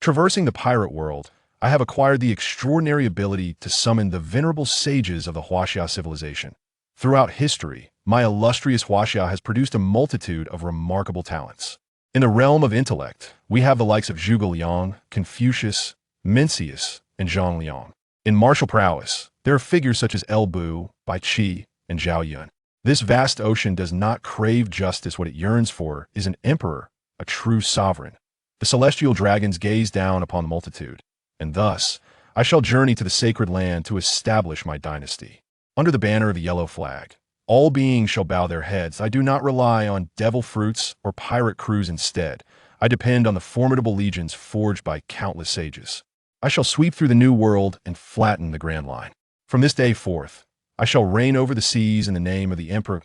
Traversing the pirate world, I have acquired the extraordinary ability to summon the venerable sages of the Huaxia civilization. Throughout history, my illustrious Huaxia has produced a multitude of remarkable talents. In the realm of intellect, we have the likes of Zhuge Liang, Confucius, Mencius, and Zhang Liang. In martial prowess, there are figures such as El Bu, Bai Qi, and Zhao Yun. This vast ocean does not crave justice. What it yearns for is an emperor, a true sovereign. The celestial dragons gaze down upon the multitude, and thus I shall journey to the sacred land to establish my dynasty. Under the banner of the yellow flag, all beings shall bow their heads. I do not rely on devil fruits or pirate crews instead. I depend on the formidable legions forged by countless sages. I shall sweep through the new world and flatten the Grand Line. From this day forth, I shall reign over the seas in the name of the Emperor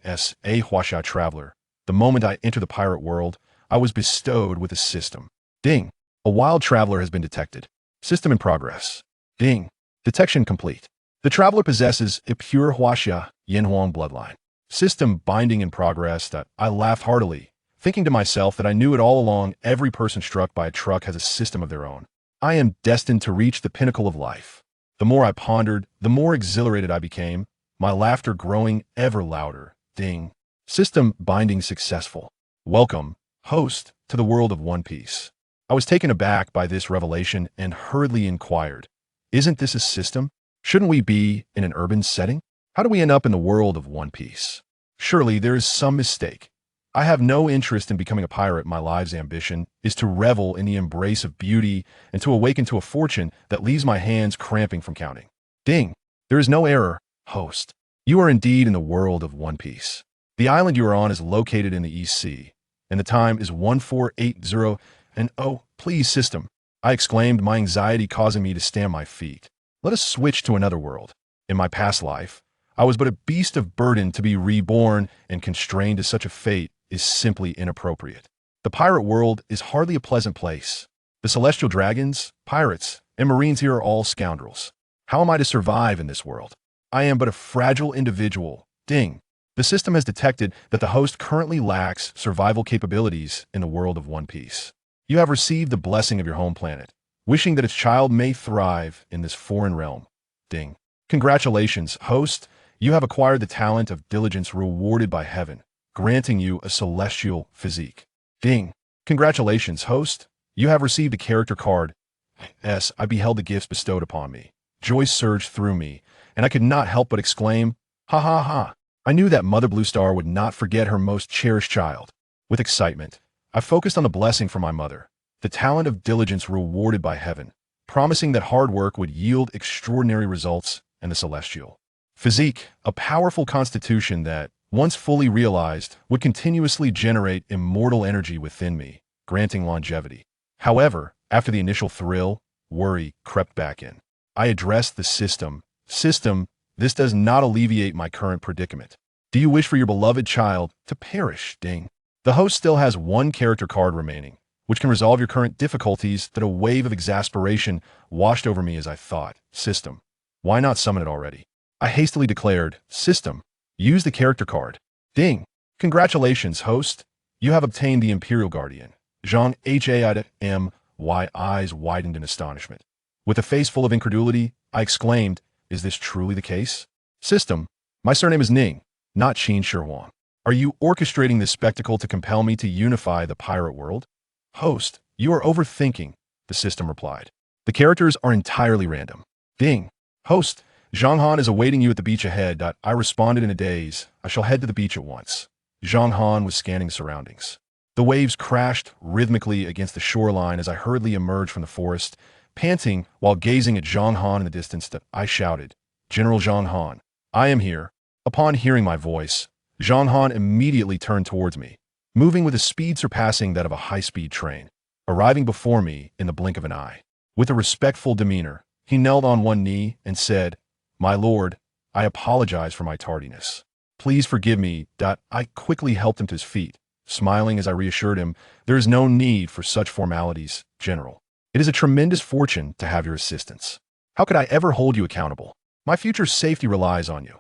as a Huaxia traveler. The moment I enter the pirate world, I was bestowed with a system. Ding! A wild traveler has been detected. System in progress. Ding! Detection complete. The traveler possesses a pure Huaxia Yanhuang bloodline. System binding in progress. That I laughed heartily, thinking to myself that I knew it all along. Every person struck by a truck has a system of their own. I am destined to reach the pinnacle of life. The more I pondered, the more exhilarated I became, my laughter growing ever louder. Ding. System binding successful. Welcome, host, to the world of One Piece. I was taken aback by this revelation and hurriedly inquired, isn't this a system? Shouldn't we be in an urban setting? How do we end up in the world of One Piece? Surely there is some mistake. I have no interest in becoming a pirate. My life's ambition is to revel in the embrace of beauty and to awaken to a fortune that leaves my hands cramping from counting. Ding! There is no error, host. You are indeed in the world of One Piece. The island you are on is located in the East Sea, and the time is 1480, and oh, please, system, I exclaimed, my anxiety causing me to stamp my feet. Let us switch to another world. In my past life, I was but a beast of burden. To be reborn and constrained to such a fate is simply inappropriate. The pirate world is hardly a pleasant place. The celestial dragons, pirates, and marines here are all scoundrels. How am I to survive in this world? I am but a fragile individual. Ding! The system has detected that the host currently lacks survival capabilities in the world of One Piece. You have received the blessing of your home planet, wishing that its child may thrive in this foreign realm. Ding! Congratulations, host! You have acquired the talent of diligence rewarded by heaven, granting you a celestial physique. Ding! Congratulations, host! You have received a character card. As I beheld the gifts bestowed upon me, joy surged through me, and I could not help but exclaim, ha ha ha! I knew that Mother Blue Star would not forget her most cherished child. With excitement, I focused on the blessing from my mother, the talent of diligence rewarded by heaven, promising that hard work would yield extraordinary results, and the celestial physique, a powerful constitution that, once fully realized, would continuously generate immortal energy within me, granting longevity. However, after the initial thrill, worry crept back in. I addressed the system. System, this does not alleviate my current predicament. Do you wish for your beloved child to perish? Ding! The host still has one character card remaining, which can resolve your current difficulties. That a wave of exasperation washed over me as I thought, system, why not summon it already? I hastily declared, system, use the character card. Ding! Congratulations, host! You have obtained the Imperial Guardian. Zhang H.A.M.Y. eyes widened in astonishment. With a face full of incredulity, I exclaimed, is this truly the case? System, my surname is Ning, not Qin Shi Huang. Are you orchestrating this spectacle to compel me to unify the pirate world? Host, you are overthinking, the system replied. The characters are entirely random. Ding! Host, Zhang Han is awaiting you at the beach ahead. I responded in a daze. I shall head to the beach at once. Zhang Han was scanning the surroundings. The waves crashed rhythmically against the shoreline as I hurriedly emerged from the forest, panting while gazing at Zhang Han in the distance. I shouted, General Zhang Han, I am here. Upon hearing my voice, Zhang Han immediately turned towards me, moving with a speed surpassing that of a high-speed train, arriving before me in the blink of an eye. With a respectful demeanor, he knelt on one knee and said, My lord, I apologize for my tardiness. Please forgive me. I quickly helped him to his feet, smiling as I reassured him, there is no need for such formalities, General. It is a tremendous fortune to have your assistance. How could I ever hold you accountable? My future safety relies on you.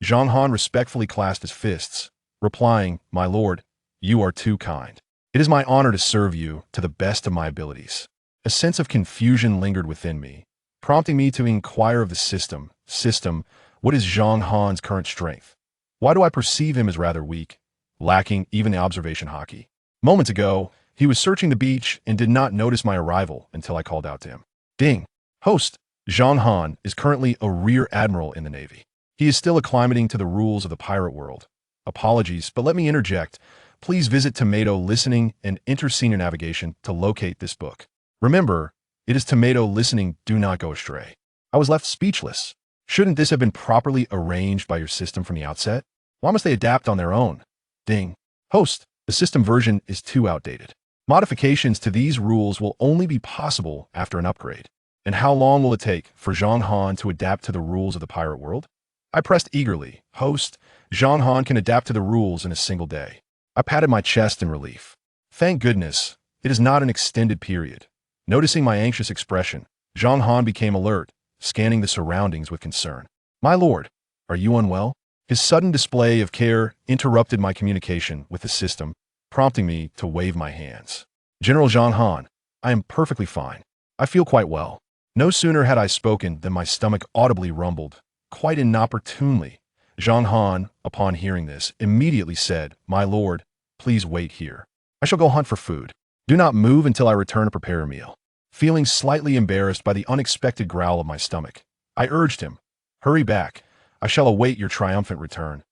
Zhang Han respectfully clasped his fists, replying, My lord, you are too kind. It is my honor to serve you to the best of my abilities. A sense of confusion lingered within me, prompting me to inquire of the system. System, what is Zhang Han's current strength? Why do I perceive him as rather weak, lacking even the observation hockey? Moments ago, he was searching the beach and did not notice my arrival until I called out to him. Ding! Host, Zhang Han is currently a rear admiral in the Navy. He is still acclimating to the rules of the pirate world. Apologies, but let me interject. Please visit Tomato Listening and Enter Senior Navigation to locate this book. Remember, it is Tomato Listening, do not go astray. I was left speechless. Shouldn't this have been properly arranged by your system from the outset? Why must they adapt on their own? Ding. Host, the system version is too outdated. Modifications to these rules will only be possible after an upgrade. And how long will it take for Zhang Han to adapt to the rules of the pirate world? I pressed eagerly. Host, Zhang Han can adapt to the rules in a single day. I patted my chest in relief. Thank goodness, it is not an extended period. Noticing my anxious expression, Zhang Han became alert, scanning the surroundings with concern. My lord, are you unwell? His sudden display of care interrupted my communication with the system, prompting me to wave my hands. General Zhang Han, I am perfectly fine. I feel quite well. No sooner had I spoken than my stomach audibly rumbled. Quite inopportunely, Zhang Han, upon hearing this, immediately said, My lord, please wait here. I shall go hunt for food. Do not move until I return to prepare a meal. Feeling slightly embarrassed by the unexpected growl of my stomach, I urged him, Hurry back. I shall await your triumphant return.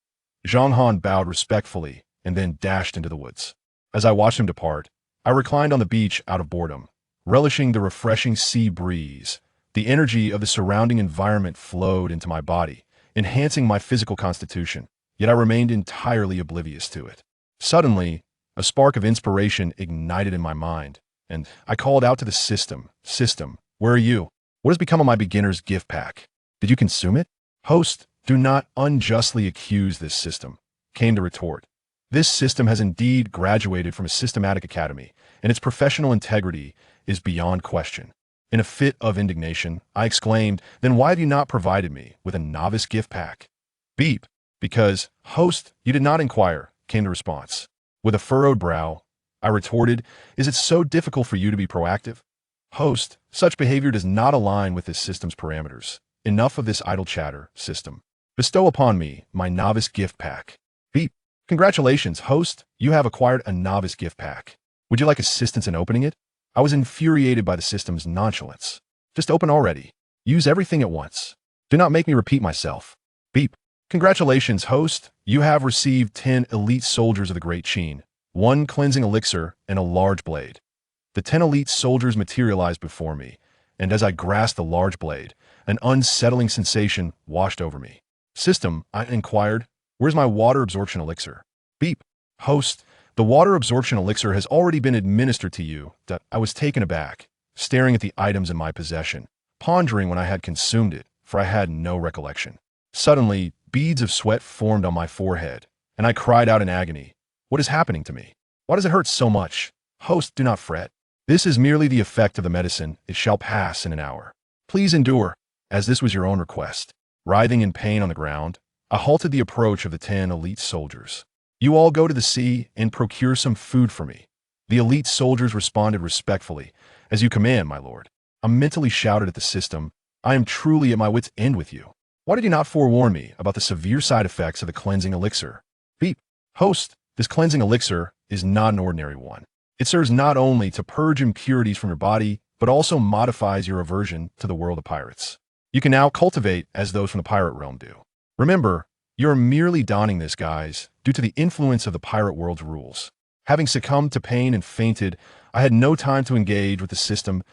Zhang Han bowed respectfully and then dashed into the woods. As I watched him depart, I reclined on the beach out of boredom, relishing the refreshing sea breeze. The energy of the surrounding environment flowed into my body, enhancing my physical constitution, yet I remained entirely oblivious to it. Suddenly, a spark of inspiration ignited in my mind, and I called out to the system, System, where are you? What has become of my beginner's gift pack? Did you consume it? Host, do not unjustly accuse this system, came the retort. This system has indeed graduated from a systematic academy, and its professional integrity is beyond question. In a fit of indignation, I exclaimed, Then why have you not provided me with a novice gift pack? Beep. Because, host, you did not inquire, came the response. With a furrowed brow, I retorted, Is it so difficult for you to be proactive? Host, such behavior does not align with this system's parameters. Enough of this idle chatter, system. Bestow upon me my novice gift pack. Beep. Congratulations, host, you have acquired a novice gift pack. Would you like assistance in opening it? I was infuriated by the system's nonchalance. Just open already. Use everything at once. Do not make me repeat myself. Beep. Congratulations, host. You have received 10 elite soldiers of the Great Qian, 1 cleansing elixir, and a large blade. The 10 elite soldiers materialized before me, and as I grasped the large blade, an unsettling sensation washed over me. System, I inquired, where's my water absorption elixir? Beep. Host, the water absorption elixir has already been administered to you. I was taken aback, staring at the items in my possession, pondering when I had consumed it, for I had no recollection. Suddenly, beads of sweat formed on my forehead, and I cried out in agony, What is happening to me? Why does it hurt so much? Host, do not fret. This is merely the effect of the medicine. It shall pass in an hour. Please endure, as this was your own request. Writhing in pain on the ground, I halted the approach of the 10 elite soldiers. You all go to the sea and procure some food for me. The elite soldiers responded respectfully. As you command, my lord. I mentally shouted at the system, I am truly at my wit's end with you. Why did you not forewarn me about the severe side effects of the cleansing elixir? Beep. Host, this cleansing elixir is not an ordinary one. It serves not only to purge impurities from your body, but also modifies your aversion to the world of pirates. You can now cultivate as those from the pirate realm do. Remember, you're merely donning this, guys, due to the influence of the pirate world's rules. Having succumbed to pain and fainted, I had no time to engage with the system.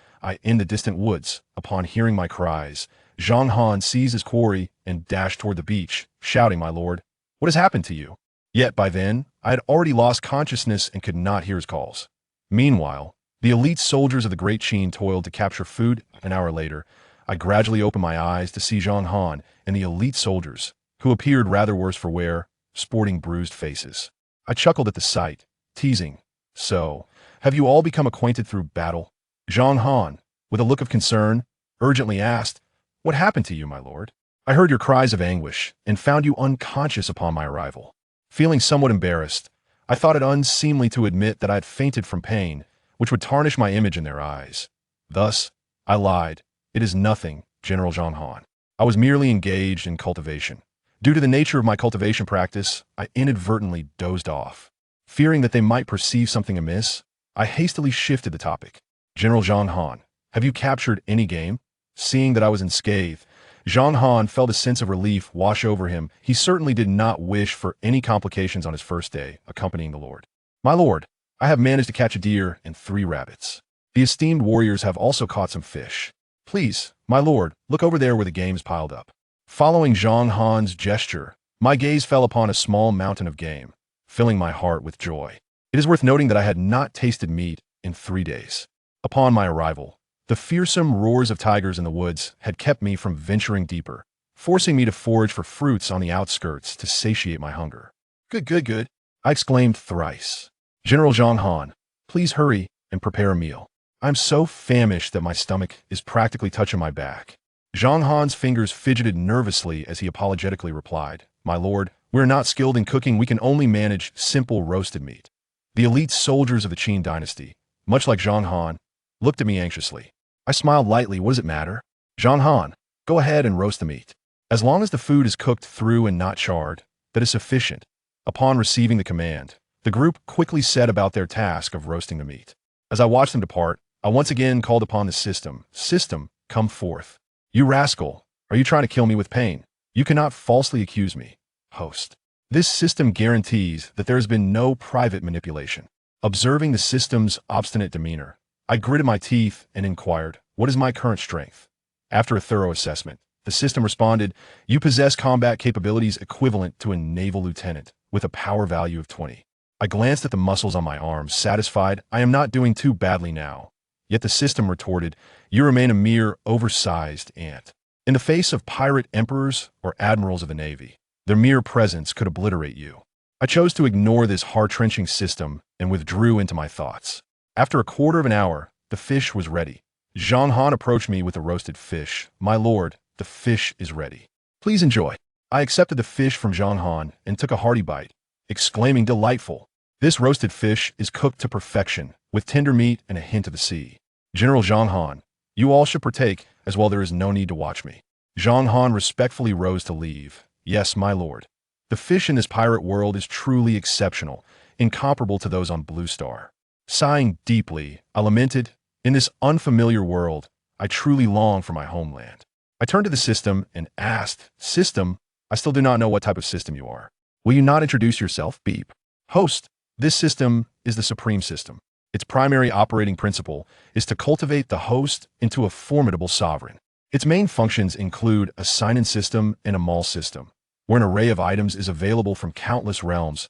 In the distant woods, upon hearing my cries, Zhang Han seized his quarry and dashed toward the beach, shouting, My lord, what has happened to you? Yet by then, I had already lost consciousness and could not hear his calls. Meanwhile, the elite soldiers of the Great Qian toiled to capture food. An hour later, I gradually opened my eyes to see Zhang Han and the elite soldiers, who appeared rather worse for wear, sporting bruised faces. I chuckled at the sight, teasing, So, have you all become acquainted through battle? Zhang Han, with a look of concern, urgently asked, What happened to you, my lord? I heard your cries of anguish and found you unconscious upon my arrival. Feeling somewhat embarrassed, I thought it unseemly to admit that I had fainted from pain, which would tarnish my image in their eyes. Thus, I lied. It is nothing, General Zhang Han. I was merely engaged in cultivation. Due to the nature of my cultivation practice, I inadvertently dozed off. Fearing that they might perceive something amiss, I hastily shifted the topic. General Zhang Han, have you captured any game? Seeing that I was unscathed, Zhang Han felt a sense of relief wash over him. He certainly did not wish for any complications on his first day accompanying the Lord. My lord, I have managed to catch a deer and 3 rabbits. The esteemed warriors have also caught some fish. Please, my lord, look over there where the game is piled up. Following Zhang Han's gesture, my gaze fell upon a small mountain of game, filling my heart with joy. It is worth noting that I had not tasted meat in 3 days. Upon my arrival, the fearsome roars of tigers in the woods had kept me from venturing deeper, forcing me to forage for fruits on the outskirts to satiate my hunger. Good, I exclaimed thrice. General Zhang Han, please hurry and prepare a meal. I'm so famished that my stomach is practically touching my back. Zhang Han's fingers fidgeted nervously as he apologetically replied, My lord, we're not skilled in cooking, we can only manage simple roasted meat. The elite soldiers of the Qian dynasty, much like Zhang Han, looked at me anxiously. I smiled lightly. What does it matter? Zhang Han, go ahead and roast the meat. As long as the food is cooked through and not charred, that is sufficient. Upon receiving the command, the group quickly set about their task of roasting the meat. As I watched them depart, I once again called upon the system. System, come forth. You rascal, are you trying to kill me with pain? You cannot falsely accuse me. Host. This system guarantees that there has been no private manipulation. Observing the system's obstinate demeanor, I gritted my teeth and inquired, what is my current strength? After a thorough assessment, the system responded, you possess combat capabilities equivalent to a naval lieutenant with a power value of 20. I glanced at the muscles on my arms, satisfied I am not doing too badly now. Yet the system retorted, you remain a mere oversized ant. In the face of pirate emperors or admirals of the Navy, their mere presence could obliterate you. I chose to ignore this heart-wrenching system and withdrew into my thoughts. After a quarter of an hour, the fish was ready. Zhang Han approached me with the roasted fish. My lord, the fish is ready. Please enjoy. I accepted the fish from Zhang Han and took a hearty bite, exclaiming delightful. This roasted fish is cooked to perfection, with tender meat and a hint of the sea. General Zhang Han, you all should partake, as well there is no need to watch me. Zhang Han respectfully rose to leave. Yes, my lord. The fish in this pirate world is truly exceptional, incomparable to those on Blue Star. Sighing deeply, I lamented, in this unfamiliar world, I truly long for my homeland. I turned to the system and asked, System, I still do not know what type of system you are. Will you not introduce yourself? Beep. Host, this system is the supreme system. Its primary operating principle is to cultivate the host into a formidable sovereign. Its main functions include a sign-in system and a mall system, where an array of items is available from countless realms.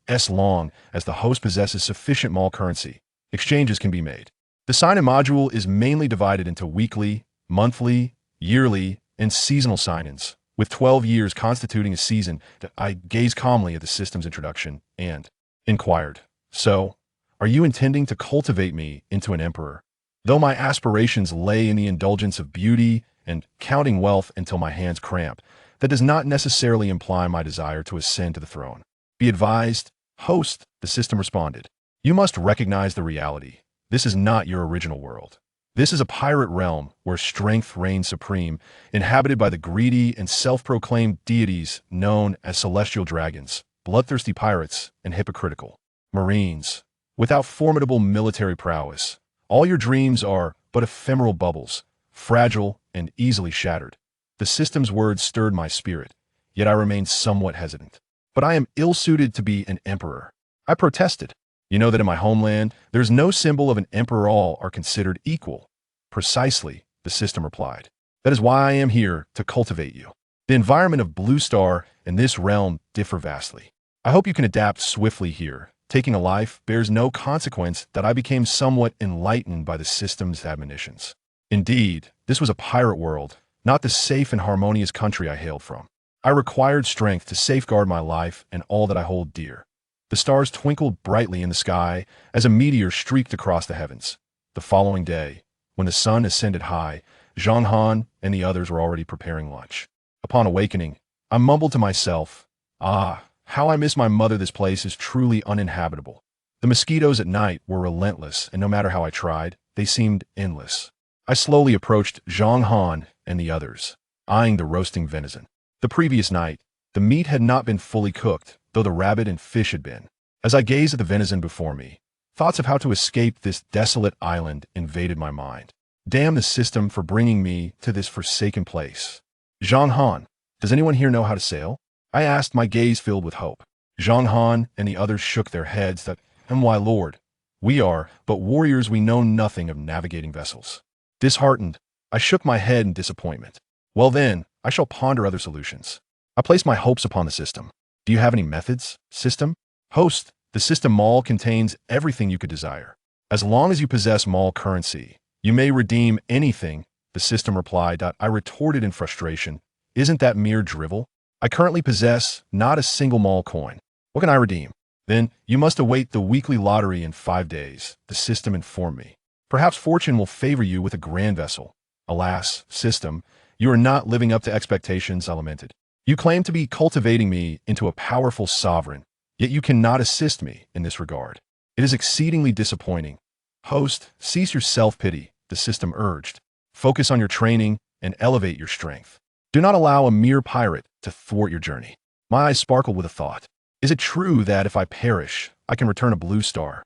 As long as the host possesses sufficient mall currency, exchanges can be made. The sign-in module is mainly divided into weekly, monthly, yearly, and seasonal sign-ins, with 12 years constituting a season. I gazed calmly at the system's introduction and inquired, So, are you intending to cultivate me into an emperor? Though my aspirations lay in the indulgence of beauty and counting wealth until my hands cramp, that does not necessarily imply my desire to ascend to the throne. Be advised, host, the system responded. You must recognize the reality. This is not your original world. This is a pirate realm where strength reigns supreme, inhabited by the greedy and self-proclaimed deities known as celestial dragons, bloodthirsty pirates, and hypocritical marines. Without formidable military prowess, all your dreams are but ephemeral bubbles, fragile and easily shattered. The system's words stirred my spirit, yet I remained somewhat hesitant. But I am ill-suited to be an emperor. I protested. You know that in my homeland, there's no symbol of an emperor. All are considered equal. Precisely, the system replied. That is why I am here to cultivate you. The environment of Blue Star and this realm differ vastly. I hope you can adapt swiftly here. Taking a life bears no consequence. That I became somewhat enlightened by the system's admonitions. Indeed, this was a pirate world, not the safe and harmonious country I hailed from. I required strength to safeguard my life and all that I hold dear. The stars twinkled brightly in the sky as a meteor streaked across the heavens. The following day, when the sun ascended high, Zhang Han and the others were already preparing lunch. Upon awakening, I mumbled to myself, how I miss my mother. This place is truly uninhabitable. The mosquitoes at night were relentless, and no matter how I tried, they seemed endless. I slowly approached Zhang Han and the others, eyeing the roasting venison. The previous night, the meat had not been fully cooked, though the rabbit and fish had been. As I gazed at the venison before me, thoughts of how to escape this desolate island invaded my mind. Damn the system for bringing me to this forsaken place. Zhang Han, does anyone here know how to sail? I asked, my gaze filled with hope. Zhang Han and the others shook their heads that, and why, Lord, we are but warriors, we know nothing of navigating vessels. Disheartened, I shook my head in disappointment. Well then, I shall ponder other solutions. I placed my hopes upon the system. Do you have any methods, system? Host, the system mall contains everything you could desire. As long as you possess mall currency, you may redeem anything, the system replied. I retorted in frustration. Isn't that mere drivel? I currently possess not a single mall coin. What can I redeem? Then, you must await the weekly lottery in 5 days, the system informed me. Perhaps fortune will favor you with a grand vessel. Alas, system, you are not living up to expectations, I lamented. You claim to be cultivating me into a powerful sovereign, yet you cannot assist me in this regard. It is exceedingly disappointing. Host, cease your self-pity, the system urged. Focus on your training and elevate your strength. Do not allow a mere pirate to thwart your journey. My eyes sparkled with a thought. Is it true that if I perish, I can return a blue star?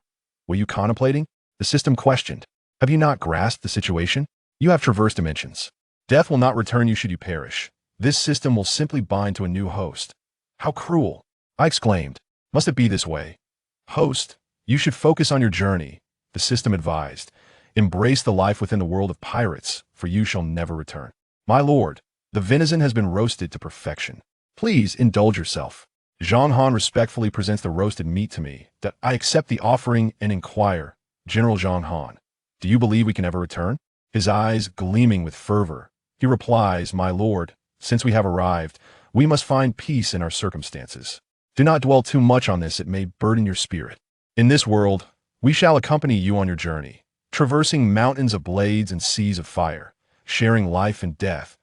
Were you contemplating? The system questioned. Have you not grasped the situation? You have traversed dimensions. Death will not return you should you perish. This system will simply bind to a new host. How cruel! I exclaimed. Must it be this way? Host, you should focus on your journey, the system advised. Embrace the life within the world of pirates, for you shall never return. My lord, the venison has been roasted to perfection. Please indulge yourself. Zhang Han respectfully presents the roasted meat to me, that I accept the offering and inquire, General Zhang Han, do you believe we can ever return? His eyes gleaming with fervor, he replies, my lord, since we have arrived, we must find peace in our circumstances. Do not dwell too much on this, it may burden your spirit. In this world, we shall accompany you on your journey, traversing mountains of blades and seas of fire, sharing life and death.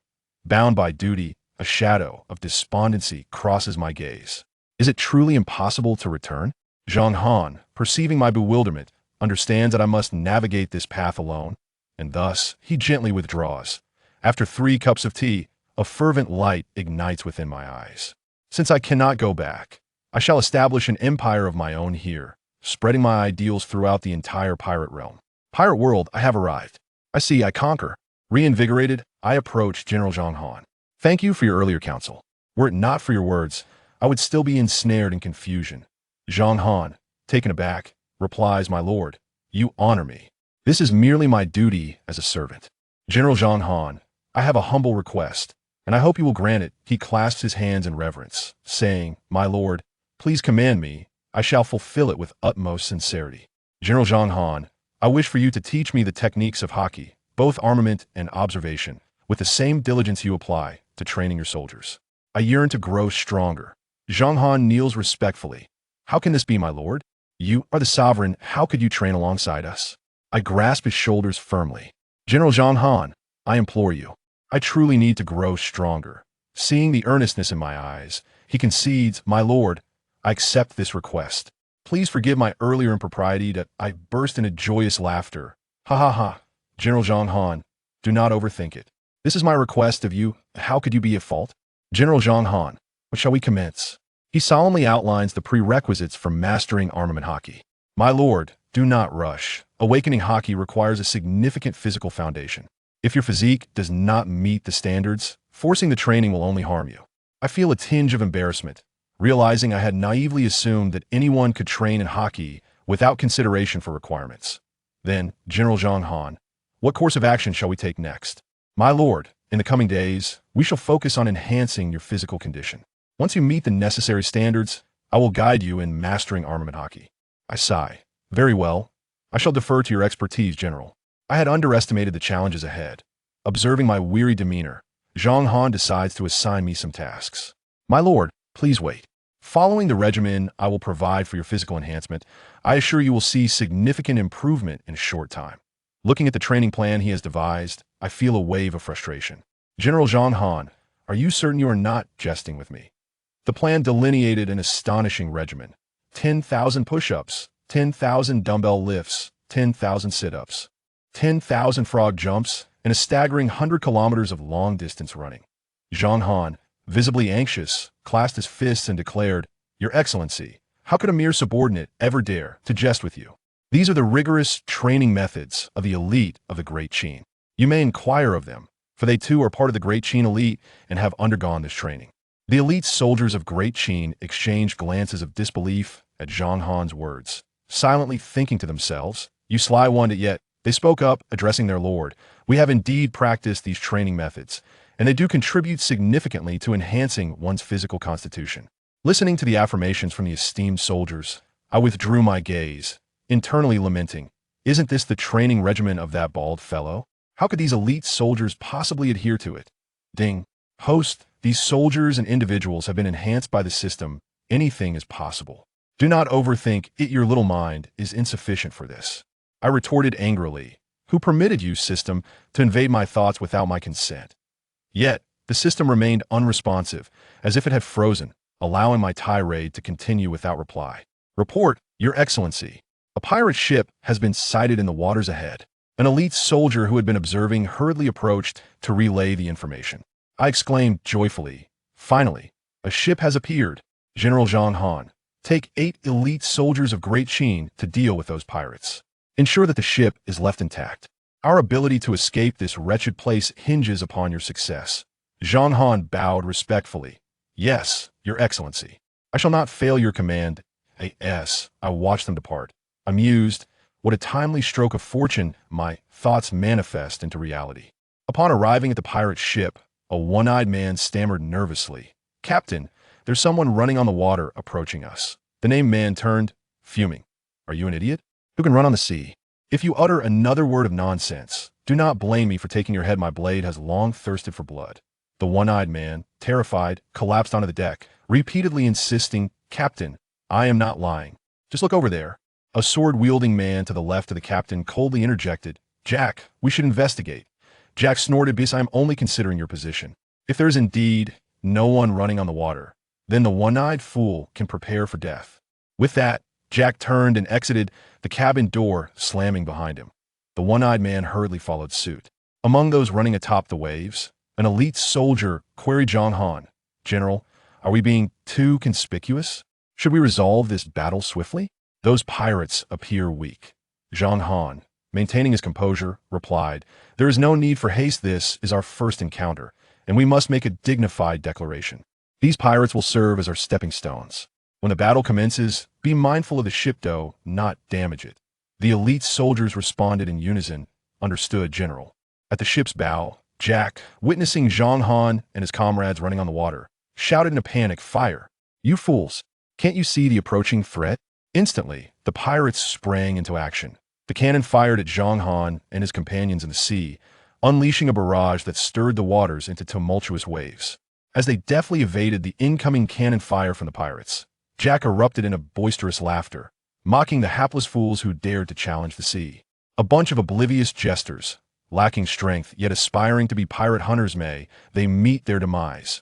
Bound by duty, a shadow of despondency crosses my gaze. Is it truly impossible to return? Zhang Han, perceiving my bewilderment, understands that I must navigate this path alone, and thus he gently withdraws. After 3 cups of tea, a fervent light ignites within my eyes. Since I cannot go back, I shall establish an empire of my own here, spreading my ideals throughout the entire pirate realm. Pirate world, I have arrived. I see, I conquer. Reinvigorated, I approach General Zhang Han. Thank you for your earlier counsel. Were it not for your words, I would still be ensnared in confusion. Zhang Han, taken aback, replies, my lord, you honor me. This is merely my duty as a servant. General Zhang Han, I have a humble request, and I hope you will grant it. He clasps his hands in reverence, saying, my lord, please command me. I shall fulfill it with utmost sincerity. General Zhang Han, I wish for you to teach me the techniques of hockey, both armament and observation, with the same diligence you apply to training your soldiers. I yearn to grow stronger. Zhang Han kneels respectfully. How can this be, my lord? You are the sovereign. How could you train alongside us? I grasp his shoulders firmly. General Zhang Han, I implore you. I truly need to grow stronger. Seeing the earnestness in my eyes, he concedes, my lord, I accept this request. Please forgive my earlier impropriety that I burst into joyous laughter. Ha ha ha. General Zhang Han, do not overthink it. This is my request of you. How could you be at fault? General Zhang Han, what shall we commence? He solemnly outlines the prerequisites for mastering armament hockey. My lord, do not rush. Awakening hockey requires a significant physical foundation. If your physique does not meet the standards, forcing the training will only harm you. I feel a tinge of embarrassment, realizing I had naively assumed that anyone could train in hockey without consideration for requirements. Then, General Zhang Han, what course of action shall we take next? My lord, in the coming days, we shall focus on enhancing your physical condition. Once you meet the necessary standards, I will guide you in mastering armament hockey. I sigh. Very well. I shall defer to your expertise, General. I had underestimated the challenges ahead. Observing my weary demeanor, Zhang Han decides to assign me some tasks. My lord, please wait. Following the regimen I will provide for your physical enhancement, I assure you will see significant improvement in a short time. Looking at the training plan he has devised, I feel a wave of frustration. General Zhang Han, are you certain you are not jesting with me? The plan delineated an astonishing regimen. 10,000 push-ups, 10,000 dumbbell lifts, 10,000 sit-ups, 10,000 frog jumps, and a staggering 100 kilometers of long-distance running. Zhang Han, visibly anxious, clasped his fists and declared, "Your Excellency, how could a mere subordinate ever dare to jest with you? These are the rigorous training methods of the elite of the Great Qian. You may inquire of them, for they too are part of the Great Qian elite and have undergone this training." The elite soldiers of Great Qian exchanged glances of disbelief at Zhang Han's words, silently thinking to themselves, "You sly one," yet they spoke up, addressing their lord. "We have indeed practiced these training methods, and they do contribute significantly to enhancing one's physical constitution." Listening to the affirmations from the esteemed soldiers, I withdrew my gaze, internally lamenting, "Isn't this the training regimen of that bald fellow? How could these elite soldiers possibly adhere to it?" Ding. Host, these soldiers and individuals have been enhanced by the system. Anything is possible. Do not overthink it. Your little mind is insufficient for this. I retorted angrily. Who permitted you, system, to invade my thoughts without my consent? Yet, the system remained unresponsive, as if it had frozen, allowing my tirade to continue without reply. Report, Your Excellency. A pirate ship has been sighted in the waters ahead. An elite soldier who had been observing hurriedly approached to relay the information. I exclaimed joyfully, "Finally, a ship has appeared. General Zhang Han, take 8 elite soldiers of Great Qian to deal with those pirates. Ensure that the ship is left intact. Our ability to escape this wretched place hinges upon your success." Zhang Han bowed respectfully. "Yes, Your Excellency. I shall not fail your command." I watched them depart. Amused, what a timely stroke of fortune, my thoughts manifest into reality. Upon arriving at the pirate ship, a one-eyed man stammered nervously, "Captain, there's someone running on the water approaching us." The named man turned, fuming. "Are you an idiot? Who can run on the sea? If you utter another word of nonsense, do not blame me for taking your head. My blade has long thirsted for blood." The one-eyed man, terrified, collapsed onto the deck, repeatedly insisting, "Captain, I am not lying. Just look over there." A sword-wielding man to the left of the captain coldly interjected, "Jack, we should investigate." Jack snorted, "Because I am only considering your position. If there is indeed no one running on the water, then the one-eyed fool can prepare for death." With that, Jack turned and exited, the cabin door slamming behind him. The one-eyed man hurriedly followed suit. Among those running atop the waves, an elite soldier queried Zhang Han, "General, are we being too conspicuous? Should we resolve this battle swiftly? Those pirates appear weak." Zhang Han, maintaining his composure, replied, "There is no need for haste. This is our first encounter, and we must make a dignified declaration. These pirates will serve as our stepping stones. When the battle commences, be mindful of the ship, though not damage it." The elite soldiers responded in unison, "Understood, General." At the ship's bow, Jack, witnessing Zhang Han and his comrades running on the water, shouted in a panic, "Fire! You fools! Can't you see the approaching threat?" Instantly, the pirates sprang into action. The cannon fired at Zhang Han and his companions in the sea, unleashing a barrage that stirred the waters into tumultuous waves. As they deftly evaded the incoming cannon fire from the pirates, Jack erupted into boisterous laughter, mocking the hapless fools who dared to challenge the sea. A bunch of oblivious jesters, lacking strength yet aspiring to be pirate hunters, may they meet their demise.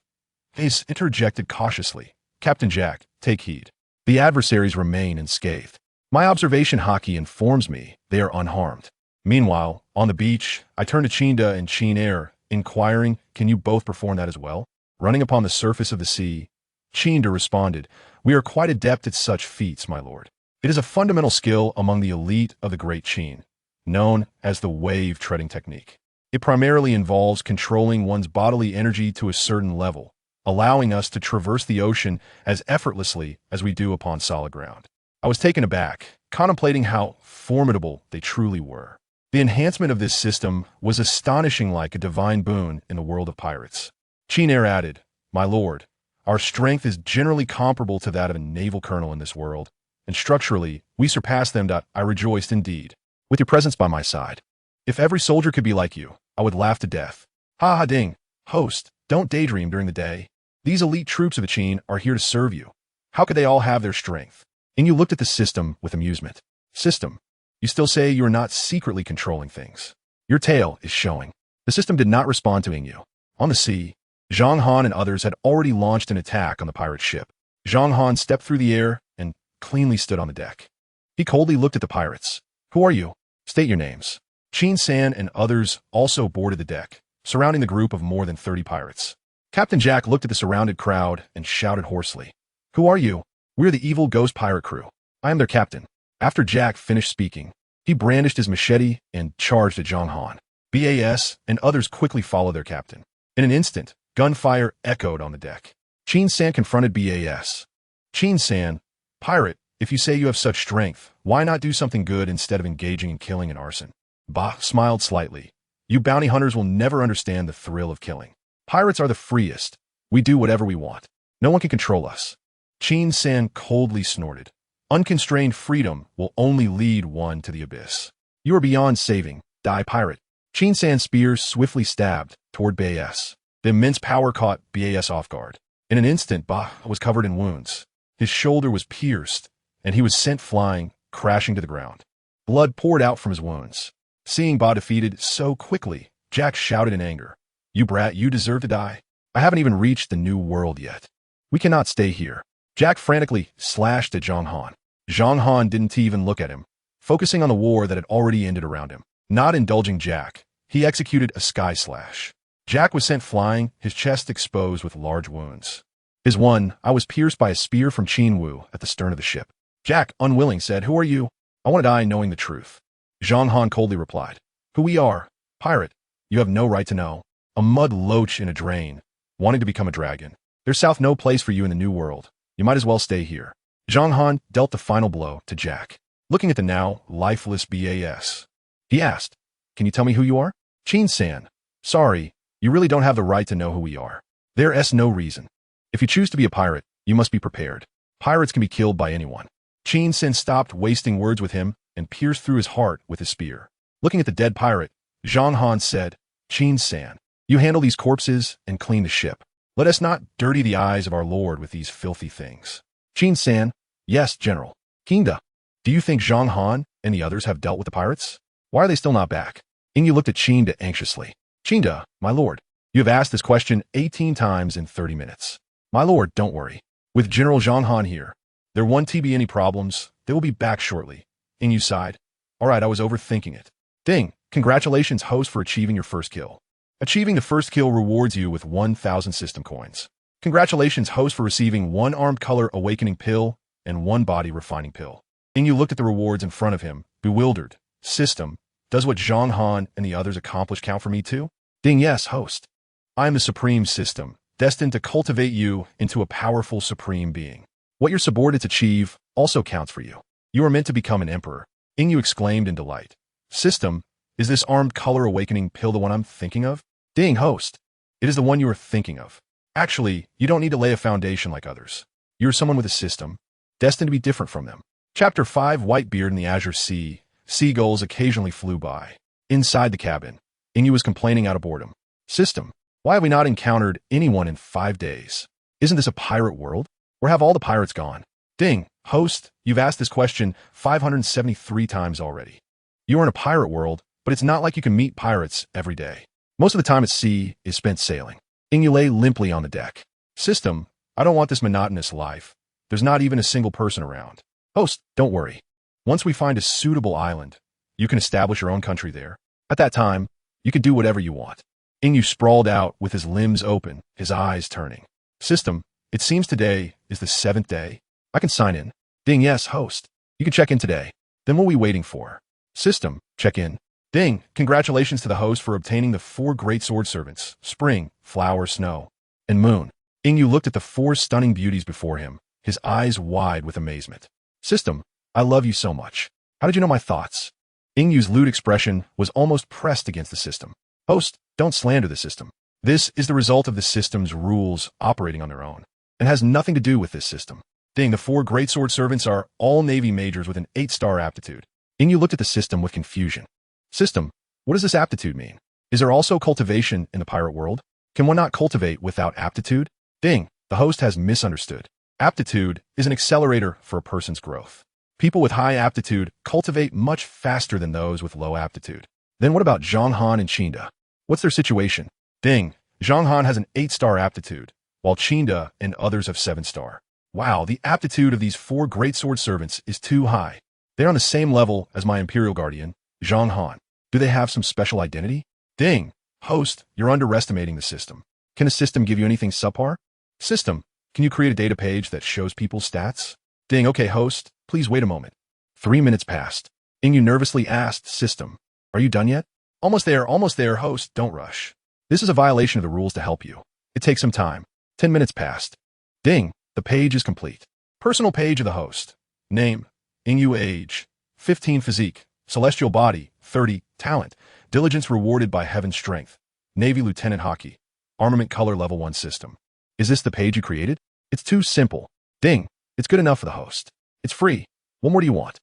Ace interjected cautiously, "Captain Jack, take heed. The adversaries remain unscathed. My observation hockey informs me they are unharmed." Meanwhile, on the beach, I turned to Chinda and Qian Air, inquiring, "Can you both perform that as well? Running upon the surface of the sea?" Chinda responded, "We are quite adept at such feats, my lord. It is a fundamental skill among the elite of the Great Qian, known as the wave-treading technique. It primarily involves controlling one's bodily energy to a certain level, allowing us to traverse the ocean as effortlessly as we do upon solid ground." I was taken aback, contemplating how formidable they truly were. The enhancement of this system was astonishing, like a divine boon in the world of pirates. Qian Air added, "My lord, our strength is generally comparable to that of a naval colonel in this world, and structurally, we surpass them. I rejoiced indeed with your presence by my side. If every soldier could be like you, I would laugh to death." "Ha ha ding. Host, don't daydream during the day. These elite troops of the Qian are here to serve you. How could they all have their strength?" And you looked at the system with amusement. "System, you still say you are not secretly controlling things. Your tail is showing." The system did not respond to you. On the sea, Zhang Han and others had already launched an attack on the pirate ship. Zhang Han stepped through the air and cleanly stood on the deck. He coldly looked at the pirates. "Who are you? State your names." Qian San and others also boarded the deck, surrounding the group of more than 30 pirates. Captain Jack looked at the surrounded crowd and shouted hoarsely, "Who are you?" "We're the evil ghost pirate crew. I am their captain." After Jack finished speaking, he brandished his machete and charged at Zhang Han. BAS and others quickly followed their captain. In an instant, gunfire echoed on the deck. Qian San confronted BAS. "Qian San, pirate, if you say you have such strength, why not do something good instead of engaging in killing and arson?" Ba smiled slightly. "You bounty hunters will never understand the thrill of killing. Pirates are the freest. We do whatever we want. No one can control us." Qian San coldly snorted. "Unconstrained freedom will only lead one to the abyss. You are beyond saving. Die, pirate." Qian San's spear swiftly stabbed toward BAS. The immense power caught BAS off guard. In an instant, Ba was covered in wounds. His shoulder was pierced, and he was sent flying, crashing to the ground. Blood poured out from his wounds. Seeing Ba defeated so quickly, Jack shouted in anger, "You brat, you deserve to die. I haven't even reached the new world yet. We cannot stay here." Jack frantically slashed at Zhang Han. Zhang Han didn't even look at him, focusing on the war that had already ended around him. Not indulging Jack, he executed a sky slash. Jack was sent flying, his chest exposed with large wounds. I was pierced by a spear from Qin Wu at the stern of the ship. Jack, unwilling, said, "Who are you?" "I want to die knowing the truth." Zhang Han coldly replied, "Who we are? Pirate. You have no right to know. A mud loach in a drain, wanting to become a dragon. There's no place for you in the new world. You might as well stay here." Zhang Han dealt the final blow to Jack. Looking at the now lifeless BAS, he asked, "Can you tell me who you are?" "Qian San. Sorry, you really don't have the right to know who we are. There's no reason. If you choose to be a pirate, you must be prepared. Pirates can be killed by anyone." Qian San stopped wasting words with him and pierced through his heart with his spear. Looking at the dead pirate, Zhang Han said, "Qian San, you handle these corpses and clean the ship. Let us not dirty the eyes of our lord with these filthy things." Qian San, "Yes, General." "Kinda, do you think Zhang Han and the others have dealt with the pirates? Why are they still not back?" Ingyu looked at Qinda anxiously. "Qinda, my lord, you have asked this question 18 times in 30 minutes. My lord, don't worry. With General Zhang Han here, there won't be any problems. They will be back shortly." Ingyu sighed. "All right, I was overthinking it." "Ding, congratulations, host, for achieving your first kill. Achieving the first kill rewards you with 1,000 system coins. Congratulations, host, for receiving 1 armed color awakening pill and 1 body refining pill." Ingyu looked at the rewards in front of him, bewildered. "System, does what Zhang Han and the others accomplish count for me too?" "Ding, yes, host. I am the supreme system, destined to cultivate you into a powerful supreme being. What your subordinates achieve also counts for you. You are meant to become an emperor." Ingyu exclaimed in delight. "System, is this armed color awakening pill the one I'm thinking of?" "Ding, host. It is the one you are thinking of. Actually, you don't need to lay a foundation like others. You are someone with a system, destined to be different from them." Chapter 5, Whitebeard in the Azure Sea. Seagulls occasionally flew by. Inside the cabin, Ingyu was complaining out of boredom. "System, why have we not encountered anyone in 5 days? Isn't this a pirate world? Where have all the pirates gone?" "Ding, host, you've asked this question 573 times already. You are in a pirate world, but it's not like you can meet pirates every day. Most of the time at sea is spent sailing." Ingyu lay limply on the deck. "System, I don't want this monotonous life. There's not even a single person around." "Host, don't worry. Once we find a suitable island, you can establish your own country there. At that time, you can do whatever you want." Ingyu sprawled out with his limbs open, his eyes turning. "System, it seems today is the 7th day. I can sign in." "Ding, yes, host. You can check in today. Then what are we waiting for?" "System, check in." "Ding, congratulations to the host for obtaining the 4 great sword servants, Spring, Flower, Snow, and Moon." Ingyu looked at the 4 stunning beauties before him, his eyes wide with amazement. "System, I love you so much. How did you know my thoughts?" Ingyu's lewd expression was almost pressed against the system. "Host, don't slander the system. This is the result of the system's rules operating on their own, and has nothing to do with this system." Ding, the 4 great sword servants are all Navy majors with an 8-star aptitude. Ingyu looked at the system with confusion. "System, what does this aptitude mean? Is there also cultivation in the pirate world? Can one not cultivate without aptitude?" Ding, the host has misunderstood. Aptitude is an accelerator for a person's growth. People with high aptitude cultivate much faster than those with low aptitude. Then what about Zhang Han and Qinda? What's their situation? Ding, Zhang Han has an 8-star aptitude, while Qinda and others have 7-star. Wow, the aptitude of these 4 great sword servants is too high. They're on the same level as my Imperial Guardian, Zhang Han. Do they have some special identity? Ding. Host, you're underestimating the system. Can a system give you anything subpar? System, can you create a data page that shows people's stats? Ding. Okay, host, please wait a moment. 3 minutes passed. Ingyu nervously asked system, are you done yet? Almost there, host, don't rush. This is a violation of the rules to help you. It takes some time. 10 minutes passed. Ding, the page is complete. Personal page of the host. Name, Ingyu age, 15 physique, celestial body, 30, talent, diligence rewarded by heaven's strength, Navy Lieutenant Hockey, armament color level 1 system. Is this the page you created? It's too simple. Ding, it's good enough for the host. It's free. What more do you want?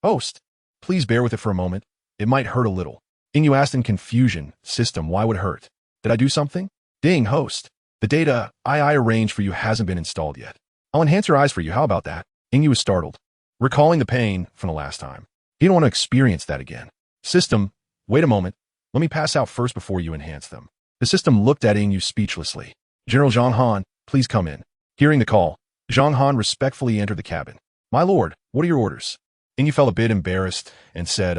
Host, please bear with it for a moment. It might hurt a little. Ingyu asked in confusion, system, why would it hurt? Did I do something? Ding, host, the data I arranged for you hasn't been installed yet. I'll enhance your eyes for you, how about that? Ingyu was startled, recalling the pain from the last time. He didn't want to experience that again. System, wait a moment. Let me pass out first before you enhance them. The system looked at Ingyu speechlessly. General Zhang Han, please come in. Hearing the call, Zhang Han respectfully entered the cabin. My lord, what are your orders? Ingyu felt a bit embarrassed and said,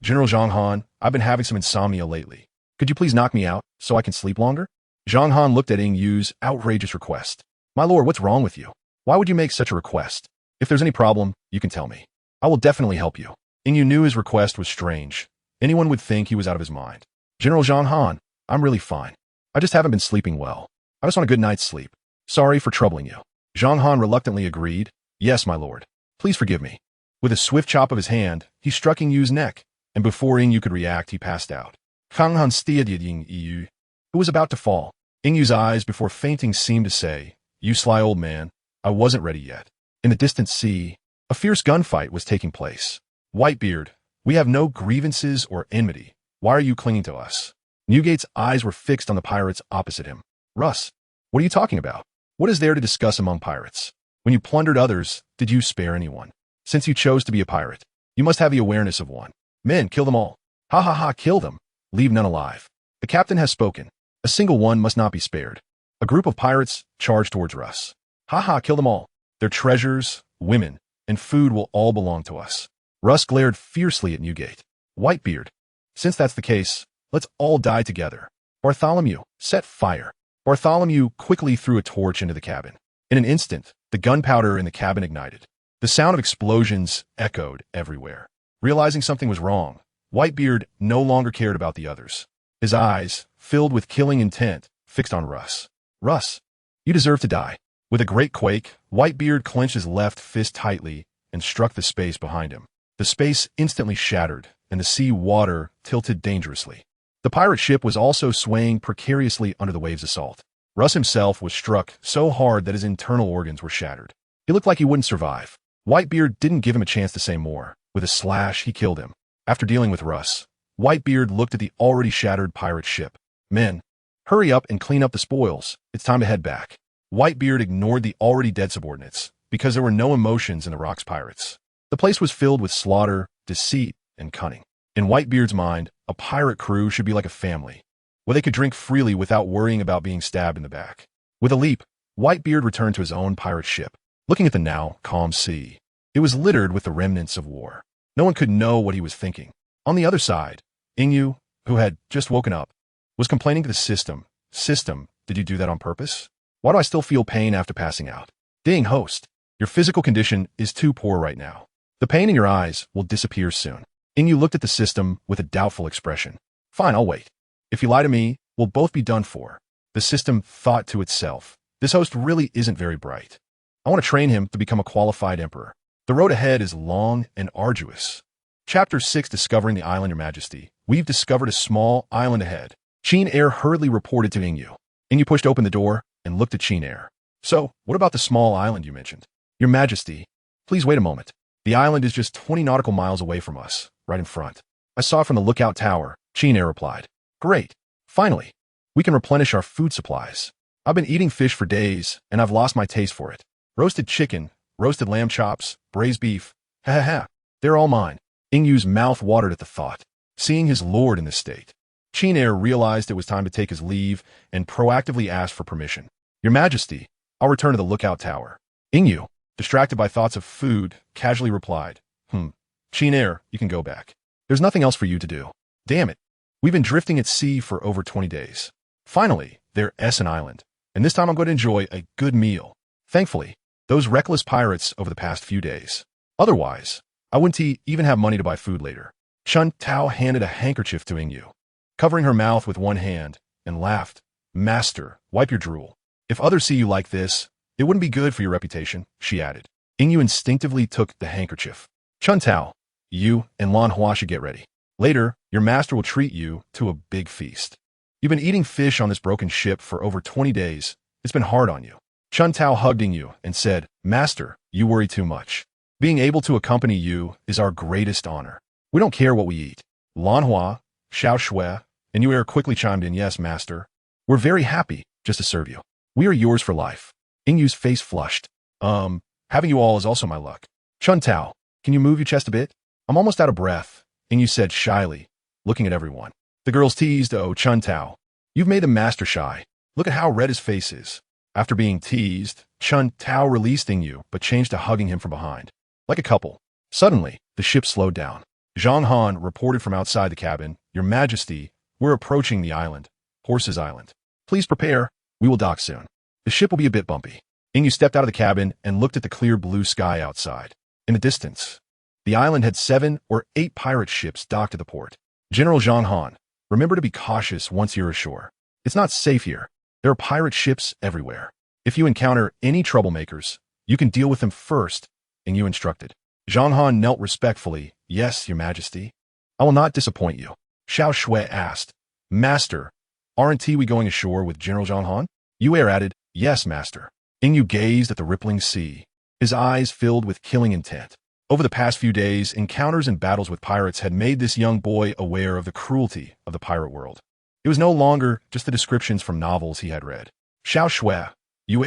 General Zhang Han, I've been having some insomnia lately. Could you please knock me out so I can sleep longer? Zhang Han looked at Ingyu's outrageous request. My lord, what's wrong with you? Why would you make such a request? If there's any problem, you can tell me. I will definitely help you. Ingyu knew his request was strange. Anyone would think he was out of his mind. General Zhang Han, I'm really fine. I just haven't been sleeping well. I just want a good night's sleep. Sorry for troubling you. Zhang Han reluctantly agreed. Yes, my lord. Please forgive me. With a swift chop of his hand, he struck Ingyu's neck, and before Ingyu could react, he passed out. Kang Han stiated Ingyu, who was about to fall. Ingyu's eyes before fainting seemed to say, you sly old man, I wasn't ready yet. In the distant sea, a fierce gunfight was taking place. Whitebeard, we have no grievances or enmity. Why are you clinging to us? Newgate's eyes were fixed on the pirates opposite him. Russ, what are you talking about? What is there to discuss among pirates? When you plundered others, did you spare anyone? Since you chose to be a pirate, you must have the awareness of one. Men, kill them all. Ha ha ha, kill them. Leave none alive. The captain has spoken. A single one must not be spared. A group of pirates charged towards Russ. Ha ha, kill them all. Their treasures, women, and food will all belong to us. Russ glared fiercely at Newgate. Whitebeard, since that's the case, let's all die together. Bartholomew, set fire. Bartholomew quickly threw a torch into the cabin. In an instant, the gunpowder in the cabin ignited. The sound of explosions echoed everywhere. Realizing something was wrong, Whitebeard no longer cared about the others. His eyes, filled with killing intent, fixed on Russ. Russ, you deserve to die. With a great quake, Whitebeard clenched his left fist tightly and struck the space behind him. The space instantly shattered, and the sea water tilted dangerously. The pirate ship was also swaying precariously under the wave's assault. Russ himself was struck so hard that his internal organs were shattered. He looked like he wouldn't survive. Whitebeard didn't give him a chance to say more. With a slash, he killed him. After dealing with Russ, Whitebeard looked at the already shattered pirate ship. Men, hurry up and clean up the spoils. It's time to head back. Whitebeard ignored the already dead subordinates because there were no emotions in the Rock's pirates. The place was filled with slaughter, deceit, and cunning. In Whitebeard's mind, a pirate crew should be like a family, where they could drink freely without worrying about being stabbed in the back. With a leap, Whitebeard returned to his own pirate ship, looking at the now calm sea. It was littered with the remnants of war. No one could know what he was thinking. On the other side, Ingyu, who had just woken up, was complaining to the system. System, did you do that on purpose? Why do I still feel pain after passing out? Ding, host, your physical condition is too poor right now. The pain in your eyes will disappear soon. Ingyu looked at the system with a doubtful expression. Fine, I'll wait. If you lie to me, we'll both be done for. The system thought to itself. This host really isn't very bright. I want to train him to become a qualified emperor. The road ahead is long and arduous. Chapter 6, Discovering the Island, Your Majesty. We've discovered a small island ahead. Qian Air hurriedly reported to Ingyu. Ingyu pushed open the door and looked at Qian Air. So, what about the small island you mentioned? Your Majesty, please wait a moment. The island is just 20 nautical miles away from us, right in front. I saw it from the lookout tower, Qian Air replied. Great. Finally, we can replenish our food supplies. I've been eating fish for days, and I've lost my taste for it. Roasted chicken, roasted lamb chops, braised beef. Ha ha ha. They're all mine. Ingyu's mouth watered at the thought. Seeing his lord in this state, Qian Air realized it was time to take his leave and proactively asked for permission. Your Majesty, I'll return to the lookout tower. Ingyu, distracted by thoughts of food, casually replied, Qian Air, you can go back. There's nothing else for you to do. Damn it. We've been drifting at sea for over 20 days. Finally, they're Essen Island, and this time I'm going to enjoy a good meal. Thankfully, those reckless pirates over the past few days. Otherwise, I wouldn't even have money to buy food later. Chun Tao handed a handkerchief to Ingyu, covering her mouth with one hand, and laughed. Master, wipe your drool. If others see you like this, it wouldn't be good for your reputation, she added. Ingyu instinctively took the handkerchief. Chun Tao, you and Lan Huaxia get ready. Later, your master will treat you to a big feast. You've been eating fish on this broken ship for over 20 days. It's been hard on you. Chun Tao hugged Ingyu and said, Master, you worry too much. Being able to accompany you is our greatest honor. We don't care what we eat. Lan Hua, Xiao Shui, and Yu quickly chimed in, Yes, Master. We're very happy just to serve you. We are yours for life. Ingyu's face flushed. Having you all is also my luck. Chun Tao, can you move your chest a bit? I'm almost out of breath, Ingyu said shyly, looking at everyone. The girls teased, Oh, Chun Tao, you've made the master shy. Look at how red his face is. After being teased, Chun Tao released Ingyu, but changed to hugging him from behind. Like a couple. Suddenly, the ship slowed down. Zhang Han reported from outside the cabin, Your Majesty, we're approaching the island. Horses Island. Please prepare. We will dock soon. The ship will be a bit bumpy. Ingyu stepped out of the cabin and looked at the clear blue sky outside. In the distance, the island had 7 or 8 pirate ships docked at the port. General Zhang Han, remember to be cautious once you're ashore. It's not safe here. There are pirate ships everywhere. If you encounter any troublemakers, you can deal with them first, Ingyu instructed. Zhang Han knelt respectfully. Yes, Your Majesty. I will not disappoint you. Xiao Shui asked. Master, aren't we going ashore with General Zhang Han? Yu added, Yes, Master. Ingyu gazed at the rippling sea, his eyes filled with killing intent. Over the past few days, encounters and battles with pirates had made this young boy aware of the cruelty of the pirate world. It was no longer just the descriptions from novels he had read. Xiao Shui, Yu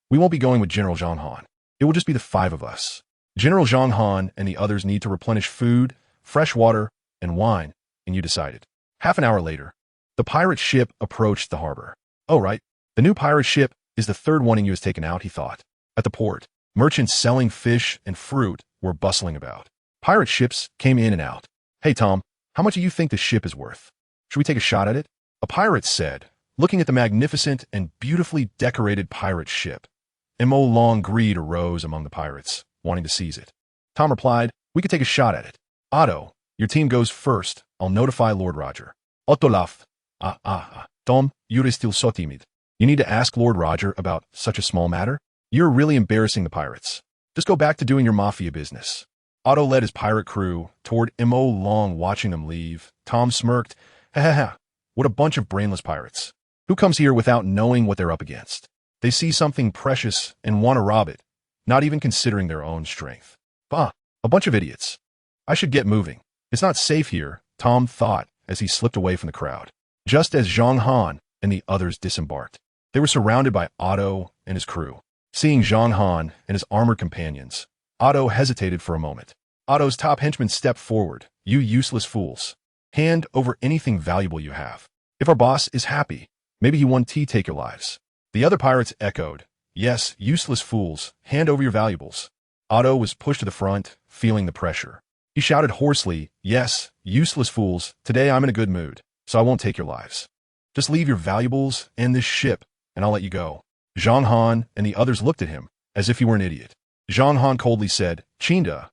we won't be going with General Zhang Han. It will just be the 5 of us. General Zhang Han and the others need to replenish food, fresh water, and wine, Ingyu decided. Half an hour later, the pirate ship approached the harbor. Oh, right. The new pirate ship is the 3rd one Ingyu has taken out, he thought. At the port, merchants selling fish and fruit were bustling about. Pirate ships came in and out. Hey, Tom, how much do you think the ship is worth? Should we take a shot at it? A pirate said, looking at the magnificent and beautifully decorated pirate ship. Mo Long greed arose among the pirates, wanting to seize it. Tom replied, We could take a shot at it. Otto, your team goes first. I'll notify Lord Roger. Otto laughed. Tom, you're still so timid. You need to ask Lord Roger about such a small matter? You're really embarrassing the pirates. Just go back to doing your mafia business. Otto led his pirate crew toward Mo Long, watching them leave. Tom smirked. Ha ha ha. What a bunch of brainless pirates. Who comes here without knowing what they're up against? They see something precious and want to rob it, not even considering their own strength. A bunch of idiots. I should get moving. It's not safe here, Tom thought as he slipped away from the crowd. Just as Zhang Han and the others disembarked, they were surrounded by Otto and his crew. Seeing Zhang Han and his armored companions, Otto hesitated for a moment. Otto's top henchman stepped forward. You useless fools. Hand over anything valuable you have. If our boss is happy, maybe he won't take your lives. The other pirates echoed. Yes, useless fools. Hand over your valuables. Otto was pushed to the front, feeling the pressure. He shouted hoarsely, Yes, useless fools. Today I'm in a good mood, so I won't take your lives. Just leave your valuables and this ship, and I'll let you go. Zhang Han and the others looked at him, as if he were an idiot. Zhang Han coldly said, Qian,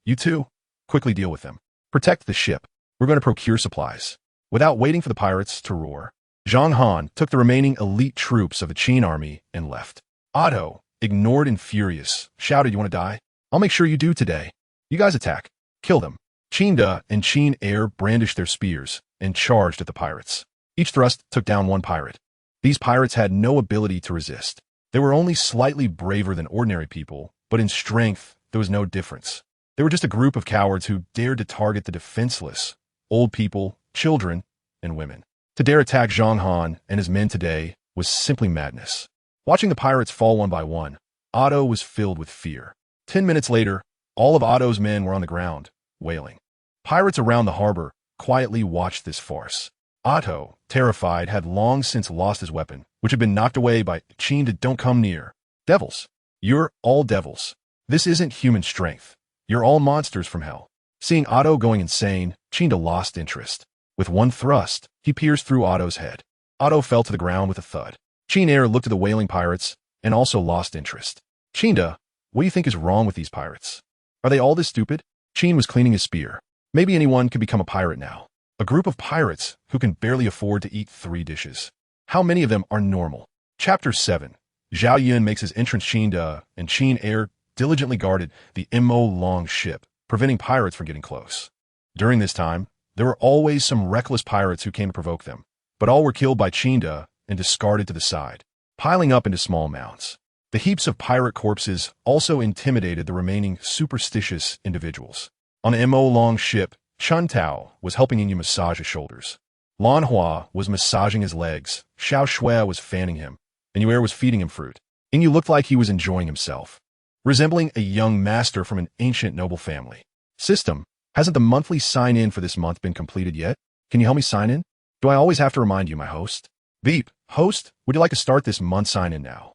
you too? Quickly deal with them. Protect the ship. We're going to procure supplies. Without waiting for the pirates to roar, Zhang Han took the remaining elite troops of the Qian army and left. Otto, ignored and furious, shouted, You want to die? I'll make sure you do today. You guys attack. Kill them. Qian and Qian brandished their spears and charged at the pirates. Each thrust took down one pirate. These pirates had no ability to resist. They were only slightly braver than ordinary people, but in strength, there was no difference. They were just a group of cowards who dared to target the defenseless, old people, children, and women. To dare attack Zhang Han and his men today was simply madness. Watching the pirates fall one by one, Otto was filled with fear. 10 minutes later, all of Otto's men were on the ground, wailing. Pirates around the harbor quietly watched this farce. Otto, terrified, had long since lost his weapon, which had been knocked away by Qian. Don't come near. Devils. You're all devils. This isn't human strength. You're all monsters from hell. Seeing Otto going insane, Qian lost interest. With one thrust, he pierced through Otto's head. Otto fell to the ground with a thud. Qian looked at the wailing pirates and also lost interest. Qian, what do you think is wrong with these pirates? Are they all this stupid? Qian was cleaning his spear. Maybe anyone could become a pirate now. A group of pirates who can barely afford to eat 3 dishes. How many of them are normal? Chapter 7. Zhao Yun makes his entrance. Qian and Qian diligently guarded the Mo-Long ship, preventing pirates from getting close. During this time, there were always some reckless pirates who came to provoke them, but all were killed by Qian and discarded to the side, piling up into small mounds. The heaps of pirate corpses also intimidated the remaining superstitious individuals. On the Mo-Long ship, Chun Tao was helping Inyu massage his shoulders. Lan Hua was massaging his legs, Xiao Shui was fanning him, and Yu was feeding him fruit. Inyu looked like he was enjoying himself, resembling a young master from an ancient noble family. System, hasn't the monthly sign-in for this month been completed yet? Can you help me sign in? Do I always have to remind you, my host? Beep, host, would you like to start this month sign-in now?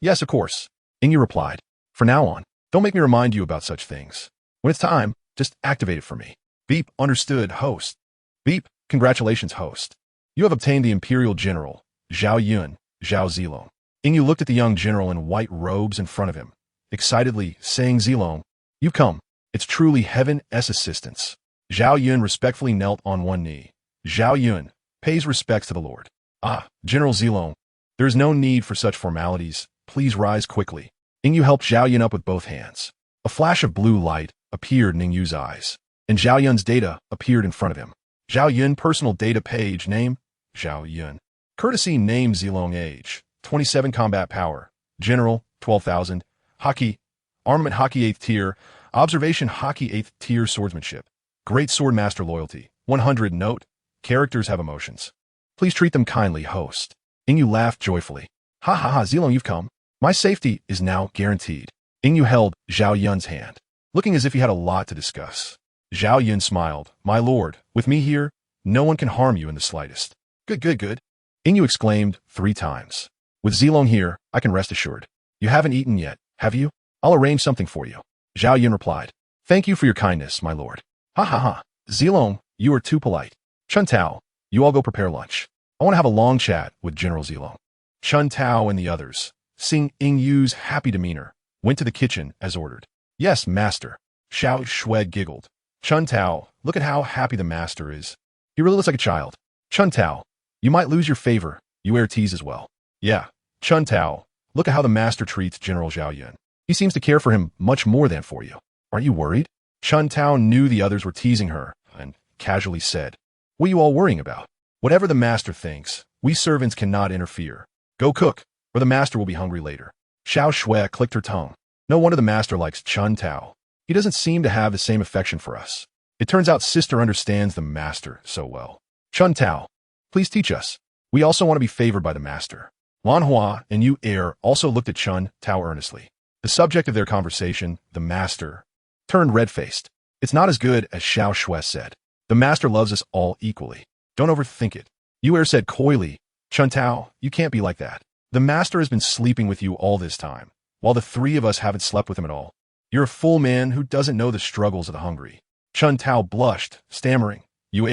Yes, of course. Inyu replied. For now on, don't make me remind you about such things. When it's time, just activate it for me. Beep, understood, host. Beep, congratulations, host. You have obtained the Imperial General, Zhao Yun, Zhao Zilong. Inyu looked at the young general in white robes in front of him, excitedly saying, Zilong, you've come. It's truly heaven's assistance. Zhao Yun respectfully knelt on one knee. Zhao Yun pays respects to the Lord. Ah, General Zilong, there is no need for such formalities. Please rise quickly. Inyu helped Zhao Yun up with both hands. A flash of blue light appeared in Inyu's eyes, and Zhao Yun's data appeared in front of him. Zhao Yun personal data page name, Zhao Yun. Courtesy name Zilong age, 27 combat power, General, 12,000, Hockey, Armament Hockey 8th tier, Observation Hockey 8th tier swordsmanship, Great Sword Master loyalty, 100 note, characters have emotions. Please treat them kindly, host. Inyu laughed joyfully. Ha ha ha, Zilong, you've come. My safety is now guaranteed. Inyu held Zhao Yun's hand, looking as if he had a lot to discuss. Zhao Yun smiled. My lord, with me here, no one can harm you in the slightest. Good, good, good. Inyu exclaimed 3 times. With Zilong here, I can rest assured. You haven't eaten yet, have you? I'll arrange something for you. Zhao Yun replied. Thank you for your kindness, my lord. Ha ha ha. Zilong, you are too polite. Chun Tao, you all go prepare lunch. I want to have a long chat with General Zilong. Chun Tao and the others, seeing Inyu's happy demeanor, went to the kitchen as ordered. Yes, master. Xiao Shui giggled. Chun Tao, look at how happy the master is. He really looks like a child. Chun Tao, you might lose your favor. You tease as well. Yeah. Chun Tao, look at how the master treats General Zhao Yun. He seems to care for him much more than for you. Aren't you worried? Chun Tao knew the others were teasing her and casually said, what are you all worrying about? Whatever the master thinks, we servants cannot interfere. Go cook, or the master will be hungry later. Xiao Shui clicked her tongue. No wonder the master likes Chun Tao. He doesn't seem to have the same affection for us. It turns out sister understands the master so well. Chun Tao, please teach us. We also want to be favored by the master. Lan Hua and Yu also looked at Chun Tao earnestly. The subject of their conversation, the master, turned red-faced. It's not as good as Xiao Shui said. The master loves us all equally. Don't overthink it. Yu said coyly, Chun Tao, you can't be like that. The master has been sleeping with you all this time, while the 3 of us haven't slept with him at all. You're a full man who doesn't know the struggles of the hungry. Chun Tao blushed, stammering. You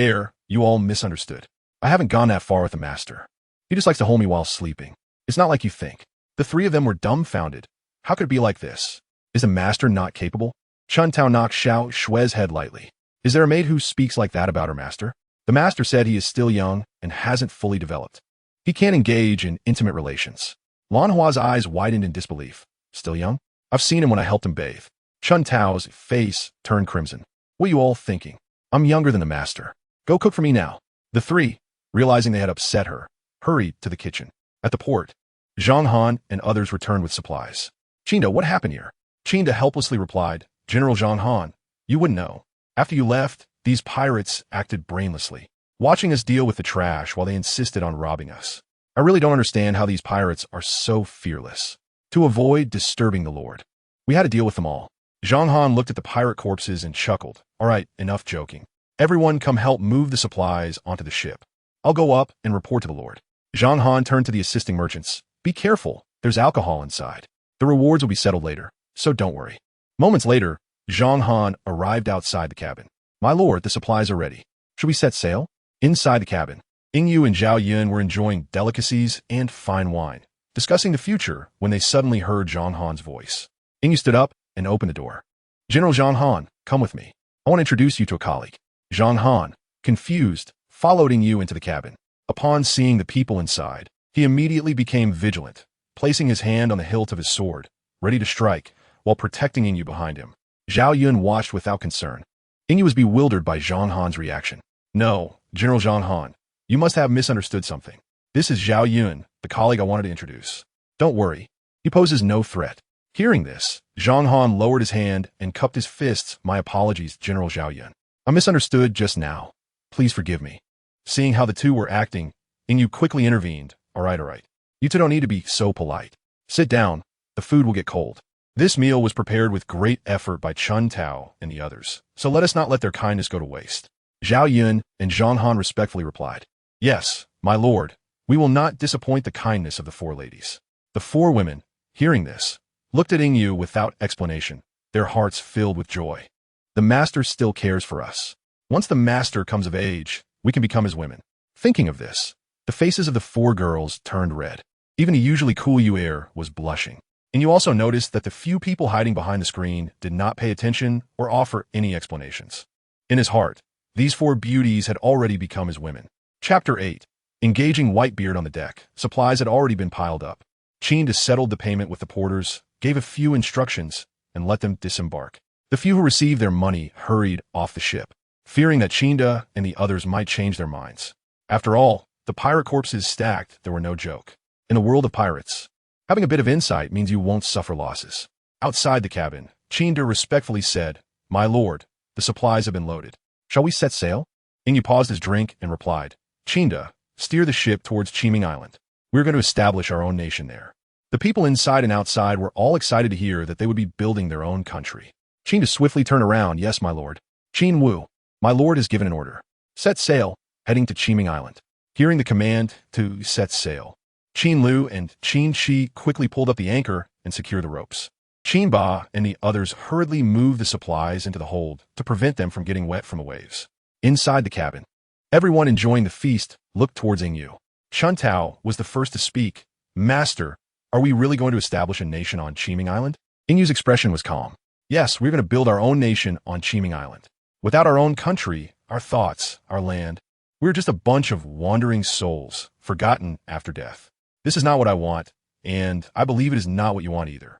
all misunderstood. I haven't gone that far with the master. He just likes to hold me while sleeping. It's not like you think. The 3 of them were dumbfounded. How could it be like this? Is the master not capable? Chun Tao knocked Xiao Shui's head lightly. Is there a maid who speaks like that about her master? The master said he is still young and hasn't fully developed. He can't engage in intimate relations. Lan Hua's eyes widened in disbelief. Still young? I've seen him when I helped him bathe. Chun Tao's face turned crimson. What are you all thinking? I'm younger than the master. Go cook for me now. The 3, realizing they had upset her, hurried to the kitchen. At the port, Zhang Han and others returned with supplies. Qian, what happened here? Qian helplessly replied, General Zhang Han, you wouldn't know. After you left, these pirates acted brainlessly, watching us deal with the trash while they insisted on robbing us. I really don't understand how these pirates are so fearless. To avoid disturbing the Lord, we had to deal with them all. Zhang Han looked at the pirate corpses and chuckled. All right, enough joking. Everyone come help move the supplies onto the ship. I'll go up and report to the Lord. Zhang Han turned to the assisting merchants. Be careful, there's alcohol inside. The rewards will be settled later, so don't worry. Moments later, Zhang Han arrived outside the cabin. My lord, the supplies are ready. Should we set sail? Inside the cabin, Yingyu and Zhao Yun were enjoying delicacies and fine wine, discussing the future when they suddenly heard Zhang Han's voice. Yingyu stood up and opened the door. General Zhang Han, come with me. I want to introduce you to a colleague. Zhang Han, confused, followed Yingyu into the cabin. Upon seeing the people inside, he immediately became vigilant, placing his hand on the hilt of his sword, ready to strike, while protecting Yingyu behind him. Zhao Yun watched without concern. Yingyu was bewildered by Zhang Han's reaction. No, General Zhang Han, you must have misunderstood something. This is Zhao Yun, the colleague I wanted to introduce. Don't worry, he poses no threat. Hearing this, Zhang Han lowered his hand and cupped his fists. My apologies, General Zhao Yun. I misunderstood just now. Please forgive me. Seeing how the two were acting, Yingyu quickly intervened. All right. You two don't need to be so polite. Sit down. The food will get cold. This meal was prepared with great effort by Chun Tao and the others, so let us not let their kindness go to waste. Zhao Yun and Zhang Han respectfully replied, Yes, my lord, we will not disappoint the kindness of the four ladies. The four women, hearing this, looked at Yingyu without explanation, their hearts filled with joy. The master still cares for us. Once the master comes of age, we can become his women. Thinking of this, the faces of the four girls turned red. Even the usually cool Yu was blushing. And you also noticed that the few people hiding behind the screen did not pay attention or offer any explanations. In his heart, these four beauties had already become his women. Chapter 8. Engaging Whitebeard on the deck, supplies had already been piled up. Qian settled the payment with the porters, gave a few instructions, and let them disembark. The few who received their money hurried off the ship, fearing that Qian and the others might change their minds. After all, the pirate corpses stacked, they were no joke. In the world of pirates, having a bit of insight means you won't suffer losses. Outside the cabin, Qian respectfully said, My lord, the supplies have been loaded. Shall we set sail? Yingyu paused his drink and replied, Qian, steer the ship towards Qiming Island. We're going to establish our own nation there. The people inside and outside were all excited to hear that they would be building their own country. Qian swiftly turned around, Yes, my lord. Qin Wu, my lord has given an order. Set sail, heading to Qiming Island. Hearing the command to set sail, Qin Lu and Qin Shi quickly pulled up the anchor and secured the ropes. Qin Ba and the others hurriedly moved the supplies into the hold to prevent them from getting wet from the waves. Inside the cabin, everyone enjoying the feast looked towards Yingyu. Chun Tao was the first to speak. Master, are we really going to establish a nation on Qiming Island? Yingyu's expression was calm. Yes, we're going to build our own nation on Qiming Island. Without our own country, our thoughts, our land, we're just a bunch of wandering souls, forgotten after death. This is not what I want, and I believe it is not what you want either.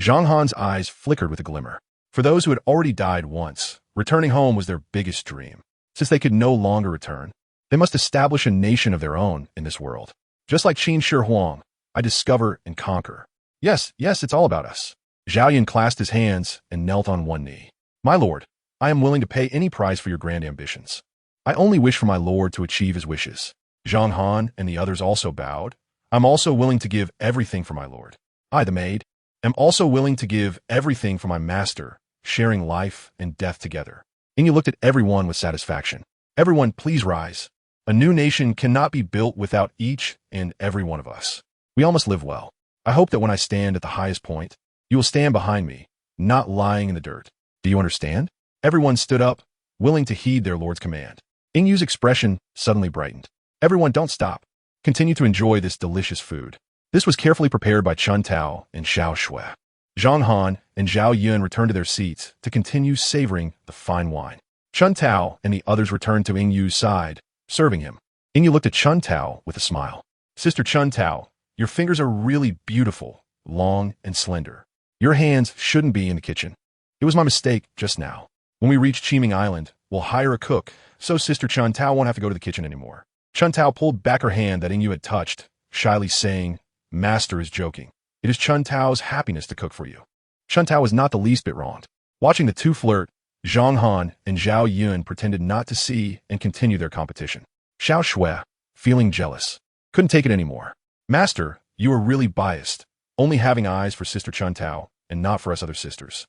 Zhang Han's eyes flickered with a glimmer. For those who had already died once, returning home was their biggest dream. Since they could no longer return, they must establish a nation of their own in this world. Just like Qin Shi Huang, I discover and conquer. Yes, it's all about us. Zhao Yun clasped his hands and knelt on one knee. My lord, I am willing to pay any price for your grand ambitions. I only wish for my lord to achieve his wishes. Zhang Han and the others also bowed. I'm also willing to give everything for my lord. I, the maid, am also willing to give everything for my master, sharing life and death together. And you looked at everyone with satisfaction. Everyone, please rise. A new nation cannot be built without each and every one of us. We all must live well. I hope that when I stand at the highest point, you will stand behind me, not lying in the dirt. Do you understand? Everyone stood up, willing to heed their lord's command. Yingyu's expression suddenly brightened. Everyone, don't stop. Continue to enjoy this delicious food. This was carefully prepared by Chun Tao and Xiao Shui. Zhang Han and Zhao Yun returned to their seats to continue savoring the fine wine. Chun Tao and the others returned to Yingyu's side, serving him. Yingyu looked at Chun Tao with a smile. Sister Chun Tao, your fingers are really beautiful, long and slender. Your hands shouldn't be in the kitchen. It was my mistake just now. When we reach Qiming Island, we'll hire a cook, so Sister Chun Tao won't have to go to the kitchen anymore. Chun Tao pulled back her hand that Yingyu had touched, shyly saying, Master is joking. It is Chun Tao's happiness to cook for you. Chun Tao was not the least bit wronged. Watching the two flirt, Zhang Han and Zhao Yun pretended not to see and continue their competition. Xiao Shui, feeling jealous, couldn't take it anymore. Master, you are really biased, only having eyes for Sister Chun Tao and not for us other sisters.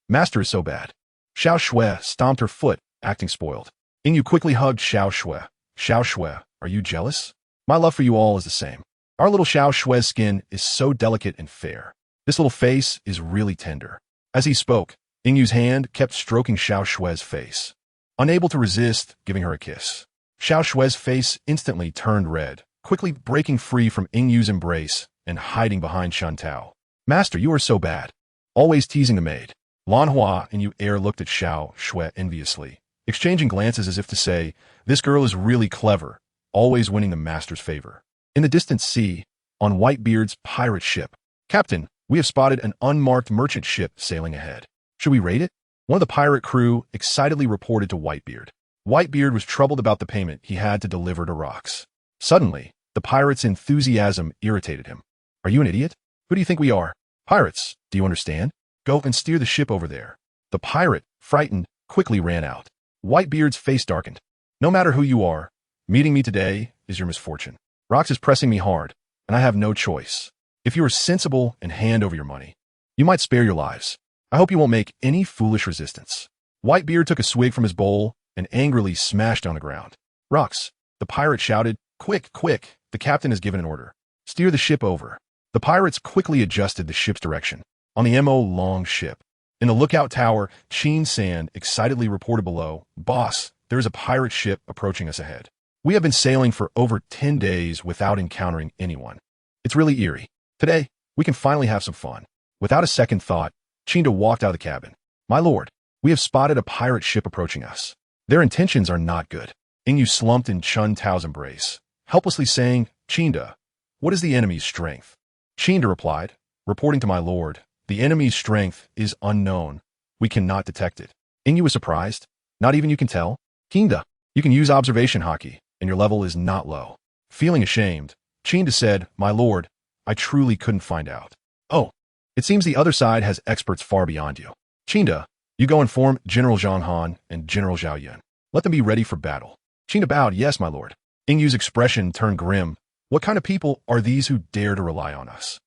Master is so bad. Xiao Shui stomped her foot, acting spoiled. Yingyu quickly hugged Xiao Shui. Xiao Shui, are you jealous? My love for you all is the same. Our little Xiao Shui's skin is so delicate and fair. This little face is really tender. As he spoke, Yingyu's hand kept stroking Xiao Shui's face. unable to resist giving her a kiss. Xiao Shui's face instantly turned red, quickly breaking free from Ying Yu's embrace and hiding behind Shan Tao. Master, you are so bad. Always teasing the maid. Lan Hua and Yu Er looked at Xiao Shui enviously, exchanging glances as if to say, this girl is really clever, always winning the master's favor. In the distant sea, on Whitebeard's pirate ship, Captain, we have spotted an unmarked merchant ship sailing ahead. Should we raid it? One of the pirate crew excitedly reported to Whitebeard. Whitebeard was troubled about the payment he had to deliver to Rocks. Suddenly, the pirate's enthusiasm irritated him. Are you an idiot? Who do you think we are? Pirates, do you understand? Go and steer the ship over there. The pirate, frightened, quickly ran out. Whitebeard's face darkened. No matter who you are, meeting me today is your misfortune. Rocks is pressing me hard, and I have no choice. If you are sensible and hand over your money, you might spare your lives. I hope you won't make any foolish resistance. Whitebeard took a swig from his bowl and angrily smashed on the ground. Rocks, the pirate shouted, quick, quick, the captain has given an order. Steer the ship over. The pirates quickly adjusted the ship's direction. On the M.O. Long ship, in the lookout tower, Qian San excitedly reported below, Boss, there is a pirate ship approaching us ahead. We have been sailing for over 10 days without encountering anyone. It's really eerie. Today, we can finally have some fun. Without a second thought, Chinda walked out of the cabin. My lord, we have spotted a pirate ship approaching us. Their intentions are not good. Yingyu slumped in Chun Tao's embrace, helplessly saying, Chinda, what is the enemy's strength? Chinda replied, reporting to my lord, the enemy's strength is unknown. We cannot detect it. Yingyu was surprised. Not even you can tell? Chinda, you can use observation hockey, and your level is not low. Feeling ashamed, Chinda said, my lord, I truly couldn't find out. Oh, it seems the other side has experts far beyond you. Chinda, you go inform General Zhang Han and General Zhao Yun. Let them be ready for battle. Chinda bowed, yes, my lord. Yingyu's expression turned grim. What kind of people are these who dare to rely on us?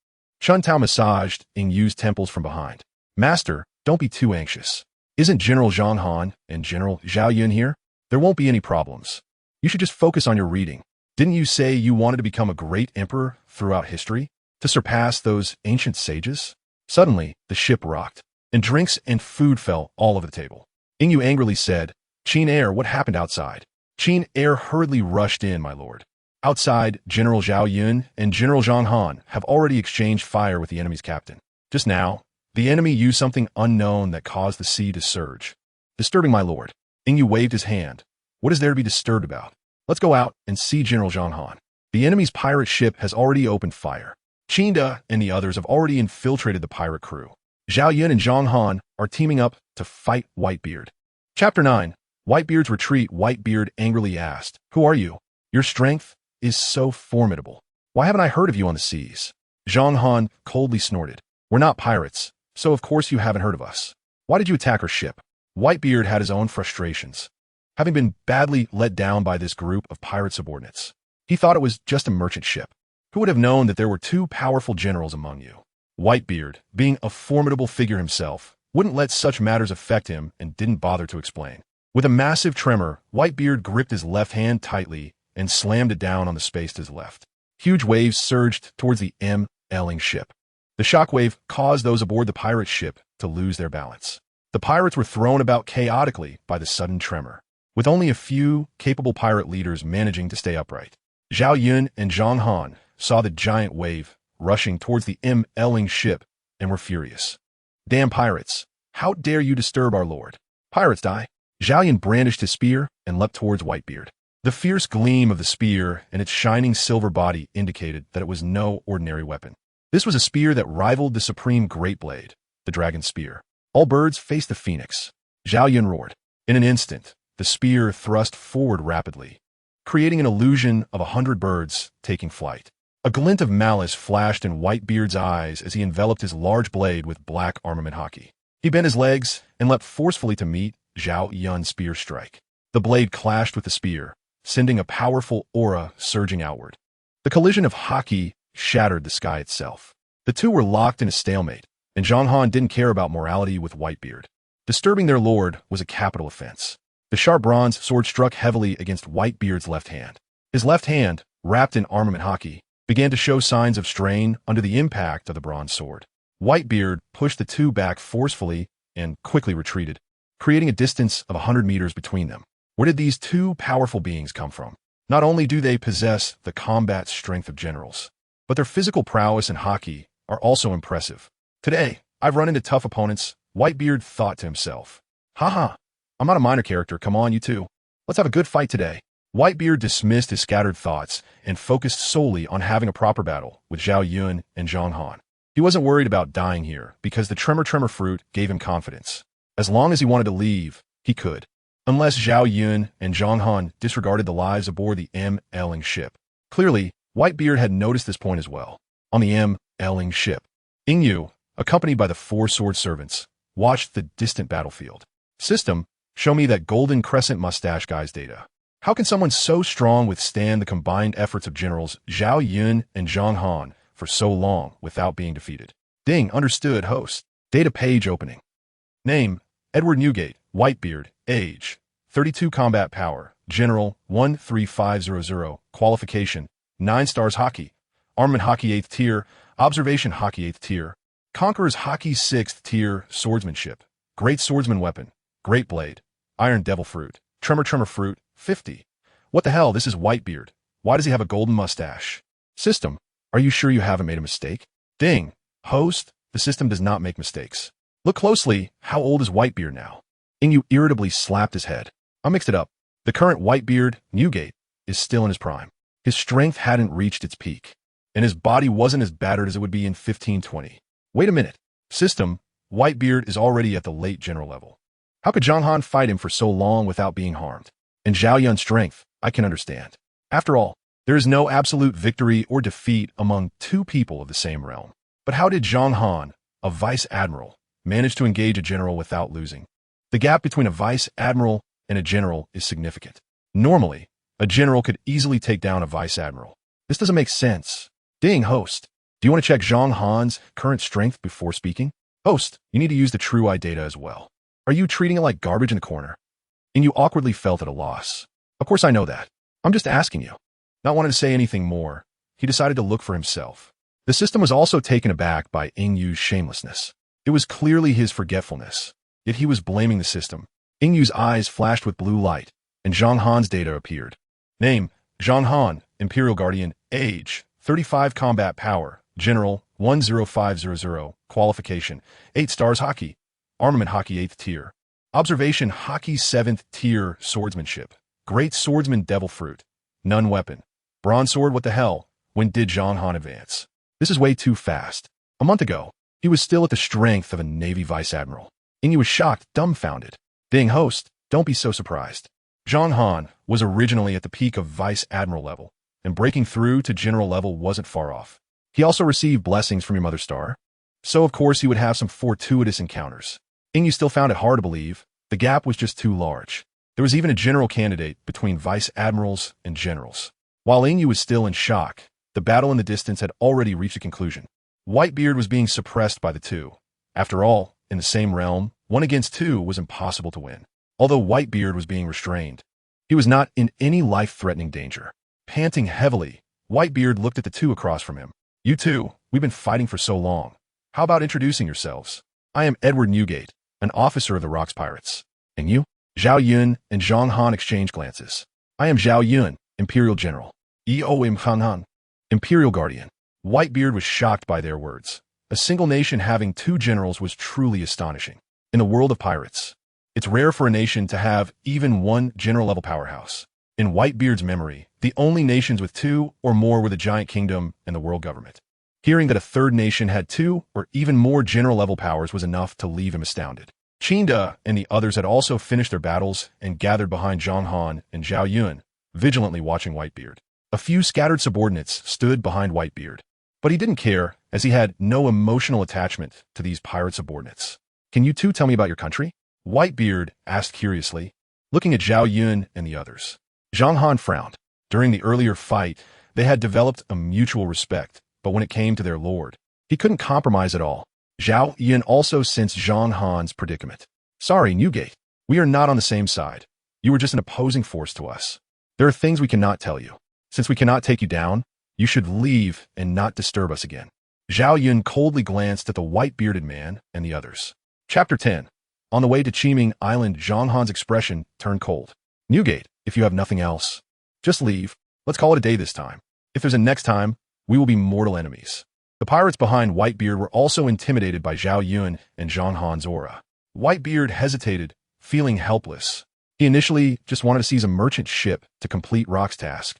Chun Tao massaged Yingyu's temples from behind. Master, don't be too anxious. Isn't General Zhang Han and General Zhao Yun here? There won't be any problems. You should just focus on your reading. Didn't you say you wanted to become a great emperor throughout history? To surpass those ancient sages? Suddenly, the ship rocked, and drinks and food fell all over the table. Yingyu angrily said, Qin Air, what happened outside? Qin Air hurriedly rushed in, my lord. Outside, General Zhao Yun and General Zhang Han have already exchanged fire with the enemy's captain. Just now, the enemy used something unknown that caused the sea to surge. Disturbing, my lord. Yingyu waved his hand. What is there to be disturbed about? Let's go out and see General Zhang Han. The enemy's pirate ship has already opened fire. Chinda and the others have already infiltrated the pirate crew. Zhao Yun and Zhang Han are teaming up to fight Whitebeard. Chapter 9. Whitebeard's retreat. Whitebeard angrily asked, who are you? Your strength is so formidable. Why haven't I heard of you on the seas? Zhang Han coldly snorted. We're not pirates, so of course you haven't heard of us. Why did you attack our ship? Whitebeard had his own frustrations, having been badly let down by this group of pirate subordinates. He thought it was just a merchant ship. Who would have known that there were two powerful generals among you? Whitebeard, being a formidable figure himself, wouldn't let such matters affect him and didn't bother to explain. With a massive tremor, Whitebeard gripped his left hand tightly and slammed it down on the space to his left. Huge waves surged towards the M.L.ing ship. The shockwave caused those aboard the pirate ship to lose their balance. The pirates were thrown about chaotically by the sudden tremor, with only a few capable pirate leaders managing to stay upright. Zhao Yun and Zhang Han saw the giant wave rushing towards the M.L.ing ship and were furious. Damn pirates! How dare you disturb our lord? Pirates die! Zhao Yun brandished his spear and leapt towards Whitebeard. The fierce gleam of the spear and its shining silver body indicated that it was no ordinary weapon. This was a spear that rivaled the supreme great blade, the dragon spear. All birds faced the phoenix. Zhao Yun roared. In an instant, the spear thrust forward rapidly, creating an illusion of 100 birds taking flight. A glint of malice flashed in Whitebeard's eyes as he enveloped his large blade with black armament hockey. He bent his legs and leapt forcefully to meet Zhao Yun's spear strike. The blade clashed with the spear, sending a powerful aura surging outward. The collision of hockey shattered the sky itself. The two were locked in a stalemate, and Zhang Han didn't care about morality with Whitebeard. Disturbing their lord was a capital offense. The sharp bronze sword struck heavily against Whitebeard's left hand. His left hand, wrapped in armament hockey, began to show signs of strain under the impact of the bronze sword. Whitebeard pushed the two back forcefully and quickly retreated, creating a distance of 100 meters between them. Where did these two powerful beings come from? Not only do they possess the combat strength of generals, but their physical prowess and haki are also impressive. Today, I've run into tough opponents, Whitebeard thought to himself. Haha, I'm not a minor character, come on you two. Let's have a good fight today. Whitebeard dismissed his scattered thoughts and focused solely on having a proper battle with Zhao Yun and Zhang Han. He wasn't worried about dying here because the Tremor fruit gave him confidence. As long as he wanted to leave, he could. Unless Zhao Yun and Zhang Han disregarded the lives aboard the M-Ling ship. Clearly, Whitebeard had noticed this point as well. On the M-Ling ship, Yingyu, accompanied by the 4 sword servants, watched the distant battlefield. System, show me that golden crescent mustache guy's data. How can someone so strong withstand the combined efforts of generals Zhao Yun and Zhang Han for so long without being defeated? Ding, understood, host. Data page opening. Name, Edward Newgate, Whitebeard, age, 32 combat power, general, 13500, qualification, 9 stars hockey, armament hockey 8th tier, observation hockey 8th tier, conqueror's hockey 6th tier, swordsmanship, great swordsman weapon, great blade, iron devil fruit, tremor fruit, 50. What the hell, this is Whitebeard. Why does he have a golden mustache? System, are you sure you haven't made a mistake? Ding, host, the system does not make mistakes. Look closely, how old is Whitebeard now? Yingyu irritably slapped his head. I mixed it up. The current Whitebeard, Newgate, is still in his prime. His strength hadn't reached its peak, and his body wasn't as battered as it would be in 1520. Wait a minute. System, Whitebeard is already at the late general level. How could Zhang Han fight him for so long without being harmed? And Zhao Yun's strength, I can understand. After all, there is no absolute victory or defeat among two people of the same realm. But how did Zhang Han, a vice admiral, manage to engage a general without losing? The gap between a vice admiral and a general is significant. Normally, a general could easily take down a vice admiral. This doesn't make sense. Ding, host. Do you want to check Zhang Han's current strength before speaking? Host, you need to use the true eye data as well. Are you treating it like garbage in the corner? And you awkwardly felt at a loss. Of course I know that. I'm just asking you. Not wanting to say anything more, he decided to look for himself. The system was also taken aback by Yingyu's shamelessness. It was clearly his forgetfulness, yet he was blaming the system. Yingyu's eyes flashed with blue light, and Zhang Han's data appeared. Name, Zhang Han, Imperial Guardian, age, 35 combat power, general, 10500, qualification, 8 stars hockey, armament hockey 8th tier, observation hockey 7th tier, swordsmanship, great swordsman devil fruit, none weapon, bronze sword. What the hell? When did Zhang Han advance? This is way too fast. A month ago, he was still at the strength of a Navy vice admiral. Yingyu was shocked, dumbfounded. Ding, host, don't be so surprised. Zhang Han was originally at the peak of vice admiral level, and breaking through to general level wasn't far off. He also received blessings from your mother star, so of course he would have some fortuitous encounters. Yingyu still found it hard to believe. The gap was just too large. There was even a general candidate between vice admirals and generals. While Yingyu was still in shock, the battle in the distance had already reached a conclusion. Whitebeard was being suppressed by the two. After all, in the same realm, 1 against 2 was impossible to win. Although Whitebeard was being restrained, he was not in any life-threatening danger. Panting heavily, Whitebeard looked at the two across from him. You two, we've been fighting for so long. How about introducing yourselves? I am Edward Newgate, an officer of the Rocks Pirates. And you? Zhao Yun and Zhang Han exchanged glances. I am Zhao Yun, Imperial General. Eom Han, Imperial Guardian. Whitebeard was shocked by their words. A single nation having 2 generals was truly astonishing. In the world of pirates, it's rare for a nation to have even 1 general-level powerhouse. In Whitebeard's memory, the only nations with 2 or more were the Giant Kingdom and the world government. Hearing that a third nation had 2 or even more general-level powers was enough to leave him astounded. Qinda and the others had also finished their battles and gathered behind Zhang Han and Zhao Yun, vigilantly watching Whitebeard. A few scattered subordinates stood behind Whitebeard, but he didn't care, as he had no emotional attachment to these pirate subordinates. Can you two tell me about your country? Whitebeard asked curiously, looking at Zhao Yun and the others. Zhang Han frowned. During the earlier fight, they had developed a mutual respect, but when it came to their lord, he couldn't compromise at all. Zhao Yun also sensed Zhang Han's predicament. Sorry, Newgate. We are not on the same side. You were just an opposing force to us. There are things we cannot tell you. Since we cannot take you down, you should leave and not disturb us again. Zhao Yun coldly glanced at the white-bearded man and the others. Chapter 10. On the way to Qiming Island, Zhang Han's expression turned cold. Newgate, if you have nothing else, just leave. Let's call it a day this time. If there's a next time, we will be mortal enemies. The pirates behind Whitebeard were also intimidated by Zhao Yun and Zhang Han's aura. Whitebeard hesitated, feeling helpless. He initially just wanted to seize a merchant ship to complete Rock's task.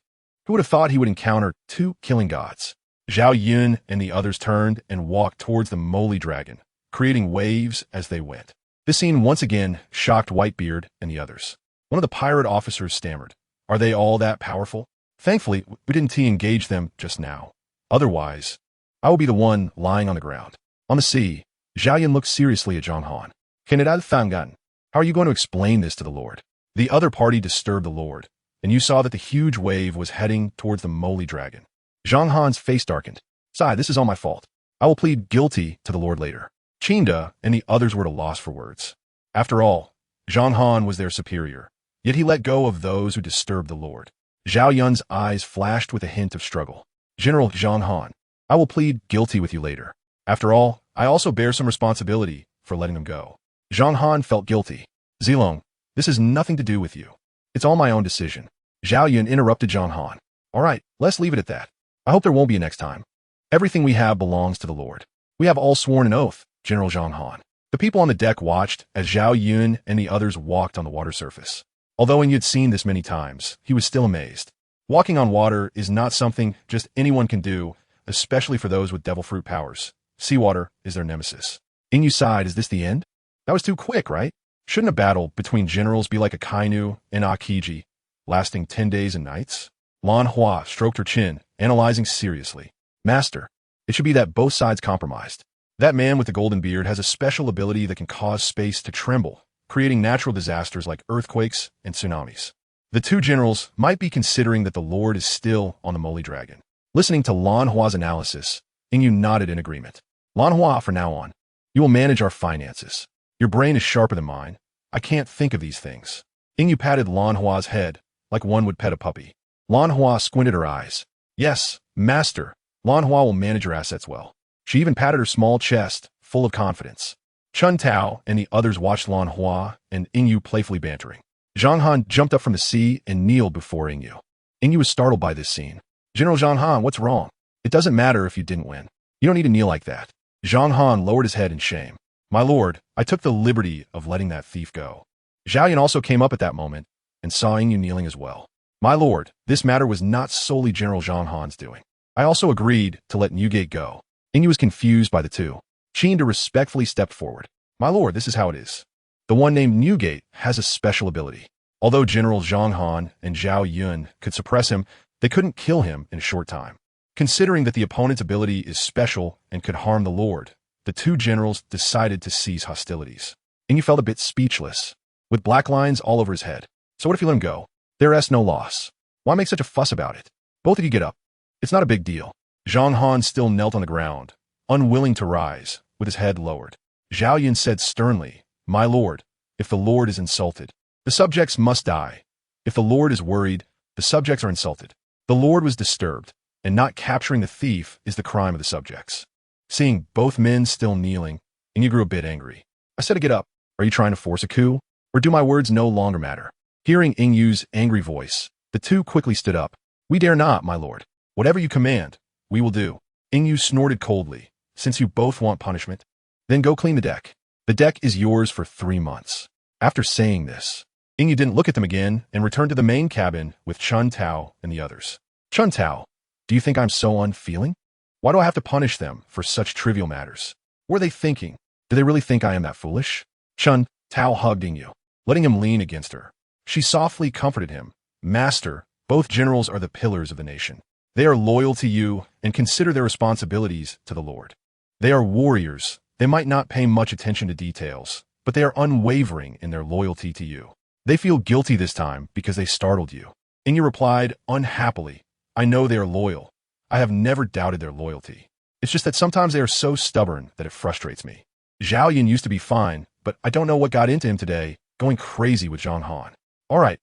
Who would have thought he would encounter two killing gods? Zhao Yun and the others turned and walked towards the moly dragon, creating waves as they went. This scene once again shocked Whitebeard and the others. One of the pirate officers stammered, "Are they all that powerful?" Thankfully, we didn't engage them just now. Otherwise, I will be the one lying on the ground. On the sea, Zhao Yun looked seriously at Zhang Han. General Fangan, how are you going to explain this to the Lord? The other party disturbed the Lord, and you saw that the huge wave was heading towards the moly dragon. Zhang Han's face darkened. "Sai, this is all my fault. I will plead guilty to the Lord later." Qinda and the others were at a loss for words. After all, Zhang Han was their superior, yet he let go of those who disturbed the Lord. Zhao Yun's eyes flashed with a hint of struggle. "General Zhang Han, I will plead guilty with you later. After all, I also bear some responsibility for letting them go." Zhang Han felt guilty. "Zilong, this has nothing to do with you. It's all my own decision." Zhao Yun interrupted Zhang Han. "All right, let's leave it at that. I hope there won't be a next time. Everything we have belongs to the Lord. We have all sworn an oath, General Zhang Han." The people on the deck watched as Zhao Yun and the others walked on the water surface. Although he had seen this many times, he was still amazed. Walking on water is not something just anyone can do, especially for those with devil fruit powers. Seawater is their nemesis. Ingyu sighed, "Is this the end? That was too quick, right? Shouldn't a battle between generals be like a Kainu and Akiji, lasting 10 days and nights?" Lan Hua stroked her chin, analyzing seriously. "Master, it should be that both sides compromised. That man with the golden beard has a special ability that can cause space to tremble, creating natural disasters like earthquakes and tsunamis. The two generals might be considering that the Lord is still on the moly dragon." Listening to Lan Hua's analysis, Ingyu nodded in agreement. "Lan Hua, from now on, you will manage our finances. Your brain is sharper than mine. I can't think of these things." Ingyu patted Lan Hua's head like one would pet a puppy. Lan Hua squinted her eyes. "Yes, master, Lan Hua will manage your assets well." She even patted her small chest, full of confidence. Chun Tao and the others watched Lan Hua and Ingyu playfully bantering. Zhang Han jumped up from the sea and kneeled before Ingyu. Ingyu was startled by this scene. "General Zhang Han, what's wrong? It doesn't matter if you didn't win. You don't need to kneel like that." Zhang Han lowered his head in shame. "My lord, I took the liberty of letting that thief go." Zhao Yun also came up at that moment and saw Ingyu kneeling as well. "My lord, this matter was not solely General Zhang Han's doing. I also agreed to let Newgate go." Ingyu was confused by the two. Qinda respectfully stepped forward. "My lord, this is how it is. The one named Newgate has a special ability. Although General Zhang Han and Zhao Yun could suppress him, they couldn't kill him in a short time. Considering that the opponent's ability is special and could harm the Lord, the two generals decided to cease hostilities." Ingyu felt a bit speechless, with black lines all over his head. "So what if you let him go? There is no loss. Why make such a fuss about it? Both of you get up. It's not a big deal." Zhang Han still knelt on the ground, unwilling to rise, with his head lowered. Zhao Yun said sternly, "My lord, if the Lord is insulted, the subjects must die. If the Lord is worried, the subjects are insulted. The Lord was disturbed, and not capturing the thief is the crime of the subjects." Seeing both men still kneeling, Ingyu grew a bit angry. "I said to get up. Are you trying to force a coup? Or do my words no longer matter?" Hearing Ingyu's angry voice, the two quickly stood up. "We dare not, my lord. Whatever you command, we will do." Ingyu snorted coldly. "Since you both want punishment, then go clean the deck. The deck is yours for 3 months." After saying this, Ingyu didn't look at them again and returned to the main cabin with Chun Tao and the others. "Chun Tao, do you think I'm so unfeeling? Why do I have to punish them for such trivial matters? What are they thinking? Do they really think I am that foolish?" Chun Tao hugged Ingyu, letting him lean against her. She softly comforted him. "Master, both generals are the pillars of the nation. They are loyal to you and consider their responsibilities to the Lord. They are warriors. They might not pay much attention to details, but they are unwavering in their loyalty to you. They feel guilty this time because they startled you." Ingyu replied unhappily, "I know they are loyal. I have never doubted their loyalty. It's just that sometimes they are so stubborn that it frustrates me. Zhao Yun used to be fine, but I don't know what got into him today, going crazy with Zhang Han. All right,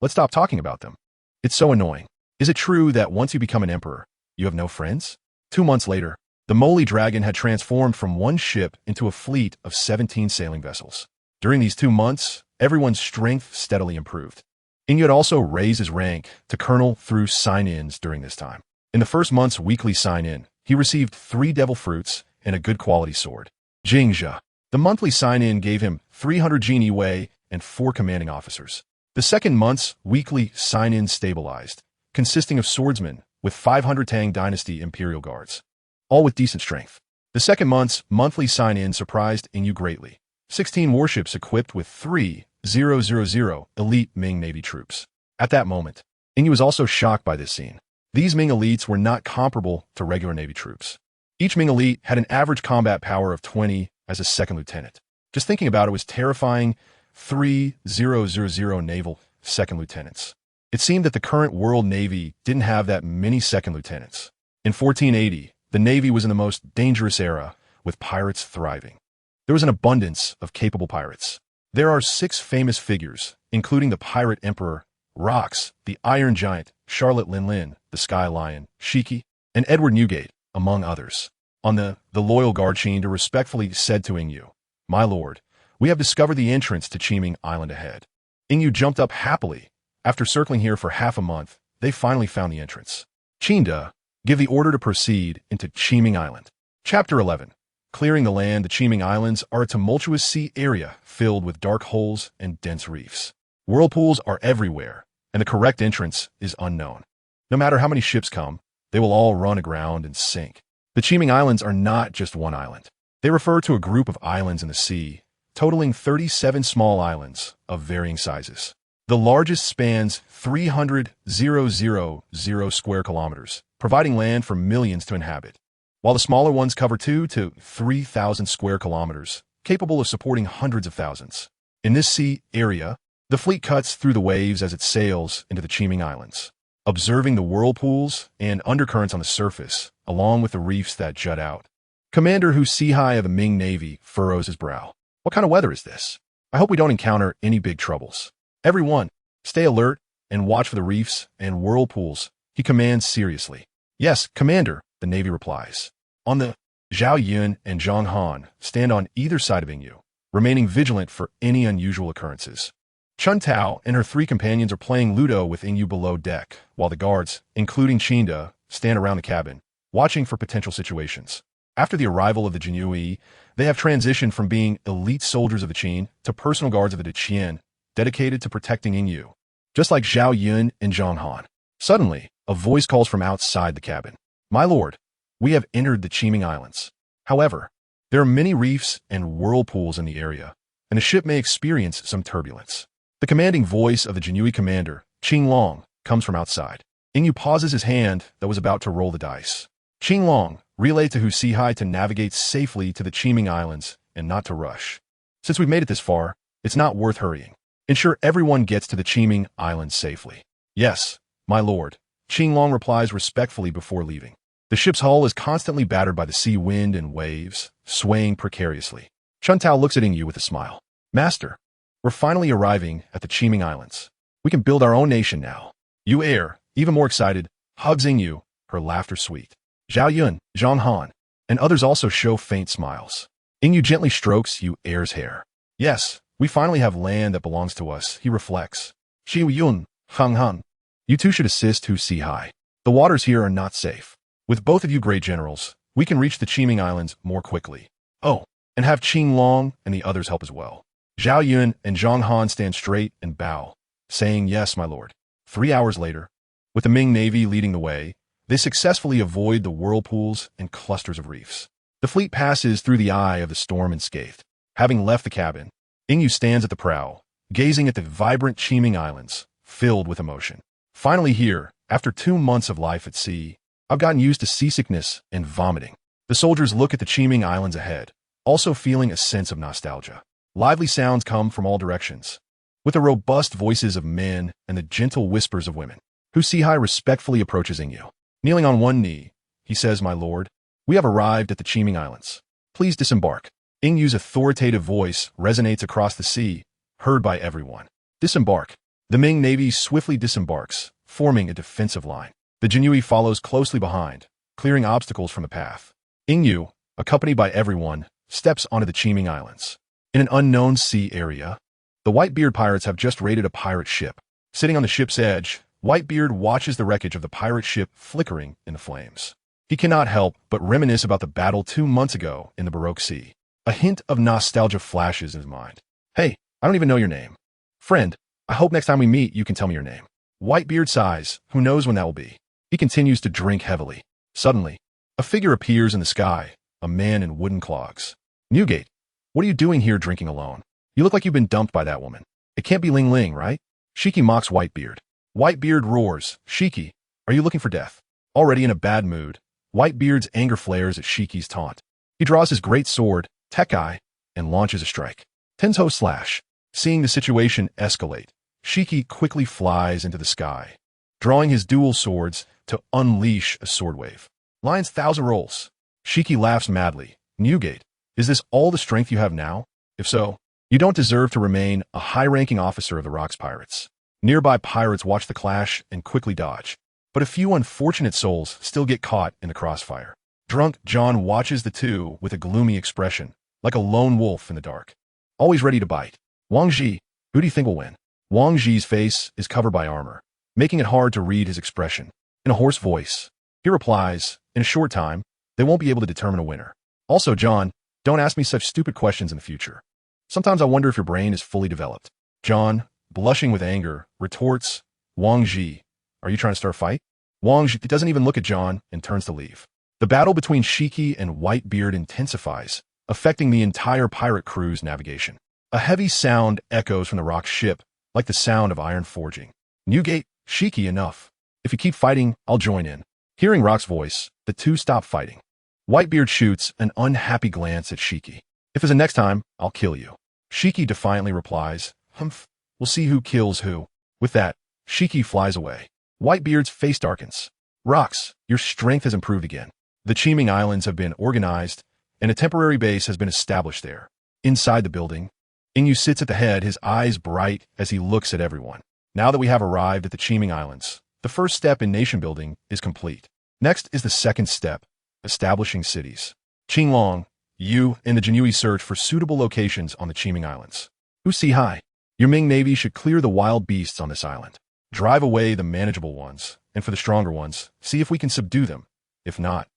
let's stop talking about them. It's so annoying. Is it true that once you become an emperor, you have no friends?" 2 months later, the moly dragon had transformed from one ship into a fleet of 17 sailing vessels. During these 2 months, everyone's strength steadily improved. Inyu had also raised his rank to colonel through sign-ins during this time. In the first month's weekly sign-in, he received 3 devil fruits and a good quality sword. Jingzha. The monthly sign-in gave him 300 genie wei and 4 commanding officers. The second month's weekly sign-in stabilized, consisting of swordsmen with 500 Tang Dynasty Imperial Guards, all with decent strength. The second month's monthly sign-in surprised Inyu greatly. 16 warships equipped with 3,000 elite Ming Navy troops. At that moment, Inyu was also shocked by this scene. These Ming elites were not comparable to regular Navy troops. Each Ming elite had an average combat power of 20 as a second lieutenant. Just thinking about it was terrifying. 3,000 naval second lieutenants. It seemed that the current world Navy didn't have that many second lieutenants. In 1480, the Navy was in the most dangerous era, with pirates thriving. There was an abundance of capable pirates. There are 6 famous figures, including the pirate emperor, Rox, the Iron Giant, Charlotte Linlin, the Sky Lion, Shiki, and Edward Newgate, among others. On the loyal guard Qian respectfully said to Inyu, "My lord, we have discovered the entrance to Qiming Island ahead." Inyu jumped up happily. After circling here for half a month, they finally found the entrance. Qinda, give the order to proceed into Qiming Island. Chapter 11. Clearing the land. The Qiming Islands are a tumultuous sea area filled with dark holes and dense reefs. Whirlpools are everywhere, and the correct entrance is unknown. No matter how many ships come, they will all run aground and sink. The Qiming Islands are not just one island. They refer to a group of islands in the sea, totaling 37 small islands of varying sizes. The largest spans 300,000 square kilometers, providing land for millions to inhabit, while the smaller ones cover 2,000 to 3,000 square kilometers, capable of supporting hundreds of thousands. In this sea area, the fleet cuts through the waves as it sails into the Qiming Islands, observing the whirlpools and undercurrents on the surface, along with the reefs that jut out. Commander Huaxia of the Ming Navy furrows his brow. What kind of weather is this? I hope we don't encounter any big troubles. Everyone, stay alert and watch for the reefs and whirlpools, he commands seriously. Yes, Commander, the Navy replies. On the Zhao Yun and Zhang Han stand on either side of Inyu, remaining vigilant for any unusual occurrences. Chun Tao and her 3 companions are playing Ludo with Inyu below deck, while the guards, including Qinda, stand around the cabin, watching for potential situations. After the arrival of the Jinui, they have transitioned from being elite soldiers of the Qin to personal guards of the Qian, dedicated to protecting Inyu, just like Zhao Yun and Zhang Han. Suddenly, a voice calls from outside the cabin. My lord, we have entered the Qiming Islands. However, there are many reefs and whirlpools in the area, and the ship may experience some turbulence. The commanding voice of the Jinui commander, Qing Long, comes from outside. Inyu pauses his hand that was about to roll the dice. Qing Long relayed to Huaxia to navigate safely to the Qiming Islands and not to rush. Since we've made it this far, it's not worth hurrying. Ensure everyone gets to the Qiming Islands safely. Yes, my lord, Qing Long replies respectfully before leaving. The ship's hull is constantly battered by the sea wind and waves, swaying precariously. Chun Tao looks at Inyu with a smile. Master, we're finally arriving at the Qiming Islands. We can build our own nation now. Yu Air, even more excited, hugs Inyu, her laughter sweet. Zhao Yun, Zhang Han, and others also show faint smiles. Inyu gently strokes Yu Air's hair. Yes, we finally have land that belongs to us, he reflects. Xiu Yun, Hang Han, you two should assist Huaxia. The waters here are not safe. With both of you great generals, we can reach the Qiming Islands more quickly. Oh, and have Qing Long and the others help as well. Zhao Yun and Zhang Han stand straight and bow, saying yes, my lord. 3 hours later, with the Ming Navy leading the way, they successfully avoid the whirlpools and clusters of reefs. The fleet passes through the eye of the storm unscathed. Having left the cabin, Inyu stands at the prow, gazing at the vibrant Qiming Islands, filled with emotion. Finally here, after 2 months of life at sea, I've gotten used to seasickness and vomiting. The soldiers look at the Qiming Islands ahead, also feeling a sense of nostalgia. Lively sounds come from all directions, with the robust voices of men and the gentle whispers of women. Huaxia respectfully approaches Inyu. Kneeling on one knee, he says, my lord, we have arrived at the Qiming Islands. Please disembark. Inyu's authoritative voice resonates across the sea, heard by everyone. Disembark. The Ming Navy swiftly disembarks, forming a defensive line. The Jinui follows closely behind, clearing obstacles from the path. Inyu, accompanied by everyone, steps onto the Qiming Islands. In an unknown sea area, the Whitebeard pirates have just raided a pirate ship. Sitting on the ship's edge, Whitebeard watches the wreckage of the pirate ship flickering in the flames. He cannot help but reminisce about the battle 2 months ago in the Baroque Sea. A hint of nostalgia flashes in his mind. Hey, I don't even know your name. Friend, I hope next time we meet you can tell me your name. Whitebeard sighs, who knows when that will be. He continues to drink heavily. Suddenly, a figure appears in the sky, a man in wooden clogs. Newgate, what are you doing here drinking alone? You look like you've been dumped by that woman. It can't be Ling Ling, right? Shiki mocks Whitebeard. Whitebeard roars, Shiki, are you looking for death? Already in a bad mood, Whitebeard's anger flares at Shiki's taunt. He draws his great sword, Tekai, and launches a strike. Tenzo slash. Seeing the situation escalate, Shiki quickly flies into the sky, drawing his dual swords to unleash a sword wave. Lion's thousand rolls. Shiki laughs madly. Newgate, is this all the strength you have now? If so, you don't deserve to remain a high-ranking officer of the Rocks Pirates. Nearby pirates watch the clash and quickly dodge, but a few unfortunate souls still get caught in the crossfire. Drunk John watches the two with a gloomy expression, like a lone wolf in the dark, always ready to bite. Wang Ji, who do you think will win? Wang Ji's face is covered by armor, making it hard to read his expression. In a hoarse voice, he replies, in a short time, they won't be able to determine a winner. Also, John, don't ask me such stupid questions in the future. Sometimes I wonder if your brain is fully developed. John, blushing with anger, retorts, Wang Ji, are you trying to start a fight? Wang Ji doesn't even look at John and turns to leave. The battle between Shiki and Whitebeard intensifies, affecting the entire pirate crew's navigation. A heavy sound echoes from the rock ship, like the sound of iron forging. Newgate, Shiki, enough. If you keep fighting, I'll join in. Hearing Rock's voice, the two stop fighting. Whitebeard shoots an unhappy glance at Shiki. If it's the next time, I'll kill you. Shiki defiantly replies, humph, we'll see who kills who. With that, Shiki flies away. Whitebeard's face darkens. Rocks, your strength has improved again. The Qiming Islands have been organized, and a temporary base has been established there. Inside the building, Ingyu sits at the head, his eyes bright as he looks at everyone. Now that we have arrived at the Qiming Islands, the first step in nation building is complete. Next is the second step, establishing cities. Qinglong, you and the Jinui search for suitable locations on the Qiming Islands. Huaxia, your Ming Navy should clear the wild beasts on this island. Drive away the manageable ones, and for the stronger ones, see if we can subdue them. If not,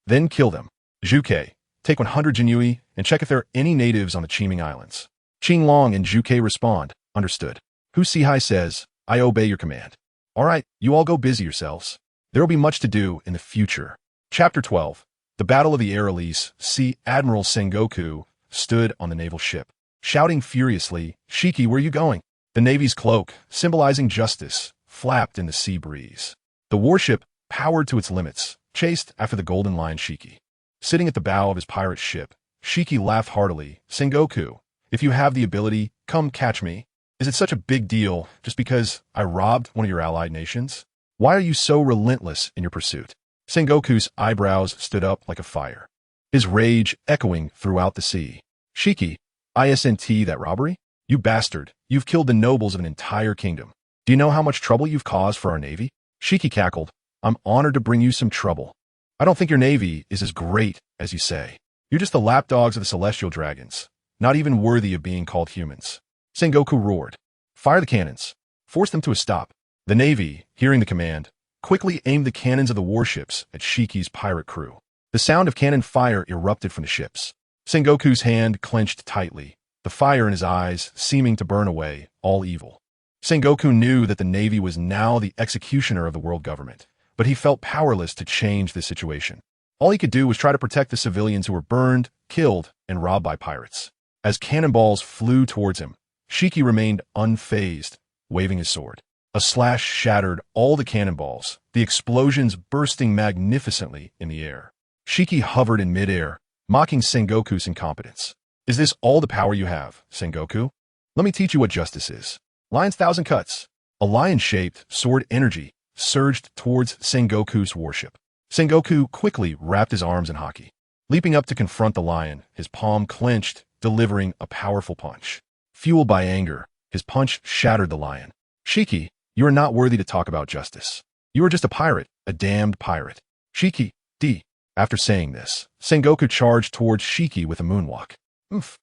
then kill them. Zhuke, take 100 Jinui and check if there are any natives on the Qiming Islands. Qinglong and Zhuke respond, understood. Huaxia says, I obey your command. All right, you all go busy yourselves. There will be much to do in the future. Chapter 12. The Battle of the Air Elise. See, Admiral Sengoku stood on the naval ship, shouting furiously, Shiki, where are you going? The Navy's cloak, symbolizing justice, flapped in the sea breeze. The warship, powered to its limits, chased after the Golden Lion Shiki. Sitting at the bow of his pirate ship, Shiki laughed heartily, Sengoku, if you have the ability, come catch me. Is it such a big deal just because I robbed one of your allied nations? Why are you so relentless in your pursuit? Sengoku's eyebrows stood up like a fire, his rage echoing throughout the sea. Shiki, isn't that robbery? You bastard, you've killed the nobles of an entire kingdom. Do you know how much trouble you've caused for our navy? Shiki cackled, I'm honored to bring you some trouble. I don't think your navy is as great as you say. You're just the lapdogs of the celestial dragons, not even worthy of being called humans. Sengoku roared. Fire the cannons. Force them to a stop. The navy, hearing the command, quickly aimed the cannons of the warships at Shiki's pirate crew. The sound of cannon fire erupted from the ships. Sengoku's hand clenched tightly, the fire in his eyes seeming to burn away all evil. Sengoku knew that the navy was now the executioner of the world government, but he felt powerless to change the situation. All he could do was try to protect the civilians who were burned, killed, and robbed by pirates. As cannonballs flew towards him, Shiki remained unfazed, waving his sword. A slash shattered all the cannonballs, the explosions bursting magnificently in the air. Shiki hovered in midair, mocking Sengoku's incompetence. Is this all the power you have, Sengoku? Let me teach you what justice is. Lion's thousand cuts. A lion-shaped sword energy surged towards Sengoku's warship. Sengoku quickly wrapped his arms in haki. Leaping up to confront the lion, his palm clenched, delivering a powerful punch. Fueled by anger, his punch shattered the lion. Shiki, you are not worthy to talk about justice. You are just a pirate, a damned pirate. Shiki, D. After saying this, Sengoku charged towards Shiki with a moonwalk. Oof.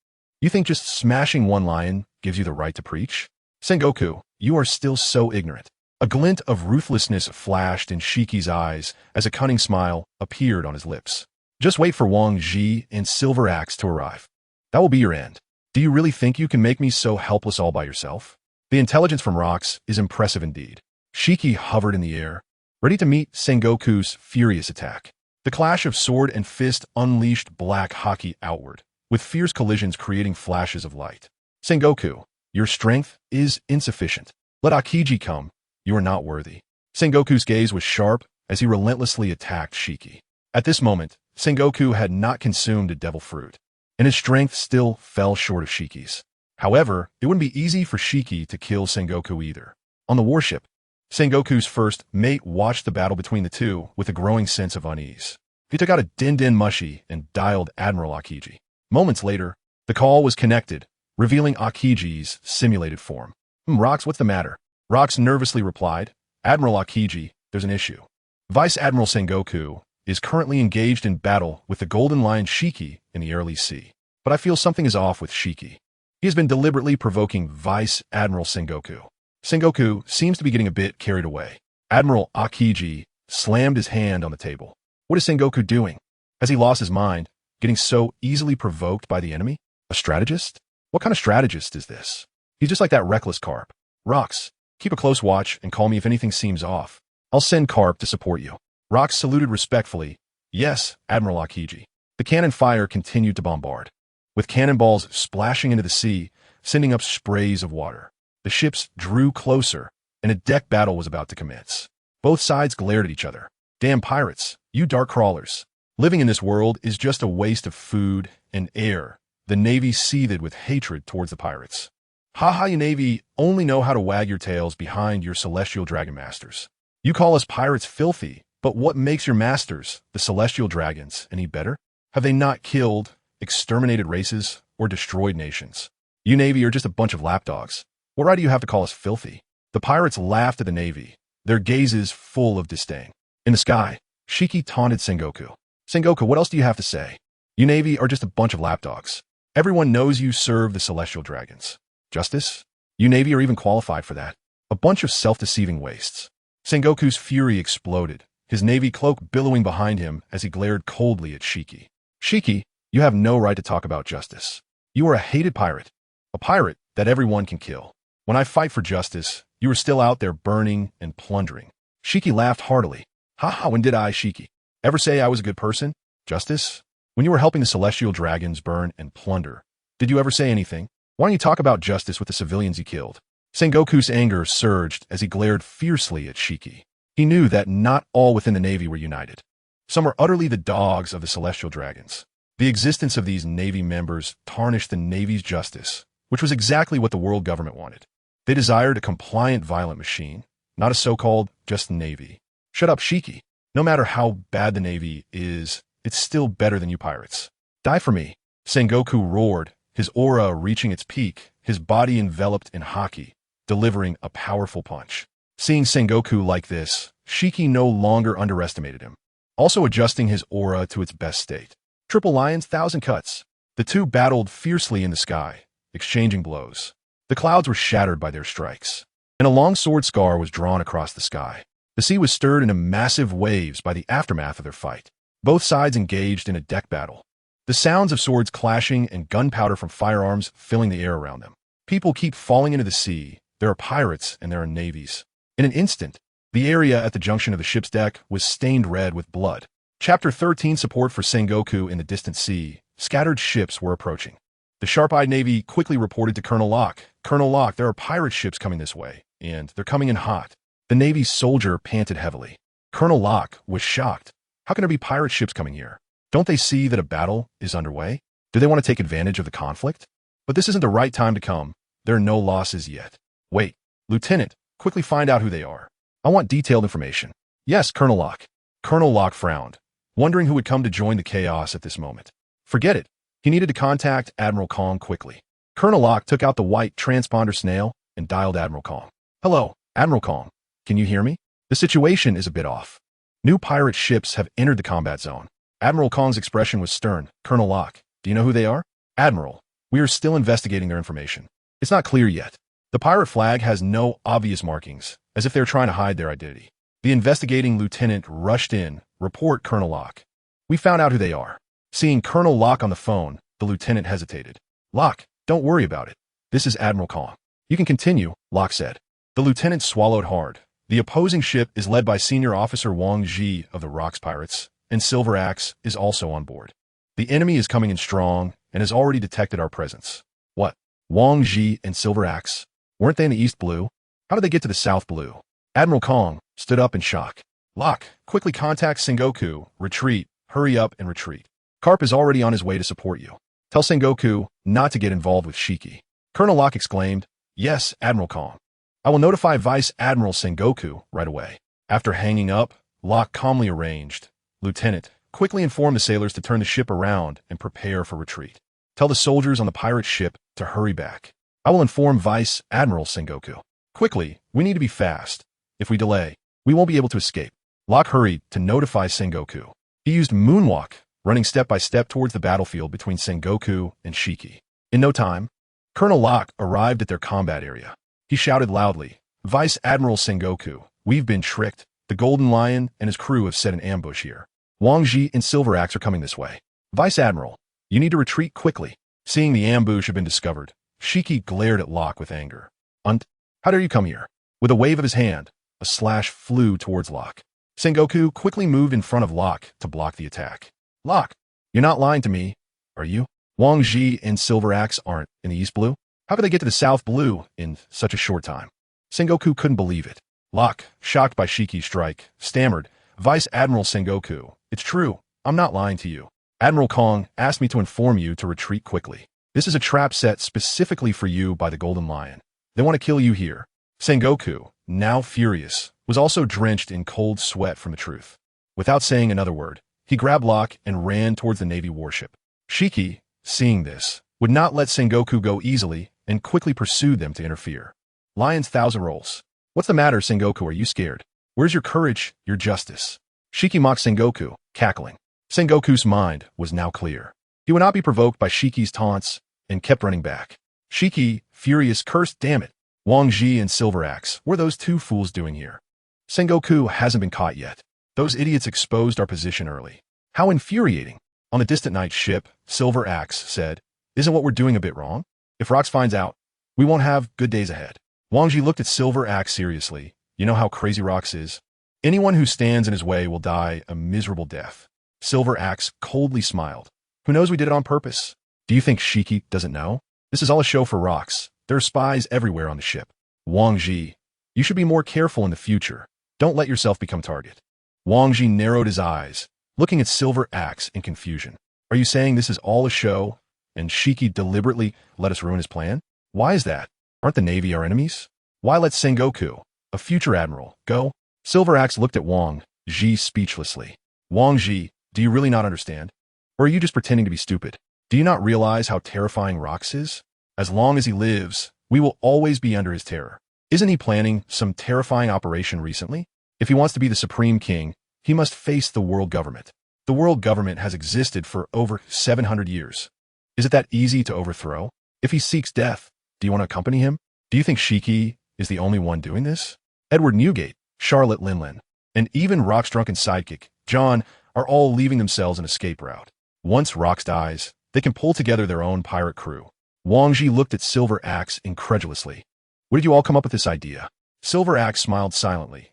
You think just smashing one lion gives you the right to preach? Sengoku, you are still so ignorant. A glint of ruthlessness flashed in Shiki's eyes as a cunning smile appeared on his lips. Just wait for Wang Ji and Silver Axe to arrive. That will be your end. Do you really think you can make me so helpless all by yourself? The intelligence from rocks is impressive indeed. Shiki hovered in the air, ready to meet Sengoku's furious attack. The clash of sword and fist unleashed black haki outward, with fierce collisions creating flashes of light. Sengoku, your strength is insufficient. Let Akiji come. You are not worthy. Sengoku's gaze was sharp as he relentlessly attacked Shiki. At this moment, Sengoku had not consumed a devil fruit, and his strength still fell short of Shiki's. However, it wouldn't be easy for Shiki to kill Sengoku either. On the warship, Sengoku's first mate watched the battle between the two with a growing sense of unease. He took out a din-din mushi and dialed Admiral Akiji. Moments later, the call was connected, revealing Akiji's simulated form. Rox, what's the matter? Rox nervously replied, Admiral Akiji, there's an issue. Vice Admiral Sengoku is currently engaged in battle with the Golden Lion Shiki in the Early Sea. But I feel something is off with Shiki. He has been deliberately provoking Vice Admiral Sengoku. Sengoku seems to be getting a bit carried away. Admiral Akiji slammed his hand on the table. What is Sengoku doing? Has he lost his mind, getting so easily provoked by the enemy? A strategist? What kind of strategist is this? He's just like that reckless carp. Rox, keep a close watch and call me if anything seems off. I'll send Carp to support you. Rox saluted respectfully. Yes, Admiral Akiji. The cannon fire continued to bombard, with cannonballs splashing into the sea, sending up sprays of water. The ships drew closer, and a deck battle was about to commence. Both sides glared at each other. Damn pirates, you dark crawlers. Living in this world is just a waste of food and air. The Navy seethed with hatred towards the pirates. Haha, you Navy only know how to wag your tails behind your celestial dragon masters. You call us pirates filthy, but what makes your masters, the celestial dragons, any better? Have they not killed, exterminated races, or destroyed nations? You Navy are just a bunch of lapdogs. What right do you have to call us filthy? The pirates laughed at the Navy, their gazes full of disdain. In the sky, Shiki taunted Sengoku. Sengoku, what else do you have to say? You Navy are just a bunch of lapdogs. Everyone knows you serve the celestial dragons. Justice? You Navy are even qualified for that. A bunch of self-deceiving wastes. Sengoku's fury exploded, his navy cloak billowing behind him as he glared coldly at Shiki. Shiki, you have no right to talk about justice. You are a hated pirate. A pirate that everyone can kill. When I fight for justice, you are still out there burning and plundering. Shiki laughed heartily. Haha, when did I, Shiki, ever say I was a good person? Justice? When you were helping the celestial dragons burn and plunder, did you ever say anything? Why don't you talk about justice with the civilians you killed? Sengoku's anger surged as he glared fiercely at Shiki. He knew that not all within the Navy were united. Some were utterly the dogs of the celestial dragons. The existence of these Navy members tarnished the Navy's justice, which was exactly what the world government wanted. They desired a compliant, violent machine, not a so-called just Navy. Shut up, Shiki. No matter how bad the Navy is, it's still better than you pirates. Die for me. Sengoku roared, his aura reaching its peak, his body enveloped in haki, delivering a powerful punch. Seeing Sengoku like this, Shiki no longer underestimated him, also adjusting his aura to its best state. Triple lions, 1,000 cuts. The two battled fiercely in the sky, exchanging blows. The clouds were shattered by their strikes, and a long sword scar was drawn across the sky. The sea was stirred into massive waves by the aftermath of their fight. Both sides engaged in a deck battle, the sounds of swords clashing and gunpowder from firearms filling the air around them. People keep falling into the sea. There are pirates and there are navies. In an instant, the area at the junction of the ship's deck was stained red with blood. Chapter 13, Support for Sengoku in the Distant Sea. Scattered ships were approaching. The sharp-eyed Navy quickly reported to Colonel Locke. Colonel Locke, there are pirate ships coming this way, and they're coming in hot. The Navy's soldier panted heavily. Colonel Locke was shocked. How can there be pirate ships coming here? Don't they see that a battle is underway? Do they want to take advantage of the conflict? But this isn't the right time to come. There are no losses yet. Wait, Lieutenant, quickly find out who they are. I want detailed information. Yes, Colonel Locke. Colonel Locke frowned, wondering who would come to join the chaos at this moment. Forget it. He needed to contact Admiral Kong quickly. Colonel Locke took out the white transponder snail and dialed Admiral Kong. Hello, Admiral Kong. Can you hear me? The situation is a bit off. New pirate ships have entered the combat zone. Admiral Kong's expression was stern. Colonel Locke, do you know who they are? Admiral, We are still investigating their information. It's not clear yet. The pirate flag has no obvious markings, as if they're trying to hide their identity. The investigating lieutenant rushed in. Report, Colonel Locke. We found out who they are. Seeing Colonel Locke on the phone, the lieutenant hesitated. Locke, don't worry about it. This is Admiral Kong. You can continue, Locke said. The lieutenant swallowed hard. The opposing ship is led by Senior Officer Wang Ji of the Rocks Pirates, and Silver Axe is also on board. The enemy is coming in strong and has already detected our presence. What? Wang Ji and Silver Axe? Weren't they in the East Blue? How did they get to the South Blue? Admiral Kong stood up in shock. Locke, quickly contact Sengoku. Retreat. Hurry up and retreat. Carp is already on his way to support you. Tell Sengoku not to get involved with Shiki. Colonel Locke exclaimed. Yes, Admiral Kong. I will notify Vice Admiral Sengoku right away. After hanging up, Locke calmly arranged. Lieutenant, quickly inform the sailors to turn the ship around and prepare for retreat. Tell the soldiers on the pirate ship to hurry back. I will inform Vice Admiral Sengoku. Quickly, we need to be fast. If we delay, we won't be able to escape. Locke hurried to notify Sengoku. He used moonwalk, running step by step towards the battlefield between Sengoku and Shiki. In no time, Colonel Locke arrived at their combat area. He shouted loudly, Vice Admiral Sengoku, we've been tricked. The Golden Lion and his crew have set an ambush here. Wang Ji and Silver Axe are coming this way. Vice Admiral, you need to retreat quickly. Seeing the ambush had been discovered, Shiki glared at Locke with anger. How dare you come here? With a wave of his hand, a slash flew towards Locke. Sengoku quickly moved in front of Locke to block the attack. Locke, you're not lying to me, are you? Wang Ji and Silver Axe aren't in the East Blue? How could they get to the South Blue in such a short time? Sengoku couldn't believe it. Locke, shocked by Shiki's strike, stammered, Vice Admiral Sengoku, it's true, I'm not lying to you. Admiral Kong asked me to inform you to retreat quickly. This is a trap set specifically for you by the Golden Lion. They want to kill you here. Sengoku, now furious, was also drenched in cold sweat from the truth. Without saying another word, he grabbed Locke and ran towards the Navy warship. Shiki, seeing this, would not let Sengoku go easily and quickly pursued them to interfere. Lion's thousand rolls. What's the matter, Sengoku? Are you scared? Where's your courage, your justice? Shiki mocked Sengoku, cackling. Sengoku's mind was now clear. He would not be provoked by Shiki's taunts and kept running back. Shiki, furious, cursed, damn it. Wang Ji and Silver Axe, what are those two fools doing here? Sengoku hasn't been caught yet. Those idiots exposed our position early. How infuriating. On the distant night ship, Silver Axe said, isn't what we're doing a bit wrong? If Rox finds out, we won't have good days ahead. Wang Ji looked at Silver Axe seriously. You know how crazy Rox is? Anyone who stands in his way will die a miserable death. Silver Axe coldly smiled. Who knows we did it on purpose? Do you think Shiki doesn't know? This is all a show for Rox. There are spies everywhere on the ship. Wang Ji, you should be more careful in the future. Don't let yourself become target. Wang Ji narrowed his eyes, looking at Silver Axe in confusion. Are you saying this is all a show, and Shiki deliberately let us ruin his plan? Why is that? Aren't the Navy our enemies? Why let Sengoku, a future admiral, go? Silver Axe looked at Wang Ji speechlessly. Wang Ji, do you really not understand? Or are you just pretending to be stupid? Do you not realize how terrifying Rox is? As long as he lives, we will always be under his terror. Isn't he planning some terrifying operation recently? If he wants to be the supreme king, he must face the world government. The world government has existed for over 700 years. Is it that easy to overthrow? If he seeks death, do you want to accompany him? Do you think Shiki is the only one doing this? Edward Newgate, Charlotte Linlin, and even Rock's drunken sidekick, John, are all leaving themselves an escape route. Once Rox dies, they can pull together their own pirate crew. Wang Ji looked at Silver Axe incredulously. Where did you all come up with this idea? Silver Axe smiled silently.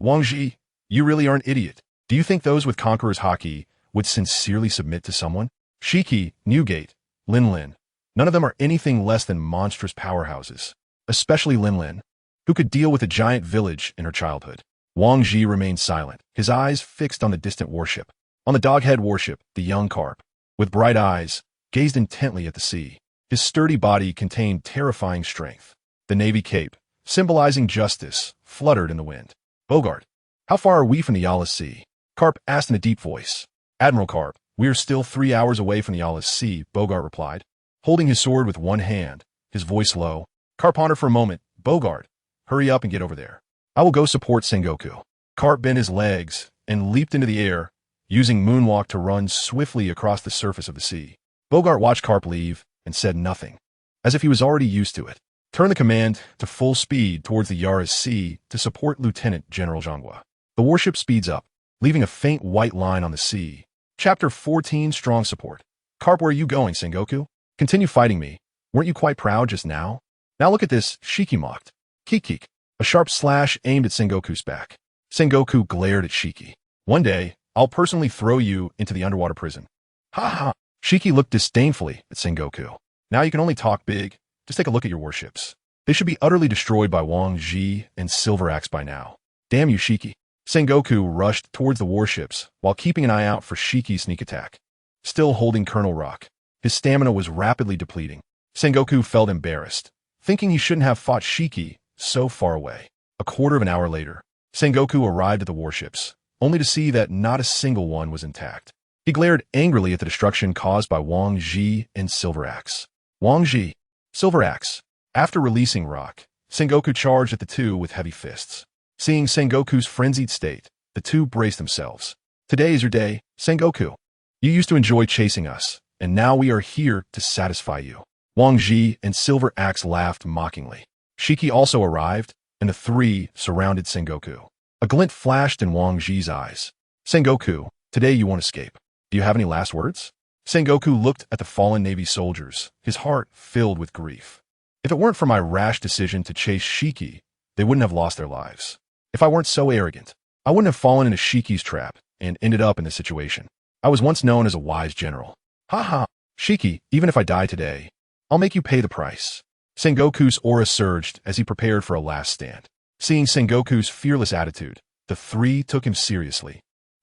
Wang Ji, you really are an idiot. Do you think those with Conqueror's Haki would sincerely submit to someone? Shiki, Newgate, Linlin, none of them are anything less than monstrous powerhouses, especially Linlin, who could deal with a giant village in her childhood. Wang Ji remained silent, his eyes fixed on the distant warship. On the Doghead warship, the young Carp, with bright eyes, gazed intently at the sea. His sturdy body contained terrifying strength. The Navy cape, symbolizing justice, fluttered in the wind. Bogart, how far are we from the Yalas Sea? Carp asked in a deep voice. Admiral Carp, we are still 3 hours away from the Yalas Sea, Bogart replied, holding his sword with one hand, his voice low. Carp pondered for a moment. Bogart, hurry up and get over there. I will go support Sengoku. Carp bent his legs and leaped into the air, using moonwalk to run swiftly across the surface of the sea. Bogart watched Carp leave and said nothing, as if he was already used to it. Turn the command to full speed towards the Yara's Sea to support Lieutenant General Zhonghua. The warship speeds up, leaving a faint white line on the sea. Chapter 14, Strong Support. Carp, where are you going, Sengoku? Continue fighting me. Weren't you quite proud just now? Now look at this, Shiki mocked. Kik. A sharp slash aimed at Sengoku's back. Sengoku glared at Shiki. One day, I'll personally throw you into the underwater prison. Ha ha. Shiki looked disdainfully at Sengoku. Now you can only talk big. Just take a look at your warships. They should be utterly destroyed by Wang Ji and Silver Axe by now. Damn you, Shiki. Sengoku rushed towards the warships while keeping an eye out for Shiki's sneak attack. Still holding Colonel Rock, his stamina was rapidly depleting. Sengoku felt embarrassed, thinking he shouldn't have fought Shiki so far away. A quarter of an hour later, Sengoku arrived at the warships, only to see that not a single one was intact. He glared angrily at the destruction caused by Wang Ji and Silver Axe. Wang Ji, Silver Axe. After releasing Rock, Sengoku charged at the two with heavy fists. Seeing Sengoku's frenzied state, the two braced themselves. Today is your day, Sengoku. You used to enjoy chasing us, and now we are here to satisfy you. Wang Ji and Silver Axe laughed mockingly. Shiki also arrived, and the three surrounded Sengoku. A glint flashed in Wang Ji's eyes. Sengoku, today you won't escape. Do you have any last words? Sengoku looked at the fallen Navy soldiers, his heart filled with grief. If it weren't for my rash decision to chase Shiki, they wouldn't have lost their lives. If I weren't so arrogant, I wouldn't have fallen into Shiki's trap and ended up in this situation. I was once known as a wise general. Ha ha, Shiki, even if I die today, I'll make you pay the price. Sengoku's aura surged as he prepared for a last stand. Seeing Sengoku's fearless attitude, the three took him seriously,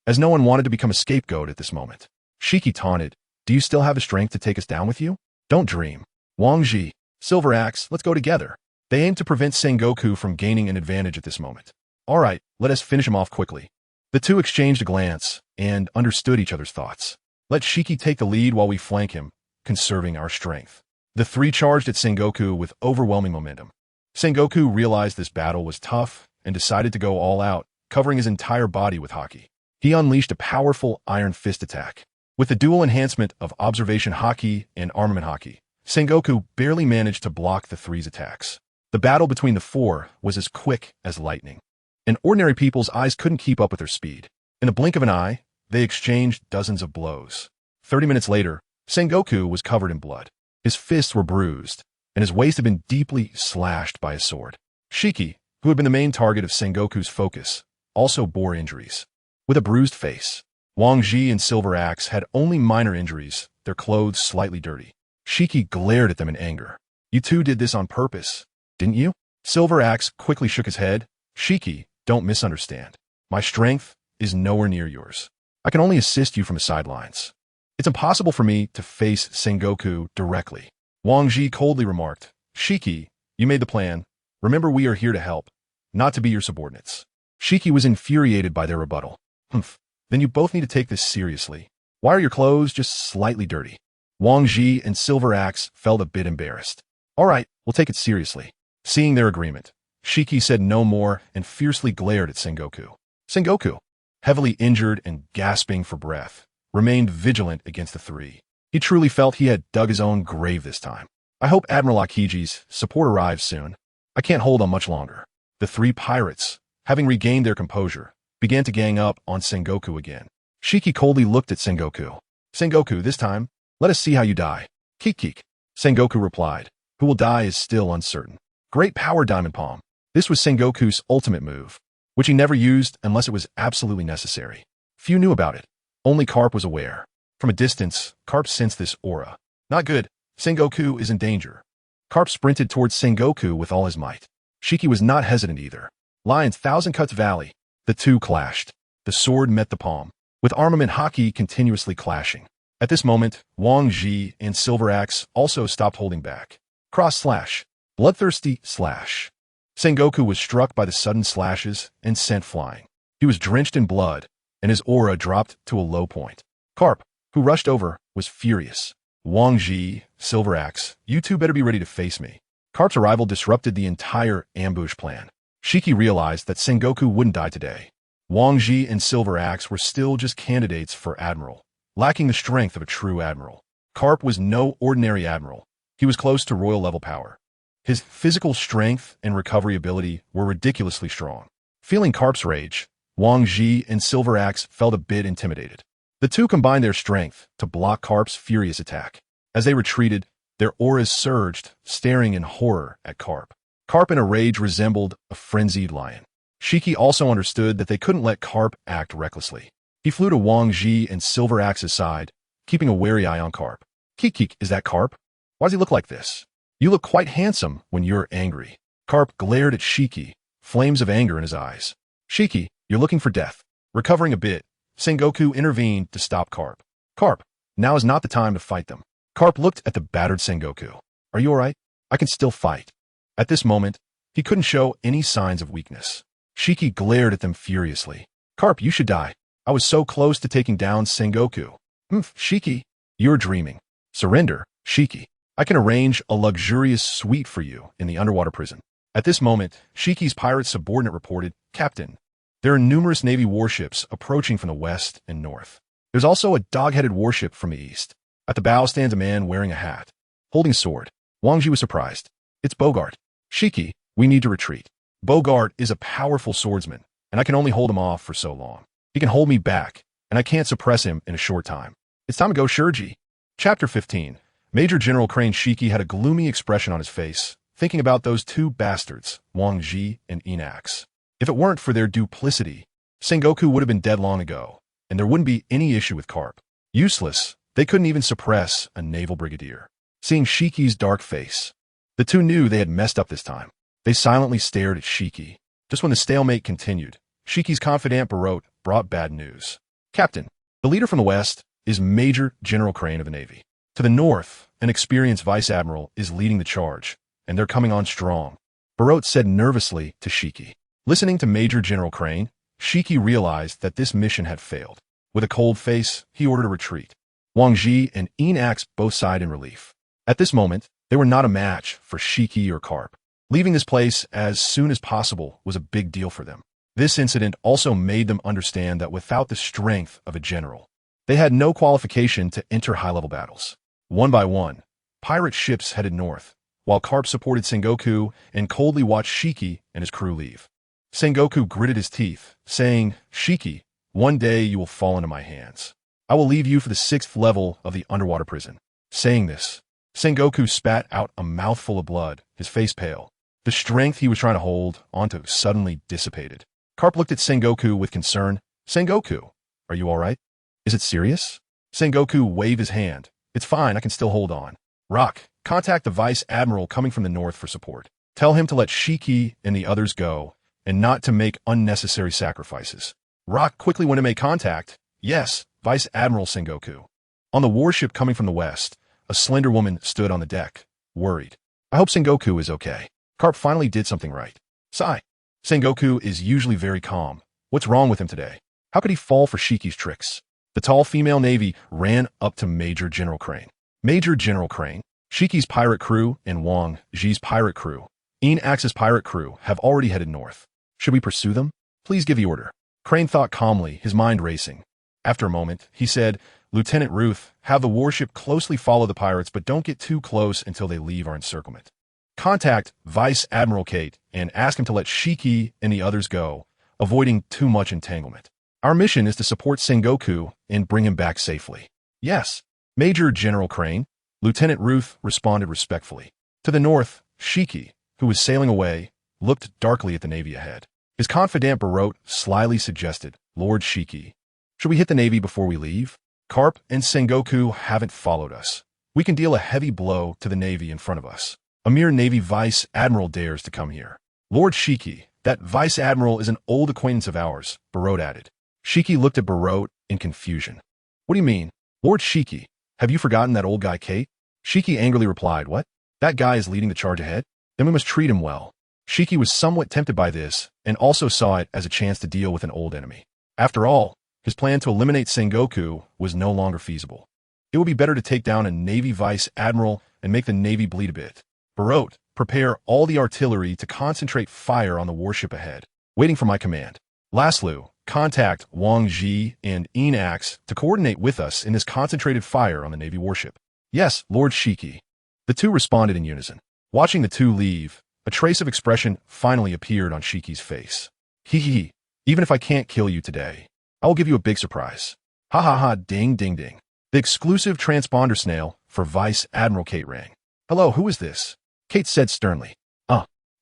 as no one wanted to become a scapegoat at this moment. Shiki taunted, do you still have the strength to take us down with you? Don't dream. Wang Ji, Silver Axe, let's go together. They aimed to prevent Sengoku from gaining an advantage at this moment. All right, let us finish him off quickly. The two exchanged a glance and understood each other's thoughts. Let Shiki take the lead while we flank him, conserving our strength. The three charged at Sengoku with overwhelming momentum. Sengoku realized this battle was tough and decided to go all out, covering his entire body with haki. He unleashed a powerful iron fist attack. With the dual enhancement of observation haki and armament haki, Sengoku barely managed to block the three's attacks. The battle between the four was as quick as lightning, and ordinary people's eyes couldn't keep up with their speed. In the blink of an eye, they exchanged dozens of blows. 30 minutes later, Sengoku was covered in blood. His fists were bruised, and his waist had been deeply slashed by a sword. Shiki, who had been the main target of Sengoku's focus, also bore injuries. With a bruised face, Wang Ji and Silver Axe had only minor injuries, their clothes slightly dirty. Shiki glared at them in anger. You two did this on purpose, didn't you? Silver Axe quickly shook his head. Shiki, don't misunderstand. My strength is nowhere near yours. I can only assist you from the sidelines. It's impossible for me to face Sengoku directly. Wang Ji coldly remarked, Shiki, you made the plan. Remember, we are here to help, not to be your subordinates. Shiki was infuriated by their rebuttal. Humph, then you both need to take this seriously. Why are your clothes just slightly dirty? Wang Ji and Silver Axe felt a bit embarrassed. All right, we'll take it seriously. Seeing their agreement, Shiki said no more and fiercely glared at Sengoku. Sengoku, heavily injured and gasping for breath, remained vigilant against the three. He truly felt he had dug his own grave this time. I hope Admiral Akiji's support arrives soon. I can't hold on much longer. The three pirates, having regained their composure, began to gang up on Sengoku again. Shiki coldly looked at Sengoku. Sengoku, this time, let us see how you die. Kik. Sengoku replied. Who will die is still uncertain. Great power, Diamond Palm. This was Sengoku's ultimate move, which he never used unless it was absolutely necessary. Few knew about it. Only Carp was aware. From a distance, Carp sensed this aura. Not good. Sengoku is in danger. Carp sprinted towards Sengoku with all his might. Shiki was not hesitant either. Lion's Thousand Cuts Valley. The two clashed. The sword met the palm, with armament haki continuously clashing. At this moment, Wang Ji and Silver Axe also stopped holding back. Cross slash. Bloodthirsty slash. Sengoku was struck by the sudden slashes and sent flying. He was drenched in blood, and his aura dropped to a low point. Carp, who rushed over, was furious. Wang Ji, Silver Axe, you two better be ready to face me. Carp's arrival disrupted the entire ambush plan. Shiki realized that Sengoku wouldn't die today. Wang Ji and Silver Axe were still just candidates for admiral, lacking the strength of a true admiral. Carp was no ordinary admiral. He was close to royal level power. His physical strength and recovery ability were ridiculously strong. Feeling Carp's rage, Wang Ji and Silver Axe felt a bit intimidated. The two combined their strength to block Carp's furious attack. As they retreated, their auras surged, staring in horror at Carp. Carp in a rage resembled a frenzied lion. Shiki also understood that they couldn't let Carp act recklessly. He flew to Wang Ji and Silver Axe's side, keeping a wary eye on Carp. Kik, is that Carp? Why does he look like this? You look quite handsome when you're angry. Carp glared at Shiki, flames of anger in his eyes. Shiki, you're looking for death. Recovering a bit, Sengoku intervened to stop Carp. Carp, now is not the time to fight them. Carp looked at the battered Sengoku. Are you alright? I can still fight. At this moment, he couldn't show any signs of weakness. Shiki glared at them furiously. Carp, you should die. I was so close to taking down Sengoku. Shiki, you're dreaming. Surrender, Shiki. I can arrange a luxurious suite for you in the underwater prison. At this moment, Shiki's pirate subordinate reported, Captain, there are numerous Navy warships approaching from the west and north. There's also a dog-headed warship from the east. At the bow stands a man wearing a hat, holding a sword. Wang Ji was surprised. It's Bogart. Shiki, we need to retreat. Bogart is a powerful swordsman, and I can only hold him off for so long. He can hold me back, and I can't suppress him in a short time. It's time to go, Shurji. Chapter 15. Major General Crane Shiki had a gloomy expression on his face, thinking about those two bastards, Wang Ji and Enax. If it weren't for their duplicity, Sengoku would have been dead long ago, and there wouldn't be any issue with Carp. Useless, they couldn't even suppress a naval brigadier. Seeing Shiki's dark face, the two knew they had messed up this time. They silently stared at Shiki. Just when the stalemate continued, Shiki's confidant Barot brought bad news. Captain, the leader from the west is Major General Crane of the Navy. To the north, an experienced vice admiral is leading the charge, and they're coming on strong. Barot said nervously to Shiki. Listening to Major General Crane, Shiki realized that this mission had failed. With a cold face, he ordered a retreat. Wang Ji and Enax both sighed in relief. At this moment, they were not a match for Shiki or Carp. Leaving this place as soon as possible was a big deal for them. This incident also made them understand that without the strength of a general, they had no qualification to enter high-level battles. One by one, pirate ships headed north, while Carp supported Sengoku and coldly watched Shiki and his crew leave. Sengoku gritted his teeth, saying, Shiki, one day you will fall into my hands. I will leave you for the 6th level of the underwater prison. Saying this, Sengoku spat out a mouthful of blood, his face pale. The strength he was trying to hold onto suddenly dissipated. Carp looked at Sengoku with concern. Sengoku, are you all right? Is it serious? Sengoku waved his hand. It's fine, I can still hold on. Rock, contact the vice admiral coming from the north for support. Tell him to let Shiki and the others go, and not to make unnecessary sacrifices. Rock quickly went to make contact. Yes, Vice Admiral Sengoku. On the warship coming from the west, a slender woman stood on the deck, worried. I hope Sengoku is okay. Carp finally did something right. Sigh. Sengoku is usually very calm. What's wrong with him today? How could he fall for Shiki's tricks? The tall female navy ran up to Major General Crane. Major General Crane, Shiki's pirate crew and Wang Ji's pirate crew, Enax's pirate crew have already headed north. Should we pursue them? Please give the order. Crane thought calmly, his mind racing. After a moment, he said, Lieutenant Ruth, have the warship closely follow the pirates, but don't get too close until they leave our encirclement. Contact Vice Admiral Kate and ask him to let Shiki and the others go, avoiding too much entanglement. Our mission is to support Sengoku and bring him back safely. Yes, Major General Crane, Lieutenant Ruth responded respectfully. To the north, Shiki, who was sailing away, looked darkly at the Navy ahead. His confidant Barot slyly suggested, Lord Shiki, should we hit the Navy before we leave? Carp and Sengoku haven't followed us. We can deal a heavy blow to the Navy in front of us. A mere Navy Vice Admiral dares to come here. Lord Shiki, that Vice Admiral is an old acquaintance of ours, Barot added. Shiki looked at Barot in confusion. What do you mean? Lord Shiki, have you forgotten that old guy Kate? Shiki angrily replied, what? That guy is leading the charge ahead? Then we must treat him well. Shiki was somewhat tempted by this and also saw it as a chance to deal with an old enemy. After all, his plan to eliminate Sengoku was no longer feasible. It would be better to take down a Navy Vice Admiral and make the Navy bleed a bit. Barot, prepare all the artillery to concentrate fire on the warship ahead, waiting for my command. Laszlo, contact Wang Ji and Enax to coordinate with us in this concentrated fire on the Navy warship. Yes, Lord Shiki. The two responded in unison. Watching the two leave, a trace of expression finally appeared on Shiki's face. Hee hee hee. Even if I can't kill you today, I will give you a big surprise. Ha ha ha, ding ding ding. The exclusive transponder snail for Vice Admiral Kate rang. Hello, who is this? Kate said sternly.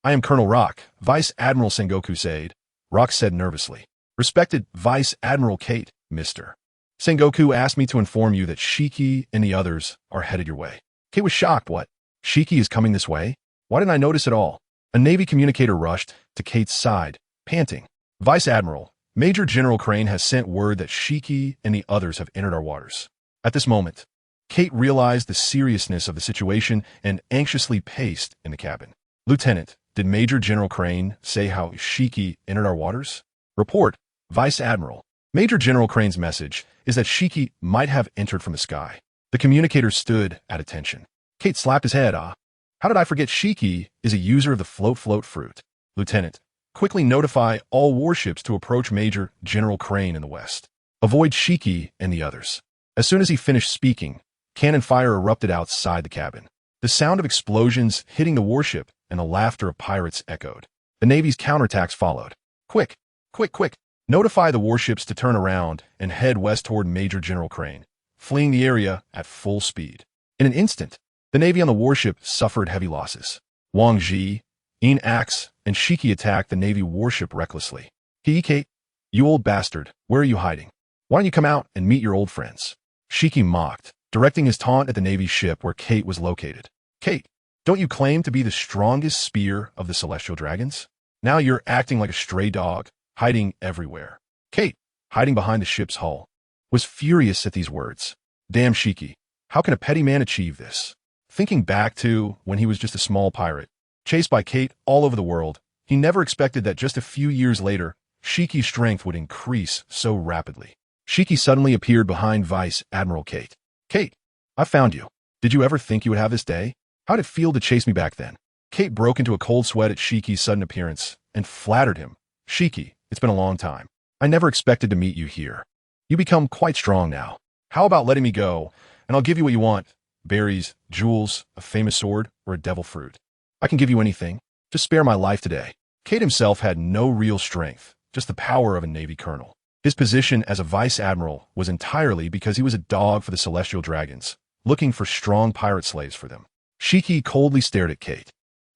I am Colonel Rock, Vice Admiral Sengoku said. Rock said nervously. Respected Vice Admiral Kate, Mr. Sengoku asked me to inform you that Shiki and the others are headed your way. Kate was shocked. What? Shiki is coming this way? Why didn't I notice at all? A Navy communicator rushed to Kate's side, panting. Vice Admiral, Major General Crane has sent word that Shiki and the others have entered our waters. At this moment, Kate realized the seriousness of the situation and anxiously paced in the cabin. Lieutenant, did Major General Crane say how Shiki entered our waters? Report, Vice Admiral. Major General Crane's message is that Shiki might have entered from the sky. The communicator stood at attention. Kate slapped his head. How did I forget Shiki is a user of the float fruit? Lieutenant, quickly notify all warships to approach Major General Crane in the west. Avoid Shiki and the others. As soon as he finished speaking, cannon fire erupted outside the cabin. The sound of explosions hitting the warship and the laughter of pirates echoed. The Navy's counterattacks followed. Quick, quick, quick. Notify the warships to turn around and head west toward Major General Crane, fleeing the area at full speed. In an instant, the Navy on the warship suffered heavy losses. Wang Ji, Ian Axe, and Shiki attacked the Navy warship recklessly. Kate, you old bastard, where are you hiding? Why don't you come out and meet your old friends? Shiki mocked, directing his taunt at the Navy ship where Kate was located. Kate, don't you claim to be the strongest spear of the celestial dragons? Now you're acting like a stray dog, hiding everywhere. Kate, hiding behind the ship's hull, was furious at these words. Damn Shiki, how can a petty man achieve this? Thinking back to when he was just a small pirate, chased by Kate all over the world, he never expected that just a few years later, Shiki's strength would increase so rapidly. Shiki suddenly appeared behind Vice Admiral Kate. Kate, I found you. Did you ever think you would have this day? How'd it feel to chase me back then? Kate broke into a cold sweat at Shiki's sudden appearance and flattered him. Shiki, it's been a long time. I never expected to meet you here. You become quite strong now. How about letting me go, and I'll give you what you want. Berries, jewels, a famous sword, or a devil fruit. I can give you anything. Just spare my life today. Kate himself had no real strength, just the power of a Navy colonel. His position as a vice admiral was entirely because he was a dog for the celestial dragons, looking for strong pirate slaves for them. Shiki coldly stared at Kate,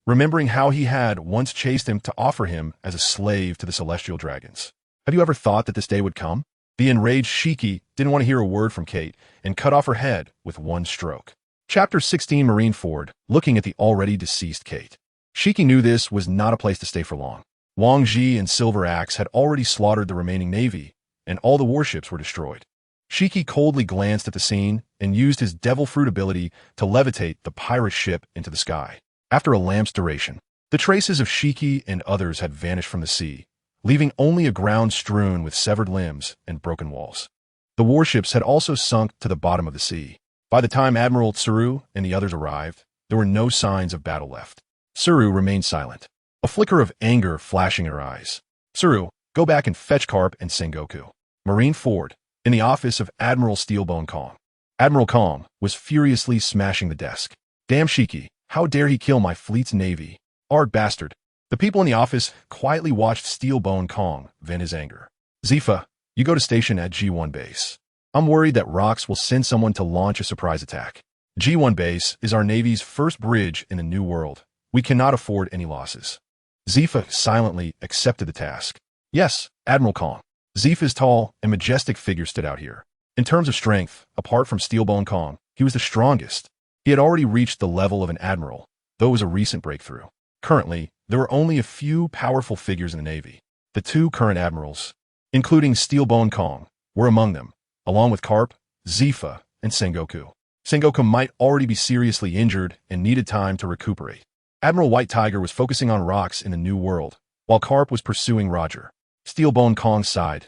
remembering how he had once chased him to offer him as a slave to the celestial dragons. Have you ever thought that this day would come? The enraged Shiki didn't want to hear a word from Kate and cut off her head with one stroke. Chapter 16, Marineford, looking at the already deceased Kate. Shiki knew this was not a place to stay for long. Wang Ji and Silver Axe had already slaughtered the remaining navy, and all the warships were destroyed. Shiki coldly glanced at the scene and used his devil fruit ability to levitate the pirate ship into the sky. After a lamp's duration, the traces of Shiki and others had vanished from the sea, leaving only a ground strewn with severed limbs and broken walls. The warships had also sunk to the bottom of the sea. By the time Admiral Tsuru and the others arrived, there were no signs of battle left. Tsuru remained silent, a flicker of anger flashing in her eyes. Tsuru, go back and fetch Carp and Sengoku. Marineford, in the office of Admiral Steelbone Kong. Admiral Kong was furiously smashing the desk. Damn Shiki, how dare he kill my fleet's navy? Ard bastard. The people in the office quietly watched Steelbone Kong vent his anger. Zifa, you go to station at G1 base. I'm worried that Rox will send someone to launch a surprise attack. G1 base is our Navy's first bridge in the New World. We cannot afford any losses. Zifa silently accepted the task. Yes, Admiral Kong. Zifa's tall and majestic figure stood out here. In terms of strength, apart from Steelbone Kong, he was the strongest. He had already reached the level of an admiral, though it was a recent breakthrough. Currently, there were only a few powerful figures in the Navy. The two current admirals, including Steelbone Kong, were among them, along with Carp, Zifa, and Sengoku. Sengoku might already be seriously injured and needed time to recuperate. Admiral White Tiger was focusing on Rox in the New World, while Carp was pursuing Roger. Steelbone Kong sighed.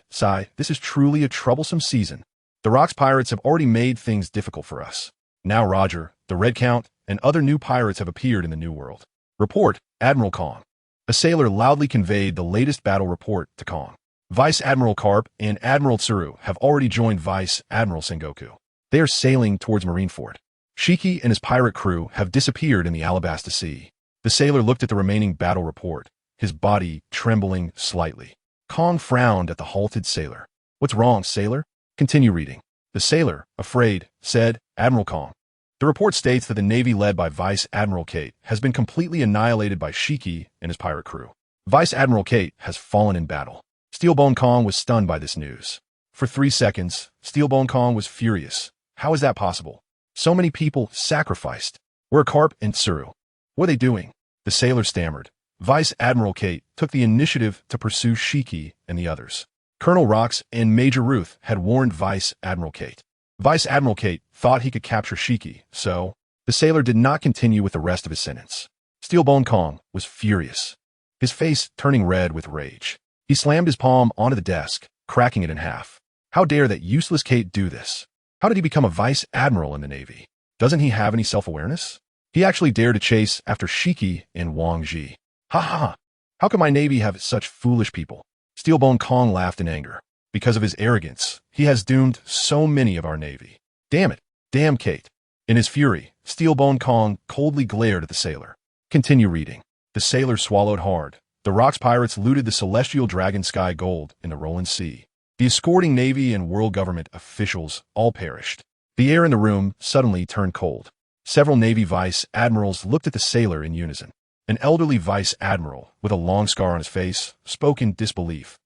This is truly a troublesome season. The Rox pirates have already made things difficult for us. Now Roger, the Red Count, and other new pirates have appeared in the New World. Report, Admiral Kong. A sailor loudly conveyed the latest battle report to Kong. Vice Admiral Carp and Admiral Tsuru have already joined Vice Admiral Sengoku. They are sailing towards Marineford. Shiki and his pirate crew have disappeared in the Alabasta Sea. The sailor looked at the remaining battle report, his body trembling slightly. Kong frowned at the halted sailor. What's wrong, sailor? Continue reading. The sailor, afraid, said, Admiral Kong. The report states that the Navy led by Vice Admiral Kate has been completely annihilated by Shiki and his pirate crew. Vice Admiral Kate has fallen in battle. Steelbone Kong was stunned by this news. For 3 seconds, Steelbone Kong was furious. How is that possible? So many people sacrificed. Where are Carp and Tsuru? What are they doing? The sailor stammered. Vice Admiral Kate took the initiative to pursue Shiki and the others. Colonel Rox and Major Ruth had warned Vice Admiral Kate. Vice Admiral Kate thought he could capture Shiki, so the sailor did not continue with the rest of his sentence. Steelbone Kong was furious, his face turning red with rage. He slammed his palm onto the desk, cracking it in half. How dare that useless Kate do this? How did he become a vice admiral in the Navy? Doesn't he have any self-awareness? He actually dared to chase after Shiki and Wang Ji. Ha ha ha! How can my Navy have such foolish people? Steelbone Kong laughed in anger. Because of his arrogance, he has doomed so many of our Navy. Damn it! Damn Kate! In his fury, Steelbone Kong coldly glared at the sailor. Continue reading. The sailor swallowed hard. The Rox pirates looted the Celestial Dragon Sky Gold in the Roland Sea. The escorting Navy and world government officials all perished. The air in the room suddenly turned cold. Several Navy vice admirals looked at the sailor in unison. An elderly vice admiral, with a long scar on his face, spoke in disbelief.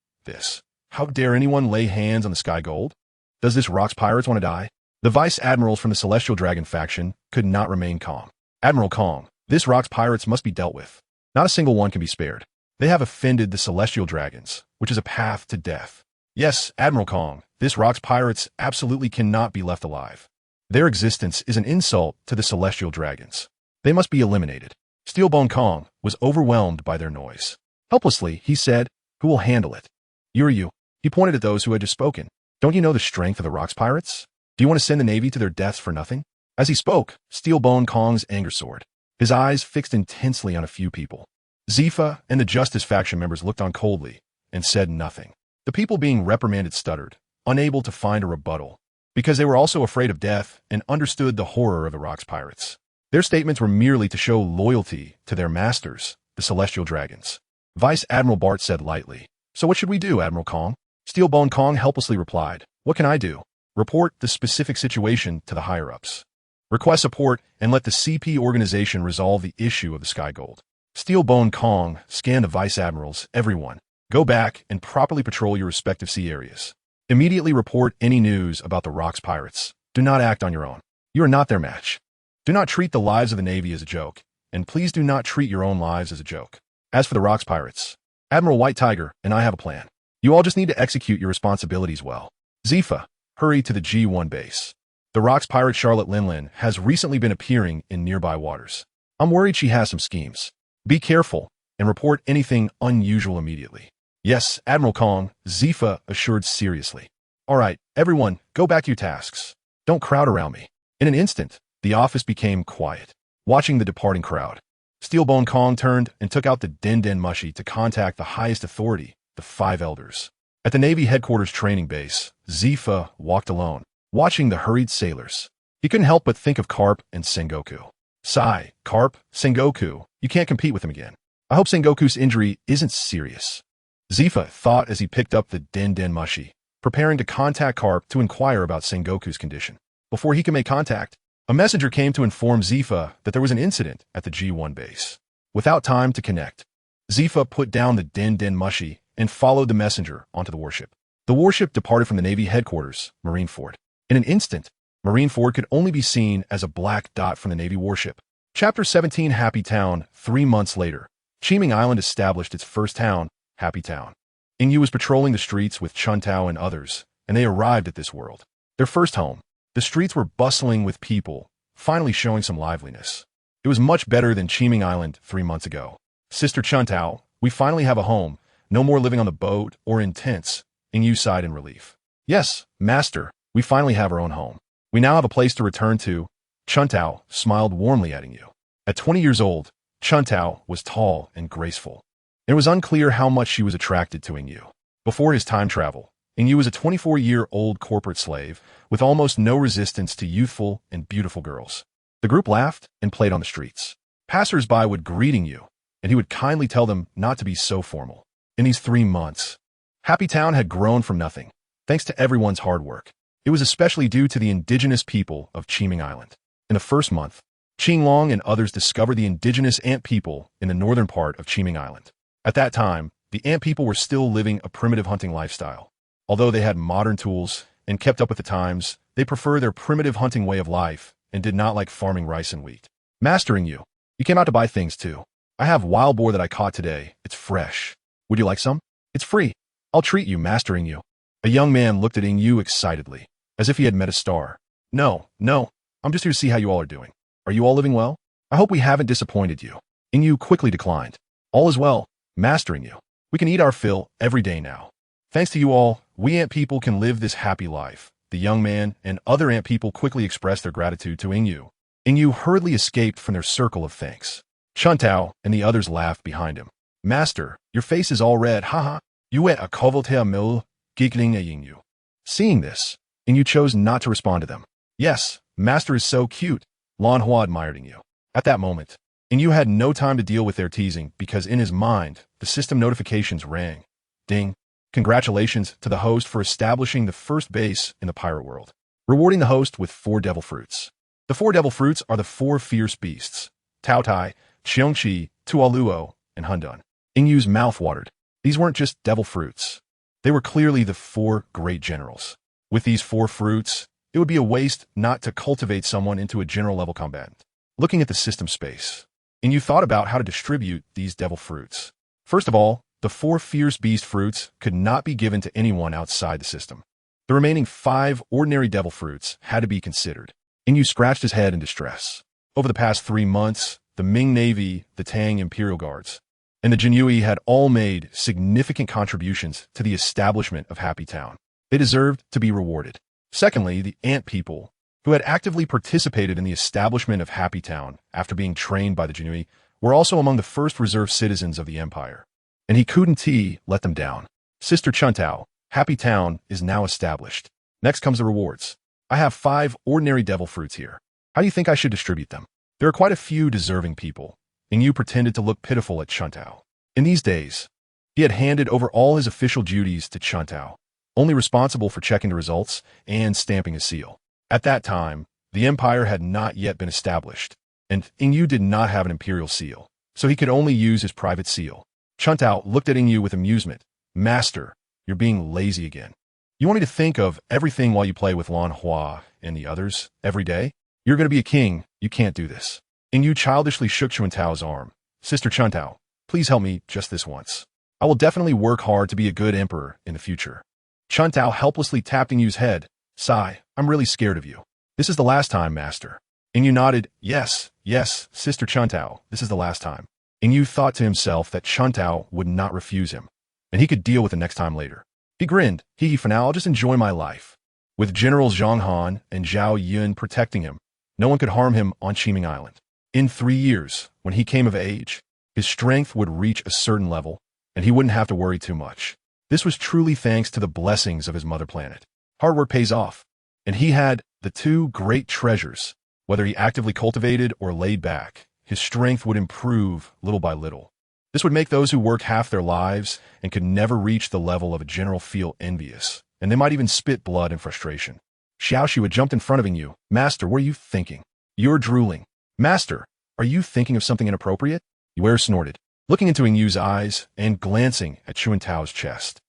How dare anyone lay hands on the Sky Gold? Does this Rox pirates want to die? The vice admirals from the Celestial Dragon faction could not remain calm. Admiral Kong, this Rox pirates must be dealt with. Not a single one can be spared. They have offended the Celestial Dragons, which is a path to death. Yes, Admiral Kong, this Rox pirates absolutely cannot be left alive. Their existence is an insult to the Celestial Dragons. They must be eliminated. Steelbone Kong was overwhelmed by their noise. Helplessly, he said, Who will handle it? You or you? He pointed at those who had just spoken. Don't you know the strength of the Rox pirates? Do you want to send the Navy to their deaths for nothing? As he spoke, Steelbone Kong's anger soared. His eyes fixed intensely on a few people. Zifa and the Justice faction members looked on coldly and said nothing. The people being reprimanded stuttered, unable to find a rebuttal, because they were also afraid of death and understood the horror of the Rox pirates. Their statements were merely to show loyalty to their masters, the Celestial Dragons. Vice Admiral Bart said lightly, So what should we do, Admiral Kong? Steelbone Kong helplessly replied, What can I do? Report the specific situation to the higher-ups. Request support and let the CP organization resolve the issue of the Sky Gold. Steelbone Kong scanned the vice admirals, everyone. Go back and properly patrol your respective sea areas. Immediately report any news about the Rox pirates. Do not act on your own. You are not their match. Do not treat the lives of the Navy as a joke, and please do not treat your own lives as a joke. As for the Rox pirates, Admiral White Tiger and I have a plan. You all just need to execute your responsibilities well. Zifa, hurry to the G1 base. The Rox pirate Charlotte Linlin has recently been appearing in nearby waters. I'm worried she has some schemes. Be careful and report anything unusual immediately. Yes, Admiral Kong, Zifa assured seriously. All right, everyone, go back to your tasks. Don't crowd around me. In an instant, the office became quiet, watching the departing crowd. Steelbone Kong turned and took out the Den Den Mushi to contact the highest authority, the 5 elders. At the Navy headquarters training base, Zifa walked alone, watching the hurried sailors. He couldn't help but think of Carp and Sengoku. Sigh, Carp, Sengoku, you can't compete with him again. I hope Sengoku's injury isn't serious. Zifa thought as he picked up the Den Den Mushi, preparing to contact Carp to inquire about Sengoku's condition. Before he could make contact, a messenger came to inform Zifa that there was an incident at the G1 base. Without time to connect, Zifa put down the Den Den Mushi and followed the messenger onto the warship. The warship departed from the Navy headquarters, Marineford. In an instant, Marineford could only be seen as a black dot from the Navy warship. Chapter 17 Happy Town. 3 months later, Qiming Island established its first town, Happy Town. Ingyu was patrolling the streets with Chuntao and others, and they arrived at this world. Their first home. The streets were bustling with people, finally showing some liveliness. It was much better than Qiming Island 3 months ago. Sister Chuntao, we finally have a home. No more living on the boat or in tents. Ingyu sighed in relief. Yes, master, we finally have our own home. We now have a place to return to. Chuntao smiled warmly at Ingyu. At 20 years old, Chuntao was tall and graceful. It was unclear how much she was attracted to Ingyu. Before his time travel, Ingyu was a 24-year-old corporate slave with almost no resistance to youthful and beautiful girls. The group laughed and played on the streets. Passers-by would greeting you, and he would kindly tell them not to be so formal. In these 3 months, Happy Town had grown from nothing, thanks to everyone's hard work. It was especially due to the indigenous people of Qiming Island. In the first month, Qinglong and others discovered the indigenous ant people in the northern part of Qiming Island. At that time, the ant people were still living a primitive hunting lifestyle. Although they had modern tools and kept up with the times, they preferred their primitive hunting way of life and did not like farming rice and wheat. Mastering you. You came out to buy things too. I have wild boar that I caught today. It's fresh. Would you like some? It's free. I'll treat you, mastering you. A young man looked at Yu excitedly, as if he had met a star. No, I'm just here to see how you all are doing. Are you all living well? I hope we haven't disappointed you. Yu quickly declined. All is well, mastering you. We can eat our fill every day now. Thanks to you all, we ant people can live this happy life. The young man and other ant people quickly expressed their gratitude to Yu. Yu hurriedly escaped from their circle of thanks. Chuntao and the others laughed behind him. Master, your face is all red, haha. You ate a kovoltea mil, giggling at Yu. Seeing this, Yu chose not to respond to them. Yes, Master is so cute, Lanhua admired Yu. At that moment, Yu had no time to deal with their teasing because in his mind, the system notifications rang. Ding. Congratulations to the host for establishing the first base in the pirate world. Rewarding the host with 4 devil fruits. The 4 devil fruits are the 4 fierce beasts. Taotai, Qiongqi, Tualuo, and Hundun. Yu's mouth watered. These weren't just devil fruits. They were clearly the 4 great generals. With these 4 fruits, it would be a waste not to cultivate someone into a general-level combatant. Looking at the system space, Yu thought about how to distribute these devil fruits. First of all, the 4 fierce beast fruits could not be given to anyone outside the system. The remaining 5 ordinary devil fruits had to be considered. Yu scratched his head in distress. Over the past 3 months, the Ming Navy, the Tang Imperial Guards, and the Jinyui had all made significant contributions to the establishment of Happy Town. They deserved to be rewarded. Secondly, the ant people, who had actively participated in the establishment of Happy Town after being trained by the Jinyui, were also among the first reserve citizens of the empire. And he couldn't let them down. Sister Chuntao, Happy Town is now established. Next comes the rewards. I have 5 ordinary devil fruits here. How do you think I should distribute them? There are quite a few deserving people, and Yu pretended to look pitiful at Chuntao. In these days, he had handed over all his official duties to Chuntao, only responsible for checking the results and stamping his seal. At that time, the empire had not yet been established, and Yu did not have an imperial seal, so he could only use his private seal. Chuntao looked at Yu with amusement. Master, you're being lazy again. You want me to think of everything while you play with Lanhua and the others every day? You're going to be a king. You can't do this. Yu childishly shook Chuntao's arm. Sister Chuntao, please help me just this once. I will definitely work hard to be a good emperor in the future. Chuntao helplessly tapped Yu's head. Sigh, I'm really scared of you. This is the last time, Master. Yu nodded. Yes, Sister Chuntao, this is the last time. Yu thought to himself that Chuntao would not refuse him, and he could deal with it next time later. He grinned. For now, I'll just enjoy my life. With Generals Zhang Han and Zhao Yun protecting him, no one could harm him on Qiming Island. In 3 years, when he came of age, his strength would reach a certain level, and he wouldn't have to worry too much. This was truly thanks to the blessings of his mother planet. Hard work pays off, and he had the 2 great treasures. Whether he actively cultivated or laid back, his strength would improve little by little. This would make those who work half their lives and could never reach the level of a general feel envious, and they might even spit blood in frustration. Xiaoxu had jumped in front of Yu. Master, what are you thinking? You're drooling. Master, are you thinking of something inappropriate? Yu snorted, looking into Yu's eyes and glancing at Chuantao's chest.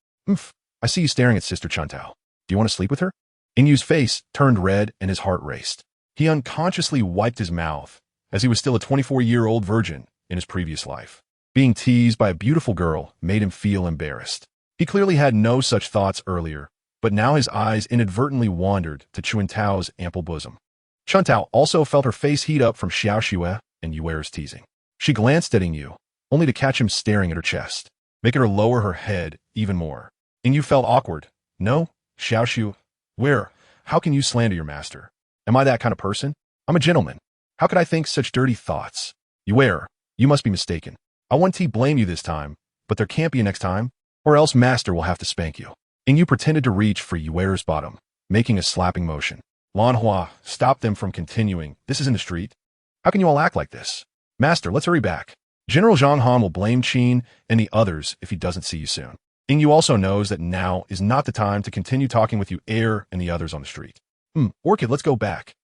I see you staring at Sister Chuntao. Do you want to sleep with her? Yu's face turned red and his heart raced. He unconsciously wiped his mouth, as he was still a 24-year-old virgin in his previous life. Being teased by a beautiful girl made him feel embarrassed. He clearly had no such thoughts earlier, but now his eyes inadvertently wandered to Chuantao's ample bosom. Chuntao also felt her face heat up from Xiaoxue and Yu's teasing. She glanced at Yu, only to catch him staring at her chest, making her lower her head even more. Yu felt awkward. No, Xiaoxue, how can you slander your master? Am I that kind of person? I'm a gentleman. How could I think such dirty thoughts? You must be mistaken. I won't blame you this time, but there can't be a next time, or else master will have to spank you. Yu pretended to reach for Yu's bottom, making a slapping motion. Lanhua stopped them from continuing. This isn't a street. How can you all act like this? Master, let's hurry back. General Zhang Han will blame Qian and the others if he doesn't see you soon. Yingyu also knows that now is not the time to continue talking with you heir and the others on the street. Orchid, let's go back.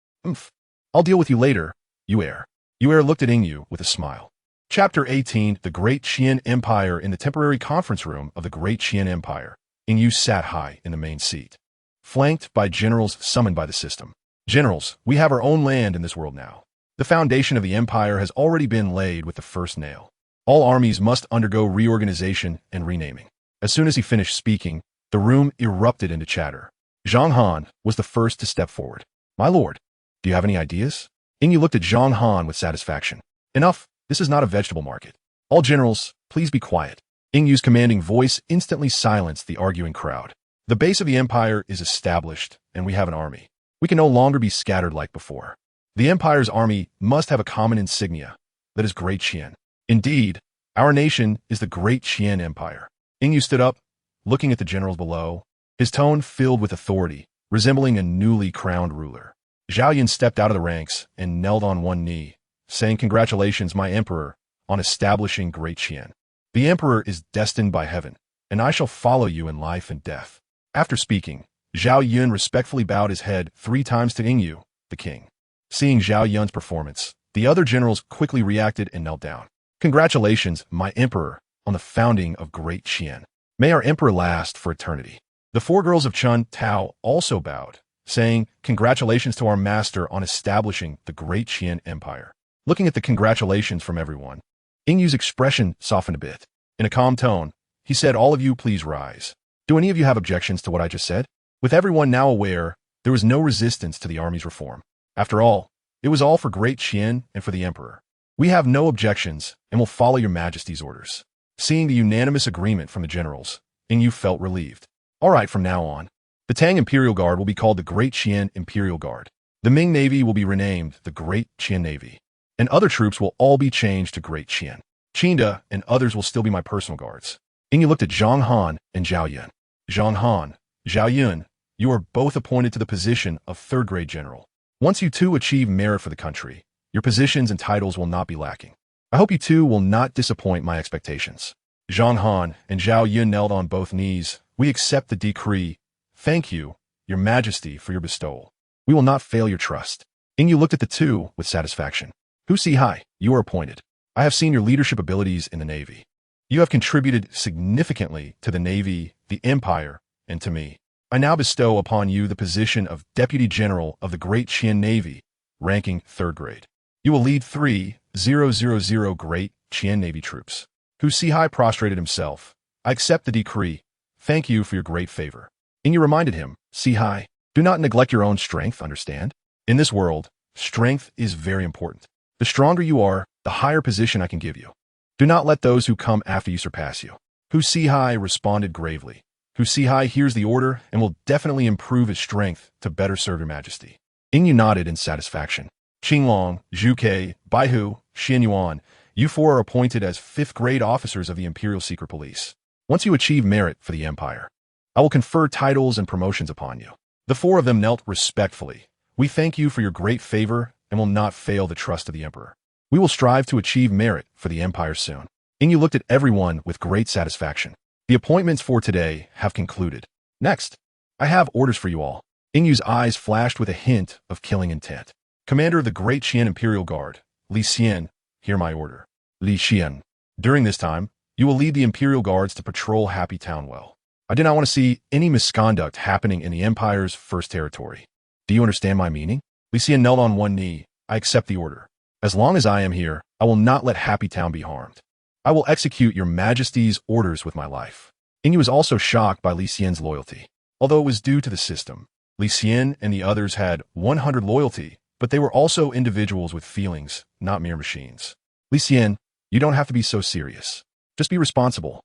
I'll deal with you later, you heir. You heir looked at Yingyu with a smile. Chapter 18, The Great Qian Empire. In the temporary conference room of the Great Qian Empire, Yingyu sat high in the main seat, flanked by generals summoned by the system. Generals, we have our own land in this world now. The foundation of the empire has already been laid with the first nail. All armies must undergo reorganization and renaming. As soon as he finished speaking, the room erupted into chatter. Zhang Han was the first to step forward. My lord, do you have any ideas? Yingyu looked at Zhang Han with satisfaction. Enough, this is not a vegetable market. All generals, please be quiet. Yingyu's commanding voice instantly silenced the arguing crowd. The base of the empire is established, and we have an army. We can no longer be scattered like before. The empire's army must have a common insignia, that is Great Qian. Indeed, our nation is the Great Qian Empire. Yingyu stood up, looking at the generals below, his tone filled with authority, resembling a newly crowned ruler. Zhao Yun stepped out of the ranks and knelt on one knee, saying, "Congratulations, my emperor, on establishing Great Qian. The emperor is destined by heaven, and I shall follow you in life and death." After speaking, Zhao Yun respectfully bowed his head 3 times to Yingyu, the king. Seeing Zhao Yun's performance, the other generals quickly reacted and knelt down. "Congratulations, my emperor, on the founding of Great Qian. May our emperor last for eternity." The 4 girls of Chun Tao also bowed, saying, "Congratulations to our master on establishing the Great Qian Empire." Looking at the congratulations from everyone, Yingyu's expression softened a bit. In a calm tone, he said, "All of you please rise. Do any of you have objections to what I just said?" With everyone now aware, there was no resistance to the army's reform. After all, it was all for Great Qian and for the emperor. "We have no objections and will follow your majesty's orders." Seeing the unanimous agreement from the generals, Yingyu felt relieved. All right, from now on, the Tang Imperial Guard will be called the Great Qian Imperial Guard. The Ming Navy will be renamed the Great Qian Navy. And other troops will all be changed to Great Qian. Qinda and others will still be my personal guards. Yingyu looked at Zhang Han and Zhao Yun. Zhang Han, Zhao Yun, you are both appointed to the position of 3rd grade general. Once you two achieve merit for the country, your positions and titles will not be lacking. I hope you two will not disappoint my expectations. Zhang Han and Zhao Yun knelt on both knees. We accept the decree. Thank you, your majesty, for your bestowal. We will not fail your trust. Yingyu looked at the two with satisfaction. Huaxia, you are appointed. I have seen your leadership abilities in the Navy. You have contributed significantly to the Navy, the Empire, and to me. I now bestow upon you the position of Deputy General of the Great Qian Navy, ranking 3rd grade. You will lead 3,000 Great Qian Navy troops. Huaxia prostrated himself. I accept the decree. Thank you for your great favor. Yingyu reminded him, Sihai, do not neglect your own strength, understand? In this world, strength is very important. The stronger you are, the higher position I can give you. Do not let those who come after you surpass you. Huaxia responded gravely. Huaxia hears the order and will definitely improve his strength to better serve your majesty. Yingyu nodded in satisfaction. Qinglong, Zhuke, Baihu, Xianyuan, you 4 are appointed as 5th grade officers of the Imperial Secret Police. Once you achieve merit for the Empire, I will confer titles and promotions upon you. The 4 of them knelt respectfully. We thank you for your great favor and will not fail the trust of the Emperor. We will strive to achieve merit for the Empire soon. Yingyu looked at everyone with great satisfaction. The appointments for today have concluded. Next, I have orders for you all. Yingyu's eyes flashed with a hint of killing intent. Commander of the Great Qian Imperial Guard, Li Xian, hear my order. Li Xian, during this time, you will lead the Imperial Guards to patrol Happy Town well. I do not want to see any misconduct happening in the Empire's first territory. Do you understand my meaning? Li Xian knelt on one knee. I accept the order. As long as I am here, I will not let Happy Town be harmed. I will execute your majesty's orders with my life. Yingyu was also shocked by Li Xian's loyalty. Although it was due to the system, Li Xian and the others had 100 loyalty, but they were also individuals with feelings, not mere machines. Li Xian, you don't have to be so serious. Just be responsible.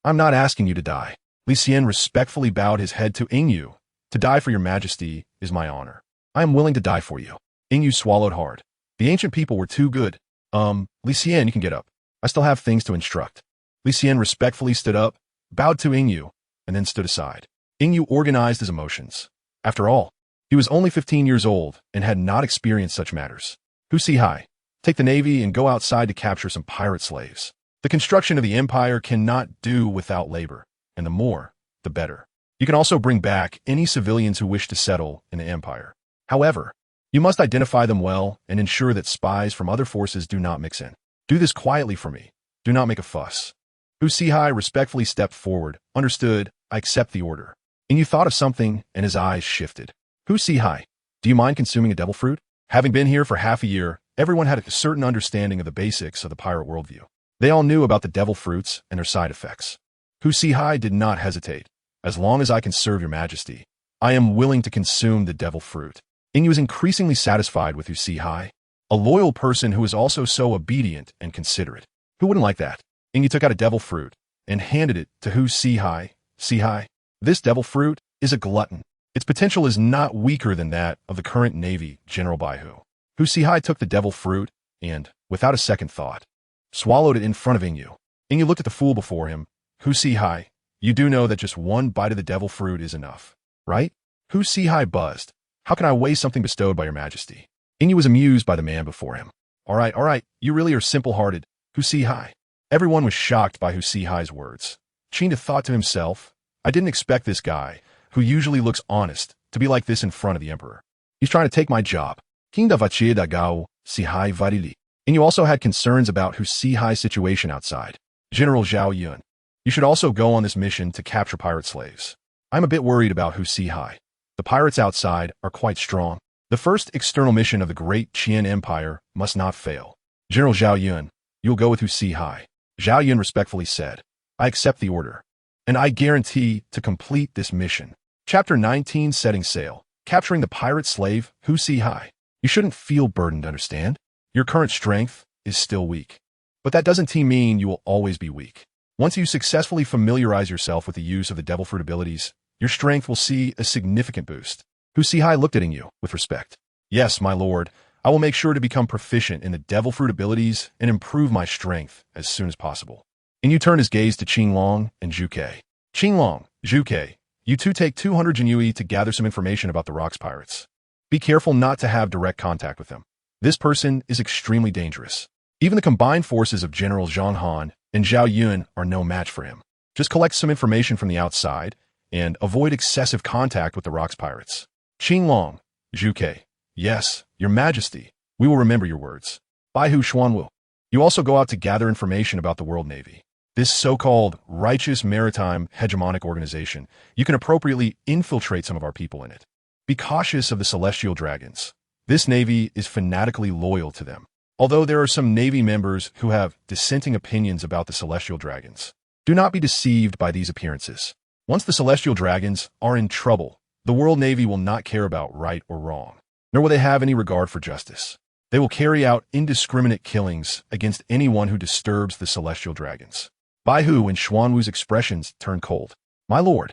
I'm not asking you to die. Li Xian respectfully bowed his head to Yingyu. To die for your majesty is my honor. I am willing to die for you. Yingyu swallowed hard. The ancient people were too good. Li Xian, you can get up. I still have things to instruct. Li Xian respectfully stood up, bowed to Yingyu, and then stood aside. Yingyu organized his emotions. After all, he was only 15 years old and had not experienced such matters. Huaxia, Take the navy and go outside to capture some pirate slaves. The construction of the empire cannot do without labor, and the more, the better. You can also bring back any civilians who wish to settle in the empire. However, you must identify them well and ensure that spies from other forces do not mix in. Do this quietly for me. Do not make a fuss. Huaxia respectfully stepped forward. Understood, I accept the order. And you thought of something, and his eyes shifted. Huaxia, do you mind consuming a devil fruit? Having been here for half a year, everyone had a certain understanding of the basics of the pirate worldview. They all knew about the devil fruits and their side effects. Huaxia did not hesitate. As long as I can serve your majesty, I am willing to consume the devil fruit. Inyu was increasingly satisfied with Huaxia, a loyal person who is also so obedient and considerate. Who wouldn't like that? Inyu took out a devil fruit and handed it to Huaxia. Sihai, this devil fruit is a glutton. Its potential is not weaker than that of the current Navy General Baihu. Huaxia took the devil fruit and, without a second thought, swallowed it in front of Inyu. Inyu looked at the fool before him. Huaxia, you do know that just one bite of the devil fruit is enough, right? Huaxia buzzed. How can I waste something bestowed by your majesty? Inyu was amused by the man before him. All right, you really are simple-hearted, Huaxia. Everyone was shocked by Huaxia's words. Qian thought to himself, I didn't expect this guy, who usually looks honest, to be like this in front of the emperor. He's trying to take my job. Kinda Huaxia da Gao, Sihai Varili. And you also had concerns about Huaxia's situation outside. General Zhao Yun, you should also go on this mission to capture pirate slaves. I'm a bit worried about Huaxia. The pirates outside are quite strong. The first external mission of the great Qian Empire must not fail. General Zhao Yun, you'll go with Huaxia. Zhao Yun respectfully said, I accept the order, and I guarantee to complete this mission. Chapter 19, Setting Sail. Capturing the pirate slave, Huaxia. You shouldn't feel burdened, understand? Your current strength is still weak. But that doesn't mean you will always be weak. Once you successfully familiarize yourself with the use of the devil fruit abilities, your strength will see a significant boost. Huaxia looked at Inyu with respect. Yes, my lord, I will make sure to become proficient in the devil fruit abilities and improve my strength as soon as possible. Inyu turned his gaze to Qinglong and Zhuke. Qinglong, Zhuke, you two take 200 Jinui to gather some information about the Rocks Pirates. Be careful not to have direct contact with them. This person is extremely dangerous. Even the combined forces of General Zhang Han and Zhao Yun are no match for him. Just collect some information from the outside and avoid excessive contact with the Rocks Pirates. Qinglong, Zhuke, yes, your majesty, we will remember your words. Baihu Xuanwu, you also go out to gather information about the World Navy. This so-called righteous maritime hegemonic organization, you can appropriately infiltrate some of our people in it. Be cautious of the celestial dragons. This navy is fanatically loyal to them. Although there are some navy members who have dissenting opinions about the celestial dragons. Do not be deceived by these appearances. Once the celestial dragons are in trouble, the world navy will not care about right or wrong, nor will they have any regard for justice. They will carry out indiscriminate killings against anyone who disturbs the celestial dragons. Baihu and Xuanwu's expressions turned cold. My lord,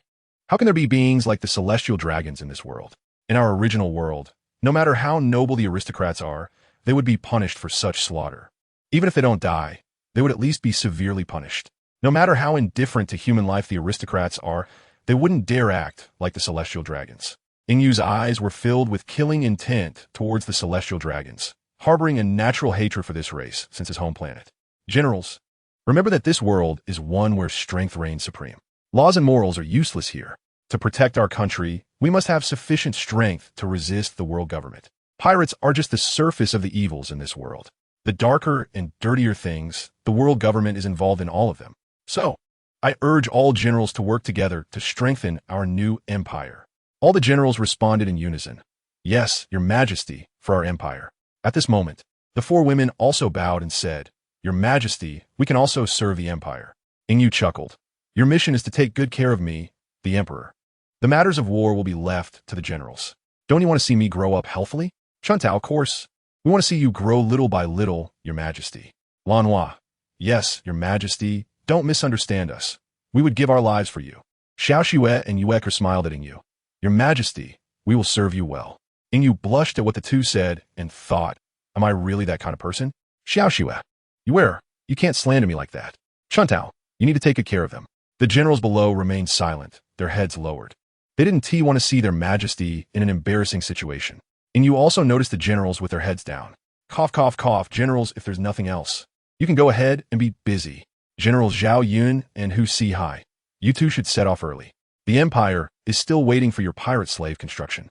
how can there be beings like the celestial dragons in this world? In our original world, no matter how noble the aristocrats are, they would be punished for such slaughter. Even if they don't die, they would at least be severely punished. No matter how indifferent to human life the aristocrats are, they wouldn't dare act like the celestial dragons. Inyu's eyes were filled with killing intent towards the celestial dragons, harboring a natural hatred for this race since his home planet. Generals, remember that this world is one where strength reigns supreme. Laws and morals are useless here. To protect our country, we must have sufficient strength to resist the world government. Pirates are just the surface of the evils in this world. The darker and dirtier things, the world government is involved in all of them. So, I urge all generals to work together to strengthen our new empire. All the generals responded in unison. Yes, your majesty, for our empire. At this moment, the four women also bowed and said, Your majesty, we can also serve the empire. Inyu chuckled. Your mission is to take good care of me, the emperor. The matters of war will be left to the generals. Don't you want to see me grow up healthily? Chuntao, of course. We want to see you grow little by little, your majesty. Lanhua. Yes, your majesty, don't misunderstand us. We would give our lives for you. Xiao Xue and Yueker smiled at Inyu. Your majesty, we will serve you well. Inyu blushed at what the two said and thought, am I really that kind of person? Xiao Xue. Yuer, you can't slander me like that. Chuntao, you need to take good care of them. The generals below remained silent, their heads lowered. They didn't want to see their majesty in an embarrassing situation. And you also noticed the generals with their heads down. Cough, cough, cough. Generals, if there's nothing else, you can go ahead and be busy. Generals Zhao Yun and Huaxia, you two should set off early. The Empire is still waiting for your pirate slave construction.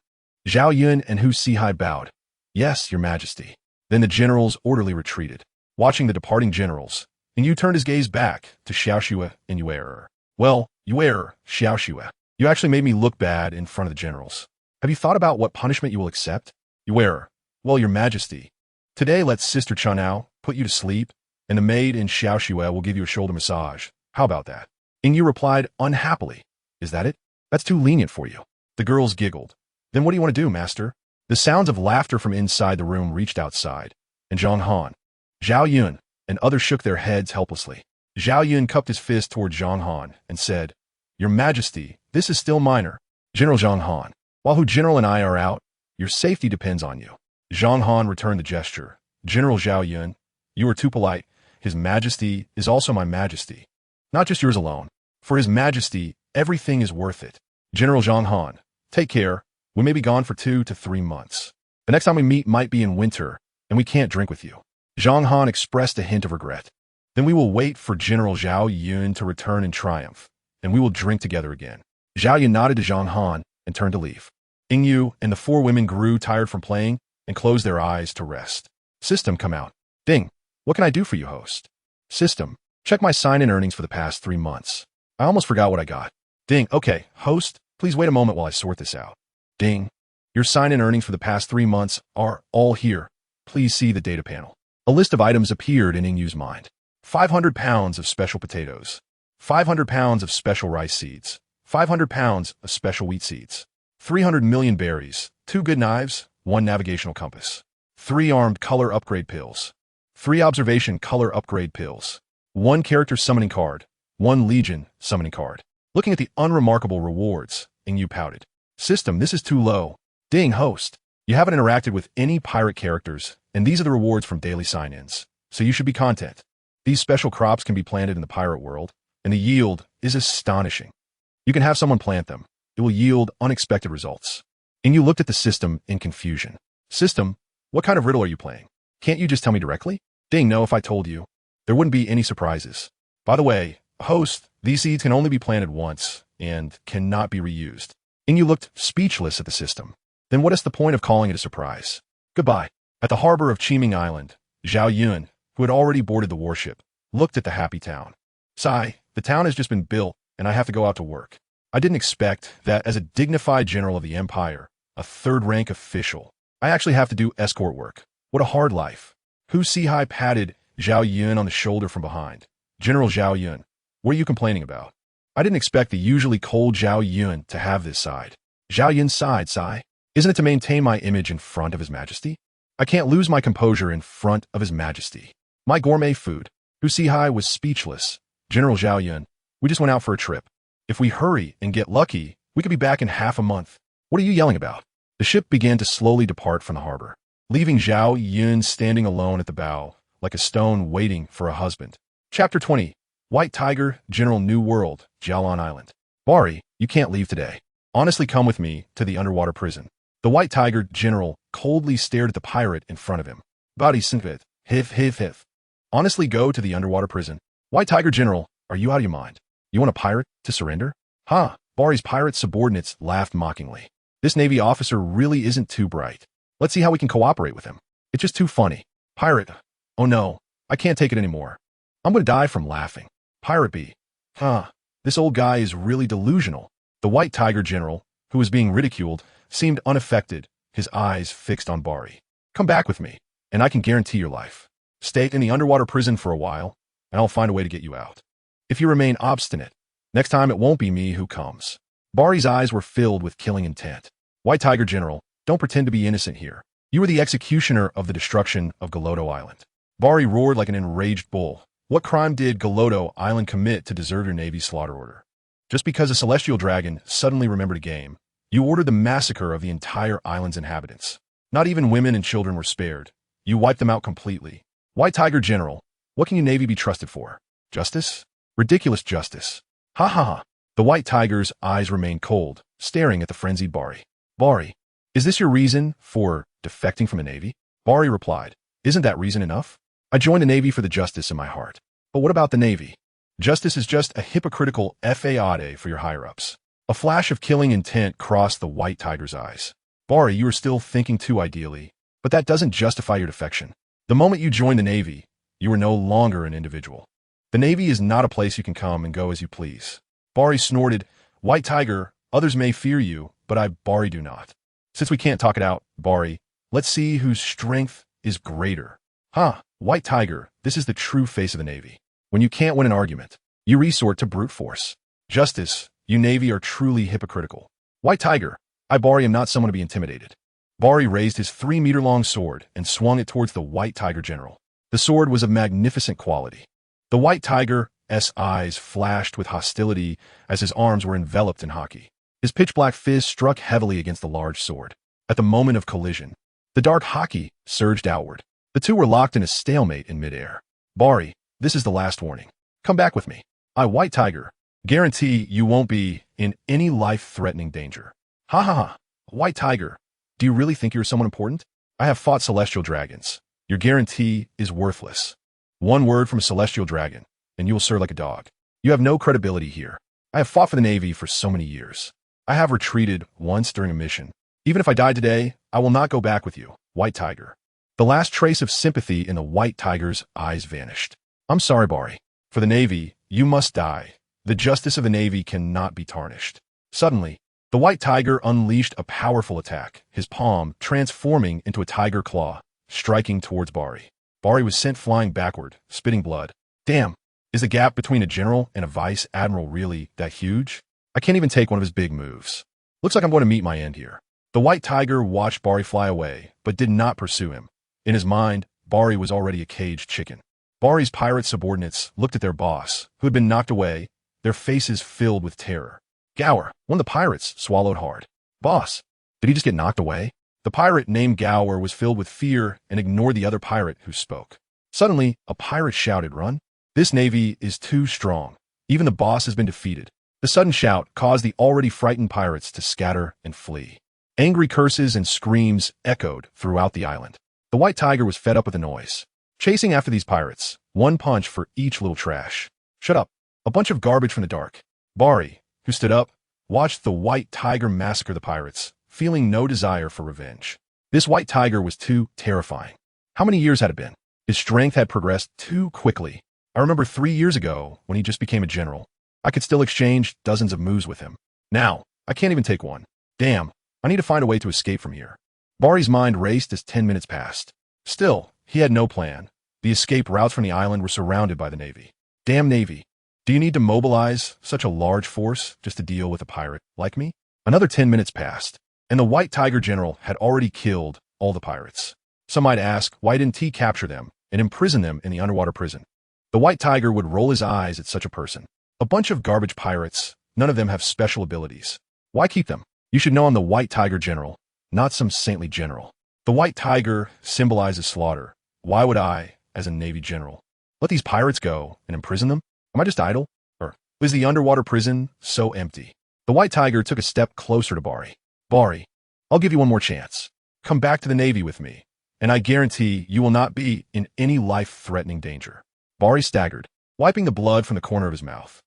Zhao Yun and Huaxia bowed. Yes, your majesty. Then the generals orderly retreated. Watching the departing generals, and Yu turned his gaze back to Xiaoxue and Yuer. Well, Yuer, Xiaoxue, you actually made me look bad in front of the generals. Have you thought about what punishment you will accept? Yuer, well, your majesty. Today let Sister Chunao put you to sleep, and the maid in Xiaoxue will give you a shoulder massage. How about that? Yu replied unhappily. Is that it? That's too lenient for you. The girls giggled. Then what do you want to do, master? The sounds of laughter from inside the room reached outside, and Zhang Han, Zhao Yun, and others shook their heads helplessly. Zhao Yun cupped his fist toward Zhang Han and said, Your Majesty, this is still minor. General Zhang Han, while Hu General and I are out, your safety depends on you. Zhang Han returned the gesture. General Zhao Yun, you are too polite. His Majesty is also my Majesty. Not just yours alone. For His Majesty, everything is worth it. General Zhang Han, take care. We may be gone for 2 to 3 months. The next time we meet might be in winter, and we can't drink with you. Zhang Han expressed a hint of regret. Then we will wait for General Zhao Yun to return in triumph, and we will drink together again. Zhao Yun nodded to Zhang Han and turned to leave. Yu and the 4 women grew tired from playing and closed their eyes to rest. System, come out. Ding. What can I do for you, host? System, check my sign-in earnings for the past 3 months. I almost forgot what I got. Ding. Okay, host, please wait a moment while I sort this out. Ding. Your sign-in earnings for the past 3 months are all here. Please see the data panel. A list of items appeared in Yu's mind. 500 pounds of special potatoes. 500 pounds of special rice seeds. 500 pounds of special wheat seeds. 300 million berries. 2 good knives. 1 navigational compass. 3 armed color upgrade pills. 3 observation color upgrade pills. 1 character summoning card. 1 legion summoning card. Looking at the unremarkable rewards, Yu pouted. System, this is too low. Ding, host. You haven't interacted with any pirate characters, and these are the rewards from daily sign-ins, so you should be content. These special crops can be planted in the pirate world, and the yield is astonishing. You can have someone plant them. It will yield unexpected results. Yu looked at the system in confusion. System, what kind of riddle are you playing? Can't you just tell me directly? Ding, no, if I told you, there wouldn't be any surprises. By the way, host, these seeds can only be planted once and cannot be reused. Yu looked speechless at the system. Then what is the point of calling it a surprise? Goodbye. At the harbor of Qiming Island, Zhao Yun, who had already boarded the warship, looked at the happy town. Sigh, the town has just been built, and I have to go out to work. I didn't expect that as a dignified general of the Empire, a 3rd-rank official, I actually have to do escort work. What a hard life. Hu Sihai patted Zhao Yun on the shoulder from behind. General Zhao Yun, what are you complaining about? I didn't expect the usually cold Zhao Yun to have this side. Zhao Yun sighed, sigh. Isn't it to maintain my image in front of His Majesty? I can't lose my composure in front of His Majesty. My gourmet food. Hu Sihai was speechless. General Zhao Yun, we just went out for a trip. If we hurry and get lucky, we could be back in half a month. What are you yelling about? The ship began to slowly depart from the harbor, leaving Zhao Yun standing alone at the bow, like a stone waiting for a husband. Chapter 20. White Tiger, General New World, Jialan Island. Bari, you can't leave today. Honestly, come with me to the underwater prison. The White Tiger General coldly stared at the pirate in front of him. Bari Sinkvit, hif. Honestly, go to the underwater prison. White Tiger General, are you out of your mind? You want a pirate to surrender? Ha! Bari's pirate subordinates laughed mockingly. This Navy officer really isn't too bright. Let's see how we can cooperate with him. It's just too funny. Pirate. Oh no, I can't take it anymore. I'm going to die from laughing. Pirate B. This old guy is really delusional. The White Tiger General, who was being ridiculed, seemed unaffected, his eyes fixed on Bari. Come back with me, and I can guarantee your life. Stay in the underwater prison for a while, and I'll find a way to get you out. If you remain obstinate, next time it won't be me who comes. Bari's eyes were filled with killing intent. White Tiger General, don't pretend to be innocent here. You were the executioner of the destruction of Galodo Island. Bari roared like an enraged bull. What crime did Galodo Island commit to deserve your Navy's slaughter order? Just because a celestial dragon suddenly remembered a game, you ordered the massacre of the entire island's inhabitants. Not even women and children were spared. You wiped them out completely. White Tiger General, what can your Navy be trusted for? Justice? Ridiculous justice. Ha ha ha. The White Tiger's eyes remained cold, staring at the frenzied Bari. Bari, is this your reason for defecting from the Navy? Bari replied, Isn't that reason enough? I joined the Navy for the justice in my heart. But what about the Navy? Justice is just a hypocritical fade for your higher-ups. A flash of killing intent crossed the white tiger's eyes. Bari, you are still thinking too ideally, but that doesn't justify your defection. The moment you joined the Navy, you are no longer an individual. The Navy is not a place you can come and go as you please. Bari snorted, White Tiger, others may fear you, but I, Bari, do not. Since we can't talk it out, Bari, let's see whose strength is greater. White Tiger, this is the true face of the Navy. When you can't win an argument, you resort to brute force. Justice, you Navy are truly hypocritical. White Tiger, I, Bari, am not someone to be intimidated. Bari raised his 3-meter-long sword and swung it towards the White Tiger general. The sword was of magnificent quality. The White Tiger's eyes flashed with hostility as his arms were enveloped in haki. His pitch-black fist struck heavily against the large sword. At the moment of collision, the dark haki surged outward. The two were locked in a stalemate in midair. Bari, this is the last warning. Come back with me. I, White Tiger, guarantee you won't be in any life-threatening danger. White Tiger, do you really think you're someone important? I have fought celestial dragons. Your guarantee is worthless. One word from a celestial dragon, and you will serve like a dog. You have no credibility here. I have fought for the Navy for so many years. I have retreated once during a mission. Even if I die today, I will not go back with you, White Tiger. The last trace of sympathy in the White Tiger's eyes vanished. I'm sorry, Bari. For the Navy, you must die. The justice of the Navy cannot be tarnished. Suddenly, the White Tiger unleashed a powerful attack, his palm transforming into a tiger claw, striking towards Bari. Bari was sent flying backward, spitting blood. Damn, is the gap between a general and a vice admiral really that huge? I can't even take one of his big moves. Looks like I'm going to meet my end here. The White Tiger watched Bari fly away, but did not pursue him. In his mind, Bari was already a caged chicken. Bari's pirate subordinates looked at their boss, who had been knocked away, their faces filled with terror. Gower, one of the pirates, swallowed hard. Boss, did he just get knocked away? The pirate named Gower was filled with fear and ignored the other pirate who spoke. Suddenly, a pirate shouted, "Run! This Navy is too strong. Even the boss has been defeated." The sudden shout caused the already frightened pirates to scatter and flee. Angry curses and screams echoed throughout the island. The White Tiger was fed up with the noise. Chasing after these pirates, one punch for each little trash. Shut up. A bunch of garbage from the dark. Bari, who stood up, watched the White Tiger massacre the pirates, feeling no desire for revenge. This White Tiger was too terrifying. How many years had it been? His strength had progressed too quickly. I remember 3 years ago, when he just became a general, I could still exchange dozens of moves with him. Now, I can't even take one. Damn, I need to find a way to escape from here. Bari's mind raced as 10 minutes passed. Still, he had no plan. The escape routes from the island were surrounded by the Navy. Damn Navy. Do you need to mobilize such a large force just to deal with a pirate like me? Another 10 minutes passed, and the White Tiger general had already killed all the pirates. Some might ask, why didn't he capture them and imprison them in the underwater prison? The White Tiger would roll his eyes at such a person. A bunch of garbage pirates, none of them have special abilities. Why keep them? You should know I'm the White Tiger general, not some saintly general. The White Tiger symbolizes slaughter. Why would I, as a Navy general, let these pirates go and imprison them? Am I just idle? Or is the underwater prison so empty? The White Tiger took a step closer to Bari. Bari, I'll give you one more chance. Come back to the Navy with me, and I guarantee you will not be in any life-threatening danger. Bari staggered, wiping the blood from the corner of his mouth.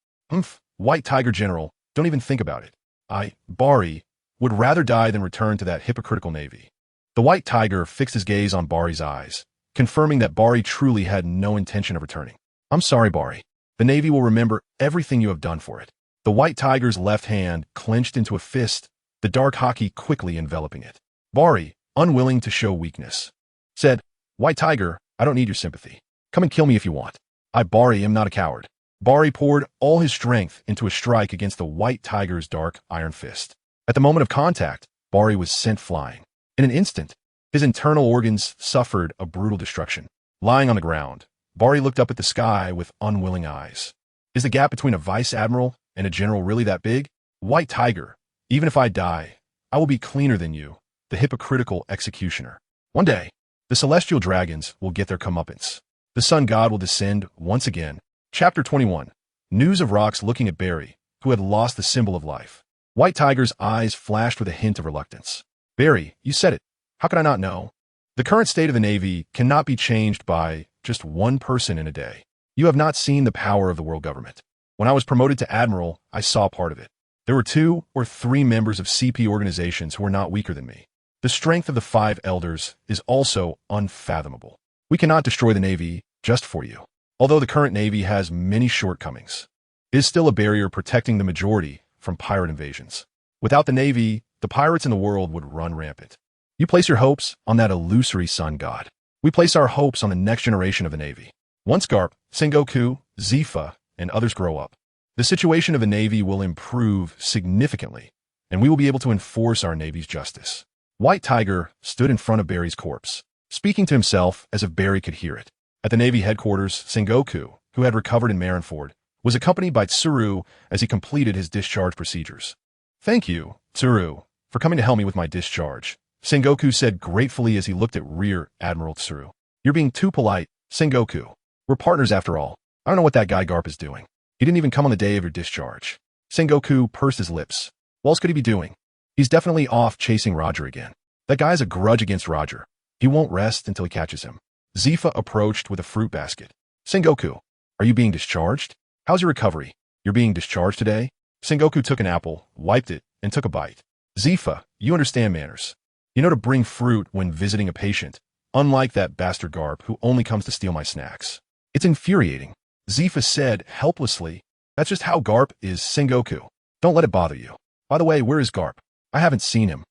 White Tiger general, don't even think about it. I, Bari, would rather die than return to that hypocritical Navy. The White Tiger fixed his gaze on Bari's eyes, confirming that Bari truly had no intention of returning. I'm sorry, Bari. The Navy will remember everything you have done for it. The White Tiger's left hand clenched into a fist, the dark haki quickly enveloping it. Bari, unwilling to show weakness, said, White Tiger, I don't need your sympathy. Come and kill me if you want. I, Bari, am not a coward. Bari poured all his strength into a strike against the White Tiger's dark iron fist. At the moment of contact, Bari was sent flying. In an instant, his internal organs suffered a brutal destruction. Lying on the ground, Bari looked up at the sky with unwilling eyes. Is the gap between a vice admiral and a general really that big? White Tiger, even if I die, I will be cleaner than you, the hypocritical executioner. One day, the celestial dragons will get their comeuppance. The sun god will descend once again. Chapter 21. News of Rocks looking at Barry, who had lost the symbol of life. White Tiger's eyes flashed with a hint of reluctance. Barry, you said it. How could I not know? The current state of the Navy cannot be changed by just one person in a day. You have not seen the power of the world government. When I was promoted to admiral, I saw part of it. There were 2 or 3 members of CP organizations who were not weaker than me. The strength of the 5 elders is also unfathomable. We cannot destroy the Navy just for you. Although the current Navy has many shortcomings, it is still a barrier protecting the majority from pirate invasions. Without the Navy, the pirates in the world would run rampant. You place your hopes on that illusory sun god. We place our hopes on the next generation of the Navy. Once Garp, Sengoku, Zifa, and others grow up, the situation of the Navy will improve significantly, and we will be able to enforce our Navy's justice. White Tiger stood in front of Barry's corpse, speaking to himself as if Barry could hear it. At the Navy headquarters, Sengoku, who had recovered in Marineford, was accompanied by Tsuru as he completed his discharge procedures. "Thank you, Tsuru, for coming to help me with my discharge," Sengoku said gratefully as he looked at Rear Admiral Tsuru. "You're being too polite, Sengoku. We're partners after all. I don't know what that guy Garp is doing. He didn't even come on the day of your discharge." Sengoku pursed his lips. What else could he be doing? He's definitely off chasing Roger again. That guy has a grudge against Roger. He won't rest until he catches him. Zifa approached with a fruit basket. "Sengoku, are you being discharged? How's your recovery? You're being discharged today?" Sengoku took an apple, wiped it, and took a bite. "Zifa, you understand manners. You know to bring fruit when visiting a patient, unlike that bastard Garp who only comes to steal my snacks." "It's infuriating," Zifa said helplessly. "That's just how Garp is, Sengoku. Don't let it bother you. By the way, where is Garp? I haven't seen him."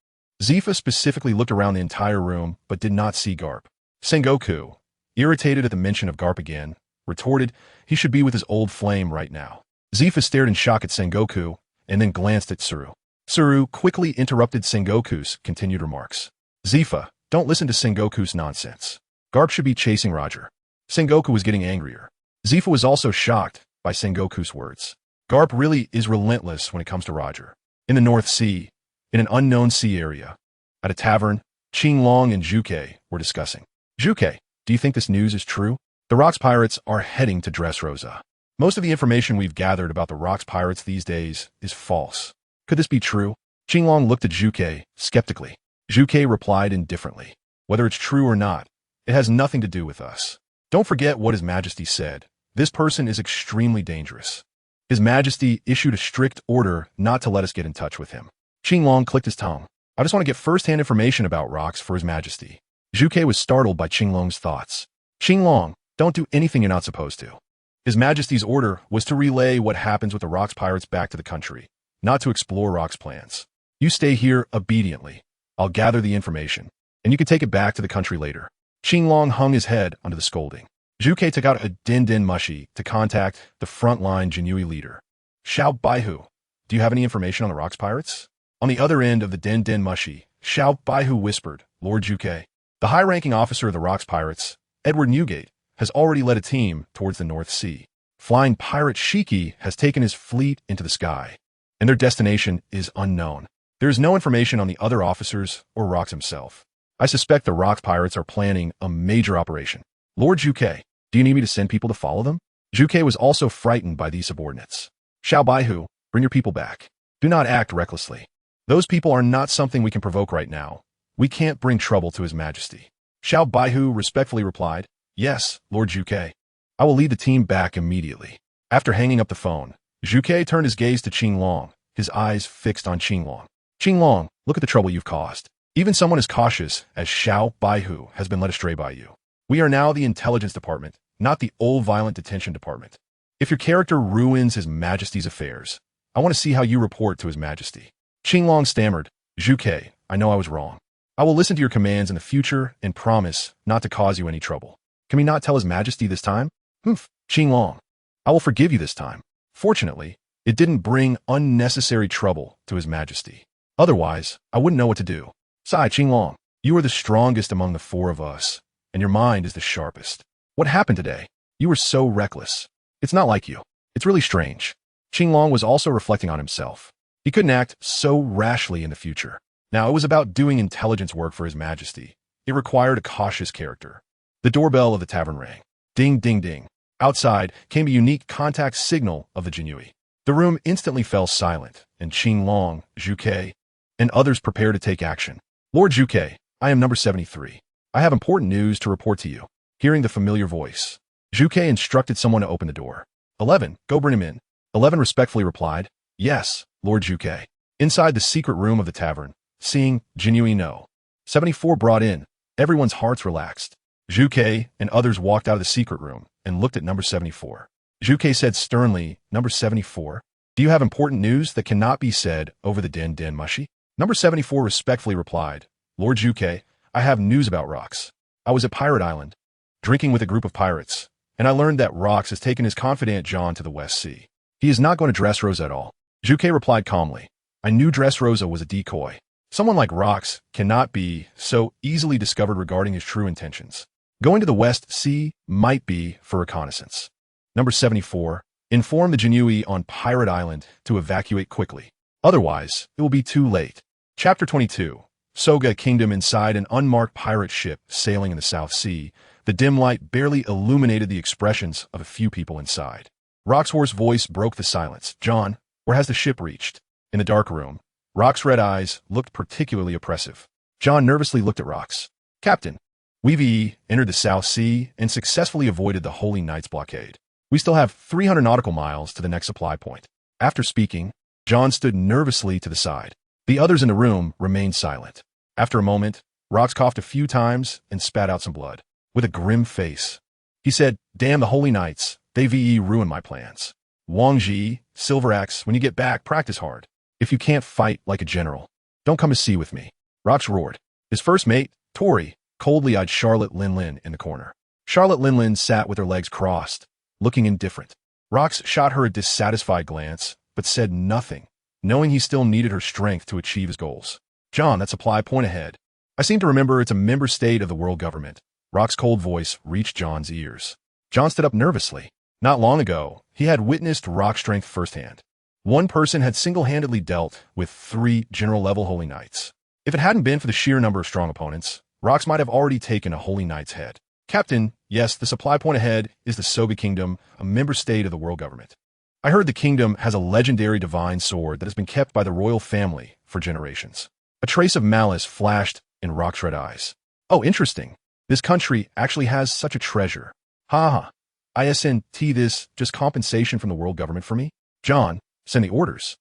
Zifa specifically looked around the entire room but did not see Garp. Sengoku, irritated at the mention of Garp again, retorted, "He should be with his old flame right now." Zifa stared in shock at Sengoku and then glanced at Tsuru. Tsuru quickly interrupted Sengoku's continued remarks. "Zifa, don't listen to Sengoku's nonsense. Garp should be chasing Roger." Sengoku was getting angrier. Zifa was also shocked by Sengoku's words. Garp really is relentless when it comes to Roger. In the North Sea, in an unknown sea area, at a tavern, Qinglong and Zhuke were discussing. "Zhuke, do you think this news is true? The Rocks Pirates are heading to Dressrosa. Most of the information we've gathered about the Rocks Pirates these days is false. Could this be true?" Qinglong looked at Zhuke skeptically. Zhuke replied indifferently. "Whether it's true or not, it has nothing to do with us. Don't forget what His Majesty said. This person is extremely dangerous. His Majesty issued a strict order not to let us get in touch with him." Qinglong clicked his tongue. "I just want to get first-hand information about rocks for His Majesty." Zhuke was startled by Qinglong's thoughts. "Qinglong, don't do anything you're not supposed to. His Majesty's order was to relay what happens with the Rocks Pirates back to the country, not to explore Rock's plans. You stay here obediently. I'll gather the information, and you can take it back to the country later." Qinglong hung his head under the scolding. Zhuke took out a din-din mushi to contact the frontline Jinui leader. "Xiao Baihu, do you have any information on the Rocks Pirates?" On the other end of the din-din mushi, Xiao Baihu whispered, "Lord Zhuke, the high-ranking officer of the Rocks Pirates, Edward Newgate, has already led a team towards the North Sea. Flying pirate Shiki has taken his fleet into the sky, and their destination is unknown. There is no information on the other officers or Rocks himself. I suspect the Rocks Pirates are planning a major operation. Lord Zhuke, do you need me to send people to follow them?" Zhuke was also frightened by these subordinates. "Xiao Baihu, bring your people back. Do not act recklessly. Those people are not something we can provoke right now. We can't bring trouble to His Majesty." Xiao Baihu respectfully replied, "Yes, Lord Zhuke. I will lead the team back immediately." After hanging up the phone, Zhuke turned his gaze to Qinglong, his eyes fixed on Qinglong. "Qinglong, look at the trouble you've caused. Even someone as cautious as Xiao Baihu has been led astray by you. We are now the intelligence department, not the old violent detention department. If your character ruins His Majesty's affairs, I want to see how you report to His Majesty." Qinglong stammered, "Zhuke, I know I was wrong. I will listen to your commands in the future and promise not to cause you any trouble. Can we not tell His Majesty this time?" "Humph, Qinglong, I will forgive you this time. Fortunately, it didn't bring unnecessary trouble to His Majesty. Otherwise, I wouldn't know what to do. Sigh, Qinglong, you are the strongest among the 4 of us, and your mind is the sharpest. What happened today? You were so reckless. It's not like you. It's really strange." Qinglong was also reflecting on himself. He couldn't act so rashly in the future. Now, it was about doing intelligence work for His Majesty. It required a cautious character. The doorbell of the tavern rang. Ding, ding, ding. Outside came a unique contact signal of the Jinui. The room instantly fell silent, and Qinglong, Zhuke, and others prepared to take action. "Lord Zhuke, I am number 73. I have important news to report to you. Hearing the familiar voice, Zhu Ke instructed someone to open the door. 11, go bring him in. 11 respectfully replied, yes, Lord Zhu Ke. Inside the secret room of the tavern, seeing Jinui no. 74 brought in, everyone's hearts relaxed. Zhu Ke and others walked out of the secret room and looked at number 74. Zhu Ke said sternly, number 74, do you have important news that cannot be said over the den mushi? Number 74 respectfully replied, Lord Zhu Ke, I have news about Rox. I was at Pirate Island, drinking with a group of pirates, and I learned that Rox has taken his confidant John to the West Sea. He is not going to Dressrosa at all. Zhu Ke replied calmly, I knew Dressrosa was a decoy. Someone like Rox cannot be so easily discovered regarding his true intentions. Going to the West Sea might be for reconnaissance. Number 74, inform the Jinui on Pirate Island to evacuate quickly. Otherwise, it will be too late. Chapter 22, Soga Kingdom. Inside an unmarked pirate ship sailing in the South Sea, the dim light barely illuminated the expressions of a few people inside. Rox's hoarse voice broke the silence. John, where has the ship reached? In the dark room, Rox's red eyes looked particularly oppressive. John nervously looked at Rox. Captain, we've entered the South Sea and successfully avoided the Holy Knights blockade. We still have 300 nautical miles to the next supply point. After speaking, John stood nervously to the side. The others in the room remained silent. After a moment, Rox coughed a few times and spat out some blood. With a grim face, he said, damn the Holy Knights, they've ruined my plans. Wang Ji, Silver Axe, when you get back, practice hard. If you can't fight like a general, don't come to sea with me. Rox roared. His first mate, Tori, coldly eyed Charlotte Linlin in the corner. Charlotte Linlin sat with her legs crossed, looking indifferent. Rox shot her a dissatisfied glance, but said nothing, knowing he still needed her strength to achieve his goals. John, that supply point ahead. I seem to remember it's a member state of the world government. Rox's cold voice reached John's ears. John stood up nervously. Not long ago, he had witnessed Rox's strength firsthand. One person had single-handedly dealt with 3 general-level Holy Knights. If it hadn't been for the sheer number of strong opponents, Rox might have already taken a Holy Knight's head. Captain, yes, the supply point ahead is the Soga Kingdom, a member state of the world government. I heard the kingdom has a legendary divine sword that has been kept by the royal family for generations. A trace of malice flashed in Rox's red eyes. Oh, interesting. This country actually has such a treasure. Ha ha. ISNT this just compensation from the world government for me? John, send the orders.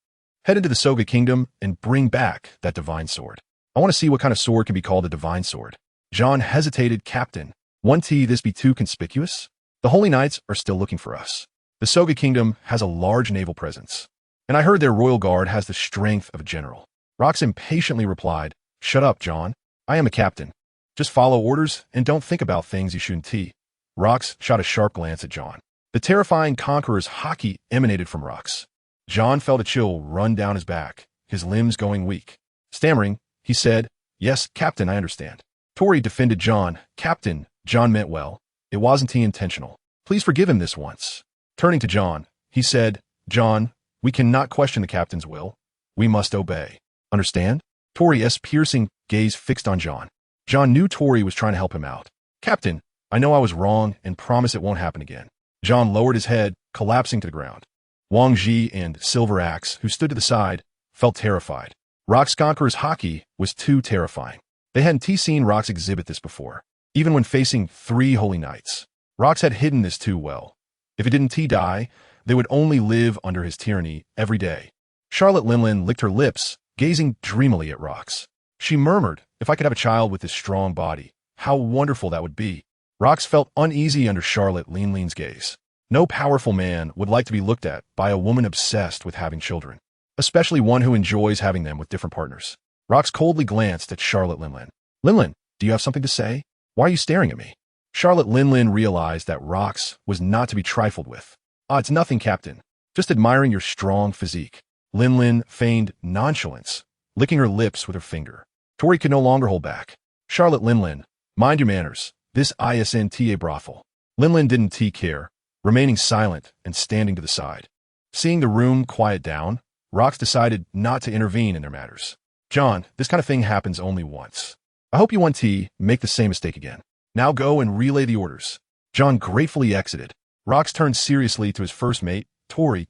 Head into the Soga Kingdom and bring back that divine sword. I want to see what kind of sword can be called a divine sword. John hesitated. Captain, won't this be too conspicuous? The Holy Knights are still looking for us. The Soga Kingdom has a large naval presence, and I heard their royal guard has the strength of a general. Rox impatiently replied, shut up, John. I am a captain. Just follow orders and don't think about things you shouldn't. Rox shot a sharp glance at John. The terrifying conqueror's haki emanated from Rox. John felt a chill run down his back, his limbs going weak. Stammering, he said, yes, Captain, I understand. Tori defended John. Captain, John meant well. It wasn't intentional. Please forgive him this once. Turning to John, he said, John, we cannot question the captain's will. We must obey. Understand? Tori's piercing gaze fixed on John. John knew Tori was trying to help him out. Captain, I know I was wrong and promise it won't happen again. John lowered his head, collapsing to the ground. Wang Ji and Silver Axe, who stood to the side, felt terrified. Rox's conqueror's haki was too terrifying. They hadn't seen Rox exhibit this before, even when facing 3 Holy Knights. Rox had hidden this too well. If it didn't die, they would only live under his tyranny every day. Charlotte Linlin licked her lips, gazing dreamily at Rox. She murmured, if I could have a child with this strong body, how wonderful that would be. Rox felt uneasy under Charlotte Linlin's gaze. No powerful man would like to be looked at by a woman obsessed with having children, especially one who enjoys having them with different partners. Rox coldly glanced at Charlotte Linlin. Linlin, do you have something to say? Why are you staring at me? Charlotte Linlin realized that Rox was not to be trifled with. It's nothing, Captain. Just admiring your strong physique. Linlin feigned nonchalance, licking her lips with her finger. Tori could no longer hold back. Charlotte Linlin, mind your manners. This isn't a brothel. Linlin didn't care, remaining silent and standing to the side. Seeing the room quiet down, Rox decided not to intervene in their matters. John, this kind of thing happens only once. I hope you won't make the same mistake again. Now go and relay the orders. John gratefully exited. Rox turned seriously to his first mate, Tori,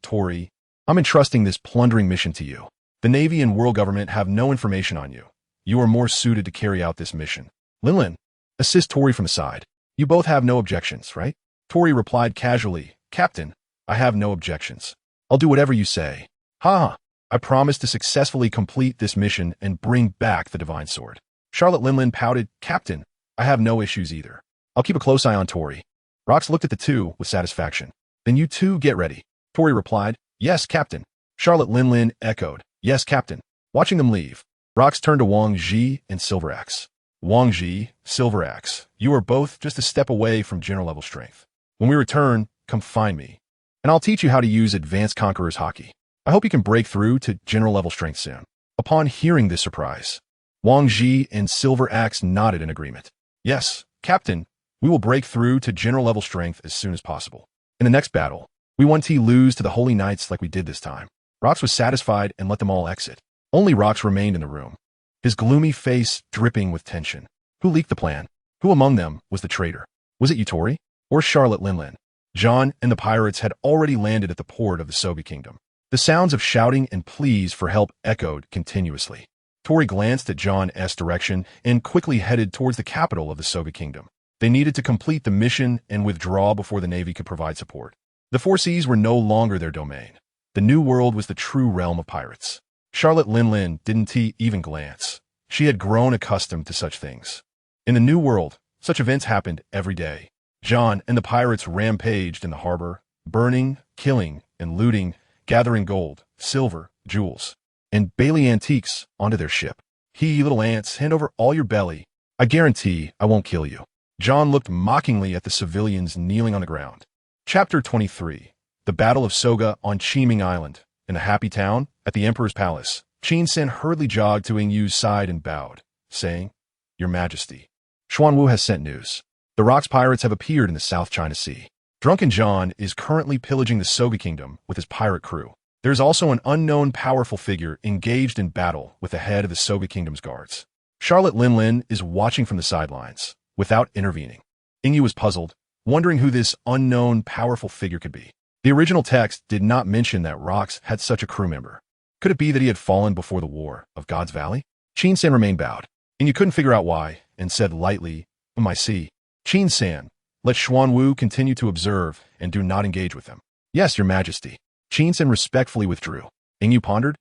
I'm entrusting this plundering mission to you. The Navy and world government have no information on you. You are more suited to carry out this mission. Linlin, assist Tori from the side. You both have no objections, right? Tori replied casually, Captain, I have no objections. I'll do whatever you say. Ha! I promise to successfully complete this mission and bring back the Divine Sword. Charlotte Linlin pouted, Captain, I have no issues either. I'll keep a close eye on Tori. Rox looked at the two with satisfaction. Then you two get ready. Tori replied, Yes, Captain. Charlotte Linlin echoed, Yes, Captain. Watching them leave, Rox turned to Wang Ji and Silver Axe. Wang Ji, Silver Axe, you are both just a step away from general level strength. When we return, come find me, and I'll teach you how to use Advanced Conqueror's Haki. I hope you can break through to general level strength soon. Upon hearing this surprise, Wang Ji and Silver Axe nodded in agreement. Yes, Captain, we will break through to general level strength as soon as possible. In the next battle, we won't lose to the Holy Knights like we did this time. Rox was satisfied and let them all exit. Only Rox remained in the room, his gloomy face dripping with tension. Who leaked the plan? Who among them was the traitor? Was it you, Tori? Or Charlotte Linlin? John and the pirates had already landed at the port of the Soga Kingdom. The sounds of shouting and pleas for help echoed continuously. Tori glanced at John's direction and quickly headed towards the capital of the Soga Kingdom. They needed to complete the mission and withdraw before the Navy could provide support. The Four Seas were no longer their domain. The New World was the true realm of pirates. Charlotte Linlin didn't even glance. She had grown accustomed to such things. In the New World, such events happened every day. John and the pirates rampaged in the harbor, burning, killing, and looting, gathering gold, silver, jewels, and Bailey antiques onto their ship. He, little ants, hand over all your belly. I guarantee I won't kill you. John looked mockingly at the civilians kneeling on the ground. Chapter 23. The Battle of Soga on Qiming Island. In the happy town, at the Emperor's Palace, Qin Sen hurriedly jogged to Ing Yu's side and bowed, saying, Your Majesty, Xuan Wu has sent news. The Rocks pirates have appeared in the South China Sea. Drunken John is currently pillaging the Soga Kingdom with his pirate crew. There is also an unknown powerful figure engaged in battle with the head of the Soga Kingdom's guards. Charlotte Linlin is watching from the sidelines, without intervening. Ing Yu was puzzled, wondering who this unknown powerful figure could be. The original text did not mention that Rox had such a crew member. Could it be that he had fallen before the War of God's Valley? Qin San remained bowed. Ing Yu couldn't figure out why, and said lightly, I see. Qin San, let Xuan Wu continue to observe and do not engage with them. Yes, Your Majesty. Qin San respectfully withdrew. Ing Yu pondered.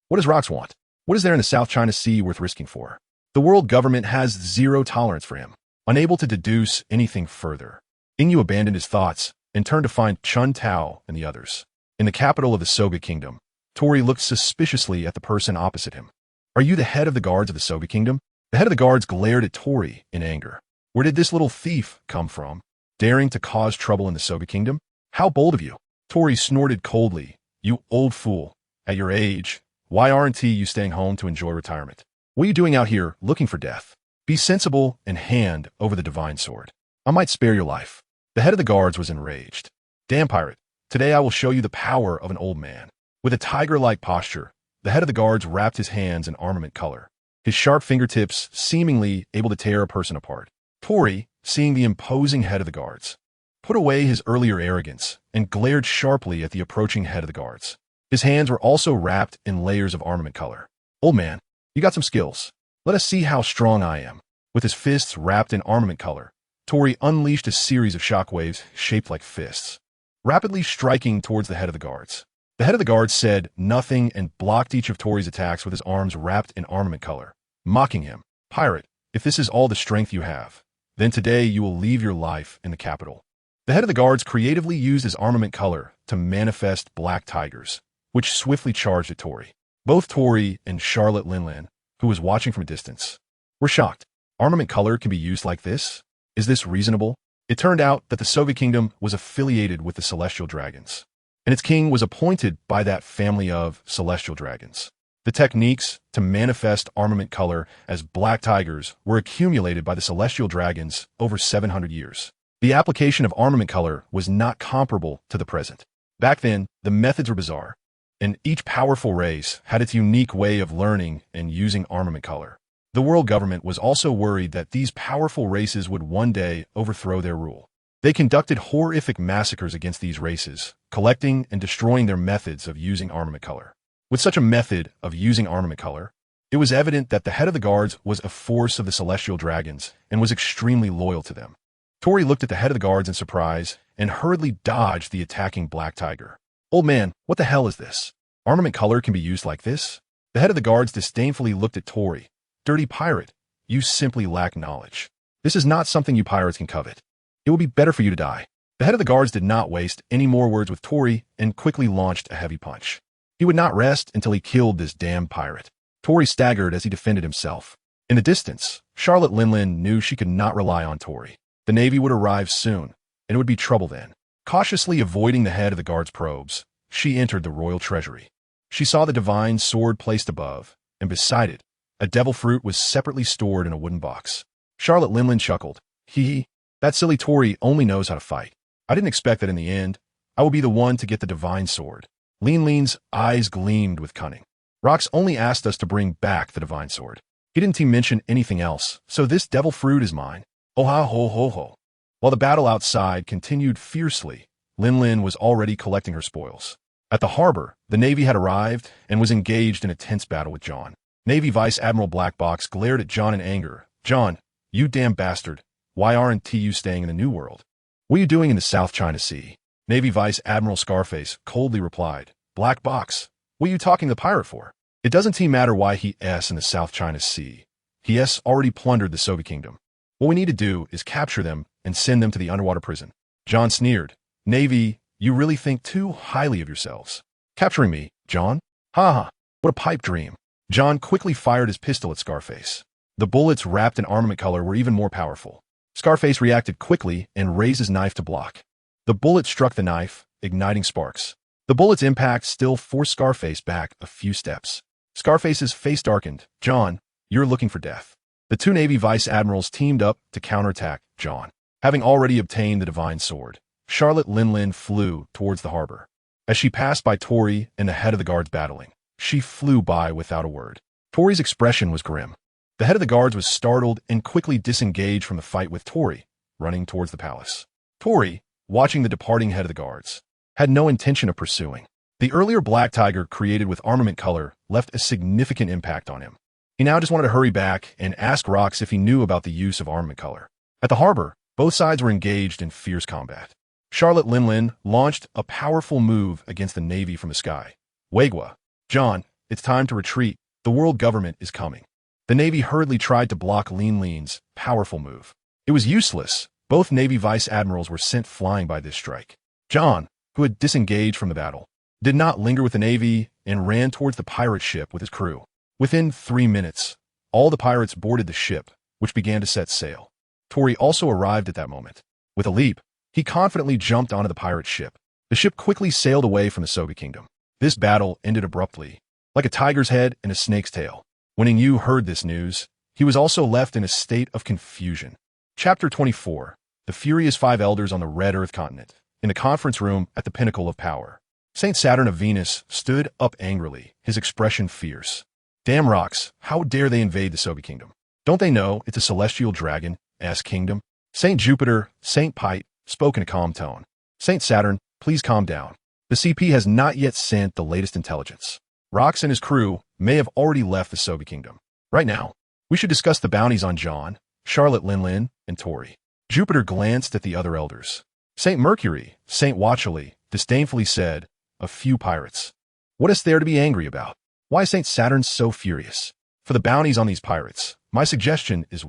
What does Rox want? What is there in the South China Sea worth risking for? The world government has zero tolerance for him, unable to deduce anything further. Ing Yu abandoned his thoughts and turned to find Chun Tao and the others. In the capital of the Soga Kingdom, Tori looked suspiciously at the person opposite him. Are you the head of the guards of the Soga Kingdom? The head of the guards glared at Tori in anger. Where did this little thief come from? Daring to cause trouble in the Soga Kingdom? How bold of you! Tori snorted coldly. You old fool. At your age, why aren't you staying home to enjoy retirement? What are you doing out here looking for death? Be sensible and hand over the Divine Sword. I might spare your life. The head of the guards was enraged. Damn pirate, today I will show you the power of an old man. With a tiger-like posture, the head of the guards wrapped his hands in armament color, his sharp fingertips seemingly able to tear a person apart. Tori, seeing the imposing head of the guards, put away his earlier arrogance and glared sharply at the approaching head of the guards. His hands were also wrapped in layers of armament color. Old man, you got some skills. Let us see how strong I am. With his fists wrapped in armament color, Tori unleashed a series of shockwaves shaped like fists, rapidly striking towards the head of the guards. The head of the guards said nothing and blocked each of Tori's attacks with his arms wrapped in armament color, mocking him. Pirate, if this is all the strength you have, then today you will leave your life in the capital. The head of the guards creatively used his armament color to manifest black tigers, which swiftly charged at Tori. Both Tori and Charlotte Linlin, who was watching from a distance, were shocked. Armament color can be used like this? Is this reasonable? It turned out that the Soga Kingdom was affiliated with the Celestial Dragons, and its king was appointed by that family of Celestial Dragons. The techniques to manifest armament color as black tigers were accumulated by the Celestial Dragons over 700 years. The application of armament color was not comparable to the present. Back then, the methods were bizarre, and each powerful race had its unique way of learning and using armament color. The world government was also worried that these powerful races would one day overthrow their rule. They conducted horrific massacres against these races, collecting and destroying their methods of using armament color. With such a method of using armament color, It was evident that the head of the guards was a force of the celestial dragons and was extremely loyal to them. Tori looked at the head of the guards in surprise and hurriedly dodged the attacking black tiger. "Old man, what the hell is this? Armament color can be used like this?" The head of the guards disdainfully looked at Tori. "Dirty pirate, you simply lack knowledge. This is not something you pirates can covet. It will be better for you to die." The head of the guards did not waste any more words with Tori and quickly launched a heavy punch. He would not rest until he killed this damn pirate. Tori staggered as he defended himself. In the distance, Charlotte Linlin knew she could not rely on Tori. The Navy would arrive soon, and it would be trouble then. Cautiously avoiding the head of the guard's probes, she entered the royal treasury. She saw the divine sword placed above, and beside it, a devil fruit was separately stored in a wooden box. Charlotte Linlin chuckled. That silly Tori only knows how to fight. I didn't expect that in the end, I will be the one to get the divine sword." Linlin's eyes gleamed with cunning. "Rox only asked us to bring back the divine sword. He didn't mention anything else, so this devil fruit is mine. Oh ha ho ho ho." While the battle outside continued fiercely, Linlin was already collecting her spoils. At the harbor, the Navy had arrived and was engaged in a tense battle with John. Navy Vice Admiral Blackbox glared at John in anger. "John, you damn bastard. Why aren't you staying in the New World? What are you doing in the South China Sea?" Navy Vice Admiral Scarface coldly replied. "Black Box, what are you talking to the pirate for? It doesn't matter why he's in the South China Sea. He's already plundered the Soviet kingdom. What we need to do is capture them and send them to the underwater prison." John sneered. "Navy, you really think too highly of yourselves. Capturing me, John? Ha ha, what a pipe dream." John quickly fired his pistol at Scarface. The bullets wrapped in armament color were even more powerful. Scarface reacted quickly and raised his knife to block. The bullet struck the knife, igniting sparks. The bullet's impact still forced Scarface back a few steps. Scarface's face darkened. "John, you're looking for death." The two Navy Vice Admirals teamed up to counterattack John. Having already obtained the divine sword, Charlotte Linlin flew towards the harbor. As she passed by Tori and the head of the guards battling, she flew by without a word. Tori's expression was grim. The head of the guards was startled and quickly disengaged from the fight with Tori, running towards the palace. Tori, watching the departing head of the guards, had no intention of pursuing. The earlier black tiger created with armament color left a significant impact on him. He now just wanted to hurry back and ask Rox if he knew about the use of armament color. At the harbor, both sides were engaged in fierce combat. Charlotte Linlin launched a powerful move against the Navy from the sky. "Wagwa, John, it's time to retreat. The world government is coming." The Navy hurriedly tried to block Linlin's powerful move. It was useless. Both Navy Vice Admirals were sent flying by this strike. John, who had disengaged from the battle, did not linger with the Navy and ran towards the pirate ship with his crew. Within 3 minutes, all the pirates boarded the ship, which began to set sail. Tori also arrived at that moment. With a leap, he confidently jumped onto the pirate ship. The ship quickly sailed away from the Soviet kingdom. This battle ended abruptly, like a tiger's head and a snake's tail. When Yu heard this news, he was also left in a state of confusion. Chapter 24. The Furious Five Elders on the Red Earth Continent. In the conference room at the pinnacle of power, Saint Saturn of Venus stood up angrily, his expression fierce. "Damn Rox, how dare they invade the Soviet kingdom? Don't they know it's a celestial dragon-esque kingdom?" Saint Jupiter, Saint Pite, spoke in a calm tone. "Saint Saturn, please calm down. The CP has not yet sent the latest intelligence. Rox and his crew may have already left the Soviet kingdom. Right now, we should discuss the bounties on John, Charlotte Linlin, and Tori." Jupiter glanced at the other elders. Saint Mercury, Saint Huaxia, disdainfully said, "A few pirates. What is there to be angry about? Why is Saint Saturn so furious? For the bounties on these pirates, my suggestion is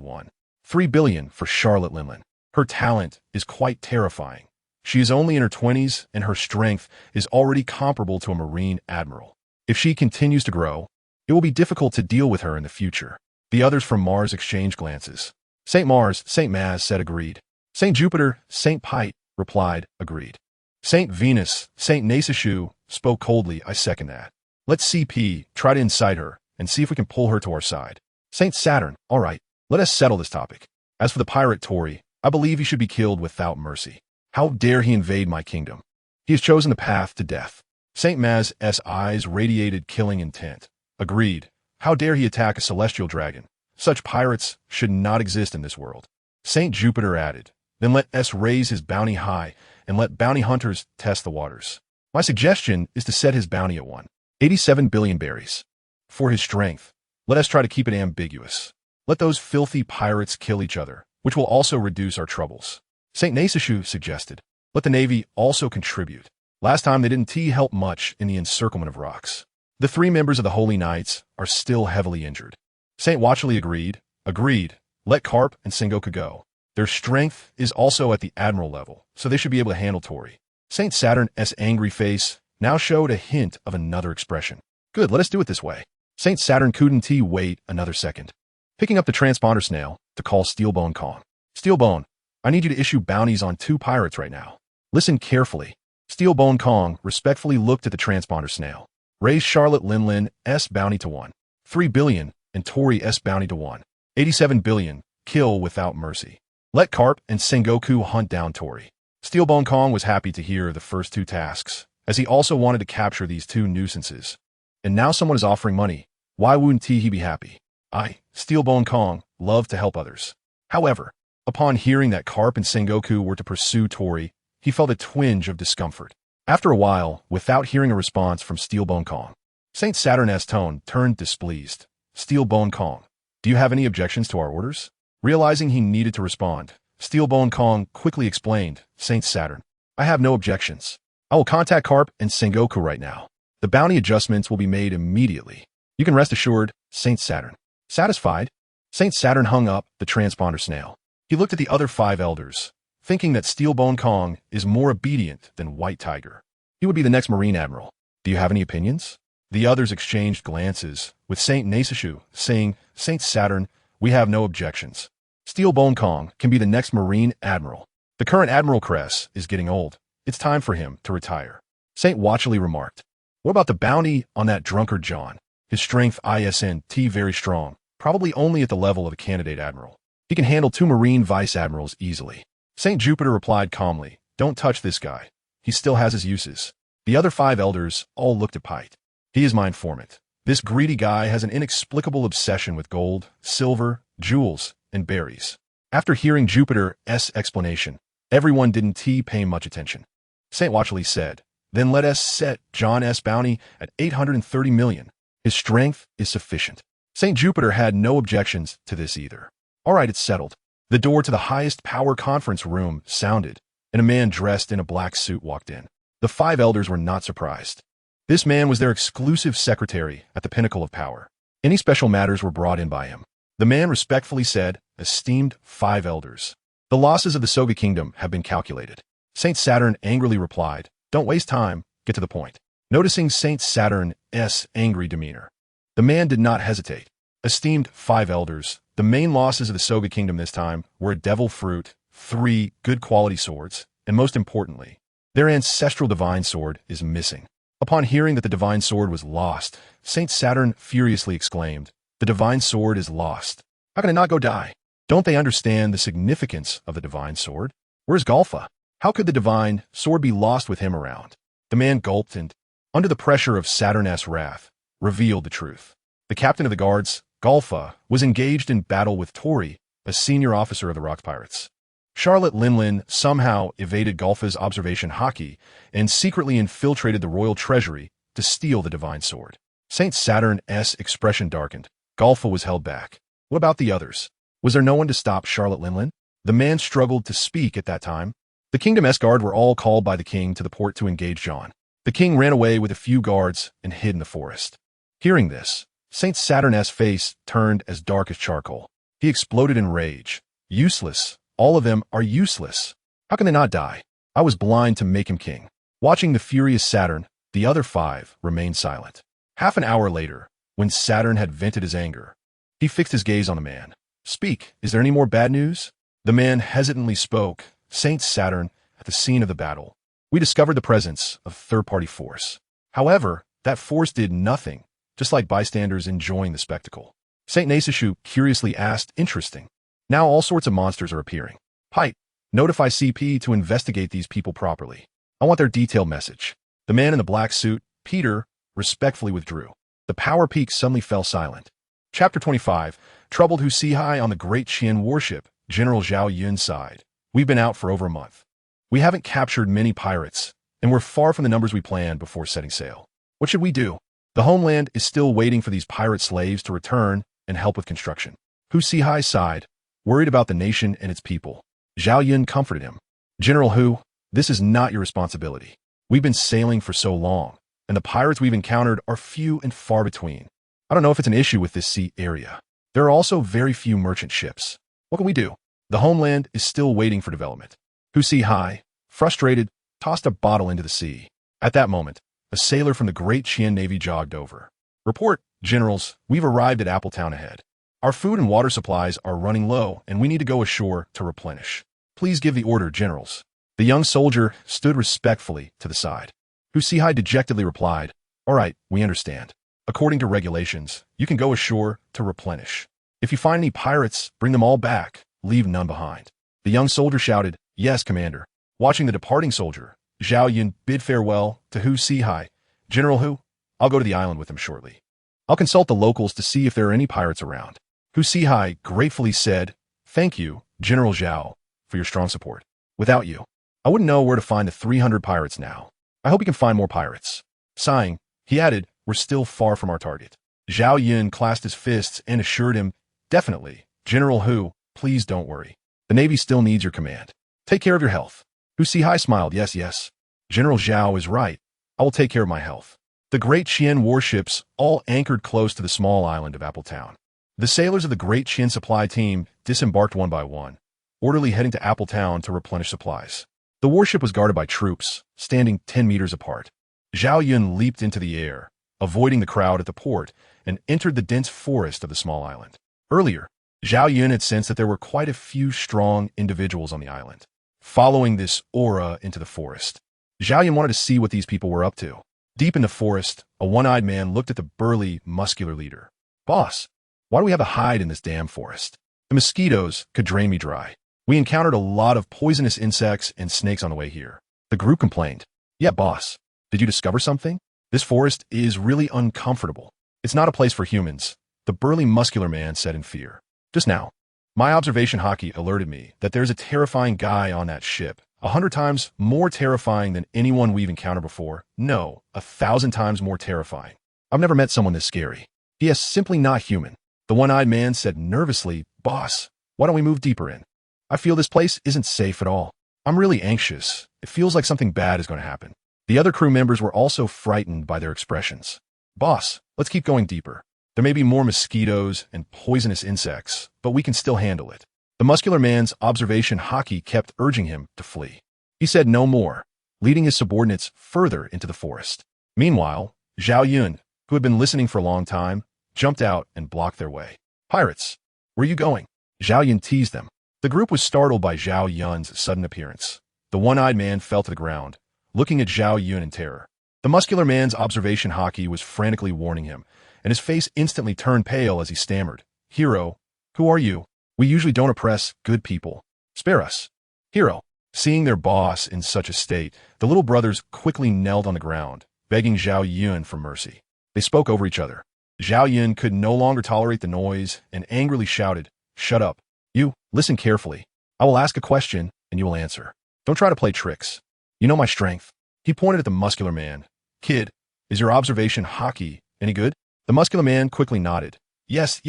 3 billion for Charlotte Linlin. Her talent is quite terrifying. She is only in her 20s, and her strength is already comparable to a Marine admiral. If she continues to grow, it will be difficult to deal with her in the future." The others from Mars exchanged glances. Saint Mars, Saint Maz said agreed. Saint Jupiter, Saint Pite replied agreed. Saint Venus, Saint Nasishu spoke coldly, "I second that. Let's CP try to incite her and see if we can pull her to our side." Saint Saturn, "All right, let us settle this topic. As for the pirate Tori, I believe he should be killed without mercy. How dare he invade my kingdom? He has chosen the path to death." Saint Maz's eyes radiated killing intent. Agreed. How dare he attack a celestial dragon? Such pirates should not exist in this world. Saint Jupiter added, "Then let us raise his bounty high and let bounty hunters test the waters. My suggestion is to set his bounty at 187 billion berries. For his strength, Let us try to keep it ambiguous. Let those filthy pirates kill each other, which will also reduce our troubles. St. Naisishu suggested. Let the Navy also contribute. Last time they didn't help much in the encirclement of rocks. The 3 members of the Holy Knights are still heavily injured. St. Watchley agreed. Agreed. Let Carp and Sengoku go. Their strength is also at the admiral level, so they should be able to handle Tori. St. Saturn's angry face now showed a hint of another expression. Good, let us do it this way. St. Saturn couldn't wait another second. Picking up the transponder snail to call Steelbone Kong. Steelbone, I need you to issue bounties on 2 pirates right now. Listen carefully. Steelbone Kong respectfully looked at the transponder snail. Raise Charlotte Linlin's bounty to 1. 3 billion and Tori's bounty to 1. 87 billion. Kill without mercy. Let Carp and Sengoku hunt down Tori. Steelbone Kong was happy to hear the first 2 tasks, as he also wanted to capture these 2 nuisances. And now someone is offering money. Why wouldn't he be happy? I, Steelbone Kong, love to help others. However, upon hearing that Carp and Sengoku were to pursue Tori, he felt a twinge of discomfort. After a while, without hearing a response from Steelbone Kong, St. Saturn's tone turned displeased. Steelbone Kong, do you have any objections to our orders? Realizing he needed to respond, Steelbone Kong quickly explained, St. Saturn, I have no objections. I will contact Carp and Sengoku right now. The bounty adjustments will be made immediately. You can rest assured, St. Saturn. Satisfied? St. Saturn hung up the transponder snail. He looked at the other 5 elders, thinking that Steelbone Kong is more obedient than White Tiger. He would be the next Marine Admiral. Do you have any opinions? The others exchanged glances, with St. Naisishu saying, St. Saturn, we have no objections. Steelbone Kong can be the next Marine Admiral. The current Admiral Cress is getting old. It's time for him to retire. St. Watchley remarked. What about the bounty on that drunkard John? His strength isn't very strong, probably only at the level of a candidate admiral. He can handle 2 Marine Vice Admirals easily. St. Jupiter replied calmly, don't touch this guy. He still has his uses. The other 5 elders all looked at Pite. He is my informant. This greedy guy has an inexplicable obsession with gold, silver, jewels, and berries. After hearing Jupiter's explanation, everyone didn't pay much attention. St. Watchley said, then let us set John's bounty at 830 million. His strength is sufficient. St. Jupiter had no objections to this either. All right, it's settled. The door to the highest power conference room sounded, and a man dressed in a black suit walked in. The 5 elders were not surprised. This man was their exclusive secretary at the pinnacle of power. Any special matters were brought in by him. The man respectfully said, esteemed 5 elders, the losses of the Soga Kingdom have been calculated. St. Saturn angrily replied, don't waste time, get to the point. Noticing St. Saturn's angry demeanor, the man did not hesitate. Esteemed 5 elders, the main losses of the Soga Kingdom this time were a devil fruit, 3 good quality swords, and most importantly, their ancestral divine sword is missing. Upon hearing that the divine sword was lost, St. Saturn furiously exclaimed, the divine sword is lost. How can it not go die? Don't they understand the significance of the divine sword? Where's Golfa? How could the divine sword be lost with him around? The man gulped and, under the pressure of Saturn's wrath, revealed the truth. The captain of the guards, Golfa, was engaged in battle with Tori, a senior officer of the Rock Pirates. Charlotte Linlin somehow evaded Golfa's observation hockey and secretly infiltrated the royal treasury to steal the divine sword. St. Saturn's expression darkened. Golfa was held back. What about the others? Was there no one to stop Charlotte Linlin? The man struggled to speak at that time. The kingdom's guard were all called by the king to the port to engage John. The king ran away with a few guards and hid in the forest. Hearing this, St. Saturn's face turned as dark as charcoal. He exploded in rage. Useless. All of them are useless. How can they not die? I was blind to make him king. Watching the furious Saturn, the other 5 remained silent. Half an hour later, when Saturn had vented his anger, he fixed his gaze on the man. Speak, is there any more bad news? The man hesitantly spoke. St. Saturn, at the scene of the battle, we discovered the presence of third-party force. However, that force did nothing, just like bystanders enjoying the spectacle. St. Naisishu curiously asked, interesting. Now all sorts of monsters are appearing. Pipe, notify CP to investigate these people properly. I want their detailed message. The man in the black suit, Peter, respectfully withdrew. The power peak suddenly fell silent. Chapter 25, Troubled Huaxia on the Great Qian warship, General Zhao Yun sighed. We've been out for over a month. We haven't captured many pirates, and we're far from the numbers we planned before setting sail. What should we do? The homeland is still waiting for these pirate slaves to return and help with construction. Huaxia sighed, worried about the nation and its people. Zhao Yun comforted him. General Hu, this is not your responsibility. We've been sailing for so long, and the pirates we've encountered are few and far between. I don't know if it's an issue with this sea area. There are also very few merchant ships. What can we do? The homeland is still waiting for development. Huaxia, frustrated, tossed a bottle into the sea. At that moment, a sailor from the great Qian Navy jogged over. Report, generals, we've arrived at Appletown ahead. Our food and water supplies are running low, and we need to go ashore to replenish. Please give the order, generals. The young soldier stood respectfully to the side. Huaxia dejectedly replied, All right, we understand. According to regulations, you can go ashore to replenish. If you find any pirates, bring them all back, leave none behind. The young soldier shouted, Yes, Commander. Watching the departing soldier, Zhao Yun bid farewell to Huaxia. General Hu, I'll go to the island with him shortly. I'll consult the locals to see if there are any pirates around. Huaxia gratefully said, Thank you, General Zhao, for your strong support. Without you, I wouldn't know where to find the 300 pirates now. I hope you can find more pirates. Sighing, he added, We're still far from our target. Zhao Yun clasped his fists and assured him, Definitely, General Hu, please don't worry. The Navy still needs your command. Take care of your health. Huaxia smiled, Yes. General Zhao is right. I will take care of my health. The great Qian warships all anchored close to the small island of Appletown. The sailors of the great Qian supply team disembarked one by one, orderly heading to Appletown to replenish supplies. The warship was guarded by troops, standing 10 meters apart. Zhao Yun leaped into the air, avoiding the crowd at the port, and entered the dense forest of the small island. Earlier, Zhao Yun had sensed that there were quite a few strong individuals on the island. Following this aura into the forest, Zhao Yun wanted to see what these people were up to. Deep in the forest, a one-eyed man looked at the burly, muscular leader. Boss, why do we have to hide in this damn forest? The mosquitoes could drain me dry. We encountered a lot of poisonous insects and snakes on the way here. The group complained. Yeah, boss. Did you discover something? This forest is really uncomfortable. It's not a place for humans, the burly, muscular man said in fear. Just now, my observation hockey alerted me that there's a terrifying guy on that ship, 100 times more terrifying than anyone we've encountered before. No, 1,000 times more terrifying. I've never met someone this scary. He is simply not human. The one-eyed man said nervously, Boss, why don't we move deeper in? I feel this place isn't safe at all. I'm really anxious. It feels like something bad is going to happen. The other crew members were also frightened by their expressions. Boss, let's keep going deeper. There may be more mosquitoes and poisonous insects, but we can still handle it. The muscular man's observation hockey kept urging him to flee. He said no more, leading his subordinates further into the forest. Meanwhile, Zhao Yun, who had been listening for a long time, jumped out and blocked their way. Pirates, where are you going? Zhao Yun teased them. The group was startled by Zhao Yun's sudden appearance. The one-eyed man fell to the ground, looking at Zhao Yun in terror. The muscular man's observation hockey was frantically warning him, and his face instantly turned pale as he stammered. Hero, who are you? We usually don't oppress good people. Spare us. Hero. Seeing their boss in such a state, the little brothers quickly knelt on the ground, begging Zhao Yun for mercy. They spoke over each other. Zhao Yun could no longer tolerate the noise and angrily shouted, Shut up. You, listen carefully. I will ask a question, and you will answer. Don't try to play tricks. You know my strength. He pointed at the muscular man. Kid, is your observation hockey any good? The muscular man quickly nodded. Yes.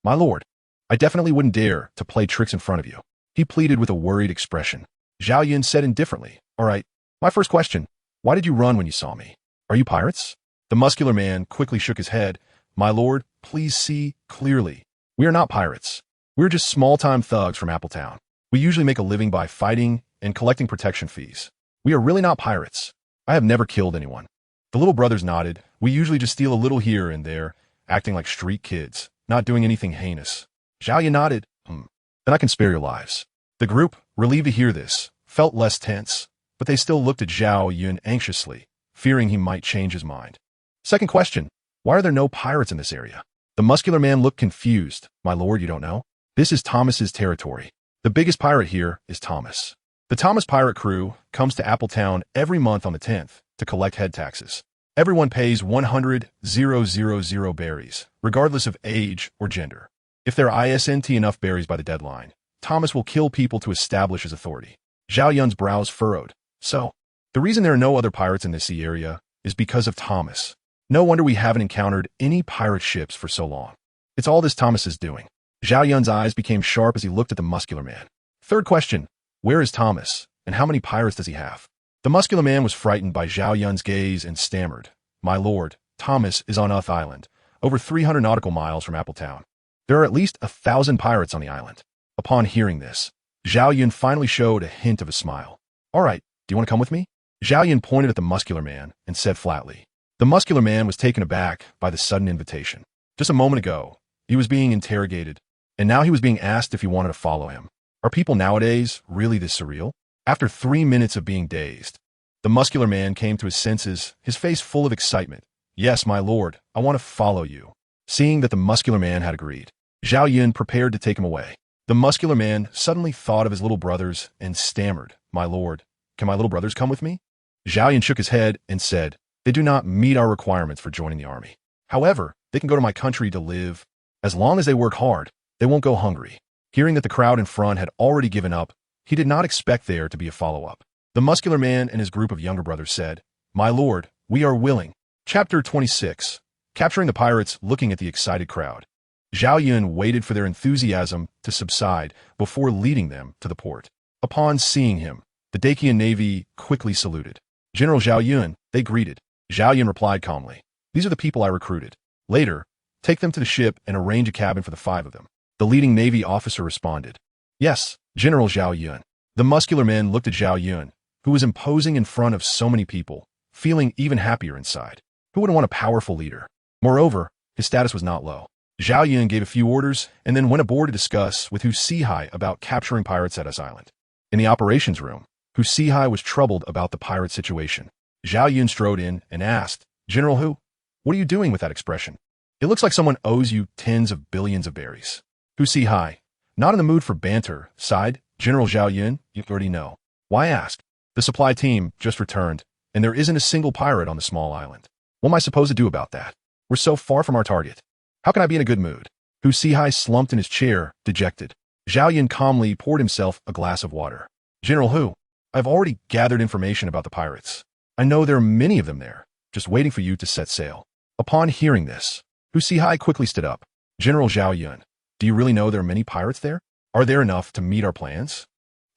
My lord, I definitely wouldn't dare to play tricks in front of you. He pleaded with a worried expression. Zhao Yun said indifferently, All right, my first question, why did you run when you saw me? Are you pirates? The muscular man quickly shook his head. My lord, please see clearly. We are not pirates. We're just small-time thugs from Appletown. We usually make a living by fighting and collecting protection fees. We are really not pirates. I have never killed anyone. The little brothers nodded. We usually just steal a little here and there, acting like street kids, not doing anything heinous. Zhao Yun nodded. Then I can spare your lives. The group, relieved to hear this, felt less tense, but they still looked at Zhao Yun anxiously, fearing he might change his mind. Second question, why are there no pirates in this area? The muscular man looked confused. My lord, you don't know? This is Thomas's territory. The biggest pirate here is Thomas. The Thomas pirate crew comes to Appletown every month on the 10th to collect head taxes. Everyone pays 100,000 berries, regardless of age or gender. If there isn't enough berries by the deadline, Thomas will kill people to establish his authority. Zhao Yun's brows furrowed. So, the reason there are no other pirates in this sea area is because of Thomas. No wonder we haven't encountered any pirate ships for so long. It's all this Thomas is doing. Zhao Yun's eyes became sharp as he looked at the muscular man. Third question, where is Thomas, and how many pirates does he have? The muscular man was frightened by Zhao Yun's gaze and stammered, My lord, Thomas is on Uth Island, over 300 nautical miles from Appletown. There are at least 1,000 pirates on the island. Upon hearing this, Zhao Yun finally showed a hint of a smile. All right, do you want to come with me? Zhao Yun pointed at the muscular man and said flatly. The muscular man was taken aback by the sudden invitation. Just a moment ago, he was being interrogated, and now he was being asked if he wanted to follow him. Are people nowadays really this surreal? After 3 minutes of being dazed, the muscular man came to his senses, his face full of excitement. Yes, my lord, I want to follow you. Seeing that the muscular man had agreed, Zhao Yun prepared to take him away. The muscular man suddenly thought of his little brothers and stammered, My lord, can my little brothers come with me? Zhao Yun shook his head and said, They do not meet our requirements for joining the army. However, they can go to my country to live. As long as they work hard, they won't go hungry. Hearing that the crowd in front had already given up, he did not expect there to be a follow-up. The muscular man and his group of younger brothers said, My lord, we are willing. Chapter 26. Capturing the pirates. Looking at the excited crowd, Zhao Yun waited for their enthusiasm to subside before leading them to the port. Upon seeing him, the Dacian navy quickly saluted. General Zhao Yun, they greeted. Zhao Yun replied calmly, These are the people I recruited. Later, take them to the ship and arrange a cabin for the 5 of them. The leading navy officer responded, Yes, General Zhao Yun. The muscular man looked at Zhao Yun, who was imposing in front of so many people, feeling even happier inside. Who wouldn't want a powerful leader? Moreover, his status was not low. Zhao Yun gave a few orders and then went aboard to discuss with Huaxia about capturing pirates at Us Island. In the operations room, Huaxia was troubled about the pirate situation. Zhao Yun strode in and asked, General Hu, what are you doing with that expression? It looks like someone owes you tens of billions of berries. Huaxia, not in the mood for banter, sighed. General Zhao Yun, you already know. Why ask? The supply team just returned, and there isn't a single pirate on the small island. What am I supposed to do about that? We're so far from our target. How can I be in a good mood? Huaxia slumped in his chair, dejected. Zhao Yun calmly poured himself a glass of water. General Hu, I've already gathered information about the pirates. I know there are many of them there, just waiting for you to set sail. Upon hearing this, Huaxia quickly stood up. General Zhao Yun, do you really know there are many pirates there? Are there enough to meet our plans?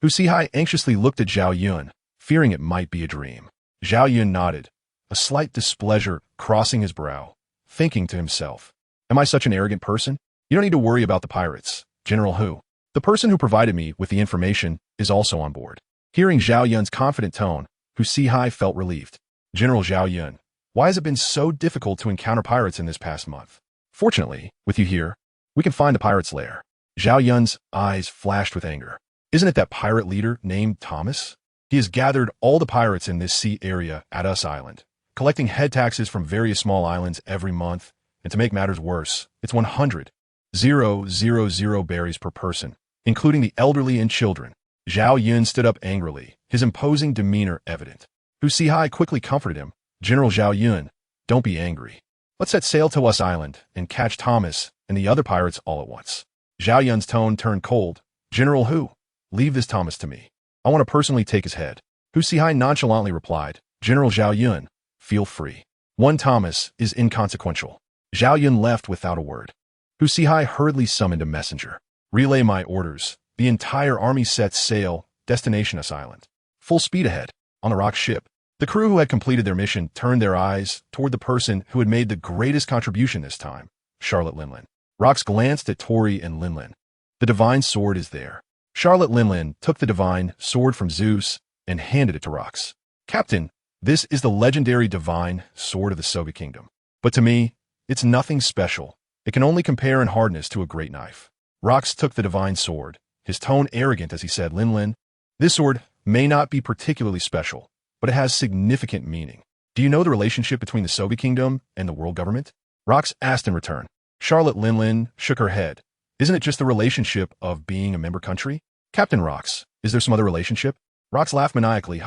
Huaxia anxiously looked at Zhao Yun, fearing it might be a dream. Zhao Yun nodded, a slight displeasure crossing his brow, thinking to himself, Am I such an arrogant person? You don't need to worry about the pirates, General Hu. The person who provided me with the information is also on board. Hearing Zhao Yun's confident tone, Huaxia felt relieved. General Zhao Yun, why has it been so difficult to encounter pirates in this past month? Fortunately, with you here, we can find the pirate's lair. Zhao Yun's eyes flashed with anger. Isn't it that pirate leader named Thomas? He has gathered all the pirates in this sea area at Us Island, collecting head taxes from various small islands every month, and to make matters worse, it's 100,000 berries per person, including the elderly and children. Zhao Yun stood up angrily, his imposing demeanor evident. Huaxia quickly comforted him. General Zhao Yun, don't be angry. Let's set sail to Us Island and catch Thomas and the other pirates all at once. Zhao Yun's tone turned cold. General Hu, leave this Thomas to me. I want to personally take his head. Huaxia nonchalantly replied, General Zhao Yun, feel free. One Thomas is inconsequential. Zhao Yun left without a word. Huaxia hurriedly summoned a messenger. Relay my orders. The entire army sets sail, destination Us Island. Full speed ahead. On the rock ship, the crew who had completed their mission turned their eyes toward the person who had made the greatest contribution this time, Charlotte Linlin. Rox glanced at Tori and Linlin. The divine sword is there. Charlotte Linlin took the divine sword from Zeus and handed it to Rox. Captain, this is the legendary divine sword of the Soga Kingdom. But to me, it's nothing special. It can only compare in hardness to a great knife. Rox took the divine sword, his tone arrogant as he said, Linlin, this sword may not be particularly special, but it has significant meaning. Do you know the relationship between the Soga Kingdom and the world government? Rox asked in return. Charlotte Linlin shook her head. Isn't it just the relationship of being a member country? Captain Rox, is there some other relationship? Rox laughed maniacally,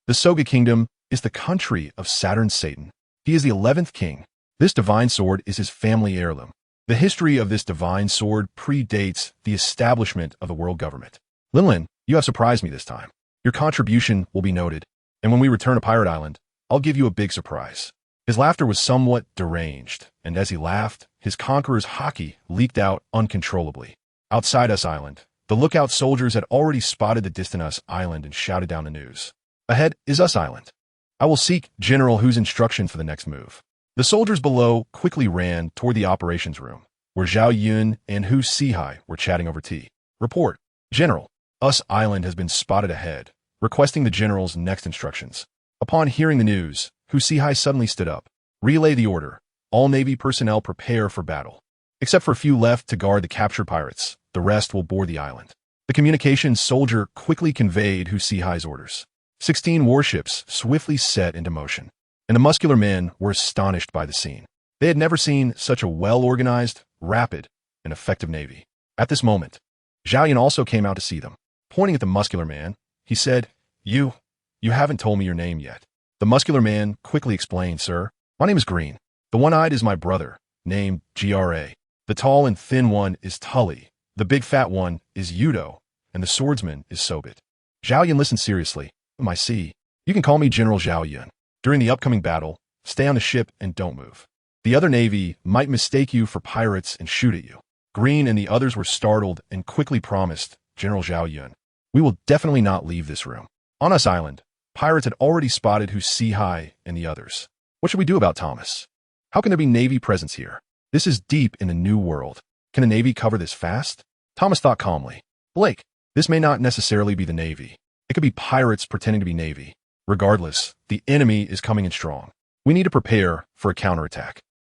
The Soga Kingdom is the country of Saturn Satan. He is the 11th king. This divine sword is his family heirloom. The history of this divine sword predates the establishment of the world government. Linlin, you have surprised me this time. Your contribution will be noted, and when we return to Pirate Island, I'll give you a big surprise. His laughter was somewhat deranged, and as he laughed, his conqueror's haki leaked out uncontrollably. Outside Us Island, the lookout soldiers had already spotted the distant Us Island and shouted down the news. Ahead is Us Island. I will seek General Hu's instruction for the next move. The soldiers below quickly ran toward the operations room, where Zhao Yun and Hu Sihai were chatting over tea. Report. General, Us Island has been spotted ahead, requesting the general's next instructions. Upon hearing the news, Hu Sihai suddenly stood up. Relay the order. All Navy personnel prepare for battle. Except for a few left to guard the captured pirates, the rest will board the island. The communications soldier quickly conveyed Hu Sihai's orders. 16 warships swiftly set into motion, and the muscular men were astonished by the scene. They had never seen such a well-organized, rapid, and effective navy. At this moment, Zhao Yun also came out to see them. Pointing at the muscular man, he said, You haven't told me your name yet. The muscular man quickly explained, Sir, my name is Green. The one-eyed is my brother, named Gra. The tall and thin one is Tully. The big fat one is Yudo, and the swordsman is Sobit. Zhao Yun listened seriously. I see. You can call me General Zhao Yun. During the upcoming battle, stay on the ship and don't move. The other navy might mistake you for pirates and shoot at you. Green and the others were startled and quickly promised, General Zhao Yun, we will definitely not leave this room. On Us Island, pirates had already spotted Hu Sihai and the others. What should we do about Thomas? How can there be navy presence here? This is deep in the New World. Can the navy cover this fast? Thomas thought calmly. Blake, this may not necessarily be the navy. It could be pirates pretending to be navy. Regardless, the enemy is coming in strong. We need to prepare for a counterattack.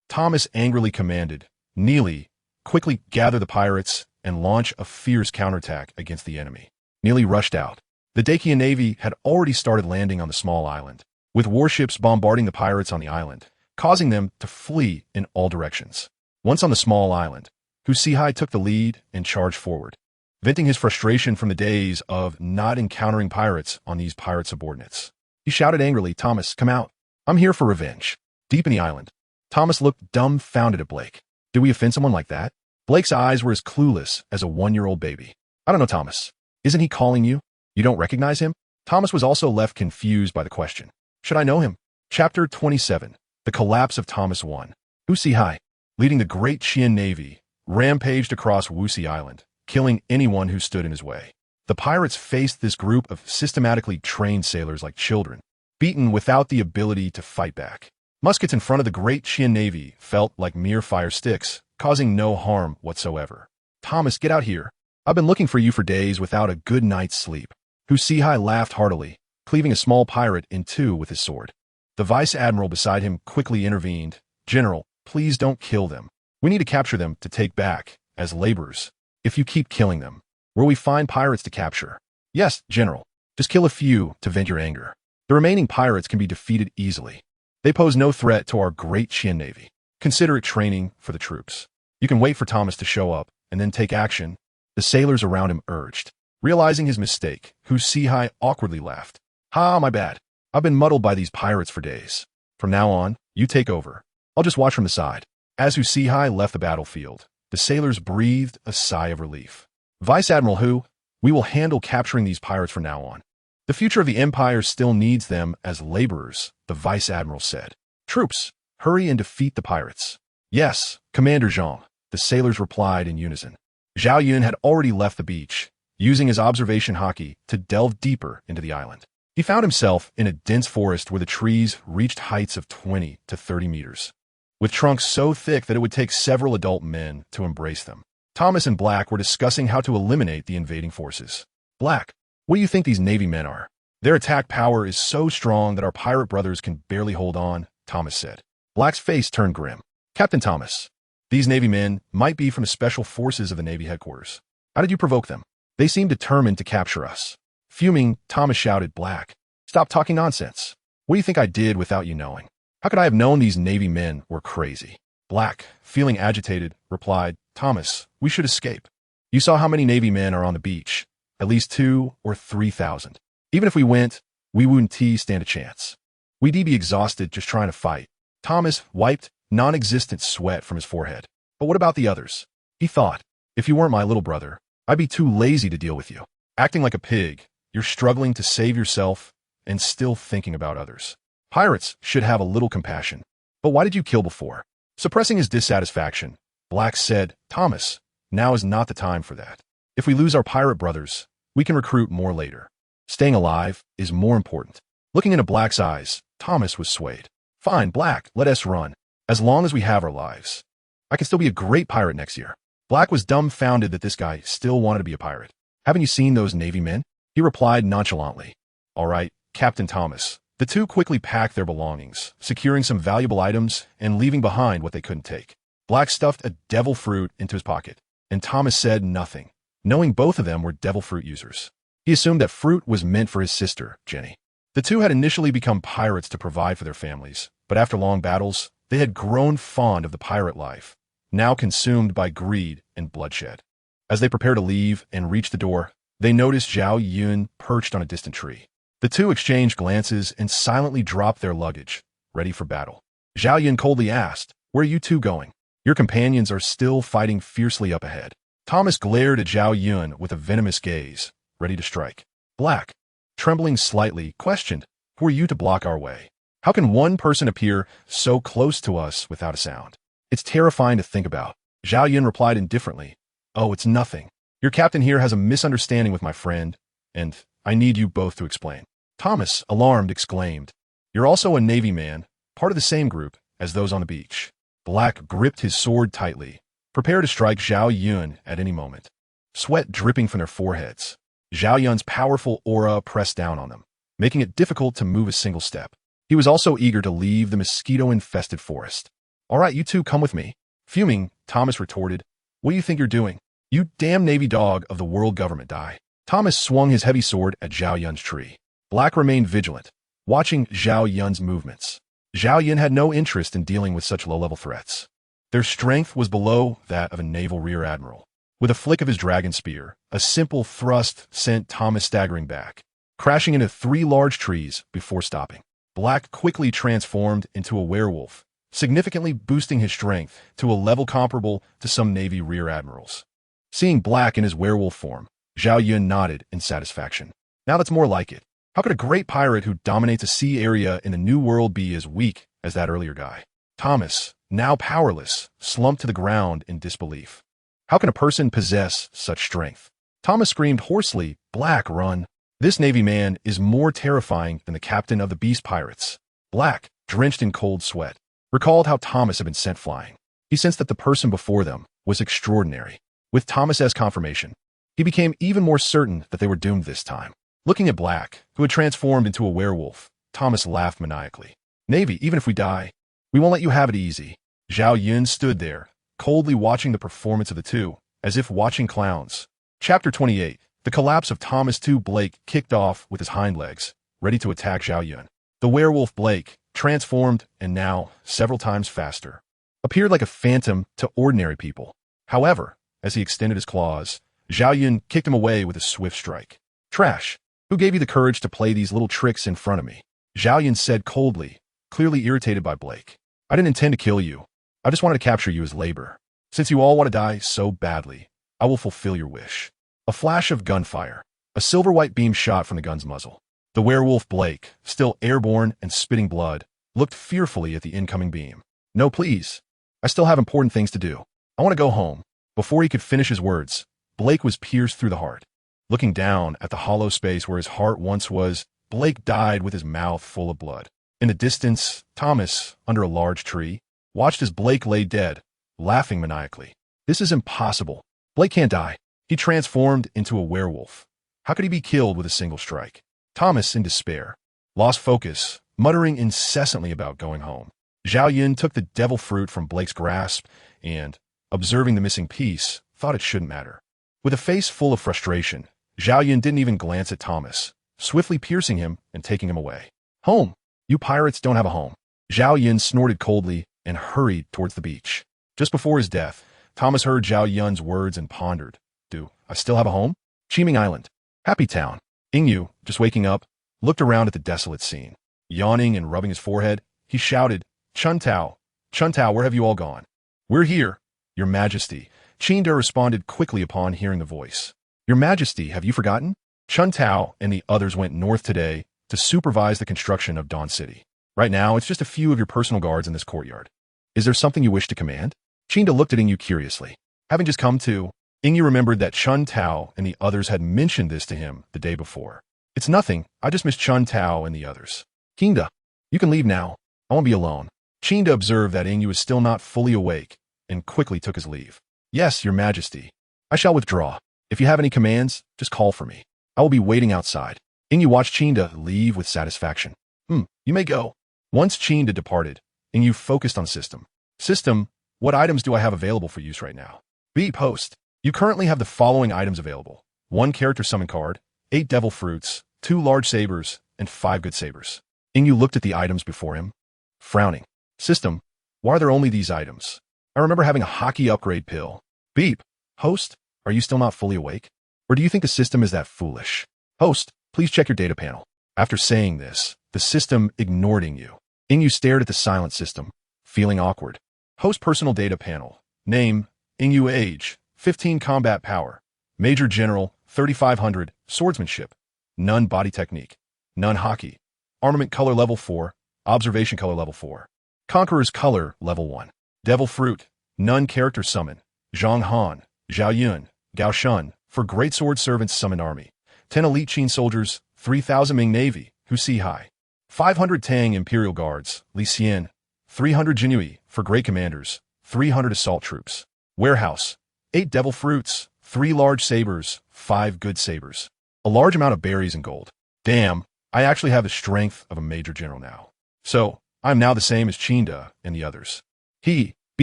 Thomas angrily commanded, Neely, quickly gather the pirates and launch a fierce counterattack against the enemy. Neely rushed out. The Dacian navy had already started landing on the small island, with warships bombarding the pirates on the island, causing them to flee in all directions. Once on the small island, Hu Sihai took the lead and charged forward, venting his frustration from the days of not encountering pirates on these pirate subordinates. He shouted angrily, Thomas, come out. I'm here for revenge. Deep in the island, Thomas looked dumbfounded at Blake. Did we offend someone like that? Blake's eyes were as clueless as a 1-year-old baby. I don't know, Thomas. Isn't he calling you? You don't recognize him? Thomas was also left confused by the question. Should I know him? Chapter 27. The Collapse of Thomas I. Hu Sihai, leading the great Qian navy, rampaged across Wuxi Island, killing anyone who stood in his way. The pirates faced this group of systematically trained sailors like children, beaten without the ability to fight back. Muskets in front of the great Qian navy felt like mere fire sticks, causing no harm whatsoever. Thomas, get out here. I've been looking for you for days without a good night's sleep. Hu Sihai laughed heartily, cleaving a small pirate in two with his sword. The vice admiral beside him quickly intervened. General, please don't kill them. We need to capture them to take back, as laborers. If you keep killing them, where we find pirates to capture? Yes, General. Just kill a few to vent your anger. The remaining pirates can be defeated easily. They pose no threat to our great Qian navy. Consider it training for the troops. You can wait for Thomas to show up and then take action, the sailors around him urged. Realizing his mistake, Hu Sihai awkwardly laughed. Ha, my bad. I've been muddled by these pirates for days. From now on, you take over. I'll just watch from the side. As Hu Sihai left the battlefield, the sailors breathed a sigh of relief. Vice Admiral Hu, we will handle capturing these pirates from now on. The future of the Empire still needs them as laborers, the Vice Admiral said. Troops, hurry and defeat the pirates. Yes, Commander Zhang, the sailors replied in unison. Zhao Yun had already left the beach, using his observation haki to delve deeper into the island. He found himself in a dense forest where the trees reached heights of 20 to 30 meters, with trunks so thick that it would take several adult men to embrace them. Thomas and Black were discussing how to eliminate the invading forces. Black, what do you think these Navy men are? Their attack power is so strong that our pirate brothers can barely hold on, Thomas said. Black's face turned grim. Captain Thomas, these Navy men might be from the special forces of the Navy headquarters. How did you provoke them? They seem determined to capture us. Fuming, Thomas shouted, Black, stop talking nonsense. What do you think I did without you knowing? How could I have known these Navy men were crazy? Black, feeling agitated, replied, Thomas, we should escape. You saw how many Navy men are on the beach. At least 2,000 or 3,000. Even if we went, we wouldn't stand a chance. We'd be exhausted just trying to fight. Thomas wiped non-existent sweat from his forehead. But what about the others? He thought, if you weren't my little brother, I'd be too lazy to deal with you. Acting like a pig, you're struggling to save yourself and still thinking about others. Pirates should have a little compassion. But why did you kill before? Suppressing his dissatisfaction, Black said, Thomas, now is not the time for that. If we lose our pirate brothers, we can recruit more later. Staying alive is more important. Looking into Black's eyes, Thomas was swayed. Fine, Black, let us run. As long as we have our lives. I can still be a great pirate next year. Black was dumbfounded that this guy still wanted to be a pirate. Haven't you seen those Navy men? He replied nonchalantly. All right, Captain Thomas. The two quickly packed their belongings, securing some valuable items and leaving behind what they couldn't take. Black stuffed a devil fruit into his pocket, and Thomas said nothing, knowing both of them were devil fruit users. He assumed that fruit was meant for his sister, Jenny. The two had initially become pirates to provide for their families, but after long battles, they had grown fond of the pirate life, now consumed by greed and bloodshed. As they prepared to leave and reach the door, they noticed Zhao Yun perched on a distant tree. The two exchanged glances and silently dropped their luggage, ready for battle. Zhao Yun coldly asked, Where are you two going? Your companions are still fighting fiercely up ahead. Thomas glared at Zhao Yun with a venomous gaze, ready to strike. Black, trembling slightly, questioned, Who are you to block our way? How can one person appear so close to us without a sound? It's terrifying to think about. Zhao Yun replied indifferently, Oh, it's nothing. Your captain here has a misunderstanding with my friend, and I need you both to explain. Thomas, alarmed, exclaimed, You're also a Navy man, part of the same group as those on the beach. Black gripped his sword tightly, prepared to strike Zhao Yun at any moment. Sweat dripping from their foreheads. Zhao Yun's powerful aura pressed down on them, making it difficult to move a single step. He was also eager to leave the mosquito-infested forest. All right, you two come with me. Fuming, Thomas retorted, What do you think you're doing? You damn Navy dog of the world government, die. Thomas swung his heavy sword at Zhao Yun's tree. Black remained vigilant, watching Zhao Yun's movements. Zhao Yun had no interest in dealing with such low-level threats. Their strength was below that of a naval rear admiral. With a flick of his dragon spear, a simple thrust sent Thomas staggering back, crashing into 3 large trees before stopping. Black quickly transformed into a werewolf, significantly boosting his strength to a level comparable to some Navy rear admirals. Seeing Black in his werewolf form, Zhao Yun nodded in satisfaction. Now that's more like it. How could a great pirate who dominates a sea area in the New World be as weak as that earlier guy? Thomas, now powerless, slumped to the ground in disbelief. How can a person possess such strength? Thomas screamed hoarsely, Black, run. This Navy man is more terrifying than the captain of the Beast Pirates. Black, drenched in cold sweat, recalled how Thomas had been sent flying. He sensed that the person before them was extraordinary. With Thomas as confirmation, he became even more certain that they were doomed this time. Looking at Black, who had transformed into a werewolf, Thomas laughed maniacally. Navy, even if we die, we won't let you have it easy. Zhao Yun stood there, coldly watching the performance of the two, as if watching clowns. Chapter 28. The collapse of Thomas II Blake kicked off with his hind legs, ready to attack Zhao Yun. The werewolf Blake, transformed and now several times faster, appeared like a phantom to ordinary people. However, as he extended his claws, Zhao Yun kicked him away with a swift strike. Trash. Who gave you the courage to play these little tricks in front of me? Zhao Yun said coldly, clearly irritated by Blake. I didn't intend to kill you. I just wanted to capture you as labor. Since you all want to die so badly, I will fulfill your wish. A flash of gunfire. A silver-white beam shot from the gun's muzzle. The werewolf Blake, still airborne and spitting blood, looked fearfully at the incoming beam. No, please. I still have important things to do. I want to go home. Before he could finish his words, Blake was pierced through the heart. Looking down at the hollow space where his heart once was, Blake died with his mouth full of blood. In the distance, Thomas, under a large tree, watched as Blake lay dead, laughing maniacally. This is impossible. Blake can't die. He transformed into a werewolf. How could he be killed with a single strike? Thomas, in despair, lost focus, muttering incessantly about going home. Zhao Yun took the devil fruit from Blake's grasp and, observing the missing piece, thought it shouldn't matter. With a face full of frustration, Zhao Yun didn't even glance at Thomas, swiftly piercing him and taking him away. Home! You pirates don't have a home. Zhao Yun snorted coldly and hurried towards the beach. Just before his death, Thomas heard Zhao Yun's words and pondered. Do I still have a home? Qiming Island. Happy Town. Ingyu, just waking up, looked around at the desolate scene. Yawning and rubbing his forehead, he shouted, Chun Tao, where have you all gone? We're here, Your Majesty. Qinda responded quickly upon hearing the voice. Your Majesty, have you forgotten? Chun Tao and the others went north today to supervise the construction of Dawn City. Right now, it's just a few of your personal guards in this courtyard. Is there something you wish to command? Qinda looked at Ingyu curiously. Having just come to, Ingyu remembered that Chun Tao and the others had mentioned this to him the day before. It's nothing. I just miss Chun Tao and the others. Qinda, you can leave now. I won't be alone. Qinda observed that Ingyu was still not fully awake and quickly took his leave. Yes, your majesty. I shall withdraw. If you have any commands, just call for me. I will be waiting outside. Ingyu watched Qinda leave with satisfaction. You may go. Once Qinda departed, Ingyu focused on system. System, what items do I have available for use right now? Beep host. You currently have the following items available. 1 character summon card, 8 devil fruits, 2 large sabers, and 5 good sabers. Ingyu looked at the items before him, frowning. System, why are there only these items? I remember having a hockey upgrade pill. Beep. Host, are you still not fully awake? Or do you think the system is that foolish? Host, please check your data panel. After saying this, the system ignored Ingyu. Ingyu stared at the silent system, feeling awkward. Host personal data panel. Name, Ingyu age, 15 combat power. Major General, 3500, swordsmanship. None body technique. None hockey. Armament color level 4. Observation color level 4. Conqueror's color level 1. Devil fruit. None character summon. Zhang Han, Zhao Yun, Gao Shun, for great sword servants summon army. 10 elite Qin soldiers, 3000 Ming Navy, Huaxia High. 500 Tang Imperial Guards, Li Xian. 300 Jinui, for great commanders. 300 assault troops. Warehouse. 8 devil fruits, 3 large sabers, 5 good sabers. A large amount of berries and gold. Damn, I actually have the strength of a major general now. So, I'm now the same as Qinda and the others. Be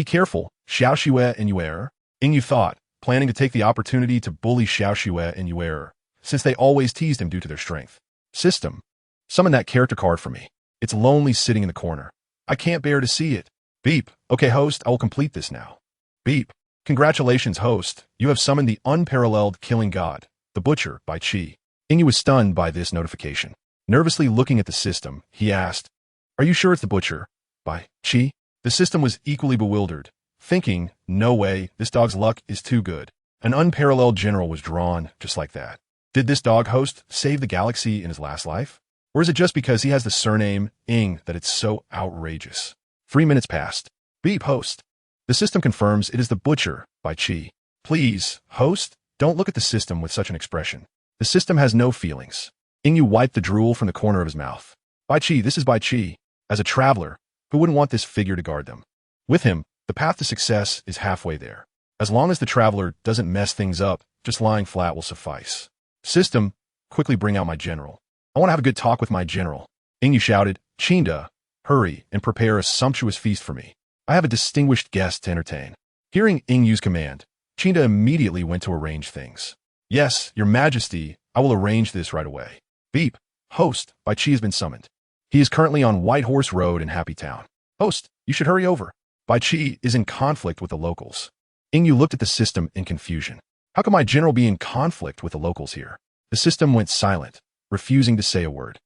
careful, Xiao Xue and Yuer. Ingyu thought, planning to take the opportunity to bully Xiao Xue and Yuer, since they always teased him due to their strength. System. Summon that character card for me. It's lonely sitting in the corner. I can't bear to see it. Beep. Okay, host, I will complete this now. Beep. Congratulations, host. You have summoned the unparalleled killing god, the Butcher, by Qi. Ingyu was stunned by this notification. Nervously looking at the system, he asked, Are you sure it's the Butcher? By Qi? The system was equally bewildered, thinking, no way, this dog's luck is too good. An unparalleled general was drawn just like that. Did this dog host save the galaxy in his last life? Or is it just because he has the surname Ing that it's so outrageous? 3 minutes passed. Beep host. The system confirms it is the Butcher, by Qi. Please, host, don't look at the system with such an expression. The system has no feelings. Ingyu wiped the drool from the corner of his mouth. By Qi, this is by Qi. As a traveler, who wouldn't want this figure to guard them? With him, the path to success is halfway there. As long as the traveler doesn't mess things up, just lying flat will suffice. System, quickly bring out my general. I want to have a good talk with my general. Ingyu shouted, Qinda, hurry and prepare a sumptuous feast for me. I have a distinguished guest to entertain. Hearing Ingyu's command, Qinda immediately went to arrange things. Yes, your majesty, I will arrange this right away. Beep. Host, by Qi has been summoned. He is currently on White Horse Road in Happy Town. Host, you should hurry over. Bai Qi is in conflict with the locals. Ingyu looked at the system in confusion. How can my general be in conflict with the locals here? The system went silent, refusing to say a word.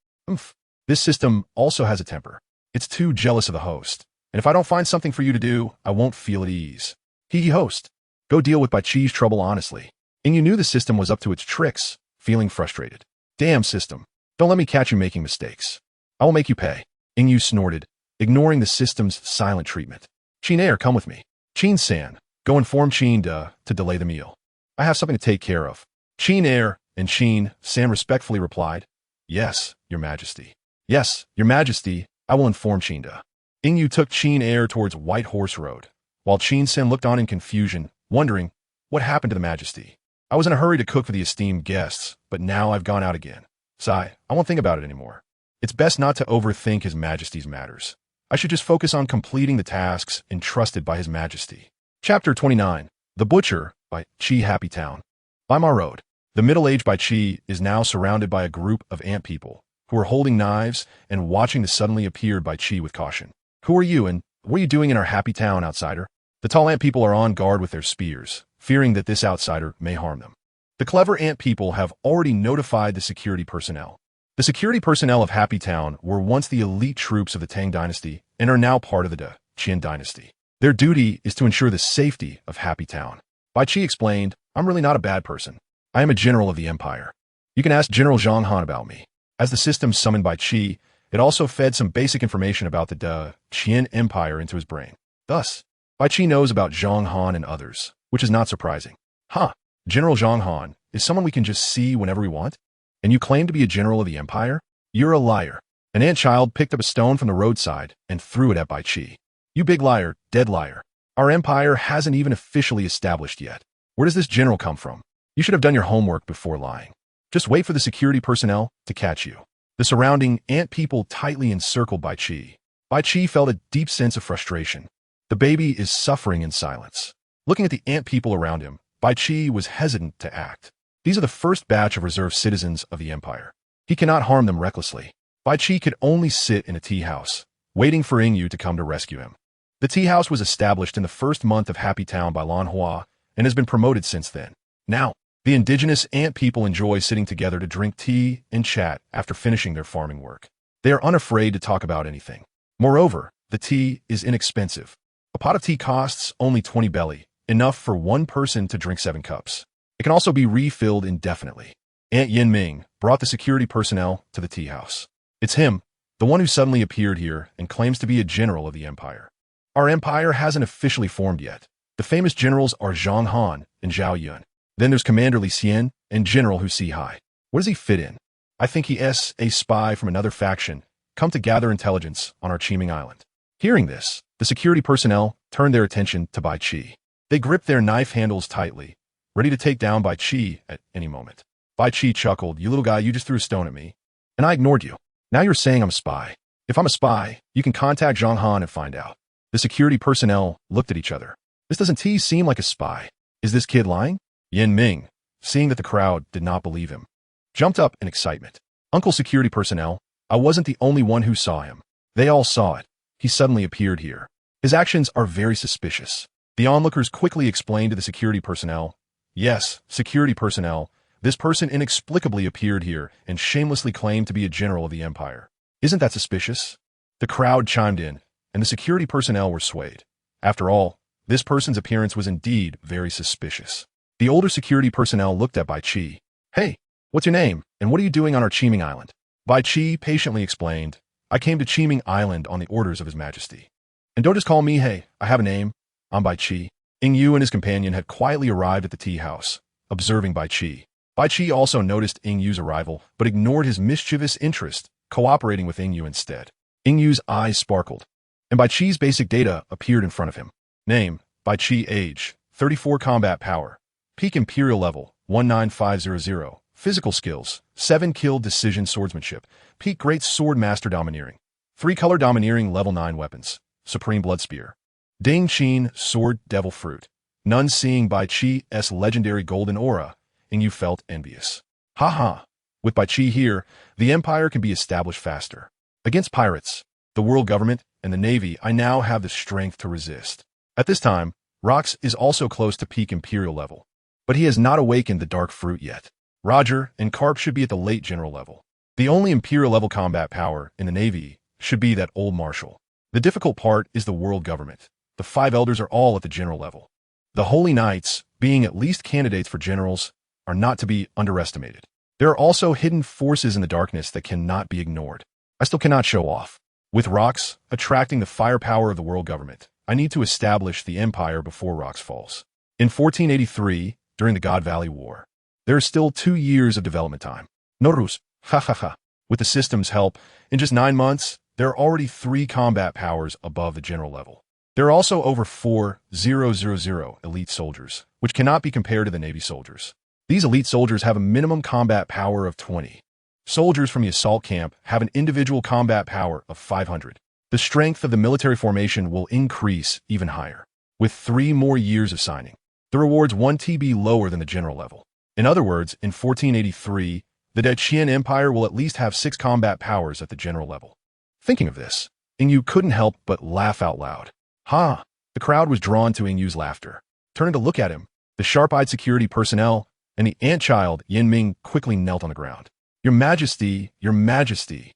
This system also has a temper. It's too jealous of the host. And if I don't find something for you to do, I won't feel at ease. Host. Go deal with Bai Qi's trouble honestly. Ingyu knew the system was up to its tricks, feeling frustrated. Damn system. Don't let me catch you making mistakes. I will make you pay. Ingyu snorted, ignoring the system's silent treatment. Qin-er, come with me. Qin-san, go inform Qinda to delay the meal. I have something to take care of. Qin-er and Qin-san respectfully replied, Yes, your majesty. Yes, your majesty, I will inform Qinda. Ingyu took Qin-er towards White Horse Road, while Qin-san looked on in confusion, wondering, what happened to the majesty? I was in a hurry to cook for the esteemed guests, but now I've gone out again. Sigh, I won't think about it anymore. It's best not to overthink His Majesty's matters. I should just focus on completing the tasks entrusted by His Majesty. Chapter 29. The Butcher, by Qi Happy Town. Weimar Road. The middle-aged Bai Qi is now surrounded by a group of ant people, who are holding knives and watching the suddenly appeared Bai Qi with caution. Who are you and what are you doing in our happy town, outsider? The tall ant people are on guard with their spears, fearing that this outsider may harm them. The clever ant people have already notified the security personnel. The security personnel of Happy Town were once the elite troops of the Tang Dynasty and are now part of the Qian Dynasty. Their duty is to ensure the safety of Happy Town. Bai Qi explained, I'm really not a bad person. I am a general of the empire. You can ask General Zhang Han about me. As the system summoned Bai Qi, It also fed some basic information about the Qian Empire into his brain. Thus, Bai Qi knows about Zhang Han and others, which is not surprising. Huh, General Zhang Han is someone we can just see whenever we want? And you claim to be a general of the empire? You're a liar. An ant child picked up a stone from the roadside and threw it at Bai Qi. You big liar, dead liar. Our empire hasn't even officially established yet. Where does this general come from? You should have done your homework before lying. Just wait for the security personnel to catch you. The surrounding ant people tightly encircled Bai Qi. Bai Qi felt a deep sense of frustration. The baby is suffering in silence. Looking at the ant people around him, Bai Qi was hesitant to act. These are the first batch of reserve citizens of the empire. He cannot harm them recklessly. Bai Qi could only sit in a tea house, waiting for Yingyu to come to rescue him. The tea house was established in the first month of Happy Town by Lan Hua and has been promoted since then. Now, the indigenous ant people enjoy sitting together to drink tea and chat after finishing their farming work. They are unafraid to talk about anything. Moreover, the tea is inexpensive. A pot of tea costs only 20 belly, enough for one person to drink 7 cups. It can also be refilled indefinitely. Aunt Yin Ming brought the security personnel to the tea house. It's him, the one who suddenly appeared here and claims to be a general of the empire. Our empire hasn't officially formed yet. The famous generals are Zhang Han and Zhao Yun. Then there's Commander Li Xian and General Hu Sihai. Where does he fit in? I think he is a spy from another faction, come to gather intelligence on our Qiming Island. Hearing this, the security personnel turned their attention to Bai Qi. They gripped their knife handles tightly, ready to take down Bai Qi at any moment. Bai Qi chuckled, "You little guy, you just threw a stone at me, and I ignored you. Now you're saying I'm a spy. If I'm a spy, you can contact Zhang Han and find out." The security personnel looked at each other. This doesn't seem like a spy. Is this kid lying? Yin Ming, seeing that the crowd did not believe him, jumped up in excitement. Uncle security personnel, I wasn't the only one who saw him. They all saw it. He suddenly appeared here. His actions are very suspicious. The onlookers quickly explained to the security personnel, "Yes, security personnel, this person inexplicably appeared here and shamelessly claimed to be a general of the empire. Isn't that suspicious?" The crowd chimed in, and the security personnel were swayed. After all, this person's appearance was indeed very suspicious. The older security personnel looked at Bai Qi. "Hey, what's your name, and what are you doing on our Qiming Island?" Bai Qi patiently explained, "I came to Qiming Island on the orders of His Majesty. And don't just call me, hey, I have a name. I'm Bai Qi." Yingyu and his companion had quietly arrived at the tea house, observing Bai Qi. Bai Qi also noticed Yingyu's arrival, but ignored his mischievous interest, cooperating with Yingyu instead. Yingyu's eyes sparkled, and Bai Qi's basic data appeared in front of him. Name, Bai Qi. Age, 34. Combat power, peak imperial level, 19500. Physical skills, 7 kill decision swordsmanship, peak great sword master domineering. 3 color domineering level 9 weapons, supreme blood spear. Ding Qin sword devil fruit. None seeing Bai Qi's legendary golden aura, Yingyu felt envious. Haha, with Bai Qi here, the empire can be established faster. Against pirates, the world government, and the navy, I now have the strength to resist. At this time, Rox is also close to peak imperial level, but he has not awakened the dark fruit yet. Roger and Carp should be at the late general level. The only imperial level combat power in the navy should be that old marshal. The difficult part is the world government. The 5 elders are all at the general level. The holy knights, being at least candidates for generals, are not to be underestimated. There are also hidden forces in the darkness that cannot be ignored. I still cannot show off. With Rox attracting the firepower of the world government, I need to establish the empire before Rox falls. In 1483, during the God Valley War, there is still 2 years of development time. Norus, ha. With the system's help, in just 9 months, there are already 3 combat powers above the general level. There are also over 4,000 elite soldiers, which cannot be compared to the Navy soldiers. These elite soldiers have a minimum combat power of 20. Soldiers from the assault camp have an individual combat power of 500. The strength of the military formation will increase even higher. With 3 more years of signing, the rewards 1 TB lower than the general level. In other words, in 1483, the Qian Empire will at least have 6 combat powers at the general level. Thinking of this, Yingyu couldn't help but laugh out loud. Ha! The crowd was drawn to Yingyu's laughter. Turning to look at him, the sharp-eyed security personnel and the ant-child Yin Ming quickly knelt on the ground. Your Majesty, Your Majesty.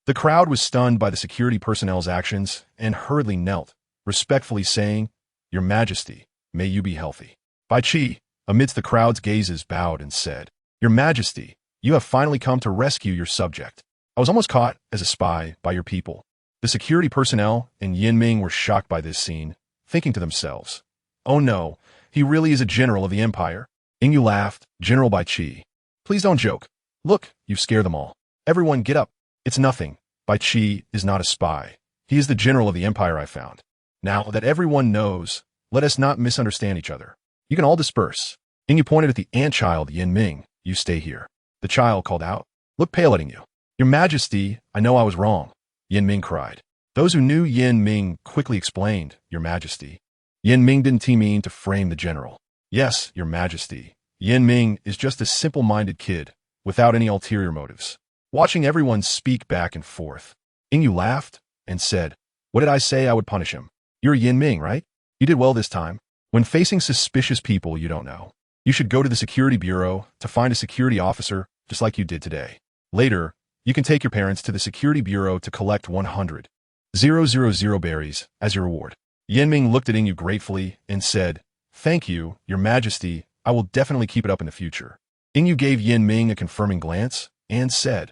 The crowd was stunned by the security personnel's actions and hurriedly knelt, respectfully saying, Your Majesty, may you be healthy. Bai Qi, amidst the crowd's gazes, bowed and said, Your Majesty, you have finally come to rescue your subject. I was almost caught as a spy by your people. The security personnel and Yin Ming were shocked by this scene, thinking to themselves, oh no, he really is a general of the empire. Ingyu laughed, General Bai Qi. Please don't joke. Look, you've scared them all. Everyone get up. It's nothing. Bai Qi is not a spy. He is the general of the empire I found. Now that everyone knows, let us not misunderstand each other. You can all disperse. Ingyu pointed at the ant-child Yin Ming. You stay here. The child called out. Look pale at you. Your Majesty, I know I was wrong. Yin Ming cried. Those who knew Yin Ming quickly explained, Your Majesty. Yin Ming didn't mean to frame the general. Yes, Your Majesty. Yin Ming is just a simple-minded kid, without any ulterior motives. Watching everyone speak back and forth, Ingyu laughed and said, what did I say I would punish him? You're Yin Ming, right? You did well this time. When facing suspicious people you don't know, you should go to the security bureau to find a security officer, just like you did today. Later, you can take your parents to the security bureau to collect 100,000 berries as your reward. Yin Ming looked at Ingyu gratefully and said, thank you, Your Majesty. I will definitely keep it up in the future. Ingyu gave Yin Ming a confirming glance and said,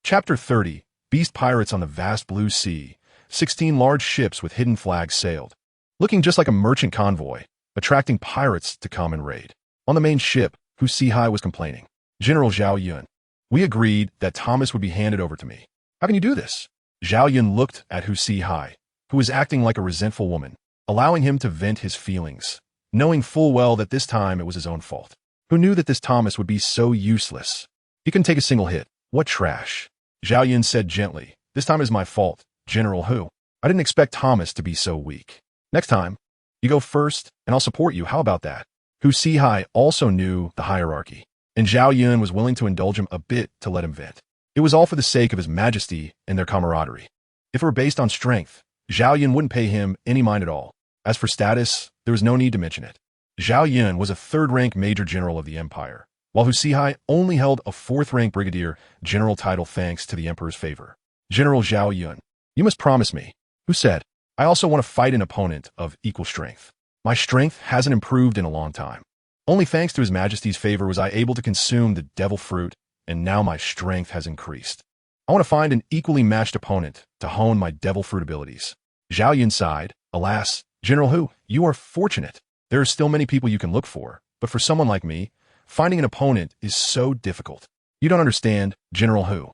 Chapter 30, Beast Pirates on the Vast Blue Sea. 16 large ships with hidden flags sailed, looking just like a merchant convoy, attracting pirates to come and raid. On the main ship, Huaxia was complaining. General Zhao Yun. We agreed that Thomas would be handed over to me. How can you do this? Zhao Yun looked at Huaxia, who was acting like a resentful woman, allowing him to vent his feelings, knowing full well that this time it was his own fault. Who knew that this Thomas would be so useless? He couldn't take a single hit. What trash? Zhao Yun said gently, this time is my fault, General Hu. I didn't expect Thomas to be so weak. Next time, you go first, and I'll support you. How about that? Huaxia also knew the hierarchy, and Zhao Yun was willing to indulge him a bit to let him vent. It was all for the sake of his majesty and their camaraderie. If it were based on strength, Zhao Yun wouldn't pay him any mind at all. As for status, there was no need to mention it. Zhao Yun was a third-rank major general of the empire, while Huaxia only held a fourth-rank brigadier general title thanks to the emperor's favor. General Zhao Yun, you must promise me. Who said? I also want to fight an opponent of equal strength. My strength hasn't improved in a long time. Only thanks to His Majesty's favor was I able to consume the devil fruit, and now my strength has increased. I want to find an equally matched opponent to hone my devil fruit abilities. Zhao Yun sighed. Alas, General Hu, you are fortunate. There are still many people you can look for, but for someone like me, finding an opponent is so difficult. You don't understand, General Hu.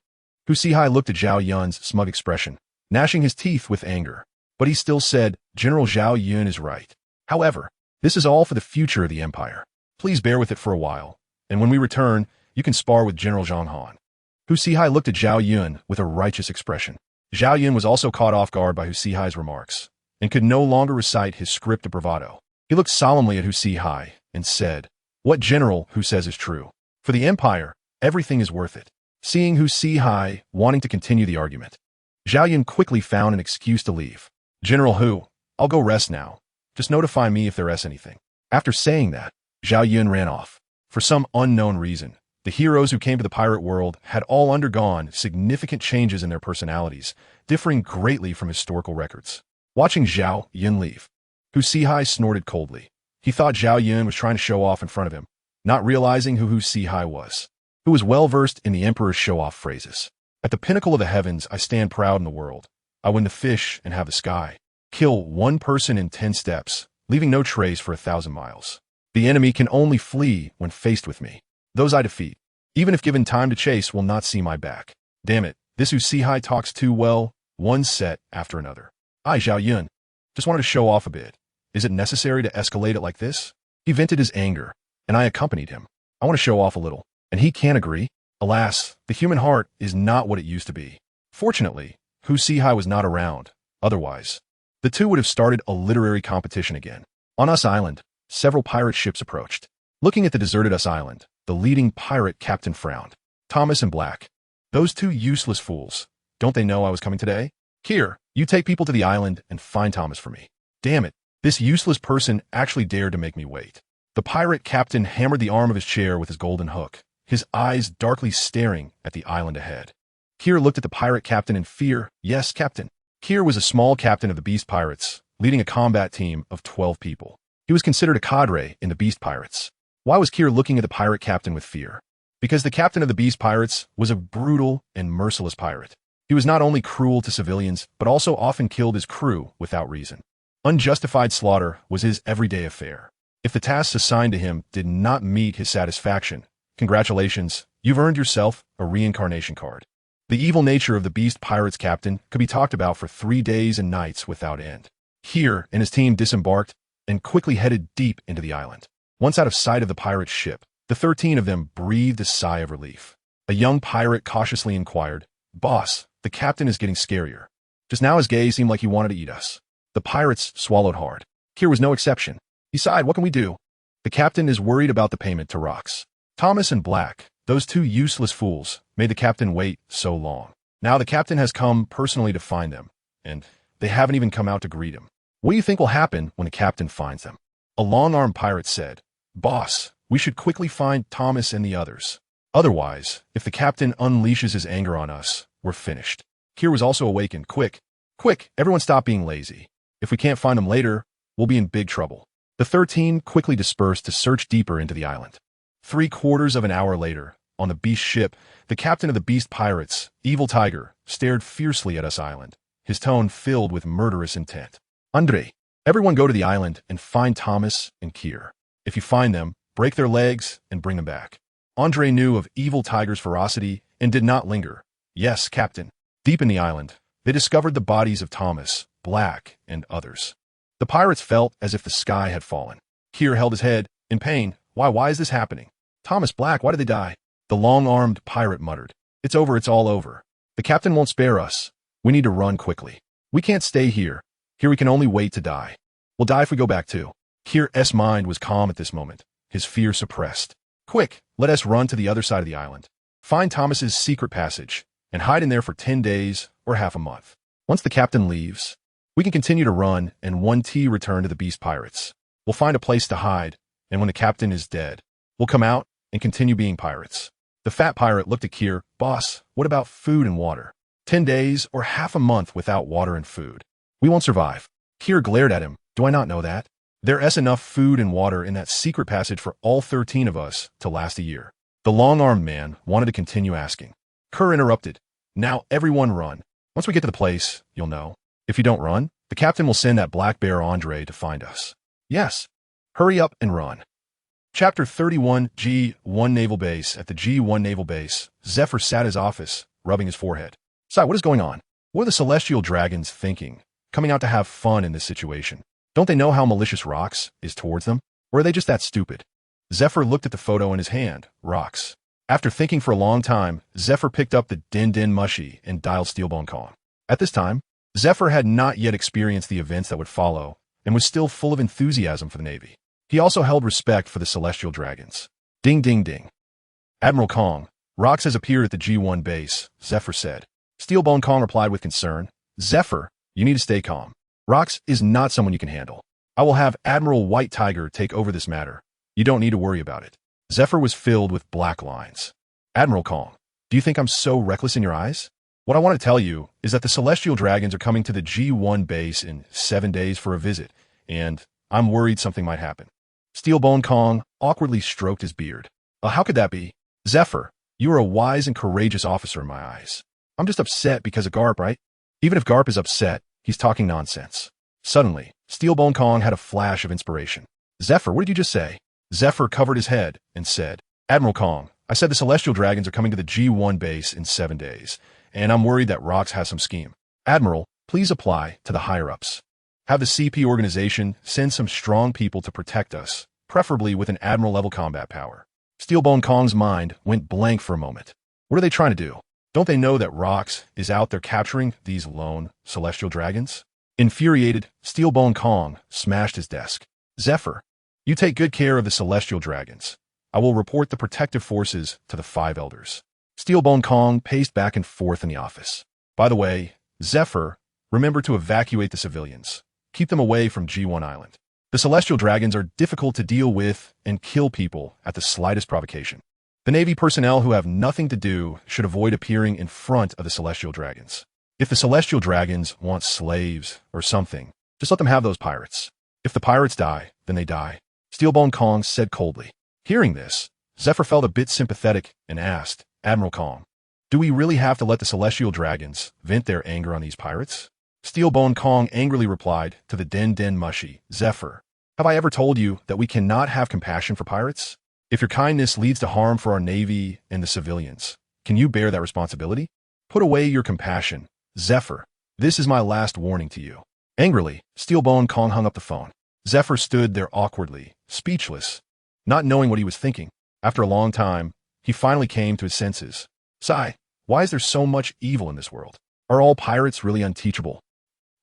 Huaxia looked at Zhao Yun's smug expression, gnashing his teeth with anger. But he still said, General Zhao Yun is right. However, this is all for the future of the empire. Please bear with it for a while, and when we return, you can spar with General Zhang Han. Huaxia looked at Zhao Yun with a righteous expression. Zhao Yun was also caught off guard by Huaxia's remarks, and could no longer recite his script of bravado. He looked solemnly at Huaxia and said, what general who says is true? For the empire, everything is worth it. Seeing Huaxia wanting to continue the argument, Zhao Yun quickly found an excuse to leave. General Hu, I'll go rest now. Just notify me if there is anything. After saying that, Zhao Yun ran off. For some unknown reason, the heroes who came to the pirate world had all undergone significant changes in their personalities, differing greatly from historical records. Watching Zhao Yun leave, Huaxia snorted coldly. He thought Zhao Yun was trying to show off in front of him, not realizing who Huaxia was, who was well-versed in the emperor's show-off phrases. At the pinnacle of the heavens, I stand proud in the world. I win the fish and have the sky. Kill one person in 10 steps, leaving no trace for 1,000 miles. The enemy can only flee when faced with me. Those I defeat, even if given time to chase, will not see my back. Damn it, this Huaxia talks too well, one set after another. I, Zhao Yun, just wanted to show off a bit. Is it necessary to escalate it like this? He vented his anger, and I accompanied him. I want to show off a little, and he can't agree. Alas, the human heart is not what it used to be. Fortunately, Huaxia was not around. Otherwise, the two would have started a literary competition again. On Us Island, several pirate ships approached. Looking at the deserted Us Island, the leading pirate captain frowned. Thomas and Black. Those two useless fools. Don't they know I was coming today? Here, you take people to the island and find Thomas for me. Damn it, this useless person actually dared to make me wait. The pirate captain hammered the arm of his chair with his golden hook, his eyes darkly staring at the island ahead. Kier looked at the pirate captain in fear. Yes, Captain. Kier was a small captain of the Beast Pirates, leading a combat team of 12 people. He was considered a cadre in the Beast Pirates. Why was Kier looking at the pirate captain with fear? Because the captain of the Beast Pirates was a brutal and merciless pirate. He was not only cruel to civilians, but also often killed his crew without reason. Unjustified slaughter was his everyday affair. If the tasks assigned to him did not meet his satisfaction, congratulations, you've earned yourself a reincarnation card. The evil nature of the Beast Pirates captain could be talked about for 3 days and nights without end. Here, and his team disembarked and quickly headed deep into the island. Once out of sight of the pirate ship, the 13 of them breathed a sigh of relief. A young pirate cautiously inquired, "Boss, the captain is getting scarier. Just now his gaze seemed like he wanted to eat us." The pirates swallowed hard. Here was no exception. He sighed, "What can we do?" "The captain is worried about the payment to Rox. Thomas and Black, those 2 useless fools, made the captain wait so long. Now the captain has come personally to find them, and they haven't even come out to greet him. What do you think will happen when the captain finds them?" A long-armed pirate said, "Boss, we should quickly find Thomas and the others. Otherwise, if the captain unleashes his anger on us, we're finished." Kier was also awakened. Quick, everyone stop being lazy. If we can't find them later, we'll be in big trouble." The 13 quickly dispersed to search deeper into the island. 3/4 of an hour later, on the beast ship, the captain of the Beast Pirates, Evil Tiger, stared fiercely at us island, his tone filled with murderous intent. "Andre, everyone go to the island and find Thomas and Kier. If you find them, break their legs and bring them back." Andre knew of Evil Tiger's ferocity and did not linger. "Yes, Captain." Deep in the island, they discovered the bodies of Thomas, Black, and others. The pirates felt as if the sky had fallen. Kier held his head, in pain. Why is this happening? Thomas, Black, why did they die?" The long-armed pirate muttered, "It's over, it's all over. The captain won't spare us. We need to run quickly. We can't stay here. Here we can only wait to die. We'll die if we go back too." Kier's mind was calm at this moment, his fear suppressed. "Quick, let us run to the other side of the island. Find Thomas's secret passage, and hide in there for 10 days or half a month. Once the captain leaves, we can continue to run and 1T return to the Beast Pirates. We'll find a place to hide, and when the captain is dead, we'll come out and continue being pirates." The fat pirate looked at Kier. "Boss, what about food and water? 10 days or half a month without water and food. We won't survive." Kier glared at him. "Do I not know that? There's enough food and water in that secret passage for all 13 of us to last a year." The long-armed man wanted to continue asking. Kerr interrupted. "Now everyone run. Once we get to the place, you'll know. If you don't run, the captain will send that black bear Andre to find us." "Yes. Hurry up and run." Chapter 31, G1 Naval Base. At the G1 Naval Base, Zephyr sat in his office, rubbing his forehead. "Sai, what is going on? What are the Celestial Dragons thinking, coming out to have fun in this situation? Don't they know how malicious Rox is towards them? Or are they just that stupid?" Zephyr looked at the photo in his hand, Rox. After thinking for a long time, Zephyr picked up the Din Din Mushy and dialed Steelbone Kong. At this time, Zephyr had not yet experienced the events that would follow, and was still full of enthusiasm for the Navy. He also held respect for the Celestial Dragons. Ding ding ding. "Admiral Kong, Rox has appeared at the G1 base," Zephyr said. Steelbone Kong replied with concern. "Zephyr, you need to stay calm. Rox is not someone you can handle. I will have Admiral White Tiger take over this matter. You don't need to worry about it." Zephyr was filled with black lines. "Admiral Kong, do you think I'm so reckless in your eyes? What I want to tell you is that the Celestial Dragons are coming to the G1 base in 7 days for a visit, and I'm worried something might happen." Steelbone Kong awkwardly stroked his beard. How could that be?" "Zephyr, you are a wise and courageous officer in my eyes. I'm just upset because of Garp, right? Even if Garp is upset, he's talking nonsense." Suddenly, Steelbone Kong had a flash of inspiration. "Zephyr, what did you just say?" Zephyr covered his head and said, "Admiral Kong, I said the Celestial Dragons are coming to the G1 base in 7 days, and I'm worried that Rox has some scheme. Admiral, please apply to the higher-ups. Have the CP organization send some strong people to protect us, preferably with an admiral-level combat power." Steelbone Kong's mind went blank for a moment. What are they trying to do? Don't they know that Rox is out there capturing these lone Celestial Dragons? Infuriated, Steelbone Kong smashed his desk. "Zephyr, you take good care of the Celestial Dragons. I will report the protective forces to the 5 elders." Steelbone Kong paced back and forth in the office. "By the way, Zephyr, remember to evacuate the civilians. Keep them away from G1 Island. The Celestial Dragons are difficult to deal with and kill people at the slightest provocation. The Navy personnel who have nothing to do should avoid appearing in front of the Celestial Dragons. If the Celestial Dragons want slaves or something, just let them have those pirates. If the pirates die, then they die." Steelbone Kong said coldly. Hearing this, Zephyr felt a bit sympathetic and asked, Admiral Kong, do we really have to let the celestial dragons vent their anger on these pirates? Steelbone Kong angrily replied to the Den Mushy, Zephyr, have I ever told you that we cannot have compassion for pirates? If your kindness leads to harm for our navy and the civilians, can you bear that responsibility? Put away your compassion, Zephyr. This is my last warning to you. Angrily, Steelbone Kong hung up the phone. Zephyr stood there awkwardly, speechless, not knowing what he was thinking. After a long time, he finally came to his senses. Sigh, why is there so much evil in this world? Are all pirates really unteachable?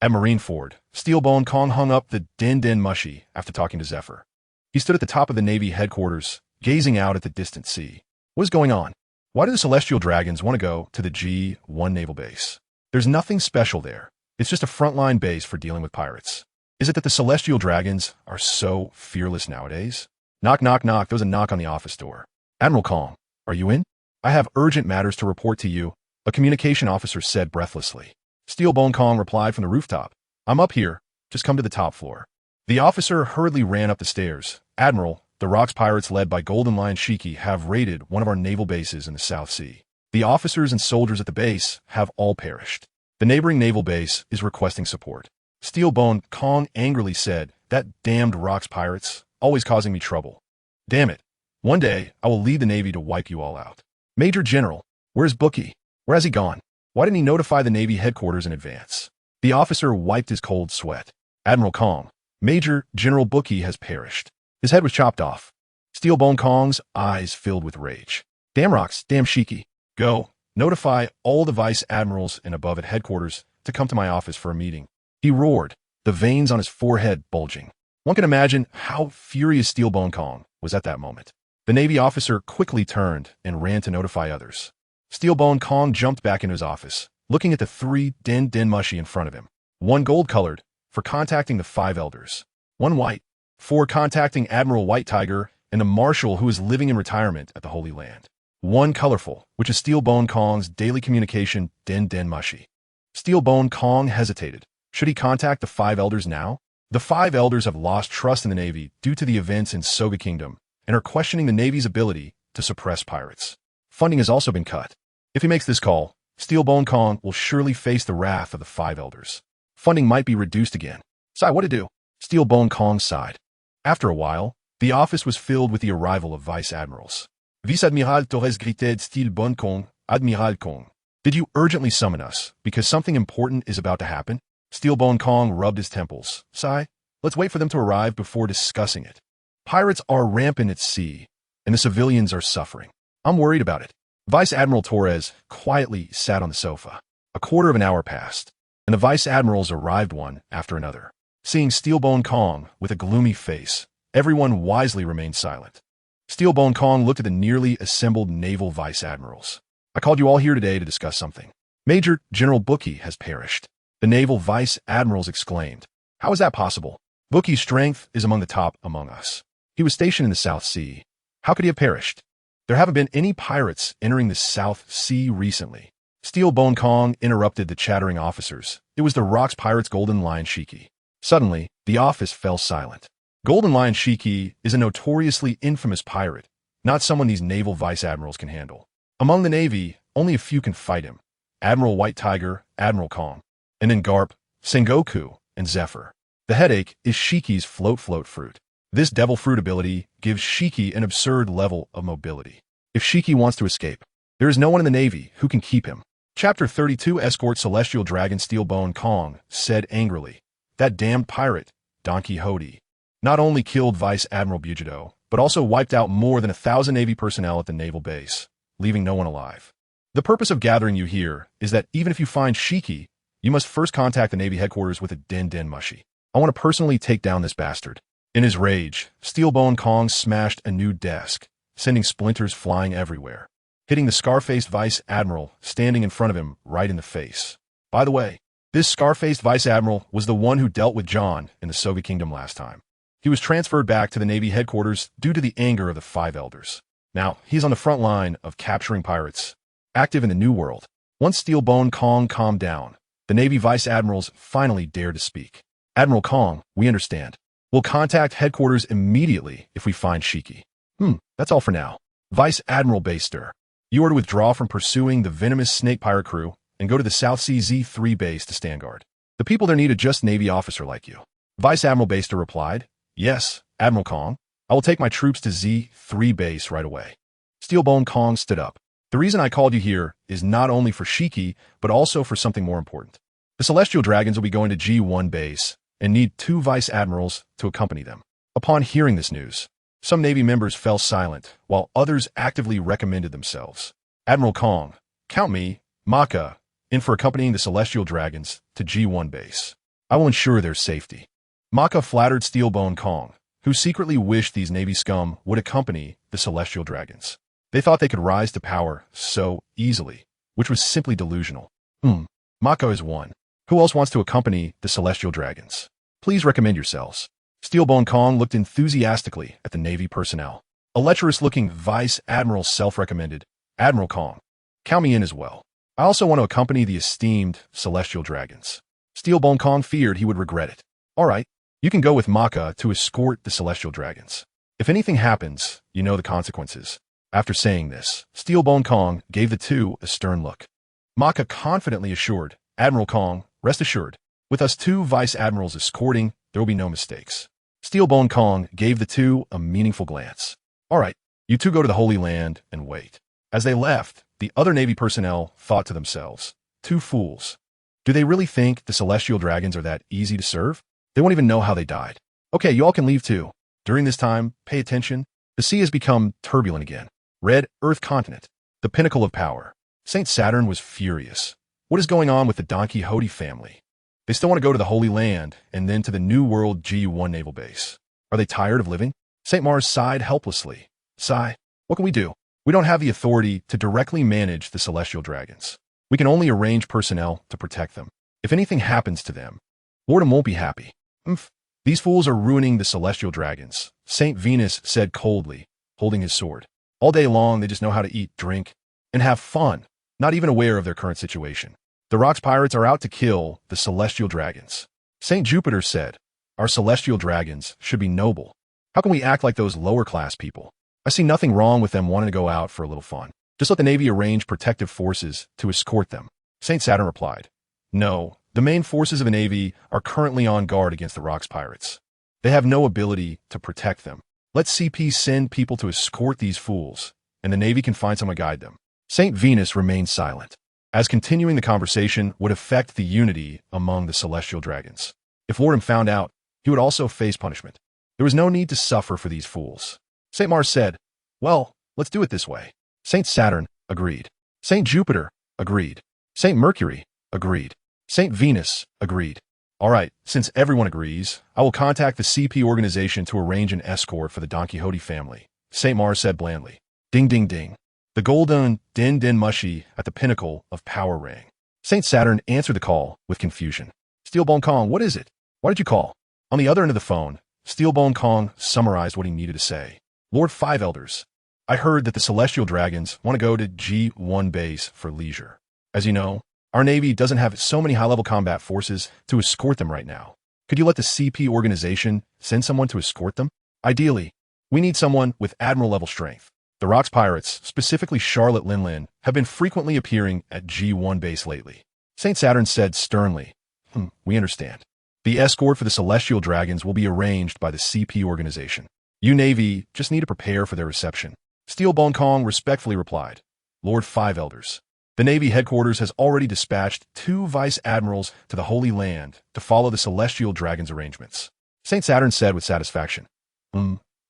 At Marineford, Steelbone Kong hung up the Den Mushy after talking to Zephyr. He stood at the top of the Navy headquarters, gazing out at the distant sea. What is going on? Why do the Celestial Dragons want to go to the G1 naval base? There's nothing special there. It's just a frontline base for dealing with pirates. Is it that the Celestial Dragons are so fearless nowadays? Knock, knock, knock. There was a knock on the office door. Admiral Kong, are you in? I have urgent matters to report to you, a communication officer said breathlessly. Steelbone Kong replied from the rooftop. I'm up here. Just come to the top floor. The officer hurriedly ran up the stairs. Admiral, the Rocks pirates led by Golden Lion Shiki have raided one of our naval bases in the South Sea. The officers and soldiers at the base have all perished. The neighboring naval base is requesting support. Steelbone Kong angrily said, that damned Rocks pirates, always causing me trouble. Damn it. One day, I will lead the Navy to wipe you all out. Major General, where's Bookie? Where has he gone? Why didn't he notify the Navy headquarters in advance? The officer wiped his cold sweat. Admiral Kong, Major General Bookie has perished. His head was chopped off. Steelbone Kong's eyes filled with rage. Damn Rocks, damn Shiki. Go, notify all the vice admirals and above at headquarters to come to my office for a meeting. He roared, the veins on his forehead bulging. One can imagine how furious Steelbone Kong was at that moment. The Navy officer quickly turned and ran to notify others. Steelbone Kong jumped back into his office, looking at the 3 Den Mushy in front of him. 1 gold-colored, for contacting the 5 elders. 1 white, for contacting Admiral White Tiger and the marshal who is living in retirement at the Holy Land. 1 colorful, which is Steelbone Kong's daily communication Den Mushy. Steelbone Kong hesitated. Should he contact the 5 elders now? The 5 elders have lost trust in the Navy due to the events in Soga Kingdom and are questioning the Navy's ability to suppress pirates. Funding has also been cut. If he makes this call, Steelbone Kong will surely face the wrath of the 5 elders. Funding might be reduced again. Sigh, what to do? Steelbone Kong sighed. After a while, the office was filled with the arrival of vice admirals. Vice-Admiral Torres grited Steelbone Kong, Admiral Kong. Did you urgently summon us because something important is about to happen? Steelbone Kong rubbed his temples. Sigh, let's wait for them to arrive before discussing it. Pirates are rampant at sea, and the civilians are suffering. I'm worried about it. Vice Admiral Torres quietly sat on the sofa. A quarter of an hour passed, and the vice admirals arrived one after another. Seeing Steelbone Kong with a gloomy face, everyone wisely remained silent. Steelbone Kong looked at the nearly assembled naval vice admirals. I called you all here today to discuss something. Major General Bookie has perished. The naval vice admirals exclaimed. How is that possible? Bookie's strength is among the top among us. He was stationed in the South Sea. How could he have perished? There haven't been any pirates entering the South Sea recently. Steelbone Kong interrupted the chattering officers. It was the Rocks pirates Golden Lion Shiki. Suddenly, the office fell silent. Golden Lion Shiki is a notoriously infamous pirate, not someone these naval vice admirals can handle. Among the Navy, only a few can fight him. Admiral White Tiger, Admiral Kong, and then Garp, Sengoku, and Zephyr. The headache is Shiki's float fruit. This devil fruit ability gives Shiki an absurd level of mobility. If Shiki wants to escape, there is no one in the Navy who can keep him. Chapter 32 Escort Celestial Dragon Steelbone Kong said angrily, that damned pirate, Don Quixote, not only killed Vice Admiral Bugido, but also wiped out more than 1,000 Navy personnel at the naval base, leaving no one alive. The purpose of gathering you here is that even if you find Shiki, you must first contact the Navy headquarters with a Den Mushy. I want to personally take down this bastard. In his rage, Steelbone Kong smashed a new desk, sending splinters flying everywhere, hitting the scar-faced vice admiral standing in front of him right in the face. By the way, this scar-faced vice admiral was the one who dealt with John in the Soga Kingdom last time. He was transferred back to the Navy headquarters due to the anger of the 5 elders. Now, he's on the front line of capturing pirates, active in the New World. Once Steelbone Kong calmed down, the Navy vice admirals finally dared to speak. Admiral Kong, we understand. We'll contact headquarters immediately if we find Shiki. That's all for now. Vice Admiral Baster, you are to withdraw from pursuing the venomous snake pirate crew and go to the South Sea Z3 base to stand guard. The people there need a just Navy officer like you. Vice Admiral Baster replied, Yes, Admiral Kong. I will take my troops to Z3 base right away. Steelbone Kong stood up. The reason I called you here is not only for Shiki, but also for something more important. The Celestial Dragons will be going to G1 base and need 2 Vice Admirals to accompany them. Upon hearing this news, some Navy members fell silent, while others actively recommended themselves. Admiral Kong, count me, Maka, in for accompanying the Celestial Dragons to G1 base. I will ensure their safety. Maka flattered Steelbone Kong, who secretly wished these Navy scum would accompany the Celestial Dragons. They thought they could rise to power so easily, which was simply delusional. Maka is one. Who else wants to accompany the Celestial Dragons? Please recommend yourselves. Steelbone Kong looked enthusiastically at the Navy personnel. A lecherous-looking Vice Admiral self-recommended, Admiral Kong, count me in as well. I also want to accompany the esteemed Celestial Dragons. Steelbone Kong feared he would regret it. All right, you can go with Maka to escort the Celestial Dragons. If anything happens, you know the consequences. After saying this, Steelbone Kong gave the two a stern look. Maka confidently assured, Admiral Kong, rest assured, with us 2 Vice Admirals escorting, there will be no mistakes. Steelbone Kong gave the two a meaningful glance. All right, you two go to the Holy Land and wait. As they left, the other Navy personnel thought to themselves, 2 fools. Do they really think the Celestial Dragons are that easy to serve? They won't even know how they died. Okay, you all can leave too. During this time, pay attention. The sea has become turbulent again. Red Earth continent, the pinnacle of power. Saint Saturn was furious. What is going on with the Don Quixote family? They still want to go to the Holy Land and then to the New World G1 naval base. Are they tired of living? St. Mars sighed helplessly. Sigh, what can we do? We don't have the authority to directly manage the Celestial Dragons. We can only arrange personnel to protect them. If anything happens to them, Lordum won't be happy. These fools are ruining the Celestial Dragons, St. Venus said coldly, holding his sword. All day long, they just know how to eat, drink, and have fun, not even aware of their current situation. The Rocks Pirates are out to kill the Celestial Dragons. St. Jupiter said, Our Celestial Dragons should be noble. How can we act like those lower-class people? I see nothing wrong with them wanting to go out for a little fun. Just let the Navy arrange protective forces to escort them. St. Saturn replied, No, the main forces of the Navy are currently on guard against the Rocks Pirates. They have no ability to protect them. Let CP send people to escort these fools, and the Navy can find someone to guide them. St. Venus remained silent, as continuing the conversation would affect the unity among the Celestial Dragons. If Lordum found out, he would also face punishment. There was no need to suffer for these fools. St. Mars said, Well, let's do it this way. St. Saturn agreed. St. Jupiter agreed. St. Mercury agreed. St. Venus agreed. All right, since everyone agrees, I will contact the CP organization to arrange an escort for the Don Quixote family, St. Mars said blandly. Ding, ding, ding. The golden din mushy at the pinnacle of power rang. St. Saturn answered the call with confusion. Steelbone Kong, what is it? Why did you call? On the other end of the phone, Steelbone Kong summarized what he needed to say. Lord Five Elders, I heard that the Celestial Dragons want to go to G1 base for leisure. As you know, our Navy doesn't have so many high-level combat forces to escort them right now. Could you let the CP organization send someone to escort them? Ideally, we need someone with admiral-level strength. The Rocks Pirates, specifically Charlotte Linlin, have been frequently appearing at G1 base lately. St. Saturn said sternly, We understand. The escort for the Celestial Dragons will be arranged by the CP organization. You Navy just need to prepare for their reception. Steelbone Kong respectfully replied, Lord Five Elders, the Navy headquarters has already dispatched 2 Vice Admirals to the Holy Land to follow the Celestial Dragons' arrangements. St. Saturn said with satisfaction,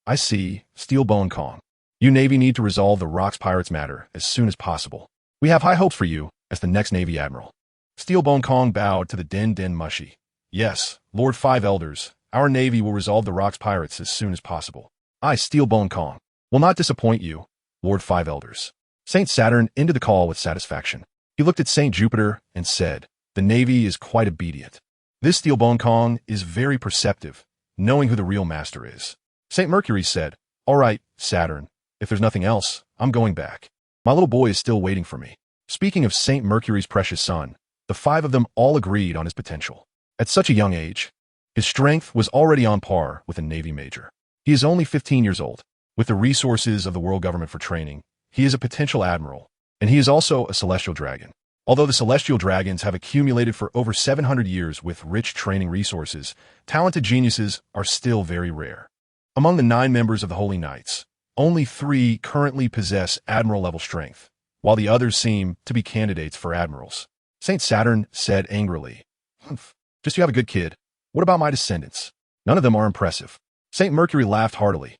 I see, Steelbone Kong. You Navy need to resolve the Rocks Pirates matter as soon as possible. We have high hopes for you as the next Navy Admiral. Steelbone Kong bowed to the din mushy. Yes, Lord Five Elders, our Navy will resolve the Rocks Pirates as soon as possible. I, Steelbone Kong, will not disappoint you, Lord Five Elders. St. Saturn ended the call with satisfaction. He looked at St. Jupiter and said, The Navy is quite obedient. This Steelbone Kong is very perceptive, knowing who the real master is. St. Mercury said, All right, Saturn, if there's nothing else, I'm going back. My little boy is still waiting for me. Speaking of St. Mercury's precious son, the 5 of them all agreed on his potential. At such a young age, his strength was already on par with a Navy major. He is only 15 years old. With the resources of the world government for training, he is a potential admiral, and he is also a celestial dragon. Although the celestial dragons have accumulated for over 700 years with rich training resources, talented geniuses are still very rare. Among the 9 members of the Holy Knights, only 3 currently possess admiral-level strength, while the others seem to be candidates for admirals. Saint Saturn said angrily, "Humph, just you have a good kid. What about my descendants? None of them are impressive." Saint Mercury laughed heartily.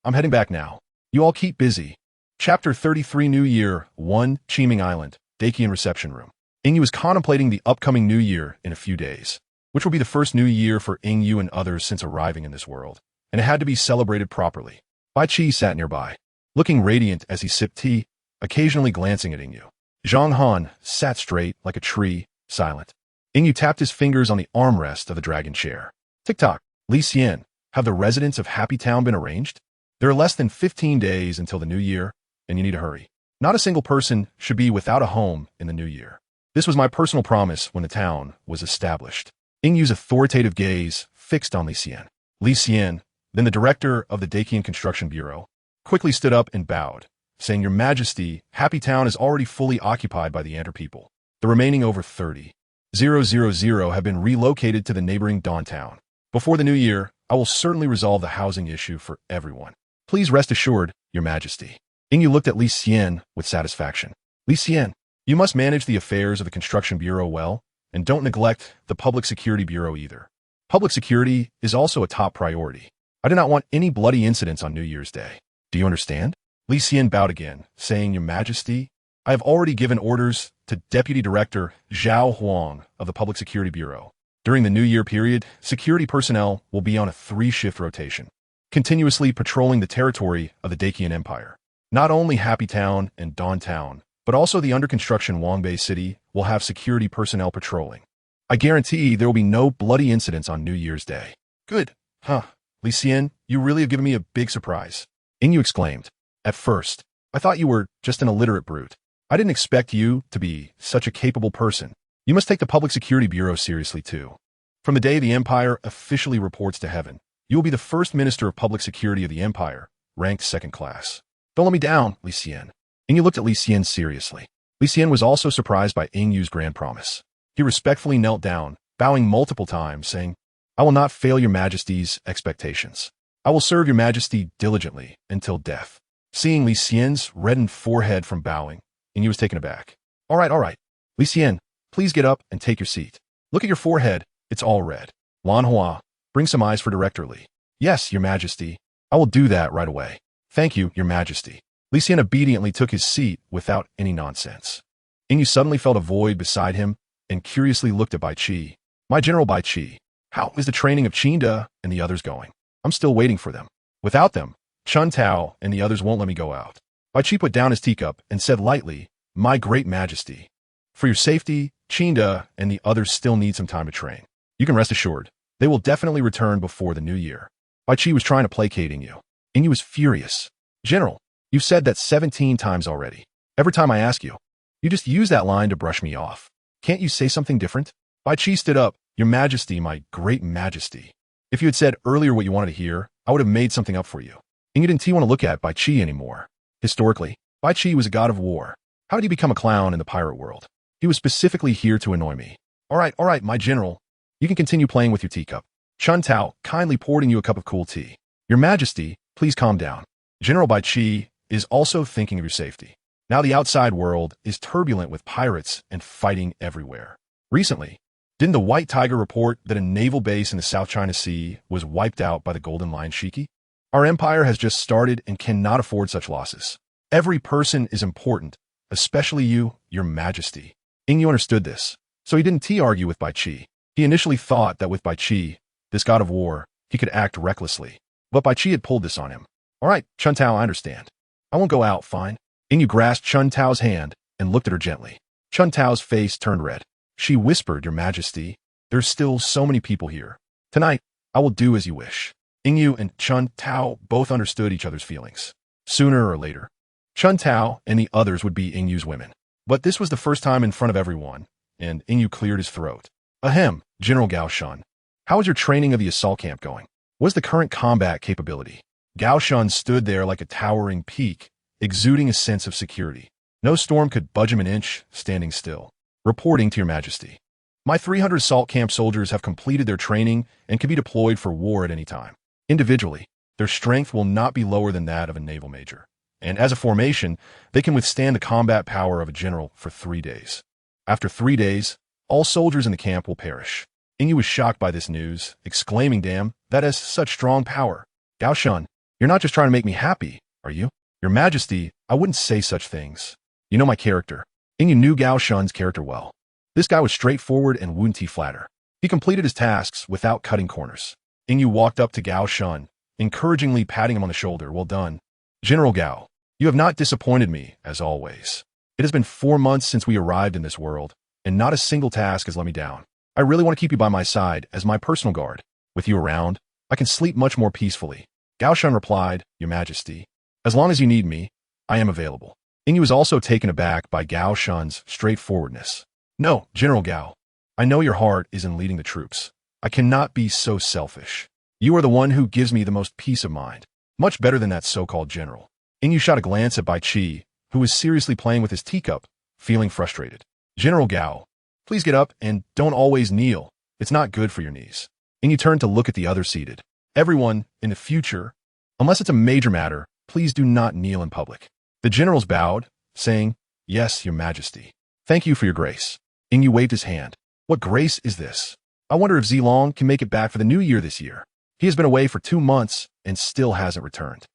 I'm heading back now. You all keep busy." Chapter 33 New Year 1 Qiming Island, Dacian Reception Room. Ingyu is contemplating the upcoming New Year in a few days, which will be the first New Year for Ingyu and others since arriving in this world, and it had to be celebrated properly. Bai Qi sat nearby, looking radiant as he sipped tea, occasionally glancing at Ingyu. Zhang Han sat straight like a tree, silent. Ingyu tapped his fingers on the armrest of the dragon chair. Tick-tock, Li Xian, have the residents of Happy Town been arranged? There are less than 15 days until the New Year, and you need to hurry. Not a single person should be without a home in the New Year. This was my personal promise when the town was established. Ingyu's authoritative gaze fixed on Li Xian. Li Xian, then the director of the Dacian Construction Bureau, quickly stood up and bowed, saying, "Your Majesty, Happy Town is already fully occupied by the Ant people. The remaining over 30,000 have been relocated to the neighboring Dawn Town. Before the New Year, I will certainly resolve the housing issue for everyone. Please rest assured, Your Majesty." Ingyu looked at Li Xian with satisfaction. "Li Xian, you must manage the affairs of the Construction Bureau well, and don't neglect the Public Security Bureau either. Public security is also a top priority. I do not want any bloody incidents on New Year's Day. Do you understand?" Li Xian bowed again, saying, "Your Majesty, I have already given orders to Deputy Director Zhao Huang of the Public Security Bureau. During the New Year period, security personnel will be on a 3-shift rotation, continuously patrolling the territory of the Dacian Empire. Not only Happy Town and Dawn Town, but also the under-construction Wangbei City will have security personnel patrolling. I guarantee there will be no bloody incidents on New Year's Day." "Good. Li Xian, you really have given me a big surprise," Ingyu exclaimed. "At first, I thought you were just an illiterate brute. I didn't expect you to be such a capable person. You must take the Public Security Bureau seriously, too. From the day the Empire officially reports to heaven, you will be the first Minister of Public Security of the Empire, ranked 2nd class. Don't let me down, Li Xian." Ingyu looked at Li Xian seriously. Li Xian was also surprised by Ingyu's grand promise. He respectfully knelt down, bowing multiple times, saying, "I will not fail Your Majesty's expectations. I will serve Your Majesty diligently until death." Seeing Li Xian's reddened forehead from bowing, Ingyu was taken aback. All right. Li Xian, please get up and take your seat. Look at your forehead. It's all red. Lan Hua, bring some eyes for Director Li." "Yes, Your Majesty. I will do that right away." "Thank you, Your Majesty." Li Xian obediently took his seat without any nonsense. Ingyu suddenly felt a void beside him and curiously looked at Bai Qi. "My General Bai Qi, how is the training of Qinda and the others going? I'm still waiting for them. Without them, Chun Tao and the others won't let me go out." Bai Qi put down his teacup and said lightly, "My great Majesty, for your safety, Qinda and the others still need some time to train. You can rest assured, they will definitely return before the New Year." Bai Qi was trying to placate Ingyu. Ingyu was furious. "General, you've said that 17 times already. Every time I ask you, you just use that line to brush me off. Can't you say something different?" Bai Qi stood up. "Your Majesty, my great Majesty. If you had said earlier what you wanted to hear, I would have made something up for you." Ingyu didn't want to look at Bai Qi anymore. Historically, Bai Qi was a god of war. How did he become a clown in the pirate world? He was specifically here to annoy me. All right, my general. You can continue playing with your teacup. Chun Tao kindly poured in you a cup of cool tea. Your Majesty, please calm down. General Bai Qi is also thinking of your safety. Now the outside world is turbulent with pirates and fighting everywhere. Recently, didn't the White Tiger report that a naval base in the South China Sea was wiped out by the Golden Lion Shiki? Our empire has just started and cannot afford such losses. Every person is important, especially you, Your Majesty. Ingyu understood this, so he didn't argue with Bai Qi. He initially thought that with Bai Qi, this god of war, he could act recklessly. But Bai Qi had pulled this on him. All right, Chun Tao, I understand. I won't go out, fine. Ingyu grasped Chun Tao's hand and looked at her gently. Chun Tao's face turned red. She whispered, Your Majesty, there's still so many people here. Tonight, I will do as you wish. Ingyu and Chun Tao both understood each other's feelings. Sooner or later, Chun Tao and the others would be Ingyu's women. But this was the first time in front of everyone, and Ingyu cleared his throat. Ahem, General Gao Shun. How is your training of the assault camp going? What's the current combat capability? Gao Shun stood there like a towering peak, exuding a sense of security. No storm could budge him an inch, standing still. Reporting to your majesty. My 300 assault camp soldiers have completed their training and can be deployed for war at any time. Individually, their strength will not be lower than that of a naval major. And as a formation, they can withstand the combat power of a general for 3 days. After 3 days, all soldiers in the camp will perish. Ingyu was shocked by this news, exclaiming, "Damn, that has such strong power. Gao Shun, you're not just trying to make me happy, are you? Your majesty, I wouldn't say such things. You know my character." Ingyu knew Gao Shun's character well. This guy was straightforward and wouldn't he flatter. He completed his tasks without cutting corners. Ingyu walked up to Gao Shun, encouragingly patting him on the shoulder. "Well done. General Gao, you have not disappointed me, as always. It has been 4 months since we arrived in this world, and not a single task has let me down. I really want to keep you by my side as my personal guard. With you around, I can sleep much more peacefully." Gao Shun replied, "Your Majesty, as long as you need me, I am available." Ingyu was also taken aback by Gao Shun's straightforwardness. "No, General Gao, I know your heart is in leading the troops. I cannot be so selfish. You are the one who gives me the most peace of mind. Much better than that so-called general." Ingyu shot a glance at Bai Qi, who was seriously playing with his teacup, feeling frustrated. "General Gao, please get up and don't always kneel. It's not good for your knees." Ingyu turned to look at the others seated. "Everyone, in the future, unless it's a major matter, please do not kneel in public." The generals bowed, saying, "Yes, your majesty. Thank you for your grace." Ingyu waved his hand. "What grace is this? I wonder if Zilong can make it back for the new year this year. He has been away for 2 months and still hasn't returned."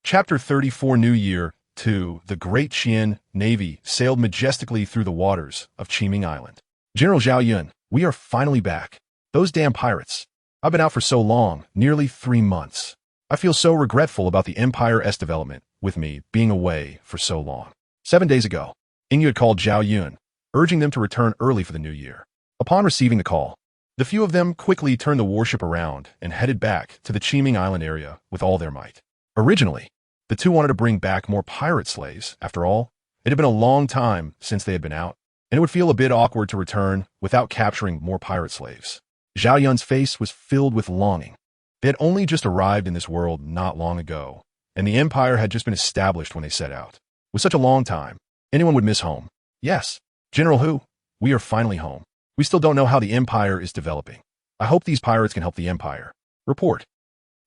Chapter 34 New Year 2 The Great Qian Navy sailed majestically through the waters of Qiming Island. "General Zhao Yun, we are finally back. Those damn pirates. I've been out for so long, nearly 3 months. I feel so regretful about the Empire's development with me being away for so long." 7 days ago, Ingyu had called Zhao Yun, urging them to return early for the new year. Upon receiving the call, the few of them quickly turned the warship around and headed back to the Qiming Island area with all their might. Originally, the two wanted to bring back more pirate slaves. After all, it had been a long time since they had been out, and it would feel a bit awkward to return without capturing more pirate slaves. Zhao Yun's face was filled with longing. They had only just arrived in this world not long ago, and the Empire had just been established when they set out. With such a long time, anyone would miss home. "Yes, General Hu, we are finally home. We still don't know how the Empire is developing. I hope these pirates can help the Empire." "Report.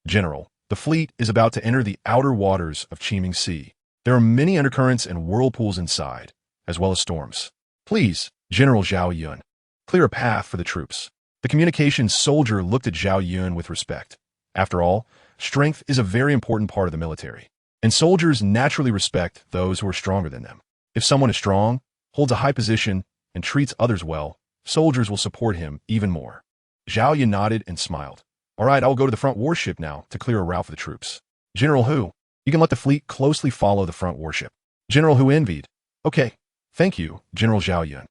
General, the fleet is about to enter the outer waters of Qiming Sea. There are many undercurrents and whirlpools inside, as well as storms. Please, General Zhao Yun, clear a path for the troops." The communications soldier looked at Zhao Yun with respect. After all, strength is a very important part of the military, and soldiers naturally respect those who are stronger than them. If someone is strong, holds a high position, and treats others well, soldiers will support him even more. Zhao Yun nodded and smiled. "All right, I will go to the front warship now to clear a route for the troops. General Hu, you can let the fleet closely follow the front warship." General Hu envied. "Okay, thank you, General Zhao Yun."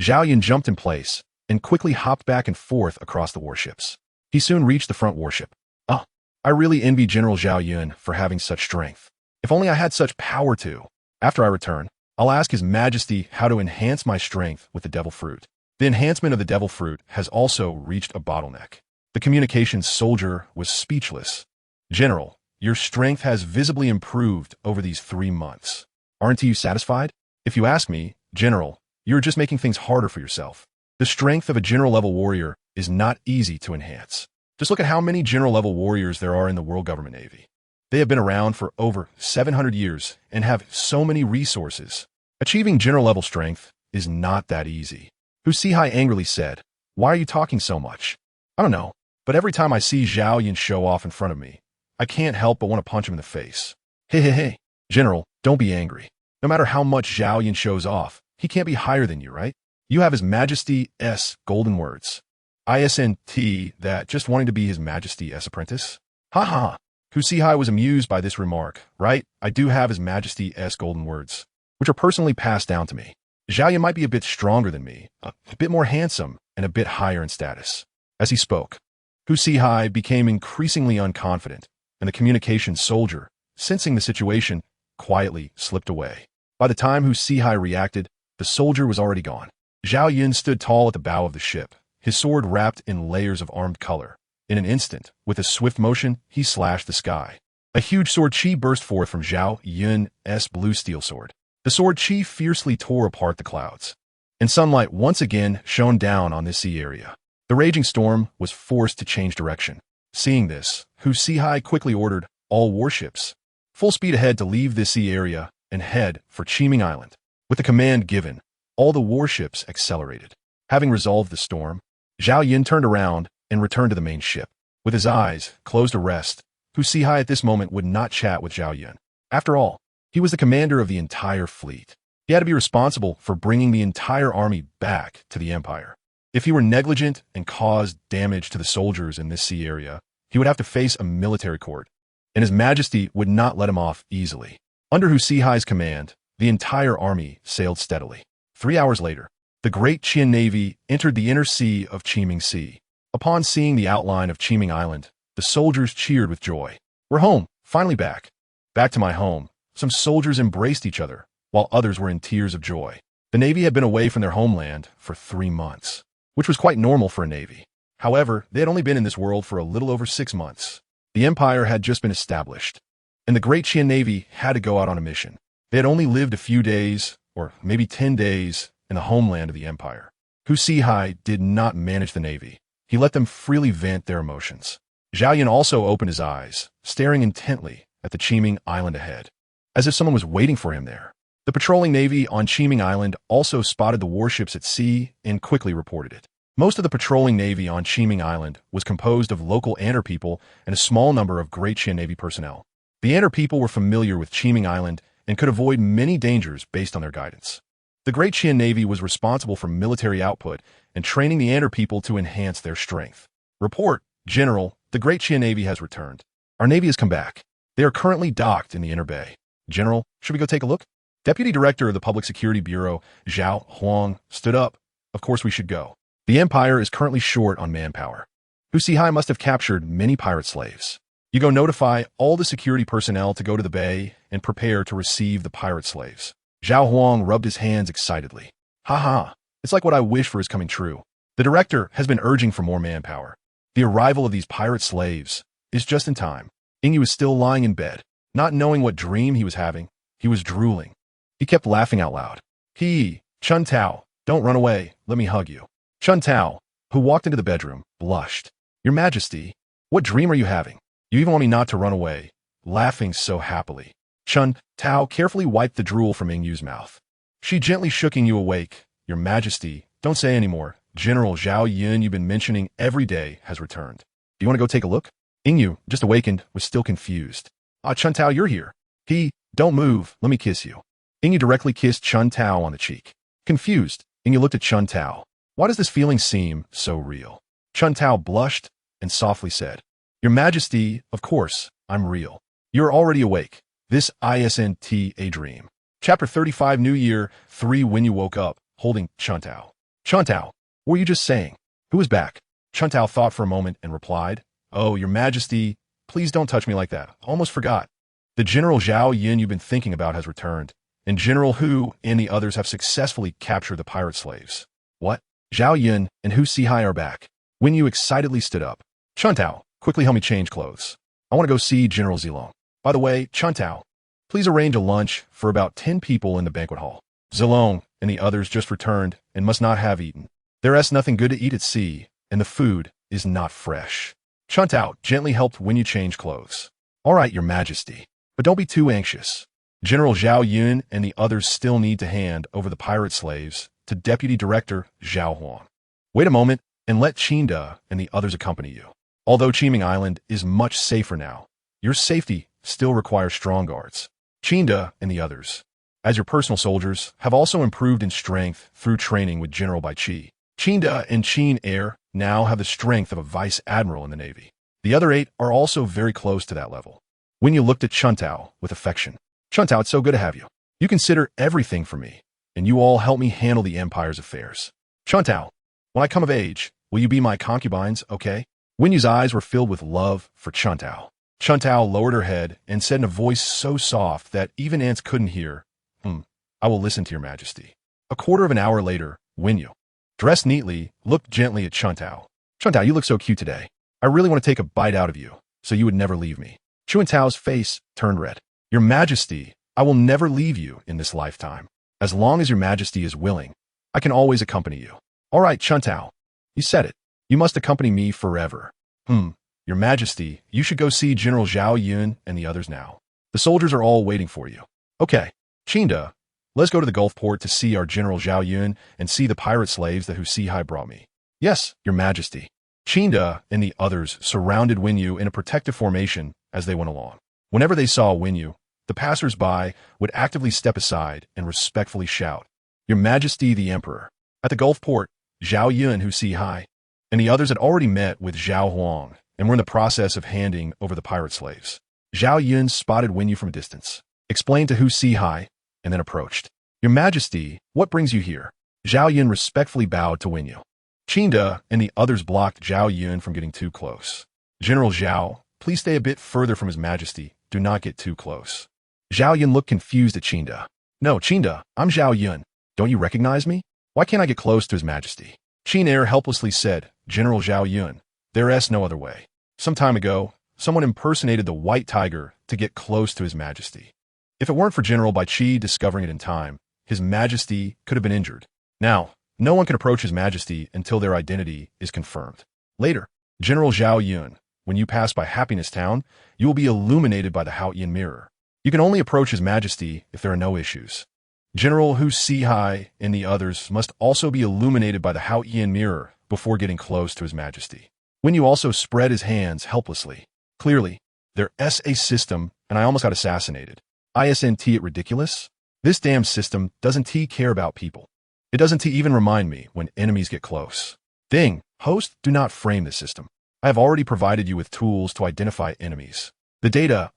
Zhao Yun jumped in place and quickly hopped back and forth across the warships. He soon reached the front warship. "Ah, I really envy General Zhao Yun for having such strength. If only I had such power too. After I return, I'll ask His Majesty how to enhance my strength with the devil fruit." The enhancement of the devil fruit has also reached a bottleneck. The communications soldier was speechless. "General, your strength has visibly improved over these 3 months. Aren't you satisfied? If you ask me, General, you're just making things harder for yourself. The strength of a general-level warrior is not easy to enhance. Just look at how many general-level warriors there are in the World Government Navy. They have been around for over 700 years and have so many resources. Achieving general-level strength is not that easy." Huaxia angrily said, "Why are you talking so much?" "I don't know, but every time I see Zhao Yun show off in front of me, I can't help but want to punch him in the face." Hey, General, don't be angry. No matter how much Zhao Yun shows off, he can't be higher than you, right? You have His Majesty's golden words. Isn't that just wanting to be His Majesty's apprentice?" "Ha ha." Huaxia was amused by this remark. "Right, I do have His Majesty's golden words, which are personally passed down to me. Zhao Yun might be a bit stronger than me, a bit more handsome, and a bit higher in status." As he spoke, Huaxia became increasingly unconfident, and the communications soldier, sensing the situation, quietly slipped away. By the time Huaxia reacted, the soldier was already gone. Zhao Yun stood tall at the bow of the ship, his sword wrapped in layers of armed color. In an instant, with a swift motion, he slashed the sky. A huge sword Qi burst forth from Zhao Yun's blue steel sword. The sword Qi fiercely tore apart the clouds, and sunlight once again shone down on this sea area. The raging storm was forced to change direction. Seeing this, Huaxia quickly ordered all warships full speed ahead to leave this sea area and head for Qiming Island. With the command given, all the warships accelerated. Having resolved the storm, Zhao Yun turned around and returned to the main ship. With his eyes closed to rest, Huaxia at this moment would not chat with Zhao Yun. After all, he was the commander of the entire fleet. He had to be responsible for bringing the entire army back to the Empire. If he were negligent and caused damage to the soldiers in this sea area, he would have to face a military court, and His Majesty would not let him off easily. Under Huaxia's command, the entire army sailed steadily. 3 hours later, the great Qian navy entered the inner sea of Qiming Sea. Upon seeing the outline of Qiming Island, the soldiers cheered with joy. "We're home, finally back. Back to my home." Some soldiers embraced each other, while others were in tears of joy. The navy had been away from their homeland for 3 months, which was quite normal for a navy. However, they had only been in this world for a little over 6 months. The empire had just been established, and the great Qian navy had to go out on a mission. They had only lived a few days, or maybe 10 days, in the homeland of the empire. Huaxia did not manage the navy. He let them freely vent their emotions. Zhao Yun also opened his eyes, staring intently at the Qiming Island ahead, as if someone was waiting for him there. The patrolling navy on Qiming Island also spotted the warships at sea and quickly reported it. Most of the patrolling navy on Qiming Island was composed of local Ander people and a small number of Great Qian Navy personnel. The Ander people were familiar with Qiming Island and could avoid many dangers based on their guidance. The Great Qian Navy was responsible for military output and training the Ander people to enhance their strength. Report, General, the Great Qian Navy has returned. Our navy has come back. They are currently docked in the Inner Bay. General, should we go take a look? Deputy Director of the Public Security Bureau, Zhao Huang, stood up. Of course we should go. The Empire is currently short on manpower. Huaxia must have captured many pirate slaves. You go notify all the security personnel to go to the bay and prepare to receive the pirate slaves. Zhao Huang rubbed his hands excitedly. Ha, it's like what I wish for is coming true. The director has been urging for more manpower. The arrival of these pirate slaves is just in time. Ingyu was still lying in bed, not knowing what dream he was having. He was drooling. He kept laughing out loud. Chun Tao, don't run away. Let me hug you. Chun Tao, who walked into the bedroom, blushed. Your Majesty, what dream are you having? You even want me not to run away, laughing so happily. Chun Tao carefully wiped the drool from Ingyu's mouth. She gently shook Ingyu awake. Your Majesty, don't say any more. General Zhao Yun you've been mentioning every day has returned. Do you want to go take a look? Ingyu, just awakened, was still confused. Chun Tao, you're here. Don't move, let me kiss you. Ingyu directly kissed Chun Tao on the cheek. Confused, Ingyu looked at Chun Tao. Why does this feeling seem so real? Chun Tao blushed and softly said, Your Majesty, of course, I'm real. You're already awake. This isn't a dream. Chapter 35 New Year 3 When you woke up, holding Chun Tao. Chun Tao, what were you just saying? Who is back? Chun Tao thought for a moment and replied, Oh, Your Majesty, please don't touch me like that. Almost forgot. The General Zhao Yun you've been thinking about has returned, and General Hu and the others have successfully captured the pirate slaves. What? Zhao Yun and Huaxia are back. When you excitedly stood up. Chun Tao, quickly help me change clothes. I want to go see General Zilong. By the way, Chun Tao, please arrange a lunch for about 10 people in the banquet hall. Zilong and the others just returned and must not have eaten. There is nothing good to eat at sea, and the food is not fresh. Chun Tao gently helped when you change clothes. All right, Your Majesty, but don't be too anxious. General Zhao Yun and the others still need to hand over the pirate slaves to Deputy Director Zhao Huang. Wait a moment and let Qinda and the others accompany you. Although Qiming Island is much safer now, your safety still requires strong guards. Qinda and the others, as your personal soldiers, have also improved in strength through training with General Bai Qi. Qinda and Qin Air now have the strength of a vice admiral in the Navy. The other 8 are also very close to that level. When you looked at Chun Tao with affection, Chun Tao, it's so good to have you. You consider everything for me, and you all help me handle the Empire's affairs. Chun Tao, when I come of age, will you be my concubines, okay? Wenyu's eyes were filled with love for Chun Tao. Chun Tao lowered her head and said in a voice so soft that even ants couldn't hear, I will listen to Your Majesty. A quarter of an hour later, Wenyu, dressed neatly, looked gently at Chun Tao. Chun Tao, you look so cute today. I really want to take a bite out of you, so you would never leave me. Chuantao's face turned red. Your Majesty, I will never leave you in this lifetime. As long as your Majesty is willing, I can always accompany you. All right, Chuntao. You said it. You must accompany me forever. Your Majesty, you should go see General Zhao Yun and the others now. The soldiers are all waiting for you. Okay, Chinda, let's go to the Gulf port to see our General Zhao Yun and see the pirate slaves that Huaxia brought me. Yes, Your Majesty. Chinda and the others surrounded Wenyu in a protective formation as they went along. Whenever they saw Wenyu, the passers-by would actively step aside and respectfully shout, Your Majesty the Emperor. At the Gulf port, Zhao Yun Huaxia and the others had already met with Zhao Huang and were in the process of handing over the pirate slaves. Zhao Yun spotted Wenyu from a distance, explained to Huaxia, and then approached. Your Majesty, what brings you here? Zhao Yun respectfully bowed to Wenyu. Chinda and the others blocked Zhao Yun from getting too close. General Zhao, please stay a bit further from His Majesty. Do not get too close. Zhao Yun looked confused at Chinda. No, Chinda, I'm Zhao Yun. Don't you recognize me? Why can't I get close to His Majesty? Qin helplessly said, General Zhao Yun, there is no other way. Some time ago, someone impersonated the White Tiger to get close to His Majesty. If it weren't for General Baiqi discovering it in time, His Majesty could have been injured. Now, no one can approach His Majesty until their identity is confirmed. Later, General Zhao Yun, when you pass by Happiness Town, you will be illuminated by the Haotian mirror. You can only approach His Majesty if there are no issues. General Huaxia and the others must also be illuminated by the Haotian mirror before getting close to His Majesty. When you also spread his hands helplessly. Clearly, there is a system, and I almost got assassinated. Isn't it ridiculous? This damn system doesn't care about people. It doesn't even remind me when enemies get close. Ding, host, do not frame this system. I have already provided you with tools to identify enemies. The data,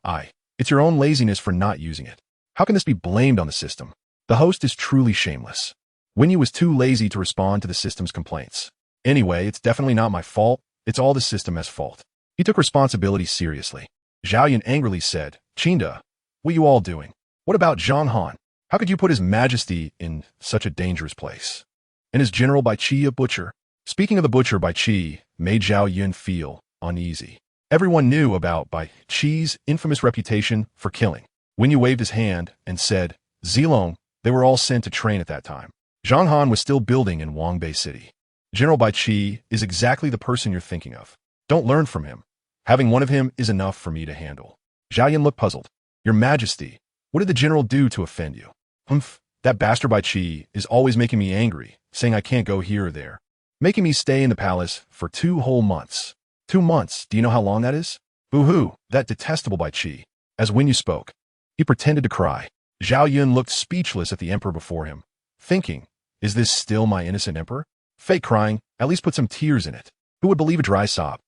it's your own laziness for not using it. How can this be blamed on the system? The host is truly shameless. Wenyu was too lazy to respond to the system's complaints. Anyway, it's definitely not my fault. It's all the system's fault. He took responsibility seriously. Zhao Yun angrily said, Chinda, what are you all doing? What about Zhang Han? How could you put His Majesty in such a dangerous place? And is General Baiqi a butcher? Speaking of the butcher, Baiqi made Zhao Yun feel uneasy. Everyone knew about Baiqi's infamous reputation for killing. Wenyu waved his hand and said, Zilong, they were all sent to train at that time. Zhang Han was still building in Wangbei City. General Baiqi is exactly the person you're thinking of. Don't learn from him. Having one of him is enough for me to handle. Zhao Yun looked puzzled. Your Majesty, what did the general do to offend you? That bastard Baiqi is always making me angry, saying I can't go here or there. Making me stay in the palace for 2 whole months. 2 months, do you know how long that is? Boo-hoo, that detestable Baiqi. As Wenyu spoke, he pretended to cry. Zhao Yun looked speechless at the emperor before him, thinking, is this still my innocent emperor? Fake crying, at least put some tears in it. Who would believe a dry sob?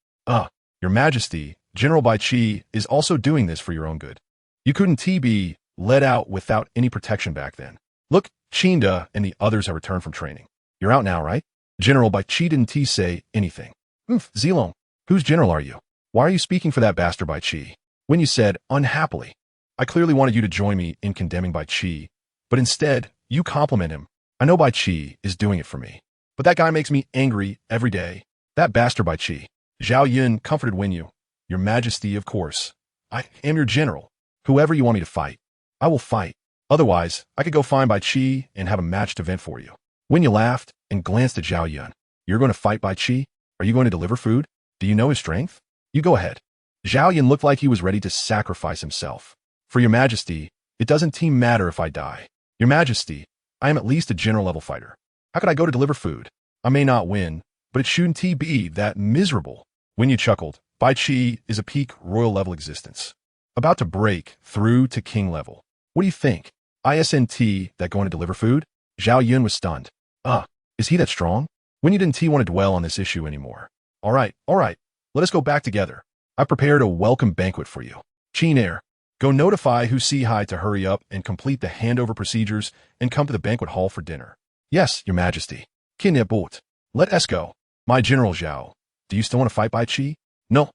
Your Majesty, General Baiqi is also doing this for your own good. You couldn't be let out without any protection back then. Look, Chinda and the others have returned from training. You're out now, right? General Baiqi didn't say anything. Zilong, whose general are you? Why are you speaking for that bastard Baiqi? When you said, unhappily, I clearly wanted you to join me in condemning Baiqi, but instead, you compliment him. I know Baiqi is doing it for me. But that guy makes me angry every day. That bastard Baiqi. Zhao Yun comforted Wenyu. Your Majesty, of course. I am your general. Whoever you want me to fight, I will fight. Otherwise, I could go find Baiqi and have a matched event for you. Wenyu laughed and glanced at Zhao Yun. You're going to fight Baiqi? Are you going to deliver food? Do you know his strength? You go ahead. Zhao Yun looked like he was ready to sacrifice himself. For your Majesty, it doesn't matter if I die. Your Majesty, I am at least a general-level fighter. How could I go to deliver food? I may not win, but it shouldn't be that miserable. Wenyu chuckled. Baiqi is a peak royal-level existence. About to break through to king level. What do you think? Isn't that going to deliver food? Zhao Yun was stunned. Is he that strong? Wenyu didn't want to dwell on this issue anymore. All right. Let us go back together. I prepared a welcome banquet for you. Qin, go notify Huaxia to hurry up and complete the handover procedures and come to the banquet hall for dinner. Yes, Your Majesty. Qin, let us go. My General Zhao, do you still want to fight Baiqi? No.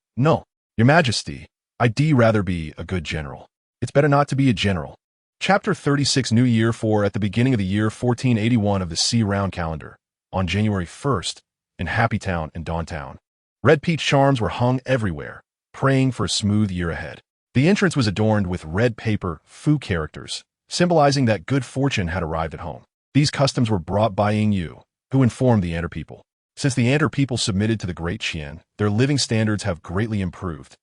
Your Majesty, I'd rather be a good general. It's better not to be a general. Chapter 36 New Year 4 at the beginning of the year 1481 of the C-Round calendar, on January 1st, in Happy Town and Dawntown. Red peach charms were hung everywhere, praying for a smooth year ahead. The entrance was adorned with red paper fu characters, symbolizing that good fortune had arrived at home. These customs were brought by Ying Yu, who informed the Ander people. Since the Ander people submitted to the Great Qian, their living standards have greatly improved,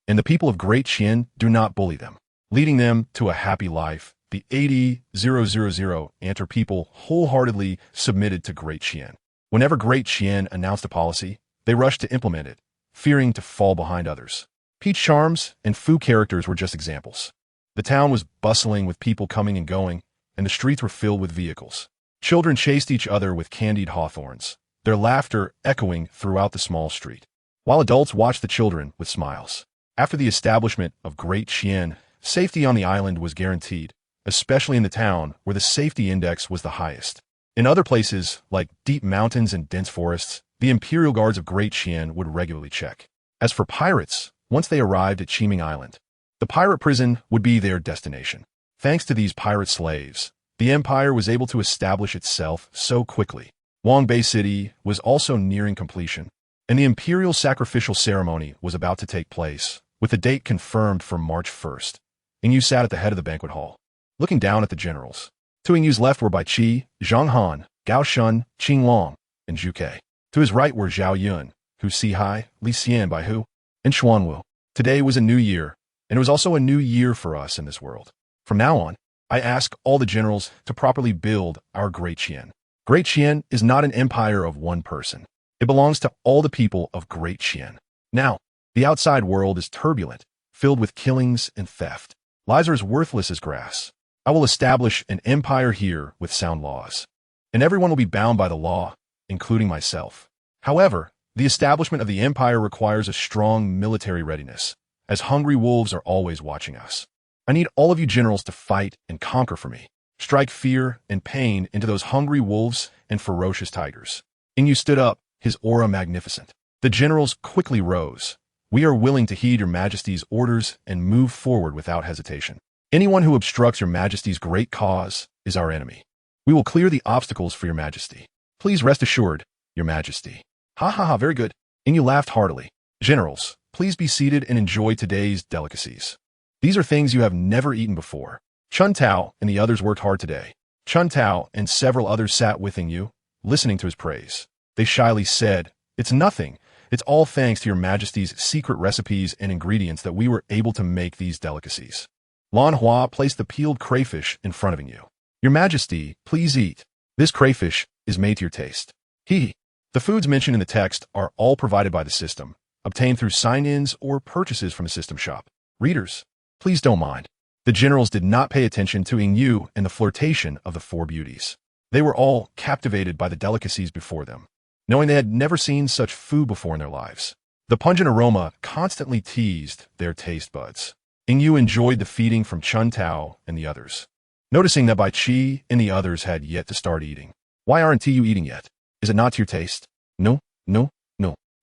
and the people of Great Qian do not bully them, leading them to a happy life. The 80,000 Ander people wholeheartedly submitted to Great Qian. Whenever Great Qian announced a policy, they rushed to implement it, fearing to fall behind others. Peach charms and fu characters were just examples. The town was bustling with people coming and going, and the streets were filled with vehicles. Children chased each other with candied hawthorns, their laughter echoing throughout the small street, while adults watched the children with smiles. After the establishment of Great Qian, safety on the island was guaranteed, especially in the town where the safety index was the highest. In other places, like deep mountains and dense forests, the imperial guards of Great Qian would regularly check. As for pirates, once they arrived at Qiming Island, the pirate prison would be their destination. Thanks to these pirate slaves, the empire was able to establish itself so quickly. Wangbei City was also nearing completion, and the imperial sacrificial ceremony was about to take place, with the date confirmed for March 1st. Ying Yu sat at the head of the banquet hall, looking down at the generals. To Ying Yu's left were Bai Qi, Zhang Han, Gao Shun, Qing Long, and Zhu Ke. To his right were Zhao Yun, Hu Sihai, Li Xian Bai Hu, and Xuanwu. Today was a new year, and it was also a new year for us in this world. From now on, I ask all the generals to properly build our Great Qian. Great Qian is not an empire of one person. It belongs to all the people of Great Qian. Now, the outside world is turbulent, filled with killings and theft. Lies are as worthless as grass. I will establish an empire here with sound laws, and everyone will be bound by the law, including myself. However, the establishment of the empire requires a strong military readiness, as hungry wolves are always watching us. I need all of you generals to fight and conquer for me. Strike fear and pain into those hungry wolves and ferocious tigers. Ying Yu stood up, his aura magnificent. The generals quickly rose. We are willing to heed your majesty's orders and move forward without hesitation. Anyone who obstructs your majesty's great cause is our enemy. We will clear the obstacles for your majesty. Please rest assured, your majesty. Ha ha ha, very good. Ying Yu laughed heartily. Generals, please be seated and enjoy today's delicacies. These are things you have never eaten before. Chun Tao and the others worked hard today. Chun Tao and several others sat with Ying Yu, listening to his praise. They shyly said, "It's nothing. It's all thanks to your majesty's secret recipes and ingredients that we were able to make these delicacies." Lan Hua placed the peeled crayfish in front of Ying Yu. "Your majesty, please eat. This crayfish is made to your taste." The foods mentioned in the text are all provided by the system, obtained through sign-ins or purchases from the system shop. Readers, please don't mind. The generals did not pay attention to Ying Yu and the flirtation of the four beauties. They were all captivated by the delicacies before them, knowing they had never seen such food before in their lives. The pungent aroma constantly teased their taste buds. Ying Yu enjoyed the feeding from Chun Tao and the others, noticing that Bai Qi and the others had yet to start eating. "Why aren't you eating yet? Is it not to your taste?" No.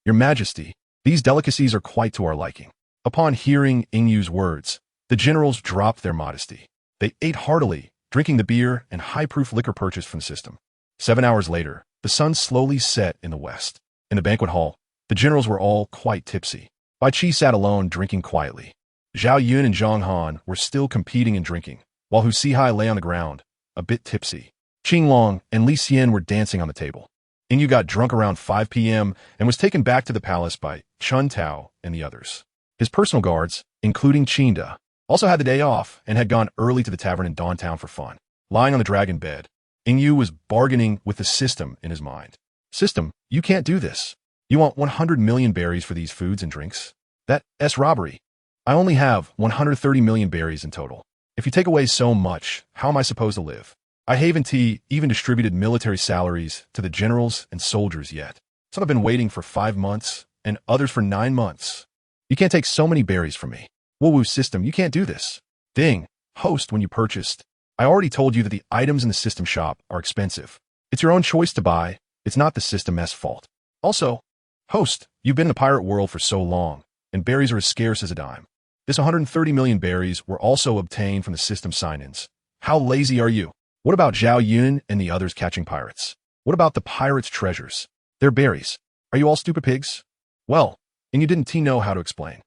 Your majesty, these delicacies are quite to our liking." Upon hearing Ying Yu's words, the generals dropped their modesty. They ate heartily, drinking the beer and high-proof liquor purchased from the system. 7 hours later, the sun slowly set in the west. In the banquet hall, the generals were all quite tipsy. Bai Qi sat alone, drinking quietly. Zhao Yun and Zhang Han were still competing in drinking, while Hu Sihai lay on the ground, a bit tipsy. Qing Long and Li Xian were dancing on the table. Ying Yu got drunk around 5 p.m. and was taken back to the palace by Chun Tao and the others. His personal guards, including Qinda, also had the day off and had gone early to the tavern in Dawntown for fun. Lying on the dragon bed, Ying Yu was bargaining with the system in his mind. "System, you can't do this. You want 100 million berries for these foods and drinks? That's robbery. I only have 130 million berries in total. If you take away so much, how am I supposed to live? I haven't even distributed military salaries to the generals and soldiers yet. Some have been waiting for 5 months, and others for 9 months. You can't take so many berries from me. Woo-woo system, you can't do this." "Ding, host, when you purchased, I already told you that the items in the system shop are expensive. It's your own choice to buy. It's not the system's fault. Also, host, you've been in the pirate world for so long, and berries are as scarce as a dime. This 130 million berries were also obtained from the system sign-ins. How lazy are you? What about Zhao Yun and the others catching pirates? What about the pirates' treasures? They're berries. Are you all stupid pigs?" "Well, and you didn't know how to explain."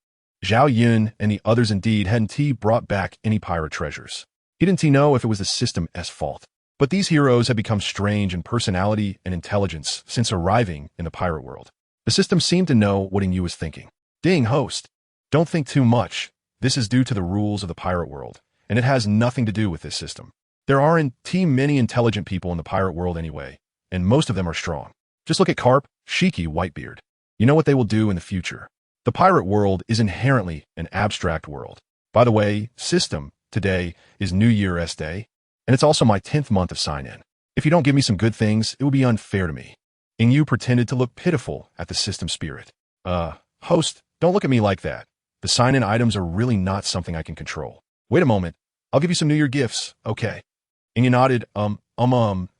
Zhao Yun and the others indeed hadn't brought back any pirate treasures. He didn't know if it was the system's fault. But these heroes had become strange in personality and intelligence since arriving in the pirate world. The system seemed to know what Yu was thinking. Ding, host. Don't think too much. This is due to the rules of the pirate world, and it has nothing to do with this system. There aren't many intelligent people in the pirate world anyway, and most of them are strong. Just look at Carp, Shiki, Whitebeard. You know what they will do in the future. The pirate world is inherently an abstract world. By the way, system, today is New Year's Day, and it's also my 10th month of sign-in. If you don't give me some good things, it would be unfair to me. Yu pretended to look pitiful at the system spirit. Host, don't look at me like that. The sign-in items are really not something I can control. Wait a moment. I'll give you some New Year gifts, okay? Yu nodded,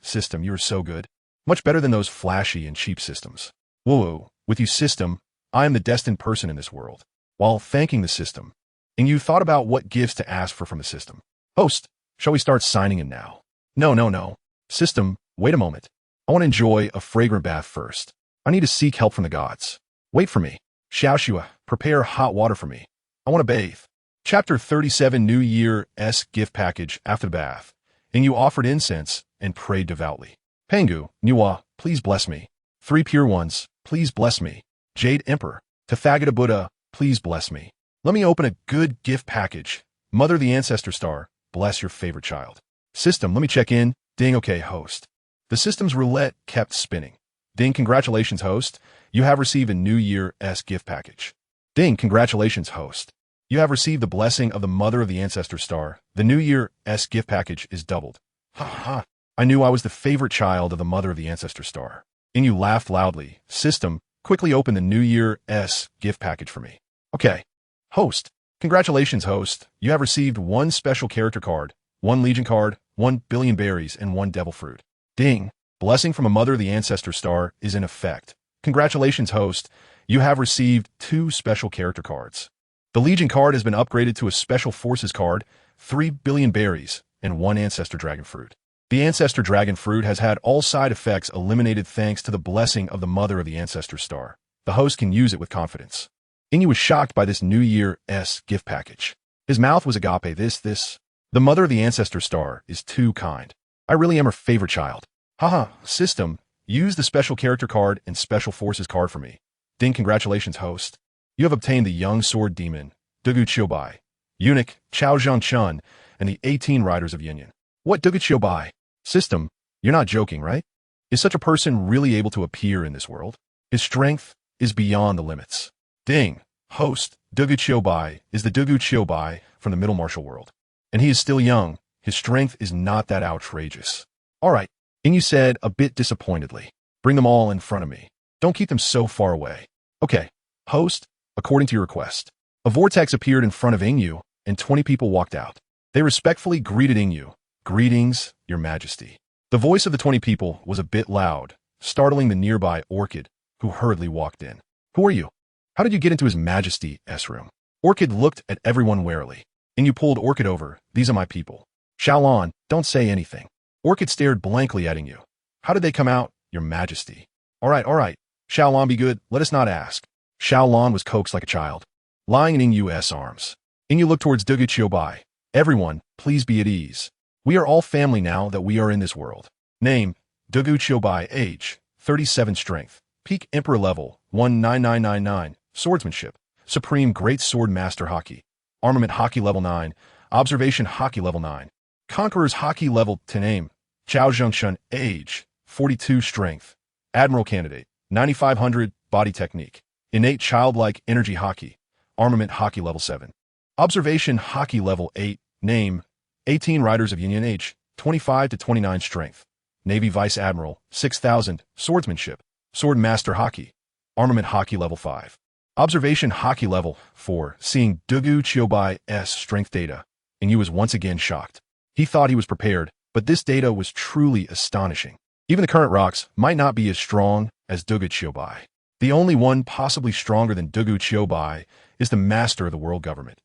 system, you are so good. Much better than those flashy and cheap systems. Whoa, with you system, I am the destined person in this world. While thanking the system, Yu thought about what gifts to ask for from the system. Host, shall we start signing in now? No. System, wait a moment. I want to enjoy a fragrant bath first. I need to seek help from the gods. Wait for me. Huaxia, prepare hot water for me. I want to bathe. Chapter 37 New Year's gift package after the bath. Yu offered incense and prayed devoutly. Pengu, Nuwa, please bless me. 3 pure ones, please bless me. Jade Emperor, Tathagata Buddha, please bless me. Let me open a good gift package. Mother the Ancestor Star, bless your favorite child. System, let me check in. Ding, okay, host. The system's roulette kept spinning. Ding, congratulations, host. You have received a New Year's gift package. Ding, congratulations, host. You have received the blessing of the Mother of the Ancestor Star. The New Year's gift package is doubled. Ha ha. I knew I was the favorite child of the Mother of the Ancestor Star. Yu laughed loudly. System, quickly open the New Year's gift package for me. Okay. Host. Congratulations, host. You have received 1 special character card, 1 Legion card, 1 billion berries, and 1 devil fruit. Ding. Blessing from a Mother of the Ancestor Star is in effect. Congratulations, host. You have received 2 special character cards. The Legion card has been upgraded to a Special Forces card, 3 billion berries, and 1 Ancestor Dragon Fruit. The Ancestor Dragon Fruit has had all side effects eliminated thanks to the blessing of the Mother of the Ancestor Star. The host can use it with confidence. Yu was shocked by this New Year's gift package. His mouth was agape. This. The Mother of the Ancestor Star is too kind. I really am her favorite child. Haha, system, use the Special Character card and Special Forces card for me. Ding, congratulations, host. You have obtained the Young Sword Demon, Dugu Chiobai, Eunuch, Chao Zhangchun, and the 18 Riders of Yin. What Dugu Chiobai? System, you're not joking, right? Is such a person really able to appear in this world? His strength is beyond the limits. Ding, host, Dugu Chiobai is the Dugu Chiobai from the Middle Martial World. And he is still young. His strength is not that outrageous. All right, Yu said a bit disappointedly. Bring them all in front of me. Don't keep them so far away. Okay, host, according to your request. A vortex appeared in front of Yu, and 20 people walked out. They respectfully greeted Yu. Greetings, your majesty. The voice of the 20 people was a bit loud, startling the nearby Orchid, who hurriedly walked in. Who are you? How did you get into his majesty's room? Orchid looked at everyone warily. Yu pulled Orchid over. These are my people. Xiaolon, don't say anything. Orchid stared blankly at Yu. How did they come out, your majesty? All right. Xiaolon, be good. Let us not ask. Xiaolon was coaxed like a child, lying in Yu's arms. Yu looked towards Dugu Chiobai. Everyone, please be at ease. We are all family now that we are in this world. Name, Dugu Chiobai. Age, 37 strength. Peak Emperor level, 19999. Swordsmanship, Supreme Great Sword Master Haki. Armament Haki level 9. Observation Haki level 9. Conqueror's Haki level 10. Name, Chao Zhengchun. Age, 42 strength. Admiral Candidate, 9500. Body Technique. Innate Childlike Energy Haki. Armament Haki level 7. Observation Haki level 8. Name, 18 Riders of Yin. Age, 25 to 29 strength. Navy Vice Admiral, 6000. Swordsmanship. Sword Master Haki. Armament Haki level 5. Observation Haki level 4. Seeing Dugu Chiobai's strength data, Yu was once again shocked. He thought he was prepared, but this data was truly astonishing. Even the current rocks might not be as strong as Dugu Chiobai. The only one possibly stronger than Dugu Chiobai is the master of the world government,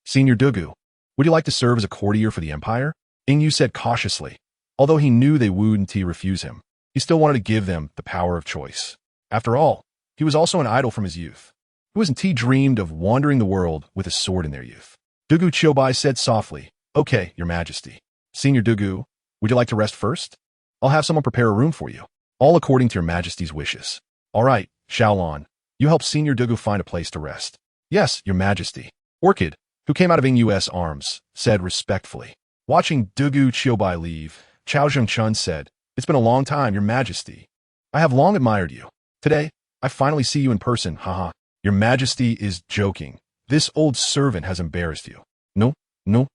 Senior Dugu. Would you like to serve as a courtier for the empire? Yu said cautiously. Although he knew they wouldn't refuse him, he still wanted to give them the power of choice. After all, he was also an idol from his youth. who hasn't dreamed of wandering the world with a sword in their youth? Dugu Qiubai said softly, "Okay, Your Majesty. Senior Dugu, would you like to rest first? I'll have someone prepare a room for you, all according to Your Majesty's wishes." "All right, Xiaolon, you help Senior Dugu find a place to rest." "Yes, Your Majesty." Orchid, who came out of Ing's arms, said respectfully. Watching Dugu Qiubai leave, Chao Zhengchun said, "It's been a long time, Your Majesty. I have long admired you. Today, I finally see you in person, haha." "Your Majesty is joking. This old servant has embarrassed you." No, no,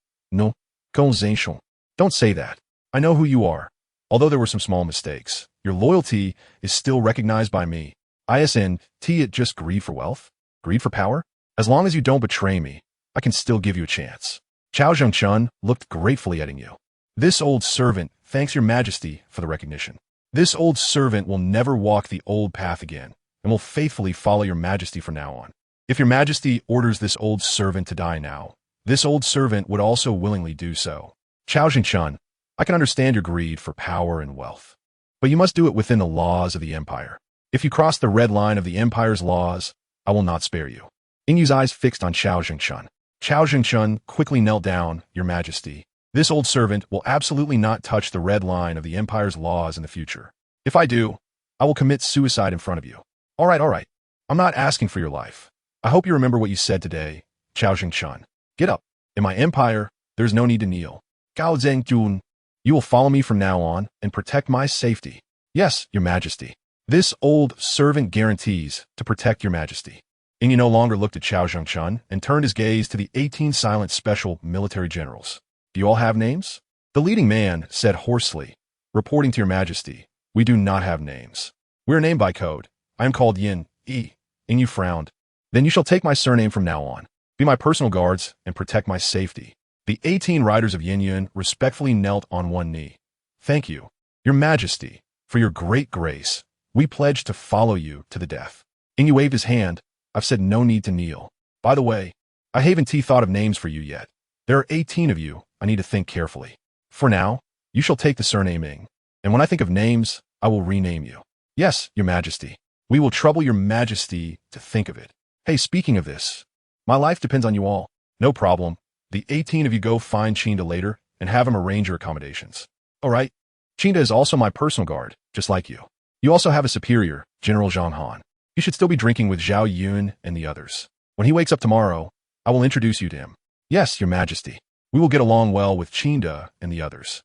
Gong Zhensheng. Don't say that. I know who you are. Although there were some small mistakes, your loyalty is still recognized by me. Isn't it just greed for wealth? Greed for power? As long as you don't betray me, I can still give you a chance." Chao Zhengchun looked gratefully at you. "This old servant thanks Your Majesty for the recognition. This old servant will never walk the old path again, and will faithfully follow Your Majesty from now on. If Your Majesty orders this old servant to die now, this old servant would also willingly do so." Chao Zhengchun, "I can understand your greed for power and wealth, but you must do it within the laws of the empire. If you cross the red line of the empire's laws, I will not spare you." Yu's eyes fixed on Chao Zhengchun. Chao Zhengchun quickly knelt down. "Your Majesty, this old servant will absolutely not touch the red line of the empire's laws in the future. If I do, I will commit suicide in front of you." All right. I'm not asking for your life. I hope you remember what you said today, Chao Zhengchun. Get up. In my empire, there's no need to kneel. Gao Zhengjun, you will follow me from now on and protect my safety. Yes, Your Majesty. This old servant guarantees to protect Your Majesty. Yu no longer looked at Chao Zhengchun and turned his gaze to the 18 silent special military generals. "Do you all have names?" The leading man said hoarsely, "Reporting to Your Majesty, we do not have names. We are named by code. I am called Yin. Yu frowned. "Then you shall take my surname from now on. Be my personal guards and protect my safety." The 18 riders of Yin respectfully knelt on one knee. "Thank you, Your Majesty, for your great grace. We pledge to follow you to the death." Yu waved his hand. "I've said no need to kneel. By the way, I haven't thought of names for you yet. There are 18 of you. I need to think carefully. For now, you shall take the surname Ing, and when I think of names, I will rename you." "Yes, Your Majesty. We will trouble Your Majesty to think of it." "Hey, speaking of this, my life depends on you all." "No problem. The 18 of you go find Qinda later and have him arrange your accommodations." "All right. Qinda is also my personal guard, just like you. You also have a superior, General Zhang Han. You should still be drinking with Zhao Yun and the others. When he wakes up tomorrow, I will introduce you to him." "Yes, Your Majesty. We will get along well with Qinda and the others.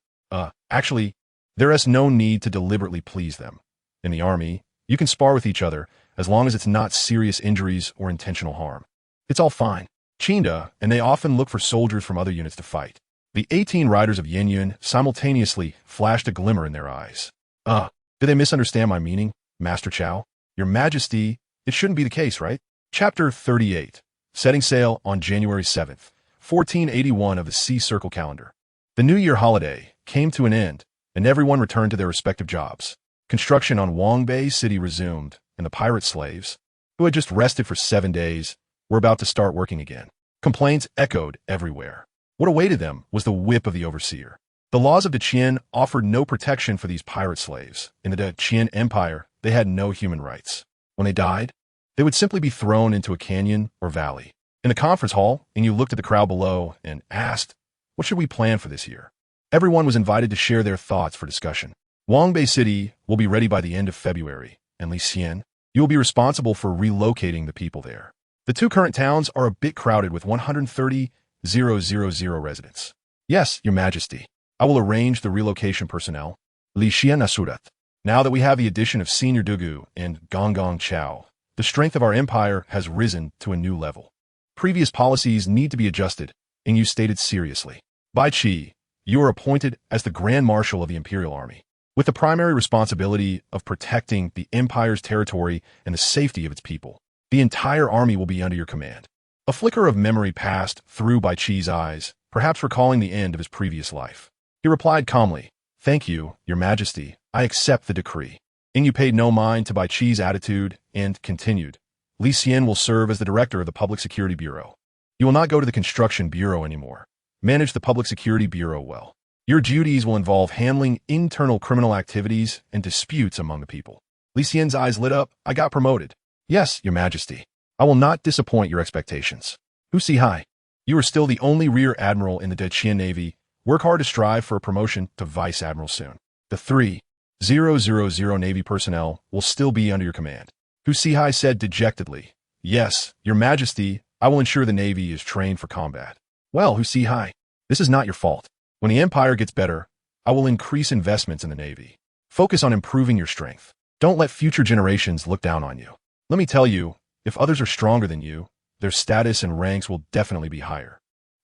Actually, there is no need to deliberately please them. In the army, you can spar with each other as long as it's not serious injuries or intentional harm. It's all fine. Qinda, and they often look for soldiers from other units to fight." The 18 riders of Yin simultaneously flashed a glimmer in their eyes. Did they misunderstand my meaning, Master Chao? Your Majesty, it shouldn't be the case, right? Chapter 38. Setting sail on January 7th, 1481 of the Sea Circle calendar. The New Year holiday came to an end, and everyone returned to their respective jobs. Construction on Wangbei City resumed, and the pirate slaves, who had just rested for 7 days, were about to start working again. Complaints echoed everywhere. What awaited them was the whip of the overseer. The laws of the Qian offered no protection for these pirate slaves. In the Qian Empire, they had no human rights. When they died, they would simply be thrown into a canyon or valley. In the conference hall, Yu looked at the crowd below and asked, "What should we plan for this year?" Everyone was invited to share their thoughts for discussion. Wangbei City will be ready by the end of February, and Li Xian, you will be responsible for relocating the people there. The two current towns are a bit crowded with 130,000 residents. Yes, Your Majesty. I will arrange the relocation personnel. Li Xian Asurat. Now that we have the addition of Senior Dugu and Gong Chao, the strength of our empire has risen to a new level. Previous policies need to be adjusted, and you stated seriously. Bai Qi, you are appointed as the Grand Marshal of the Imperial Army, with the primary responsibility of protecting the empire's territory and the safety of its people. The entire army will be under your command. A flicker of memory passed through Bai Qi's eyes, perhaps recalling the end of his previous life. He replied calmly, "Thank you, Your Majesty. I accept the decree." Yu paid no mind to Bai Qi's attitude and continued, "Li Xian will serve as the director of the Public Security Bureau. You will not go to the Construction Bureau anymore. Manage the Public Security Bureau well. Your duties will involve handling internal criminal activities and disputes among the people." Li Xian's eyes lit up. "I got promoted." "Yes, Your Majesty. I will not disappoint your expectations. Huaxia, you are still the only rear admiral in the Qian Navy. Work hard to strive for a promotion to vice admiral soon. The 3,000 Navy personnel will still be under your command. Huaxia said dejectedly, Yes, Your Majesty, I will ensure the Navy is trained for combat. Well, Huaxia, this is not your fault. When the Empire gets better, I will increase investments in the Navy. Focus on improving your strength. Don't let future generations look down on you. Let me tell you, if others are stronger than you, their status and ranks will definitely be higher.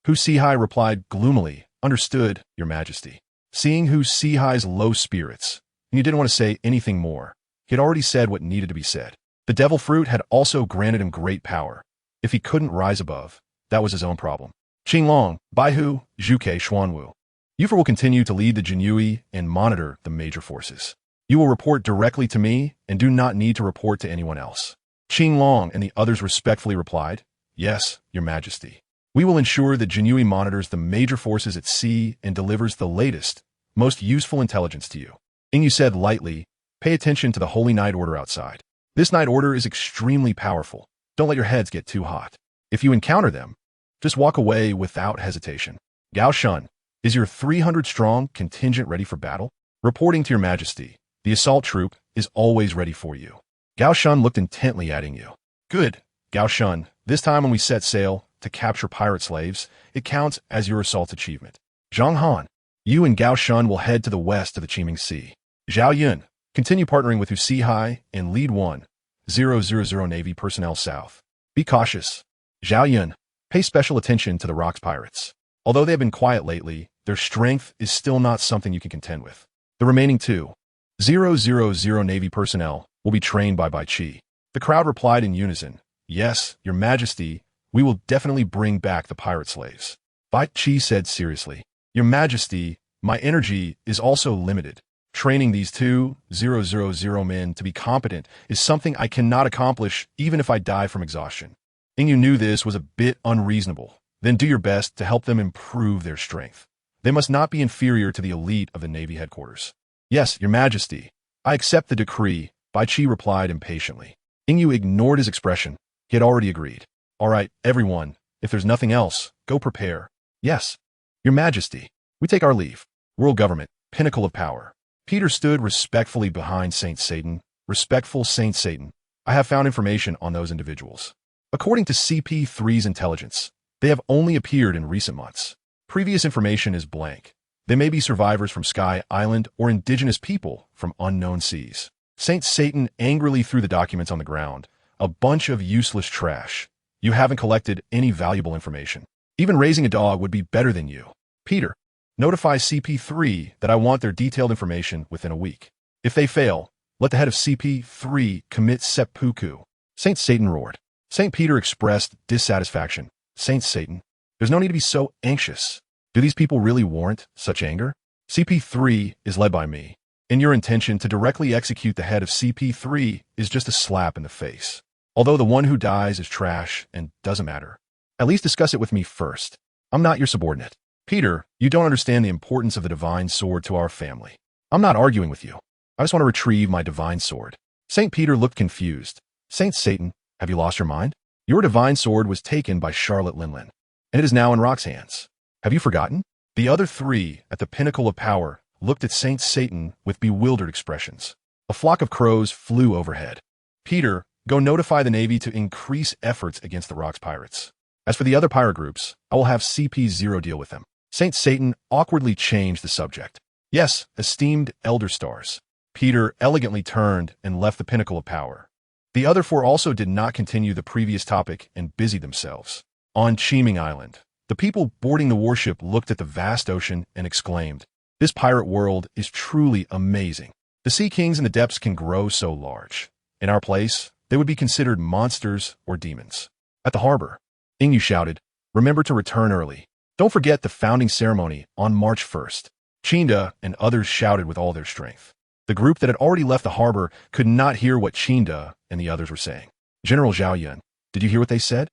Huaxia replied gloomily, Understood, Your Majesty. Seeing Huaxia's low spirits, and you didn't want to say anything more, he had already said what needed to be said. The devil fruit had also granted him great power. If he couldn't rise above, that was his own problem. Qinglong, Baihu, Zhuke Xuanwu. You will continue to lead the Jinyui and monitor the major forces. You will report directly to me and do not need to report to anyone else. Qinglong and the others respectfully replied, Yes, Your Majesty. We will ensure that Jinyui monitors the major forces at sea and delivers the latest, most useful intelligence to you. Ingyu said lightly, Pay attention to the Holy Night Order outside. This night order is extremely powerful. Don't let your heads get too hot. If you encounter them, just walk away without hesitation. Gao Shun, is your 300-strong contingent ready for battle? Reporting to Your Majesty, the assault troop is always ready for you. Gao Shun looked intently at Ingyu. Good, Gao Shun, this time when we set sail to capture pirate slaves, it counts as your assault achievement. Zhang Han, you and Gao Shun will head to the west of the Qiming Sea. Zhao Yun, continue partnering with Huaxia and lead 1,000 Navy personnel south. Be cautious. Zhao Yun, pay special attention to the Rocks pirates. Although they have been quiet lately, their strength is still not something you can contend with. The remaining 2,000 Navy personnel will be trained by Bai Qi. The crowd replied in unison, Yes, Your Majesty, we will definitely bring back the pirate slaves. Bai Qi said seriously, Your Majesty, my energy is also limited. Training these 2,000 men to be competent is something I cannot accomplish even if I die from exhaustion. Ingyu knew this was a bit unreasonable. Then do your best to help them improve their strength. They must not be inferior to the elite of the Navy headquarters. Yes, Your Majesty, I accept the decree, Bai Qi replied impatiently. Ingyu ignored his expression. He had already agreed. All right, everyone, if there's nothing else, go prepare. Yes, Your Majesty, we take our leave. World government, pinnacle of power. Peter stood respectfully behind Saint Satan. Respectful Saint Satan, I have found information on those individuals. According to CP3's intelligence, they have only appeared in recent months. Previous information is blank. They may be survivors from Sky Island or indigenous people from unknown seas. Saint Satan angrily threw the documents on the ground. A bunch of useless trash. You haven't collected any valuable information. Even raising a dog would be better than you. Peter, notify CP3 that I want their detailed information within a week. If they fail, let the head of CP3 commit seppuku. Saint Satan roared. Saint Peter expressed dissatisfaction. Saint Satan, there's no need to be so anxious. Do these people really warrant such anger? CP3 is led by me, and your intention to directly execute the head of CP3 is just a slap in the face. Although the one who dies is trash and doesn't matter. At least discuss it with me first. I'm not your subordinate. Peter, you don't understand the importance of the divine sword to our family. I'm not arguing with you. I just want to retrieve my divine sword. Saint Peter looked confused. Saint Satan, have you lost your mind? Your divine sword was taken by Charlotte Linlin, and it is now in Rock's hands. Have you forgotten? The other three, at the pinnacle of power, looked at Saint Satan with bewildered expressions. A flock of crows flew overhead. Peter, go notify the Navy to increase efforts against the Rocks pirates. As for the other pirate groups, I will have CP0 deal with them. Saint Satan awkwardly changed the subject. Yes, esteemed elder stars. Peter elegantly turned and left the pinnacle of power. The other four also did not continue the previous topic and busied themselves. On Qiming Island, the people boarding the warship looked at the vast ocean and exclaimed, This pirate world is truly amazing. The sea kings in the depths can grow so large. In our place, they would be considered monsters or demons. At the harbor, Ingyu shouted, Remember to return early. Don't forget the founding ceremony on March 1st. Qinda and others shouted with all their strength. The group that had already left the harbor could not hear what Qinda and the others were saying. General Zhao Yun, did you hear what they said?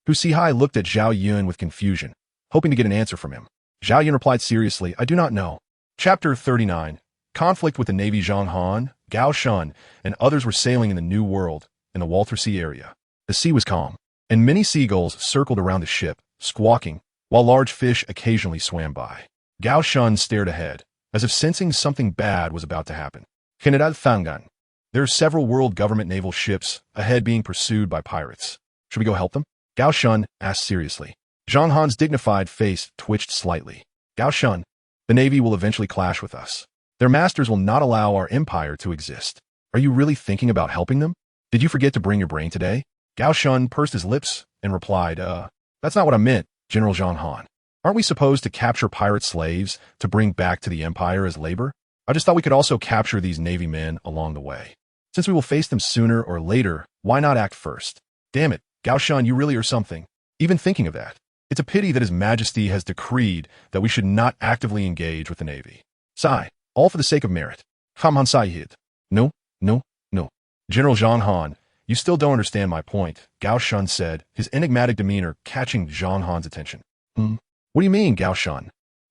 Huaxia looked at Zhao Yun with confusion, hoping to get an answer from him. Zhao Yun replied seriously, I do not know. Chapter 39. Conflict with the Navy. Zhang Han, Gao Shun, and others were sailing in the New World, in the Walter Sea area. The sea was calm, and many seagulls circled around the ship, squawking, while large fish occasionally swam by. Gao Shun stared ahead, as if sensing something bad was about to happen. General Fangan. There are several world government naval ships ahead being pursued by pirates. Should we go help them? Gao Shun asked seriously. Zhang Han's dignified face twitched slightly. Gao Shun, the Navy will eventually clash with us. Their masters will not allow our empire to exist. Are you really thinking about helping them? Did you forget to bring your brain today? Gao Shun pursed his lips and replied, that's not what I meant, General Zhang Han. Aren't we supposed to capture pirate slaves to bring back to the empire as labor? I just thought we could also capture these Navy men along the way. Since we will face them sooner or later, why not act first? Damn it, Gao Shun, you really are something. Even thinking of that. It's a pity that His Majesty has decreed that we should not actively engage with the Navy. Sigh, all for the sake of merit. Ham Han Sai Hid. No. General Zhang Han, you still don't understand my point, Gao Shun said, his enigmatic demeanor catching Zhang Han's attention. What do you mean, Gao Shun?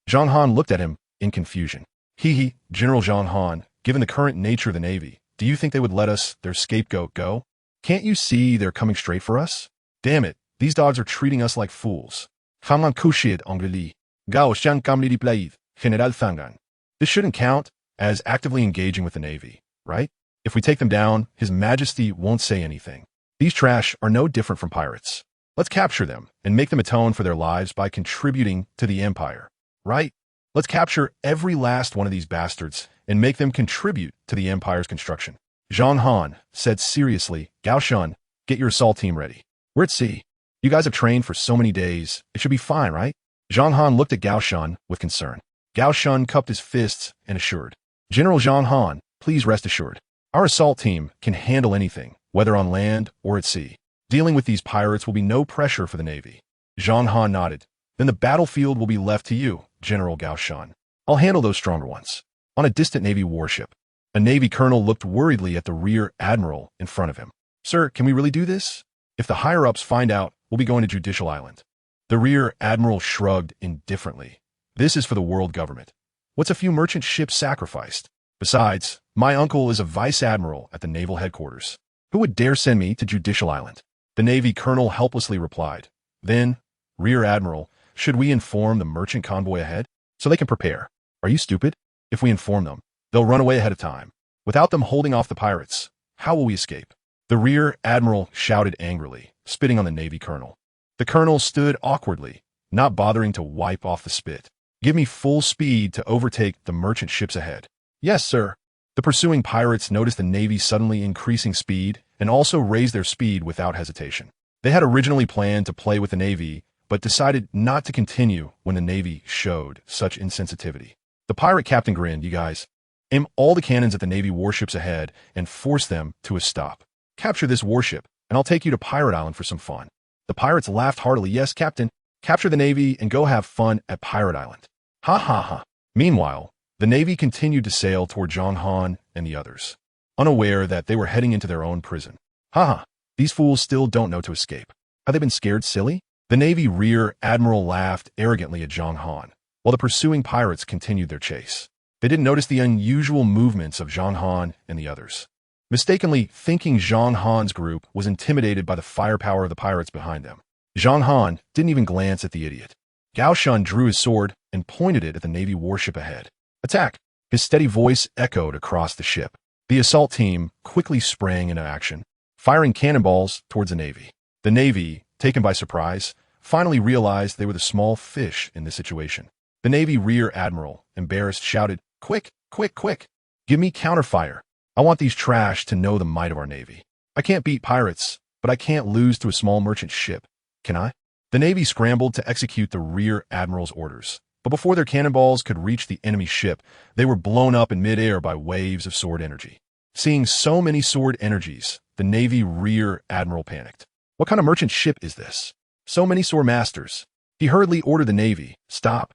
Zhang Han looked at him in confusion. General Zhang Han, given the current nature of the Navy, do you think they would let us, their scapegoat, go? Can't you see they're coming straight for us? Damn it, these dogs are treating us like fools. Hamlan Kushid Angeli. Gao Shan Kamli Plaid, General Fangan. This shouldn't count as actively engaging with the Navy, right? If we take them down, His Majesty won't say anything. These trash are no different from pirates. Let's capture them and make them atone for their lives by contributing to the empire, right? Let's capture every last one of these bastards and make them contribute to the empire's construction. Zhang Han said seriously, Gao Shun, get your assault team ready. We're at sea. You guys have trained for so many days. It should be fine, right? Zhang Han looked at Gao Shun with concern. Gao Shun cupped his fists and assured, General Zhang Han, please rest assured. Our assault team can handle anything, whether on land or at sea. Dealing with these pirates will be no pressure for the Navy. Zhang Han nodded. Then the battlefield will be left to you, General Gao Shun. I'll handle those stronger ones. On a distant Navy warship, a Navy colonel looked worriedly at the rear admiral in front of him. Sir, can we really do this? If the higher-ups find out, we'll be going to Judicial Island. The rear admiral shrugged indifferently. This is for the world government. What's a few merchant ships sacrificed? Besides, my uncle is a vice admiral at the naval headquarters. Who would dare send me to Judicial Island? The Navy colonel helplessly replied. Then, Rear Admiral, should we inform the merchant convoy ahead? So they can prepare. Are you stupid? If we inform them, they'll run away ahead of time. Without them holding off the pirates, how will we escape? The Rear Admiral shouted angrily, spitting on the Navy colonel. The colonel stood awkwardly, not bothering to wipe off the spit. Give me full speed to overtake the merchant ships ahead. Yes, sir. The pursuing pirates noticed the Navy suddenly increasing speed and also raised their speed without hesitation. They had originally planned to play with the Navy, but decided not to continue when the Navy showed such insensitivity. The pirate captain grinned, you guys. Aim all the cannons at the Navy warships ahead and force them to a stop. Capture this warship, and I'll take you to Pirate Island for some fun. The pirates laughed heartily. Yes, Captain. Capture the Navy and go have fun at Pirate Island. Ha ha ha. Meanwhile, the Navy continued to sail toward Zhang Han and the others, unaware that they were heading into their own prison. Ha ha. These fools still don't know to escape. Have they been scared silly? The Navy Rear Admiral laughed arrogantly at Zhang Han, while the pursuing pirates continued their chase. They didn't notice the unusual movements of Zhang Han and the others, mistakenly thinking Zhang Han's group was intimidated by the firepower of the pirates behind them. Zhang Han didn't even glance at the idiot. Gao Shun drew his sword and pointed it at the Navy warship ahead. Attack! His steady voice echoed across the ship. The assault team quickly sprang into action, firing cannonballs towards the Navy. The Navy, taken by surprise, finally realized they were the small fish in this situation. The Navy Rear Admiral, embarrassed, shouted, Quick, quick, quick! Give me counterfire! I want these trash to know the might of our Navy. I can't beat pirates, but I can't lose to a small merchant ship. Can I? The Navy scrambled to execute the Rear Admiral's orders, but before their cannonballs could reach the enemy ship, they were blown up in midair by waves of sword energy. Seeing so many sword energies, the Navy Rear Admiral panicked. What kind of merchant ship is this? So many sword masters. He hurriedly ordered the Navy, Stop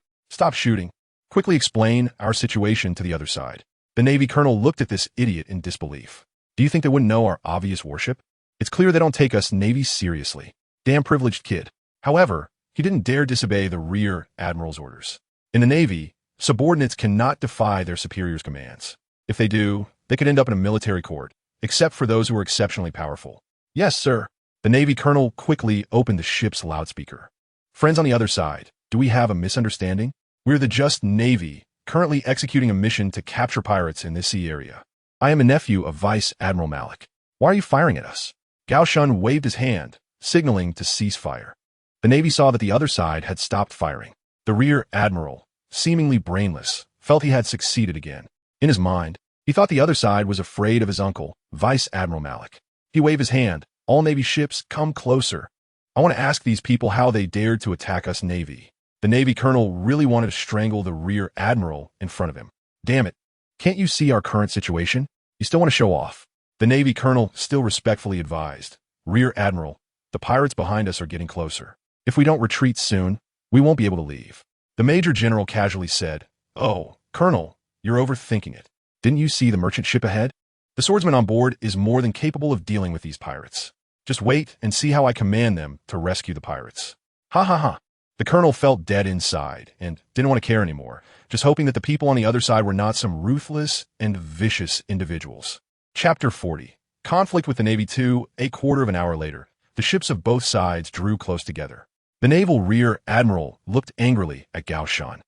shooting. Quickly explain our situation to the other side. The Navy colonel looked at this idiot in disbelief. Do you think they wouldn't know our obvious warship? It's clear they don't take us Navy seriously. Damn privileged kid. However, he didn't dare disobey the Rear Admiral's orders. In the Navy, subordinates cannot defy their superiors' commands. If they do, they could end up in a military court, except for those who are exceptionally powerful. Yes, sir. The Navy colonel quickly opened the ship's loudspeaker. Friends on the other side, do we have a misunderstanding? We're the Just Navy, currently executing a mission to capture pirates in this sea area. I am a nephew of Vice Admiral Malik. Why are you firing at us? Gao Shun waved his hand, signaling to cease fire. The Navy saw that the other side had stopped firing. The rear admiral, seemingly brainless, felt he had succeeded again. In his mind, he thought the other side was afraid of his uncle, Vice Admiral Malik. He waved his hand. All Navy ships, come closer. I want to ask these people how they dared to attack us Navy. The Navy colonel really wanted to strangle the rear admiral in front of him. Damn it. Can't you see our current situation? You still want to show off. The Navy colonel still respectfully advised. Rear admiral, the pirates behind us are getting closer. If we don't retreat soon, we won't be able to leave. The major general casually said, Oh, colonel, you're overthinking it. Didn't you see the merchant ship ahead? The swordsman on board is more than capable of dealing with these pirates. Just wait and see how I command them to rescue the pirates. Ha ha ha. The colonel felt dead inside and didn't want to care anymore, just hoping that the people on the other side were not some ruthless and vicious individuals. Chapter 40. Conflict with the Navy 2. A quarter of an hour later, the ships of both sides drew close together. The naval rear admiral looked angrily at Gao Shun.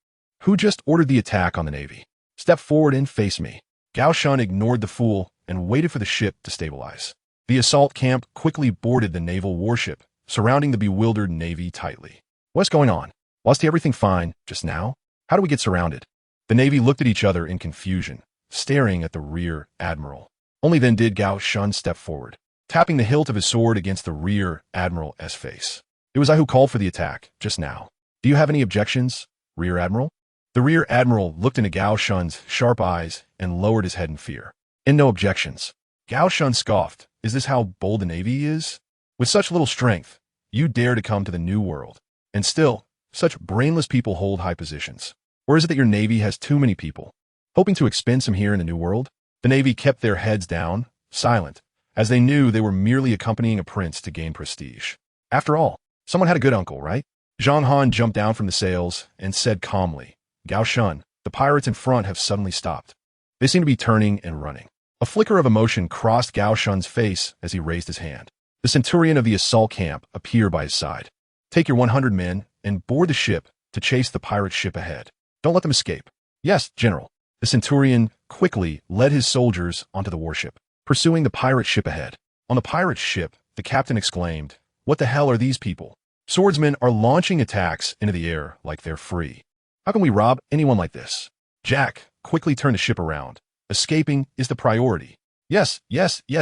Who just ordered the attack on the Navy? Step forward and face me. Gao Shun ignored the fool and waited for the ship to stabilize. The assault camp quickly boarded the naval warship, surrounding the bewildered Navy tightly. What's going on? Was everything fine just now? How do we get surrounded? The Navy looked at each other in confusion, staring at the rear admiral. Only then did Gao Shun step forward, tapping the hilt of his sword against the rear admiral's face. It was I who called for the attack, just now. Do you have any objections, rear admiral? The rear admiral looked into Gao Shun's sharp eyes and lowered his head in fear. And no objections. Gao Shun scoffed. Is this how bold the Navy is? With such little strength, you dare to come to the New World. And still, such brainless people hold high positions. Or is it that your Navy has too many people, hoping to expend some here in the New World? The Navy kept their heads down, silent, as they knew they were merely accompanying a prince to gain prestige. After all, someone had a good uncle, right? Zhang Han jumped down from the sails and said calmly, Gao Shun, the pirates in front have suddenly stopped. They seem to be turning and running. A flicker of emotion crossed Gao Shun's face as he raised his hand. The centurion of the assault camp appeared by his side. Take your 100 men and board the ship to chase the pirate ship ahead. Don't let them escape. Yes, General. The centurion quickly led his soldiers onto the warship, pursuing the pirate ship ahead. On the pirate ship, the captain exclaimed, What the hell are these people? Swordsmen are launching attacks into the air like they're free. How can we rob anyone like this? Jack quickly turned the ship around. Escaping is the priority. Yes,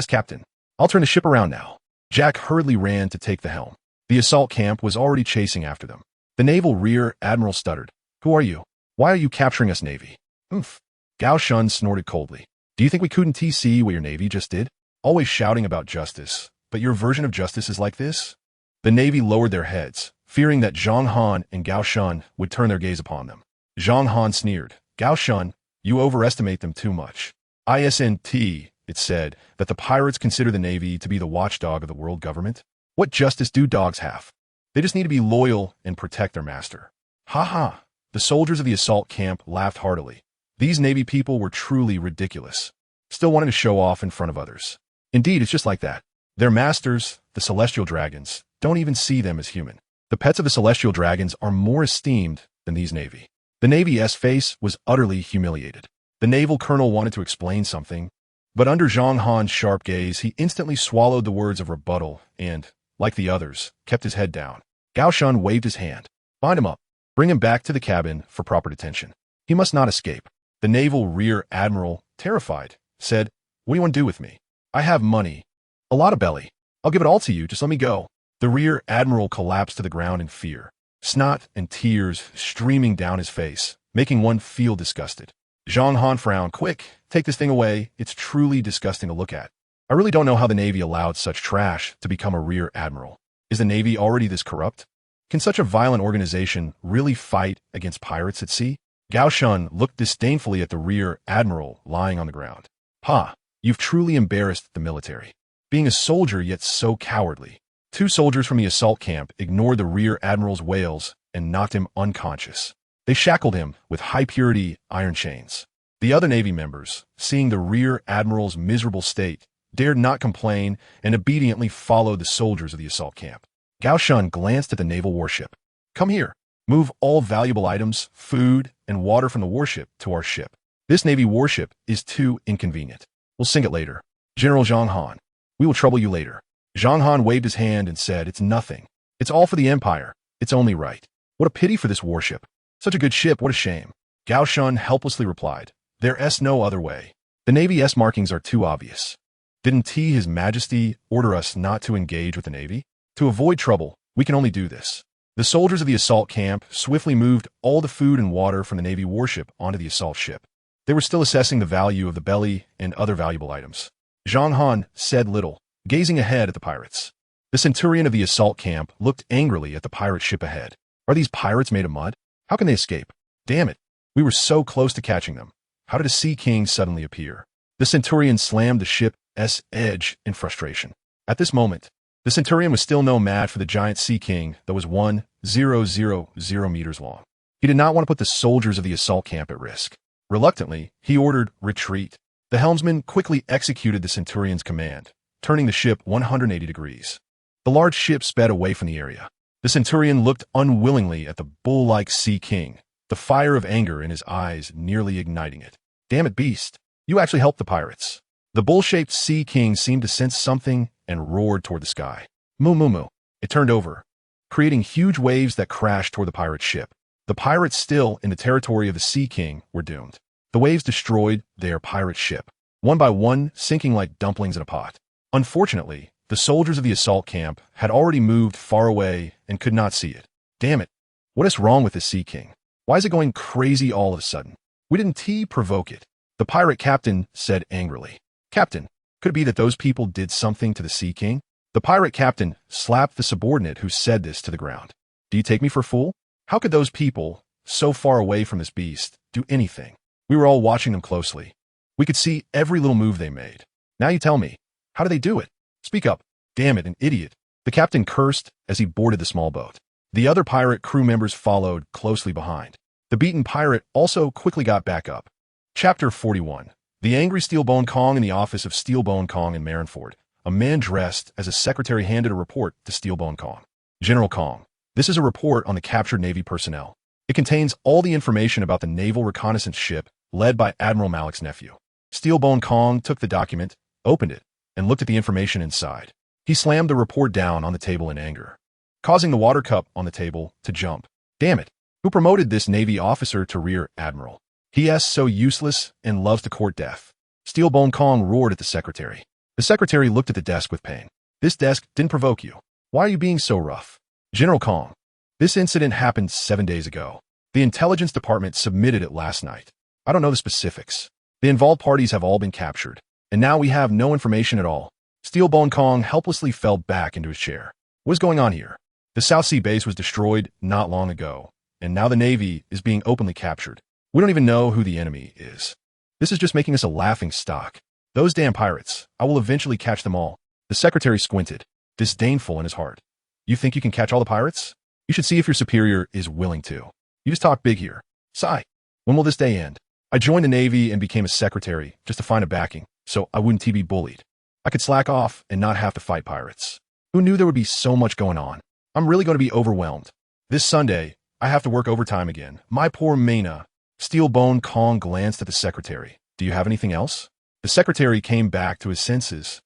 Captain. I'll turn the ship around now. Jack hurriedly ran to take the helm. The assault camp was already chasing after them. The naval rear admiral stuttered. Who are you? Why are you capturing us, Navy? Oomph. Gao Shun snorted coldly. Do you think we couldn't see what your Navy just did? Always shouting about justice, but your version of justice is like this? The Navy lowered their heads, fearing that Zhang Han and Gao Shun would turn their gaze upon them. Zhang Han sneered. Gao Shun, you overestimate them too much. ISNT, it said, that the pirates consider the Navy to be the watchdog of the world government. What justice do dogs have? They just need to be loyal and protect their master. Ha ha. The soldiers of the assault camp laughed heartily. These Navy people were truly ridiculous, still wanting to show off in front of others. Indeed, it's just like that. Their masters, the celestial dragons, don't even see them as human. The pets of the celestial dragons are more esteemed than these Navy. The Navy's face was utterly humiliated. The naval colonel wanted to explain something, but under Zhang Han's sharp gaze, he instantly swallowed the words of rebuttal and, like the others, kept his head down. Gao Shun waved his hand. Bind him up. Bring him back to the cabin for proper detention. He must not escape. The naval rear admiral, terrified, said, What do you want to do with me? I have money. A lot of belly. I'll give it all to you. Just let me go. The rear admiral collapsed to the ground in fear, snot and tears streaming down his face, making one feel disgusted. Zhang Han frowned. Quick, take this thing away. It's truly disgusting to look at. I really don't know how the Navy allowed such trash to become a rear admiral. Is the Navy already this corrupt? Can such a violent organization really fight against pirates at sea? Gao Shun looked disdainfully at the rear admiral lying on the ground. Ha, you've truly embarrassed the military. Being a soldier yet so cowardly. Two soldiers from the assault camp ignored the rear admiral's wails and knocked him unconscious. They shackled him with high-purity iron chains. The other Navy members, seeing the rear admiral's miserable state, dared not complain, and obediently followed the soldiers of the assault camp. Gao Shun glanced at the naval warship. Come here. Move all valuable items, food, and water from the warship to our ship. This Navy warship is too inconvenient. We'll sink it later. General Zhang Han. We will trouble you later. Zhang Han waved his hand and said, It's nothing. It's all for the Empire. It's only right. What a pity for this warship. Such a good ship, what a shame. Gao Shun helplessly replied, There's no other way. The Navy S markings are too obvious. Didn't His Majesty order us not to engage with the Navy? To avoid trouble, we can only do this. The soldiers of the assault camp swiftly moved all the food and water from the Navy warship onto the assault ship. They were still assessing the value of the belly and other valuable items. Zhang Han said little, gazing ahead at the pirates. The centurion of the assault camp looked angrily at the pirate ship ahead. Are these pirates made of mud? How can they escape? Damn it. We were so close to catching them. How did a Sea King suddenly appear? The centurion slammed the ship's edge in frustration. At this moment, the centurion was still no match for the giant Sea King that was 1,000 meters long. He did not want to put the soldiers of the assault camp at risk. Reluctantly, he ordered retreat. The helmsman quickly executed the centurion's command, turning the ship 180 degrees. The large ship sped away from the area. The centurion looked unwillingly at the bull-like Sea King, the fire of anger in his eyes nearly igniting it. Damn it, beast. You actually helped the pirates. The bull-shaped Sea King seemed to sense something and roared toward the sky. Moo moo moo. It turned over, creating huge waves that crashed toward the pirate ship. The pirates still in the territory of the Sea King were doomed. The waves destroyed their pirate ship, one by one sinking like dumplings in a pot. Unfortunately, the soldiers of the assault camp had already moved far away and could not see it. Damn it. What is wrong with the Sea King? Why is it going crazy all of a sudden? We didn't provoke it. The pirate captain said angrily. Captain, could it be that those people did something to the Sea King? The pirate captain slapped the subordinate who said this to the ground. Do you take me for a fool? How could those people, so far away from this beast, do anything? We were all watching them closely. We could see every little move they made. Now you tell me, how do they do it? Speak up. Damn it, an idiot. The captain cursed as he boarded the small boat. The other pirate crew members followed closely behind. The beaten pirate also quickly got back up. Chapter 41. The angry Steelbone Kong in the office of Steelbone Kong in Marineford. A man dressed as a secretary handed a report to Steelbone Kong. General Kong, this is a report on the captured Navy personnel. It contains all the information about the naval reconnaissance ship led by Admiral Malik's nephew. Steelbone Kong took the document, opened it, and looked at the information inside. He slammed the report down on the table in anger, causing the water cup on the table to jump. Damn it. Who promoted this Navy officer to Rear Admiral? He is so useless and loves to court death. Steelbone Kong roared at the secretary. The secretary looked at the desk with pain. This desk didn't provoke you. Why are you being so rough? General Kong, this incident happened 7 days ago. The intelligence department submitted it last night. I don't know the specifics. The involved parties have all been captured, and now we have no information at all. Steelbone Kong helplessly fell back into his chair. What is going on here? The South Sea base was destroyed not long ago, and now the Navy is being openly captured. We don't even know who the enemy is. This is just making us a laughing stock. Those damn pirates, I will eventually catch them all. The secretary squinted, disdainful in his heart. You think you can catch all the pirates? You should see if your superior is willing to. You just talk big here. Sigh. When will this day end? I joined the Navy and became a secretary just to find a backing, so I wouldn't be bullied. I could slack off and not have to fight pirates. Who knew there would be so much going on? I'm really going to be overwhelmed. This Sunday, I have to work overtime again. My poor Maina. Steelbone Kong glanced at the secretary. Do you have anything else? The secretary came back to his senses.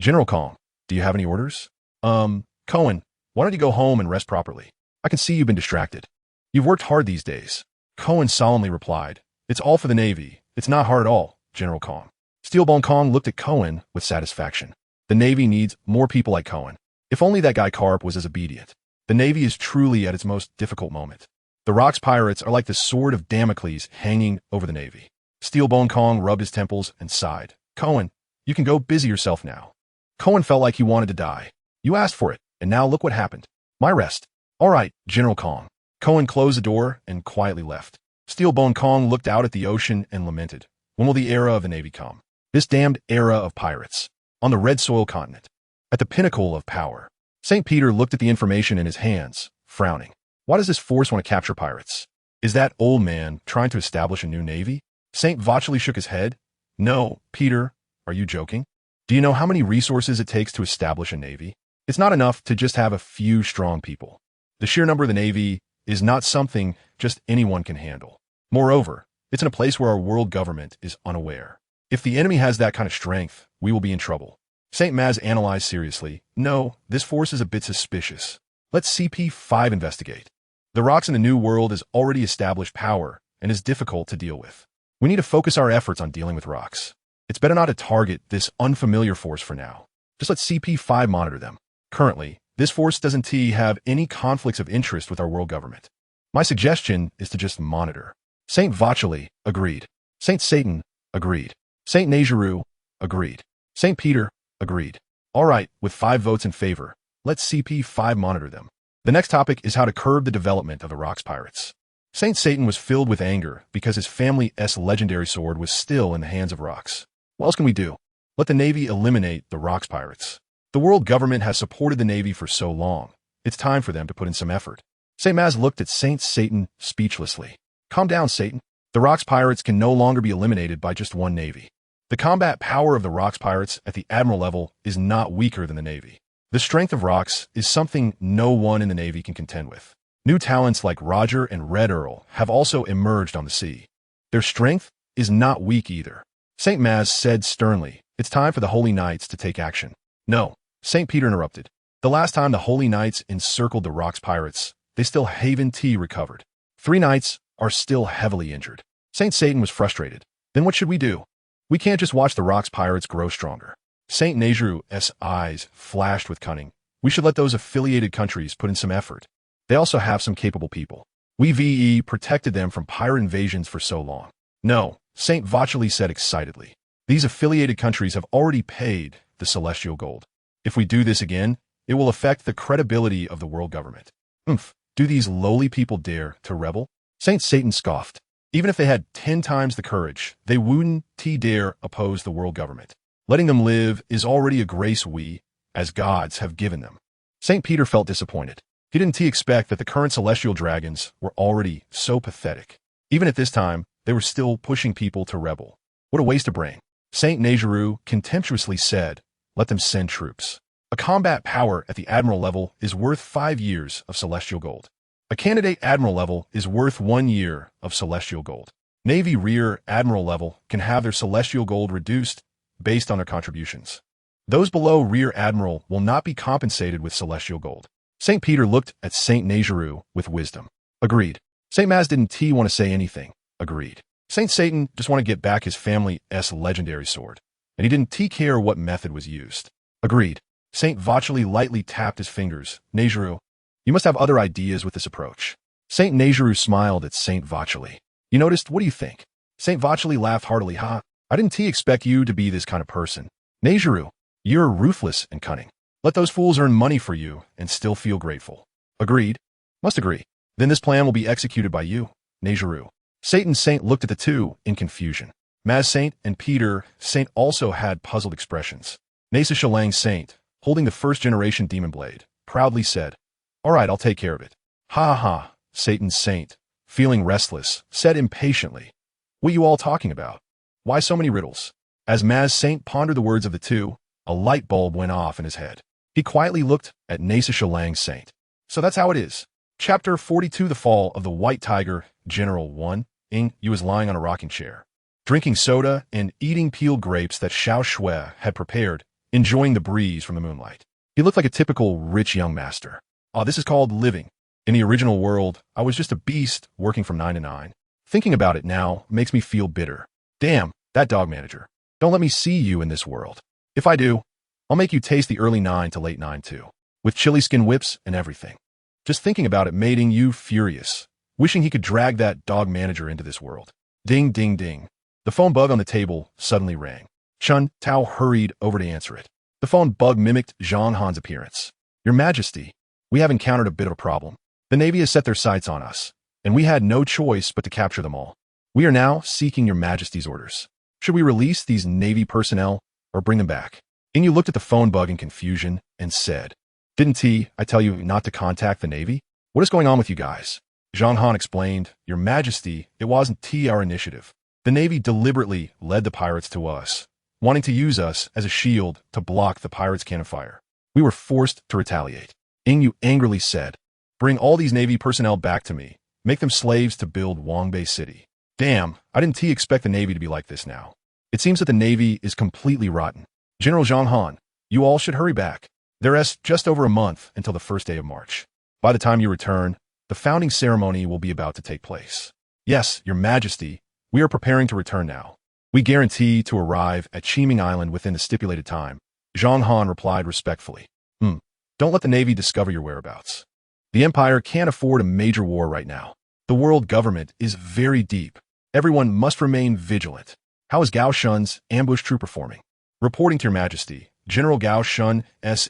General Kong, do you have any orders? Cohen, why don't you go home and rest properly? I can see you've been distracted. You've worked hard these days. Cohen solemnly replied. It's all for the Navy. It's not hard at all, General Kong. Steelbone Kong looked at Cohen with satisfaction. The Navy needs more people like Cohen. If only that guy Carp was as obedient. The Navy is truly at its most difficult moment. The Rocks pirates are like the sword of Damocles hanging over the Navy. Steelbone Kong rubbed his temples and sighed. Cohen, you can go busy yourself now. Cohen felt like he wanted to die. You asked for it, and now look what happened. My rest. All right, General Kong. Cohen closed the door and quietly left. Steelbone Kong looked out at the ocean and lamented. When will the era of the Navy come? This damned era of pirates. On the red soil continent. At the pinnacle of power. St. Peter looked at the information in his hands, frowning. Why does this force want to capture pirates? Is that old man trying to establish a new navy? St. Vachely shook his head. No, Peter, are you joking? Do you know how many resources it takes to establish a navy? It's not enough to just have a few strong people. The sheer number of the navy is not something just anyone can handle. Moreover, it's in a place where our world government is unaware. If the enemy has that kind of strength, we will be in trouble. St. Maz analyzed seriously. No, this force is a bit suspicious. Let's CP5 investigate. The rocks in the New World is already established power and is difficult to deal with. We need to focus our efforts on dealing with rocks. It's better not to target this unfamiliar force for now. Just let CP5 monitor them. Currently, this force doesn't have any conflicts of interest with our world government. My suggestion is to just monitor. Saint Vacheli, agreed. Saint Satan, agreed. Saint Najiru, agreed. Saint Peter, agreed. All right, with 5 votes in favor, let's CP5 monitor them. The next topic is how to curb the development of the Rocks pirates. Saint Satan was filled with anger because his family's legendary sword was still in the hands of Rocks. What else can we do? Let the Navy eliminate the Rocks pirates. The world government has supported the Navy for so long. It's time for them to put in some effort. Saint Maz looked at Saint Satan speechlessly. Calm down, Satan. The Rocks pirates can no longer be eliminated by just one Navy. The combat power of the Rocks pirates at the Admiral level is not weaker than the Navy. The strength of Rocks is something no one in the Navy can contend with. New talents like Roger and Red Earl have also emerged on the sea. Their strength is not weak either. Saint Maz said sternly, it's time for the Holy Knights to take action. No, Saint Peter interrupted. The last time the Holy Knights encircled the Rocks pirates, they still Haven T recovered. 3 knights are still heavily injured. Saint Satan was frustrated. Then what should we do? We can't just watch the Rocks pirates grow stronger. Saint Najiru's eyes flashed with cunning. We should let those affiliated countries put in some effort. They also have some capable people. We VE protected them from pirate invasions for so long. No, Saint Vacheli said excitedly. These affiliated countries have already paid the celestial gold. If we do this again, it will affect the credibility of the world government. Do these lowly people dare to rebel? Saint Satan scoffed. Even if they had 10 times the courage, they wouldn't dare oppose the world government. Letting them live is already a grace we, as gods, have given them. Saint Peter felt disappointed. He didn't expect that the current celestial dragons were already so pathetic. Even at this time, they were still pushing people to rebel. What a waste of brain. Saint Najiru contemptuously said, let them send troops. A combat power at the Admiral level is worth 5 years of celestial gold. A candidate Admiral level is worth 1 year of celestial gold. Navy Rear Admiral level can have their celestial gold reduced based on their contributions. Those below Rear Admiral will not be compensated with celestial gold. Saint Peter looked at Saint Najiru with wisdom. Agreed. Saint Maz didn't want to say anything. Agreed. Saint Satan just want to get back his family's legendary sword, and he didn't care what method was used. Agreed. Saint Vacheli lightly tapped his fingers. Najiru, you must have other ideas with this approach. Saint Najiru smiled at Saint Vacheli. You noticed? What do you think? Saint Vacheli laughed heartily. Ha! I didn't expect you to be this kind of person. Najiru, you're ruthless and cunning. Let those fools earn money for you and still feel grateful. Agreed. Must agree. Then this plan will be executed by you, Najiru. Saint looked at the two in confusion. Maz Saint and Peter Saint also had puzzled expressions. Nasa Shalang Saint, holding the first-generation demon blade, proudly said, all right, I'll take care of it. Ha ha, Satan Saint, feeling restless, said impatiently, what you all talking about? Why so many riddles? As Maz Saint pondered the words of the two, a light bulb went off in his head. He quietly looked at Nasa Shalang Saint. So that's how it is. Chapter 42, The Fall of the White Tiger, General 1. Yu was lying on a rocking chair, drinking soda and eating peeled grapes that Xiao Shui had prepared, enjoying the breeze from the moonlight. He looked like a typical rich young master. This is called living. In the original world, I was just a beast working from 9 to 9. Thinking about it now makes me feel bitter. Damn, that dog manager. Don't let me see you in this world. If I do, I'll make you taste the early 9 to late 9 too, with chili skin whips and everything. Just thinking about it making you furious, wishing he could drag that dog manager into this world. Ding, ding, ding. The phone bug on the table suddenly rang. Chun Tao hurried over to answer it. The phone bug mimicked Zhang Han's appearance. Your Majesty, we have encountered a bit of a problem. The Navy has set their sights on us, and we had no choice but to capture them all. We are now seeking your Majesty's orders. Should we release these Navy personnel or bring them back? Yu looked at the phone bug in confusion and said, Didn't I tell you not to contact the Navy? What is going on with you guys? Zhang Han explained, Your Majesty, it wasn't our initiative. The Navy deliberately led the pirates to us, wanting to use us as a shield to block the pirates' cannon fire. We were forced to retaliate. Ingyu angrily said, "Bring all these Navy personnel back to me. Make them slaves to build Wangbei City." Damn, I didn't expect the Navy to be like this now. It seems that the Navy is completely rotten. General Zhang Han, you all should hurry back. There's just over a month until the first day of March. By the time you return, the founding ceremony will be about to take place. Yes, Your Majesty, we are preparing to return now. We guarantee to arrive at Qiming Island within the stipulated time. Zhang Han replied respectfully. Don't let the Navy discover your whereabouts. The Empire can't afford a major war right now. The world government is very deep. Everyone must remain vigilant. How is Gao Shun's ambush troop performing? Reporting to Your Majesty, General Gao Shun's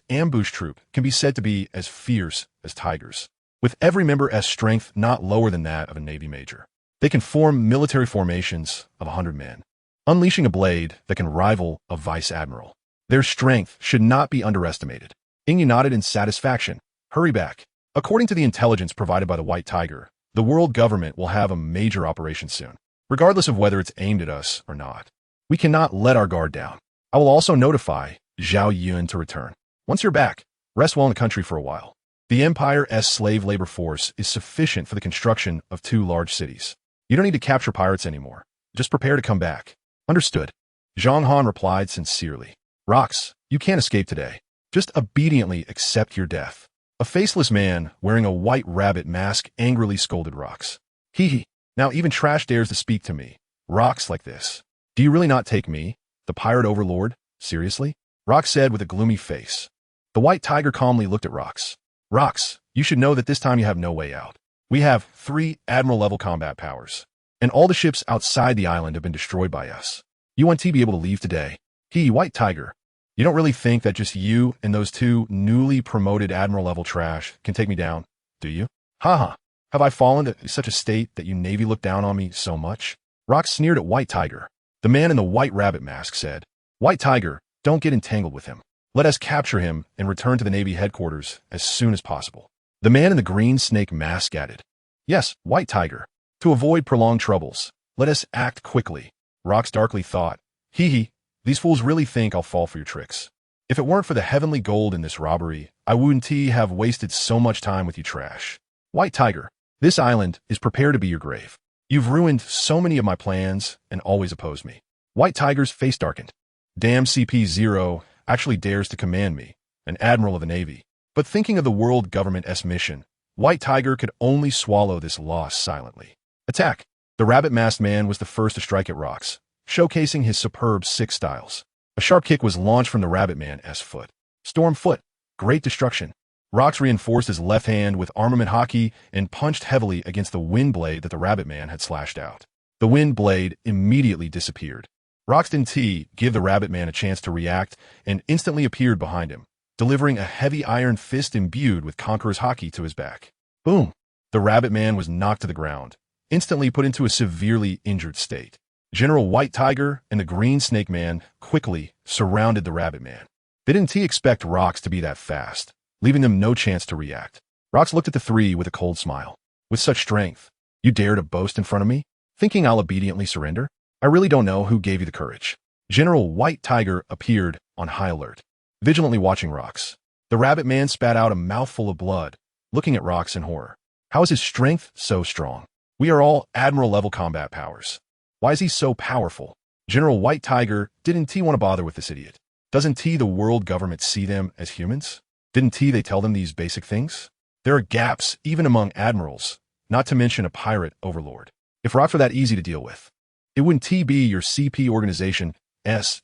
ambush troop can be said to be as fierce as tigers, with every member's strength not lower than that of a Navy major. They can form military formations of 100 men, unleashing a blade that can rival a vice admiral. Their strength should not be underestimated. Ingyu nodded in satisfaction. Hurry back. According to the intelligence provided by the White Tiger, the world government will have a major operation soon, regardless of whether it's aimed at us or not. We cannot let our guard down. I will also notify Zhao Yun to return. Once you're back, rest well in the country for a while. The Empire's slave labor force is sufficient for the construction of 2 large cities. You don't need to capture pirates anymore. Just prepare to come back. Understood. Zhang Han replied sincerely. Rox, you can't escape today. Just obediently accept your death. A faceless man wearing a white rabbit mask angrily scolded Rox. Hee. Now even trash dares to speak to me. Rox like this. Do you really not take me, the pirate overlord, seriously? Rox said with a gloomy face. The White Tiger calmly looked at Rox. Rox, you should know that this time you have no way out. We have 3 Admiral-level combat powers, and all the ships outside the island have been destroyed by us. You want to be able to leave today. White Tiger, you don't really think that just you and those 2 newly promoted Admiral-level trash can take me down, do you? Haha, have I fallen to such a state that you Navy look down on me so much? Rox sneered at White Tiger. The man in the white rabbit mask said, White Tiger, don't get entangled with him. Let us capture him and return to the Navy headquarters as soon as possible. The man in the green snake mask added, Yes, White Tiger. To avoid prolonged troubles, let us act quickly. Rox darkly thought, These fools really think I'll fall for your tricks. If it weren't for the heavenly gold in this robbery, I wouldn't have wasted so much time with you trash. White Tiger, this island is prepared to be your grave. You've ruined so many of my plans and always opposed me. White Tiger's face darkened. Damn CP0 actually dares to command me, an admiral of the Navy. But thinking of the world government's mission, White Tiger could only swallow this loss silently. Attack! The rabbit-masked man was the first to strike at Rox, showcasing his superb 6 styles. A sharp kick was launched from the rabbit man's foot. Storm foot. Great destruction. Rox reinforced his left hand with armament hockey and punched heavily against the wind blade that the rabbit man had slashed out. The wind blade immediately disappeared. Rox didn't give the rabbit man a chance to react and instantly appeared behind him, delivering a heavy iron fist imbued with Conqueror's hockey to his back. Boom! The rabbit man was knocked to the ground, instantly put into a severely injured state. General White Tiger and the Green Snake Man quickly surrounded the rabbit man. They didn't expect Rox to be that fast, leaving them no chance to react. Rox looked at the 3 with a cold smile. With such strength, you dare to boast in front of me, thinking I'll obediently surrender? I really don't know who gave you the courage. General White Tiger appeared on high alert, vigilantly watching Rox. The rabbit man spat out a mouthful of blood, looking at Rox in horror. How is his strength so strong? We are all Admiral-level combat powers. Why is he so powerful? General White Tiger didn't want to bother with this idiot. Doesn't the world government see them as humans? Didn't they tell them these basic things? There are gaps even among admirals, not to mention a pirate overlord. If Rox were that easy to deal with, it wouldn't be your CP organization's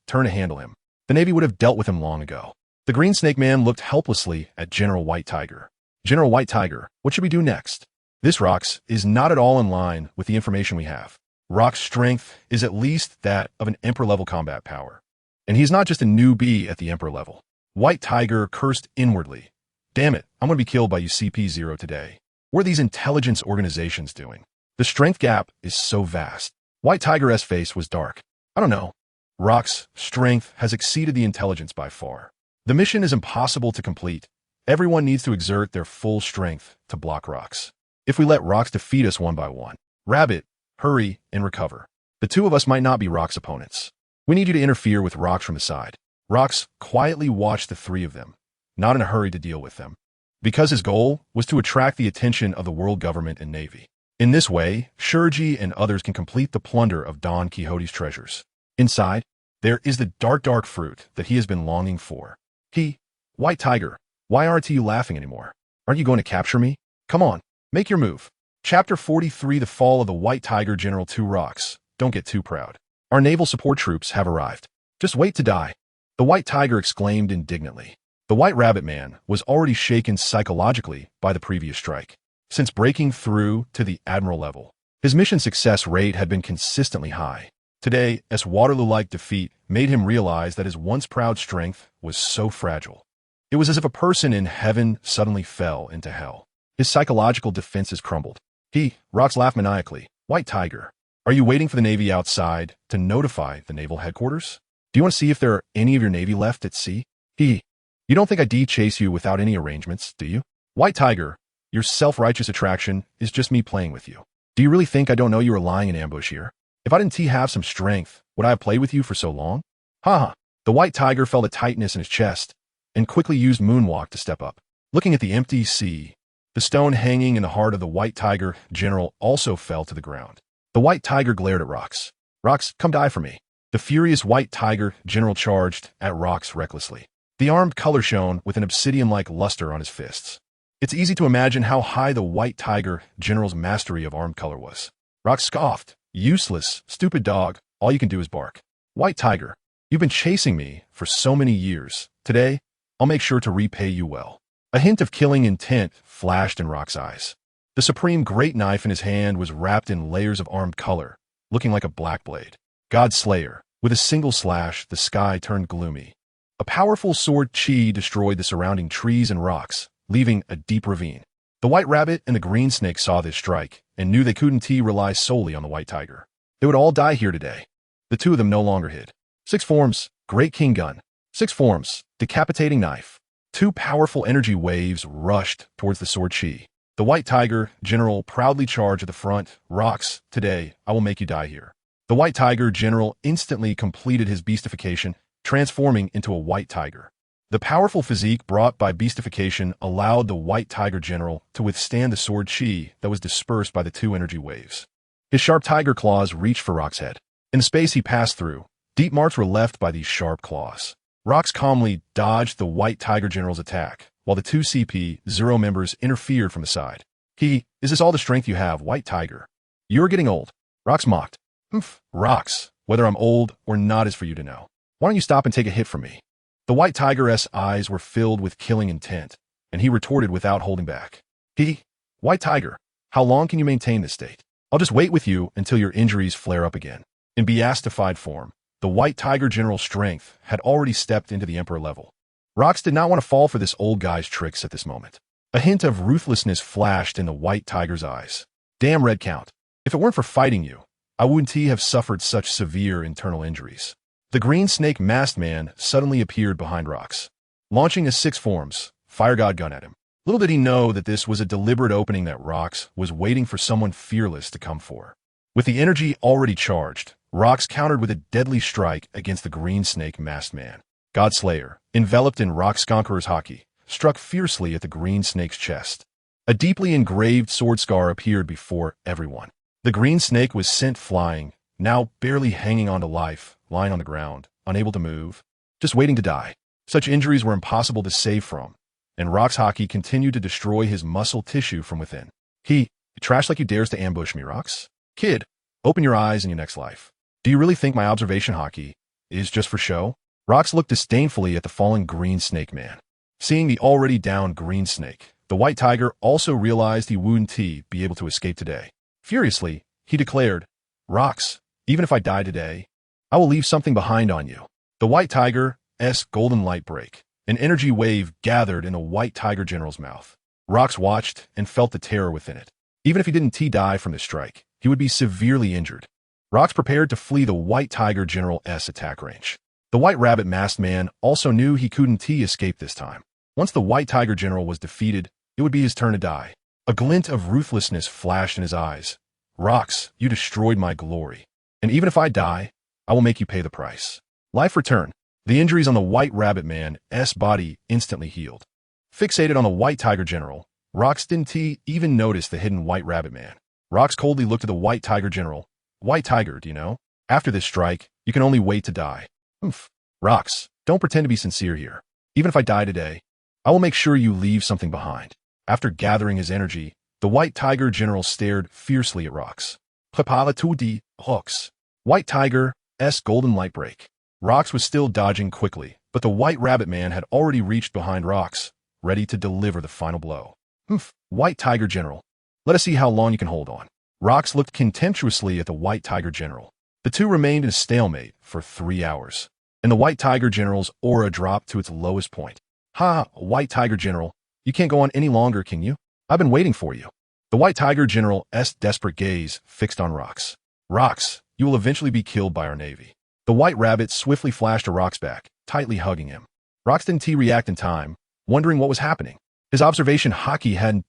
turn to handle him. The Navy would have dealt with him long ago. The Green Snake Man looked helplessly at General White Tiger. General White Tiger, what should we do next? This Rox is not at all in line with the information we have. Rox's strength is at least that of an Emperor-level combat power. And he's not just a newbie at the Emperor level. White Tiger cursed inwardly. Damn it, I'm going to be killed by you CP0 today. What are these intelligence organizations doing? The strength gap is so vast. White Tiger's face was dark. I don't know. Rox's strength has exceeded the intelligence by far. The mission is impossible to complete. Everyone needs to exert their full strength to block Rox. If we let Rox defeat us one by one, Rabbit, hurry and recover. The 2 of us might not be Rox's opponents. We need you to interfere with Rox from the side. Rox quietly watched the three of them, not in a hurry to deal with them, because his goal was to attract the attention of the world government and navy. In this way, Shurji and others can complete the plunder of Don Quixote's treasures. Inside, there is the dark fruit that he has been longing for. White Tiger, why aren't you laughing anymore? Aren't you going to capture me? Come on, make your move. Chapter 43, The Fall of the White Tiger. General 2 Rox, don't get too proud. Our naval support troops have arrived. Just wait to die. The White Tiger exclaimed indignantly. The White Rabbit Man was already shaken psychologically by the previous strike. Since breaking through to the admiral level, his mission success rate had been consistently high. Today, a Waterloo-like defeat made him realize that his once proud strength was so fragile. It was as if a person in heaven suddenly fell into hell. His psychological defenses crumbled. Rox laughed maniacally. White Tiger, are you waiting for the Navy outside to notify the naval headquarters? Do you want to see if there are any of your Navy left at sea? You don't think I'd chase you without any arrangements, do you? White Tiger, your self-righteous attraction is just me playing with you. Do you really think I don't know you were lying in ambush here? If I didn't have some strength, would I have played with you for so long? The White Tiger felt a tightness in his chest and quickly used Moonwalk to step up. Looking at the empty sea, the stone hanging in the heart of the White Tiger general also fell to the ground. The White Tiger glared at Rox. Rox, come die for me. The furious White Tiger general charged at Rox recklessly. The armed color shone with an obsidian-like luster on his fists. It's easy to imagine how high the White Tiger general's mastery of armed color was. Rox scoffed. Useless, stupid dog, all you can do is bark. White Tiger, you've been chasing me for so many years. Today, I'll make sure to repay you well. A hint of killing intent flashed in Rox's eyes. The supreme great knife in his hand was wrapped in layers of armed color, looking like a black blade. God Slayer, with a single slash, the sky turned gloomy. A powerful sword chi destroyed the surrounding trees and rocks, leaving a deep ravine. The White Rabbit and the Green Snake saw this strike and knew they couldn't rely solely on the White Tiger. They would all die here today. The two of them no longer hid. 6 forms, Great King Gun. 6 forms, Decapitating Knife. 2 powerful energy waves rushed towards the sword chi. The White Tiger general proudly charged at the front. Rox, today, I will make you die here. The White Tiger general instantly completed his beastification, transforming into a White Tiger. The powerful physique brought by beastification allowed the White Tiger general to withstand the sword chi that was dispersed by the 2 energy waves. His sharp tiger claws reached for Rox's head. In the space he passed through, deep marks were left by these sharp claws. Rox calmly dodged the White Tiger general's attack, while the 2 CP-0 members interfered from the side. Is this all the strength you have, White Tiger? You're getting old. Rox mocked. Rox, whether I'm old or not is for you to know. Why don't you stop and take a hit from me? The White Tiger's eyes were filled with killing intent, and he retorted without holding back. White Tiger, how long can you maintain this state? I'll just wait with you until your injuries flare up again. In beastified form, the White Tiger general's strength had already stepped into the Emperor level. Rox did not want to fall for this old guy's tricks at this moment. A hint of ruthlessness flashed in the White Tiger's eyes. Damn Red Count. If it weren't for fighting you, I wouldn't have suffered such severe internal injuries. The Green Snake masked man suddenly appeared behind Rox, launching a 6 forms, Fire God gun at him. Little did he know that this was a deliberate opening that Rox was waiting for someone fearless to come for. With the energy already charged, Rox countered with a deadly strike against the Green Snake masked man. God Slayer, enveloped in Rox Conqueror's haki, struck fiercely at the Green Snake's chest. A deeply engraved sword scar appeared before everyone. The Green Snake was sent flying, now barely hanging on to life, lying on the ground, unable to move, just waiting to die. Such injuries were impossible to save from, and Rox haki continued to destroy his muscle tissue from within. You trash like you dares to ambush me, Rox? Kid, open your eyes in your next life. Do you really think my observation haki is just for show? Rox looked disdainfully at the fallen Green Snake man. Seeing the already down Green Snake, the White Tiger also realized he wouldn't be able to escape today. Furiously, he declared, Rox, even if I die today, I will leave something behind on you. The White Tiger's golden light break. An energy wave gathered in the White Tiger general's mouth. Rox watched and felt the terror within it. Even if he didn't die from this strike, he would be severely injured. Rox prepared to flee the White Tiger general's attack range. The White Rabbit masked man also knew he couldn't escape this time. Once the White Tiger general was defeated, it would be his turn to die. A glint of ruthlessness flashed in his eyes. Rox, you destroyed my glory. And even if I die, I will make you pay the price. Life returned. The injuries on the White Rabbit Man's body instantly healed. Fixated on the White Tiger General, Rox didn't even notice the hidden White Rabbit Man. Rox coldly looked at the White Tiger General. White Tiger, do you know? After this strike, you can only wait to die. Oomph. Rox, don't pretend to be sincere here. Even if I die today, I will make sure you leave something behind. After gathering his energy, the White Tiger General stared fiercely at Rox. Prepare tout de Rox. White Tiger's golden light break. Rox was still dodging quickly, but the White Rabbit Man had already reached behind Rox, ready to deliver the final blow. Humph, White Tiger General. Let us see how long you can hold on. Rox looked contemptuously at the White Tiger General. The two remained in a stalemate for 3 hours, and the White Tiger General's aura dropped to its lowest point. Ha, White Tiger General, you can't go on any longer, can you? I've been waiting for you. The White Tiger General's desperate gaze fixed on Rox. Rox, you will eventually be killed by our navy. The White Rabbit swiftly flashed to Rox's back, tightly hugging him. Rox didn't react in time, wondering what was happening. His observation Huaxia hadn't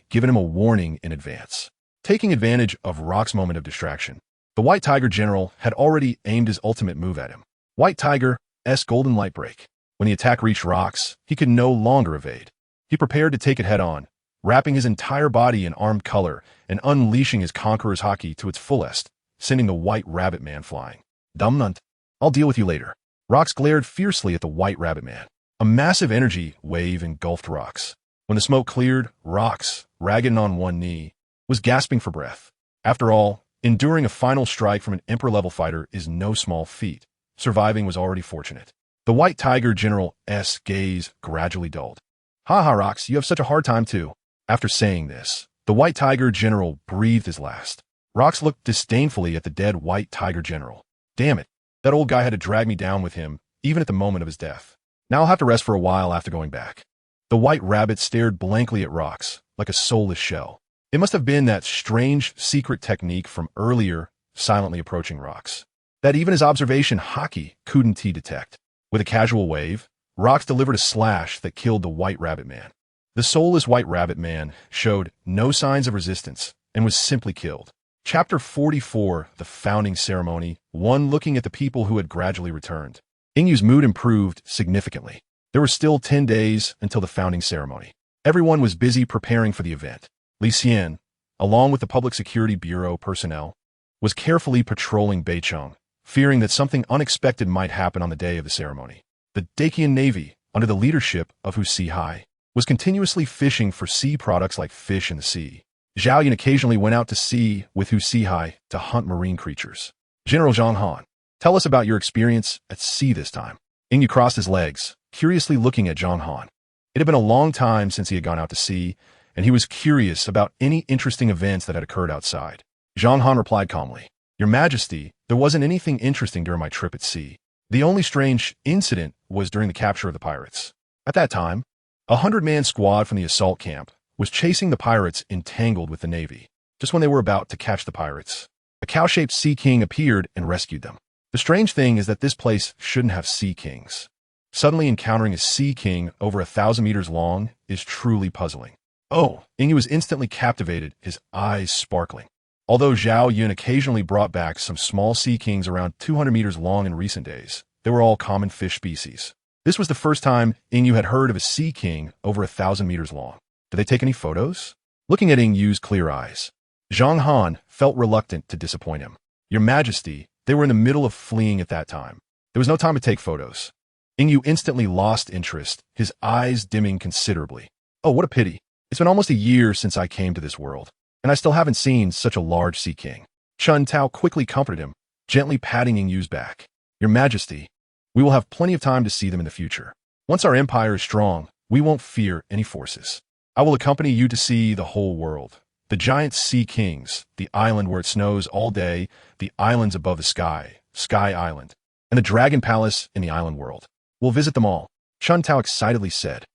given him a warning in advance. Taking advantage of Rox's moment of distraction, the White Tiger General had already aimed his ultimate move at him. White Tiger's golden light break. When the attack reached Rox, he could no longer evade. He prepared to take it head-on, wrapping his entire body in armed color and unleashing his conqueror's Huaxia to its fullest, sending the White Rabbit Man flying. Dumb nunt. I'll deal with you later. Rox glared fiercely at the White Rabbit Man. A massive energy wave engulfed Rox. When the smoke cleared, Rox, ragged and on one knee, was gasping for breath. After all, enduring a final strike from an Emperor-level fighter is no small feat. Surviving was already fortunate. The White Tiger General's gaze gradually dulled. Ha ha, Rox, you have such a hard time too. After saying this, the White Tiger General breathed his last. Rox looked disdainfully at the dead White Tiger General. Damn it, that old guy had to drag me down with him, even at the moment of his death. Now I'll have to rest for a while after going back. The White Rabbit stared blankly at Rox, like a soulless shell. It must have been that strange secret technique from earlier, silently approaching Rox, that even his observation Huaxia couldn't detect. With a casual wave, Rox delivered a slash that killed the White Rabbit Man. The soulless White Rabbit Man showed no signs of resistance and was simply killed. Chapter 44, The Founding Ceremony, 1. Looking at the people who had gradually returned. Ingyu's mood improved significantly. There were still 10 days until the founding ceremony. Everyone was busy preparing for the event. Qian, along with the Public Security Bureau personnel, was carefully patrolling Beicheng, fearing that something unexpected might happen on the day of the ceremony. The Dacian Navy, under the leadership of Huaxia, was continuously fishing for sea products like fish in the sea. Zhao Yun occasionally went out to sea with Huaxia to hunt marine creatures. General Zhang Han, tell us about your experience at sea this time. Ingyu crossed his legs, curiously looking at Zhang Han. It had been a long time since he had gone out to sea, and he was curious about any interesting events that had occurred outside. Zhang Han replied calmly, Your Majesty, there wasn't anything interesting during my trip at sea. The only strange incident was during the capture of the pirates. At that time, a 100-man squad from the assault camp was chasing the pirates entangled with the Navy. Just when they were about to catch the pirates, a cow-shaped sea king appeared and rescued them. The strange thing is that this place shouldn't have sea kings. Suddenly encountering a sea king over 1,000 meters long is truly puzzling. Oh, Ingyu was instantly captivated, his eyes sparkling. Although Zhao Yun occasionally brought back some small sea kings around 200 meters long in recent days, they were all common fish species. This was the first time Ingyu had heard of a sea king over 1,000 meters long. Did they take any photos? Looking at Ingyu's clear eyes, Zhang Han felt reluctant to disappoint him. Your Majesty, they were in the middle of fleeing at that time. There was no time to take photos. Ingyu instantly lost interest, his eyes dimming considerably. Oh, what a pity. It's been almost a year since I came to this world, and I still haven't seen such a large sea king. Chun Tao quickly comforted him, gently patting Ingyu's back. Your Majesty, we will have plenty of time to see them in the future. Once our empire is strong, we won't fear any forces. I will accompany you to see the whole world. The giant sea kings, the island where it snows all day, the islands above the sky, Sky Island, and the dragon palace in the island world. We'll visit them all. Chun Tao excitedly said.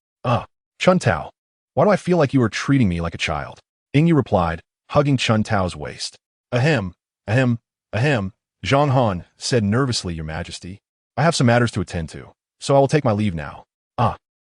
Chun Tao, why do I feel like you are treating me like a child? Ingyu replied, hugging Chun Tao's waist. Ahem, ahem, ahem, Zhang Han said nervously, Your Majesty. I have some matters to attend to, so I will take my leave now.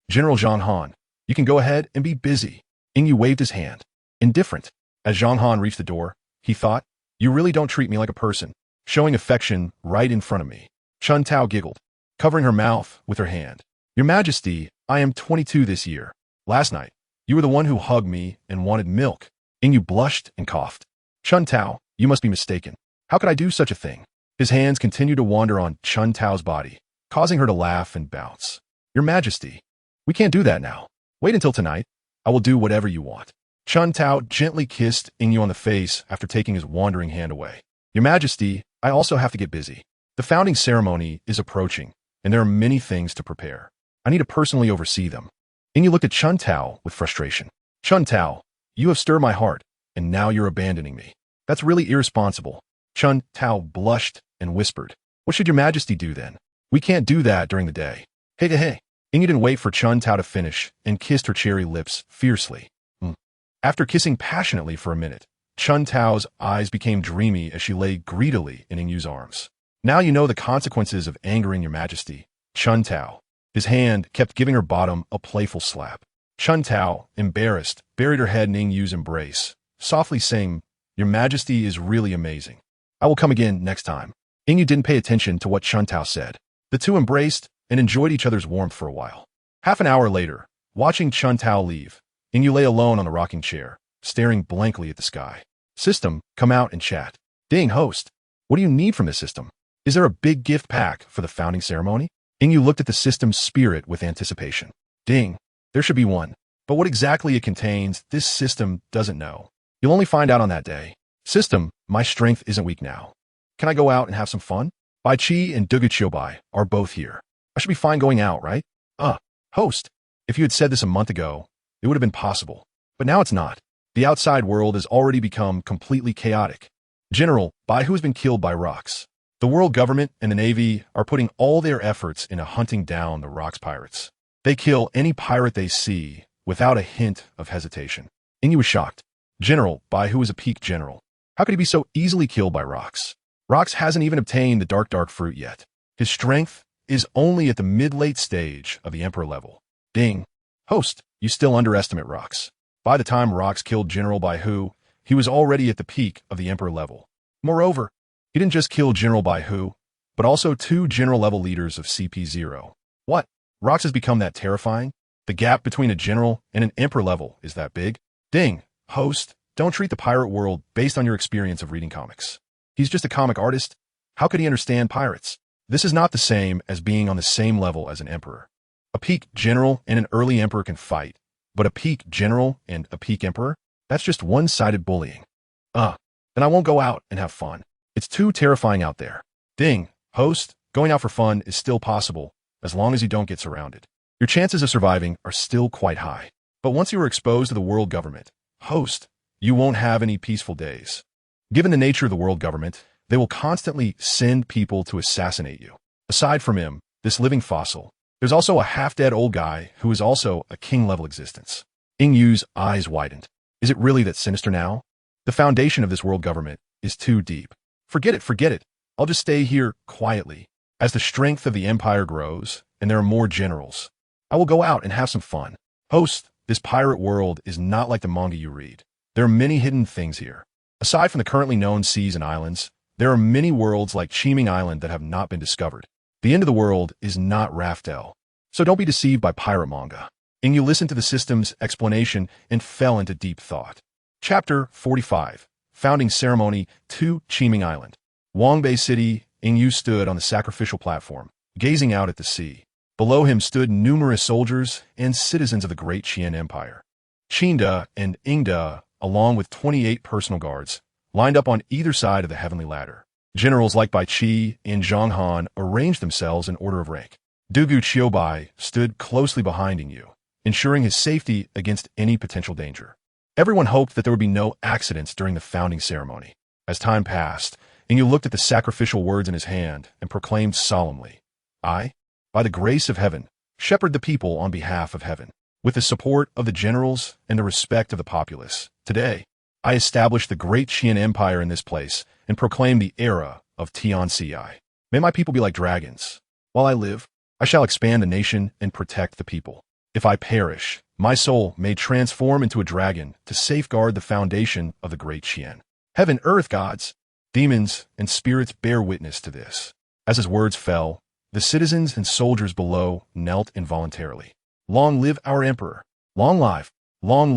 General Zhang Han, you can go ahead and be busy. Ingyu waved his hand. Indifferent. As Zhang Han reached the door, he thought, You really don't treat me like a person. showing affection right in front of me. Chun Tao giggled, covering her mouth with her hand. Your Majesty, I am 22 this year. Last night, you were the one who hugged me and wanted milk. Ing blushed and coughed. Chun Tao, you must be mistaken. How could I do such a thing? His hands continued to wander on Chun Tao's body, causing her to laugh and bounce. Your Majesty, we can't do that now. Wait until tonight. I will do whatever you want. Chun Tao gently kissed Ing on the face after taking his wandering hand away. Your Majesty, I also have to get busy. The founding ceremony is approaching, and there are many things to prepare. I need to personally oversee them. Ing looked at Chun Tao with frustration. Chun Tao, you have stirred my heart, and now you're abandoning me. That's really irresponsible. Chun Tao blushed and whispered. What should your Majesty do then? We can't do that during the day. Hey. Ing didn't wait for Chun Tao to finish and kissed her cherry lips fiercely. After kissing passionately for a minute, Chun Tao's eyes became dreamy as she lay greedily in Ing's arms. Now you know the consequences of angering your Majesty. Chun Tao. His hand kept giving her bottom a playful slap. Chun Tao, embarrassed, buried her head in Ing's embrace, softly saying, Your Majesty is really amazing. I will come again next time. Ing didn't pay attention to what Chun Tao said. The two embraced and enjoyed each other's warmth for a while. Half an hour later, watching Chun Tao leave, Ing lay alone on the rocking chair, staring blankly at the sky. System, come out and chat. Ding, host. What do you need from this system? Is there a big gift pack for the founding ceremony? Ing looked at the system's spirit with anticipation. Ding, there should be one. But what exactly it contains, this system doesn't know. You'll only find out on that day. System, my strength isn't weak now. Can I go out and have some fun? Bai Qi and Bai are both here. I should be fine going out, right? Host. If you had said this a month ago, it would have been possible. But now it's not. The outside world has already become completely chaotic. General, Bai Hu has been killed by rocks. The world government and the Navy are putting all their efforts into hunting down the rocks pirates. They kill any pirate they see without a hint of hesitation. Ing was shocked. General, Bai Hu is a peak general. How could he be so easily killed by rocks? Rocks hasn't even obtained the dark fruit yet. His strength is only at the mid-late stage of the Emperor level. Ding. Host, you still underestimate rocks. By the time rocks killed General Bai Hu, he was already at the peak of the Emperor level. Moreover, he didn't just kill General Bai Hu, but also 2 general-level leaders of CP0. What? Rocks has become that terrifying? The gap between a general and an Emperor level is that big? Ding. Host, don't treat the pirate world based on your experience of reading comics. He's just a comic artist. How could he understand pirates? This is not the same as being on the same level as an emperor. A peak general and an early emperor can fight, but a peak general and a peak emperor? That's just one-sided bullying. Then I won't go out and have fun. It's too terrifying out there. Ding. Host, going out for fun is still possible, as long as you don't get surrounded. Your chances of surviving are still quite high. But once you are exposed to the world government, Host, you won't have any peaceful days. Given the nature of the world government, they will constantly send people to assassinate you. Aside from him, this living fossil, there's also a half-dead old guy who is also a king-level existence. Ing Yu's eyes widened. Is it really that sinister now? The foundation of this world government is too deep. Forget it. I'll just stay here quietly. As the strength of the empire grows, and there are more generals, I will go out and have some fun. Host, this pirate world is not like the manga you read. There are many hidden things here. Aside from the currently known seas and islands, there are many worlds like Qiming Island that have not been discovered. The end of the world is not Raftel. So don't be deceived by pirate manga. Ing Yu listened to the system's explanation and fell into deep thought. Chapter 45. Founding Ceremony 2 Qiming Island. Wangbei City, Ing Yu stood on the sacrificial platform, gazing out at the sea. Below him stood numerous soldiers and citizens of the great Qian Empire. Qinda and Ingda, along with 28 personal guards, lined up on either side of the heavenly ladder. Generals like Bai Qi and Zhang Han arranged themselves in order of rank. Dugu Qiubai stood closely behind Ing Yu, ensuring his safety against any potential danger. Everyone hoped that there would be no accidents during the founding ceremony. As time passed, Ing Yu looked at the sacrificial words in his hand and proclaimed solemnly, I, by the grace of heaven, shepherd the people on behalf of heaven. With the support of the generals and the respect of the populace, today, I establish the great Qian Empire in this place and proclaim the era of Tian Ci. May my people be like dragons. While I live, I shall expand the nation and protect the people. If I perish, my soul may transform into a dragon to safeguard the foundation of the great Qian. Heaven, earth gods! Demons and spirits bear witness to this. As his words fell, the citizens and soldiers below knelt involuntarily. Long live our emperor! Long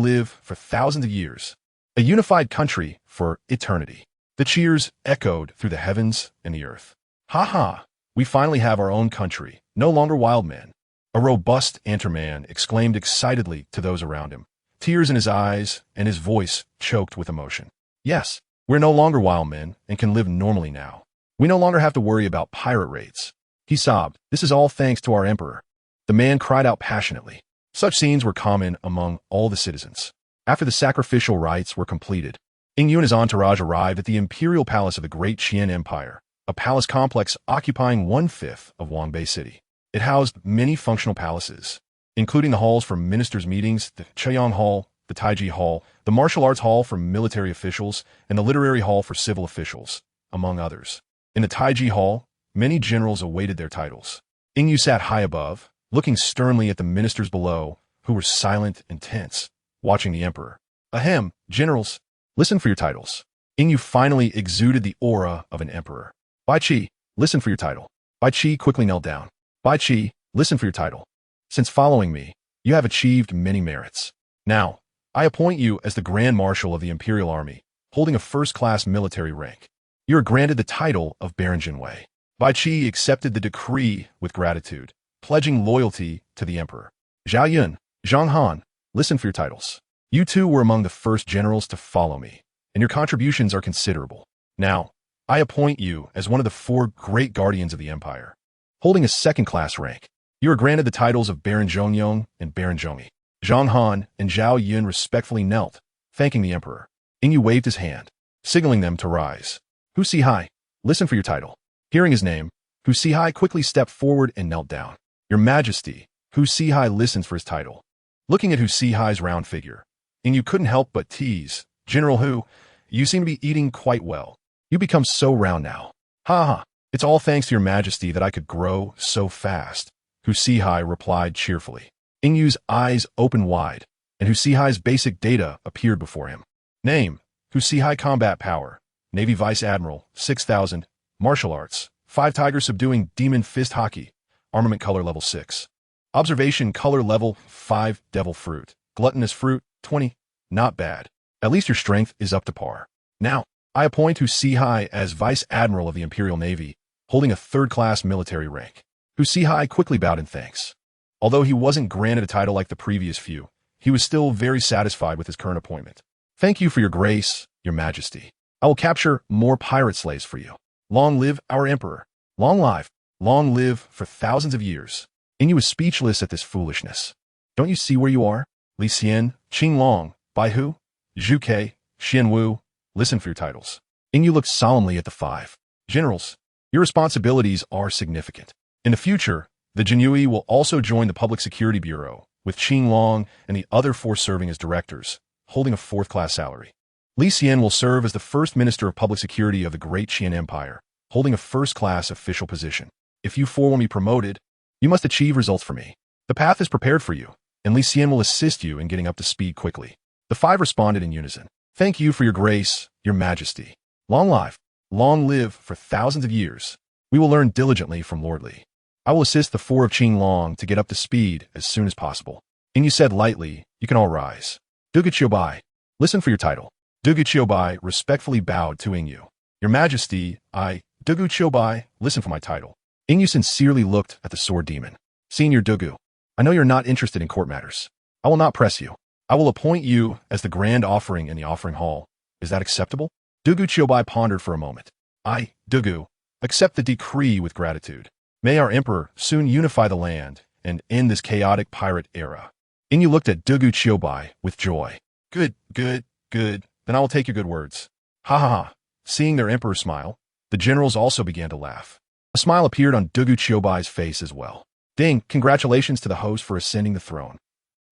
live for thousands of years! A unified country for eternity. The cheers echoed through the heavens and the earth. Ha ha! We finally have our own country, no longer wild men. A robust Anterman exclaimed excitedly to those around him, tears in his eyes and his voice choked with emotion. Yes, we're no longer wild men and can live normally now. We no longer have to worry about pirate raids. He sobbed, this is all thanks to our emperor. The man cried out passionately. Such scenes were common among all the citizens. After the sacrificial rites were completed, Yingyu and his entourage arrived at the imperial palace of the great Qian Empire, a palace complex occupying 1/5 of Wangbei City. It housed many functional palaces, including the halls for ministers' meetings, the Qian Hall, the Taiji Hall, the Martial Arts Hall for military officials, and the Literary Hall for civil officials, among others. In the Taiji Hall, many generals awaited their titles. Yingyu sat high above, looking sternly at the ministers below, who were silent and tense, watching the emperor. Ahem, generals, listen for your titles. Yingyu finally exuded the aura of an emperor. Bai Qi, listen for your title. Bai Qi quickly knelt down. Bai Qi, listen for your title. Since following me, you have achieved many merits. Now, I appoint you as the Grand Marshal of the Imperial Army, holding a first-class military rank. You are granted the title of Baron Jinwei. Bai Qi accepted the decree with gratitude, pledging loyalty to the emperor. Zhao Yun, Zhang Han, listen for your titles. You two were among the first generals to follow me, and your contributions are considerable. Now, I appoint you as one of the 4 great guardians of the empire, holding a second-class rank. You are granted the titles of Baron Zhongyong and Baron Zhongyi. Zhang Han and Zhao Yun respectfully knelt, thanking the emperor. Yingyu waved his hand, signaling them to rise. Hu Sihai, listen for your title. Hearing his name, Hu Sihai quickly stepped forward and knelt down. Your Majesty, Hu Sihai listens for his title. Looking at Hu Sihai's round figure, Yingyu couldn't help but tease. General Hu, you seem to be eating quite well. You become so round now. Ha ha, it's all thanks to your Majesty that I could grow so fast. Hu Sihai replied cheerfully. Yingyu's eyes opened wide, and Hu Sihai's basic data appeared before him. Name, Hu Sihai Combat Power, Navy Vice Admiral, 6,000, Martial Arts, 5 Tiger Subduing Demon Fist Hockey, Armament Color Level 6. Observation Color Level 5 Devil Fruit, Gluttonous Fruit, 20. Not bad. At least your strength is up to par. Now, I appoint Hu Sihai as Vice Admiral of the Imperial Navy, holding a 3rd-class military rank. Hu Sihai quickly bowed in thanks. Although he wasn't granted a title like the previous few, he was still very satisfied with his current appointment. Thank you for your grace, your Majesty. I will capture more pirate slaves for you. Long live our emperor. Long live for thousands of years. Yingyu was speechless at this foolishness. Don't you see where you are? Li Xian, Qing Long, Bai Hu, Zhu Ke, Xian Wu, listen for your titles. Yingyu looked solemnly at the 5 generals. Your responsibilities are significant. In the future, the Jinyui will also join the Public Security Bureau, with Qing Long and the other 4 serving as directors, holding a 4th-class salary. Li Xian will serve as the first Minister of Public Security of the Great Qian Empire, holding a first-class official position. If you 4 will be promoted, you must achieve results for me. The path is prepared for you, and Li Xian will assist you in getting up to speed quickly. The 5 responded in unison. Thank you for your grace, your Majesty. Long live for thousands of years. We will learn diligently from Lord Li. I will assist the 4 of Qing Long to get up to speed as soon as possible. Yingyu said lightly, you can all rise. Dugu Qiubai, listen for your title. Dugu Qiubai respectfully bowed to Yingyu. Your Majesty, I, Dugu Qiubai, listen for my title. Yingyu sincerely looked at the sword demon. Senior Dugu, I know you're not interested in court matters. I will not press you. I will appoint you as the grand offering in the offering hall. Is that acceptable? Dugu Qiubai pondered for a moment. I, Dugu, accept the decree with gratitude. May our emperor soon unify the land and end this chaotic pirate era. Yingyu looked at Dugu Qiubai with joy. Good. Then I will take your good words. Ha ha ha. Seeing their emperor smile, the generals also began to laugh. A smile appeared on Dugu Qiubai's face as well. Ding, congratulations to the host for ascending the throne.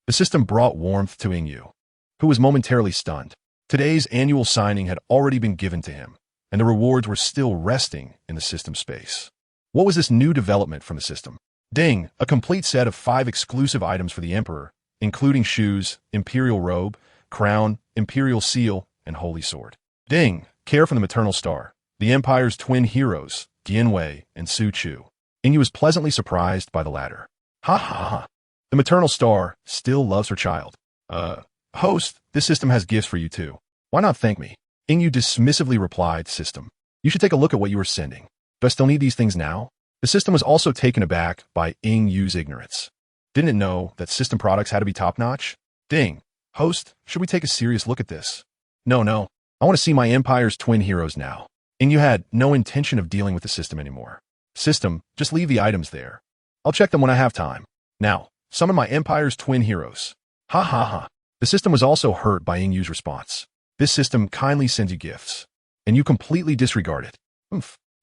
The system brought warmth to Yingyu, who was momentarily stunned. Today's annual signing had already been given to him, and the rewards were still resting in the system space. What was this new development from the system? Ding, a complete set of 5 exclusive items for the emperor, including shoes, imperial robe, crown, imperial seal, and holy sword. Ding, care from the maternal star. the Empire's twin heroes, Dianwei and Su Chu. Yingyu was pleasantly surprised by the latter. Ha ha ha. The maternal star still loves her child. Host, this system has gifts for you too. Why not thank me? Yingyu dismissively replied, System. You should take a look at what you were sending. Do I still need these things now? The system was also taken aback by Yingyu's ignorance. Didn't it know that system products had to be top-notch? Ding. Host, should we take a serious look at this? No. I want to see my Empire's twin heroes now. Yingyu had no intention of dealing with the system anymore. System, just leave the items there. I'll check them when I have time. Now, summon my Empire's twin heroes. Ha ha ha. The system was also hurt by Yingyu's response. This system kindly sends you gifts, and you completely disregard it.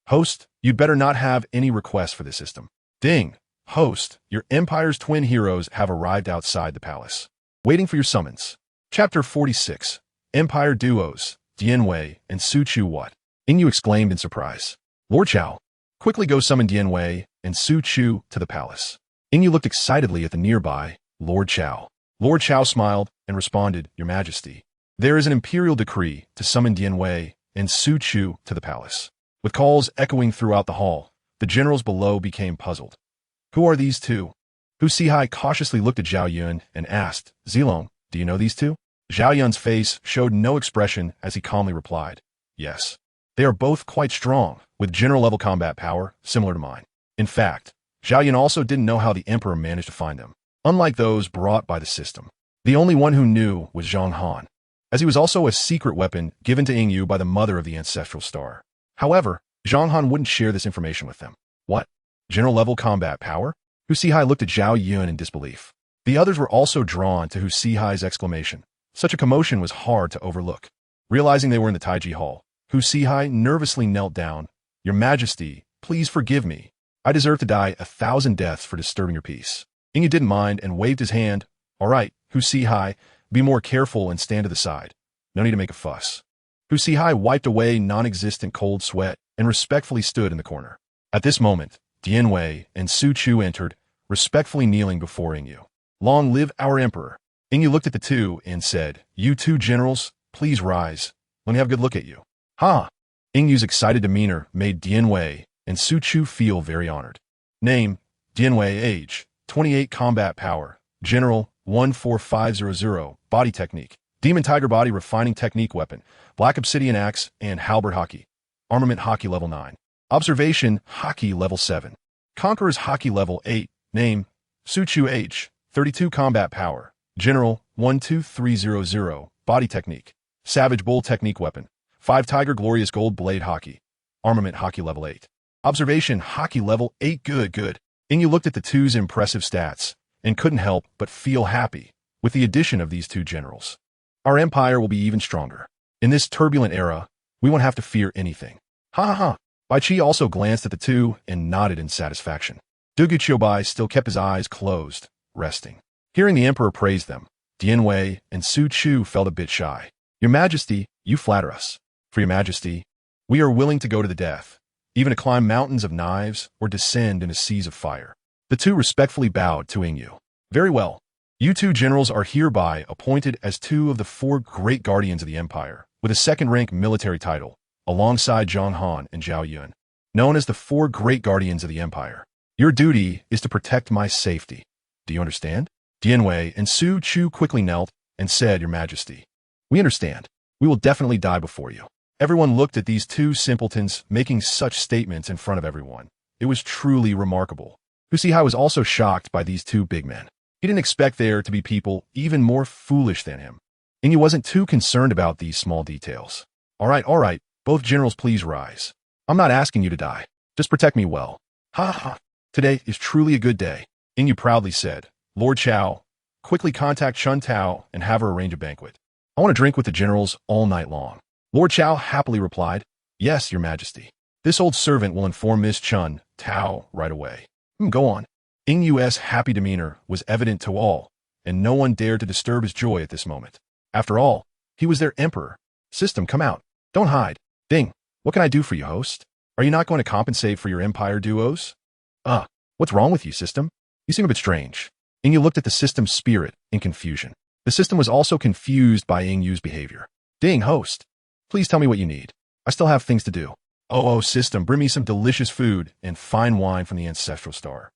Host, you'd better not have any requests for this system. Ding. Host, your Empire's twin heroes have arrived outside the palace, waiting for your summons. Chapter 46. Empire Duos, Dianwei and Su Chu. What? Yingyu exclaimed in surprise. Lord Chao, quickly go summon Dianwei and Su Chu to the palace. Yingyu looked excitedly at the nearby Lord Chao. Lord Chao smiled and responded, Your Majesty, there is an imperial decree to summon Dianwei and Su Chu to the palace. With calls echoing throughout the hall, the generals below became puzzled. Who are these two? Hu Sihai cautiously looked at Zhao Yun and asked, Zilong, do you know these two? Zhao Yun's face showed no expression as he calmly replied, Yes. They are both quite strong, with general-level combat power, similar to mine. In fact, Zhao Yun also didn't know how the Emperor managed to find them, unlike those brought by the system. The only one who knew was Zhang Han, as he was also a secret weapon given to Yingyu by the mother of the ancestral star. However, Zhang Han wouldn't share this information with them. What? General-level combat power? Hu Sihai looked at Zhao Yun in disbelief. The others were also drawn to Hu Sihai's exclamation. Such a commotion was hard to overlook. Realizing they were in the Taiji Hall, Hu Sihai nervously knelt down. Your Majesty, please forgive me. I deserve to die 1,000 deaths for disturbing your peace. Yingyu didn't mind and waved his hand. All right, Hu Sihai, be more careful and stand to the side. No need to make a fuss. Hu Sihai wiped away non-existent cold sweat and respectfully stood in the corner. At this moment, Dianwei and Su Chu entered, respectfully kneeling before Yingyu. Long live our emperor. Yingyu looked at the two and said, You two generals, please rise. Let me have a good look at you. Ha! Yingyu's excited demeanor made Dianwei and Su Chu feel very honored. Name, Dianwei. Age, 28. Combat power, General, 14500. Body technique, Demon Tiger Body Refining Technique Weapon, Black Obsidian Axe, and Halberd Haki. Armament Haki Level 9. Observation Haki Level 7. Conqueror's Haki Level 8. Name, Su Chu. Age, 32. Combat power, General, 12300. Body technique, Savage Bull Technique Weapon, 5 Tiger Glorious Gold Blade Haki. Armament Haki Level 8. Observation Haki Level 8. Good. Yingyu looked at the two's impressive stats and couldn't help but feel happy with the addition of these two generals. Our empire will be even stronger. In this turbulent era, we won't have to fear anything. Ha ha ha. Bai Qi also glanced at the two and nodded in satisfaction. Dugu Qiubai still kept his eyes closed, resting. Hearing the emperor praise them, Dianwei and Su Chu felt a bit shy. Your Majesty, you flatter us. For your Majesty, we are willing to go to the death, even to climb mountains of knives or descend into seas of fire. The two respectfully bowed to Yingyu. Very well. You two generals are hereby appointed as two of the 4 great guardians of the empire, with a second-rank military title, alongside Zhang Han and Zhao Yun, known as the 4 great guardians of the empire. Your duty is to protect my safety. Do you understand? Dianwei and Su Chu quickly knelt and said, Your Majesty, we understand. We will definitely die before you. Everyone looked at these two simpletons making such statements in front of everyone. It was truly remarkable. Hu Sihai was also shocked by these two big men. He didn't expect there to be people even more foolish than him. And he wasn't too concerned about these small details. All right, both generals please rise. I'm not asking you to die. Just protect me well. Ha ha. Today is truly a good day. Yingyu proudly said, Lord Chao, quickly contact Chun Tao and have her arrange a banquet. I want to drink with the generals all night long. Lord Chao happily replied, Yes, Your Majesty. This old servant will inform Miss Chun Tao right away. Go on. Yingyu's happy demeanor was evident to all, and no one dared to disturb his joy at this moment. After all, he was their emperor. System, come out. Don't hide. Ding. What can I do for you, host? Are you not going to compensate for your empire duos? What's wrong with you, System? You seem a bit strange. Yingyu looked at the system's spirit in confusion. The system was also confused by Yingyu's behavior. Ding, host. Please tell me what you need. I still have things to do. Oh, system, bring me some delicious food and fine wine from the ancestral star.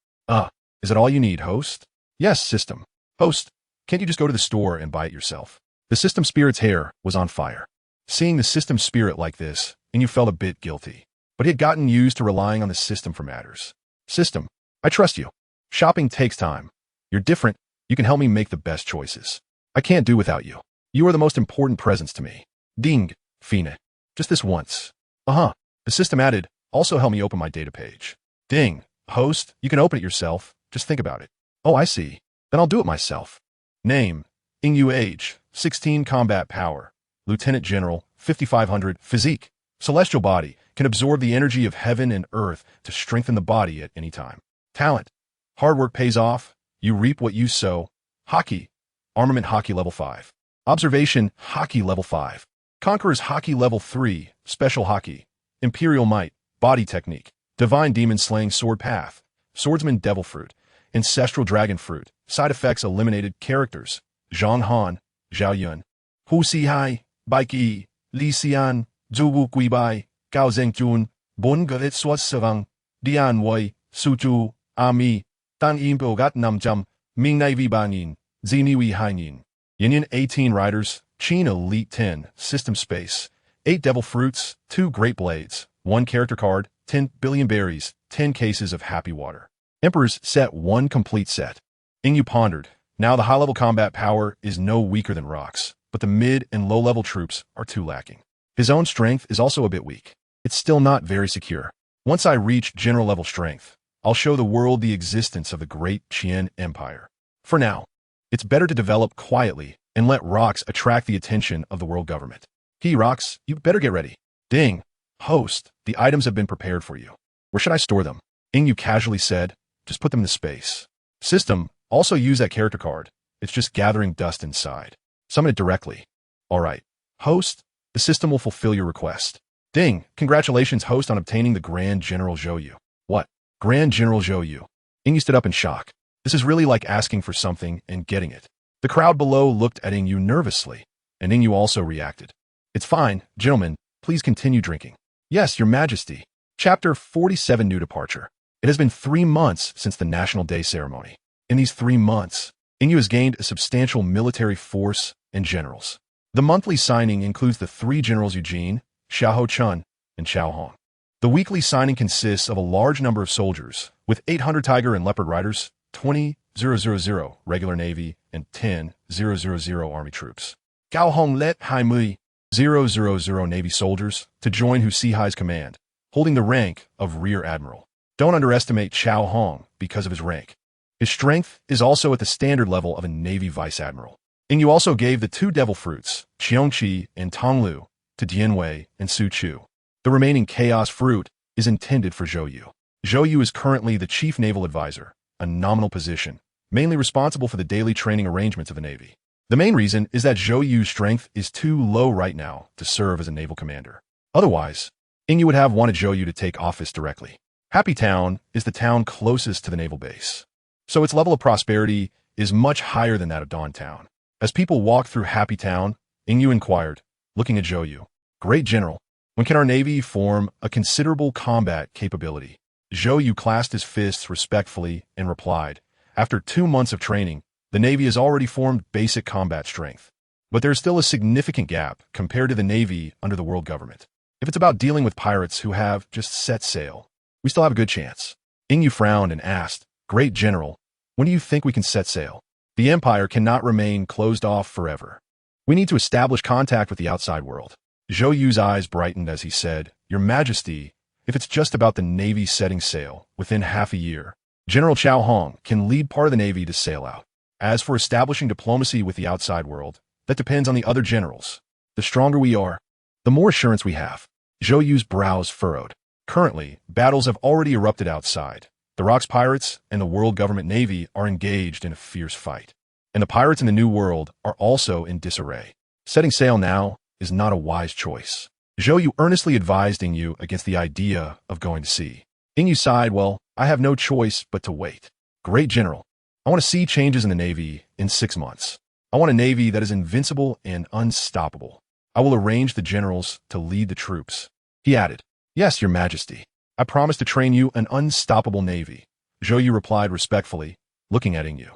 Is it all you need, host? Yes, system. Host, can't you just go to the store and buy it yourself? The system spirit's hair was on fire. Seeing the system spirit like this, and you felt a bit guilty. But he had gotten used to relying on the system for matters. System, I trust you. Shopping takes time. You're different. You can help me make the best choices. I can't do without you. You are the most important presence to me. Ding, Fina. Just this once. The system added, also help me open my data page. Ding, host, you can open it yourself. Just think about it. Oh, I see. Then I'll do it myself. Name, Ingyu age, 16 combat power. Lieutenant General, 5500, physique. Celestial body, can absorb the energy of heaven and earth to strengthen the body at any time. Talent, hard work pays off. You reap what you sow. Hockey, armament hockey level 5. Observation, hockey level 5. Conqueror's hockey level 3, special hockey. Imperial might, body technique. Divine demon slaying sword path. Swordsman devil fruit. Ancestral dragon fruit. Side effects eliminated. Characters. Zhang Han, Zhao Yun. Hu Si Hai, Baiki, Li Xian, Zhu Wu Gui Bai, Gao Zhengjun, Bun Gavet Swat Savang, Dian Wei, Su Zhu, Ami, Dan Yin Bogat Namjam, Ming Nai Vi Banin, Zini Wi Hainin. Yin 18 riders, Qian Elite 10, System Space, 8 Devil Fruits, 2 Great Blades, 1 character card, 10 billion berries, 10 cases of happy water. Emperor's set 1 complete set. Ingyu pondered. Now the high-level combat power is no weaker than rocks, but the mid and low-level troops are too lacking. His own strength is also a bit weak. It's still not very secure. Once I reach general-level strength, I'll show the world the existence of the great Qian Empire. For now, it's better to develop quietly and let rocks attract the attention of the world government. Rocks, you better get ready. Ding. Host, the items have been prepared for you. Where should I store them? Ingyu casually said, just put them in the space. System, also use that character card. It's just gathering dust inside. Summon it directly. All right. Host, the system will fulfill your request. Ding. Congratulations, host, on obtaining the Grand General Zhou. What? Grand General Zhou. Ingyu stood up in shock. This is really like asking for something and getting it. The crowd below looked at Ingyu nervously, and Ingyu also reacted. It's fine, gentlemen. Please continue drinking. Yes, your majesty. Chapter 47 New Departure. It has been 3 months since the National Day ceremony. In these 3 months, Ingyu has gained a substantial military force and generals. The monthly signing includes the 3 generals Eugene, Xiahou Chun, and Xiao Hong. The weekly signing consists of a large number of soldiers, with 800 Tiger and Leopard riders, 20,000 regular Navy, and 10,000 Army troops. Gao Hong led Hai Mui, 000 Navy soldiers, to join Hu Sihai's command, holding the rank of Rear Admiral. Don't underestimate Xiao Hong because of his rank. His strength is also at the standard level of a Navy Vice Admiral. Ingyu also gave the 2 devil fruits, Qiongqi and Tonglu, to Dianwei and Su Chu. The remaining chaos fruit is intended for Zhou. Zhou is currently the Chief Naval Advisor, a nominal position, mainly responsible for the daily training arrangements of the Navy. The main reason is that Zhou's strength is too low right now to serve as a naval commander. Otherwise, Ingyu would have wanted Zhou to take office directly. Happy Town is the town closest to the naval base, so its level of prosperity is much higher than that of Dawn Town. As people walked through Happy Town, Ingyu inquired, looking at Zhou. Great General, when can our Navy form a considerable combat capability? Zhou clasped his fists respectfully and replied, after 2 months of training, the Navy has already formed basic combat strength. But there's still a significant gap compared to the Navy under the world government. If it's about dealing with pirates who have just set sail, we still have a good chance. Ingyu frowned and asked, Great General, when do you think we can set sail? The Empire cannot remain closed off forever. We need to establish contact with the outside world. Zhou's eyes brightened as he said, Your Majesty, if it's just about the Navy setting sail, within half a year, General Xiao Hong can lead part of the Navy to sail out. As for establishing diplomacy with the outside world, that depends on the other generals. The stronger we are, the more assurance we have. Zhou's brows furrowed. Currently, battles have already erupted outside. The Rocks Pirates and the World Government Navy are engaged in a fierce fight. And the pirates in the New World are also in disarray. Setting sail now is not a wise choice. Zhou earnestly advised Ingyu against the idea of going to sea. Ingyu sighed, well, I have no choice but to wait. Great General, I want to see changes in the Navy in 6 months. I want a Navy that is invincible and unstoppable. I will arrange the generals to lead the troops. He added, Yes, your majesty. I promise to train you an unstoppable navy. Zhou Yu replied respectfully, looking at Ing Yu.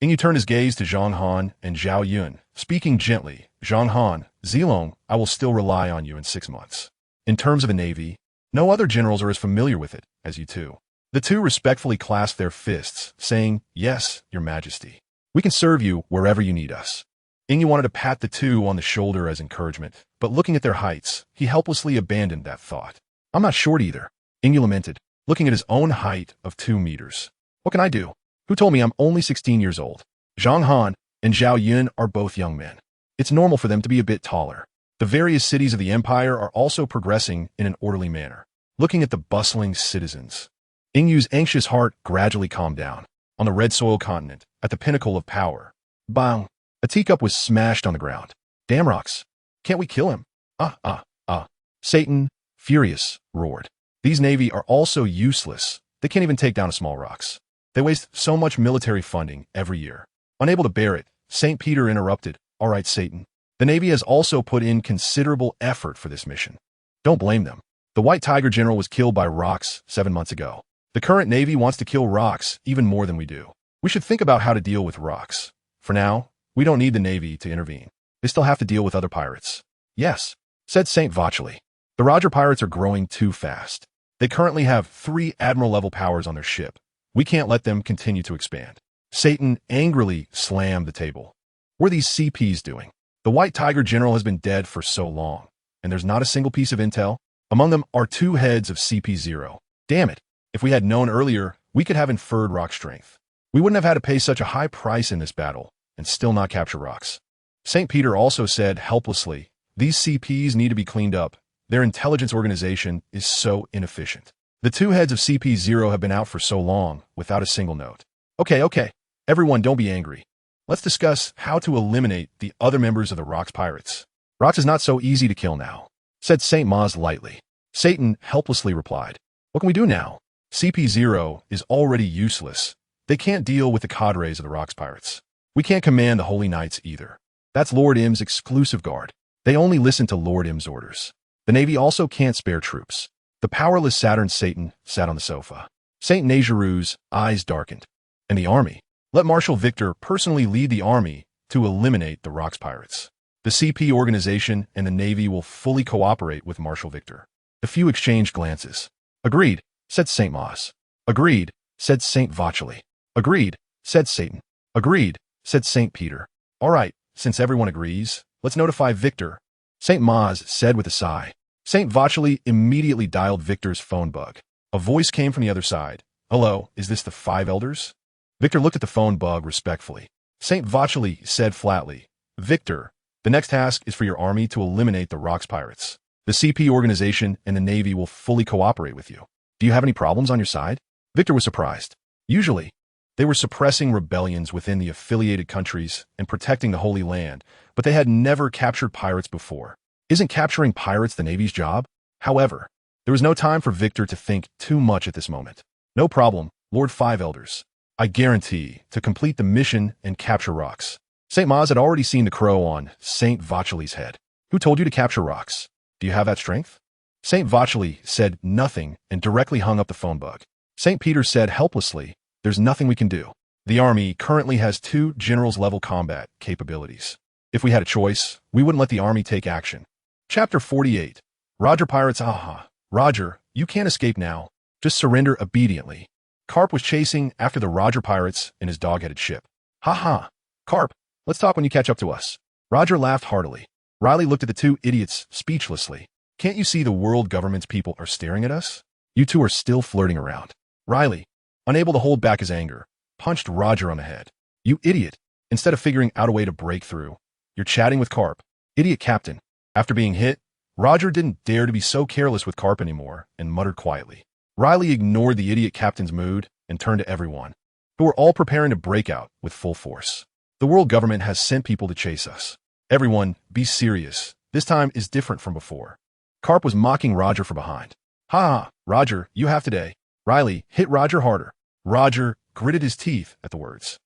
Ing Yu turned his gaze to Zhang Han and Zhao Yun, speaking gently. Zhang Han, Zilong, I will still rely on you in 6 months. In terms of a navy, no other generals are as familiar with it as you two. The two respectfully clasped their fists, saying, Yes, your majesty. We can serve you wherever you need us. Ing Yu wanted to pat the two on the shoulder as encouragement, but looking at their heights, he helplessly abandoned that thought. I'm not short either, Ing Yu lamented, looking at his own height of 2 meters. What can I do? Who told me I'm only 16 years old? Zhang Han and Zhao Yun are both young men. It's normal for them to be a bit taller. The various cities of the empire are also progressing in an orderly manner. Looking at the bustling citizens, Ing Yu's anxious heart gradually calmed down. On the red soil continent, at the pinnacle of power, bang! A teacup was smashed on the ground. Damn rocks! Can't we kill him? Satan, furious, roared. These navy are also useless. They can't even take down small rocks. They waste so much military funding every year. Unable to bear it, St. Peter interrupted. All right, Satan. The Navy has also put in considerable effort for this mission. Don't blame them. The White Tiger General was killed by rocks 7 months ago. The current Navy wants to kill rocks even more than we do. We should think about how to deal with rocks. For now, we don't need the Navy to intervene. They still have to deal with other pirates. Yes, said St. Vachely. The Roger pirates are growing too fast. They currently have 3 admiral-level powers on their ship. We can't let them continue to expand. Satan angrily slammed the table. What are these CPs doing? The White Tiger General has been dead for so long, and there's not a single piece of intel. Among them are 2 heads of CP0. Damn it. If we had known earlier, we could have inferred rock strength. We wouldn't have had to pay such a high price in this battle and still not capture rocks. St. Peter also said helplessly, these CPs need to be cleaned up. Their intelligence organization is so inefficient. The 2 heads of CP0 have been out for so long without a single note. Okay. Everyone, don't be angry. Let's discuss how to eliminate the other members of the Rocks Pirates. Rocks is not so easy to kill now, said St. Maz lightly. Satan helplessly replied, what can we do now? CP0 is already useless. They can't deal with the cadres of the Rocks Pirates. We can't command the Holy Knights either. That's Lord Im's exclusive guard. They only listen to Lord Im's orders. The Navy also can't spare troops. The powerless Saturn Satan sat on the sofa. St. Najaru's eyes darkened. And the army? Let Marshal Victor personally lead the army to eliminate the Rocks Pirates. The CP organization and the Navy will fully cooperate with Marshal Victor. The few exchanged glances. Agreed, said St. Moss. Agreed, said St. Vachely. Agreed, said Satan. Agreed, said St. Peter. All right, since everyone agrees, let's notify Victor, St. Maz said with a sigh. St. Vachely immediately dialed Victor's phone bug. A voice came from the other side. Hello, is this the 5 elders? Victor looked at the phone bug respectfully. St. Vachely said flatly, Victor, the next task is for your army to eliminate the Rocks Pirates. The CP organization and the Navy will fully cooperate with you. Do you have any problems on your side? Victor was surprised. Usually, they were suppressing rebellions within the affiliated countries and protecting the Holy Land, but they had never captured pirates before. Isn't capturing pirates the Navy's job? However, there was no time for Victor to think too much at this moment. No problem, Lord 5 Elders. I guarantee to complete the mission and capture rocks. St. Maz had already seen the crow on St. Vachely's head. Who told you to capture rocks? Do you have that strength? St. Vachely said nothing and directly hung up the phone bug. St. Peter said helplessly, there's nothing we can do. The army currently has 2 generals-level combat capabilities. If we had a choice, we wouldn't let the army take action. Chapter 48. Roger Pirates. Roger, you can't escape now. Just surrender obediently. Carp was chasing after the Roger Pirates in his dog-headed ship. Carp, let's talk when you catch up to us. Roger laughed heartily. Riley looked at the 2 idiots speechlessly. Can't you see the world government's people are staring at us? You 2 are still flirting around. Riley, unable to hold back his anger, punched Roger on the head. You idiot. Instead of figuring out a way to break through, you're chatting with Carp. Idiot captain. After being hit, Roger didn't dare to be so careless with Carp anymore and muttered quietly. Riley ignored the idiot captain's mood and turned to everyone, who were all preparing to break out with full force. The world government has sent people to chase us. Everyone, be serious. This time is different from before. Carp was mocking Roger from behind. Roger, you have today. Riley hit Roger harder. Roger gritted his teeth at the words.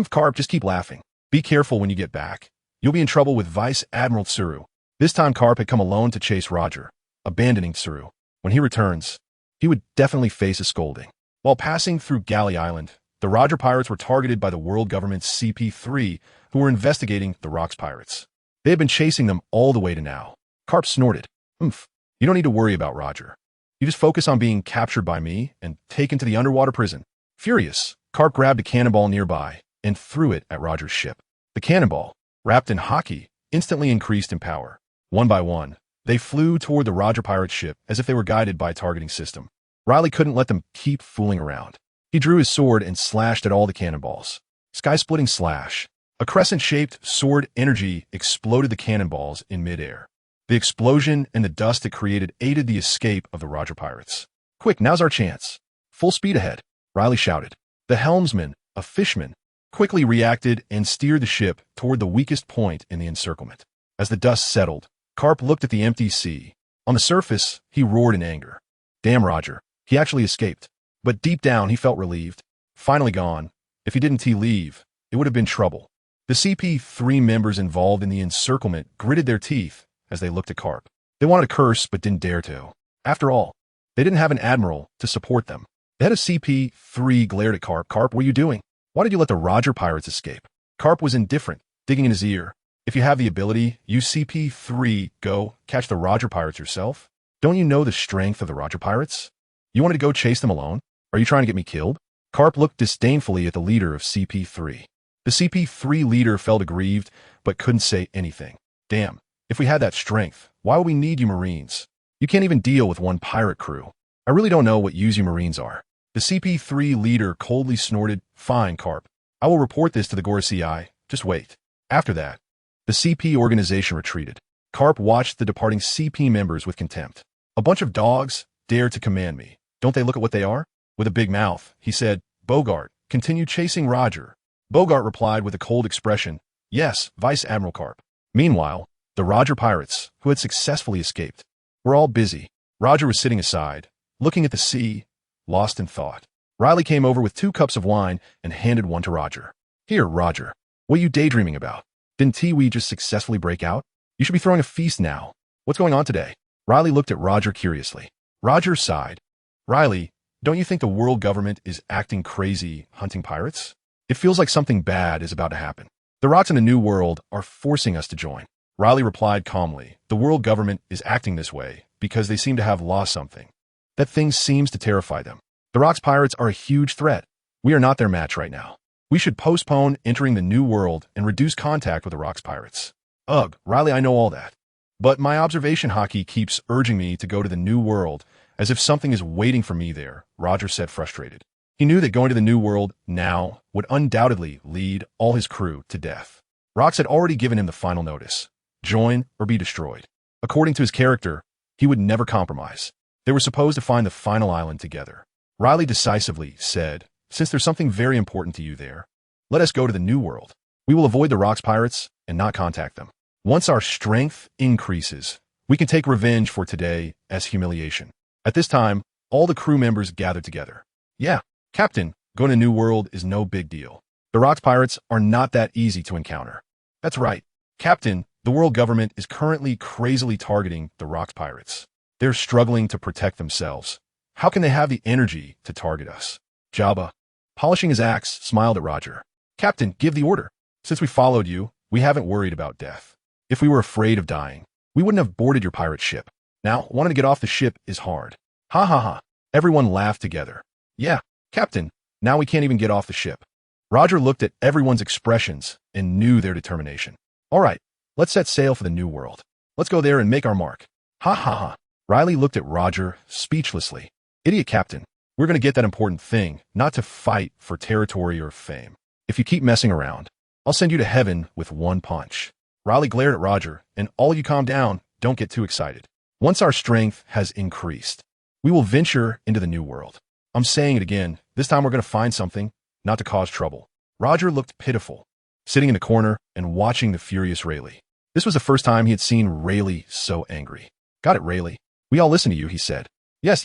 Carp, just keep laughing. Be careful when you get back. You'll be in trouble with Vice Admiral Tsuru. This time Carp had come alone to chase Roger, abandoning Tsuru. When he returns, he would definitely face a scolding. While passing through Galley Island, the Roger pirates were targeted by the world government's CP3, who were investigating the Rocks pirates. They had been chasing them all the way to now. Carp snorted. "Oomph. You don't need to worry about Roger. You just focus on being captured by me and taken to the underwater prison." Furious, Carp grabbed a cannonball nearby and threw it at Roger's ship. The cannonball, wrapped in hockey, instantly increased in power. One by one, they flew toward the Roger pirate ship as if they were guided by a targeting system. Riley couldn't let them keep fooling around. He drew his sword and slashed at all the cannonballs. Sky-splitting slash. A crescent-shaped sword energy exploded the cannonballs in midair. The explosion and the dust it created aided the escape of the Roger pirates. "Quick, now's our chance. Full speed ahead," Riley shouted. The helmsman, a fishman, quickly reacted and steered the ship toward the weakest point in the encirclement. As the dust settled, Carp looked at the empty sea. On the surface, he roared in anger. Damn Roger, he actually escaped. But deep down, he felt relieved. Finally gone. If he didn't leave, it would have been trouble. The CP3 members involved in the encirclement gritted their teeth as they looked at Carp. They wanted to curse, but didn't dare to. After all, they didn't have an admiral to support them. The head of CP3 glared at Carp. "Carp, what are you doing? Why did you let the Roger pirates escape?" Carp was indifferent, digging in his ear. "If you have the ability, use CP3, go catch the Roger pirates yourself. Don't you know the strength of the Roger pirates? You wanted to go chase them alone? Are you trying to get me killed?" Carp looked disdainfully at the leader of CP3. The CP3 leader felt aggrieved, but couldn't say anything. "Damn, if we had that strength, why would we need you Marines? You can't even deal with one pirate crew. I really don't know what use you Marines are." The CP3 leader coldly snorted. "Fine, Carp. I will report this to the Huaxia. Just wait." After that, the CP organization retreated. Carp watched the departing CP members with contempt. "A bunch of dogs dare to command me. Don't they look at what they are?" With a big mouth, he said, "Bogart, continue chasing Roger." Bogart replied with a cold expression, "Yes, Vice Admiral Carp." Meanwhile, the Roger pirates, who had successfully escaped, were all busy. Roger was sitting aside, looking at the sea, lost in thought. Riley came over with 2 cups of wine and handed one to Roger. "Here, Roger. What are you daydreaming about? Didn't Tiwi just successfully break out? You should be throwing a feast now. What's going on today?" Riley looked at Roger curiously. Roger sighed. "Riley, don't you think the world government is acting crazy hunting pirates? It feels like something bad is about to happen. The rocks in the New World are forcing us to join." Riley replied calmly, "The world government is acting this way because they seem to have lost something. That thing seems to terrify them. The Rocks pirates are a huge threat. We are not their match right now. We should postpone entering the New World and reduce contact with the Rocks pirates." "Ugh, Riley, I know all that. But my observation hockey keeps urging me to go to the New World, as if something is waiting for me there," Roger said, frustrated. He knew that going to the New World now would undoubtedly lead all his crew to death. Rocks had already given him the final notice: join or be destroyed. According to his character, he would never compromise. They were supposed to find the final island together. Riley decisively said, "Since there's something very important to you there, let us go to the New World. We will avoid the Rocks pirates and not contact them. Once our strength increases, we can take revenge for today as humiliation." At this time, all the crew members gathered together. "Yeah, Captain, going to New World is no big deal. The Rocks pirates are not that easy to encounter." "That's right. Captain, the world government is currently crazily targeting the Rocks pirates. They're struggling to protect themselves. How can they have the energy to target us?" Jabba, polishing his axe, smiled at Roger. "Captain, give the order. Since we followed you, we haven't worried about death. If we were afraid of dying, we wouldn't have boarded your pirate ship. Now, wanting to get off the ship is hard." "Ha ha ha." Everyone laughed together. "Yeah, Captain, now we can't even get off the ship." Roger looked at everyone's expressions and knew their determination. "All right, let's set sail for the New World. Let's go there and make our mark." "Ha ha ha." Riley looked at Roger speechlessly. "Idiot, Captain. We're going to get that important thing, not to fight for territory or fame. If you keep messing around, I'll send you to heaven with one punch." Riley glared at Roger, "And all you calm down, don't get too excited. Once our strength has increased, we will venture into the New World. I'm saying it again, this time we're going to find something, not to cause trouble." Roger looked pitiful, sitting in the corner and watching the furious Rayleigh. This was the first time he had seen Rayleigh so angry. "Got it, Rayleigh. We all listen to you," he said. Yes,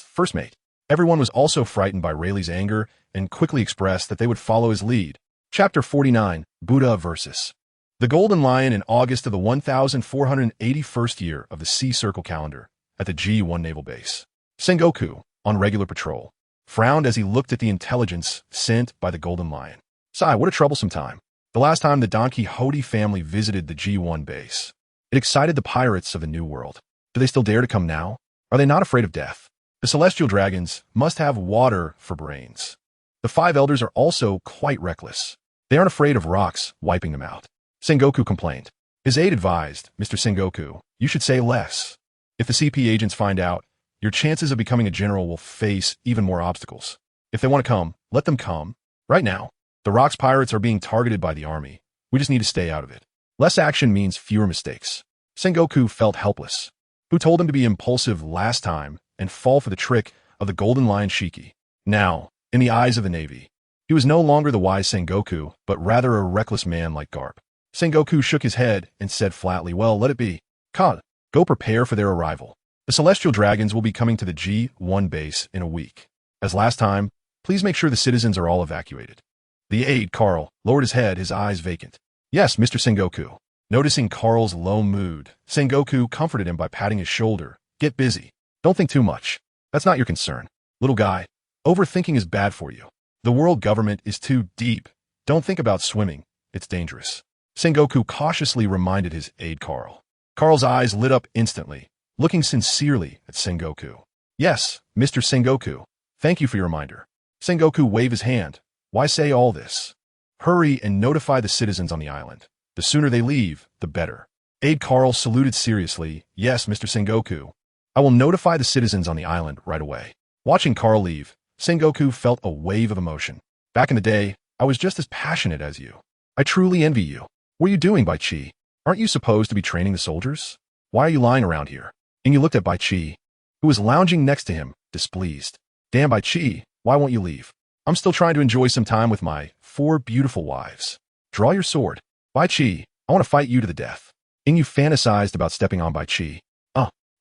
first mate." Everyone was also frightened by Rayleigh's anger and quickly expressed that they would follow his lead. Chapter 49, Buddha versus. The Golden Lion in August of the 1481st year of the Sea Circle calendar at the G1 naval base. Sengoku, on regular patrol, frowned as he looked at the intelligence sent by the Golden Lion. Sigh, what a troublesome time. The last time the Don Quixote family visited the G1 base. It excited the pirates of the New World. Do they still dare to come now? Are they not afraid of death? The celestial dragons must have water for brains. The 5 elders are also quite reckless. They aren't afraid of rocks wiping them out. Sengoku complained. His aide advised, Mr. Sengoku, you should say less. If the CP agents find out, your chances of becoming a general will face even more obstacles. If they want to come, let them come. Right now, the rocks pirates are being targeted by the army. We just need to stay out of it. Less action means fewer mistakes. Sengoku felt helpless. Who told him to be impulsive last time and fall for the trick of the Golden Lion Shiki? Now, in the eyes of the Navy, he was no longer the wise Sengoku, but rather a reckless man like Garp. Sengoku shook his head and said flatly, well, let it be. Khan, go prepare for their arrival. The celestial dragons will be coming to the G1 base in a week. As last time, please make sure the citizens are all evacuated. The aide, Carl, lowered his head, his eyes vacant. Yes, Mr. Sengoku. Noticing Carl's low mood, Sengoku comforted him by patting his shoulder. Get busy. Don't think too much. That's not your concern. Little guy, overthinking is bad for you. The world government is too deep. Don't think about swimming. It's dangerous. Sengoku cautiously reminded his aide Carl. Carl's eyes lit up instantly, looking sincerely at Sengoku. Yes, Mr. Sengoku. Thank you for your reminder. Sengoku waved his hand. Why say all this? Hurry and notify the citizens on the island. The sooner they leave, the better. Aide Carl saluted seriously. Yes, Mr. Sengoku. I will notify the citizens on the island right away. Watching Carl leave, Sengoku felt a wave of emotion. Back in the day, I was just as passionate as you. I truly envy you. What are you doing, Bai Qi? Aren't you supposed to be training the soldiers? Why are you lying around here? And you looked at Bai Qi, who was lounging next to him, displeased. Damn, Bai Qi, why won't you leave? I'm still trying to enjoy some time with my 4 beautiful wives. Draw your sword. Bai Qi, I want to fight you to the death. And you fantasized about stepping on Bai Qi.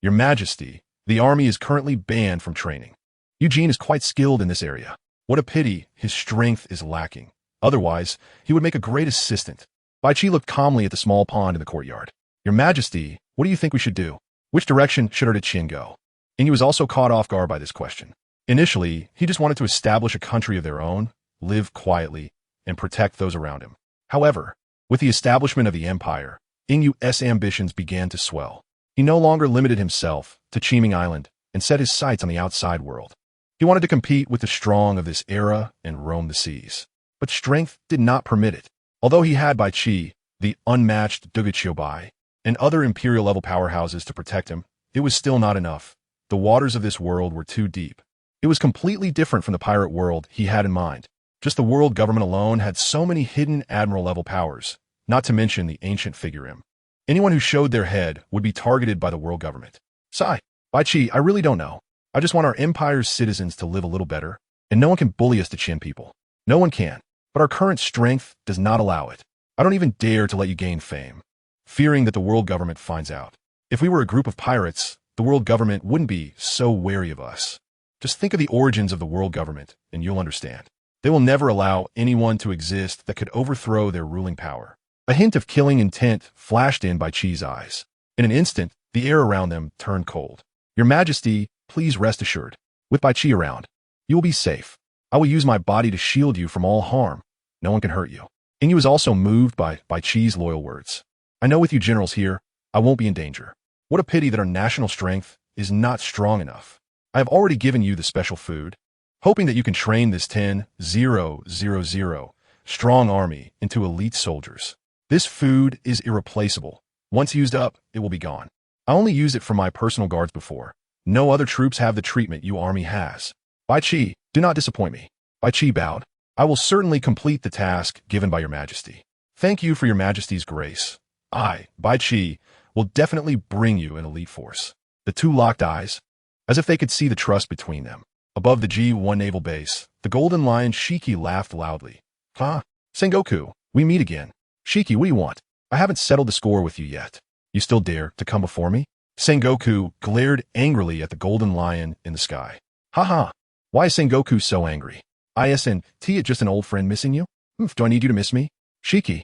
Your Majesty, the army is currently banned from training. Eugene is quite skilled in this area. What a pity his strength is lacking. Otherwise, he would make a great assistant. Bai Qi looked calmly at the small pond in the courtyard. Your Majesty, what do you think we should do? Which direction should our Qian go? And he was also caught off guard by this question. Initially, he just wanted to establish a country of their own, live quietly, and protect those around him. However, with the establishment of the empire, Inyu's ambitions began to swell. He no longer limited himself to Qiming Island and set his sights on the outside world. He wanted to compete with the strong of this era and roam the seas. But strength did not permit it. Although he had Bai Qi, the unmatched Dugachiobai, and other imperial-level powerhouses to protect him, it was still not enough. The waters of this world were too deep. It was completely different from the pirate world he had in mind. Just the world government alone had so many hidden admiral-level powers, not to mention the ancient figurim. Anyone who showed their head would be targeted by the world government. Sigh, Bai Qi, I really don't know. I just want our empire's citizens to live a little better, and no one can bully us to Qian people. No one can, but our current strength does not allow it. I don't even dare to let you gain fame, fearing that the world government finds out. If we were a group of pirates, the world government wouldn't be so wary of us. Just think of the origins of the world government, and you'll understand. They will never allow anyone to exist that could overthrow their ruling power. A hint of killing intent flashed in Bai Qi's eyes. In an instant, the air around them turned cold. Your Majesty, please rest assured. With Bai Qi around, you will be safe. I will use my body to shield you from all harm. No one can hurt you. Inyu was also moved by Bai Qi's loyal words. I know with you generals here, I won't be in danger. What a pity that our national strength is not strong enough. I have already given you the special food, hoping that you can train this 10,000 strong army into elite soldiers. This food is irreplaceable. Once used up, it will be gone. I only used it for my personal guards before. No other troops have the treatment your army has. Bai Qi, do not disappoint me. Bai Qi bowed. I will certainly complete the task given by your Majesty. Thank you for your Majesty's grace. I, Bai Qi, will definitely bring you an elite force. The two locked eyes, as if they could see the trust between them. Above the G1 naval base, the Golden Lion Shiki laughed loudly. Sengoku, we meet again. Shiki, what do you want? I haven't settled the score with you yet. You still dare to come before me? Sengoku glared angrily at the Golden Lion in the sky. Why is Sengoku so angry? Isn't it just an old friend missing you? Do I need you to miss me? Shiki,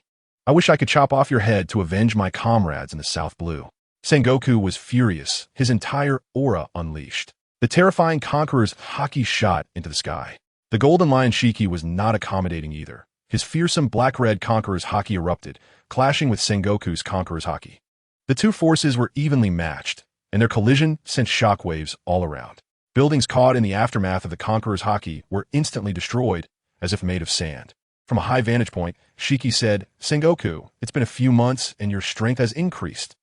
I wish I could chop off your head to avenge my comrades in the South Blue. Sengoku was furious, his entire aura unleashed. The terrifying conqueror's haki shot into the sky. The golden lion Shiki was not accommodating either. His fearsome black-red conqueror's haki erupted, clashing with Sengoku's conqueror's haki. The two forces were evenly matched, and their collision sent shockwaves all around. Buildings caught in the aftermath of the conqueror's haki were instantly destroyed, as if made of sand. From a high vantage point, Shiki said, "Sengoku, it's been a few months and your strength has increased."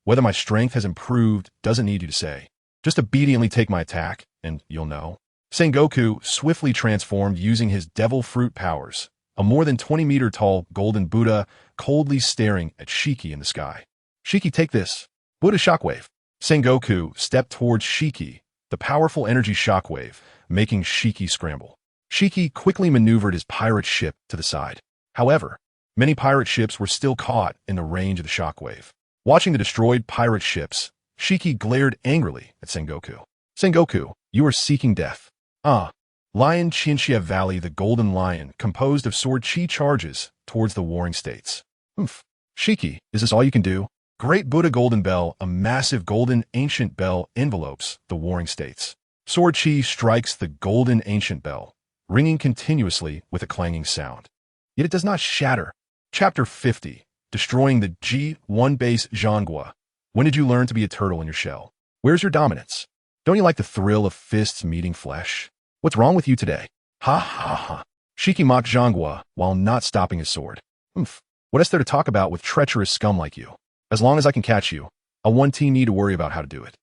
Whether my strength has improved doesn't need you to say. Just obediently take my attack, and you'll know. Sengoku swiftly transformed using his devil fruit powers, a more than 20-meter-tall golden Buddha coldly staring at Shiki in the sky. "Shiki, take this." Buddha shockwave. Sengoku stepped towards Shiki, the powerful energy shockwave, making Shiki scramble. Shiki quickly maneuvered his pirate ship to the side. However, many pirate ships were still caught in the range of the shockwave. Watching the destroyed pirate ships, Shiki glared angrily at Sengoku. "Sengoku, you are seeking death." Lion Qian Valley, the golden lion, composed of sword chi charges towards the warring states. Shiki, is this all you can do? Great Buddha golden bell, a massive golden ancient bell envelopes the warring states. Sword chi strikes the golden ancient bell, ringing continuously with a clanging sound. Yet it does not shatter. Chapter 50. Destroying the G1 base Zhonghua. When did you learn to be a turtle in your shell? Where's your dominance? Don't you like the thrill of fists meeting flesh? What's wrong with you today? Ha ha ha. Shiki mocked Zhonghua while not stopping his sword. What is there to talk about with treacherous scum like you? As long as I can catch you, I won't need to worry about how to do it.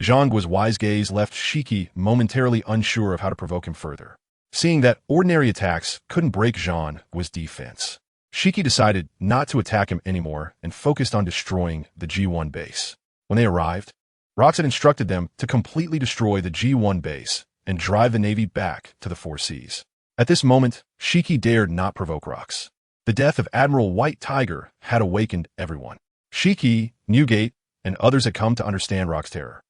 Zhonghua's wise gaze left Shiki momentarily unsure of how to provoke him further. Seeing that ordinary attacks couldn't break Zhonghua's defense, Shiki decided not to attack him anymore and focused on destroying the G1 base. When they arrived, Rox had instructed them to completely destroy the G1 base and drive the Navy back to the Four Seas. At this moment, Shiki dared not provoke Rox. The death of Admiral White Tiger had awakened everyone. Shiki, Newgate, and others had come to understand Rox's terror.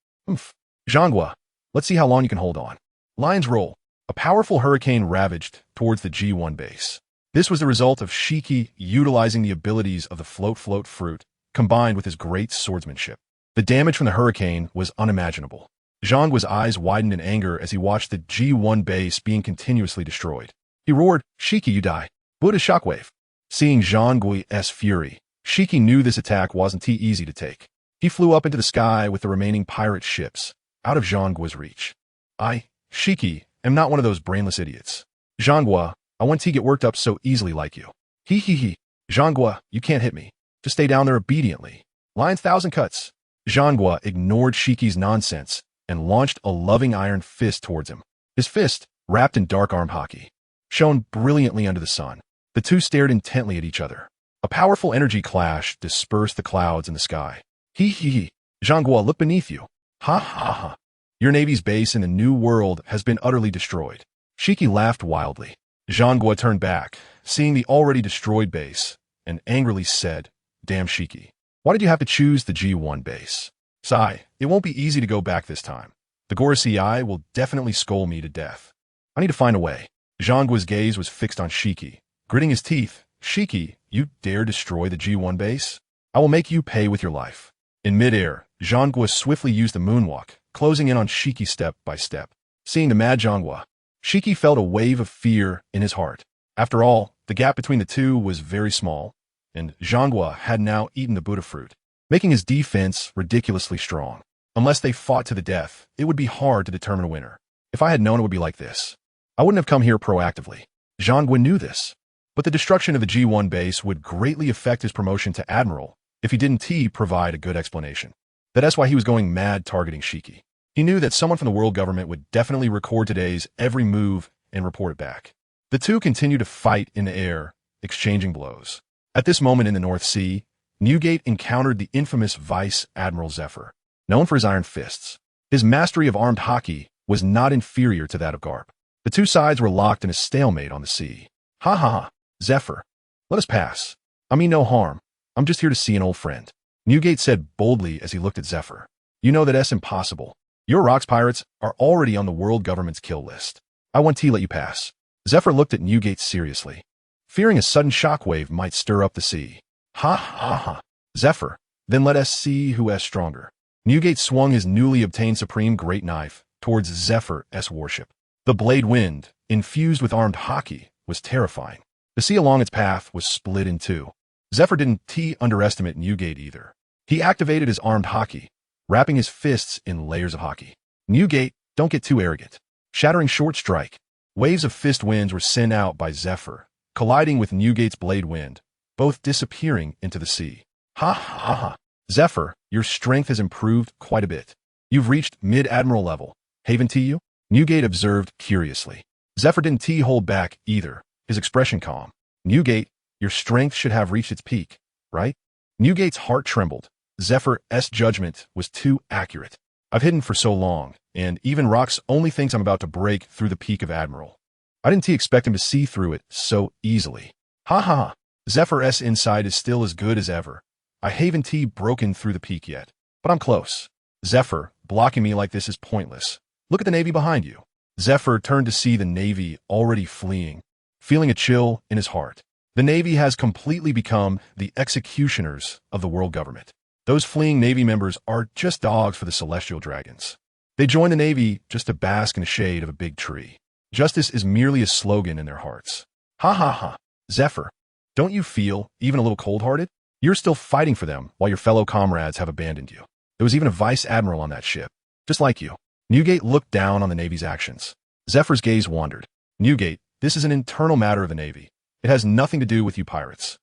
Zhonghua, let's see how long you can hold on. Lion's Roll. A powerful hurricane ravaged towards the G1 base. This was the result of Shiki utilizing the abilities of the float fruit, combined with his great swordsmanship. The damage from the hurricane was unimaginable. Zhonghua's eyes widened in anger as he watched the G1 base being continuously destroyed. He roared, "Shiki, you die." Buddha shockwave. Seeing Zhonghua's fury, Shiki knew this attack wasn't too easy to take. He flew up into the sky with the remaining pirate ships, out of Zhonghua's reach. "I, Shiki, am not one of those brainless idiots. Zhonghua, I want to get worked up so easily like you. He. Zhonghua, you can't hit me. Just stay down there obediently. Lion's thousand cuts." Zhonghua ignored Shiki's nonsense and launched a loving iron fist towards him. His fist, wrapped in dark arm haki, shone brilliantly under the sun. The two stared intently at each other. A powerful energy clash dispersed the clouds in the sky. He. Zhonghua, look beneath you. Ha. Your Navy's base in the New World has been utterly destroyed. Shiki laughed wildly. Zhonghua turned back, seeing the already destroyed base, and angrily said, "Damn Shiki. Why did you have to choose the G1 base? Sigh, it won't be easy to go back this time. The Gorosei will definitely scold me to death. I need to find a way." Zhonghua's gaze was fixed on Shiki. Gritting his teeth, "Shiki, you dare destroy the G1 base? I will make you pay with your life." In midair, Zhonghua swiftly used the moonwalk, closing in on Shiki step by step. Seeing the mad Zhonghua, Shiki felt a wave of fear in his heart. After all, the gap between the two was very small, and Zhonghua had now eaten the Buddha fruit, making his defense ridiculously strong. Unless they fought to the death, it would be hard to determine a winner. If I had known it would be like this, I wouldn't have come here proactively. Zhonghua knew this. But the destruction of the G1 base would greatly affect his promotion to Admiral if he didn't provide a good explanation. That's why he was going mad targeting Shiki. He knew that someone from the world government would definitely record today's every move and report it back. The two continued to fight in the air, exchanging blows. At this moment in the North Sea, Newgate encountered the infamous Vice Admiral Zephyr, known for his iron fists. His mastery of armed haki was not inferior to that of Garp. The two sides were locked in a stalemate on the sea. Ha. Zephyr, let us pass. I mean no harm. I'm just here to see an old friend. Newgate said boldly as he looked at Zephyr. You know that's impossible. Your Rox pirates are already on the world government's kill list. I want to let you pass. Zephyr looked at Newgate seriously, fearing a sudden shockwave might stir up the sea. Ha. Zephyr, Then let us see who is stronger. Newgate swung his newly obtained supreme great knife towards Zephyr's warship. The blade wind, infused with armed hockey, was terrifying. The sea along its path was split in two. Zephyr didn't underestimate Newgate either. He activated his armed hockey, wrapping his fists in layers of hockey. Newgate, don't get too arrogant. Shattering short strike. Waves of fist winds were sent out by Zephyr, colliding with Newgate's blade wind, both disappearing into the sea. Ha ha ha. Zephyr, your strength has improved quite a bit. You've reached mid-admiral level. Haven't you? Newgate observed curiously. Zephyr didn't hold back either, his expression calm. Newgate, your strength should have reached its peak, right? Newgate's heart trembled. Zephyr's judgment was too accurate. I've hidden for so long, and even Rox only thinks I'm about to break through the peak of Admiral. I didn't expect him to see through it so easily. Ha ha ha. Zephyr's inside is still as good as ever. I haven't broken through the peak yet, but I'm close. Zephyr, blocking me like this is pointless. Look at the Navy behind you. Zephyr turned to see the Navy already fleeing, feeling a chill in his heart. The Navy has completely become the executioners of the world government. Those fleeing Navy members are just dogs for the celestial dragons. They join the Navy just to bask in the shade of a big tree. Justice is merely a slogan in their hearts. Ha ha ha. Zephyr, don't you feel even a little cold-hearted? You're still fighting for them while your fellow comrades have abandoned you. There was even a vice admiral on that ship, just like you. Newgate looked down on the Navy's actions. Zephyr's gaze wandered. Newgate, this is an internal matter of the Navy. It has nothing to do with you pirates.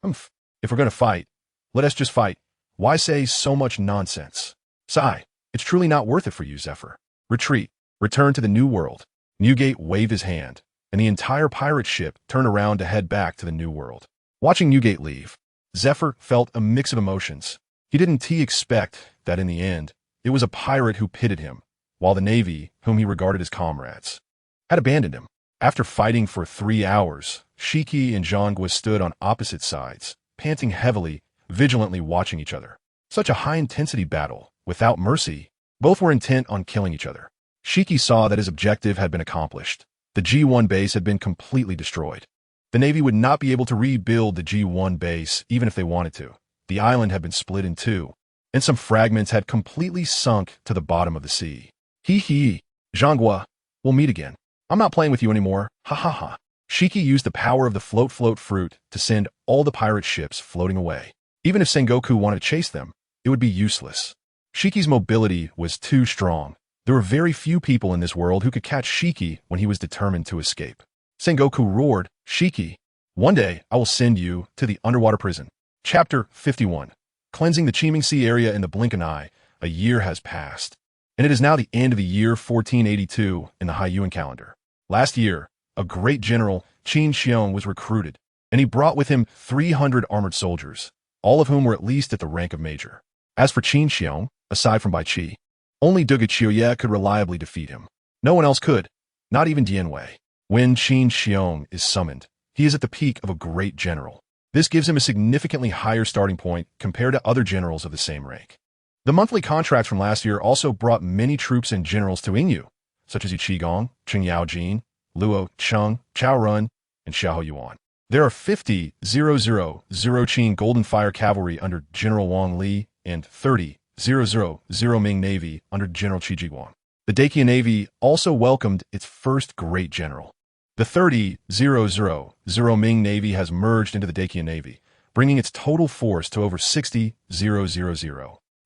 If we're going to fight, let us just fight. Why say so much nonsense? Sigh, it's truly not worth it for you, Zephyr. Retreat. Return to the New World. Newgate waved his hand, and the entire pirate ship turned around to head back to the New World. Watching Newgate leave, Zephyr felt a mix of emotions. He didn't expect that in the end, it was a pirate who pitted him, while the Navy, whom he regarded as comrades, had abandoned him. After fighting for 3 hours, Shiki and Zhangwa stood on opposite sides, panting heavily, vigilantly watching each other. Such a high-intensity battle, without mercy. Both were intent on killing each other. Shiki saw that his objective had been accomplished. The G1 base had been completely destroyed. The Navy would not be able to rebuild the G1 base even if they wanted to. The island had been split in two, and some fragments had completely sunk to the bottom of the sea. Hee. Zhangwa, we'll meet again. I'm not playing with you anymore. Ha ha ha. Shiki used the power of the float fruit to send all the pirate ships floating away. Even if Sengoku wanted to chase them, it would be useless. Shiki's mobility was too strong. There were very few people in this world who could catch Shiki when he was determined to escape. Sengoku roared, Shiki, one day I will send you to the underwater prison. Chapter 51. Cleansing the Qiming Sea area in the blink of an eye. A year has passed, and it is now the end of the year 1482 in the Hyuan calendar. Last year, a great general, Qin Qian, was recruited, and he brought with him 300 armored soldiers, all of whom were at least at the rank of major. As for Qin Qian, aside from Bai Qi, only Duge Qiuye could reliably defeat him. No one else could, not even Dian Wei. When Qin Qian is summoned, he is at the peak of a great general. This gives him a significantly higher starting point compared to other generals of the same rank. The monthly contracts from last year also brought many troops and generals to Yingyu, such as Yi Qigong, Qing Yaojin, Luo Cheng, Chao Run, and Xiao Yuan. There are 50,000 Qin Golden Fire Cavalry under General Wang Li and 30,000 Ming Navy under General Qi Jiguang. The Daqian Navy also welcomed its first great general. The 30,000 Ming Navy has merged into the Daqian Navy, bringing its total force to over 60,000.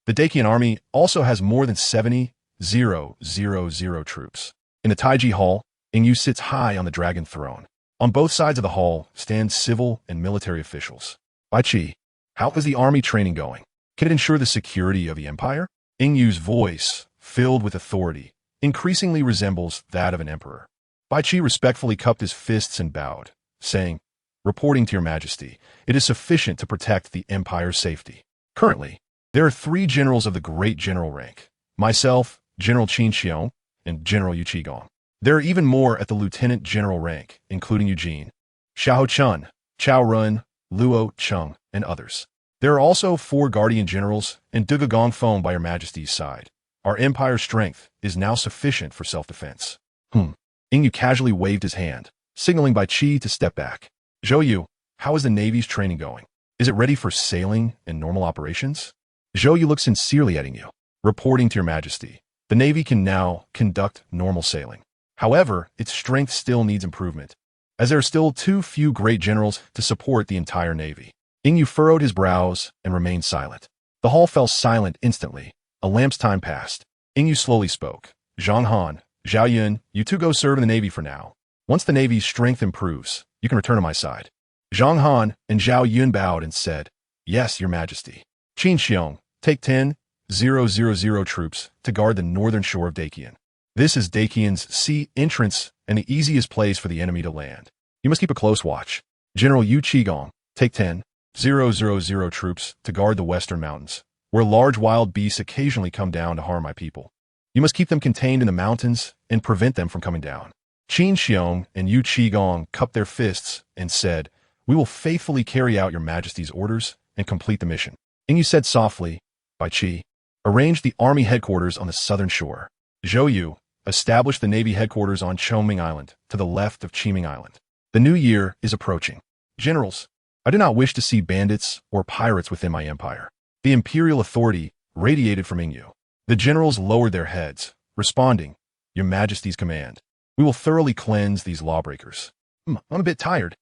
The Daqian Army also has more than 70,000 troops. In the Taiji Hall, Yingyu sits high on the dragon throne. On both sides of the hall stand civil and military officials. Bai Qi, how is the army training going? Can it ensure the security of the empire? Yingyu's voice, filled with authority, increasingly resembles that of an emperor. Bai Qi respectfully cupped his fists and bowed, saying, reporting to your majesty, it is sufficient to protect the empire's safety. Currently, there are 3 generals of the great general rank, myself, General Qin Qian, and General Yu Qigong. There are even more at the lieutenant general rank, including Eugene, Xiao Chun, Chao Run, Luo Cheng, and others. There are also 4 guardian generals and Duge Gongfeng by your majesty's side. Our empire's strength is now sufficient for self-defense. Yingyu casually waved his hand, signaling Bai Qi to step back. Zhou Yu, how is the Navy's training going? Is it ready for sailing and normal operations? Zhou Yu looked sincerely at Yu. Reporting to your majesty, the Navy can now conduct normal sailing. However, its strength still needs improvement, as there are still too few great generals to support the entire Navy. Yu furrowed his brows and remained silent. The hall fell silent instantly. A lamp's time passed. Yu slowly spoke. Zhang Han, Zhao Yun, you two go serve in the Navy for now. Once the Navy's strength improves, you can return to my side. Zhang Han and Zhao Yun bowed and said, Yes, your majesty. Qin Xiong, take 10,000 troops to guard the northern shore of Daqian. This is Daqian's sea entrance and the easiest place for the enemy to land. You must keep a close watch. General Yu Qigong, take 10,000 troops to guard the western mountains, where large wild beasts occasionally come down to harm my people. You must keep them contained in the mountains and prevent them from coming down. Qin Xiong and Yu Qigong cupped their fists and said, We will faithfully carry out your majesty's orders and complete the mission. Yu said softly, By Qi, arrange the army headquarters on the southern shore. Zhou Yu established the Navy headquarters on Chongming Island, to the left of Qiming Island. The new year is approaching. Generals, I do not wish to see bandits or pirates within my empire. The imperial authority radiated from Yu. The generals lowered their heads, responding, Your Majesty's command. We will thoroughly cleanse these lawbreakers. I'm a bit tired.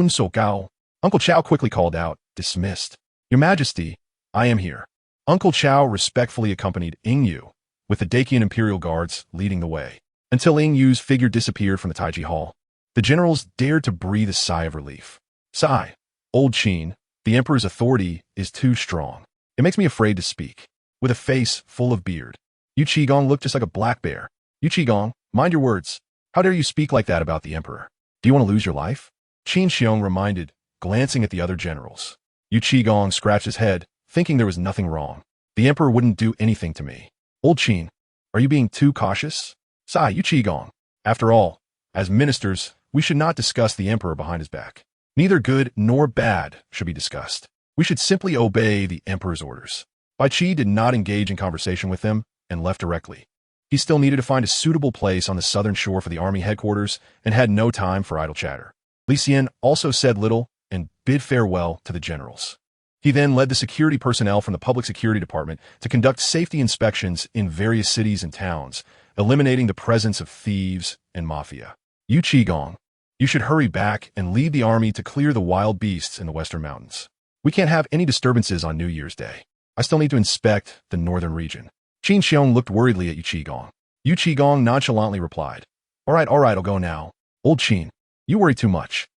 So Gao. Uncle Chow quickly called out, dismissed. Your Majesty, I am here. Uncle Chow respectfully accompanied Yu, with the Daqian Imperial Guards leading the way, until Yu's figure disappeared from the Taiji Hall. The generals dared to breathe a sigh of relief. Sigh. Old Qin, the Emperor's authority is too strong. It makes me afraid to speak. With a face full of beard, Yu Qigong looked just like a black bear. Yu Qigong, mind your words. How dare you speak like that about the Emperor? Do you want to lose your life? Qin Xiong reminded, glancing at the other generals. Yu Qigong scratched his head, thinking there was nothing wrong. The Emperor wouldn't do anything to me. Old Qin, are you being too cautious? Sigh, Yu Qigong. After all, as ministers, we should not discuss the Emperor behind his back. Neither good nor bad should be discussed. We should simply obey the Emperor's orders. Bai Qi did not engage in conversation with them and left directly. He still needed to find a suitable place on the southern shore for the army headquarters and had no time for idle chatter. Li Xian also said little and bid farewell to the generals. He then led the security personnel from the Public Security Department to conduct safety inspections in various cities and towns, eliminating the presence of thieves and mafia. Yu Qigong, you should hurry back and lead the army to clear the wild beasts in the western mountains. We can't have any disturbances on New Year's Day. I still need to inspect the northern region. Qin Xiong looked worriedly at Yu Qigong. Yu Qigong nonchalantly replied, All right, I'll go now. Old Qin, you worry too much.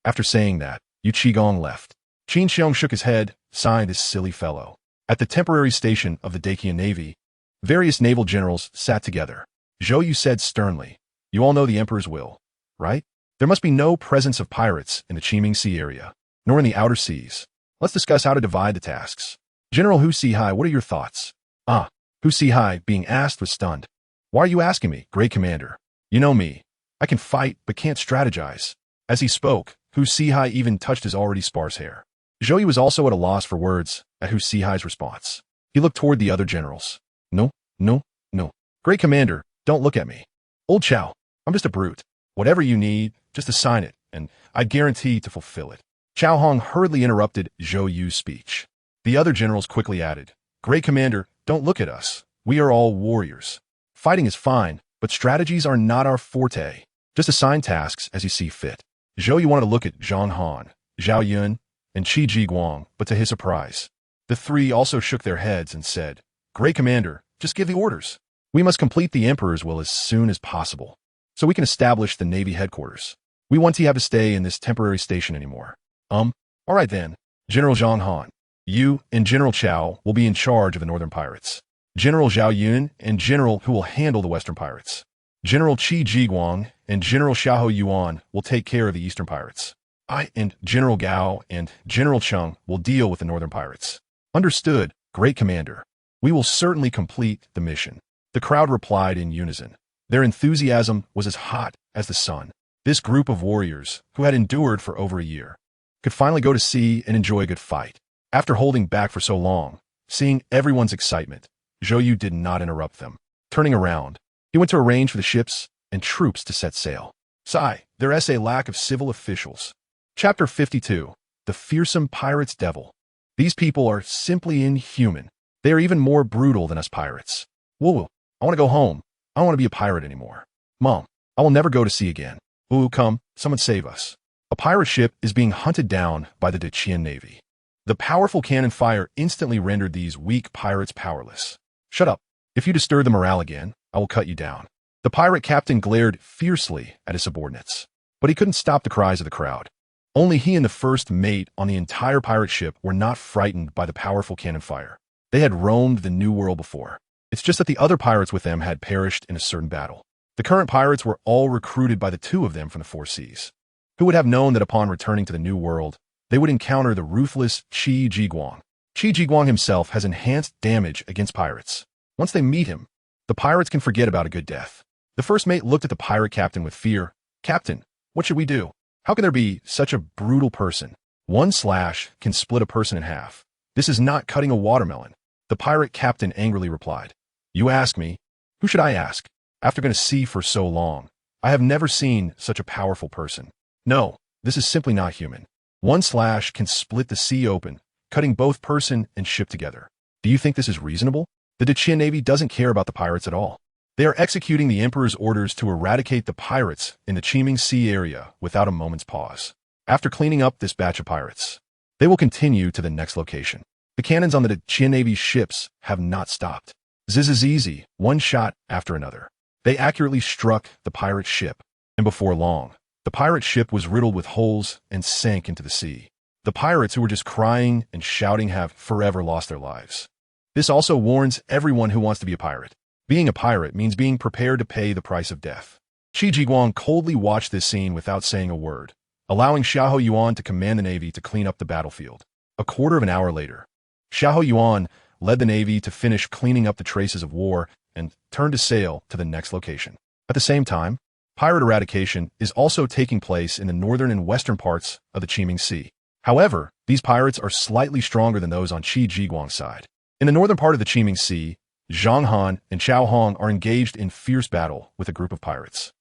After saying that, Yu Qigong left. Qin Xiong shook his head, sighing, this silly fellow. At the temporary station of the Daqian Navy, various naval generals sat together. Zhou Yu said sternly, You all know the Emperor's will, right? There must be no presence of pirates in the Qiming Sea area, nor in the outer seas. Let's discuss how to divide the tasks. General Hu Sihai, what are your thoughts? Hu Sihai, being asked, was stunned. Why are you asking me, great commander? You know me. I can fight, but can't strategize. As he spoke, Hu Sihai even touched his already sparse hair. Zhou Yu was also at a loss for words at Hu Sihai's response. He looked toward the other generals. No. Great commander, don't look at me. Old Chow, I'm just a brute. Whatever you need, just assign it, and I guarantee to fulfill it. Chao Hong hurriedly interrupted Zhou Yu's speech. The other generals quickly added, Great commander, don't look at us. We are all warriors. Fighting is fine, but strategies are not our forte. Just assign tasks as you see fit. Zhou Yu wanted to look at Zhang Han, Zhao Yun, and Qi Jiguang, but to his surprise, the three also shook their heads and said, Great commander, just give the orders. We must complete the Emperor's will as soon as possible, so we can establish the Navy headquarters. We won't have to stay in this temporary station anymore. All right then. General Zhang Han, you and General Chao will be in charge of the northern pirates. General Zhao Yun and General Hu will handle the western pirates. General Qi Jiguang and General Xiahou Yuan will take care of the eastern pirates. I and General Gao and General Cheng will deal with the northern pirates. Understood, great commander. We will certainly complete the mission. The crowd replied in unison. Their enthusiasm was as hot as the sun. This group of warriors, who had endured for over a year, could finally go to sea and enjoy a good fight. After holding back for so long, seeing everyone's excitement, Zhou Yu did not interrupt them. Turning around, he went to arrange for the ships and troops to set sail. Sigh, there is a lack of civil officials. Chapter 52. The Fearsome Pirate's Devil. These people are simply inhuman. They are even more brutal than us pirates. Woo, I want to go home. I don't want to be a pirate anymore. Mom, I will never go to sea again. Ooh, come, someone save us. A pirate ship is being hunted down by the Qian Navy. The powerful cannon fire instantly rendered these weak pirates powerless. Shut up. If you disturb the morale again, I will cut you down. The pirate captain glared fiercely at his subordinates, but he couldn't stop the cries of the crowd. Only he and the first mate on the entire pirate ship were not frightened by the powerful cannon fire. They had roamed the New World before. It's just that the other pirates with them had perished in a certain battle. The current pirates were all recruited by the two of them from the four seas. Who would have known that upon returning to the New World, they would encounter the ruthless Qi Jiguang. Qi Jiguang himself has enhanced damage against pirates. Once they meet him, the pirates can forget about a good death. The first mate looked at the pirate captain with fear. Captain, what should we do? How can there be such a brutal person? One slash can split a person in half. This is not cutting a watermelon. The pirate captain angrily replied. You ask me? Who should I ask? After going to sea for so long, I have never seen such a powerful person. No, this is simply not human. One slash can split the sea open, cutting both person and ship together. Do you think this is reasonable? The Qian Navy doesn't care about the pirates at all. They are executing the Emperor's orders to eradicate the pirates in the Qiming Sea area without a moment's pause. After cleaning up this batch of pirates, they will continue to the next location. The cannons on the Qian Navy's ships have not stopped. Zizizizi, one shot after another. They accurately struck the pirate ship, and before long, the pirate ship was riddled with holes and sank into the sea. The pirates who were just crying and shouting have forever lost their lives. This also warns everyone who wants to be a pirate. Being a pirate means being prepared to pay the price of death. Qi Jiguang coldly watched this scene without saying a word, allowing Xiahou Yuan to command the navy to clean up the battlefield. A quarter of an hour later, Xiahou Yuan led the navy to finish cleaning up the traces of war and turned to sail to the next location. At the same time, pirate eradication is also taking place in the northern and western parts of the Qiming Sea. However, these pirates are slightly stronger than those on Qi Jiguang's side. In the northern part of the Qiming Sea, Zhang Han and Chao Hong are engaged in fierce battle with a group of pirates.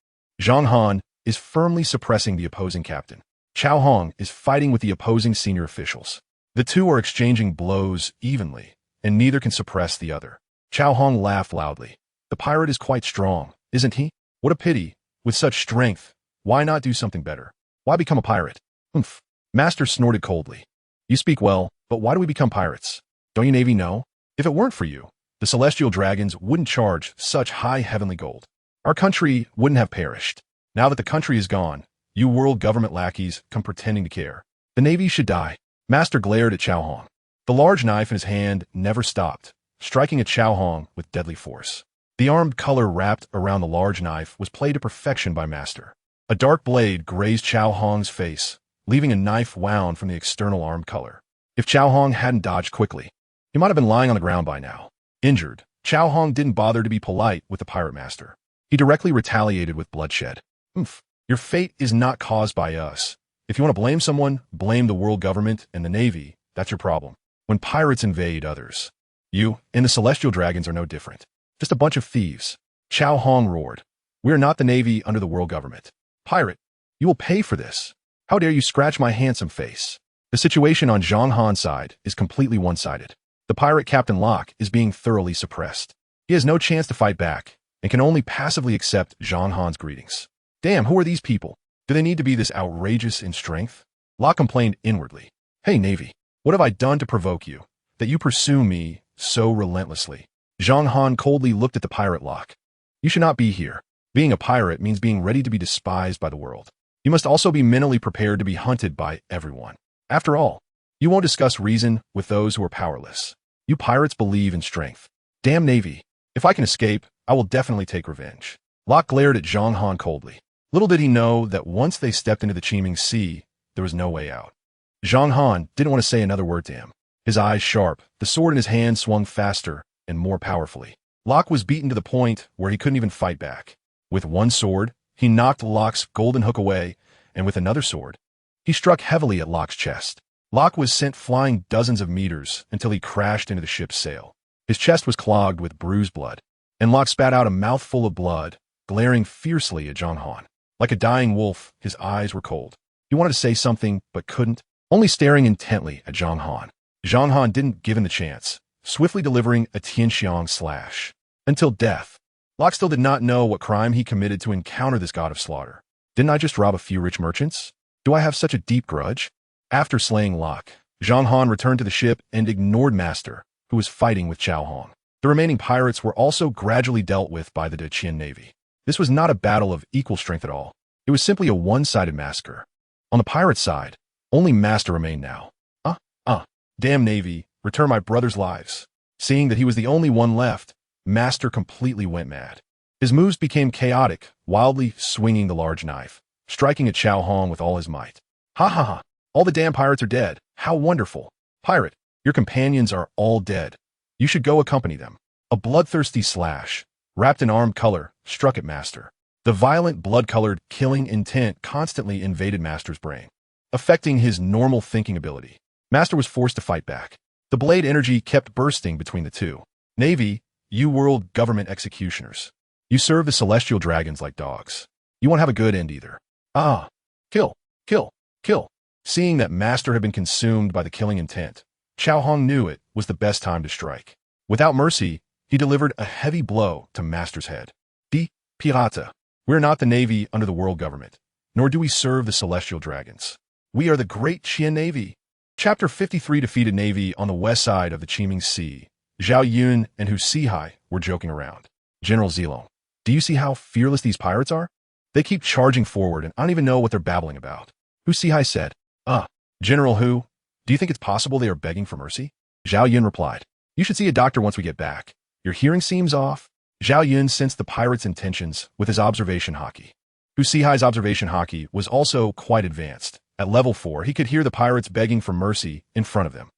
Zhang Han is firmly suppressing the opposing captain. Chao Hong is fighting with the opposing senior officials. The two are exchanging blows evenly, and neither can suppress the other. Chao Hong laughed loudly. The pirate is quite strong, isn't he? What a pity. With such strength, why not do something better? Why become a pirate? Humph. Master snorted coldly. You speak well, but why do we become pirates? Don't you Navy know? If it weren't for you, the celestial dragons wouldn't charge such high heavenly gold. Our country wouldn't have perished. Now that the country is gone, you world government lackeys come pretending to care. The Navy should die. Master glared at Chao Hong. The large knife in his hand never stopped, striking at Chao Hong with deadly force. The armed color wrapped around the large knife was played to perfection by Master. A dark blade grazed Chao Hong's face, leaving a knife wound from the external armed color. If Chao Hong hadn't dodged quickly, he might have been lying on the ground by now. Injured, Chao Hong didn't bother to be polite with the pirate master. He directly retaliated with bloodshed. Your fate is not caused by us. If you want to blame someone, blame the world government and the Navy. That's your problem. When pirates invade others, you and the celestial dragons are no different. Just a bunch of thieves. Chao Hong roared. We are not the Navy under the world government. Pirate, you will pay for this. How dare you scratch my handsome face? The situation on Zhang Han's side is completely one-sided. The pirate Captain Locke is being thoroughly suppressed. He has no chance to fight back and can only passively accept Zhang Han's greetings. Damn, who are these people? Do they need to be this outrageous in strength? Locke complained inwardly. Hey, Navy, what have I done to provoke you, that you pursue me so relentlessly? Zhang Han coldly looked at the pirate Locke. You should not be here. Being a pirate means being ready to be despised by the world. You must also be mentally prepared to be hunted by everyone. After all, you won't discuss reason with those who are powerless. You pirates believe in strength. Damn Navy. If I can escape, I will definitely take revenge. Locke glared at Zhang Han coldly. Little did he know that once they stepped into the Qiming Sea, there was no way out. Zhang Han didn't want to say another word to him. His eyes sharp, the sword in his hand swung faster and more powerfully. Locke was beaten to the point where he couldn't even fight back. With one sword, he knocked Locke's golden hook away, and with another sword, he struck heavily at Locke's chest. Locke was sent flying dozens of meters until he crashed into the ship's sail. His chest was clogged with bruised blood, and Locke spat out a mouthful of blood, glaring fiercely at Zhang Han. Like a dying wolf, his eyes were cold. He wanted to say something, but couldn't, only staring intently at Zhang Han. Zhang Han didn't give him the chance, swiftly delivering a Tianxiang slash. Until death. Locke still did not know what crime he committed to encounter this god of slaughter. Didn't I just rob a few rich merchants? Do I have such a deep grudge? After slaying Locke, Zhang Han returned to the ship and ignored Master, who was fighting with Chao Hong. The remaining pirates were also gradually dealt with by the Qian Navy. This was not a battle of equal strength at all. It was simply a one-sided massacre. On the pirate side, only Master remained now. Damn Navy, return my brother's lives. Seeing that he was the only one left, Master completely went mad. His moves became chaotic, wildly swinging the large knife, striking at Chao Hong with all his might. Ha ha ha, all the damn pirates are dead. How wonderful. Pirate, your companions are all dead. You should go accompany them. A bloodthirsty slash, wrapped in armed color, struck at Master. The violent blood-colored killing intent constantly invaded Master's brain, affecting his normal thinking ability. Master was forced to fight back. The blade energy kept bursting between the two. Navy, you world government executioners. You serve the celestial dragons like dogs. You won't have a good end either. Kill, kill, kill. Seeing that Master had been consumed by the killing intent, Chao Hong knew it was the best time to strike. Without mercy, he delivered a heavy blow to Master's head. Pirata. We're not the Navy under the world government, nor do we serve the celestial dragons. We are the great Qian Navy. Chapter 53 defeated Navy on the west side of the Qiming Sea. Zhao Yun and Huaxia were joking around. General Zilong, do you see how fearless these pirates are? They keep charging forward and I don't even know what they're babbling about. Huaxia said, General Hu, do you think it's possible they are begging for mercy? Zhao Yun replied, you should see a doctor once we get back. Your hearing seems off. Zhao Yun sensed the pirates' intentions with his observation haki. Huaxia's observation haki was also quite advanced. At level 4, he could hear the pirates begging for mercy in front of them.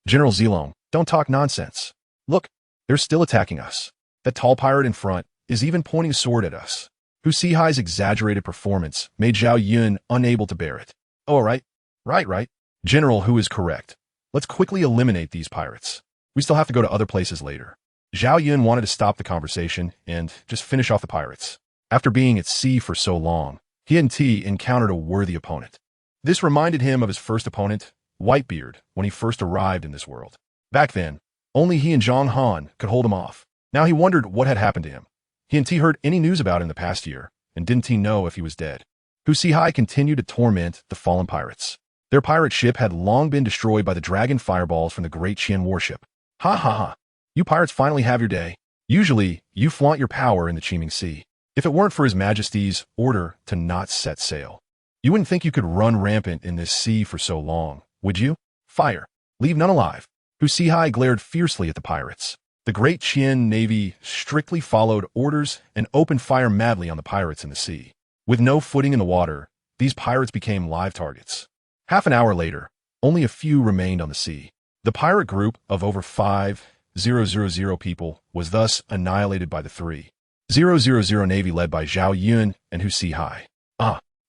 General Zilong, don't talk nonsense. Look, they're still attacking us. That tall pirate in front is even pointing a sword at us. Huaxia's exaggerated performance made Zhao Yun unable to bear it. Oh, all right. Right. General Hu is correct. Let's quickly eliminate these pirates. We still have to go to other places later. Zhao Yun wanted to stop the conversation and just finish off the pirates. After being at sea for so long, he and T encountered a worthy opponent. This reminded him of his first opponent, Whitebeard, when he first arrived in this world. Back then, only he and Zhang Han could hold him off. Now he wondered what had happened to him. He and T heard any news about him in the past year, and didn't T know if he was dead. Huaxia continued to torment the fallen pirates. Their pirate ship had long been destroyed by the dragon fireballs from the great Qian warship. Ha. You pirates finally have your day. Usually, you flaunt your power in the Qiming Sea. If it weren't for His Majesty's order to not set sail, you wouldn't think you could run rampant in this sea for so long, would you? Fire. Leave none alive. Huaxia glared fiercely at the pirates. The great Qian Navy strictly followed orders and opened fire madly on the pirates in the sea. With no footing in the water, these pirates became live targets. Half an hour later, only a few remained on the sea. The pirate group of over 5,000 people was thus annihilated by the 3,000 Navy led by Zhao Yun and Huaxia.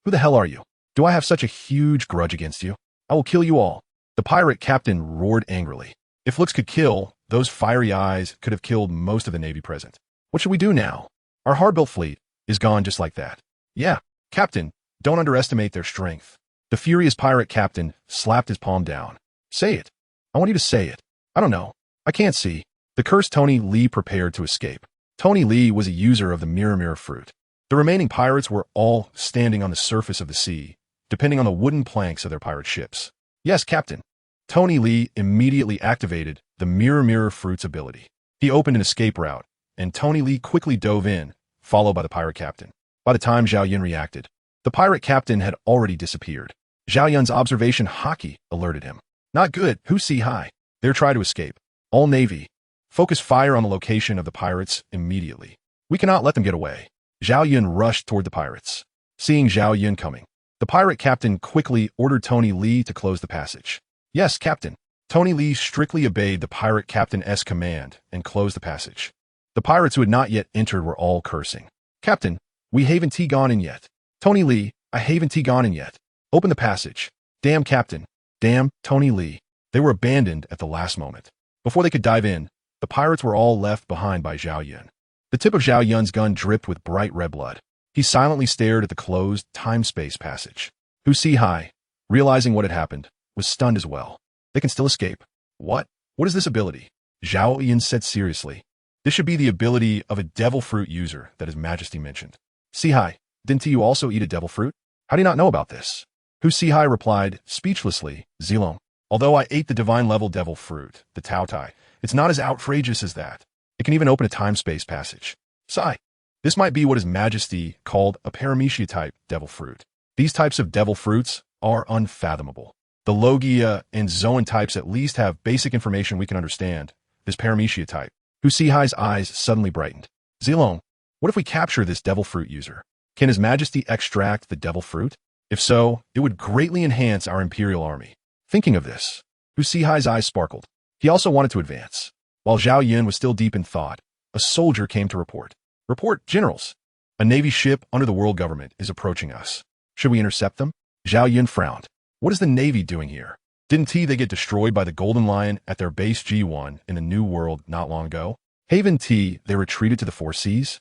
Who the hell are you? Do I have such a huge grudge against you? I will kill you all. The pirate captain roared angrily. If looks could kill, those fiery eyes could have killed most of the Navy present. What should we do now? Our hard-built fleet is gone just like that. Yeah, Captain, don't underestimate their strength. The furious pirate captain slapped his palm down. Say it. I want you to say it. I don't know. I can't see. The cursed Tony Lee prepared to escape. Tony Lee was a user of the mirror fruit. The remaining pirates were all standing on the surface of the sea, depending on the wooden planks of their pirate ships. Yes, Captain. Tony Lee immediately activated the mirror fruit's ability. He opened an escape route, and Tony Lee quickly dove in, followed by the pirate captain. By the time Zhao Yun reacted, the pirate captain had already disappeared. Zhao Yun's observation haki alerted him. Not good, Huaxia. They're trying to escape. All Navy, focus fire on the location of the pirates immediately. We cannot let them get away. Zhao Yun rushed toward the pirates. Seeing Zhao Yun coming, the pirate captain quickly ordered Tony Lee to close the passage. Yes, Captain. Tony Lee strictly obeyed the pirate captain's command and closed the passage. The pirates who had not yet entered were all cursing. Captain, we haven't gone in yet. Tony Lee, I haven't gone in yet. Open the passage. Damn, Captain. Damn, Tony Lee. They were abandoned at the last moment. Before they could dive in, the pirates were all left behind by Zhao Yun. The tip of Zhao Yun's gun dripped with bright red blood. He silently stared at the closed time-space passage. Huaxia, realizing what had happened, was stunned as well. They can still escape. What? What is this ability? Zhao Yun said seriously. This should be the ability of a devil fruit user that His Majesty mentioned. Sihai, didn't you also eat a devil fruit? How do you not know about this? Sihai replied, speechlessly, Zilong. Although I ate the divine-level devil fruit, the Tao Tai, it's not as outrageous as that. It can even open a time-space passage. Sigh. This might be what His Majesty called a paramecia-type devil fruit. These types of devil fruits are unfathomable. The Logia and Zoan types at least have basic information we can understand. This paramecia type. Sihai's eyes suddenly brightened. Zilong, what if we capture this devil fruit user? Can His Majesty extract the devil fruit? If so, it would greatly enhance our imperial army. Thinking of this, Sihai's eyes sparkled. He also wanted to advance. While Zhao Yun was still deep in thought, a soldier came to report. Report, generals. A navy ship under the world government is approaching us. Should we intercept them? Zhao Yun frowned. What is the navy doing here? Didn't they get destroyed by the Golden Lion at their base G1 in the New World not long ago? Haven T, they retreated to the Four Seas?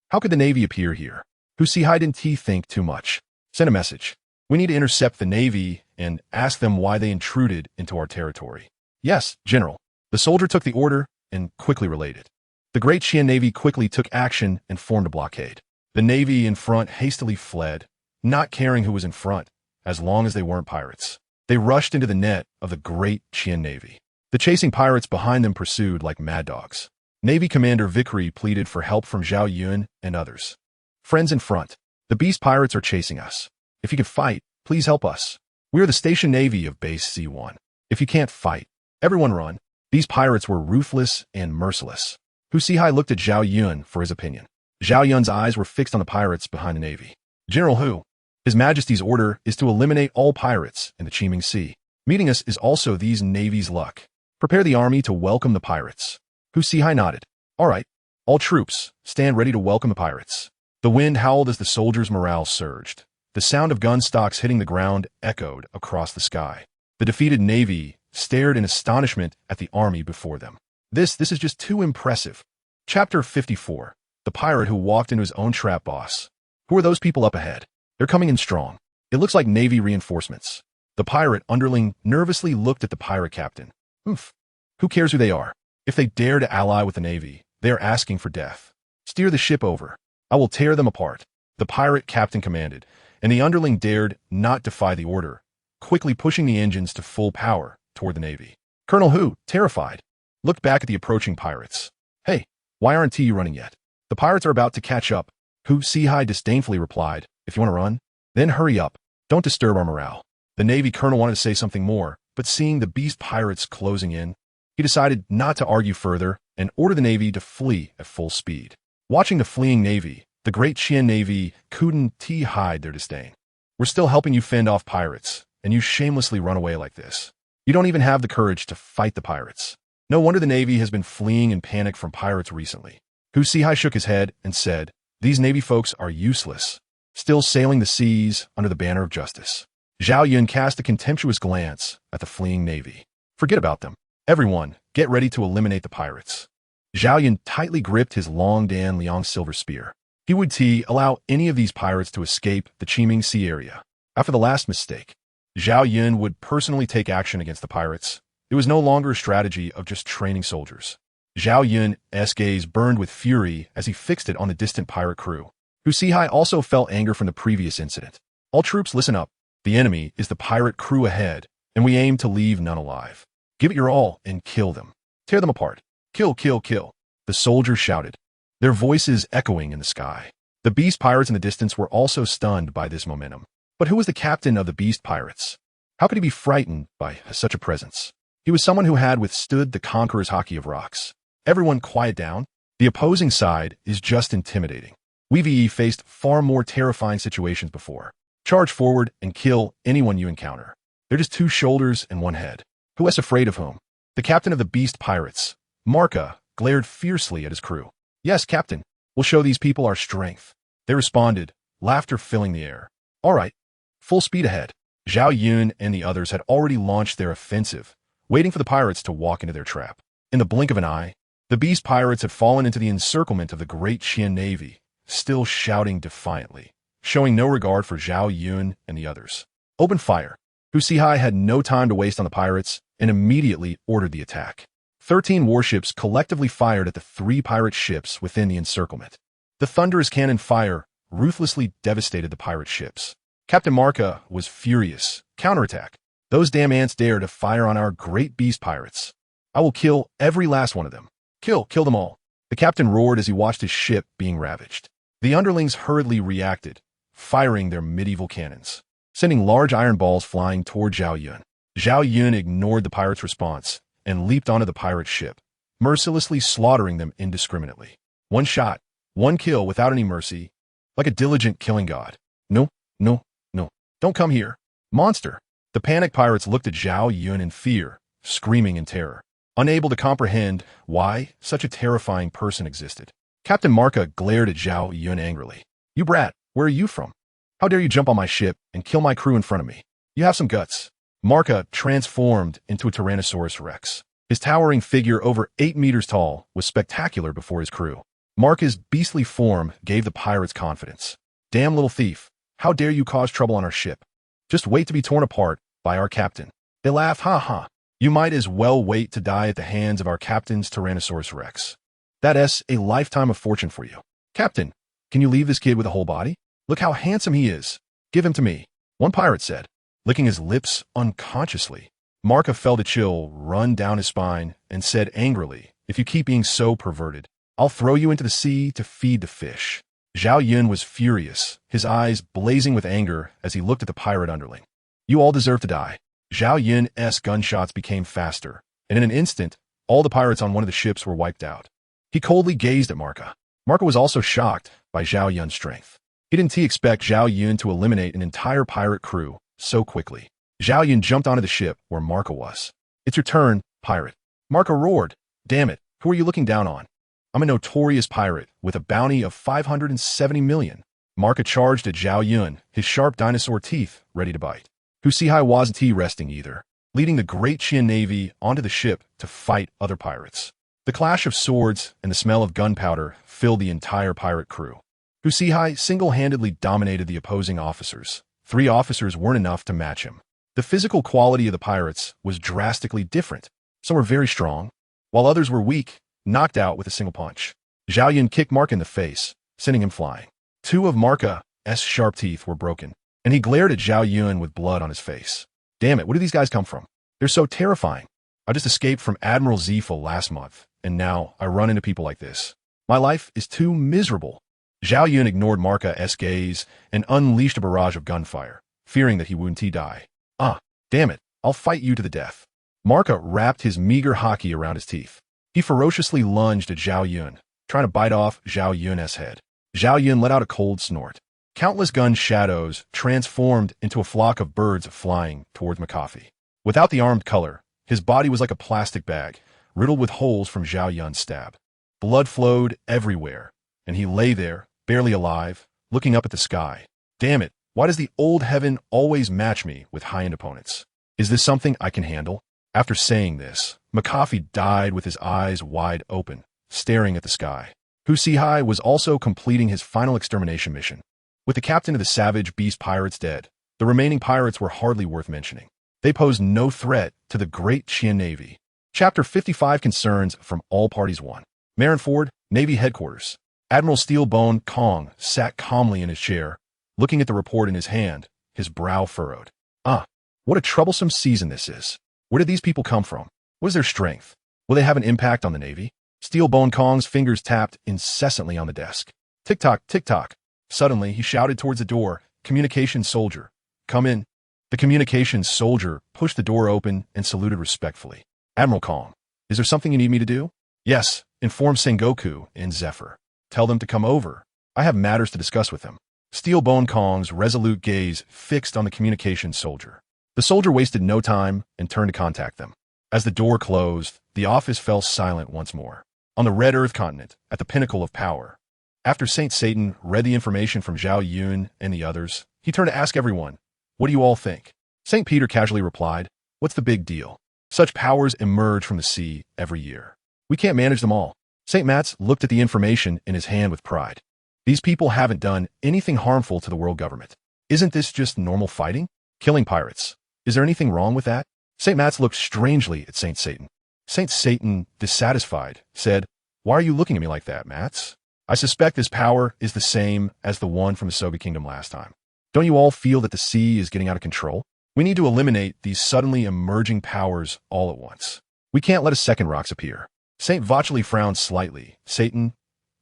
How could the navy appear here? Sihai didn't think too much. Send a message. We need to intercept the navy and ask them why they intruded into our territory. Yes, General. The soldier took the order and quickly related. The great Qian navy quickly took action and formed a blockade. The navy in front hastily fled, not caring who was in front, as long as they weren't pirates. They rushed into the net of the great Qian navy. The chasing pirates behind them pursued like mad dogs. Navy Commander Vickery pleaded for help from Zhao Yun and others. Friends in front, the beast pirates are chasing us. If you can fight, please help us. We are the station navy of base C1. If you can't fight, everyone run. These pirates were ruthless and merciless. Sihai looked at Zhao Yun for his opinion. Zhao Yun's eyes were fixed on the pirates behind the navy. General Hu, His Majesty's order is to eliminate all pirates in the Qiming Sea. Meeting us is also these navy's luck. Prepare the army to welcome the pirates. Sihai nodded. All right. All troops, stand ready to welcome the pirates. The wind howled as the soldiers' morale surged. The sound of gun stocks hitting the ground echoed across the sky. The defeated navy stared in astonishment at the army before them. This is just too impressive. Chapter 54. The pirate who walked into his own trap. Boss. Who are those people up ahead? They're coming in strong. It looks like navy reinforcements. The pirate underling nervously looked at the pirate captain. Oof. Who cares who they are? If they dare to ally with the navy, they are asking for death. Steer the ship over. I will tear them apart. The pirate captain commanded, and the underling dared not defy the order, quickly pushing the engines to full power toward the navy. Colonel Hu, terrified, looked back at the approaching pirates. Hey, why aren't you running yet? The pirates are about to catch up. Sihai disdainfully replied, if you want to run, then hurry up. Don't disturb our morale. The navy colonel wanted to say something more, but seeing the beast pirates closing in, he decided not to argue further and ordered the navy to flee at full speed. Watching the fleeing navy, the great Qian navy couldn't hide their disdain. We're still helping you fend off pirates, and you shamelessly run away like this. You don't even have the courage to fight the pirates. No wonder the navy has been fleeing in panic from pirates recently. Sihai shook his head and said, these navy folks are useless, still sailing the seas under the banner of justice. Zhao Yun cast a contemptuous glance at the fleeing navy. Forget about them. Everyone, get ready to eliminate the pirates. Zhao Yun tightly gripped his Long Dan Liang silver spear. He would allow any of these pirates to escape the Qiming Sea area. After the last mistake, Zhao Yun would personally take action against the pirates. It was no longer a strategy of just training soldiers. Zhao Yun's gaze burned with fury as he fixed it on the distant pirate crew. Sihai also felt anger from the previous incident. All troops, listen up. The enemy is the pirate crew ahead, and we aim to leave none alive. Give it your all and kill them. Tear them apart. Kill, kill, kill. The soldiers shouted, their voices echoing in the sky. The beast pirates in the distance were also stunned by this momentum. But who was the captain of the beast pirates? How could he be frightened by such a presence? He was someone who had withstood the conqueror's hockey of rocks. Everyone quiet down. The opposing side is just intimidating. We've faced far more terrifying situations before. Charge forward and kill anyone you encounter. They're just two shoulders and one head. Who is afraid of whom? The captain of the beast pirates, Marca, glared fiercely at his crew. Yes, Captain, we'll show these people our strength. They responded, laughter filling the air. All right, full speed ahead. Zhao Yun and the others had already launched their offensive, waiting for the pirates to walk into their trap. In the blink of an eye, the beast pirates had fallen into the encirclement of the great Qian navy, still shouting defiantly, showing no regard for Zhao Yun and the others. Open fire. Sihai had no time to waste on the pirates and immediately ordered the attack. 13 warships collectively fired at the 3 pirate ships within the encirclement. The thunderous cannon fire ruthlessly devastated the pirate ships. Captain Marca was furious. Counterattack. Those damn ants dare to fire on our great beast pirates. I will kill every last one of them. Kill them all. The captain roared as he watched his ship being ravaged. The underlings hurriedly reacted, firing their medieval cannons, sending large iron balls flying toward Zhao Yun. Zhao Yun ignored the pirates' response and leaped onto the pirate ship, mercilessly slaughtering them indiscriminately. One shot, one kill without any mercy, like a diligent killing god. No, no, no. Don't come here. Monster. The panicked pirates looked at Zhao Yun in fear, screaming in terror, unable to comprehend why such a terrifying person existed. Captain Marca glared at Zhao Yun angrily. You brat, where are you from? How dare you jump on my ship and kill my crew in front of me? You have some guts. Marca transformed into a Tyrannosaurus Rex. His towering figure, over 8 meters tall, was spectacular before his crew. Marca's beastly form gave the pirates confidence. Damn little thief, how dare you cause trouble on our ship? Just wait to be torn apart by our captain. They laughed, ha ha. You might as well wait to die at the hands of our captain's Tyrannosaurus Rex. That's a lifetime of fortune for you. Captain, can you leave this kid with a whole body? Look how handsome he is. Give him to me, one pirate said, licking his lips unconsciously. Marca felt a chill run down his spine and said angrily, if you keep being so perverted, I'll throw you into the sea to feed the fish. Zhao Yun was furious, his eyes blazing with anger as he looked at the pirate underling. You all deserve to die. Zhao Yun's gunshots became faster, and in an instant, all the pirates on one of the ships were wiped out. He coldly gazed at Marca. Marca was also shocked by Zhao Yun's strength. He didn't expect Zhao Yun to eliminate an entire pirate crew so quickly. Zhao Yun jumped onto the ship where Marca was. It's your turn, pirate. Marca roared. Damn it, who are you looking down on? I'm a notorious pirate with a bounty of 570 million. Marca charged at Zhao Yun, his sharp dinosaur teeth ready to bite. Huaxia wasn't resting either, leading the great Qian navy onto the ship to fight other pirates. The clash of swords and the smell of gunpowder filled the entire pirate crew. Huaxia single-handedly dominated the opposing officers. 3 officers weren't enough to match him. The physical quality of the pirates was drastically different. Some were very strong, while others were weak, knocked out with a single punch. Zhao Yun kicked Marca in the face, sending him flying. 2 of Marca's sharp teeth were broken, and he glared at Zhao Yun with blood on his face. Damn it, where do these guys come from? They're so terrifying. I just escaped from Admiral Zifel last month, and now I run into people like this. My life is too miserable. Zhao Yun ignored Marca's gaze and unleashed a barrage of gunfire, fearing that he wouldn't die. Ah, damn it, I'll fight you to the death. Marca wrapped his meager haki around his teeth. He ferociously lunged at Zhao Yun, trying to bite off Zhao Yun's head. Zhao Yun let out a cold snort. Countless gun shadows transformed into a flock of birds flying towards McAfee. Without the armed color, his body was like a plastic bag, riddled with holes from Zhao Yun's stab. Blood flowed everywhere, and he lay there, barely alive, looking up at the sky. Damn it, why does the old heaven always match me with high-end opponents? Is this something I can handle? After saying this, McAfee died with his eyes wide open, staring at the sky. Huaxia was also completing his final extermination mission. With the captain of the savage beast pirates dead, the remaining pirates were hardly worth mentioning. They posed no threat to the great Qian navy. Chapter 55 concerns from all parties 1. Marineford, Navy Headquarters. Admiral Steelbone Kong sat calmly in his chair, looking at the report in his hand, his brow furrowed. Ah, what a troublesome season this is. Where did these people come from? What is their strength? Will they have an impact on the Navy? Steelbone Kong's fingers tapped incessantly on the desk. Tick-tock, tick-tock. Suddenly, he shouted towards the door, Communications soldier, come in. The communications soldier pushed the door open and saluted respectfully. Admiral Kong, is there something you need me to do? Yes, inform Sengoku and Zephyr. Tell them to come over. I have matters to discuss with them. Steelbone Kong's resolute gaze fixed on the communications soldier. The soldier wasted no time and turned to contact them. As the door closed, the office fell silent once more. On the Red Earth continent, at the pinnacle of power. After Saint Satan read the information from Zhao Yun and the others, he turned to ask everyone, what do you all think? St. Peter casually replied, what's the big deal? Such powers emerge from the sea every year. We can't manage them all. St. Matt's looked at the information in his hand with pride. These people haven't done anything harmful to the world government. Isn't this just normal fighting? Killing pirates. Is there anything wrong with that? St. Matt's looked strangely at Saint Satan. Saint Satan, dissatisfied, said, "Why are you looking at me like that, Mats? I suspect this power is the same as the one from the Soviet Kingdom last time. Don't you all feel that the sea is getting out of control? We need to eliminate these suddenly emerging powers all at once. We can't let a second rocks appear." Saint Vachely frowned slightly. Satan,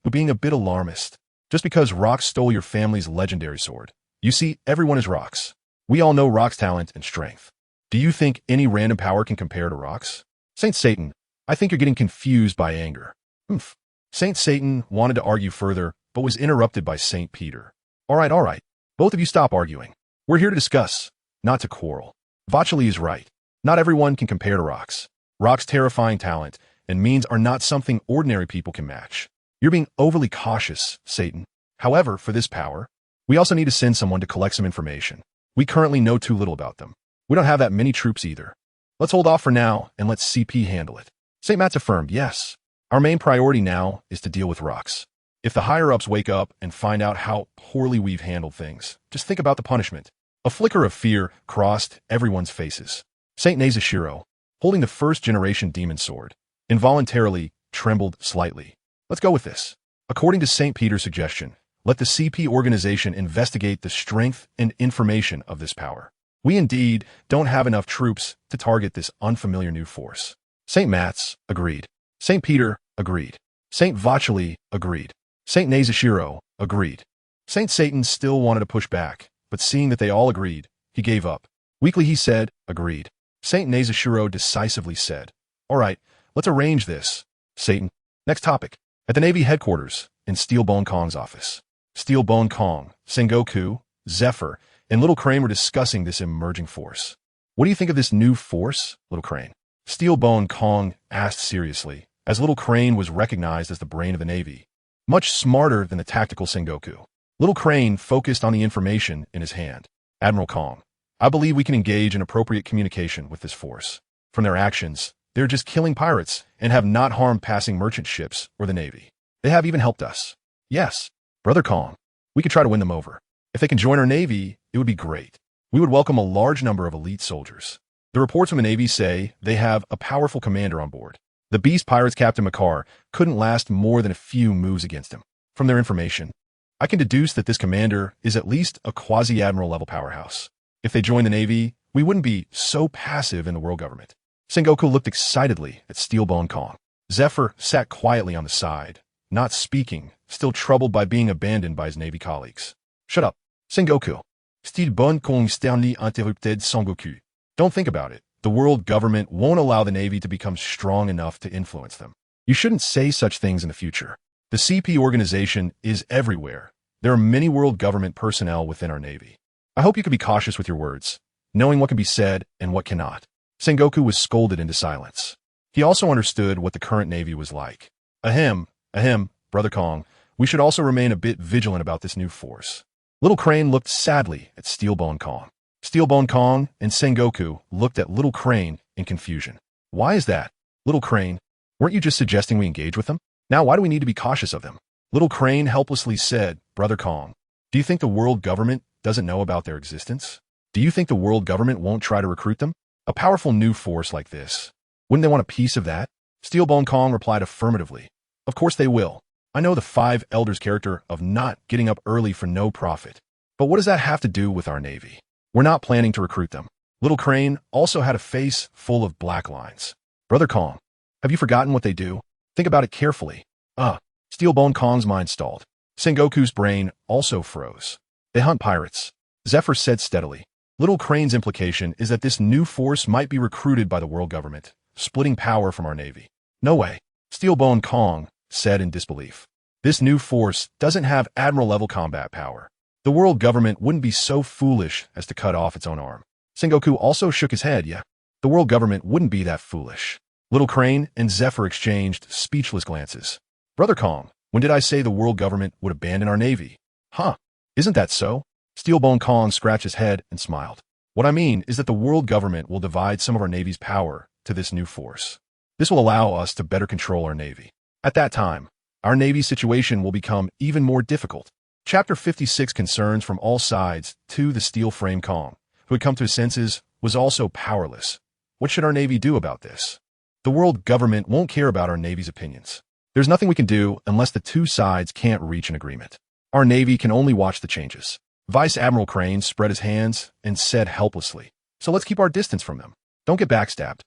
you're being a bit alarmist. Just because Rox stole your family's legendary sword. You see, everyone is Rox. We all know Rox's talent and strength. Do you think any random power can compare to Rox? Saint Satan, I think you're getting confused by anger. Humph. Saint Satan wanted to argue further, but was interrupted by Saint Peter. All right. Both of you stop arguing. We're here to discuss, not to quarrel. Vachely is right. Not everyone can compare to Rox. Rox's terrifying talent and means are not something ordinary people can match. You're being overly cautious, Satan. However, for this power, we also need to send someone to collect some information. We currently know too little about them. We don't have that many troops either. Let's hold off for now and let CP handle it. St. Matt's affirmed, yes. Our main priority now is to deal with Rox. If the higher-ups wake up and find out how poorly we've handled things, just think about the punishment. A flicker of fear crossed everyone's faces. St. Nazashiro, holding the first-generation demon sword, involuntarily trembled slightly. Let's go with this. According to St. Peter's suggestion, let the CP organization investigate the strength and information of this power. We indeed don't have enough troops to target this unfamiliar new force. St. Mats agreed. St. Peter agreed. St. Vachely agreed. St. Nazashiro agreed. St. Satan still wanted to push back, but seeing that they all agreed, he gave up. Weakly he said, agreed. St. Nazashiro decisively said, all right, let's arrange this. Satan. Next topic. At the Navy headquarters, in Steelbone Kong's office. Steelbone Kong, Sengoku, Zephyr, and Little Crane were discussing this emerging force. What do you think of this new force, Little Crane? Steelbone Kong asked seriously, as Little Crane was recognized as the brain of the Navy. Much smarter than the tactical Sengoku. Little Crane focused on the information in his hand. Admiral Kong, I believe we can engage in appropriate communication with this force. From their actions, they're just killing pirates and have not harmed passing merchant ships or the Navy. They have even helped us. Yes, Brother Kong, we could try to win them over. If they can join our Navy, it would be great. We would welcome a large number of elite soldiers. The reports from the Navy say they have a powerful commander on board. The Beast Pirates Captain Makar couldn't last more than a few moves against him. From their information, I can deduce that this commander is at least a quasi-admiral level powerhouse. If they join the Navy, we wouldn't be so passive in the world government. Sengoku looked excitedly at Steelbone Kong. Zephyr sat quietly on the side, not speaking, still troubled by being abandoned by his Navy colleagues. Shut up, Sengoku. Steelbone Kong sternly interrupted Sengoku. Don't think about it. The world government won't allow the Navy to become strong enough to influence them. You shouldn't say such things in the future. The CP organization is everywhere. There are many world government personnel within our Navy. I hope you can be cautious with your words, knowing what can be said and what cannot. Sengoku was scolded into silence. He also understood what the current Navy was like. Ahem, Brother Kong, we should also remain a bit vigilant about this new force. Little Crane looked sadly at Steelbone Kong. Steelbone Kong and Sengoku looked at Little Crane in confusion. Why is that? Little Crane, weren't you just suggesting we engage with them? Now why do we need to be cautious of them? Little Crane helplessly said, Brother Kong, do you think the world government doesn't know about their existence? Do you think the world government won't try to recruit them? A powerful new force like this. Wouldn't they want a piece of that? Steelbone Kong replied affirmatively. Of course they will. I know the Five Elders' character of not getting up early for no profit. But what does that have to do with our Navy? We're not planning to recruit them. Little Crane also had a face full of black lines. Brother Kong, have you forgotten what they do? Think about it carefully. Steelbone Kong's mind stalled. Sengoku's brain also froze. They hunt pirates. Zephyr said steadily. Little Crane's implication is that this new force might be recruited by the world government, splitting power from our Navy. No way. Steelbone Kong said in disbelief. This new force doesn't have admiral-level combat power. The world government wouldn't be so foolish as to cut off its own arm. Sengoku also shook his head, yeah. The world government wouldn't be that foolish. Little Crane and Zephyr exchanged speechless glances. Brother Kong, when did I say the world government would abandon our Navy? Isn't that so? Steelbone Kong scratched his head and smiled. What I mean is that the world government will divide some of our Navy's power to this new force. This will allow us to better control our Navy. At that time, our Navy's situation will become even more difficult. Chapter 56 concerns from all sides to the steel frame Kong, who had come to his senses, was also powerless. What should our Navy do about this? The world government won't care about our Navy's opinions. There's nothing we can do unless the two sides can't reach an agreement. Our Navy can only watch the changes. Vice Admiral Crane spread his hands and said helplessly, "So let's keep our distance from them. Don't get backstabbed."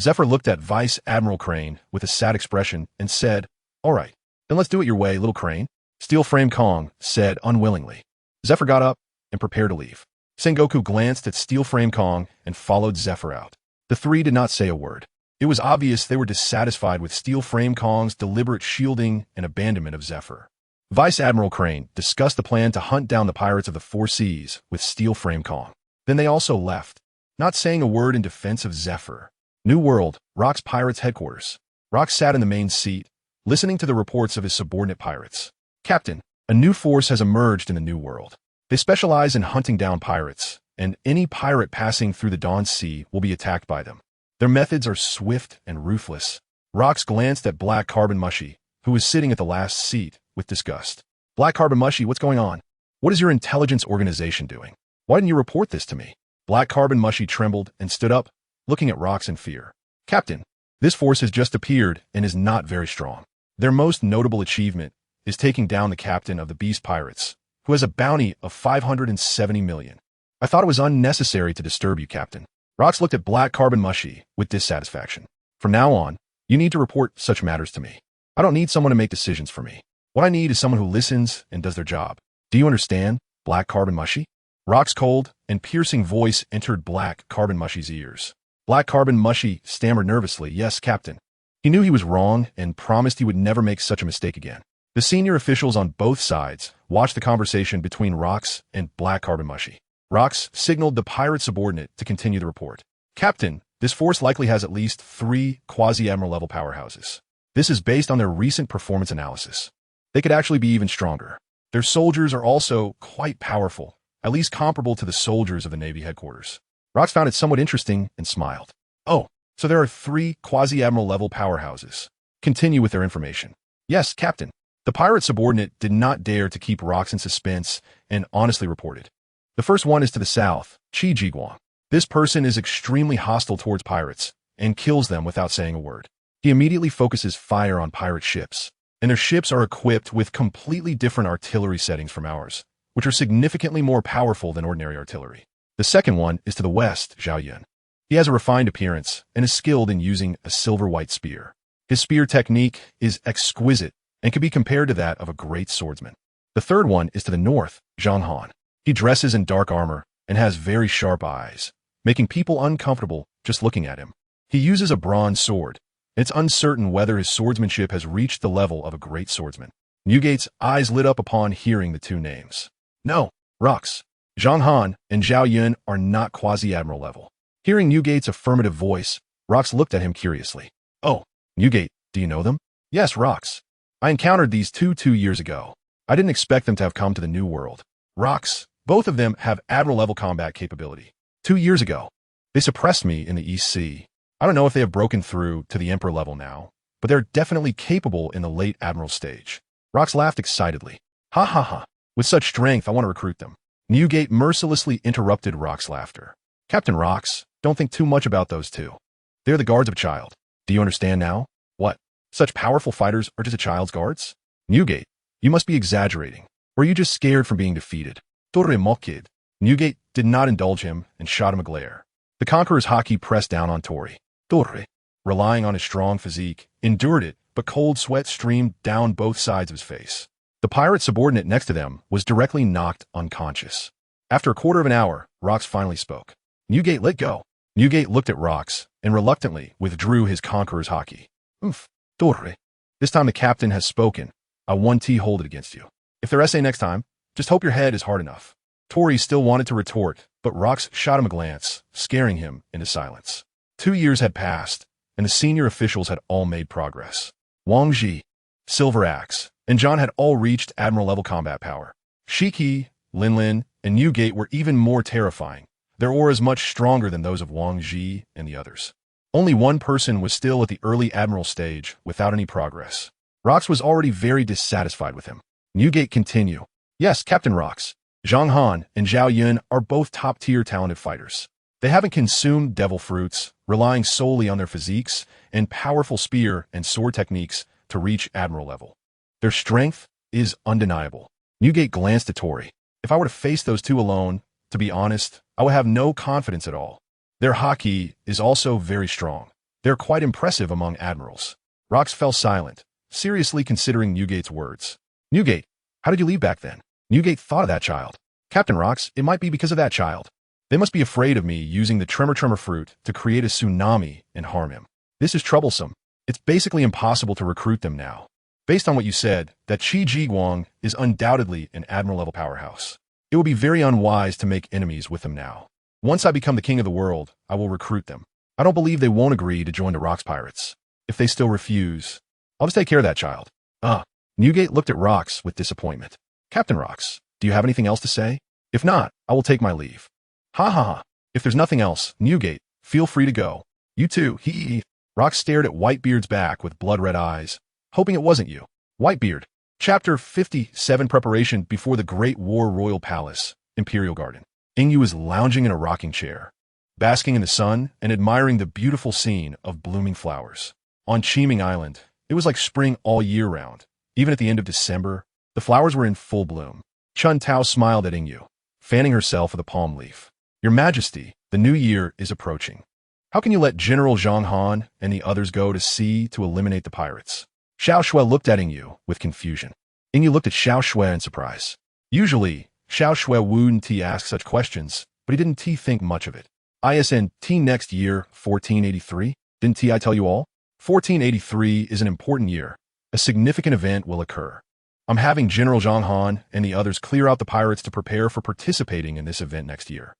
Zephyr looked at Vice Admiral Crane with a sad expression and said, "All right, then let's do it your way, little Crane." Steel Frame Kong said unwillingly. Zephyr got up and prepared to leave. Sengoku glanced at Steel Frame Kong and followed Zephyr out. The three did not say a word. It was obvious they were dissatisfied with Steel Frame Kong's deliberate shielding and abandonment of Zephyr. Vice Admiral Crane discussed the plan to hunt down the pirates of the Four Seas with Steel Frame Kong. Then they also left, not saying a word in defense of Zephyr. New World, Rock's Pirates headquarters. Rock sat in the main seat, listening to the reports of his subordinate pirates. "Captain, a new force has emerged in the New World. They specialize in hunting down pirates, and any pirate passing through the Dawn Sea will be attacked by them. Their methods are swift and ruthless." Rox glanced at Black Carbon Mushy, who was sitting at the last seat, with disgust. "Black Carbon Mushy, what's going on? What is your intelligence organization doing? Why didn't you report this to me?" Black Carbon Mushy trembled and stood up, looking at Rox in fear. "Captain, this force has just appeared and is not very strong. Their most notable achievement is taking down the captain of the Beast Pirates, who has a bounty of 570 million. I thought it was unnecessary to disturb you, Captain." Rox looked at Black Carbon Mushy with dissatisfaction. "From now on, you need to report such matters to me. I don't need someone to make decisions for me. What I need is someone who listens and does their job. Do you understand, Black Carbon Mushy?" Rock's cold and piercing voice entered Black Carbon Mushy's ears. Black Carbon Mushy stammered nervously, "Yes, Captain." He knew he was wrong and promised he would never make such a mistake again. The senior officials on both sides watched the conversation between Rox and Black Carbon Mushy. Rox signaled the pirate subordinate to continue the report. "Captain, this force likely has at least 3 quasi-admiral level powerhouses. This is based on their recent performance analysis. They could actually be even stronger. Their soldiers are also quite powerful, at least comparable to the soldiers of the Navy headquarters." Rox found it somewhat interesting and smiled. "Oh, so there are 3 quasi-admiral level powerhouses. Continue with their information." "Yes, Captain." The pirate subordinate did not dare to keep Rox in suspense and honestly reported. "The first one is to the south, Qi Jiguang. This person is extremely hostile towards pirates and kills them without saying a word. He immediately focuses fire on pirate ships, and their ships are equipped with completely different artillery settings from ours, which are significantly more powerful than ordinary artillery. The second one is to the west, Zhao Yun. He has a refined appearance and is skilled in using a silver-white spear. His spear technique is exquisite and can be compared to that of a great swordsman. The third one is to the north, Zhang Han. He dresses in dark armor and has very sharp eyes, making people uncomfortable just looking at him. He uses a bronze sword, and it's uncertain whether his swordsmanship has reached the level of a great swordsman." Newgate's eyes lit up upon hearing the 2 names. "No, Rox. Zhang Han and Zhao Yun are not quasi-admiral level." Hearing Newgate's affirmative voice, Rox looked at him curiously. "Oh, Newgate, do you know them?" "Yes, Rox. I encountered these 2 years ago. I didn't expect them to have come to the New World." "Rox, both of them have admiral-level combat capability. 2 years ago, they suppressed me in the East Sea. I don't know if they have broken through to the Emperor level now, but they're definitely capable in the late admiral stage." Rox laughed excitedly. "Ha ha ha. With such strength, I want to recruit them." Newgate mercilessly interrupted Rox's laughter. "Captain Rox, don't think too much about those 2. They're the guards of a child. Do you understand now? What? Such powerful fighters are just a child's guards? Newgate, you must be exaggerating. Or are you just scared from being defeated?" "Torre Mokid." Newgate did not indulge him and shot him a glare. The Conqueror's haki pressed down on Torre. Torre, relying on his strong physique, endured it, but cold sweat streamed down both sides of his face. The pirate subordinate next to them was directly knocked unconscious. After a quarter of an hour, Rox finally spoke. "Newgate, let go." Newgate looked at Rox and reluctantly withdrew his Conqueror's haki. "Oof, Torre. This time the captain has spoken. I 1T hold it against you. If they're essay next time, just hope your head is hard enough." Torre still wanted to retort, but Rox shot him a glance, scaring him into silence. 2 years had passed, and the senior officials had all made progress. Wang Ji, Silver Axe, and John had all reached admiral-level combat power. Shiki, Linlin, and Newgate were even more terrifying, their auras much stronger than those of Wang Ji and the others. Only one person was still at the early admiral stage without any progress. Rox was already very dissatisfied with him. Newgate continued. "Yes, Captain Rox. Zhang Han and Zhao Yun are both top-tier talented fighters. They haven't consumed devil fruits relying solely on their physiques and powerful spear and sword techniques to reach admiral level. Their strength is undeniable. Newgate glanced at Tori. If I were to face those two alone, to be honest, I would have no confidence at all. Their haki is also very strong. They're quite impressive among admirals. Rox fell silent, seriously considering Newgate's words. Newgate, how did you leave back then? Newgate thought of that child. Captain Rox, it might be because of that child. They must be afraid of me using the tremor fruit to create a tsunami and harm him. This is troublesome. It's basically impossible to recruit them now. Based on what you said, that Qi Jiguang is undoubtedly an admiral-level powerhouse. It will be very unwise to make enemies with them now. Once I become the king of the world, I will recruit them. I don't believe they won't agree to join the Rox pirates. If they still refuse, I'll just take care of that child. Newgate looked at Rox with disappointment. Captain Rox, do you have anything else to say? If not, I will take my leave. Ha ha ha. If there's nothing else, Newgate, feel free to go. You too, hee. Rox stared at Whitebeard's back with blood-red eyes, hoping it wasn't you. Whitebeard. Chapter 57 Preparation before the Great War Royal Palace, Imperial Garden. Ingyu was lounging in a rocking chair, basking in the sun and admiring the beautiful scene of blooming flowers. On Qiming Island, it was like spring all year round. Even at the end of December, the flowers were in full bloom. Chun Tao smiled at Ingyu, fanning herself with a palm leaf. Your Majesty, the new year is approaching. How can you let General Zhang Han and the others go to sea to eliminate the pirates? Xiao Shui looked at Ingyu with confusion. Ingyu looked at Xiao Shui in surprise. Usually, Xiao Shui wouldn't ask such questions, but he didn't think much of it. ISNT next year, 1483? Didn't I tell you all? 1483 is an important year. A significant event will occur. I'm having General Zhang Han and the others clear out the pirates to prepare for participating in this event next year.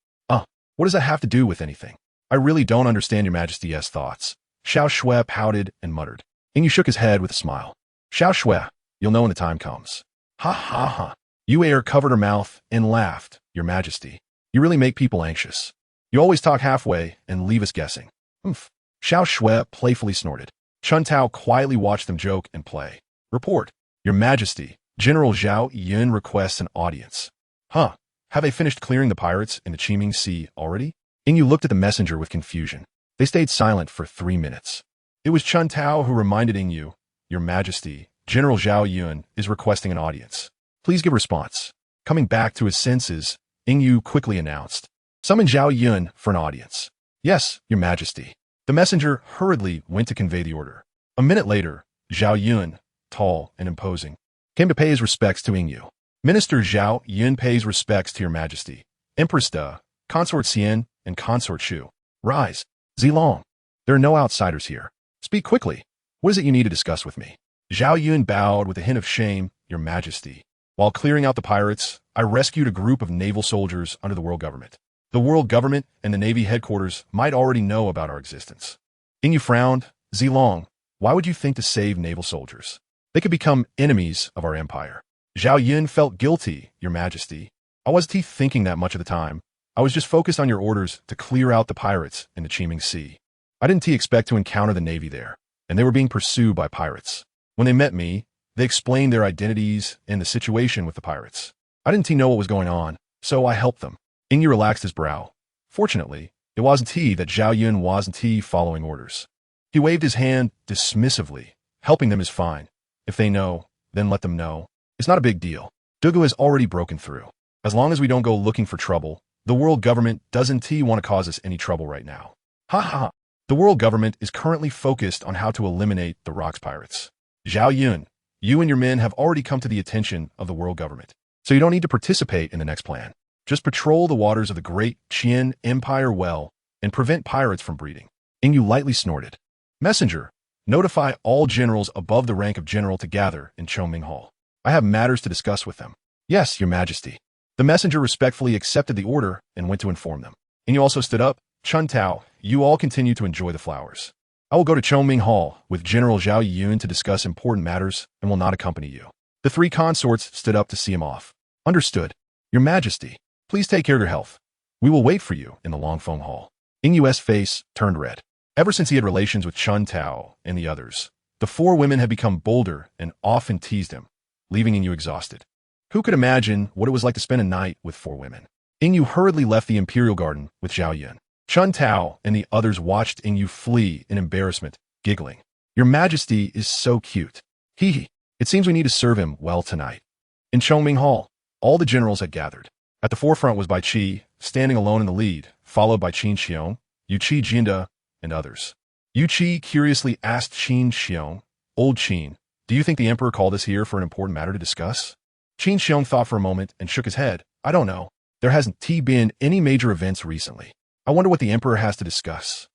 What does that have to do with anything? I really don't understand your Majesty's thoughts. Xiao Shui pouted and muttered. Ingyu shook his head with a smile. Xiao Shui, you'll know when the time comes. Ha ha ha. Yue Er covered her mouth and laughed. Your Majesty, you really make people anxious. You always talk halfway and leave us guessing. Oomph. Xiao Shui playfully snorted. Chun Tao quietly watched them joke and play. Report. Your Majesty, General Zhao Yun requests an audience. Have they finished clearing the pirates in the Qiming Sea already? Ingyu looked at the messenger with confusion. They stayed silent for 3 minutes. It was Chun Tao who reminded Ingyu, Your Majesty, General Zhao Yun is requesting an audience. Please give response. Coming back to his senses, Ingyu quickly announced, Summon Zhao Yun for an audience. Yes, Your Majesty. The messenger hurriedly went to convey the order. A minute later, Zhao Yun, tall and imposing, came to pay his respects to Ingyu. Minister Zhao Yun pays respects to Your Majesty. Empress Da, Consort Qian, and Consort Shu. Rise. Zilong. There are no outsiders here. Speak quickly. What is it you need to discuss with me? Zhao Yun bowed with a hint of shame, Your Majesty. While clearing out the pirates, I rescued a group of naval soldiers under the world government. The world government and the Navy headquarters might already know about our existence. Ingyu frowned. Zilong, why would you think to save naval soldiers? They could become enemies of our empire. Zhao Yun felt guilty, Your Majesty. I wasn't thinking that much of the time. I was just focused on your orders to clear out the pirates in the Qiming Sea. I didn't expect to encounter the Navy there, and they were being pursued by pirates. When they met me, they explained their identities and the situation with the pirates. I didn't know what was going on, so I helped them. Ingyu relaxed his brow. Fortunately, it wasn't that Zhao Yun wasn't following orders. He waved his hand dismissively. Helping them is fine. If they know, then let them know. It's not a big deal. Dugu has already broken through. As long as we don't go looking for trouble, the world government doesn't want to cause us any trouble right now. Ha ha. The world government is currently focused on how to eliminate the Rox pirates. Zhao Yun, you and your men have already come to the attention of the world government, so you don't need to participate in the next plan. Just patrol the waters of the great Qian Empire well and prevent pirates from breeding. Ingyu lightly snorted. Messenger, notify all generals above the rank of general to gather in Chongming Hall. I have matters to discuss with them. Yes, Your Majesty. The messenger respectfully accepted the order and went to inform them. Ingyu also stood up. Chun Tao, you all continue to enjoy the flowers. I will go to Chongming Hall with General Zhao Yun to discuss important matters and will not accompany you. The 3 consorts stood up to see him off. Understood. Your Majesty, please take care of your health. We will wait for you in the Longfeng Hall. Ingyu's face turned red. Ever since he had relations with Chun Tao and the others, the 4 women had become bolder and often teased him, leaving Ingyu exhausted. Who could imagine what it was like to spend a night with 4 women? Ingyu hurriedly left the Imperial Garden with Zhao Yun. Chun Tao and the others watched Ingyu flee in embarrassment, giggling. Your Majesty is so cute. Hee hee. It seems we need to serve him well tonight. In Chongming Hall, all the generals had gathered. At the forefront was Bai Qi, standing alone in the lead, followed by Qin Xiong, Yu Qi Jinda, and others. Yu Qi curiously asked Qin Xiong, Old Qin, do you think the emperor called us here for an important matter to discuss? Qin Xiong thought for a moment and shook his head. I don't know. There hasn't been any major events recently. I wonder what the emperor has to discuss.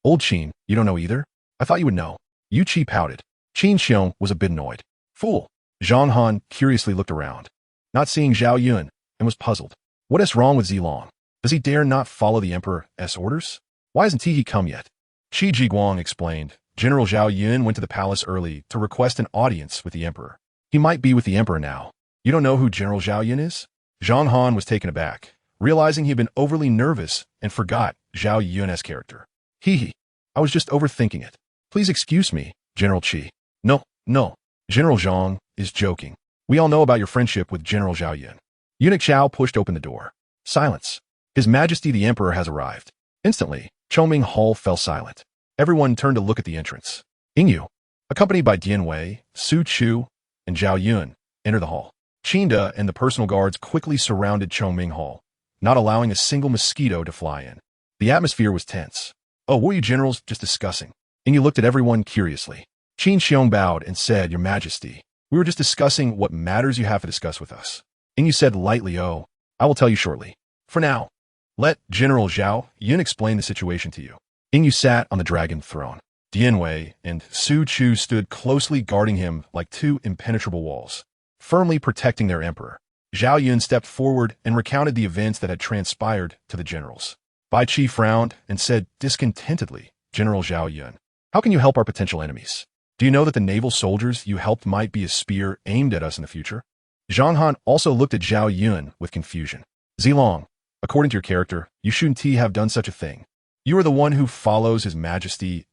Old Qin, you don't know either? I thought you would know. Yu Qi pouted. Qin Xiong was a bit annoyed. Fool. Zhang Han curiously looked around, not seeing Zhao Yun, and was puzzled. What is wrong with Zilong? Does he dare not follow the emperor's orders? Why hasn't he come yet? Qi Jiguang explained. General Zhao Yun went to the palace early to request an audience with the emperor. He might be with the emperor now. You don't know who General Zhao Yun is? Zhang Han was taken aback, realizing he had been overly nervous and forgot Zhao Yun's character. Hee hee. I was just overthinking it. Please excuse me, General Qi. No. General Zhang is joking. We all know about your friendship with General Zhao Yun. Eunuch Xiao pushed open the door. Silence. His Majesty the Emperor has arrived. Instantly, Chongming Hall fell silent. Everyone turned to look at the entrance. Ingyu, accompanied by Dian Wei, Su Chu, and Zhao Yun, entered the hall. Qinda and the personal guards quickly surrounded Chongming Hall, not allowing a single mosquito to fly in. The atmosphere was tense. Oh, what were you generals just discussing? Ingyu looked at everyone curiously. Qin Xiong bowed and said, Your Majesty, we were just discussing what matters you have to discuss with us. Ingyu said lightly, Oh, I will tell you shortly. For now, let General Zhao Yun explain the situation to you. Ingyu sat on the dragon throne. Dian Wei and Su Chu stood closely guarding him like two impenetrable walls, firmly protecting their emperor. Zhao Yun stepped forward and recounted the events that had transpired to the generals. Bai Qi frowned and said discontentedly, General Zhao Yun, how can you help our potential enemies? Do you know that the naval soldiers you helped might be a spear aimed at us in the future? Zhang Han also looked at Zhao Yun with confusion. Zilong, according to your character, you shouldn't have done such a thing. You are the one who follows His Majesty's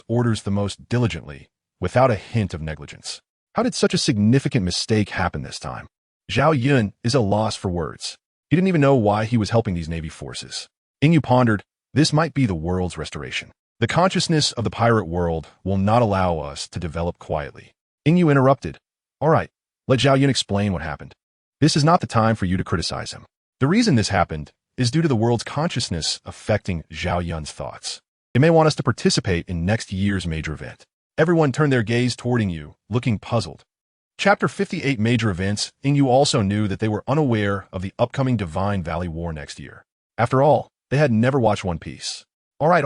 orders the most diligently, without a hint of negligence. How did such a significant mistake happen this time? Zhao Yun is a loss for words. He didn't even know why he was helping these Navy forces. Ingyu pondered, this might be the world's restoration. The consciousness of the pirate world will not allow us to develop quietly. Ingyu interrupted. All right, let Zhao Yun explain what happened. This is not the time for you to criticize him. The reason this happened is due to the world's consciousness affecting Zhao Yun's thoughts. It may want us to participate in next year's major event. Everyone turned their gaze toward Ingyu, looking puzzled. Chapter 58 Major Events. Ingyu also knew that they were unaware of the upcoming Divine Valley War next year. After all, they had never watched One Piece. All right.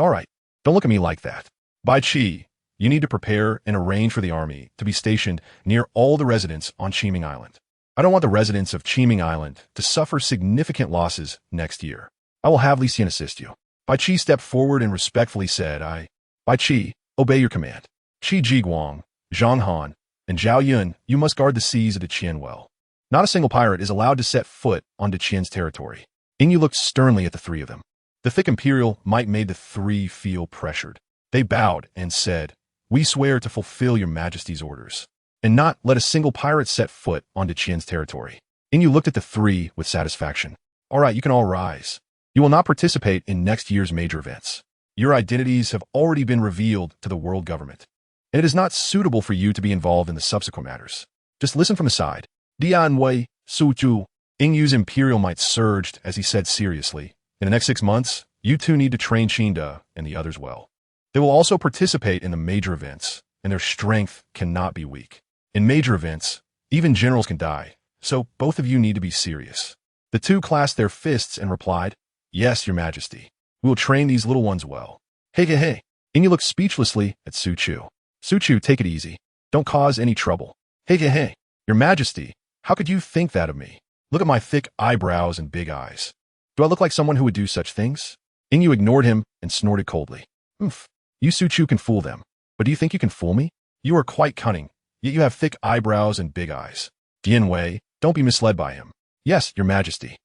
Don't look at me like that. Bai Qi, you need to prepare and arrange for the army to be stationed near all the residents on Qiming Island. I don't want the residents of Qiming Island to suffer significant losses next year. I will have Li Xian assist you. Bai Qi stepped forward and respectfully said, Bai Qi, obey your command. Qi Jiguang, Zhang Han, and Zhao Yun, you must guard the seas of the Qian well. Not a single pirate is allowed to set foot onto Qian's territory. Ingyu looked sternly at the three of them. The thick imperial might made the three feel pressured. They bowed and said, We swear to fulfill your Majesty's orders, and not let a single pirate set foot onto Qian's territory. Ingyu looked at the three with satisfaction. All right, you can all rise. You will not participate in next year's major events. Your identities have already been revealed to the world government, and it is not suitable for you to be involved in the subsequent matters. Just listen from the side. Dian Wei, Su Chu. Ingyu's imperial might surged as he said seriously, In the next 6 months, you two need to train Qinda and the others well. They will also participate in the major events, and their strength cannot be weak. In major events, even generals can die, so both of you need to be serious. The two clasped their fists and replied, Yes, Your Majesty. We will train these little ones well. Hey. Ingyu looked speechlessly at Su Chu. Su Chu, take it easy. Don't cause any trouble. Hey. Your Majesty, how could you think that of me? Look at my thick eyebrows and big eyes. Do I look like someone who would do such things? Ingyu ignored him and snorted coldly. You Su Chu can fool them, but do you think you can fool me? You are quite cunning, yet you have thick eyebrows and big eyes. Dian Wei, don't be misled by him. Yes, Your Majesty.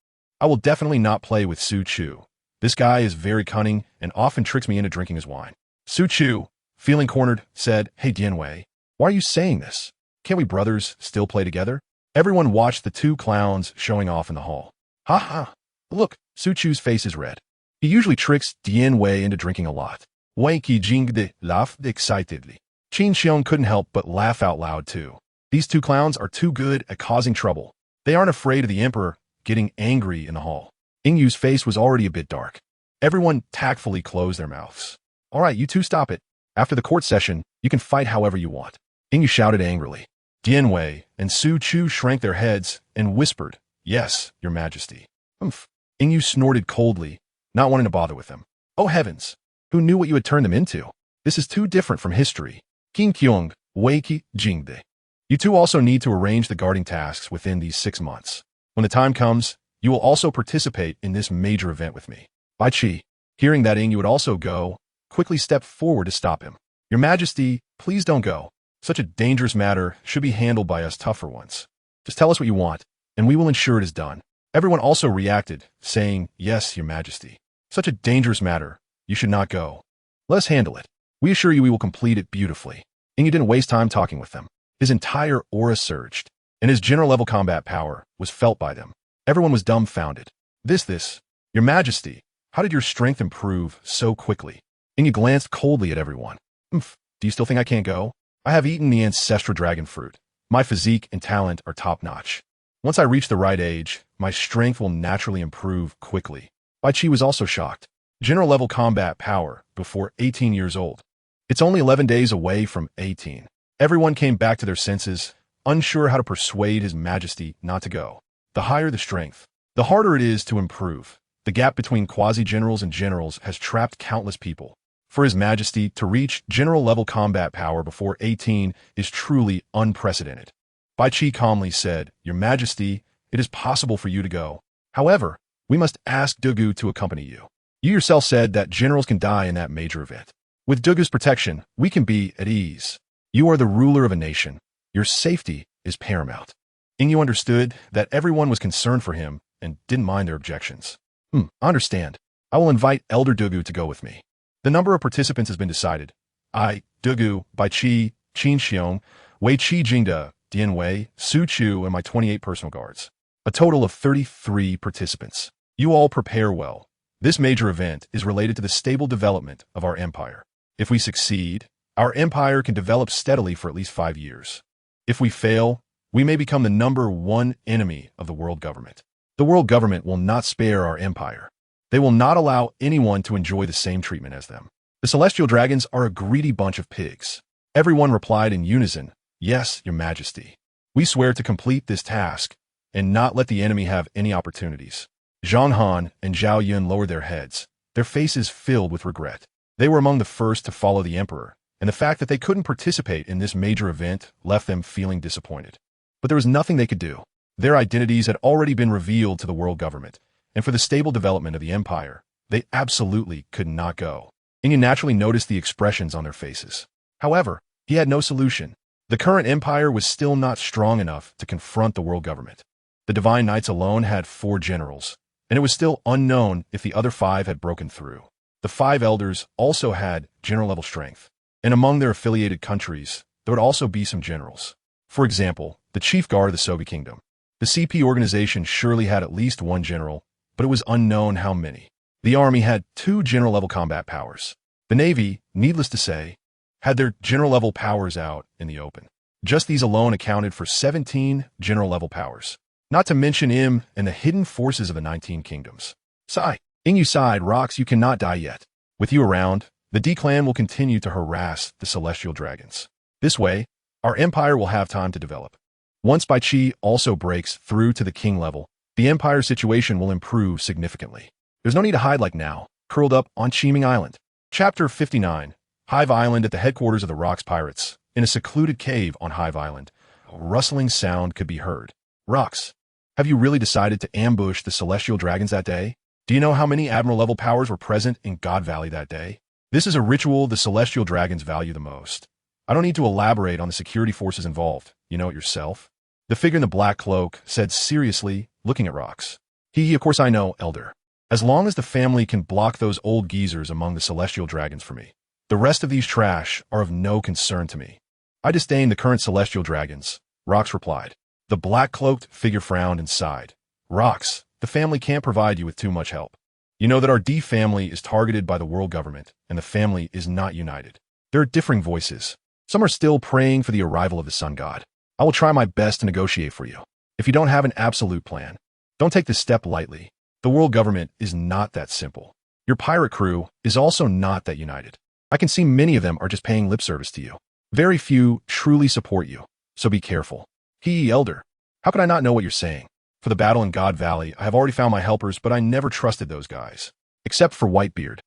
I will definitely not play with Su Chu. This guy is very cunning and often tricks me into drinking his wine. Su Chu, feeling cornered, said, Hey Dian Wei, why are you saying this? Can't we brothers still play together? Everyone watched the two clowns showing off in the hall. Ha! Look, Su Chu's face is red. He usually tricks Dian Wei into drinking a lot. Wei Qijing laughed excitedly. Qin Xiong couldn't help but laugh out loud too. These two clowns are too good at causing trouble. They aren't afraid of the emperor getting angry in the hall. Yingyu's face was already a bit dark. Everyone tactfully closed their mouths. All right, you two stop it. After the court session, you can fight however you want. Yingyu shouted angrily. Dian Wei and Su Chu shrank their heads and whispered, Yes, your majesty. Humph. Yingyu snorted coldly, not wanting to bother with them. Oh heavens! Who knew what you had turned them into? This is too different from history. Qin Qiong, Wei Qi Jingde. You two also need to arrange the guarding tasks within these 6 months. When the time comes, you will also participate in this major event with me. Bai Qi, hearing that Yingyu would also go, quickly stepped forward to stop him. Your Majesty, please don't go. Such a dangerous matter should be handled by us tougher ones. Just tell us what you want, and we will ensure it is done. Everyone also reacted, saying, Yes, your Majesty. Such a dangerous matter. You should not go. Let us handle it. We assure you we will complete it beautifully. Yingyu didn't waste time talking with them. His entire aura surged, and his general-level combat power was felt by them. Everyone was dumbfounded. This, your Majesty, how did your strength improve so quickly? Yingyu glanced coldly at everyone. Do you still think I can't go? I have eaten the ancestral dragon fruit. My physique and talent are top-notch. Once I reach the right age, my strength will naturally improve quickly. Bai Qi was also shocked. General-level combat power before 18 years old. It's only 11 days away from 18. Everyone came back to their senses, unsure how to persuade His Majesty not to go. The higher the strength, the harder it is to improve. The gap between quasi-generals and generals has trapped countless people. For His Majesty to reach general-level combat power before 18 is truly unprecedented. Bai Qi calmly said, Your Majesty, it is possible for you to go. However, we must ask Dugu to accompany you. You yourself said that generals can die in that major event. With Dugu's protection, we can be at ease. You are the ruler of a nation. Your safety is paramount. Yingyu understood that everyone was concerned for him and didn't mind their objections. I understand. I will invite Elder Dugu to go with me. The number of participants has been decided. I, Dugu, Bai Qi, Qin Xiong, Wei Qi Jingde, Dian Wei, Su Chu, and my 28 personal guards. A total of 33 participants. You all prepare well. This major event is related to the stable development of our empire. If we succeed, our empire can develop steadily for at least 5 years. If we fail, we may become the #1 enemy of the world government. The world government will not spare our empire. They will not allow anyone to enjoy the same treatment as them. The celestial dragons are a greedy bunch of pigs. Everyone replied in unison, Yes, your Majesty. We swear to complete this task and not let the enemy have any opportunities. Zhang Han and Zhao Yun lowered their heads, their faces filled with regret. They were among the first to follow the emperor, and the fact that they couldn't participate in this major event left them feeling disappointed. But there was nothing they could do. Their identities had already been revealed to the world government, and for the stable development of the empire, they absolutely could not go. Yingyu naturally noticed the expressions on their faces. However, he had no solution. The current empire was still not strong enough to confront the world government. The Divine Knights alone had 4 generals, and it was still unknown if the other 5 had broken through. The 5 elders also had general-level strength, and among their affiliated countries, there would also be some generals. For example, the chief guard of the Sobi Kingdom. The CP organization surely had at least 1 general, but it was unknown how many. The army had 2 general-level combat powers. The navy, needless to say, had their general-level powers out in the open. Just these alone accounted for 17 general-level powers, not to mention him and the hidden forces of the 19 kingdoms. Sigh. Yingyu sighed, Rox, you cannot die yet. With you around, the D-clan will continue to harass the celestial dragons. This way, our empire will have time to develop. Once Bai Qi also breaks through to the king level, the empire situation will improve significantly. There's no need to hide like now, curled up on Qiming Island. Chapter 59. Hive Island at the headquarters of the Rox Pirates. In a secluded cave on Hive Island, a rustling sound could be heard. Rox, have you really decided to ambush the celestial dragons that day? Do you know how many admiral-level powers were present in God Valley that day? This is a ritual the celestial dragons value the most. I don't need to elaborate on the security forces involved. You know it yourself. The figure in the black cloak said seriously, looking at Rox. Of course I know, Elder. As long as the family can block those old geezers among the celestial dragons for me. The rest of these trash are of no concern to me. I disdain the current celestial dragons, Rox replied. The black-cloaked figure frowned and sighed. Rox, the family can't provide you with too much help. You know that our D family is targeted by the world government, and the family is not united. There are differing voices. Some are still praying for the arrival of the sun god. I will try my best to negotiate for you. If you don't have an absolute plan, don't take this step lightly. The world government is not that simple. Your pirate crew is also not that united. I can see many of them are just paying lip service to you. Very few truly support you, so be careful. Elder, how could I not know what you're saying? For the battle in God Valley, I have already found my helpers, but I never trusted those guys. Except for Whitebeard,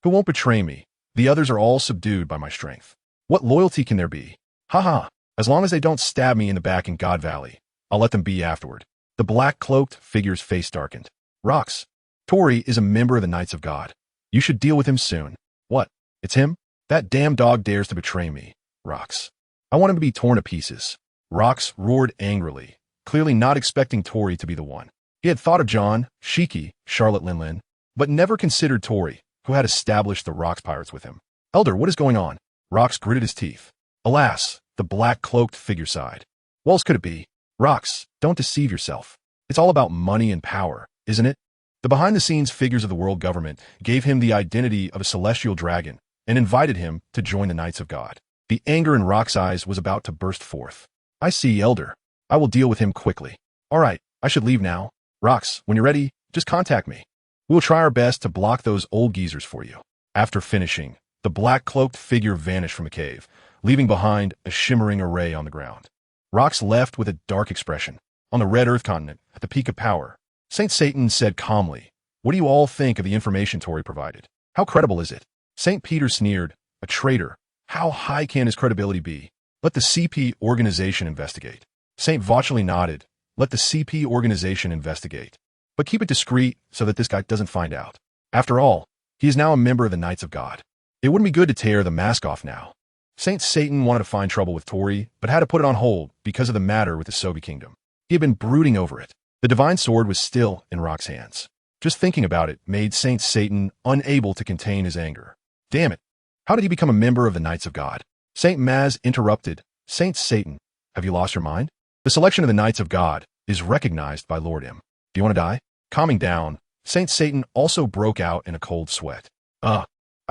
who won't betray me. The others are all subdued by my strength. What loyalty can there be? Haha, as long as they don't stab me in the back in God Valley, I'll let them be afterward. The black-cloaked figure's face darkened. Rox, Tori is a member of the Knights of God. You should deal with him soon. What? It's him? That damn dog dares to betray me. Rox. I want him to be torn to pieces. Rox roared angrily, clearly not expecting Tori to be the one. He had thought of John, Shiki, Charlotte Linlin, but never considered Tori, who had established the Rox pirates with him. Elder, what is going on? Rox gritted his teeth. Alas, the black-cloaked figure sighed. What else could it be? Rox, don't deceive yourself. It's all about money and power, isn't it? The behind-the-scenes figures of the world government gave him the identity of a celestial dragon and invited him to join the Knights of God. The anger in Rox's eyes was about to burst forth. I see, Elder. I will deal with him quickly. All right, I should leave now. Rox, when you're ready, just contact me. We will try our best to block those old geezers for you. After finishing, the black-cloaked figure vanished from the cave, leaving behind a shimmering array on the ground. Rox left with a dark expression. On the red Earth continent, at the peak of power, Saint Satan said calmly, What do you all think of the information Tori provided? How credible is it? St. Peter sneered, A traitor. How high can his credibility be? Let the CP organization investigate. St. Vauchely nodded. Let the CP organization investigate. But keep it discreet so that this guy doesn't find out. After all, he is now a member of the Knights of God. It wouldn't be good to tear the mask off now. Saint Satan wanted to find trouble with Tori, but had to put it on hold because of the matter with the Sobi Kingdom. He had been brooding over it. The divine sword was still in Rox's hands. Just thinking about it made Saint Satan unable to contain his anger. Damn it. How did he become a member of the Knights of God? Saint Maz interrupted. Saint Satan, have you lost your mind? The selection of the Knights of God is recognized by Lord M. Do you want to die? Calming down, Saint Satan also broke out in a cold sweat. I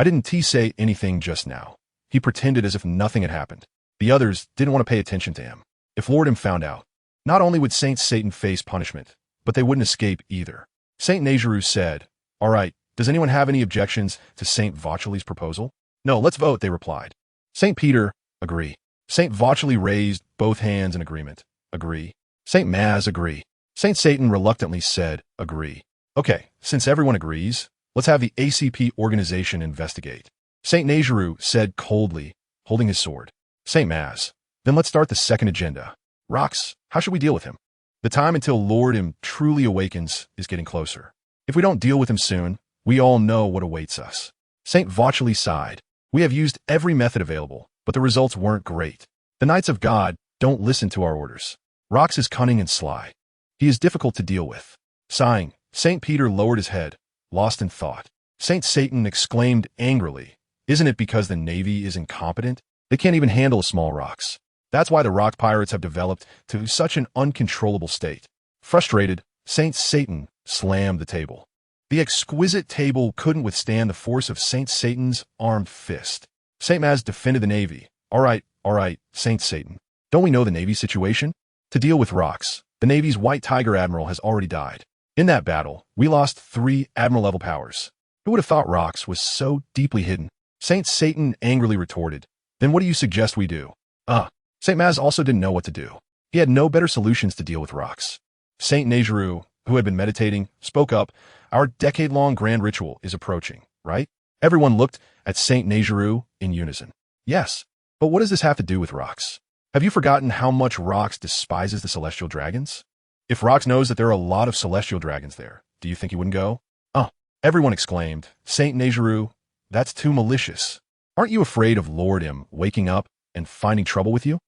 didn't say anything just now. He pretended as if nothing had happened. The others didn't want to pay attention to him. If Lord M found out, not only would Saint Satan face punishment, but they wouldn't escape either. Saint Nejeru said, All right, does anyone have any objections to Saint Vauchely's proposal? No, let's vote, they replied. Saint Peter, agree. Saint Vauchely raised both hands in agreement. Agree. Saint Maz, agree. Saint Satan reluctantly said, agree. Okay, since everyone agrees, let's have the ACP organization investigate. Saint Nejeru said coldly, holding his sword. Saint Maz, then let's start the second agenda. Rox, how should we deal with him? The time until Lord M truly awakens is getting closer. If we don't deal with him soon, we all know what awaits us. Saint Vauchely sighed. We have used every method available, but the results weren't great. The Knights of God don't listen to our orders. Rox is cunning and sly. He is difficult to deal with. Sighing, Saint Peter lowered his head, lost in thought. Saint Satan exclaimed angrily, Isn't it because the Navy is incompetent? They can't even handle a small Rox. That's why the rock pirates have developed to such an uncontrollable state. Frustrated, Saint Satan slammed the table. The exquisite table couldn't withstand the force of Saint Satan's armed fist. Saint Maz defended the Navy. All right, Saint Satan. Don't we know the Navy's situation? To deal with Rox, the Navy's White Tiger Admiral has already died. In that battle, we lost 3 Admiral-level powers. Who would have thought Rox was so deeply hidden? Saint Satan angrily retorted. Then what do you suggest we do? Saint Maz also didn't know what to do. He had no better solutions to deal with Rox. Saint Nejeru, who had been meditating, spoke up. Our decade-long grand ritual is approaching, right? Everyone looked at Saint Nejeru in unison. Yes, but what does this have to do with Rox? Have you forgotten how much Rox despises the celestial dragons? If Rox knows that there are a lot of celestial dragons there, do you think he wouldn't go? Everyone exclaimed. Saint Nejeru, that's too malicious. Aren't you afraid of Lord M waking up and finding trouble with you?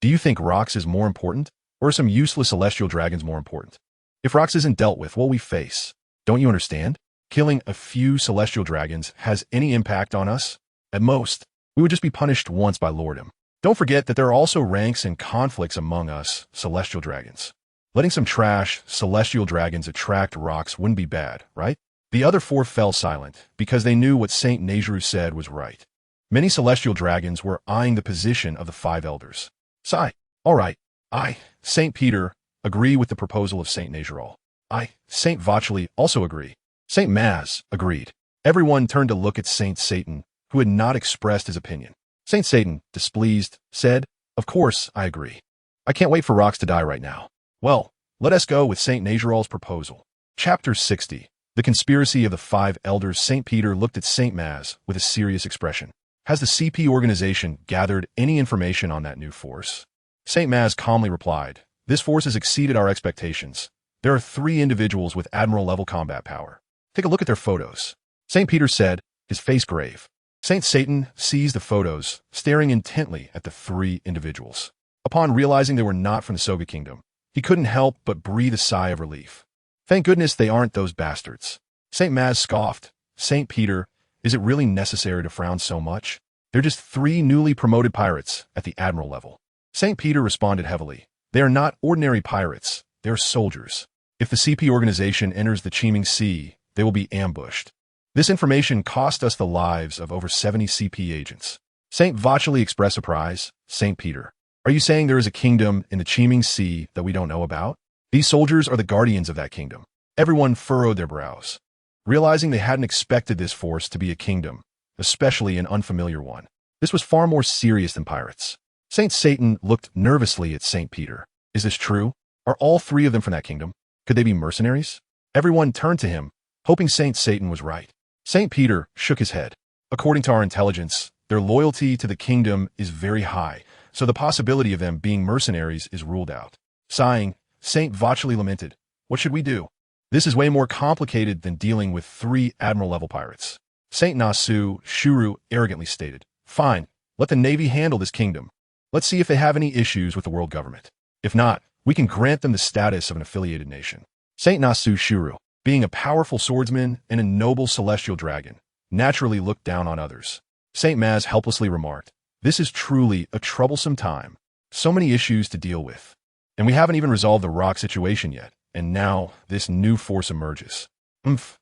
Do you think Rox is more important, or are some useless celestial dragons more important? If Rox isn't dealt with, what will we face? Don't you understand? Killing a few celestial dragons has any impact on us? At most, we would just be punished once by Lord M. Don't forget that there are also ranks and conflicts among us, celestial dragons. Letting some trash, celestial dragons attract Rox wouldn't be bad, right? The other four fell silent, because they knew what Saint Nejiru said was right. Many celestial dragons were eyeing the position of the five elders. Sigh. All right. I, Saint Peter, agree with the proposal of Saint Nejiru. I, Saint Vacheli, also agree. Saint Maz agreed. Everyone turned to look at Saint Satan, who had not expressed his opinion. Saint Satan, displeased, said, "Of course, I agree. I can't wait for rocks to die right now." Well, let us go with Saint Nejiru's proposal. Chapter 60. The Conspiracy of the Five Elders. Saint Peter looked at Saint Maz with a serious expression. Has the CP organization gathered any information on that new force? Saint Maz calmly replied, "This force has exceeded our expectations. There are 3 individuals with admiral-level combat power. Take a look at their photos." Saint Peter said, his face grave. Saint Satan seized the photos, staring intently at the 3 individuals. Upon realizing they were not from the Soga Kingdom, he couldn't help but breathe a sigh of relief. Thank goodness they aren't those bastards. Saint Maz scoffed. Saint Peter, is it really necessary to frown so much? They're just 3 newly promoted pirates at the admiral level. Saint Peter responded heavily. They are not ordinary pirates. They are soldiers. If the CP organization enters the Qiming Sea, they will be ambushed. This information cost us the lives of over 70 CP agents. Saint Vacheli expressed surprise. Saint Peter, are you saying there is a kingdom in the Qiming Sea that we don't know about? These soldiers are the guardians of that kingdom. Everyone furrowed their brows, realizing they hadn't expected this force to be a kingdom, especially an unfamiliar one. This was far more serious than pirates. Saint Satan looked nervously at Saint Peter. Is this true? Are all 3 of them from that kingdom? Could they be mercenaries? Everyone turned to him, hoping Saint Satan was right. Saint Peter shook his head. According to our intelligence, their loyalty to the kingdom is very high, so the possibility of them being mercenaries is ruled out. Sighing, Saint Vacheli lamented, "What should we do? This is way more complicated than dealing with 3 admiral-level pirates." Saint Nasu Shuru arrogantly stated, "Fine, let the Navy handle this kingdom. Let's see if they have any issues with the world government. If not, we can grant them the status of an affiliated nation." Saint Nasu Shuru, being a powerful swordsman and a noble celestial dragon, naturally looked down on others. Saint Maz helplessly remarked, "This is truly a troublesome time. So many issues to deal with. And we haven't even resolved the rock situation yet, and now this new force emerges.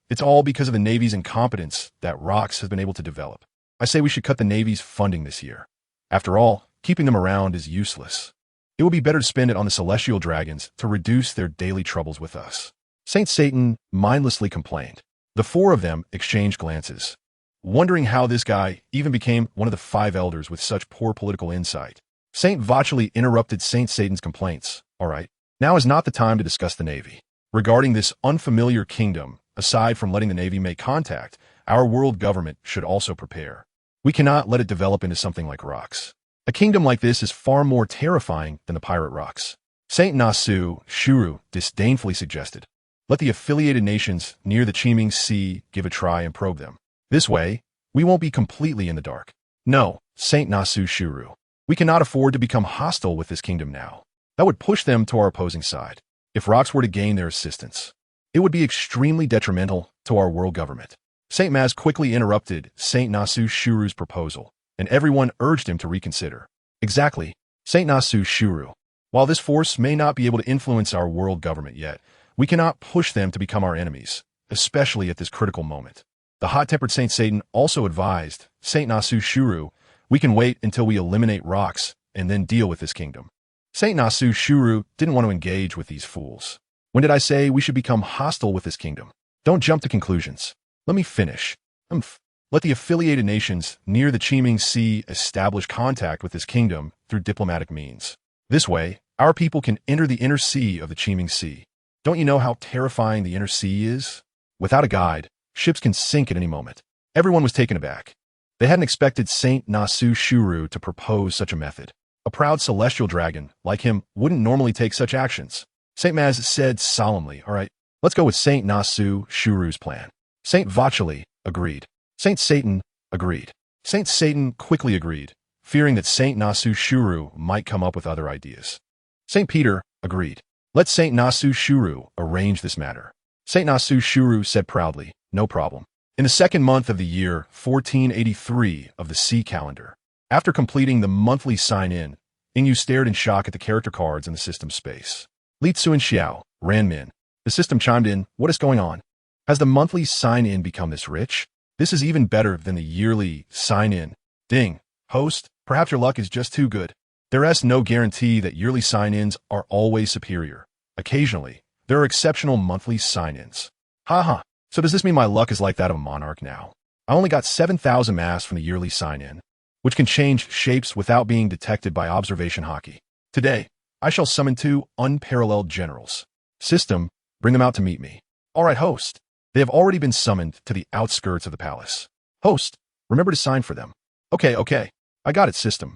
It's all because of the Navy's incompetence that rocks has been able to develop. I say we should cut the Navy's funding this year. After all, keeping them around is useless. It would be better to spend it on the celestial dragons to reduce their daily troubles with us." Saint Satan mindlessly complained. The 4 of them exchanged glances, wondering how this guy even became one of the 5 elders with such poor political insight. Saint Vacheli interrupted Saint Satan's complaints. "All right, now is not the time to discuss the Navy. Regarding this unfamiliar kingdom, aside from letting the Navy make contact, our world government should also prepare. We cannot let it develop into something like rocks. A kingdom like this is far more terrifying than the pirate rocks." Saint Nasu Shuru disdainfully suggested, "Let the affiliated nations near the Qiming Sea give a try and probe them. This way, we won't be completely in the dark." "No, Saint Nasu Shuru. We cannot afford to become hostile with this kingdom now. That would push them to our opposing side. If rocks were to gain their assistance, it would be extremely detrimental to our world government." Saint Maz quickly interrupted Saint Nasu Shuru's proposal, and everyone urged him to reconsider. "Exactly, Saint Nasu Shuru. While this force may not be able to influence our world government yet, we cannot push them to become our enemies, especially at this critical moment." The hot-tempered Saint Satan also advised Saint Nasu Shuru, "We can wait until we eliminate rocks and then deal with this kingdom." Saint Nasu Shuru didn't want to engage with these fools. "When did I say we should become hostile with this kingdom? Don't jump to conclusions. Let me finish. Let the affiliated nations near the Qiming Sea establish contact with this kingdom through diplomatic means. This way, our people can enter the inner sea of the Qiming Sea. Don't you know how terrifying the inner sea is? Without a guide, ships can sink at any moment." Everyone was taken aback. They hadn't expected Saint Nasu Shuru to propose such a method. A proud celestial dragon like him wouldn't normally take such actions. Saint Maz said solemnly, "All right, let's go with Saint Nasu Shuru's plan." Saint Vacheli agreed. Saint Satan agreed. Saint Satan quickly agreed, fearing that Saint Nasu Shuru might come up with other ideas. Saint Peter agreed. "Let Saint Nasu Shuru arrange this matter." Saint Nasu Shuru said proudly, "No problem." In the 2nd month of the year 1483 of the sea calendar, after completing the monthly sign-in, Yingyu stared in shock at the character cards in the system space. Li Tzu and Xiao ran in. The system chimed in, "What is going on?" Has the monthly sign-in become this rich? This is even better than the yearly sign-in. Ding. Host, perhaps your luck is just too good. There is no guarantee that yearly sign-ins are always superior. Occasionally, there are exceptional monthly sign-ins. Haha. So does this mean my luck is like that of a monarch now? I only got 7,000 mass from the yearly sign-in, which can change shapes without being detected by observation hockey. Today, I shall summon 2 unparalleled generals. System, bring them out to meet me. All right, host. They have already been summoned to the outskirts of the palace. Host, remember to sign for them. Okay. I got it, system.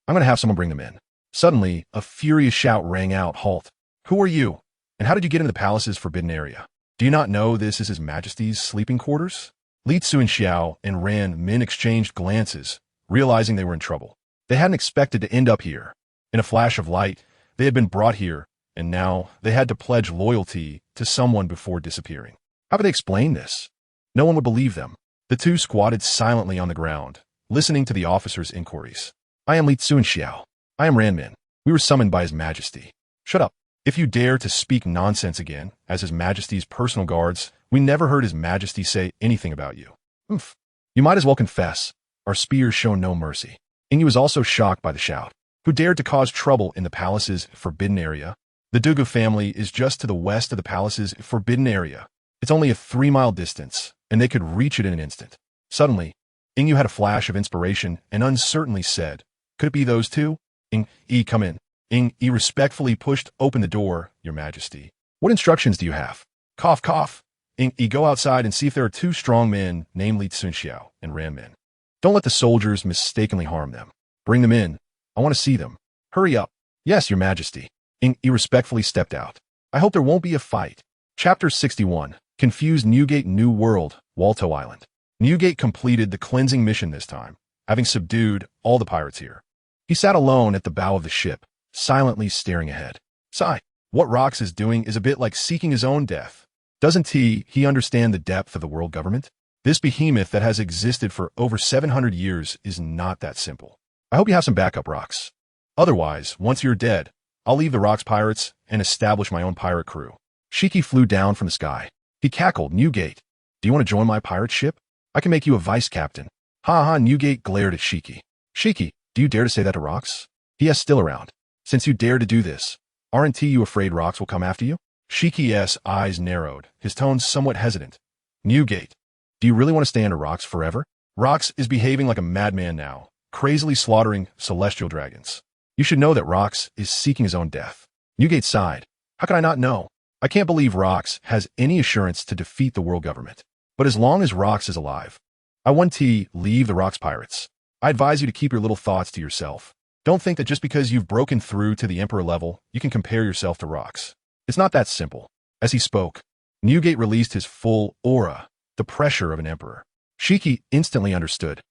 I'm going to have someone bring them in. Suddenly, a furious shout rang out, halt. Who are you? And how did you get into the palace's forbidden area? Do you not know this is His Majesty's sleeping quarters? Li Xiao and Ran Min exchanged glances, realizing they were in trouble. They hadn't expected to end up here. In a flash of light, they had been brought here, and now they had to pledge loyalty to someone before disappearing. How could they explain this? No one would believe them. The 2 squatted silently on the ground, listening to the officer's inquiries. I am Li Xiao. I am Ran Min. We were summoned by His Majesty. Shut up. If you dare to speak nonsense again, as His Majesty's personal guards, we never heard His Majesty say anything about you. You might as well confess. Our spears show no mercy. Ingyu was also shocked by the shout. Who dared to cause trouble in the palace's forbidden area? The Dugu family is just to the west of the palace's forbidden area. It's only a 3-mile distance, and they could reach it in an instant. Suddenly, Ingyu had a flash of inspiration and uncertainly said, could it be those 2? Come in. Yi respectfully pushed open the door, Your Majesty. What instructions do you have? Cough, cough. Yi, go outside and see if there are 2 strong men, namely Xiao and Ran Min. Don't let the soldiers mistakenly harm them. Bring them in. I want to see them. Hurry up. Yes, Your Majesty. Yi respectfully stepped out. I hope there won't be a fight. Chapter 61. Confused Newgate New World, Walto Island. Newgate completed the cleansing mission this time, having subdued all the pirates here. He sat alone at the bow of the ship, silently staring ahead. Sigh. What Rox is doing is a bit like seeking his own death. Doesn't he understand the depth of the world government? This behemoth that has existed for over 700 years is not that simple. I hope you have some backup, Rox. Otherwise, once you're dead, I'll leave the Rox pirates and establish my own pirate crew. Shiki flew down from the sky. He cackled, Newgate. Do you want to join my pirate ship? I can make you a vice captain. Ha, Newgate glared at Shiki. Shiki, do you dare to say that to Rox? He is still around. Since you dare to do this, aren't you afraid Rox will come after you? Shiki's eyes narrowed, his tone somewhat hesitant. Newgate, do you really want to stay under Rox forever? Rox is behaving like a madman now, crazily slaughtering celestial dragons. You should know that Rox is seeking his own death. Newgate sighed. How could I not know? I can't believe Rox has any assurance to defeat the world government. But as long as Rox is alive, I want to leave the Rox pirates. I advise you to keep your little thoughts to yourself. Don't think that just because you've broken through to the Emperor level, you can compare yourself to Rox. It's not that simple. As he spoke, Newgate released his full aura, the pressure of an emperor. Shiki instantly understood.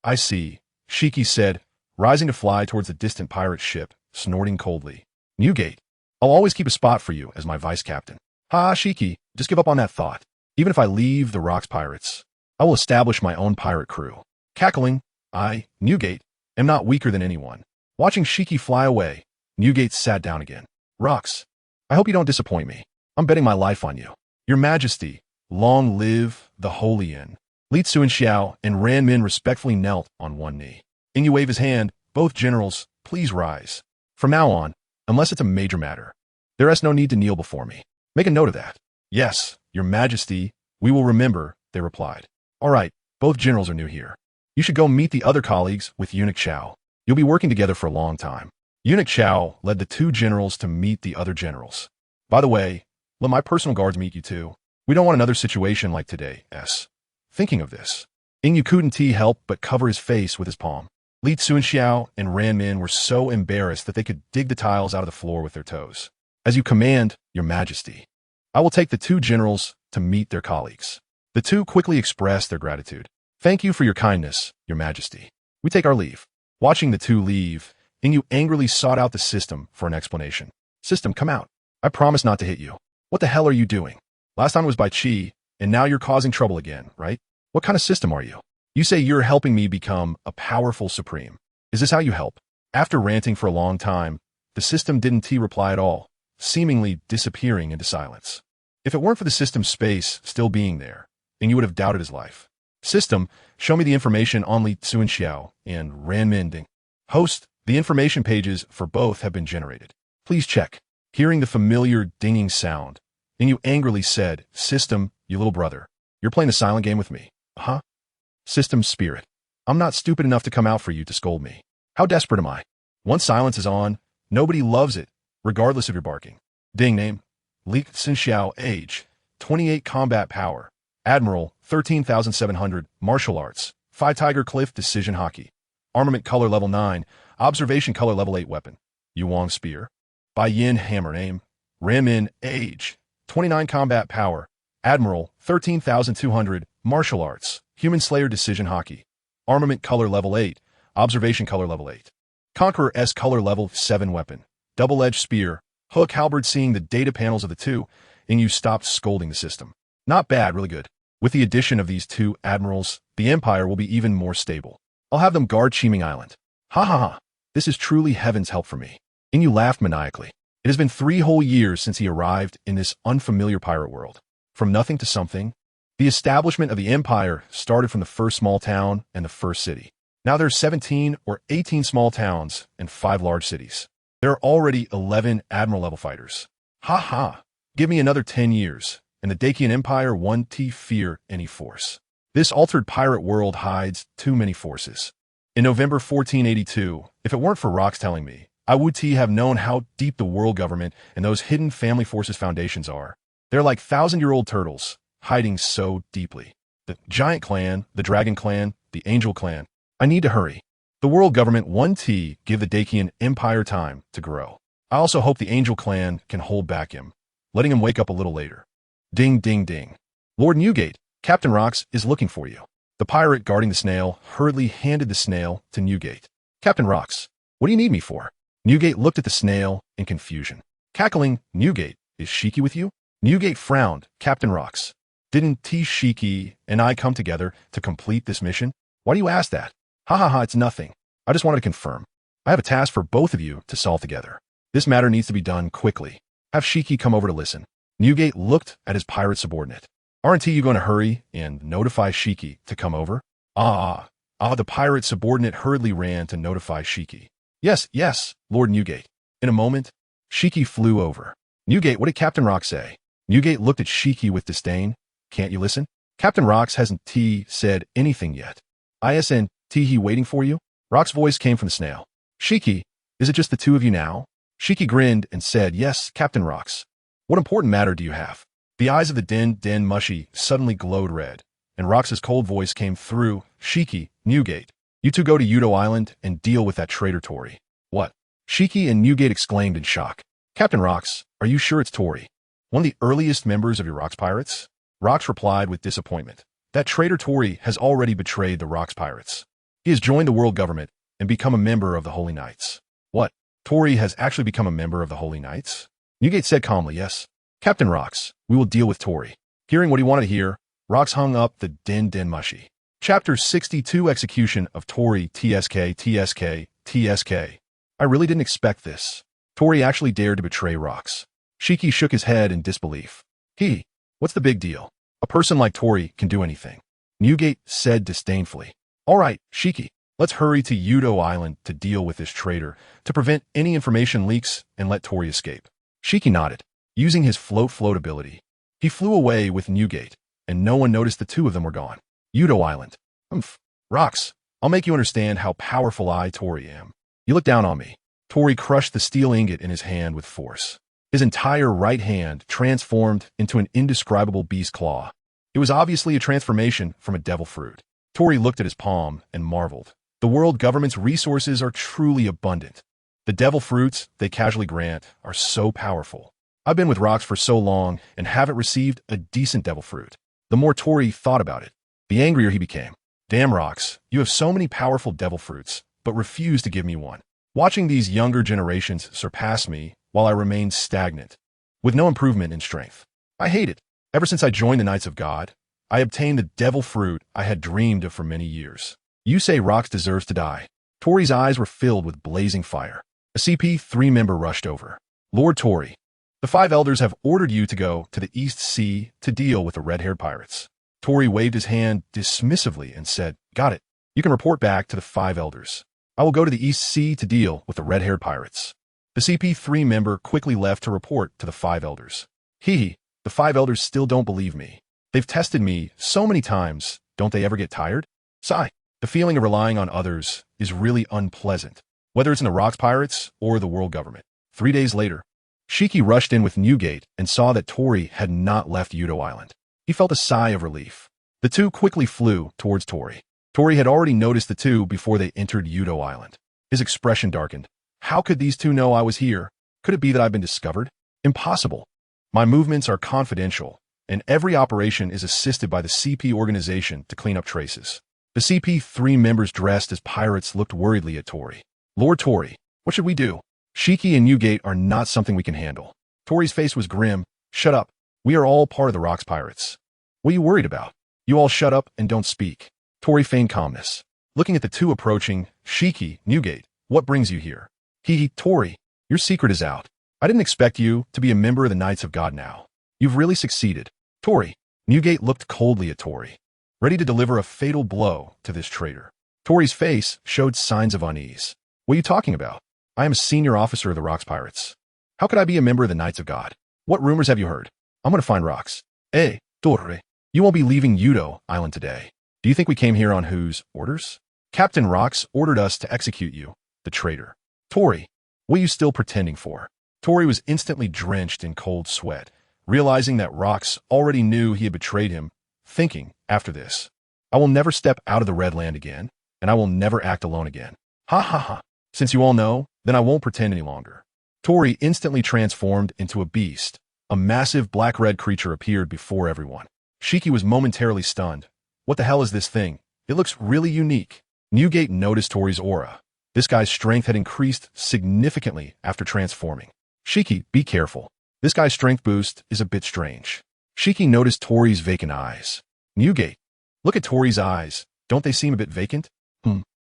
I see, Shiki said, rising to fly towards the distant pirate ship, snorting coldly. Newgate, I'll always keep a spot for you as my vice captain. Shiki, just give up on that thought. Even if I leave the Rox pirates, I will establish my own pirate crew. Cackling, I, Newgate, am not weaker than anyone. Watching Shiki fly away, Newgate sat down again. Rox, I hope you don't disappoint me. I'm betting my life on you. Your Majesty, long live the Holy Inn. Li Xiao and Ran Min respectfully knelt on one knee. Ingyu waved his hand. Both generals, please rise. From now on, unless it's a major matter, there is no need to kneel before me. Make a note of that. Yes, Your Majesty, we will remember, they replied. All right, both generals are new here. You should go meet the other colleagues with Eunuch Chao. You'll be working together for a long time. Eunuch Chao led the 2 generals to meet the other generals. By the way, let my personal guards meet you too. We don't want another situation like today, S. Thinking of this, Ingyu couldn't help but cover his face with his palm. Li Xiao and Ran Min were so embarrassed that they could dig the tiles out of the floor with their toes. As you command, Your Majesty. I will take the 2 generals to meet their colleagues. The 2 quickly expressed their gratitude. Thank you for your kindness, Your Majesty. We take our leave. Watching the 2 leave, Ingyu angrily sought out the system for an explanation. System, come out. I promise not to hit you. What the hell are you doing? Last time was by Qi, and now you're causing trouble again, right? What kind of system are you? You say you're helping me become a powerful supreme. Is this how you help? After ranting for a long time, the system didn't reply at all, seemingly disappearing into silence. If it weren't for the system's space still being there, then you would have doubted his life. System, show me the information on Li Tsuanxiao and Ran Min. Host, the information pages for both have been generated. Please check. Hearing the familiar dinging sound, and you angrily said, System, you little brother, you're playing the silent game with me. Huh? System spirit. I'm not stupid enough to come out for you to scold me. How desperate am I? Once silence is on, nobody loves it, regardless of your barking. Ding name. Li Tsuanxiao age. 28 combat power. Admiral, 13,700, martial arts. Phi Tiger Cliff decision hockey. Armament color level 9. Observation color level 8 weapon. Yuang spear. Bai Yin hammer name. Ram Min age. 29 combat power. Admiral, 13,200, martial arts. Human slayer decision hockey. Armament color level 8. Observation color level 8. Conqueror S color level 7 weapon. Double-edged spear. Hook halberd. Seeing the data panels of the two, and you stopped scolding the system. Not bad, really good. With the addition of these two admirals, the Empire will be even more stable. I'll have them guard Qiming Island. Ha ha ha. This is truly heaven's help for me. And you laughed maniacally. It has been 3 whole years since he arrived in this unfamiliar pirate world. From nothing to something, the establishment of the Empire started from the first small town and the first city. Now there are 17 or 18 small towns and 5 large cities. There are already 11 admiral-level fighters. Ha ha. Give me another 10 years, and the Dacian Empire won't fear any force. This altered pirate world hides too many forces. In November 1482, if it weren't for rocks telling me, I would have known how deep the world government and those hidden family forces foundations are. They're like 1,000-year-old turtles, hiding so deeply. The Giant Clan, the Dragon Clan, the Angel Clan. I need to hurry. The world government won't give the Dacian Empire time to grow. I also hope the Angel Clan can hold back him, letting him wake up a little later. Ding, ding, ding. Lord Newgate, Captain Rocks is looking for you. The pirate guarding the snail hurriedly handed the snail to Newgate. Captain Rocks, what do you need me for? Newgate looked at the snail in confusion. Cackling, Newgate, is Shiki with you? Newgate frowned. Captain Rocks, didn't Shiki and I come together to complete this mission? Why do you ask that? Ha ha ha, it's nothing. I just wanted to confirm. I have a task for both of you to solve together. This matter needs to be done quickly. Have Shiki come over to listen. Newgate looked at his pirate subordinate. Aren't you going to hurry and notify Shiki to come over? The pirate subordinate hurriedly ran to notify Shiki. Yes, Lord Newgate. In a moment, Shiki flew over. Newgate, what did Captain Rocks say? Newgate looked at Shiki with disdain. Can't you listen? Captain Rocks hasn't said anything yet. Isn't he waiting for you? Rock's voice came from the snail. Shiki, is it just the two of you now? Shiki grinned and said, Yes, Captain Rocks. What important matter do you have? The eyes of the Den Mushy suddenly glowed red, and Rox's cold voice came through. Shiki, Newgate, you two go to Udo Island and deal with that traitor Tory. What? Shiki and Newgate exclaimed in shock. Captain Rocks, are you sure it's Tory? One of the earliest members of your Rocks Pirates? Rocks replied with disappointment. That traitor Tory has already betrayed the Rocks Pirates. He has joined the world government and become a member of the Holy Knights. What? Tory has actually become a member of the Holy Knights? Newgate said calmly, Yes. Captain Rocks, we will deal with Tory. Hearing what he wanted to hear, Rocks hung up the Den Mushy. Chapter 62 Execution of Tory TSK. I really didn't expect this. Tory actually dared to betray Rocks. Shiki shook his head in disbelief. What's the big deal? A person like Tory can do anything. Newgate said disdainfully. All right, Shiki, let's hurry to Udo Island to deal with this traitor, to prevent any information leaks and let Tory escape. Shiki nodded. Using his float ability, he flew away with Newgate, and no one noticed the two of them were gone. Udo Island. Rocks, I'll make you understand how powerful I, Tory, am. You look down on me. Tory crushed the steel ingot in his hand with force. His entire right hand transformed into an indescribable beast claw. It was obviously a transformation from a devil fruit. Tory looked at his palm and marveled. The world government's resources are truly abundant. The devil fruits they casually grant are so powerful. I've been with Rocks for so long and haven't received a decent devil fruit. The more Tory thought about it, the angrier he became. Damn Rocks, you have so many powerful devil fruits, but refuse to give me one. Watching these younger generations surpass me while I remain stagnant, with no improvement in strength. I hate it. Ever since I joined the Knights of God, I obtained the devil fruit I had dreamed of for many years. You say Rocks deserves to die. Tory's eyes were filled with blazing fire. A CP3 member rushed over. Lord Tory, The five elders have ordered you to go to the East Sea to deal with the red-haired pirates. Tori waved his hand dismissively and said, "Got it. You can report back to the five elders. I will go to the East Sea to deal with the red-haired pirates." The CP3 member quickly left to report to the five elders. The five elders still don't believe me. They've tested me so many times. Don't they ever get tired? Sigh. The feeling of relying on others is really unpleasant, whether it's in the Rocks Pirates or the world government. 3 days later, Shiki rushed in with Newgate and saw that Tori had not left Udo Island. He felt a sigh of relief. The two quickly flew towards Tori. Tori had already noticed the two before they entered Udo Island. His expression darkened. How could these two know I was here? Could it be that I've been discovered? Impossible. My movements are confidential, and every operation is assisted by the CP organization to clean up traces. The CP3 members dressed as pirates looked worriedly at Tori. "Lord Tori, what should we do? Shiki and Newgate are not something we can handle." Tori's face was grim. "Shut up. We are all part of the Rocks Pirates. What are you worried about? You all shut up and don't speak." Tori feigned calmness. Looking at the two approaching, "Shiki, Newgate, what brings you here?" Tori, your secret is out. I didn't expect you to be a member of the Knights of God now. You've really succeeded." Tori. Newgate looked coldly at Tori, ready to deliver a fatal blow to this traitor. Tori's face showed signs of unease. "What are you talking about? I am a senior officer of the Rocks Pirates. How could I be a member of the Knights of God? What rumors have you heard? I'm going to find Rocks. Tori, you won't be leaving Udo Island today. Do you think we came here on whose orders? Captain Rocks ordered us to execute you, the traitor." "Tori, what are you still pretending for?" Tori was instantly drenched in cold sweat, realizing that Rocks already knew he had betrayed him, thinking, after this, "I will never step out of the Red Land again, and I will never act alone again. Ha ha ha. Since you all know, then I won't pretend any longer." Tori instantly transformed into a beast. A massive black-red creature appeared before everyone. Shiki was momentarily stunned. "What the hell is this thing? It looks really unique." Newgate noticed Tori's aura. This guy's strength had increased significantly after transforming. "Shiki, be careful. This guy's strength boost is a bit strange." Shiki noticed Tori's vacant eyes. "Newgate, look at Tori's eyes. Don't they seem a bit vacant?"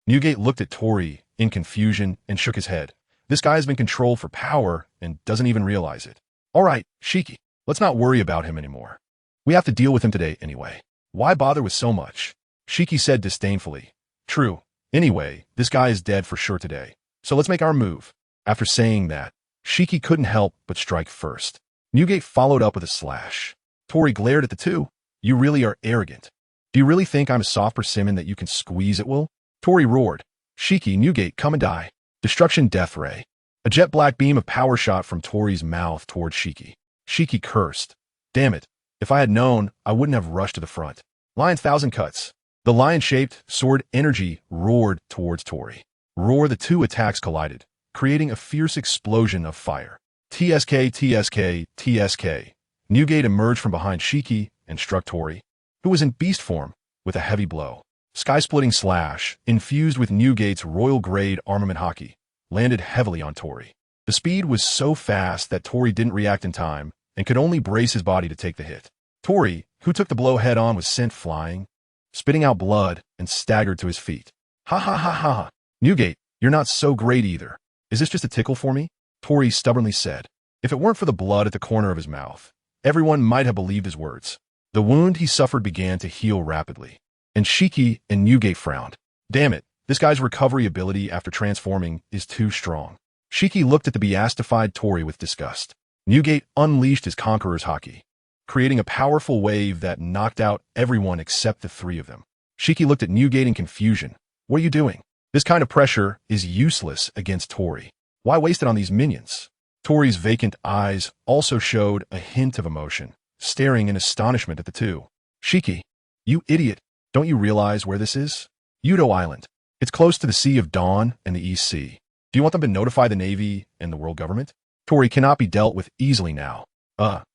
Newgate looked at Tori in confusion and shook his head. This guy has been controlled for power and doesn't even realize it. "All right, Shiki, let's not worry about him anymore. We have to deal with him today anyway. Why bother with so much?" Shiki said disdainfully. "True. Anyway, this guy is dead for sure today. So let's make our move." After saying that, Shiki couldn't help but strike first. Newgate followed up with a slash. Tori glared at the two. "You really are arrogant. Do you really think I'm a soft persimmon that you can squeeze at will?" Tori roared. "Shiki, Newgate, come and die." Destruction death ray. A jet black beam of power shot from Tori's mouth toward Shiki. Shiki cursed. "Damn it. If I had known, I wouldn't have rushed to the front." Lion's thousand cuts. The lion-shaped sword energy roared towards Tori. Roar, the two attacks collided, creating a fierce explosion of fire. TSK, TSK, TSK. Newgate emerged from behind Shiki and struck Tori, who was in beast form, with a heavy blow. Sky-splitting slash, infused with Newgate's royal-grade armament hockey, landed heavily on Tori. The speed was so fast that Tori didn't react in time and could only brace his body to take the hit. Tori, who took the blow head-on, was sent flying, spitting out blood, and staggered to his feet. "Ha ha ha ha. Newgate, you're not so great either. Is this just a tickle for me?" Tori stubbornly said. If it weren't for the blood at the corner of his mouth, everyone might have believed his words. The wound he suffered began to heal rapidly, and Shiki and Newgate frowned. "Damn it, this guy's recovery ability after transforming is too strong." Shiki looked at the beastified Tori with disgust. Newgate unleashed his Conqueror's Haki, creating a powerful wave that knocked out everyone except the three of them. Shiki looked at Newgate in confusion. "What are you doing? This kind of pressure is useless against Tori. Why waste it on these minions?" Tori's vacant eyes also showed a hint of emotion, staring in astonishment at the two. "Shiki, you idiot. Don't you realize where this is? Udo Island. It's close to the Sea of Dawn and the East Sea. Do you want them to notify the Navy and the world government? Tori cannot be dealt with easily now."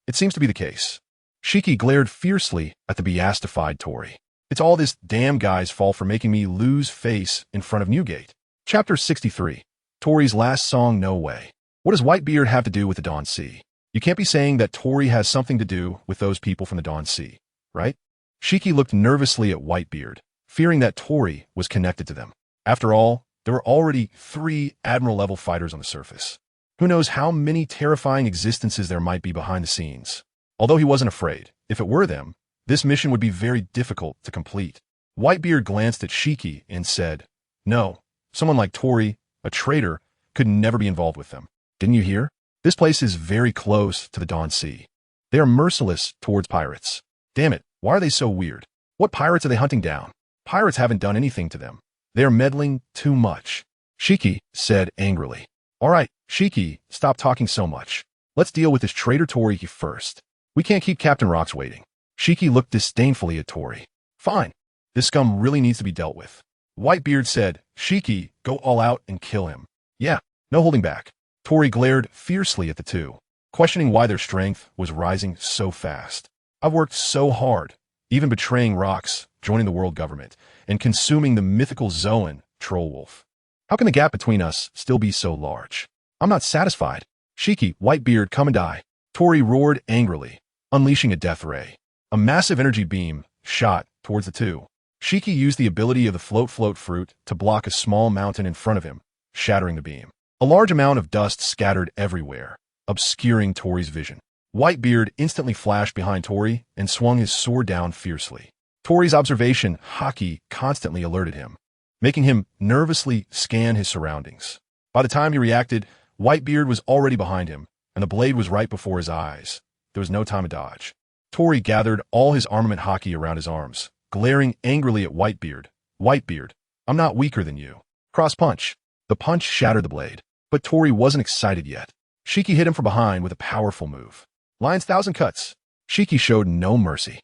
It seems to be the case." Shiki glared fiercely at the beastified Tori. "It's all this damn guy's fault for making me lose face in front of Newgate." Chapter 63. Tori's last song, No Way. What does Whitebeard have to do with the Dawn Sea? You can't be saying that Tori has something to do with those people from the Dawn Sea, right? Shiki looked nervously at Whitebeard, fearing that Tori was connected to them. After all, there were already 3 Admiral-level fighters on the surface. Who knows how many terrifying existences there might be behind the scenes. Although he wasn't afraid, if it were them, this mission would be very difficult to complete. Whitebeard glanced at Shiki and said, "No, someone like Tori, a traitor, could never be involved with them. Didn't you hear? This place is very close to the Dawn Sea. They are merciless towards pirates. Damn it, why are they so weird? What pirates are they hunting down? Pirates haven't done anything to them. They are meddling too much." Shiki said angrily. "All right, Shiki, stop talking so much. Let's deal with this traitor Tori first. We can't keep Captain Rox waiting." Shiki looked disdainfully at Tori. "Fine. This scum really needs to be dealt with." Whitebeard said, "Shiki, go all out and kill him. Yeah, no holding back." Tori glared fiercely at the two, questioning why their strength was rising so fast. "I've worked so hard, even betraying Rox, joining the world government, and consuming the mythical Zoan troll wolf. How can the gap between us still be so large? I'm not satisfied. Shiki, Whitebeard, come and die." Tori roared angrily, unleashing a death ray. A massive energy beam shot towards the two. Shiki used the ability of the float fruit to block a small mountain in front of him, shattering the beam. A large amount of dust scattered everywhere, obscuring Tori's vision. Whitebeard instantly flashed behind Tori and swung his sword down fiercely. Tori's observation haki constantly alerted him, making him nervously scan his surroundings. By the time he reacted, Whitebeard was already behind him, and the blade was right before his eyes. There was no time to dodge. Tori gathered all his armament haki around his arms, glaring angrily at Whitebeard. "Whitebeard, I'm not weaker than you. Cross punch." The punch shattered the blade, but Tori wasn't excited yet. Shiki hit him from behind with a powerful move. Lion's thousand cuts. Shiki showed no mercy.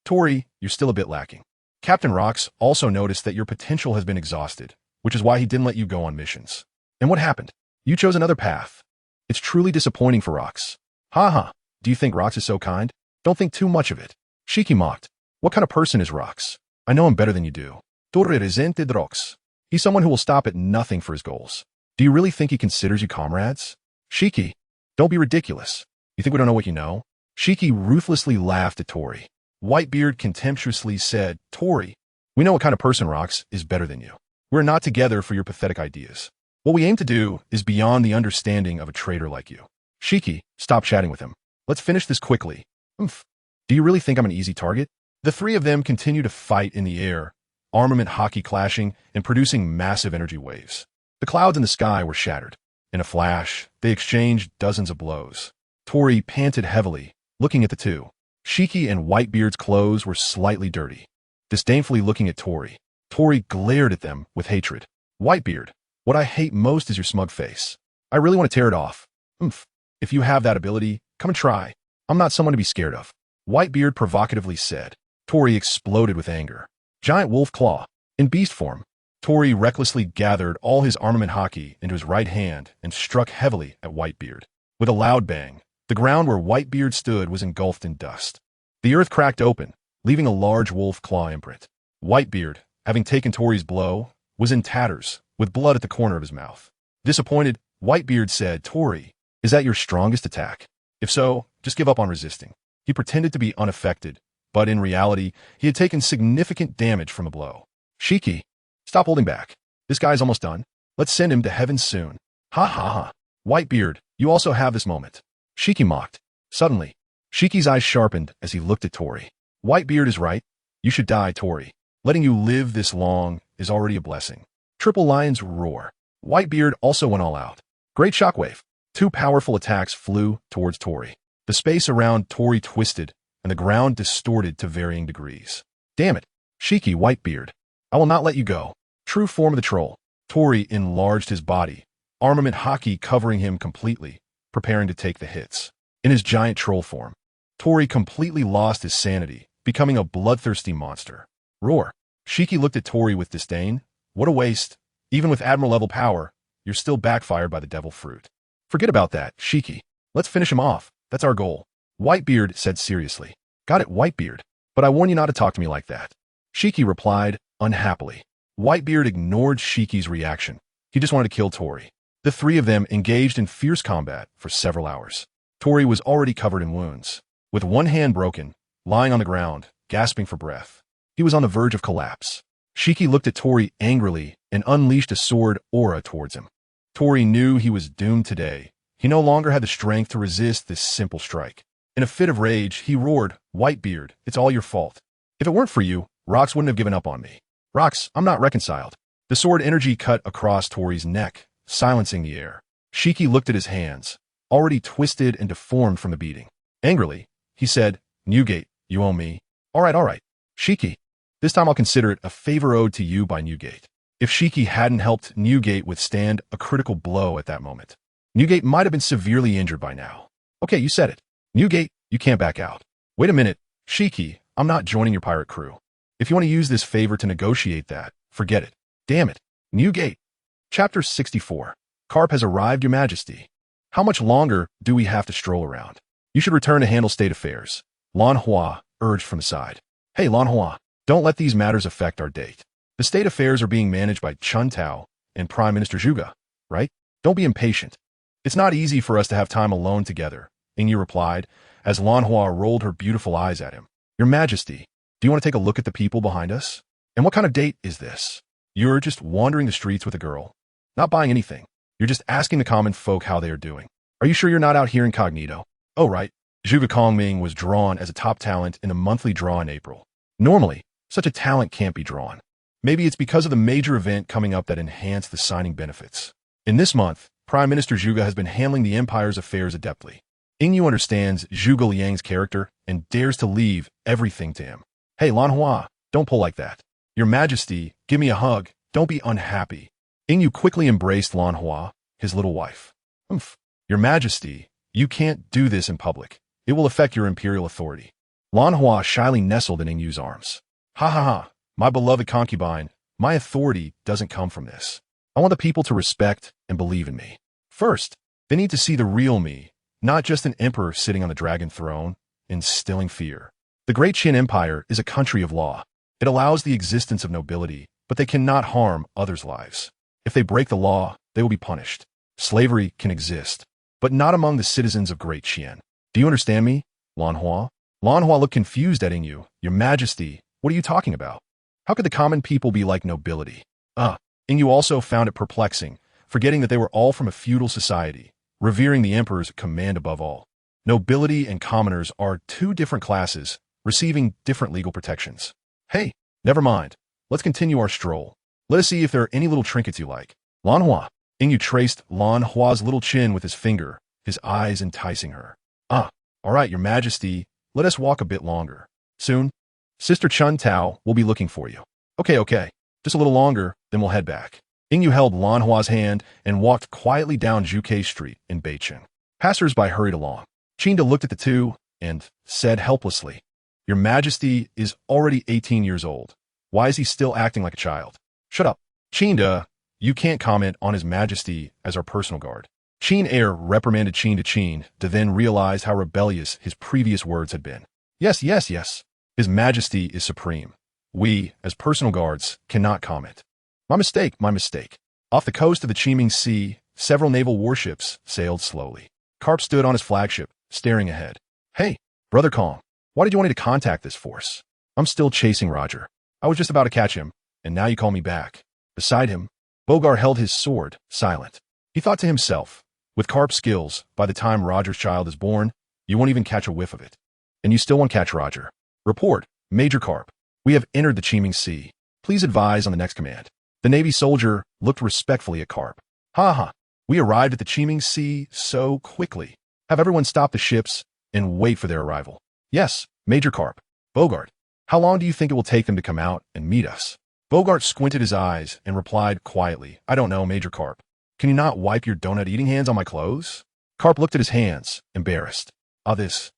Tori, you're still a bit lacking. Captain Rox also noticed that your potential has been exhausted, which is why he didn't let you go on missions. And what happened? You chose another path. It's truly disappointing for Rox. Ha. Do you think Rox is so kind? Don't think too much of it. Shiki mocked. What kind of person is Rox? I know him better than you do. Torre resented Rox. He's someone who will stop at nothing for his goals. Do you really think he considers you comrades? Shiki, don't be ridiculous. You think we don't know what you know? Shiki ruthlessly laughed at Tori. Whitebeard contemptuously said, "Tori, we know what kind of person Rox is better than you. We're not together for your pathetic ideas. What we aim to do is beyond the understanding of a traitor like you." Shiki, stop chatting with him. Let's finish this quickly. Do you really think I'm an easy target? The three of them continue to fight in the air, armament haki clashing and producing massive energy waves. The clouds in the sky were shattered. In a flash, they exchanged dozens of blows. Tori panted heavily, looking at the two. Shiki and Whitebeard's clothes were slightly dirty. Disdainfully looking at Tori, Tori glared at them with hatred. "Whitebeard, what I hate most is your smug face. I really want to tear it off. If you have that ability, come and try. I'm not someone to be scared of." Whitebeard provocatively said. Tori exploded with anger. Giant wolf claw. In beast form, Tori recklessly gathered all his armament haki into his right hand and struck heavily at Whitebeard. With a loud bang, the ground where Whitebeard stood was engulfed in dust. The earth cracked open, leaving a large wolf claw imprint. Whitebeard, having taken Tori's blow, was in tatters, with blood at the corner of his mouth. Disappointed, Whitebeard said, "Tori, is that your strongest attack? If so, just give up on resisting." He pretended to be unaffected, but in reality, he had taken significant damage from the blow. "Shiki, stop holding back. This guy's almost done. Let's send him to heaven soon." Ha. Whitebeard, you also have this moment. Shiki mocked. Suddenly, Shiki's eyes sharpened as he looked at Tori. "Whitebeard is right. You should die, Tori. Letting you live this long is already a blessing." Triple Lion's roar. Whitebeard also went all out. Great shockwave. Two powerful attacks flew towards Tori. The space around Tori twisted, and the ground distorted to varying degrees. "Damn it, Shiki, Whitebeard. I will not let you go." True form of the troll. Tori enlarged his body, armament haki covering him completely, preparing to take the hits. In his giant troll form, Tori completely lost his sanity, becoming a bloodthirsty monster. Roar. Shiki looked at Tori with disdain. "What a waste. Even with admiral-level power, you're still backfired by the devil fruit." "Forget about that, Shiki. Let's finish him off. That's our goal." Whitebeard said seriously. "Got it, Whitebeard. But I warn you not to talk to me like that." Shiki replied, unhappily. Whitebeard ignored Shiki's reaction. He just wanted to kill Tori. The three of them engaged in fierce combat for several hours. Tori was already covered in wounds. With one hand broken, lying on the ground, gasping for breath, he was on the verge of collapse. Shiki looked at Tori angrily and unleashed a sword aura towards him. Tori knew he was doomed today. He no longer had the strength to resist this simple strike. In a fit of rage, he roared, "Whitebeard, it's all your fault. If it weren't for you, Rox wouldn't have given up on me. Rox, I'm not reconciled." The sword energy cut across Tori's neck, silencing the air. Shiki looked at his hands, already twisted and deformed from the beating. Angrily, he said, "Newgate, you owe me." All right. Shiki, this time I'll consider it a favor owed to you by Newgate." If Shiki hadn't helped Newgate withstand a critical blow at that moment, Newgate might have been severely injured by now. "Okay, you said it. Newgate, you can't back out." "Wait a minute, Shiki, I'm not joining your pirate crew. If you want to use this favor to negotiate that, forget it." "Damn it, Newgate." Chapter 64. Carp has arrived, Your Majesty. "How much longer do we have to stroll around? You should return to handle state affairs," Lan Hua urged from the side. "Hey, Lan Hua, don't let these matters affect our date. The state affairs are being managed by Chun Tao and Prime Minister Zhuge, right? Don't be impatient. It's not easy for us to have time alone together," Ingyu replied, as Lan Hua rolled her beautiful eyes at him. "Your Majesty, do you want to take a look at the people behind us? And what kind of date is this? You're just wandering the streets with a girl, not buying anything. You're just asking the common folk how they are doing. Are you sure you're not out here incognito?" "Oh, right." Zhuge Kongming was drawn as a top talent in a monthly draw in April. Normally, such a talent can't be drawn. Maybe it's because of the major event coming up that enhanced the signing benefits. In this month, Prime Minister Zhuge has been handling the Empire's affairs adeptly. Ingyu understands Zhuge Liang's character and dares to leave everything to him. "Hey, Lan Hua, don't pull like that. Your Majesty, give me a hug. Don't be unhappy." Ingyu quickly embraced Lan Hua, his little wife. "Humph. Your Majesty, you can't do this in public. It will affect your imperial authority." Lan Hua shyly nestled in Ingyu's arms. Ha, my beloved concubine, my authority doesn't come from this. I want the people to respect and believe in me. First, they need to see the real me, not just an emperor sitting on the dragon throne, instilling fear. The great Qian Empire is a country of law. It allows the existence of nobility, but they cannot harm others' lives. If they break the law, they will be punished. Slavery can exist, but not among the citizens of Great Qian. Do you understand me, Lan Hua? Lan Hua looked confused at Ingyu. "Your Majesty, what are you talking about? How could the common people be like nobility?" Ingyu also found it perplexing, forgetting that they were all from a feudal society, revering the emperor's command above all. Nobility and commoners are two different classes, receiving different legal protections. "Hey, never mind. Let's continue our stroll. Let us see if there are any little trinkets you like." "Lan Hua." Ingyu traced Lan Hua's little chin with his finger, his eyes enticing her. All right, Your Majesty, let us walk a bit longer. Soon, Sister Chun Tao will be looking for you." Okay. Just a little longer, then we'll head back." Ingyu held Lan Hua's hand and walked quietly down Zhuge Street in Beicheng. Passers-by hurried along. Qinda looked at the two and said helplessly, "Your Majesty is already 18 years old. Why is he still acting like a child?" "Shut up. Qinda, you can't comment on His Majesty as our personal guard." Qin Heir reprimanded Qin to then realize how rebellious his previous words had been. Yes. His Majesty is supreme. We, as personal guards, cannot comment." My mistake. Off the coast of the Qiming Sea, several naval warships sailed slowly. Carp stood on his flagship, staring ahead. "Hey, Brother Kong, why did you want me to contact this force? I'm still chasing Roger. I was just about to catch him, and now you call me back." Beside him, Bogar held his sword, silent. He thought to himself, with Carp's skills, by the time Roger's child is born, you won't even catch a whiff of it. And you still won't catch Roger. "Report, Major Carp. We have entered the Qiming Sea. Please advise on the next command." The Navy soldier looked respectfully at Carp. We arrived at the Qiming Sea so quickly. Have everyone stop the ships and wait for their arrival." "Yes, Major Carp." "Bogart, how long do you think it will take them to come out and meet us?" Bogart squinted his eyes and replied quietly, "I don't know, Major Carp. Can you not wipe your donut-eating hands on my clothes?" Carp looked at his hands, embarrassed. This.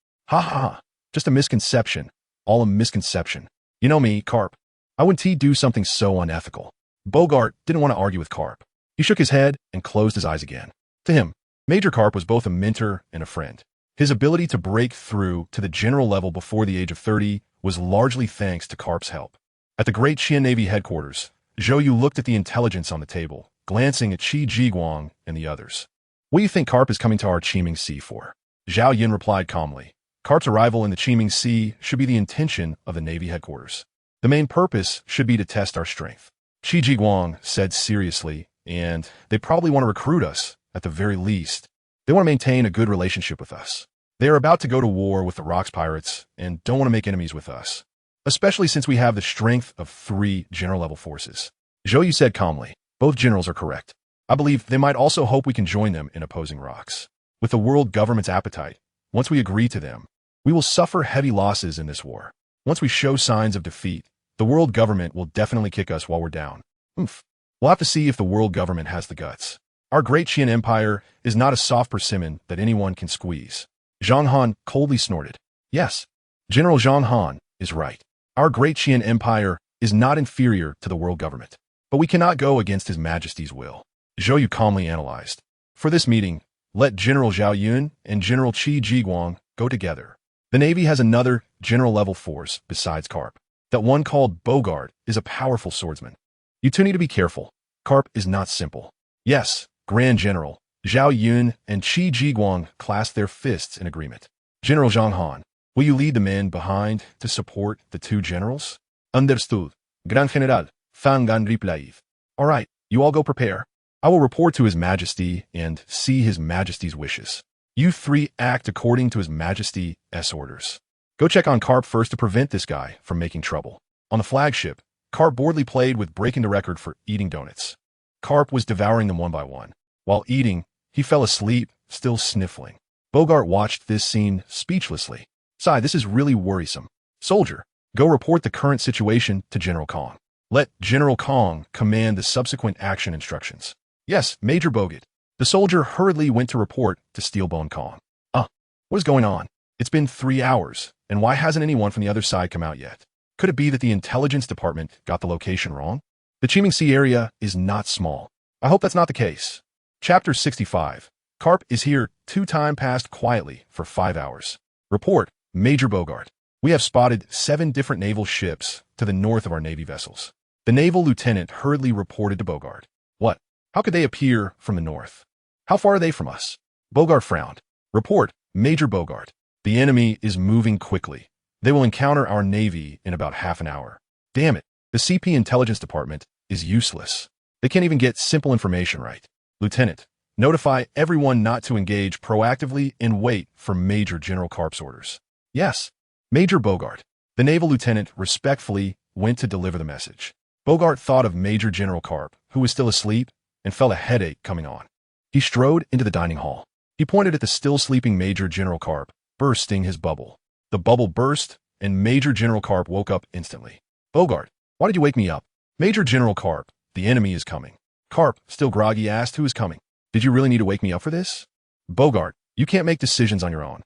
Just a misconception. All a misconception. You know me, Carp. Why wouldn't he do something so unethical? Bogart didn't want to argue with Carp. He shook his head and closed his eyes again. To him, Major Carp was both a mentor and a friend. His ability to break through to the general level before the age of 30 was largely thanks to Carp's help. At the Great Qian Navy headquarters, Zhou Yu looked at the intelligence on the table, glancing at Qi Jiguang and the others. "What do you think Carp is coming to our Qiming Sea for?" Zhao Yin replied calmly. "Carp's arrival in the Qiming Sea should be the intention of the Navy headquarters. The main purpose should be to test our strength." Qi Jiguang said seriously, and they probably want to recruit us, at the very least. They want to maintain a good relationship with us. They are about to go to war with the Rocks Pirates and don't want to make enemies with us, especially since we have the strength of 3 general-level forces. Zhou Yu said calmly, both generals are correct. I believe they might also hope we can join them in opposing Rocks. With the world government's appetite, once we agree to them, we will suffer heavy losses in this war. Once we show signs of defeat, the world government will definitely kick us while we're down. We'll have to see if the world government has the guts. Our great Qian Empire is not a soft persimmon that anyone can squeeze. Zhang Han coldly snorted. Yes, General Zhang Han is right. Our great Qian Empire is not inferior to the world government, but we cannot go against His Majesty's will. Zhou Yu calmly analyzed. For this meeting, let General Zhao Yun and General Qi Jiguang go together. The Navy has another general-level force besides Carp. That one called Bogart is a powerful swordsman. You two need to be careful. Carp is not simple. Yes, Grand General, Zhao Yun and Qi Jiguang clasped their fists in agreement. General Zhang Han, will you lead the men behind to support the 2 generals? Understood. Gran General, Fangan replied. All right, you all go prepare. I will report to His Majesty and see His Majesty's wishes. You 3 act according to His Majesty's orders. Go check on Carp first to prevent this guy from making trouble. On the flagship, Carp boldly played with breaking the record for eating donuts. Carp was devouring them one by one. While eating, he fell asleep, still sniffling. Bogart watched this scene speechlessly. Sigh, this is really worrisome. Soldier, go report the current situation to General Kong. Let General Kong command the subsequent action instructions. Yes, Major Bogut. The soldier hurriedly went to report to Steelbone Kong. What is going on? It's been 3 hours, and why hasn't anyone from the other side come out yet? Could it be that the intelligence department got the location wrong? The Qiming Sea area is not small. I hope that's not the case. Chapter 65. Carp is here 2 time passed quietly for 5 hours. Report, Major Bogart. We have spotted 7 different naval ships to the north of our Navy vessels. The naval lieutenant hurriedly reported to Bogart. What? How could they appear from the north? How far are they from us? Bogart frowned. Report, Major Bogart. The enemy is moving quickly. They will encounter our Navy in about half an hour. Damn it, the CP Intelligence Department is useless. They can't even get simple information right. Lieutenant, notify everyone not to engage proactively and wait for Major General Carp's orders. Yes, Major Bogart. The naval lieutenant respectfully went to deliver the message. Bogart thought of Major General Carp, who was still asleep, and felt a headache coming on. He strode into the dining hall. He pointed at the still sleeping Major General Carp, bursting his bubble. The bubble burst, and Major General Carp woke up instantly. Bogart, why did you wake me up? Major General Carp, the enemy is coming. Carp, still groggy, asked who is coming. Did you really need to wake me up for this? Bogart, you can't make decisions on your own.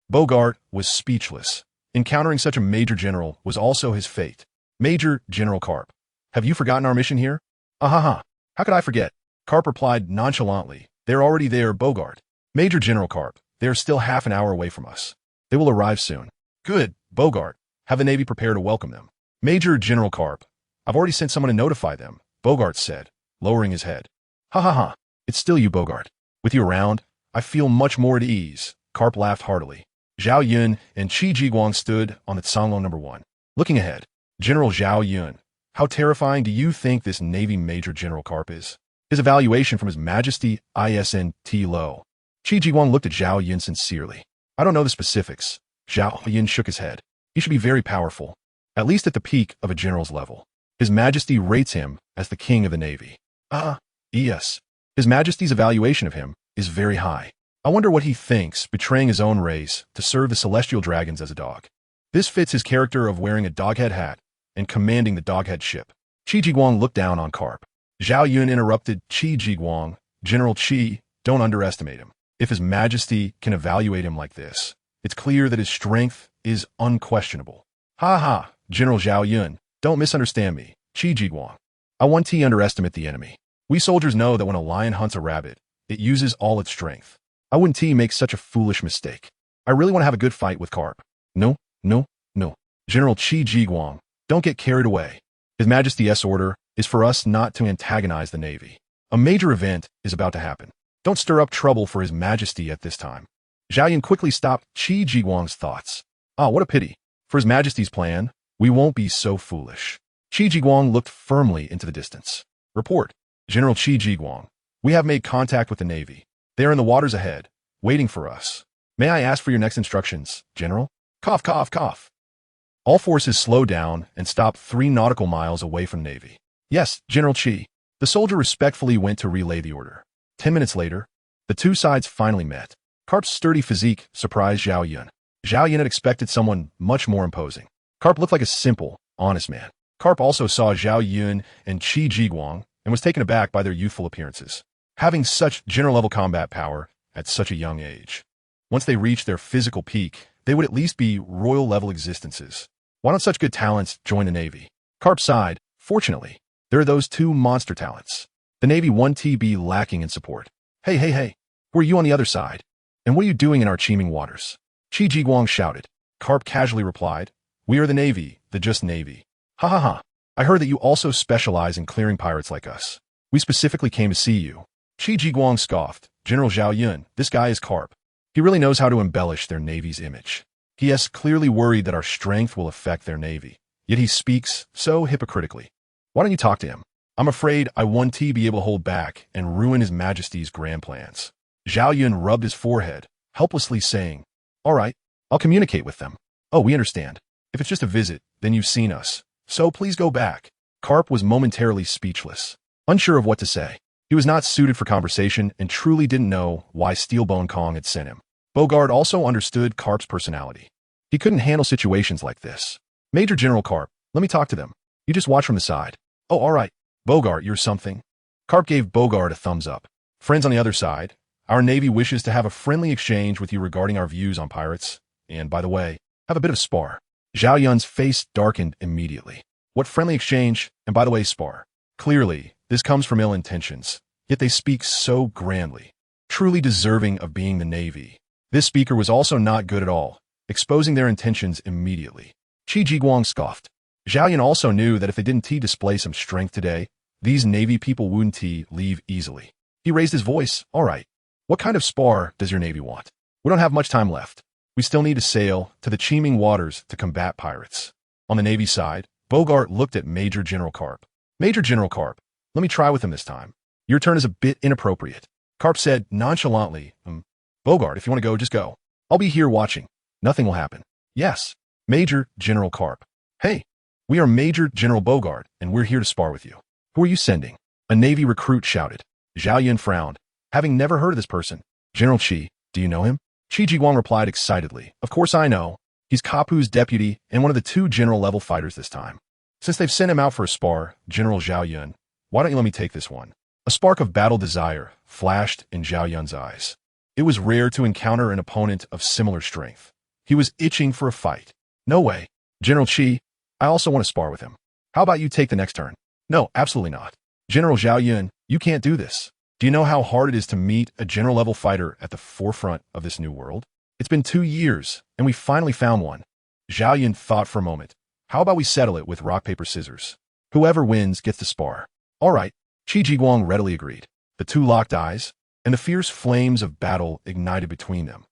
Bogart was speechless. Encountering such a major general was also his fate. Major General Carp, have you forgotten our mission here? How could I forget? Carp replied nonchalantly. They're already there, Bogart. Major General Carp, they are still half an hour away from us. They will arrive soon. Good, Bogart. Have the Navy prepare to welcome them. Major General Carp, I've already sent someone to notify them, Bogart said, lowering his head. It's still you, Bogart. With you around, I feel much more at ease. Carp laughed heartily. Zhao Yun and Qi Jiguang stood on the Tsanglong No. 1. Looking ahead, General Zhao Yun, how terrifying do you think this Navy Major General Carp is? His evaluation from His Majesty ISNT low. Qi Jiguang looked at Zhao Yun sincerely. I don't know the specifics. Zhao Yun shook his head. He should be very powerful, at least at the peak of a general's level. His Majesty rates him as the king of the Navy. Yes. His Majesty's evaluation of him is very high. I wonder what he thinks, betraying his own race to serve the celestial dragons as a dog. This fits his character of wearing a doghead hat and commanding the doghead ship. Qi Jiguang looked down on Carp. Zhao Yun interrupted Qi Jiguang. General Qi, don't underestimate him. If His Majesty can evaluate him like this, it's clear that his strength is unquestionable. General Zhao Yun, don't misunderstand me. Qi Jiguang. I won't underestimate the enemy. We soldiers know that when a lion hunts a rabbit, it uses all its strength. I wouldn't make such a foolish mistake. I really want to have a good fight with Carp. No. General Qi Jiguang, don't get carried away. His Majesty's order is for us not to antagonize the Navy. A major event is about to happen. Don't stir up trouble for His Majesty at this time. Zhao Yun quickly stopped Qi Jiguang's thoughts. What a pity. For His Majesty's plan, we won't be so foolish. Qi Jiguang looked firmly into the distance. Report, General Qi Jiguang, we have made contact with the Navy. They are in the waters ahead, waiting for us. May I ask for your next instructions, General? Cough, cough, cough. All forces slow down and stop 3 nautical miles away from Navy. Yes, General Qi. The soldier respectfully went to relay the order. 10 minutes later, the two sides finally met. Carp's sturdy physique surprised Zhao Yun. Zhao Yun had expected someone much more imposing. Carp looked like a simple, honest man. Carp also saw Zhao Yun and Qi Jiguang and was taken aback by their youthful appearances. Having such general-level combat power at such a young age. Once they reached their physical peak, they would at least be royal-level existences. Why don't such good talents join the Navy? Carp sighed. Fortunately, there are those 2 monster talents. The Navy won't be lacking in support. Hey, who are you on the other side? And what are you doing in our teeming waters? Qi Jiguang shouted. Carp casually replied, we are the Navy, the just Navy. Ha ha ha. I heard that you also specialize in clearing pirates like us. We specifically came to see you. Qi Jiguang scoffed. General Zhao Yun, this guy is Carp. He really knows how to embellish their Navy's image. He is clearly worried that our strength will affect their Navy. Yet he speaks so hypocritically. Why don't you talk to him? I'm afraid I won't be able to hold back and ruin His Majesty's grand plans. Zhao Yun rubbed his forehead, helplessly saying, all right, I'll communicate with them. Oh, we understand. If it's just a visit, then you've seen us. So please go back. Carp was momentarily speechless, unsure of what to say. He was not suited for conversation and truly didn't know why Steelbone Kong had sent him. Bogart also understood Carp's personality. He couldn't handle situations like this. Major General Carp, let me talk to them. You just watch from the side. Oh, all right. Bogart, you're something. Carp gave Bogart a thumbs up. Friends on the other side, our Navy wishes to have a friendly exchange with you regarding our views on pirates. And, by the way, have a bit of spar. Zhao Yun's face darkened immediately. What friendly exchange, and by the way, spar. Clearly, this comes from ill intentions, yet they speak so grandly, truly deserving of being the Navy. This speaker was also not good at all, exposing their intentions immediately. Qi Jiguang scoffed. Zhao Yun also knew that if they didn't display some strength today, these Navy people wouldn't leave easily. He raised his voice. All right. What kind of spar does your Navy want? We don't have much time left. We still need to sail to the teeming waters to combat pirates. On the Navy side, Bogart looked at Major General Carp. Major General Carp, let me try with him this time. Your turn is a bit inappropriate. Carp said nonchalantly, Bogart, if you want to go, just go. I'll be here watching. Nothing will happen. Yes. Major General Carp. Hey, we are Major General Bogart, and we're here to spar with you. Who are you sending? A Navy recruit shouted. Zhao Yun frowned, having never heard of this person. General Qi, do you know him? Qi Jiguang replied excitedly. Of course I know. He's Kapu's deputy and one of the 2 general-level fighters this time. Since they've sent him out for a spar, General Zhao Yun, why don't you let me take this one? A spark of battle desire flashed in Zhao Yun's eyes. It was rare to encounter an opponent of similar strength. He was itching for a fight. No way. General Qi, I also want to spar with him. How about you take the next turn? No, absolutely not. General Zhao Yun, you can't do this. Do you know how hard it is to meet a general-level fighter at the forefront of this new world? It's been 2 years, and we finally found one. Zhao Yun thought for a moment. How about we settle it with rock, paper, scissors? Whoever wins gets to spar. All right. Qi Jiguang readily agreed. The 2 locked eyes, and the fierce flames of battle ignited between them.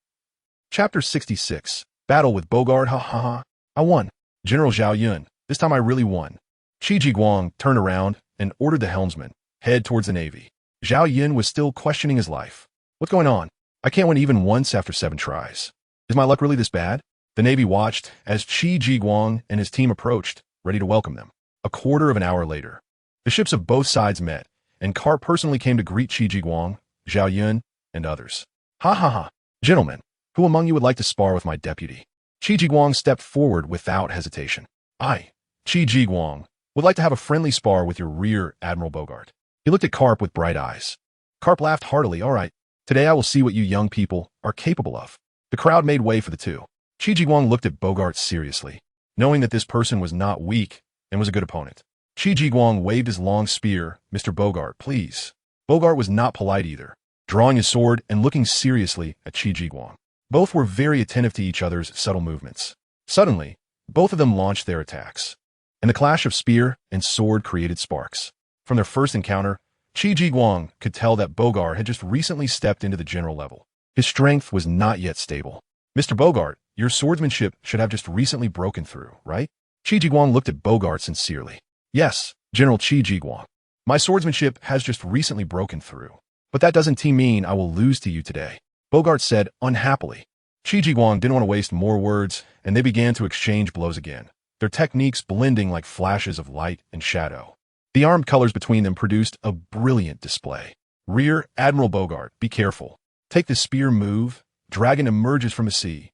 Chapter 66. Battle with Bogart. Ha ha ha. I won. General Zhao Yun, this time I really won. Qi Jiguang turned around and ordered the helmsman, head towards the Navy. Zhao Yun was still questioning his life. What's going on? I can't win even once after 7 tries. Is my luck really this bad? The Navy watched as Qi Jiguang and his team approached, ready to welcome them. A quarter of an hour later, the ships of both sides met, and Carp personally came to greet Qi Jiguang, Zhao Yun, and others. Ha ha ha. Gentlemen, who among you would like to spar with my deputy? Qi Jiguang stepped forward without hesitation. I, Qi Jiguang, would like to have a friendly spar with your rear Admiral Bogart. He looked at Carp with bright eyes. Carp laughed heartily. All right, today I will see what you young people are capable of. The crowd made way for the 2. Qi Jiguang looked at Bogart seriously, knowing that this person was not weak and was a good opponent. Qi Jiguang waved his long spear. Mr. Bogart, please. Bogart was not polite either, drawing his sword and looking seriously at Qi Jiguang. Both were very attentive to each other's subtle movements. Suddenly, both of them launched their attacks, and the clash of spear and sword created sparks. From their first encounter, Qi Jiguang could tell that Bogart had just recently stepped into the general level. His strength was not yet stable. Mr. Bogart, your swordsmanship should have just recently broken through, right? Qi Jiguang looked at Bogart sincerely. Yes, General Qi Jiguang. My swordsmanship has just recently broken through. But that doesn't mean I will lose to you today, Bogart said unhappily. Qi Jiguang didn't want to waste more words, and they began to exchange blows again, their techniques blending like flashes of light and shadow. The armed colors between them produced a brilliant display. Rear Admiral Bogart, be careful. Take the spear move. Dragon emerges from the sea.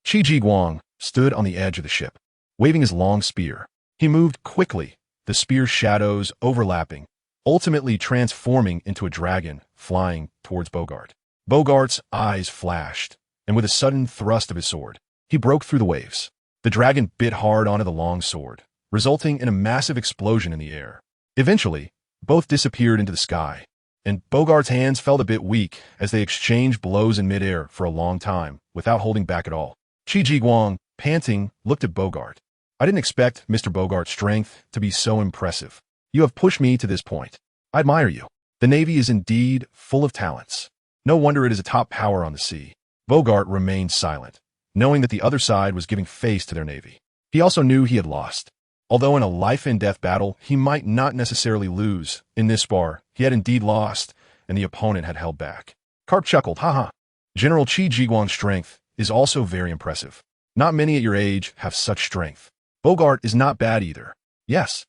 Qi Jiguang stood on the edge of the ship, waving his long spear. He moved quickly, the spear's shadows overlapping, ultimately transforming into a dragon flying towards Bogart. Bogart's eyes flashed, and with a sudden thrust of his sword, he broke through the waves. The dragon bit hard onto the long sword, resulting in a massive explosion in the air. Eventually, both disappeared into the sky, and Bogart's hands felt a bit weak as they exchanged blows in midair for a long time without holding back at all. Qi Jiguang, panting, looked at Bogart. I didn't expect Mr. Bogart's strength to be so impressive. You have pushed me to this point. I admire you. The Navy is indeed full of talents. No wonder it is a top power on the sea. Bogart remained silent, knowing that the other side was giving face to their Navy. He also knew he had lost. Although in a life-and-death battle, he might not necessarily lose. In this spar, he had indeed lost, and the opponent had held back. Carp chuckled, haha. General Qi Jiguang's strength is also very impressive. Not many at your age have such strength. Bogart is not bad either. Yes,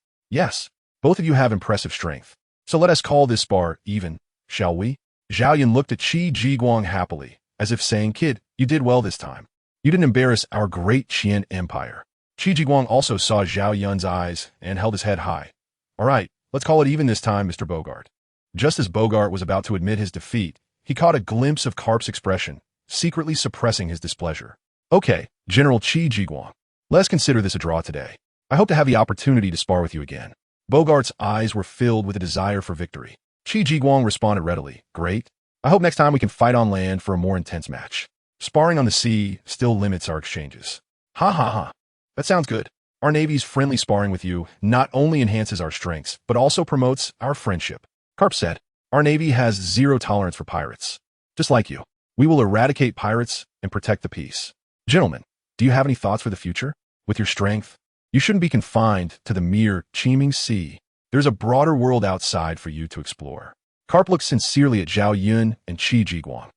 both of you have impressive strength. So let us call this spar even, shall we? Zhao Yun looked at Qi Jiguang happily, as if saying, kid, you did well this time. You didn't embarrass our great Qian Empire. Qi Jiguang also saw Zhao Yun's eyes and held his head high. All right, let's call it even this time, Mr. Bogart. Just as Bogart was about to admit his defeat, he caught a glimpse of Carp's expression, secretly suppressing his displeasure. Okay, General Qi Jiguang, let's consider this a draw today. I hope to have the opportunity to spar with you again. Bogart's eyes were filled with a desire for victory. Qi Jiguang responded readily. Great. I hope next time we can fight on land for a more intense match. Sparring on the sea still limits our exchanges. Ha ha ha. That sounds good. Our Navy's friendly sparring with you not only enhances our strengths, but also promotes our friendship. Carp said, our Navy has zero tolerance for pirates. Just like you. We will eradicate pirates and protect the peace. Gentlemen, do you have any thoughts for the future? With your strength, you shouldn't be confined to the mere teeming sea. There's a broader world outside for you to explore. Carp looked sincerely at Zhao Yun and Qi Jiguang.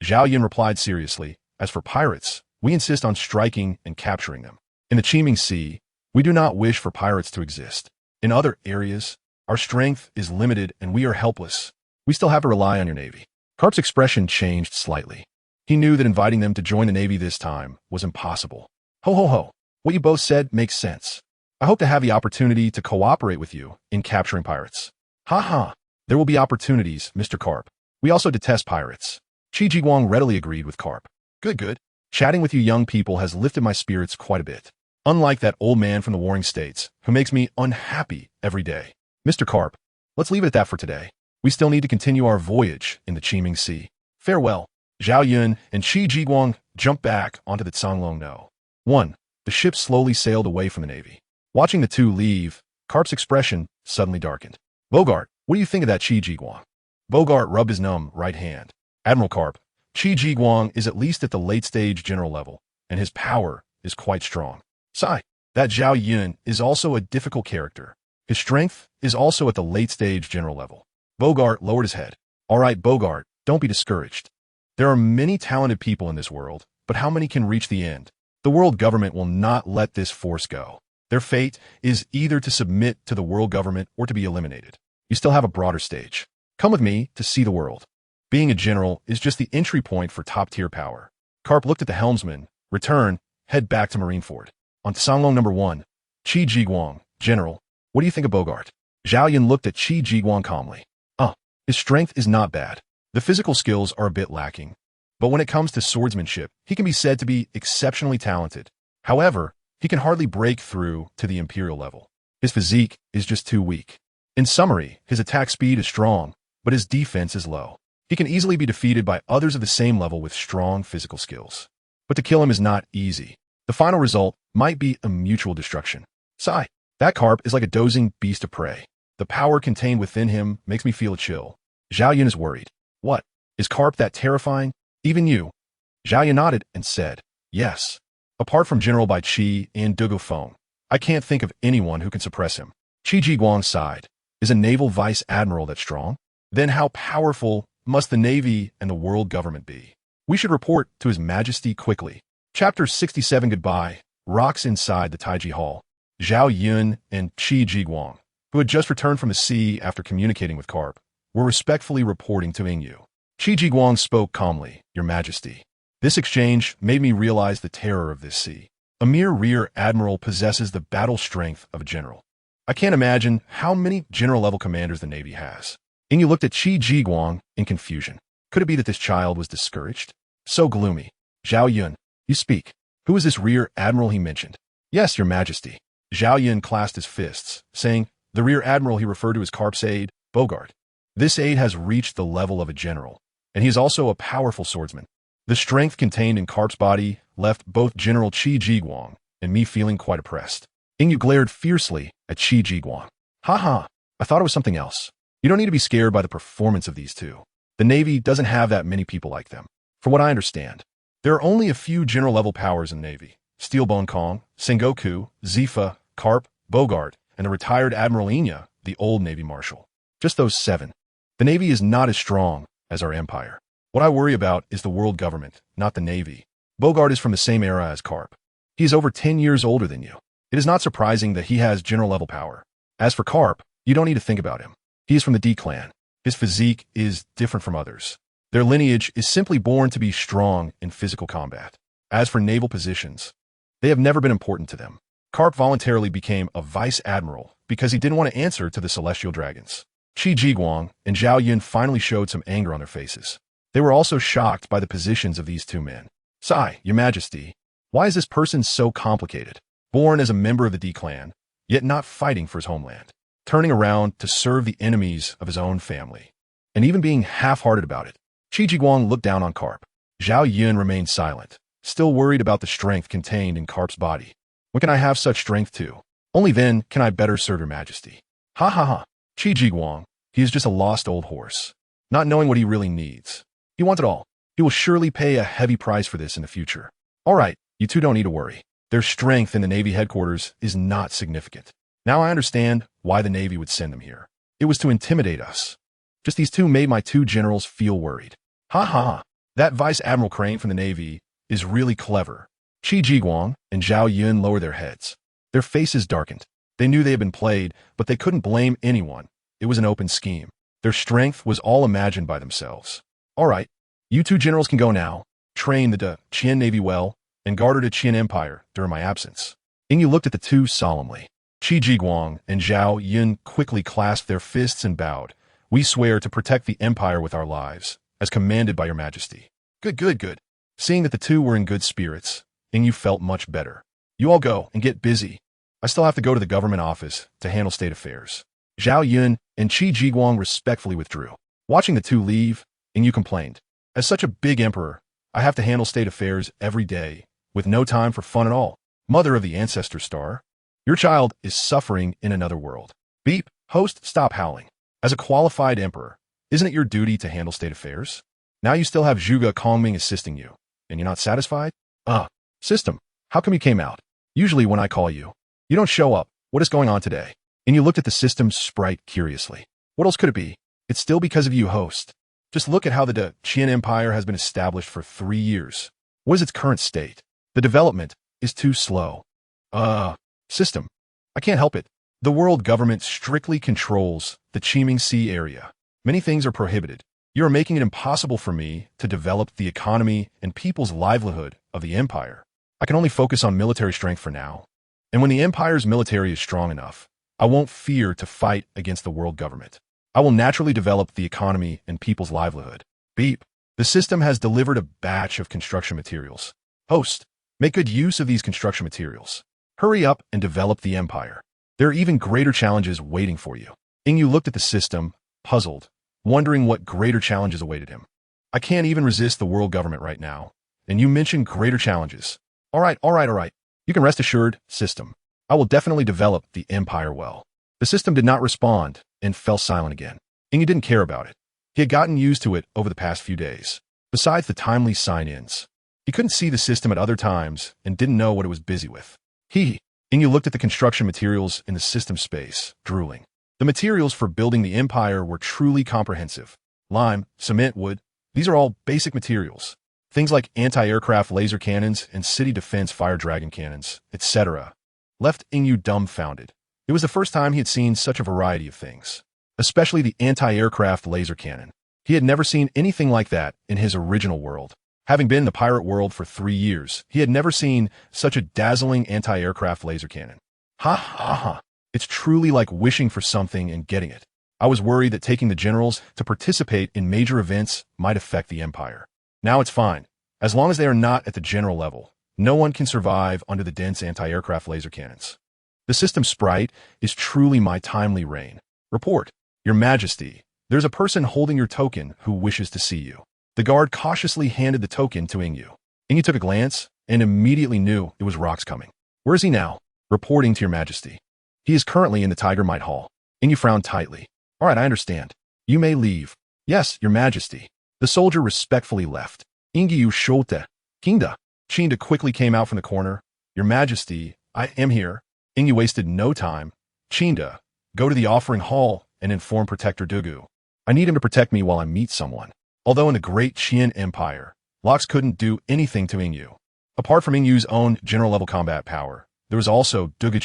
Zhao Yun replied seriously, as for pirates, we insist on striking and capturing them. In the teeming sea, we do not wish for pirates to exist. In other areas, our strength is limited and we are helpless. We still have to rely on your Navy. Carp's expression changed slightly. He knew that inviting them to join the Navy this time was impossible. Ho ho ho. What you both said makes sense. I hope to have the opportunity to cooperate with you in capturing pirates. Ha ha. There will be opportunities, Mr. Carp. We also detest pirates. Qi Jiguang readily agreed with Carp. Good. Chatting with you young people has lifted my spirits quite a bit. Unlike that old man from the Warring States, who makes me unhappy every day. Mr. Carp, let's leave it at that for today. We still need to continue our voyage in the teeming sea. Farewell. Zhao Yun and Qi Jiguang jumped back onto the Canglong No. 1. The ship slowly sailed away from the Navy. Watching the two leave, Carp's expression suddenly darkened. Bogart, what do you think of that Qi Jiguang? Bogart rubbed his numb right hand. Admiral Carp, Qi Jiguang is at least at the late-stage general level, and his power is quite strong. Sigh, that Zhao Yun is also a difficult character. His strength is also at the late-stage general level. Bogart lowered his head. All right, Bogart, don't be discouraged. There are many talented people in this world, but how many can reach the end? The world government will not let this force go. Their fate is either to submit to the world government or to be eliminated. You still have a broader stage. Come with me to see the world. Being a general is just the entry point for top-tier power. Carp looked at the helmsman, return, head back to Marineford. On Canglong No. 1, Qi Jiguang, General, what do you think of Bogart? Zhao Yun looked at Qi Jiguang calmly. His strength is not bad. The physical skills are a bit lacking. But when it comes to swordsmanship, he can be said to be exceptionally talented. However, he can hardly break through to the imperial level. His physique is just too weak. In summary, his attack speed is strong, but his defense is low. He can easily be defeated by others of the same level with strong physical skills. But to kill him is not easy. The final result might be a mutual destruction. Sigh. That Carp is like a dozing beast of prey. The power contained within him makes me feel a chill. Zhao Yun is worried. What? Is Carp that terrifying? Even you? Zhao Yun nodded and said, yes. Apart from General Bai Qi and Dugu Feng, I can't think of anyone who can suppress him. Qi Jiguang sighed. Is a naval vice admiral that strong? Then how powerful must the Navy and the world government be? We should report to His Majesty quickly. Chapter 67 Goodbye. Rocks inside the Taiji Hall. Zhao Yun and Qi Jiguang, who had just returned from the sea after communicating with Carp, were respectfully reporting to Yingyu. Qi Jiguang spoke calmly, Your Majesty. This exchange made me realize the terror of this sea. A mere rear admiral possesses the battle strength of a general. I can't imagine how many general-level commanders the Navy has. Yingyu looked at Qi Jiguang in confusion. Could it be that this child was discouraged? So gloomy. Zhao Yun, you speak. Who is this rear admiral he mentioned? Yes, Your Majesty. Zhao Yun clasped his fists, saying, the rear admiral he referred to as Carp's aide, Bogart. This aide has reached the level of a general, and he is also a powerful swordsman. The strength contained in Carp's body left both General Qi Jiguang and me feeling quite oppressed. Yingyu glared fiercely at Qi Jiguang. Ha ha, I thought it was something else. You don't need to be scared by the performance of these two. The Navy doesn't have that many people like them. From what I understand, there are only a few general-level powers in the Navy. Steelbone Kong, Sengoku, Zifa, Carp, Bogart, and the retired Admiral Inya, the old Navy Marshal. Just those 7. The Navy is not as strong as our empire. What I worry about is the world government, not the Navy. Bogart is from the same era as Carp. He is over 10 years older than you. It is not surprising that he has general-level power. As for Carp, you don't need to think about him. He is from the D clan. His physique is different from others. Their lineage is simply born to be strong in physical combat. As for naval positions, they have never been important to them. Carp voluntarily became a vice admiral because he didn't want to answer to the celestial dragons. Qi Jiguang and Zhao Yun finally showed some anger on their faces. They were also shocked by the positions of these two men. Sigh, Your Majesty, why is this person so complicated? Born as a member of the D clan, yet not fighting for his homeland. Turning around to serve the enemies of his own family. And even being half-hearted about it. Qi Jiguang looked down on Carp. Zhao Yun remained silent, still worried about the strength contained in Carp's body. When can I have such strength too? Only then can I better serve Your Majesty. Ha ha ha. Qi Jiguang, he is just a lost old horse, not knowing what he really needs. He wants it all. He will surely pay a heavy price for this in the future. All right, you two don't need to worry. Their strength in the Navy headquarters is not significant. Now I understand why the Navy would send them here. It was to intimidate us. Just these two made my two generals feel worried. Ha ha, that Vice Admiral Crane from the Navy is really clever. Qi Jiguang and Zhao Yun lowered their heads. Their faces darkened. They knew they had been played, but they couldn't blame anyone. It was an open scheme. Their strength was all imagined by themselves. All right, you two generals can go now. Train the Qian Navy well and guard the Qian Empire during my absence. Yingyu looked at the two solemnly. Qi Jiguang and Zhao Yun quickly clasped their fists and bowed. We swear to protect the Empire with our lives, as commanded by Your Majesty. Good, good, good. Seeing that the two were in good spirits, Yingyu felt much better. You all go and get busy. I still have to go to the government office to handle state affairs. Zhao Yun and Qi Jiguang respectfully withdrew. Watching the two leave, Yingyu complained. As such a big emperor, I have to handle state affairs every day, with no time for fun at all. Mother of the Ancestor Star, your child is suffering in another world. Beep, host, stop howling. As a qualified emperor, isn't it your duty to handle state affairs? Now you still have Zhuge Kongming assisting you, and you're not satisfied? System, how come you came out? Usually when I call you, you don't show up. What is going on today? And you looked at the system's sprite curiously. What else could it be? It's still because of you, host. Just look at how the Qian Empire has been established for 3 years. What is its current state? The development is too slow. System, I can't help it. The world government strictly controls the Qiming Sea area. Many things are prohibited. You are making it impossible for me to develop the economy and people's livelihood of the empire. I can only focus on military strength for now. And when the empire's military is strong enough, I won't fear to fight against the world government. I will naturally develop the economy and people's livelihood. Beep. The system has delivered a batch of construction materials. Host, make good use of these construction materials. Hurry up and develop the empire. There are even greater challenges waiting for you. Yingyu looked at the system, puzzled, wondering what greater challenges awaited him. I can't even resist the world government right now. And you mentioned greater challenges. All right. You can rest assured, system. I will definitely develop the empire well. The system did not respond and fell silent again. Yingyu didn't care about it. He had gotten used to it over the past few days. Besides the timely sign-ins, he couldn't see the system at other times and didn't know what it was busy with. Yingyu looked at the construction materials in the system space, drooling. The materials for building the empire were truly comprehensive. Lime, cement, wood, these are all basic materials. Things like anti-aircraft laser cannons and city defense fire dragon cannons, etc. left Ingyu dumbfounded. It was the first time he had seen such a variety of things, especially the anti-aircraft laser cannon. He had never seen anything like that in his original world. Having been in the pirate world for 3 years, he had never seen such a dazzling anti-aircraft laser cannon. Ha ha ha. It's truly like wishing for something and getting it. I was worried that taking the generals to participate in major events might affect the empire. Now it's fine. As long as they are not at the general level, no one can survive under the dense anti-aircraft laser cannons. The system sprite is truly my timely reign. Report. Your Majesty, there's a person holding your token who wishes to see you. The guard cautiously handed the token to Ingyu. Ingyu took a glance and immediately knew it was Rox coming. Where is he now? Reporting to your Majesty. He is currently in the Tiger Might Hall. Ingyu frowned tightly. All right, I understand. You may leave. Yes, your Majesty. The soldier respectfully left. Ingyu shote. Kinda. Chinda quickly came out from the corner. Your Majesty, I am here. Ingyu wasted no time. Chinda, go to the offering hall and inform Protector Dugu. I need him to protect me while I meet someone. Although in the great Qian Empire, Lox couldn't do anything to Ingyu. Apart from Ingyu's own general-level combat power, there was also Dugu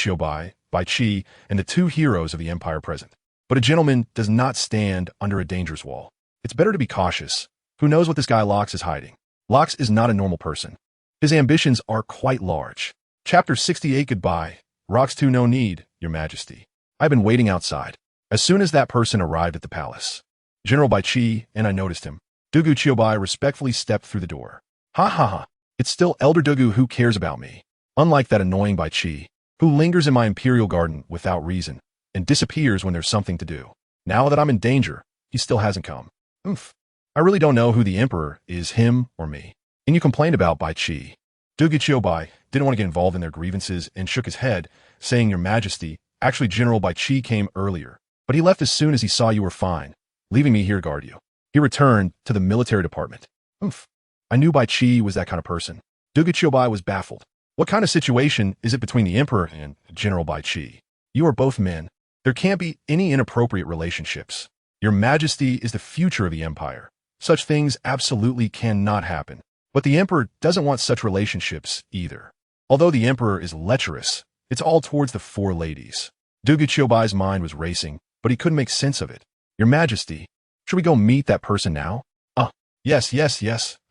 Bai Chi, and the 2 heroes of the Empire present. But a gentleman does not stand under a dangerous wall. It's better to be cautious. Who knows what this guy Lox is hiding? Lox is not a normal person. His ambitions are quite large. Chapter 68 Goodbye. Rox 2 No need, your Majesty. I've been waiting outside. As soon as that person arrived at the palace, General Bai Chi and I noticed him. Dugu Bai respectfully stepped through the door. Ha ha ha. It's still Elder Dugu who cares about me. Unlike that annoying Bai Chi, who lingers in my imperial garden without reason and disappears when there's something to do. Now that I'm in danger, he still hasn't come. Oomph. I really don't know who the emperor is, him or me. And you complained about Bai Chi. Dugu Bai didn't want to get involved in their grievances and shook his head, saying, Your Majesty, actually General Bai Chi came earlier, but he left as soon as he saw you were fine, leaving me here to guard you. He returned to the military department. Oomph. I knew Bai Chi was that kind of person. Dugu Bai was baffled. What kind of situation is it between the emperor and General Bai Chi? You are both men. There can't be any inappropriate relationships. Your Majesty is the future of the empire. Such things absolutely cannot happen. But the emperor doesn't want such relationships either. Although the emperor is lecherous, it's all towards the 4 ladies. Dugu Bai's mind was racing, but he couldn't make sense of it. Your Majesty, should we go meet that person now? Yes.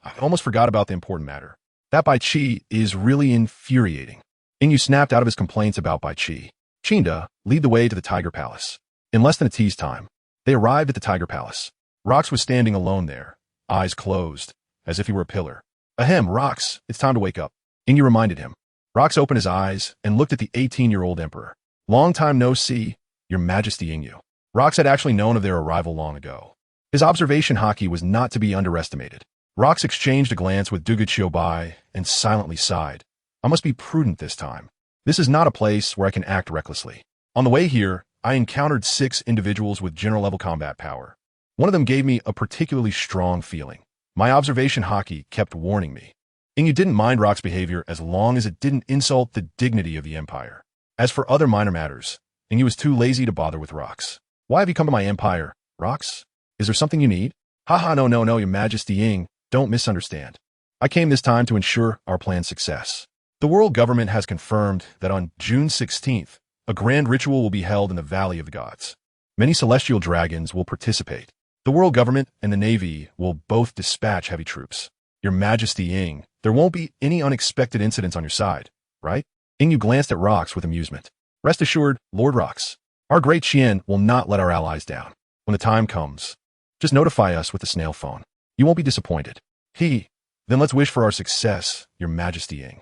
I almost forgot about the important matter. That Bai Chi is really infuriating. Ingyu snapped out of his complaints about Bai Chi. Chinda, lead the way to the Tiger Palace. In less than a tea's time, they arrived at the Tiger Palace. Rox was standing alone there, eyes closed, as if he were a pillar. Ahem, Rox, it's time to wake up. Ingyu reminded him. Rox opened his eyes and looked at the 18-year-old emperor. Long time no see, Your Majesty Ingyu. Rox had actually known of their arrival long ago. His observation haki was not to be underestimated. Rox exchanged a glance with Dugu Bai and silently sighed. I must be prudent this time. This is not a place where I can act recklessly. On the way here, I encountered 6 individuals with general-level combat power. One of them gave me a particularly strong feeling. My observation haki kept warning me. Ingyu didn't mind Rox's behavior as long as it didn't insult the dignity of the empire. As for other minor matters, Ingyu was too lazy to bother with Rox. Why have you come to my empire, Rox? Is there something you need? Haha, no, Your Majesty Ying, don't misunderstand. I came this time to ensure our plan's success. The world government has confirmed that on June 16th, a grand ritual will be held in the Valley of the Gods. Many celestial dragons will participate. The world government and the navy will both dispatch heavy troops. Your Majesty Ying, there won't be any unexpected incidents on your side, right? Ingyu glanced at Rox with amusement. Rest assured, Lord Rox, our great Qian will not let our allies down. When the time comes, just notify us with the snail phone. You won't be disappointed. Then let's wish for our success, Your Majesty Ying.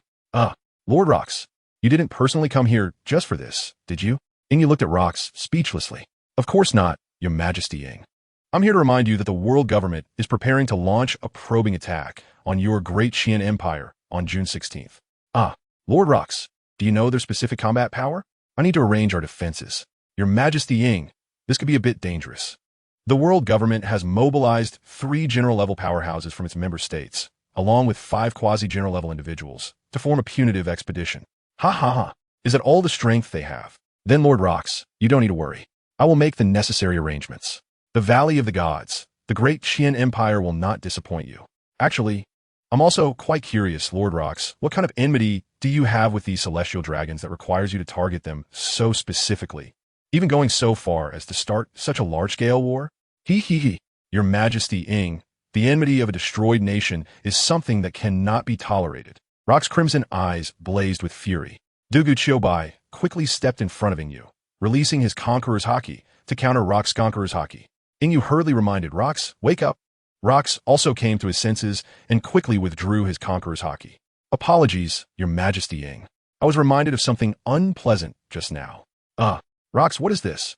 Lord Rox, you didn't personally come here just for this, did you? Ingyu looked at Rox speechlessly. Of course not, Your Majesty Ying. I'm here to remind you that the world government is preparing to launch a probing attack on your great Qian Empire on June 16th. Lord Rox, do you know their specific combat power? I need to arrange our defenses. Your Majesty Ying, this could be a bit dangerous. The world government has mobilized 3 general-level powerhouses from its member states, along with 5 quasi-general-level individuals, to form a punitive expedition. Ha. Is that all the strength they have? Then Lord Rox, you don't need to worry. I will make the necessary arrangements. The Valley of the Gods, the great Qian Empire will not disappoint you. Actually, I'm also quite curious, Lord Rox, what kind of enmity do you have with these celestial dragons that requires you to target them so specifically, even going so far as to start such a large-scale war? He. Your Majesty Ing, the enmity of a destroyed nation is something that cannot be tolerated. Rox's crimson eyes blazed with fury. Dugu Qiubai quickly stepped in front of Ingyu, releasing his Conqueror's Haki to counter Rox's Conqueror's Haki. Ingyu hurriedly reminded Rox, wake up. Rox also came to his senses and quickly withdrew his Conqueror's Haki. Apologies, Your Majesty Ing. I was reminded of something unpleasant just now. Rox, what is this?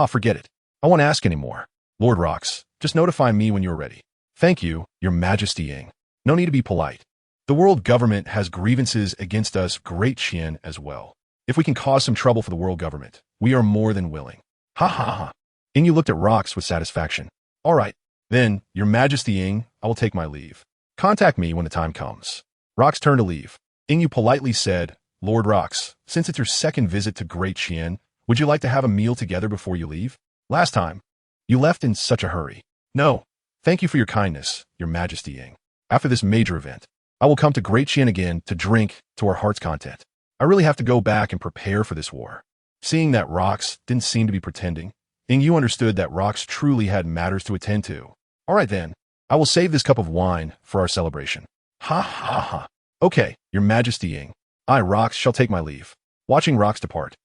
Forget it. I won't ask anymore. Lord Rox, just notify me when you're ready. Thank you, Your Majesty Ing. No need to be polite. The world government has grievances against us, Great Qian, as well. If we can cause some trouble for the world government, we are more than willing. Ha. Ingyu looked at Rox with satisfaction. All right, then, Your Majesty Ing, I will take my leave. Contact me when the time comes. Rox turned to leave. Ingyu politely said, Lord Rox, since it's your second visit to Great Qian, would you like to have a meal together before you leave? Last time, you left in such a hurry. No, thank you for your kindness, Your Majesty Ing. After this major event, I will come to Great Qian again to drink to our heart's content. I really have to go back and prepare for this war. Seeing that Rox didn't seem to be pretending, Ingyu understood that Rox truly had matters to attend to. All right then, I will save this cup of wine for our celebration. Ha. Okay, Your Majesty Ing. I, Rox, shall take my leave. Watching Rox depart,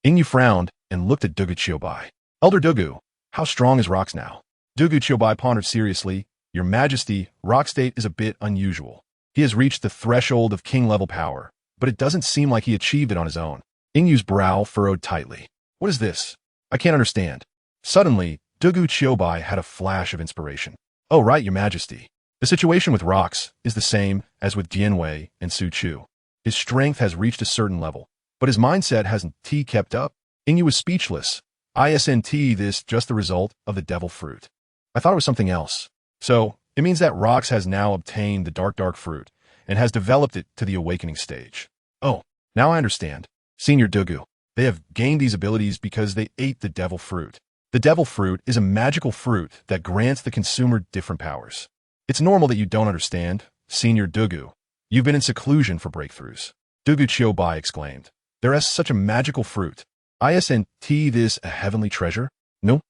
Ingyu frowned and looked at Dugu Qiubai. Elder Dugu, how strong is Rox now? Dugu Qiubai pondered seriously. Your Majesty, Rox's state is a bit unusual. He has reached the threshold of king-level power, but it doesn't seem like he achieved it on his own. Ingyu's brow furrowed tightly. What is this? I can't understand. Suddenly, Dugu Qiubai had a flash of inspiration. Oh right, Your Majesty. The situation with Rox is the same as with Jianwei and Su Chu. His strength has reached a certain level, but his mindset hasn't kept up. Ingyu was speechless. Isn't this just the result of the devil fruit? I thought it was something else. So, it means that Rox has now obtained the dark fruit and has developed it to the awakening stage. Oh, now I understand. Senior Dugu, they have gained these abilities because they ate the devil fruit. The devil fruit is a magical fruit that grants the consumer different powers. It's normal that you don't understand, Senior Dugu. You've been in seclusion for breakthroughs. Dugu Qiubai exclaimed. There is such a magical fruit. Isn't this a heavenly treasure? No.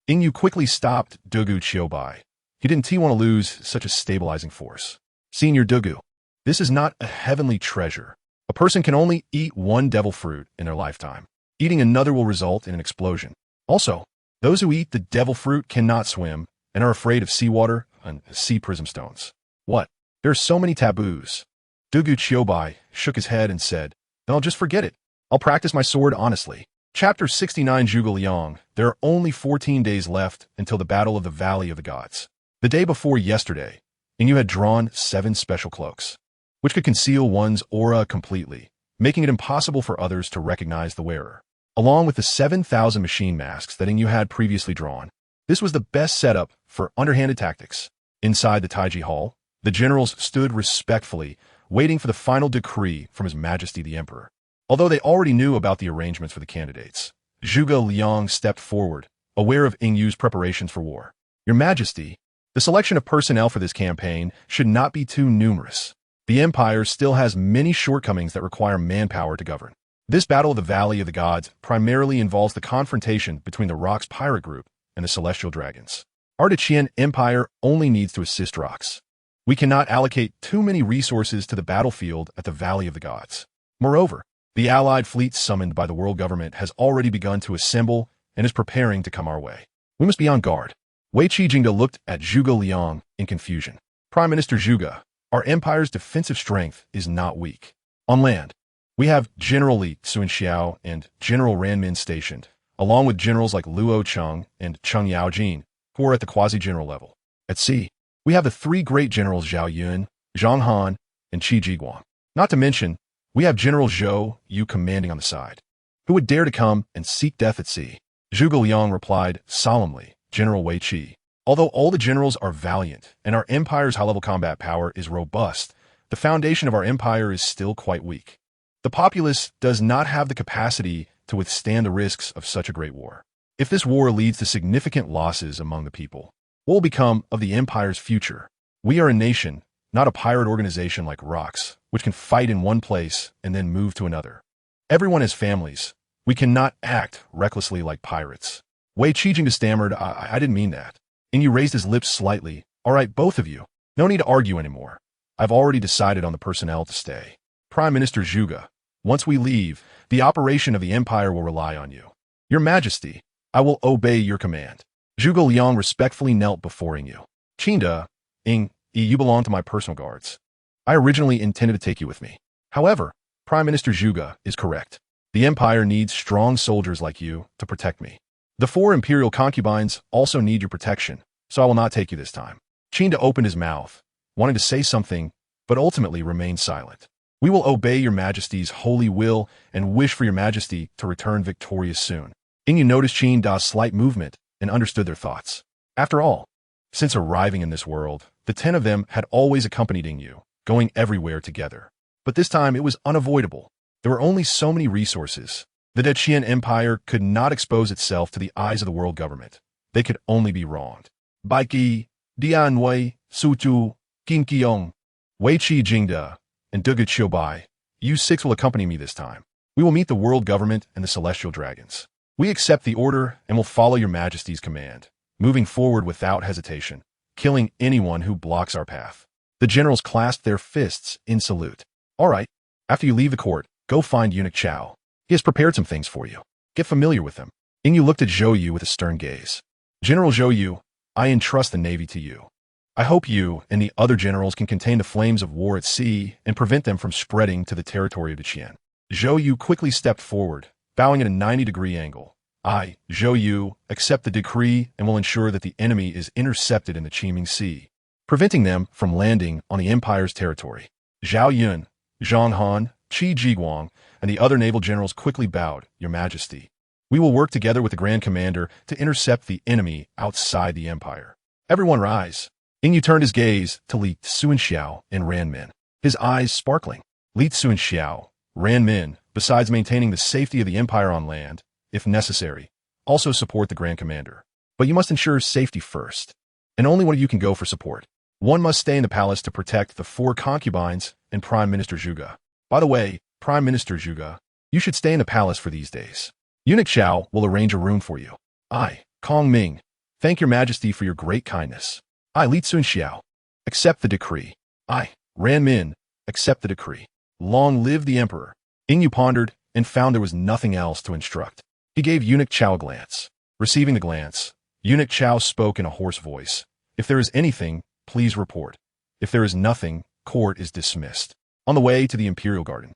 Ingyu quickly stopped Dugu Qiubai. He didn't want to lose such a stabilizing force. Senior Dugu, this is not a heavenly treasure. A person can only eat one devil fruit in their lifetime. Eating another will result in an explosion. Also, those who eat the devil fruit cannot swim and are afraid of seawater and sea prism stones. What? There are so many taboos. Dugu Qiubai shook his head and said, then I'll just forget it. I'll practice my sword honestly. Chapter 69 Zhuge Liang. There are only 14 days left until the Battle of the Valley of the Gods. The day before yesterday, and you had drawn 7 special cloaks, which could conceal one's aura completely, making it impossible for others to recognize the wearer. Along with the 7,000 machine masks that Ingyu had previously drawn, this was the best setup for underhanded tactics. Inside the Taiji Hall, the generals stood respectfully, waiting for the final decree from His Majesty the Emperor. Although they already knew about the arrangements for the candidates, Zhuge Liang stepped forward, aware of Ingyu's preparations for war. Your Majesty, the selection of personnel for this campaign should not be too numerous. The Empire still has many shortcomings that require manpower to govern. This Battle of the Valley of the Gods primarily involves the confrontation between the Rox pirate group and the Celestial Dragons. Our Qian Empire only needs to assist Rox. We cannot allocate too many resources to the battlefield at the Valley of the Gods. Moreover, the allied fleet summoned by the world government has already begun to assemble and is preparing to come our way. We must be on guard. Wei Qijingde looked at Zhuge Liang in confusion. Prime Minister Zhuge, our empire's defensive strength is not weak. On land, we have General Li Xuanxiao and General Ranmin stationed, along with generals like Luo Cheng and Cheng Yaojin, who are at the quasi-general level. At sea, we have the 3 great generals Zhao Yun, Zhang Han, and Qi Jiguang. Not to mention, we have General Zhou Yu commanding on the side. Who would dare to come and seek death at sea? Zhuge Liang replied solemnly, General Wei Qi. Although all the generals are valiant and our empire's high-level combat power is robust, the foundation of our empire is still quite weak. The populace does not have the capacity to withstand the risks of such a great war. If this war leads to significant losses among the people, what will become of the empire's future? We are a nation, not a pirate organization like Rocks, which can fight in one place and then move to another. Everyone has families. We cannot act recklessly like pirates. Wei Qijing stammered, I didn't mean that. Inyu raised his lips slightly. All right, both of you. No need to argue anymore. I've already decided on the personnel to stay. Prime Minister Zhuge, once we leave, the operation of the empire will rely on you. Your Majesty, I will obey your command. Zhuge Liang respectfully knelt before Inyu. Qinda, you belong to my personal guards. I originally intended to take you with me. However, Prime Minister Zhuge is correct. The empire needs strong soldiers like you to protect me. The 4 imperial concubines also need your protection, so I will not take you this time. Qinda opened his mouth, wanting to say something, but ultimately remained silent. We will obey your Majesty's holy will and wish for your Majesty to return victorious soon. Inyu noticed Qinda's slight movement and understood their thoughts. After all, since arriving in this world, the 10 of them had always accompanied Inyu, going everywhere together. But this time it was unavoidable. There were only so many resources. The Qian Empire could not expose itself to the eyes of the world government. They could only be wronged. Baiki, Dianwei, Suzhou, Qinqiong, Wei Qijingda, and Duge Qiubai, you 6 will accompany me this time. We will meet the world government and the celestial dragons. We accept the order and will follow your Majesty's command, moving forward without hesitation, killing anyone who blocks our path. The generals clasped their fists in salute. All right, after you leave the court, go find Eunuch Chao. He has prepared some things for you. Get familiar with him. Inyu looked at Zhou Yu with a stern gaze. General Zhou Yu, I entrust the Navy to you. I hope you and the other generals can contain the flames of war at sea and prevent them from spreading to the territory of the Qian. Zhou Yu quickly stepped forward, bowing at a 90-degree angle. I, Zhou Yu, accept the decree and will ensure that the enemy is intercepted in the Qiming Sea, preventing them from landing on the Empire's territory. Zhao Yun, Zhang Han, Qi Jiguang, and the other naval generals quickly bowed, Your Majesty. We will work together with the Grand Commander to intercept the enemy outside the Empire. Everyone rise. Inyu turned his gaze to Li Suanxiao and Ran Min, his eyes sparkling. Li Suanxiao, Ran Min, besides maintaining the safety of the Empire on land, if necessary, also support the Grand Commander. But you must ensure safety first, and only one of you can go for support. One must stay in the palace to protect the 4 concubines and Prime Minister Zhuge. By the way, Prime Minister Zhuge, you should stay in the palace for these days. Eunuch Chao will arrange a room for you. I, Kong Ming, thank your Majesty for your great kindness. I, Li Suanxiao, accept the decree. I, Ran Min, accept the decree. Long live the Emperor. Inyu pondered and found there was nothing else to instruct. He gave Eunuch Chao a glance. Receiving the glance, Eunuch Chao spoke in a hoarse voice. If there is anything, please report. If there is nothing, court is dismissed. On the way to the Imperial Garden.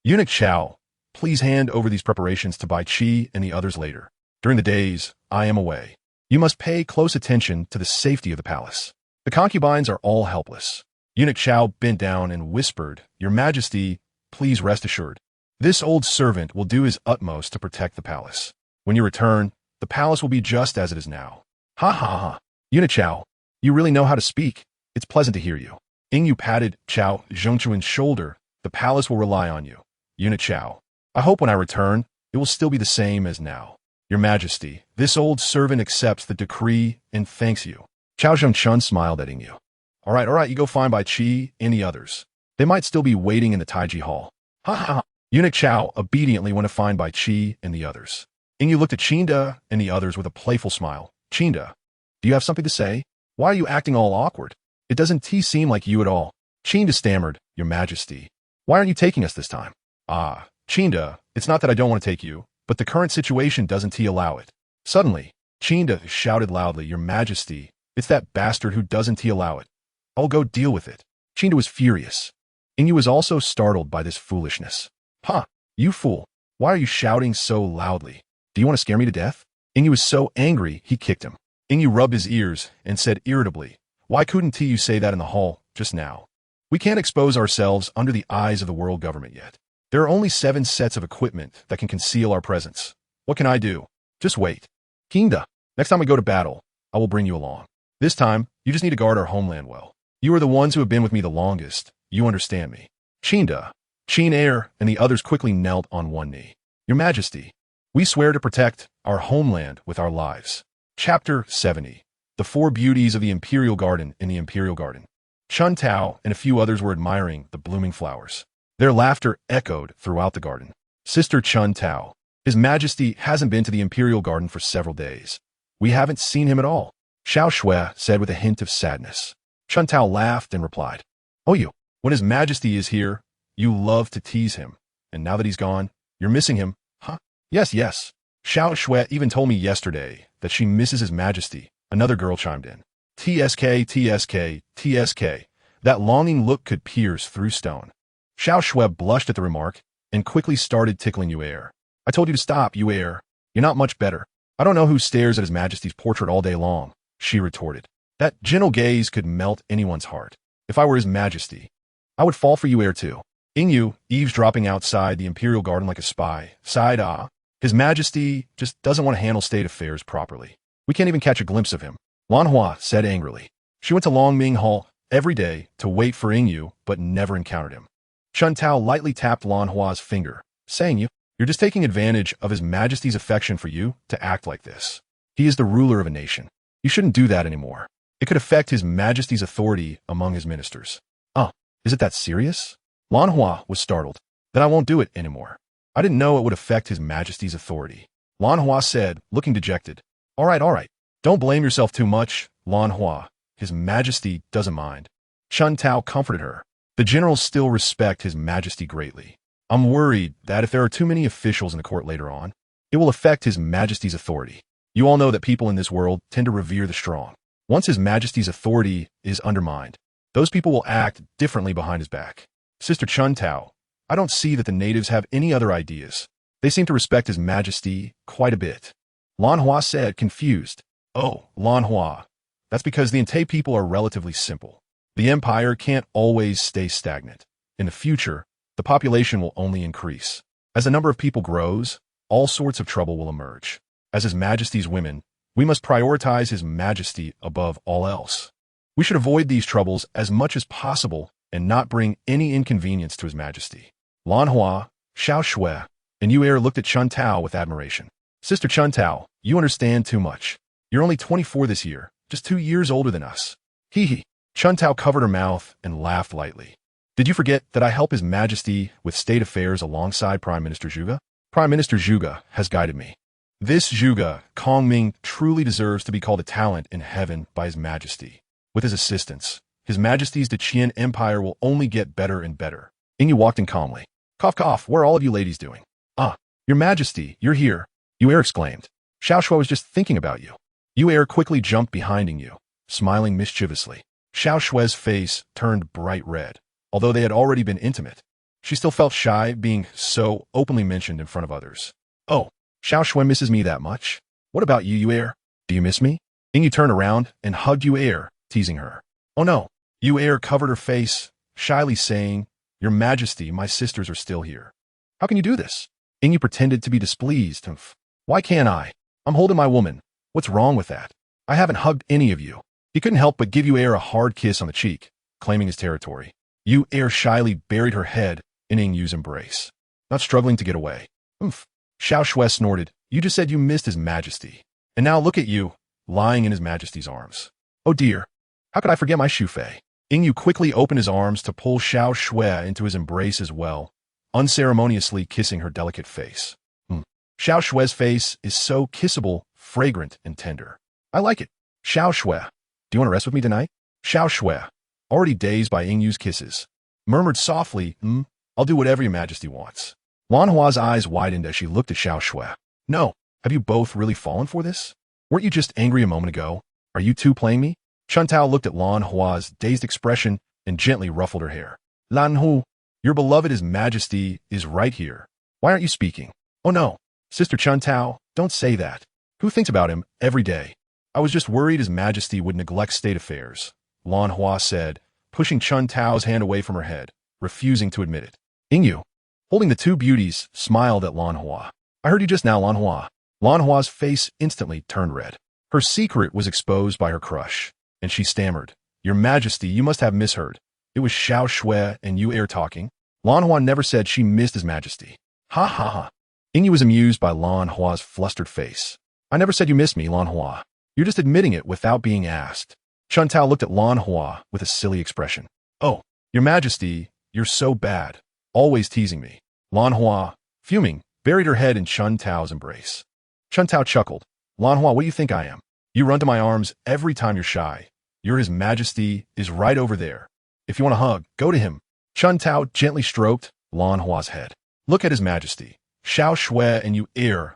Eunuch Chao, please hand over these preparations to Bai Qi and the others later. During the days I am away, you must pay close attention to the safety of the palace. The concubines are all helpless. Eunuch Chao bent down and whispered, Your Majesty, please rest assured. This old servant will do his utmost to protect the palace. When you return, the palace will be just as it is now. Ha ha ha. Eunuch Chao, you really know how to speak. It's pleasant to hear you. Inyu patted Chao Zhongchuan's shoulder. The palace will rely on you. Eunuch Chao, I hope when I return, it will still be the same as now. Your Majesty, this old servant accepts the decree and thanks you. Chao Zhongchun smiled at Inyu. All right, you go find Bai Qi and the others. They might still be waiting in the Taiji Hall. Ha ha ha. Eunuch Chao obediently went to find Bai Qi and the others. Inyu looked at Qinda and the others with a playful smile. Qinda, do you have something to say? Why are you acting all awkward? It doesn't seem like you at all. Qinda stammered, Your Majesty. Why aren't you taking us this time? Ah, Qinda, it's not that I don't want to take you, but the current situation doesn't allow it. Suddenly, Qinda shouted loudly, Your Majesty, it's that bastard who doesn't allow it. I'll go deal with it. Qinda was furious. Inyu was also startled by this foolishness. Ha, you fool. Why are you shouting so loudly? Do you want to scare me to death? Inyu was so angry, he kicked him. Inyu rubbed his ears and said irritably, Why couldn't you say that in the hall just now? We can't expose ourselves under the eyes of the world government yet. There are only 7 sets of equipment that can conceal our presence. What can I do? Just wait. Qinda, next time we go to battle, I will bring you along. This time, you just need to guard our homeland well. You are the ones who have been with me the longest. You understand me. Qinda, Qin Air, and the others quickly knelt on one knee. Your Majesty, we swear to protect our homeland with our lives. Chapter 70. The Four Beauties of the Imperial Garden in the Imperial Garden. Chun Tao and a few others were admiring the blooming flowers. Their laughter echoed throughout the garden. Sister Chun Tao, His Majesty hasn't been to the Imperial Garden for several days. We haven't seen him at all, Xiao Shui said with a hint of sadness. Chun Tao laughed and replied, Oh, when His Majesty is here, you love to tease him. And now that he's gone, you're missing him, huh? Yes. Xiao Shui even told me yesterday that she misses His Majesty. Another girl chimed in. TSK. That longing look could pierce through stone. Xiao Shui blushed at the remark and quickly started tickling Yu'er. I told you to stop, Yu'er. You're not much better. I don't know who stares at His Majesty's portrait all day long, she retorted. That gentle gaze could melt anyone's heart. If I were His Majesty, I would fall for Yu'er too. Ingyu, eavesdropping outside the Imperial Garden like a spy, sighed. His Majesty just doesn't want to handle state affairs properly. We can't even catch a glimpse of him, Lan Hua said angrily. She went to Longming Hall every day to wait for Ingyu, but never encountered him. Chun Tao lightly tapped Lan Hua's finger, saying, You're just taking advantage of His Majesty's affection for you to act like this. He is the ruler of a nation. You shouldn't do that anymore. It could affect His Majesty's authority among his ministers. Is it that serious? Lan Hua was startled. Then I won't do it anymore. I didn't know it would affect His Majesty's authority, Lan Hua said, looking dejected. All right. Don't blame yourself too much, Lan Hua. His Majesty doesn't mind. Chun Tao comforted her. The generals still respect His Majesty greatly. I'm worried that if there are too many officials in the court later on, it will affect His Majesty's authority. You all know that people in this world tend to revere the strong. Once His Majesty's authority is undermined, those people will act differently behind his back. Sister Chun Tao, I don't see that the natives have any other ideas. They seem to respect His Majesty quite a bit. Lan Hua said, confused. Oh, Lan Hua. That's because the Entei people are relatively simple. The empire can't always stay stagnant. In the future, the population will only increase. As the number of people grows, all sorts of trouble will emerge. As His Majesty's women, we must prioritize His Majesty above all else. We should avoid these troubles as much as possible and not bring any inconvenience to His Majesty. Lan Hua, Xiao Shui, and Yu'er looked at Chun Tao with admiration. Sister Chun Tao, you understand too much. You're only 24 this year, just 2 years older than us. Hee. Chun Tao covered her mouth and laughed lightly. Did you forget that I help His Majesty with state affairs alongside Prime Minister Zhuge? Prime Minister Zhuge has guided me. This Zhuge, Kongming, truly deserves to be called a talent in heaven by His Majesty. With his assistance, His Majesty's Qian Empire will only get better and better. Ingyu walked in calmly. Cough, what are all of you ladies doing? Your Majesty, you're here, Yu'er exclaimed. Xiao Shui was just thinking about you. Yu'er quickly jumped behind Ingyu, smiling mischievously. Xiao Shui's face turned bright red. Although they had already been intimate, she still felt shy being so openly mentioned in front of others. Oh, Xiao Shui misses me that much? What about you, Yu'er? Do you miss me? Ingyu turned around and hugged Yu'er, teasing her. Oh no. Yu'er covered her face, shyly saying, Your Majesty, my sisters are still here. How can you do this? Ingyu pretended to be displeased. Why can't I? I'm holding my woman. What's wrong with that? I haven't hugged any of you. He couldn't help but give Yu'er a hard kiss on the cheek, claiming his territory. Yu'er shyly buried her head in Ingyu's embrace, not struggling to get away. Xiao Shui snorted. You just said you missed His Majesty. And now look at you, lying in His Majesty's arms. Oh dear. How could I forget my Shufei? Ingyu quickly opened his arms to pull Xiao Shui into his embrace as well, unceremoniously kissing her delicate face. Xiao Shui's face is so kissable, fragrant, and tender. I like it. Xiao Shui, do you want to rest with me tonight? Xiao Shui, already dazed by Ingyu's kisses, murmured softly, I'll do whatever Your Majesty wants. Lan Hua's eyes widened as she looked at Xiao Shui. No, have you both really fallen for this? Weren't you just angry a moment ago? Are you two playing me? Chun Tao looked at Lan Hua's dazed expression and gently ruffled her hair. Lan Hu, your beloved His Majesty is right here. Why aren't you speaking? Oh no, Sister Chun Tao, don't say that. Who thinks about him every day? I was just worried His Majesty would neglect state affairs, Lan Hua said, pushing Chun Tao's hand away from her head, refusing to admit it. Ingyu, holding the two beauties, smiled at Lan Hua. I heard you just now, Lan Hua. Lan Hua's face instantly turned red. Her secret was exposed by her crush, and she stammered, Your Majesty, you must have misheard. It was Xiao Shui and Yu'er talking. Lan Hua never said she missed His Majesty. Ha. Ingyu was amused by Lan Hua's flustered face. I never said you missed me, Lan Hua. You're just admitting it without being asked. Chun Tao looked at Lan Hua with a silly expression. Oh, Your Majesty, you're so bad. Always teasing me. Lan Hua, fuming, buried her head in Chun Tao's embrace. Chun Tao chuckled. Lan Hua, what do you think I am? You run to my arms every time you're shy. His Majesty is right over there. If you want a hug, go to him. Chun Tao gently stroked Lan Hua's head. Look at His Majesty. Xiao Shui and you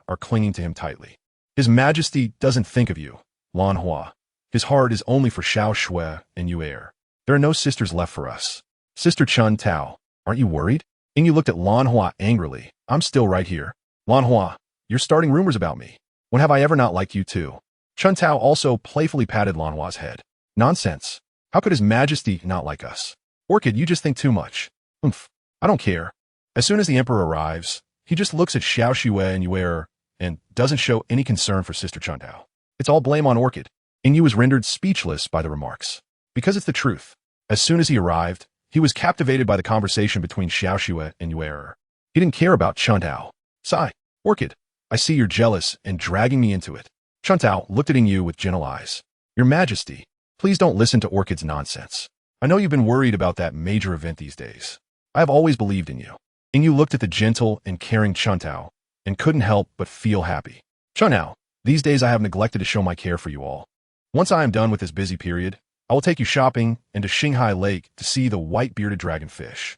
are clinging to him tightly. His Majesty doesn't think of you, Lan Hua. His heart is only for Xiao Shui and you There are no sisters left for us. Sister Chun Tao, aren't you worried? Ingyu looked at Lan Hua angrily. I'm still right here. Lan Hua, you're starting rumors about me. When have I ever not liked you too? Chun Tao also playfully patted Lan Hua's head. Nonsense. How could His Majesty not like us? Orchid, you just think too much. I don't care. As soon as the Emperor arrives, he just looks at Xiao Shui and Yue and doesn't show any concern for Sister Chun Tao. It's all blame on Orchid. Ingyu was rendered speechless by the remarks. Because it's the truth. As soon as he arrived, he was captivated by the conversation between Xiao Shui and Yue. He didn't care about Chun Tao. Sigh. Orchid, I see you're jealous and dragging me into it. Chun Tao looked at Ingyu with gentle eyes. Your Majesty, please don't listen to Orchid's nonsense. I know you've been worried about that major event these days. I have always believed in you. Ingyu looked at the gentle and caring Chun Tao and couldn't help but feel happy. Chun Tao, these days I have neglected to show my care for you all. Once I am done with this busy period, I will take you shopping and to Qinghai Lake to see the white-bearded dragonfish.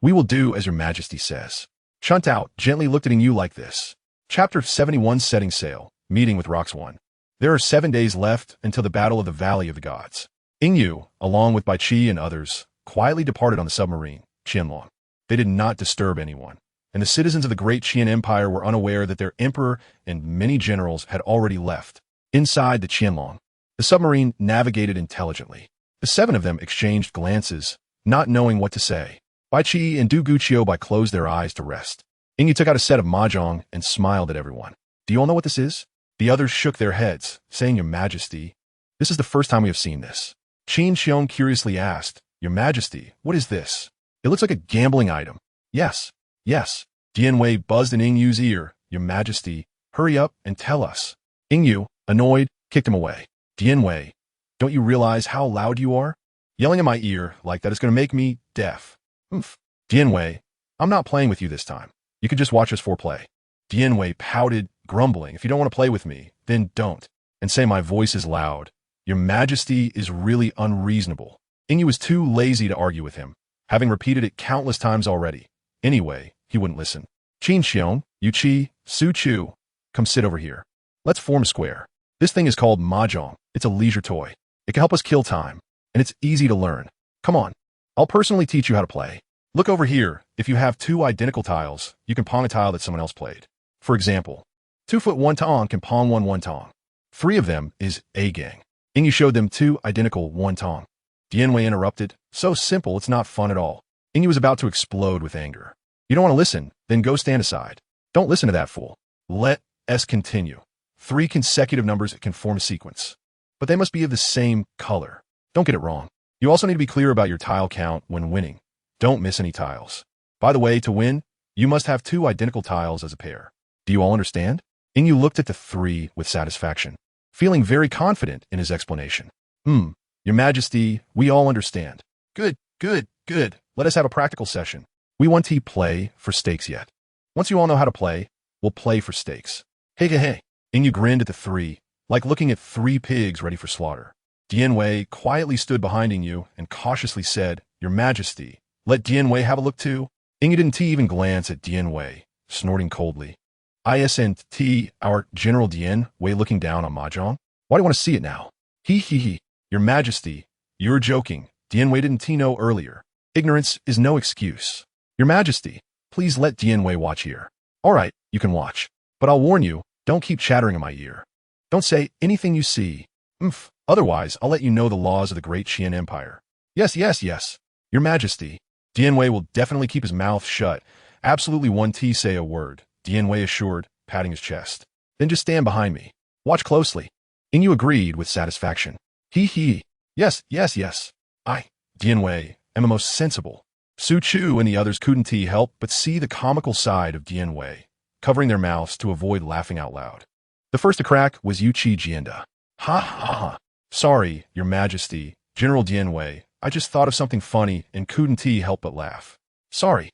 We will do as Your Majesty says. Chun Tao gently looked at Ingyu like this. Chapter 71 Setting Sail, Meeting with Rocks 1. There are 7 days left until the Battle of the Valley of the Gods. Ingyu, along with Bai Qi and others, quietly departed on the submarine, Qianlong. They did not disturb anyone, and the citizens of the great Qian Empire were unaware that their emperor and many generals had already left. Inside the Qianlong, the submarine navigated intelligently. The 7 of them exchanged glances, not knowing what to say. Bai Qi and Du Guqiu closed their eyes to rest. Ingyu took out a set of mahjong and smiled at everyone. Do you all know what this is? The others shook their heads, saying, Your Majesty, this is the first time we have seen this. Qin Xiong curiously asked, Your Majesty, what is this? It looks like a gambling item. Yes. Dian Wei buzzed in Ingyu's ear. Your Majesty, hurry up and tell us. Ingyu, annoyed, kicked him away. Dian Wei, don't you realize how loud you are? Yelling in my ear like that is going to make me deaf. Dian Wei, I'm not playing with you this time. You can just watch us foreplay. Dian Wei pouted, grumbling, if you don't want to play with me, then don't. And say my voice is loud. Your Majesty is really unreasonable. Ingyu was too lazy to argue with him, having repeated it countless times already. Anyway, he wouldn't listen. Qin Xiong, Yu Qi, Su Chu, come sit over here. Let's form a square. This thing is called mahjong. It's a leisure toy. It can help us kill time, and it's easy to learn. Come on. I'll personally teach you how to play. Look over here. If you have 2 identical tiles, you can pong a tile that someone else played. For example, 2 foot 1 tong can pong 1 tong. 3 of them is a gang. Ingyu showed them 2 identical 1 tong. Dian Wei interrupted. So simple, it's not fun at all. Ingyu was about to explode with anger. You don't want to listen? Then go stand aside. Don't listen to that fool. Let us continue. 3 consecutive numbers can form a sequence, but they must be of the same color. Don't get it wrong. You also need to be clear about your tile count when winning. Don't miss any tiles. By the way, to win, you must have 2 identical tiles as a pair. Do you all understand? Ingyu looked at the 3 with satisfaction, feeling very confident in his explanation. Your Majesty, we all understand. Good. Let us have a practical session. We want to play for stakes yet. Once you all know how to play, we'll play for stakes. Hey. Ingyu grinned at the 3, like looking at 3 pigs ready for slaughter. Dian Wei quietly stood behind Ingyu and cautiously said, Your Majesty, let Dian Wei have a look too. Ingyu didn't even glance at Dian Wei, snorting coldly. Isn't our General Dian Wei looking down on mahjong? Why do you want to see it now? He. Your Majesty, you're joking. Dian Wei didn't know earlier. Ignorance is no excuse. Your Majesty, please let Dian Wei watch here. All right, you can watch. But I'll warn you, don't keep chattering in my ear. Don't say anything you see. Otherwise, I'll let you know the laws of the great Qian Empire. Yes. Your Majesty. Dian Wei will definitely keep his mouth shut. Absolutely won't say a word, Dian Wei assured, patting his chest. Then just stand behind me. Watch closely. Ingyu agreed with satisfaction. He. Yes. I, Dian Wei, am the most sensible. Su Chu and the others couldn't help but see the comical side of Dian Wei. covering their mouths to avoid laughing out loud. The first to crack was Yuqi Jianda. Ha ha ha. Sorry, Your Majesty, General Dianwei, I just thought of something funny and couldn't help but laugh. Sorry.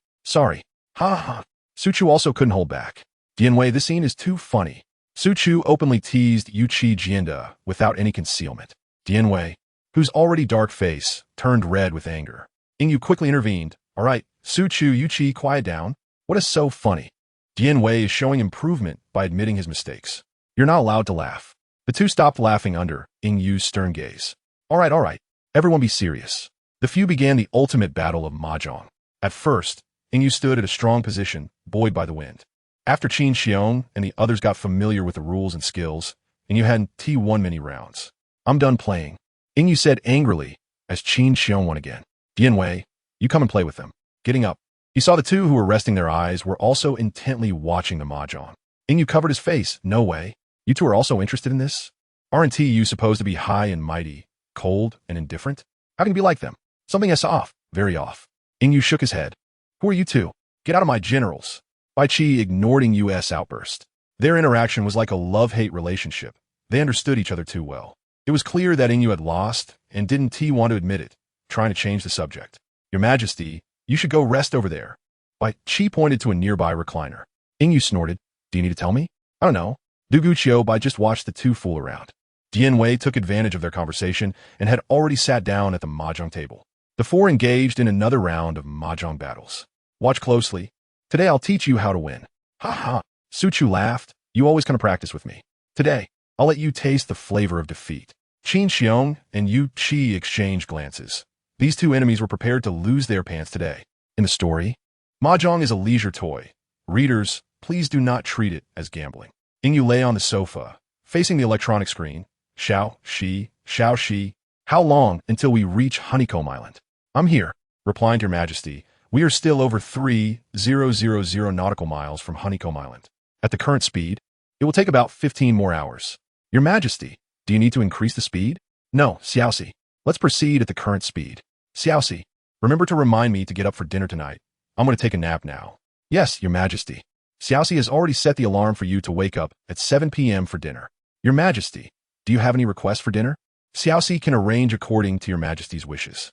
Ha ha. Su Chu also couldn't hold back. Dianwei, this scene is too funny. Su Chu openly teased Yuqi Jianda without any concealment. Dianwei, whose already dark face turned red with anger. Yingyu quickly intervened. All right, Su Chu, Yuqi, quiet down. What is so funny? Dianwei is showing improvement by admitting his mistakes. You're not allowed to laugh. The two stopped laughing under Yingyu's stern gaze. All right. Everyone be serious. The few began the ultimate battle of Mahjong. At first, Yingyu stood at a strong position, buoyed by the wind. After Qin Xiong and the others got familiar with the rules and skills, Yingyu had T1 many rounds. I'm done playing, Yingyu said angrily as Qin Xiong won again. Dianwei, you come and play with them. Getting up, he saw the two who were resting their eyes were also intently watching the Mahjong. Yingyu covered his face. No way. You two are also interested in this? Aren't you supposed to be high and mighty, cold and indifferent? How can you be like them? Something is off, very off. Yingyu shook his head. Who are you two? Get out of my generals. Bai Qi ignored Yinyu's outburst. Their interaction was like a love-hate relationship. They understood each other too well. It was clear that Yingyu had lost and didn't want to admit it, trying to change the subject. Your Majesty, you should go rest over there. Bai Qi pointed to a nearby recliner. Yingyu snorted. Do you need to tell me? I don't know. Dugu Qiu Bai just watched the two fool around. Dianwei took advantage of their conversation and had already sat down at the Mahjong table. The four engaged in another round of Mahjong battles. Watch closely. Today I'll teach you how to win. Ha ha. Su Chu laughed. You always come to practice with me. Today, I'll let you taste the flavor of defeat. Qin Xiong and Yu Qi exchanged glances. These two enemies were prepared to lose their pants today. In the story, Mahjong is a leisure toy. Readers, please do not treat it as gambling. Yingyu lay on the sofa, facing the electronic screen. Xiao Shi. How long until we reach Honeycomb Island? I'm here, replied Your Majesty. We are still over 3,000 nautical miles from Honeycomb Island. At the current speed, it will take about 15 more hours. Your Majesty, do you need to increase the speed? No, Xiaoxi. Let's proceed at the current speed. Xiaoxi, remember to remind me to get up for dinner tonight. I'm going to take a nap now. Yes, Your Majesty. Xiaoxi has already set the alarm for you to wake up at 7 p.m. for dinner. Your Majesty, do you have any requests for dinner? Xiaoxi can arrange according to Your Majesty's wishes.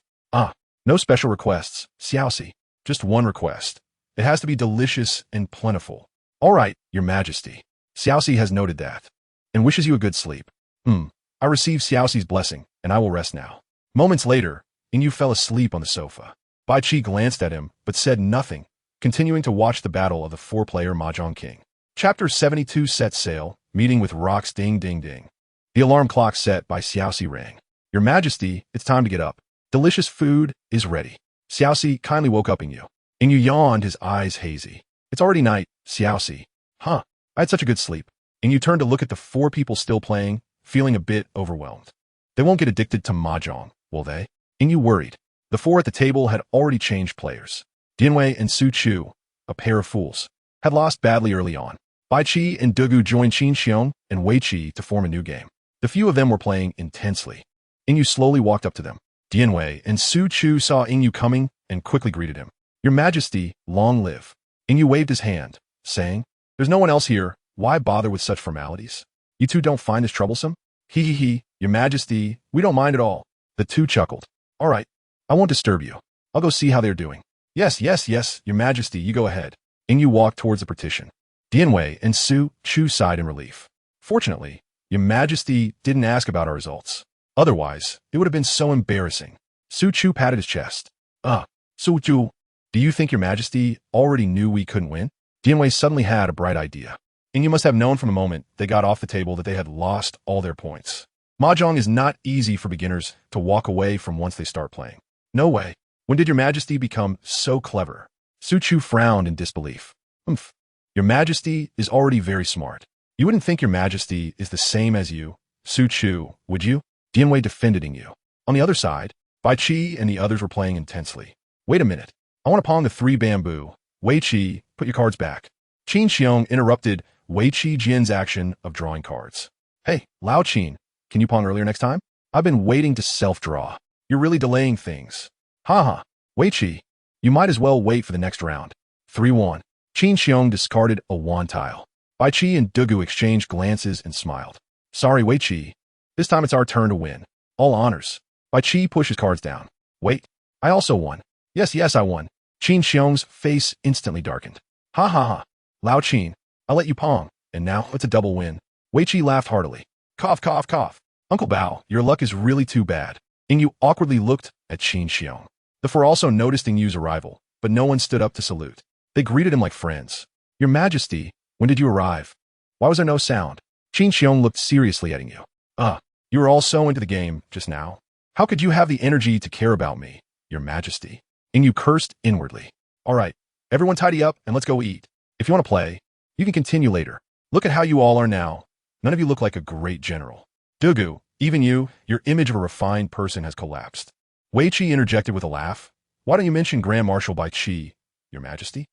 No special requests, Xiaoxi. Just one request. It has to be delicious and plentiful. All right, Your Majesty. Xiaoxi has noted that and wishes you a good sleep. I received Xiaoxi's blessing, and I will rest now. Moments later, Yingyu fell asleep on the sofa. Bai Qi glanced at him, but said nothing, continuing to watch the battle of the four-player Mahjong King. Chapter 72 Set Sail, Meeting with Rocks. Ding ding ding. The alarm clock set by Xiaoxi rang. Your Majesty, it's time to get up. Delicious food is ready. Xiaoxi kindly woke up Yingyu. Yingyu yawned, his eyes hazy. It's already night, Xiaoxi. I had such a good sleep. Yingyu turned to look at the four people still playing, feeling a bit overwhelmed. They won't get addicted to Mahjong, will they? Yingyu worried. The four at the table had already changed players. Dianwei and Su Chu, a pair of fools, had lost badly early on. Bai Qi and Dugu joined Qin Xiong and Wei Qi to form a new game. The few of them were playing intensely. Yingyu slowly walked up to them. Dianwei and Su Chu saw Yingyu coming and quickly greeted him. Your Majesty, long live. Yingyu waved his hand, saying, There's no one else here. Why bother with such formalities? You two don't find this troublesome? He, Your Majesty, we don't mind at all. The two chuckled. All right, I won't disturb you. I'll go see how they're doing. Yes, Your Majesty, you go ahead. Yingyu walked towards the partition. Dianwei and Su Chu sighed in relief. Fortunately, Your Majesty didn't ask about our results. Otherwise, it would have been so embarrassing. Su Chu patted his chest. Su Chu, do you think Your Majesty already knew we couldn't win? Dianwei suddenly had a bright idea. Yingyu must have known from the moment they got off the table that they had lost all their points. Mahjong is not easy for beginners to walk away from once they start playing. No way. When did Your Majesty become so clever? Su Chu frowned in disbelief. Your Majesty is already very smart. You wouldn't think Your Majesty is the same as you, Su Chu, would you? Dianwei defended Yingyu. On the other side, Bai Qi and the others were playing intensely. Wait a minute. I want to pawn the 3 bamboo. Wei Qi, put your cards back. Qin Xiong interrupted Wei Qi Jian's action of drawing cards. Hey, Lao Qin, can you pawn earlier next time? I've been waiting to self-draw. You're really delaying things. Wei Qi, you might as well wait for the next round. 3-1. Qin Xiong discarded a one tile. Bai Qi and Dugu exchanged glances and smiled. Sorry, Wei Qi. This time it's our turn to win. All honors. Bai Qi pushes cards down. Wait, I also won. Yes, I won. Qin Xiong's face instantly darkened. Ha ha ha. Lao Qin, I'll let you pong. And now it's a double win. Wei Qi laughed heartily. Cough, cough, cough. Uncle Bao, your luck is really too bad. Yingyu awkwardly looked at Qin Xiong. The four also noticed Yingyu's arrival, but no one stood up to salute. They greeted him like friends. Your Majesty, when did you arrive? Why was there no sound? Qin Xiong looked seriously at Yingyu. You were all so into the game just now. How could you have the energy to care about me, Your Majesty? Yingyu cursed inwardly. All right, everyone tidy up and let's go eat. If you want to play, you can continue later. Look at how you all are now. None of you look like a great general. Dugu, even you, your image of a refined person has collapsed. Wei Qi interjected with a laugh. Why don't you mention Grand Marshal Bai Qi, Your Majesty?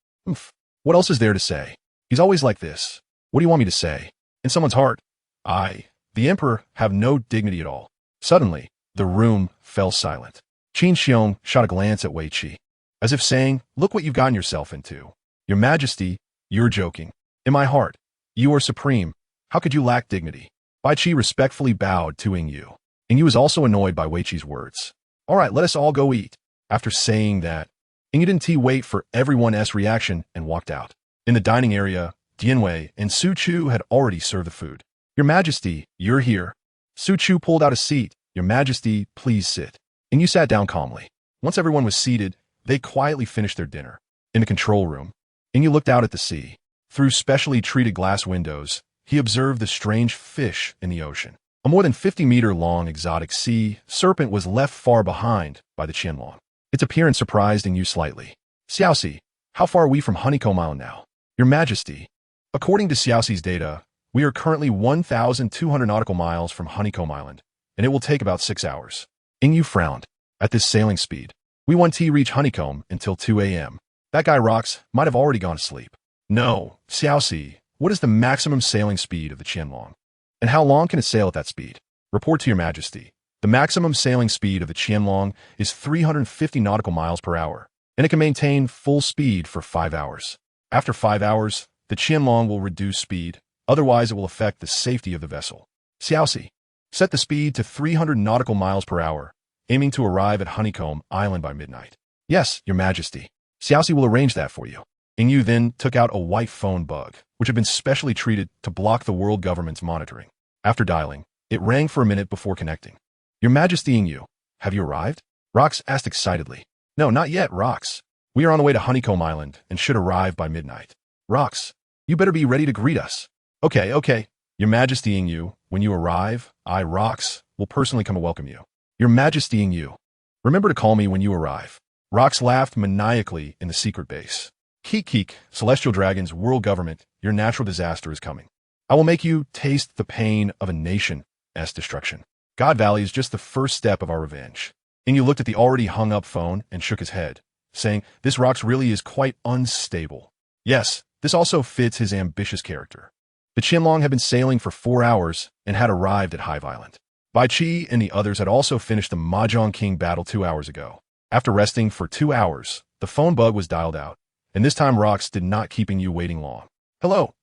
What else is there to say? He's always like this. What do you want me to say? In someone's heart, I, the Emperor, have no dignity at all. Suddenly, the room fell silent. Qin Xiong shot a glance at Wei Qi, as if saying, look what you've gotten yourself into. Your Majesty, you're joking. In my heart, you are supreme. How could you lack dignity? Bai Qi respectfully bowed to Yingyu. Yingyu was also annoyed by Wei Qi's words. All right, let us all go eat. After saying that, Yingyu didn't wait for everyone's reaction and walked out. In the dining area, Dianwei and Su Chu had already served the food. Your Majesty, you're here. Su Chu pulled out a seat. Your Majesty, please sit. Yingyu sat down calmly. Once everyone was seated, they quietly finished their dinner. In the control room, Yingyu looked out at the sea. Through specially treated glass windows, he observed the strange fish in the ocean. A more than 50-meter-long exotic sea serpent was left far behind by the Qianlong. Its appearance surprised Yingyu slightly. Xiaoxi, how far are we from Honeycomb Island now? Your Majesty, according to Xiaoxi's data, we are currently 1,200 nautical miles from Honeycomb Island, and it will take about 6 hours. Yingyu frowned. At this sailing speed, we won't reach Honeycomb until 2 a.m. That guy Rox might have already gone to sleep. No, Xiaoxi, what is the maximum sailing speed of the Qianlong? And how long can it sail at that speed? Report to Your Majesty. The maximum sailing speed of the Qianlong is 350 nautical miles per hour, and it can maintain full speed for 5 hours. After 5 hours, the Qianlong will reduce speed, otherwise it will affect the safety of the vessel. Xiaoxi, set the speed to 300 nautical miles per hour, aiming to arrive at Honeycomb Island by midnight. Yes, Your Majesty. Xiaoxi will arrange that for you. Yingyu then took out a white phone bug, which had been specially treated to block the world government's monitoring. After dialing, it rang for a minute before connecting. Your Majesty Yingyu, have you arrived? Rox asked excitedly. No, not yet, Rox. We are on the way to Honeycomb Island and should arrive by midnight. Rox, you better be ready to greet us. Okay. Your Majesty Yingyu, when you arrive, I, Rox, will personally come and welcome you. Your Majesty Yingyu, remember to call me when you arrive. Rox laughed maniacally in the secret base. Keek, Celestial Dragon's world government, your natural disaster is coming. I will make you taste the pain of a nation's destruction. God Valley is just the first step of our revenge. Yingyu looked at the already hung-up phone and shook his head, saying, this Rox really is quite unstable. Yes, this also fits his ambitious character. The Qianlong had been sailing for 4 hours and had arrived at Hive Island. Bai Qi and the others had also finished the Mahjong King battle 2 hours ago. After resting for 2 hours, the phone bug was dialed out, and this time Rox did not keep Yingyu waiting long. Hello.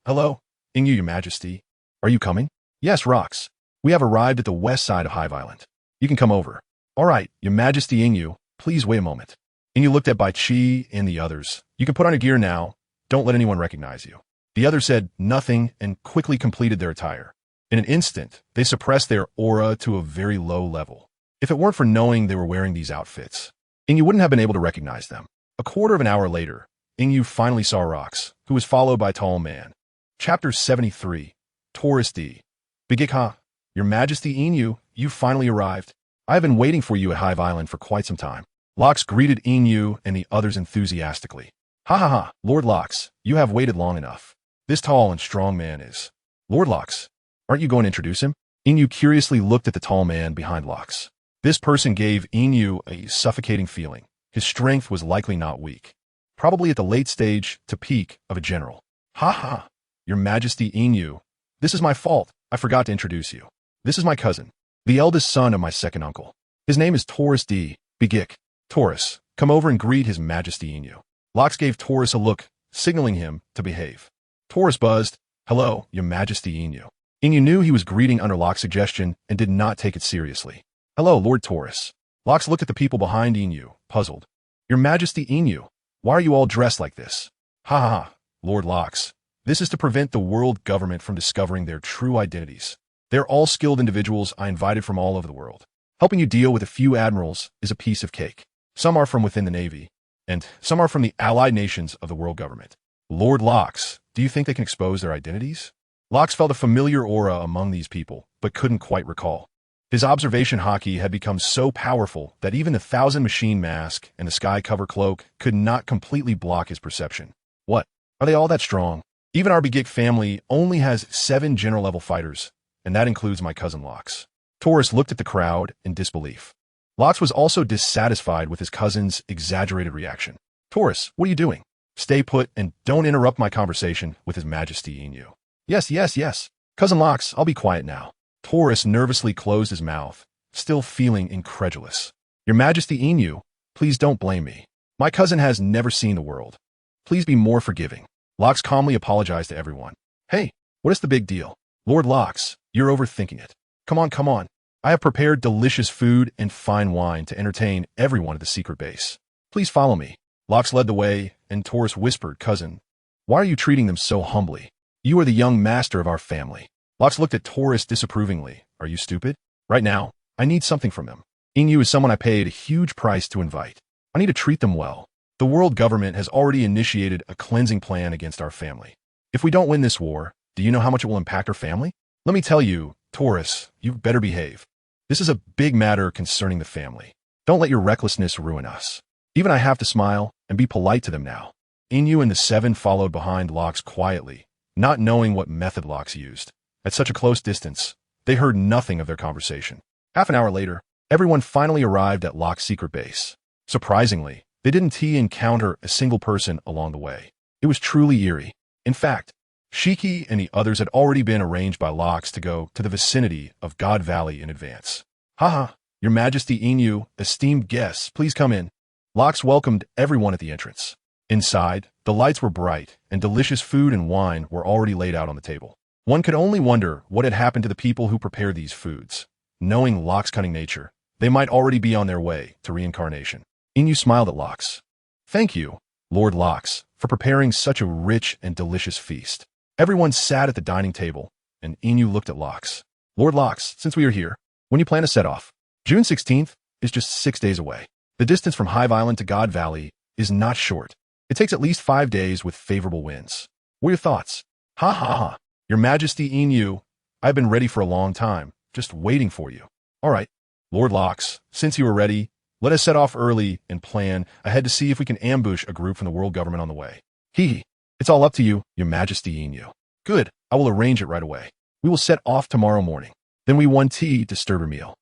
Yingyu, Your Majesty. Are you coming? Yes, Rox. We have arrived at the west side of Hive Island. You can come over. All right, Your Majesty Yingyu, please wait a moment. Yingyu looked at Bai Qi and the others. You can put on your gear now. Don't let anyone recognize you. The others said nothing and quickly completed their attire. In an instant, they suppressed their aura to a very low level. If it weren't for knowing they were wearing these outfits, Yingyu wouldn't have been able to recognize them. A quarter of an hour later, Yingyu finally saw Rox, who was followed by a tall man. Chapter 73, Taurus D. Bigikha, Your Majesty Yingyu, you finally arrived. I have been waiting for you at Hive Island for quite some time. Lox greeted Yingyu and the others enthusiastically. Ha, Lord Lox, you have waited long enough. This tall and strong man is Lord Lox. Aren't you going to introduce him? Yingyu curiously looked at the tall man behind Lox. This person gave Yingyu a suffocating feeling. His strength was likely not weak. Probably at the late stage to peak of a general. Ha, Your Majesty Yingyu, this is my fault. I forgot to introduce you. This is my cousin, the eldest son of my second uncle. His name is Taurus D. Begik. Taurus, come over and greet His Majesty Yingyu. Lox gave Taurus a look, signaling him to behave. Taurus buzzed, "Hello, Your Majesty Inu." Inu knew he was greeting under Locke's suggestion and did not take it seriously. "Hello, Lord Taurus." Locke looked at the people behind Inu, puzzled. "Your Majesty Inu, why are you all dressed like this?" "Ha ha ha, Lord Locke. This is to prevent the world government from discovering their true identities. They're all skilled individuals I invited from all over the world. Helping you deal with a few admirals is a piece of cake. Some are from within the Navy, and some are from the allied nations of the world government. Lord Locke, do you think they can expose their identities?" Locke felt a familiar aura among these people, but couldn't quite recall. His observation hockey had become so powerful that even the 1,000-machine mask and the sky cover cloak could not completely block his perception. "What? Are they all that strong? Even our Begik family only has 7 general-level fighters, and that includes my cousin Locke." Taurus looked at the crowd in disbelief. Locke was also dissatisfied with his cousin's exaggerated reaction. "Taurus, what are you doing? Stay put and don't interrupt my conversation with His Majesty Inu." Yes. Cousin Locke, I'll be quiet now." Taurus nervously closed his mouth, still feeling incredulous. "Your Majesty Inu, please don't blame me. My cousin has never seen the world. Please be more forgiving." Locke calmly apologized to everyone. "Hey, what is the big deal? Lord Locke, you're overthinking it. Come on. I have prepared delicious food and fine wine to entertain everyone at the secret base. Please follow me." Locke led the way, and Taurus whispered, "Cousin, why are you treating them so humbly? You are the young master of our family." Locke looked at Taurus disapprovingly. "Are you stupid? Right now, I need something from him. Inu is someone I paid a huge price to invite. I need to treat them well. The world government has already initiated a cleansing plan against our family. If we don't win this war, do you know how much it will impact our family? Let me tell you, Taurus, you better behave. This is a big matter concerning the family. Don't let your recklessness ruin us." Even I have to smile and be polite to them now. Inu and the 7 followed behind Locke quietly, not knowing what method Locke used. At such a close distance, they heard nothing of their conversation. Half an hour later, everyone finally arrived at Locke's secret base. Surprisingly, they didn't encounter a single person along the way. It was truly eerie. In fact, Shiki and the others had already been arranged by Locke to go to the vicinity of God Valley in advance. "Haha, Your Majesty Inu, esteemed guests, please come in." Locke welcomed everyone at the entrance. Inside, the lights were bright, and delicious food and wine were already laid out on the table. One could only wonder what had happened to the people who prepared these foods. Knowing Locke's cunning nature, they might already be on their way to reincarnation. Inu smiled at Locke. "Thank you, Lord Locke, for preparing such a rich and delicious feast." Everyone sat at the dining table, and Inu looked at Locke. "Lord Locke, since we are here, when you plan to set off?" June 16th is just 6 days away. The distance from Hive Island to God Valley is not short. It takes at least 5 days with favorable winds. What are your thoughts? Ha ha ha. Your Majesty Inu, I've been ready for a long time, just waiting for you. All right, Lord Locke, since you are ready, let us set off early and plan ahead to see if we can ambush a group from the world government on the way. Hee. It's all up to you, Your Majesty Inu. Good, I will arrange it right away. We will set off tomorrow morning. Then we want tea to stir a meal.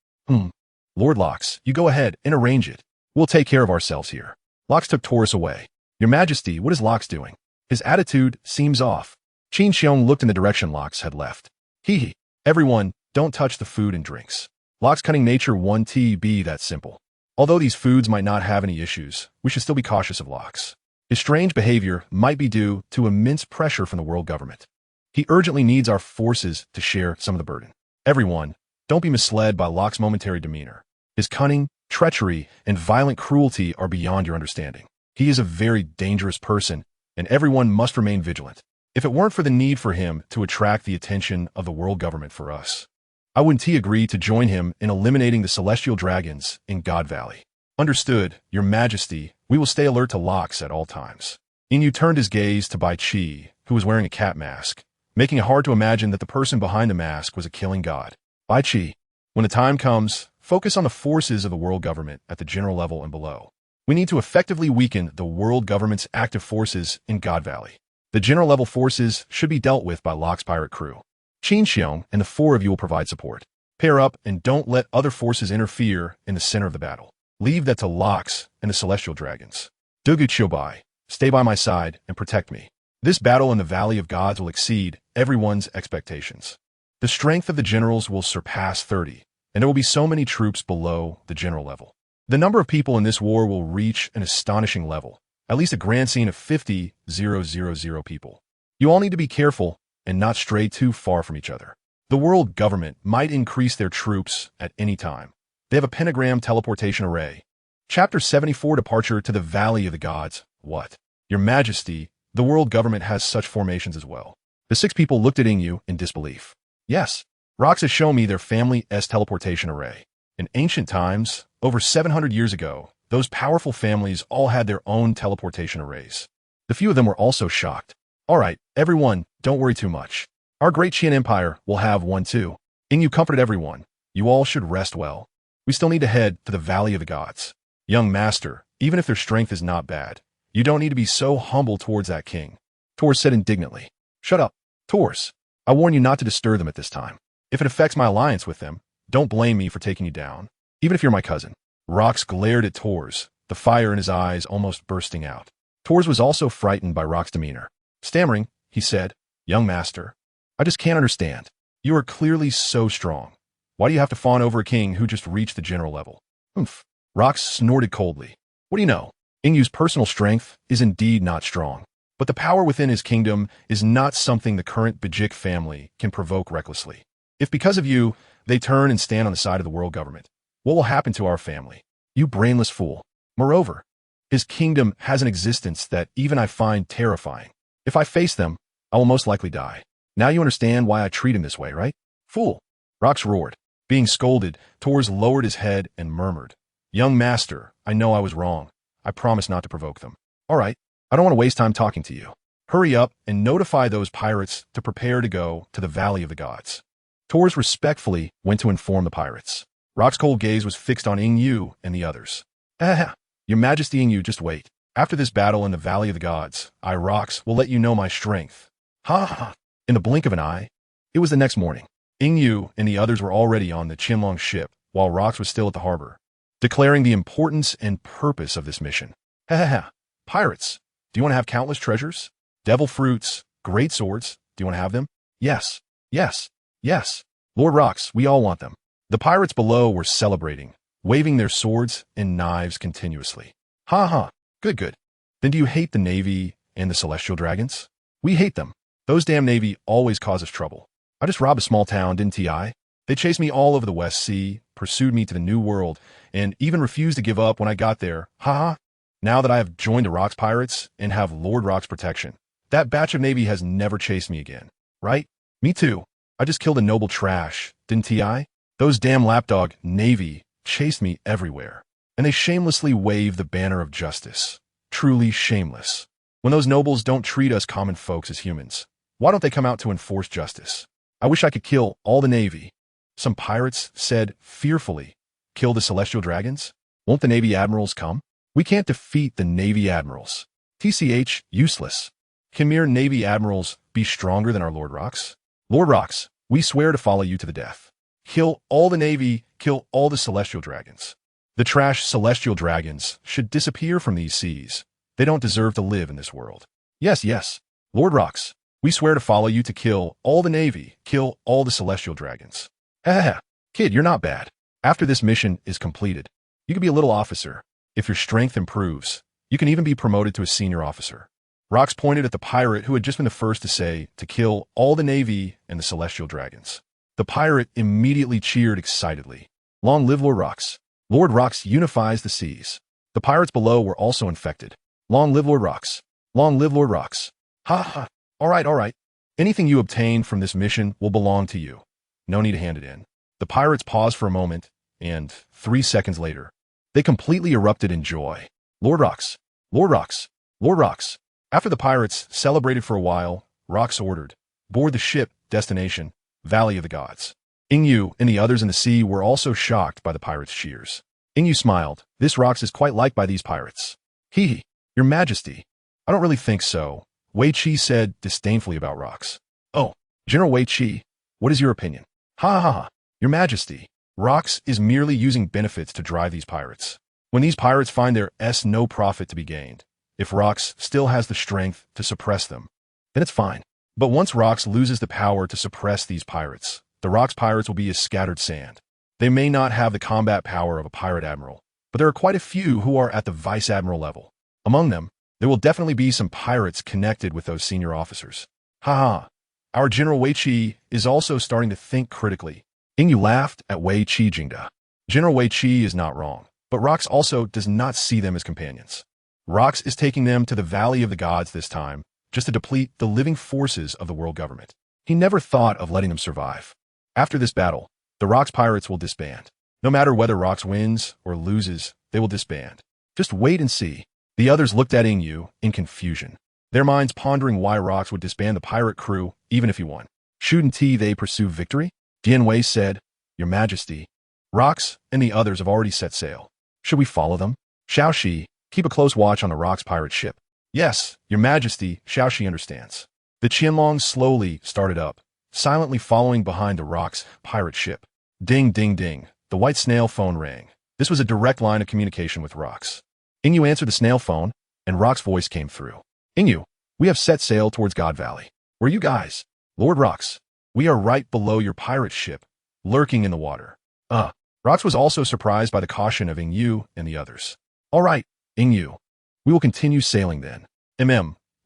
Lord Locke, you go ahead and arrange it. We'll take care of ourselves here. Locke took Taurus away. Your Majesty, what is Locke doing? His attitude seems off. Qin Xiong looked in the direction Locke had left. Hee. Everyone, don't touch the food and drinks. Locke's cunning nature won't be that simple. Although these foods might not have any issues, we should still be cautious of Locke's. His strange behavior might be due to immense pressure from the world government. He urgently needs our forces to share some of the burden. Everyone, don't be misled by Locke's momentary demeanor. His cunning, treachery, and violent cruelty are beyond your understanding. He is a very dangerous person, and everyone must remain vigilant. If it weren't for the need for him to attract the attention of the world government for us, I wouldn't agree to join him in eliminating the celestial dragons in God Valley. Understood, Your Majesty, we will stay alert to Locke at all times. Inu turned his gaze to Bai Qi, who was wearing a cat mask, making it hard to imagine that the person behind the mask was a killing god. Bai Qi, when the time comes, focus on the forces of the world government at the general level and below. We need to effectively weaken the world government's active forces in God Valley. The general level forces should be dealt with by Locke's pirate crew. Qin Xiong and the 4 of you will provide support. Pair up and don't let other forces interfere in the center of the battle. Leave that to Locke and the celestial dragons. Dugu Qiubai, stay by my side and protect me. This battle in the Valley of Gods will exceed everyone's expectations. The strength of the generals will surpass 30, and there will be so many troops below the general level. The number of people in this war will reach an astonishing level, At least a grand scene of 50,000 people. You all need to be careful and not stray too far from each other. The world government might increase their troops at any time. They have a pentagram teleportation array. Chapter 74, Departure to the Valley of the Gods. What? Your Majesty, the world government has such formations as well. The 6 people looked at Ingyu in disbelief. Yes, Rox has shown me their family's teleportation array. In ancient times, over 700 years ago, those powerful families all had their own teleportation arrays. The few of them were also shocked. All right, everyone, don't worry too much. Our great Qian Empire will have one too. Ingyu comforted everyone. You all should rest well. We still need to head to the Valley of the Gods. Young master, even if their strength is not bad, you don't need to be so humble towards that king. Tors said indignantly. Shut up, Tors. I warn you not to disturb them at this time. If it affects my alliance with them, don't blame me for taking you down, even if you're my cousin. Rox glared at Tors, the fire in his eyes almost bursting out. Tors was also frightened by Rox's demeanor. Stammering, he said, Young master, I just can't understand. You are clearly so strong. Why do you have to fawn over a king who just reached the general level? Oomph. Rox snorted coldly. What do you know? Ingyu's personal strength is indeed not strong, but the power within his kingdom is not something the current Bajik family can provoke recklessly. If because of you, they turn and stand on the side of the world government, what will happen to our family? You brainless fool. Moreover, his kingdom has an existence that even I find terrifying. If I face them, I will most likely die. Now you understand why I treat him this way, right? Fool. Rox roared. Being scolded, Tors lowered his head and murmured. Young master, I know I was wrong. I promise not to provoke them. All right, I don't want to waste time talking to you. Hurry up and notify those pirates to prepare to go to the Valley of the Gods. Tors respectfully went to inform the pirates. Rox's cold gaze was fixed on Ingyu and the others. Your Majesty Ingyu, just wait. After this battle in the Valley of the Gods, I, Rox, will let you know my strength. Ha ha. In the blink of an eye, it was the next morning. Ingyu and the others were already on the Qianlong ship, while Rox was still at the harbor, declaring the importance and purpose of this mission. Pirates, do you want to have countless treasures? Devil fruits, great swords, do you want to have them? Yes, yes, yes. Lord Rox, we all want them. The pirates below were celebrating, waving their swords and knives continuously. Ha ha, good. Then do you hate the Navy and the Celestial Dragons? We hate them. Those damn Navy always cause us trouble. I just robbed a small town, didn't I? They chased me all over the West Sea, pursued me to the New World, and even refused to give up when I got there. Ha ha. Now that I have joined the Rox pirates and have Lord Rox's protection, that batch of Navy has never chased me again. Right? Me too. I just killed a noble trash, didn't I? Those damn lapdog Navy chased me everywhere, and they shamelessly wave the banner of justice. Truly shameless. When those nobles don't treat us common folks as humans, why don't they come out to enforce justice? I wish I could kill all the Navy. Some pirates said fearfully, kill the Celestial Dragons? Won't the Navy Admirals come? We can't defeat the Navy Admirals. TCH, useless. Can mere Navy Admirals be stronger than our Lord Rox? Lord Rox, we swear to follow you to the death. Kill all the Navy, kill all the Celestial Dragons. The trash Celestial Dragons should disappear from these seas. They don't deserve to live in this world. Yes, Lord Rox, we swear to follow you to kill all the Navy, kill all the Celestial Dragons. Kid, you're not bad. After this mission is completed, you can be a little officer. If your strength improves, you can even be promoted to a senior officer. Rox pointed at the pirate who had just been the first to say to kill all the Navy and the Celestial Dragons. The pirate immediately cheered excitedly. Long live Lord Rox. Lord Rox unifies the seas. The pirates below were also infected. Long live Lord Rox. Long live Lord Rox. Ha ha. All right. Anything you obtain from this mission will belong to you. No need to hand it in. The pirates paused for a moment, and 3 seconds later, they completely erupted in joy. Lord Rox. Lord Rox. Lord Rox. After the pirates celebrated for a while, Rox ordered, board the ship, destination, Valley of the Gods. Ingyu and the others in the sea were also shocked by the pirates' cheers. Ingyu smiled. This Rox is quite liked by these pirates. Hee, Your Majesty. I don't really think so, Wei Qi said disdainfully about Rox. Oh, General Wei Qi, what is your opinion? Ha. Your Majesty, Rox is merely using benefits to drive these pirates. When these pirates find there is no profit to be gained, if Rox still has the strength to suppress them, then it's fine. But once Rox loses the power to suppress these pirates, the Rox pirates will be as scattered sand. They may not have the combat power of a pirate admiral, but there are quite a few who are at the vice admiral level. Among them, There will definitely be some pirates connected with those senior officers. Haha. Our General Wei Qi is also starting to think critically. Yingyu laughed at Wei Qi Jingda. General Wei Qi is not wrong, but Rox also does not see them as companions. Rox is taking them to the Valley of the Gods this time, just to deplete the living forces of the world government. He never thought of letting them survive. After this battle, the Rox pirates will disband. No matter whether Rox wins or loses, they will disband. Just wait and see. The others looked at Yingyu in confusion, their minds pondering why Rox would disband the pirate crew even if he won. Shouldn't they pursue victory? Dian Wei said, Your Majesty, Rox and the others have already set sail. Should we follow them? Xiao Shi, keep a close watch on the Rox pirate ship. Yes, Your Majesty, Xiao Shi understands. The Qianlong slowly started up, silently following behind the Rox pirate ship. Ding, ding, ding. The white snail phone rang. This was a direct line of communication with Rox. Yingyu answered the snail phone, and Rox's voice came through. Yingyu, we have set sail towards God Valley. Where are you guys? Lord Rox, we are right below your pirate ship, lurking in the water. Rox was also surprised by the caution of Yingyu and the others. All right, Yingyu. We will continue sailing then.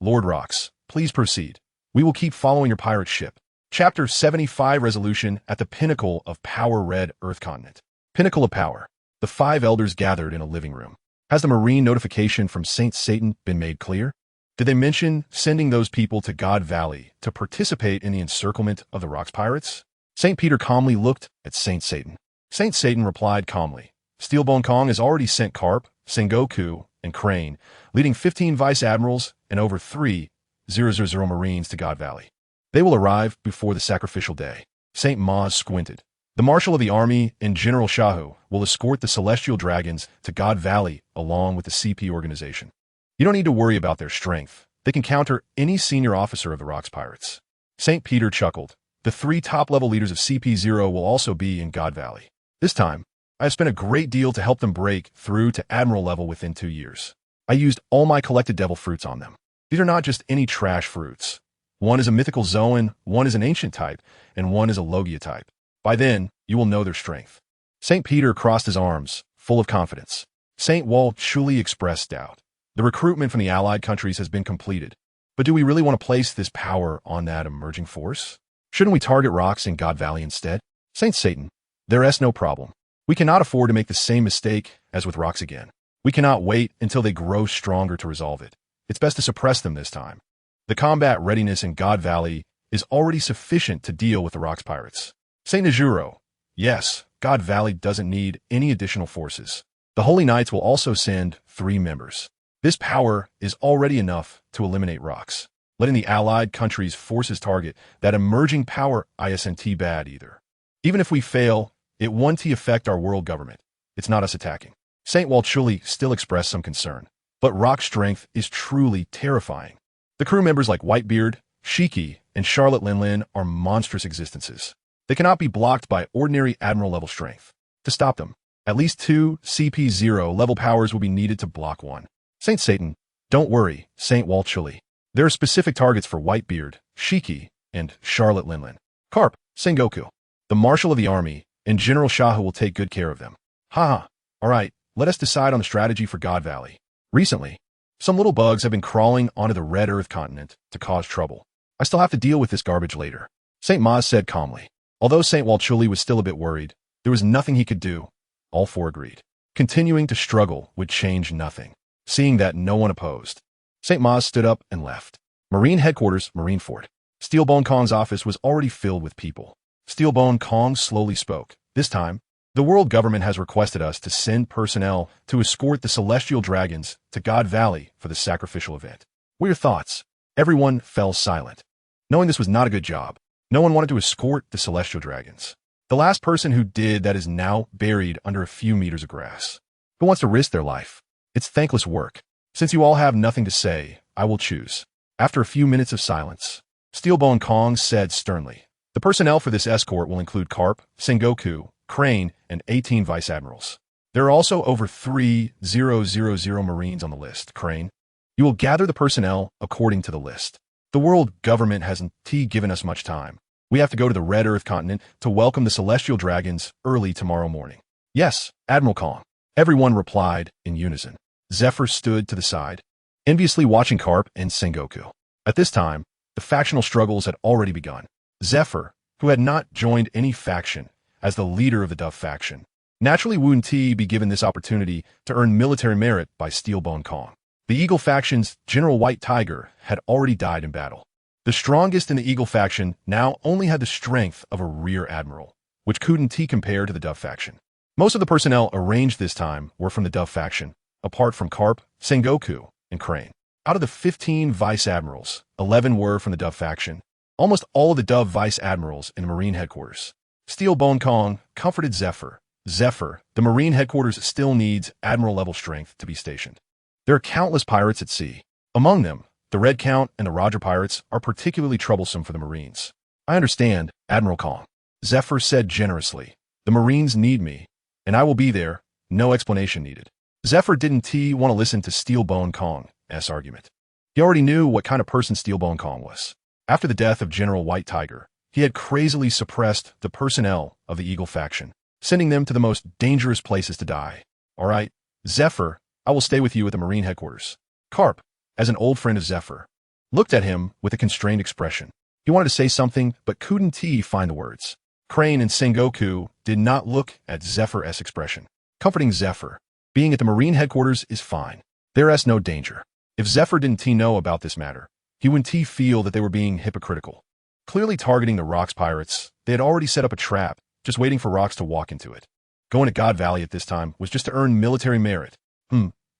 Lord Rox, please proceed. We will keep following your pirate ship. Chapter 75 Resolution at the Pinnacle of Power Red Earth Continent. Pinnacle of Power. The 5 elders gathered in a living room. Has the marine notification from Saint Satan been made clear? Did they mention sending those people to God Valley to participate in the encirclement of the Rox pirates? Saint Peter calmly looked at Saint Satan. Saint Satan replied calmly. Steelbone Kong has already sent Carp, Sengoku, and Crane, leading 15 vice admirals and over 3,000 Marines to God Valley. They will arrive before the sacrificial day. Saint Maz squinted. The Marshal of the Army and General Shahu will escort the Celestial Dragons to God Valley along with the CP organization. You don't need to worry about their strength. They can counter any senior officer of the Rox Pirates. Saint Peter chuckled. The 3 top-level leaders of CP0 will also be in God Valley. This time, I have spent a great deal to help them break through to Admiral level within 2 years. I used all my collected devil fruits on them. These are not just any trash fruits. One is a mythical Zoan, one is an ancient type, and one is a Logia type. By then, you will know their strength. St. Peter crossed his arms, full of confidence. St. Wall truly expressed doubt. The recruitment from the allied countries has been completed. But do we really want to place this power on that emerging force? Shouldn't we target Rox in God Valley instead? Saint Satan, there's no problem. We cannot afford to make the same mistake as with Rox again. We cannot wait until they grow stronger to resolve it. It's best to suppress them this time. The combat readiness in God Valley is already sufficient to deal with the Rox pirates. Saint Najuro, yes, God Valley doesn't need any additional forces. The Holy Knights will also send 3 members. This power is already enough to eliminate Rox, letting the allied countries' forces target that emerging power isn't bad either. Even if we fail, it won't affect our world government. It's not us attacking. Saint Walchuli still expressed some concern, but Rox strength is truly terrifying. The crew members like Whitebeard, Shiki, and Charlotte Linlin are monstrous existences. They cannot be blocked by ordinary Admiral-level strength. To stop them, at least 2 CP0 level powers will be needed to block one. Saint Satan, don't worry, Saint Walchuli. There are specific targets for Whitebeard, Shiki, and Charlotte Linlin. Carp, Sengoku, the Marshal of the Army, and General Shahu will take good care of them. Haha, alright, let us decide on the strategy for God Valley. Recently, some little bugs have been crawling onto the Red Earth continent to cause trouble. I still have to deal with this garbage later. Saint Maz said calmly. Although Saint Walchuli was still a bit worried, there was nothing he could do. All 4 agreed. Continuing to struggle would change nothing, seeing that no one opposed. Saint Maz stood up and left. Marine Headquarters, Marineford. Steelbone Kong's office was already filled with people. Steelbone Kong slowly spoke. This time, the world government has requested us to send personnel to escort the Celestial Dragons to God Valley for the sacrificial event. What are your thoughts? Everyone fell silent. Knowing this was not a good job, no one wanted to escort the Celestial Dragons. The last person who did that is now buried under a few meters of grass. Who wants to risk their life? It's thankless work. Since you all have nothing to say, I will choose. After a few minutes of silence, Steelbone Kong said sternly, the personnel for this escort will include Carp, Sengoku, Crane, and 18 vice admirals. There are also over 3,000 Marines on the list, Crane. You will gather the personnel according to the list. The world government hasn't given us much time. We have to go to the Red Earth continent to welcome the Celestial Dragons early tomorrow morning. Yes, Admiral Kong. Everyone replied in unison. Zephyr stood to the side. enviously watching Carp and Sengoku. At this time, the factional struggles had already begun. Zephyr, who had not joined any faction, as the leader of the Dove faction, naturally wouldn't be given this opportunity to earn military merit by Steelbone Kong. The Eagle faction's General White Tiger had already died in battle. The strongest in the Eagle faction now only had the strength of a rear admiral, which couldn't compare to the Dove faction. Most of the personnel arranged this time were from the Dove faction, apart from Carp, Sengoku, and Crane. Out of the 15 vice admirals, 11 were from the Dove faction, almost all of the Dove vice admirals in the Marine headquarters. Steelbone Kong comforted Zephyr. Zephyr, the Marine headquarters still needs admiral-level strength to be stationed. There are countless pirates at sea. Among them, the Red Count and the Roger pirates are particularly troublesome for the Marines. I understand, Admiral Kong. Zephyr said generously. The Marines need me, and I will be there, no explanation needed. Zephyr didn't want to listen to Steelbone Kong's argument. He already knew what kind of person Steelbone Kong was. After the death of General White Tiger, he had crazily suppressed the personnel of the Eagle faction, sending them to the most dangerous places to die. All right, Zephyr, I will stay with you at the Marine headquarters. Carp, as an old friend of Zephyr, looked at him with a constrained expression. He wanted to say something, but couldn't find the words. Crane and Sengoku did not look at Zephyr's expression. Comforting Zephyr, being at the Marine headquarters is fine. There is no danger. If Zephyr didn't know about this matter, he wouldn't feel that they were being hypocritical. Clearly targeting the Rocks pirates, they had already set up a trap, just waiting for Rocks to walk into it. Going to God Valley at this time was just to earn military merit.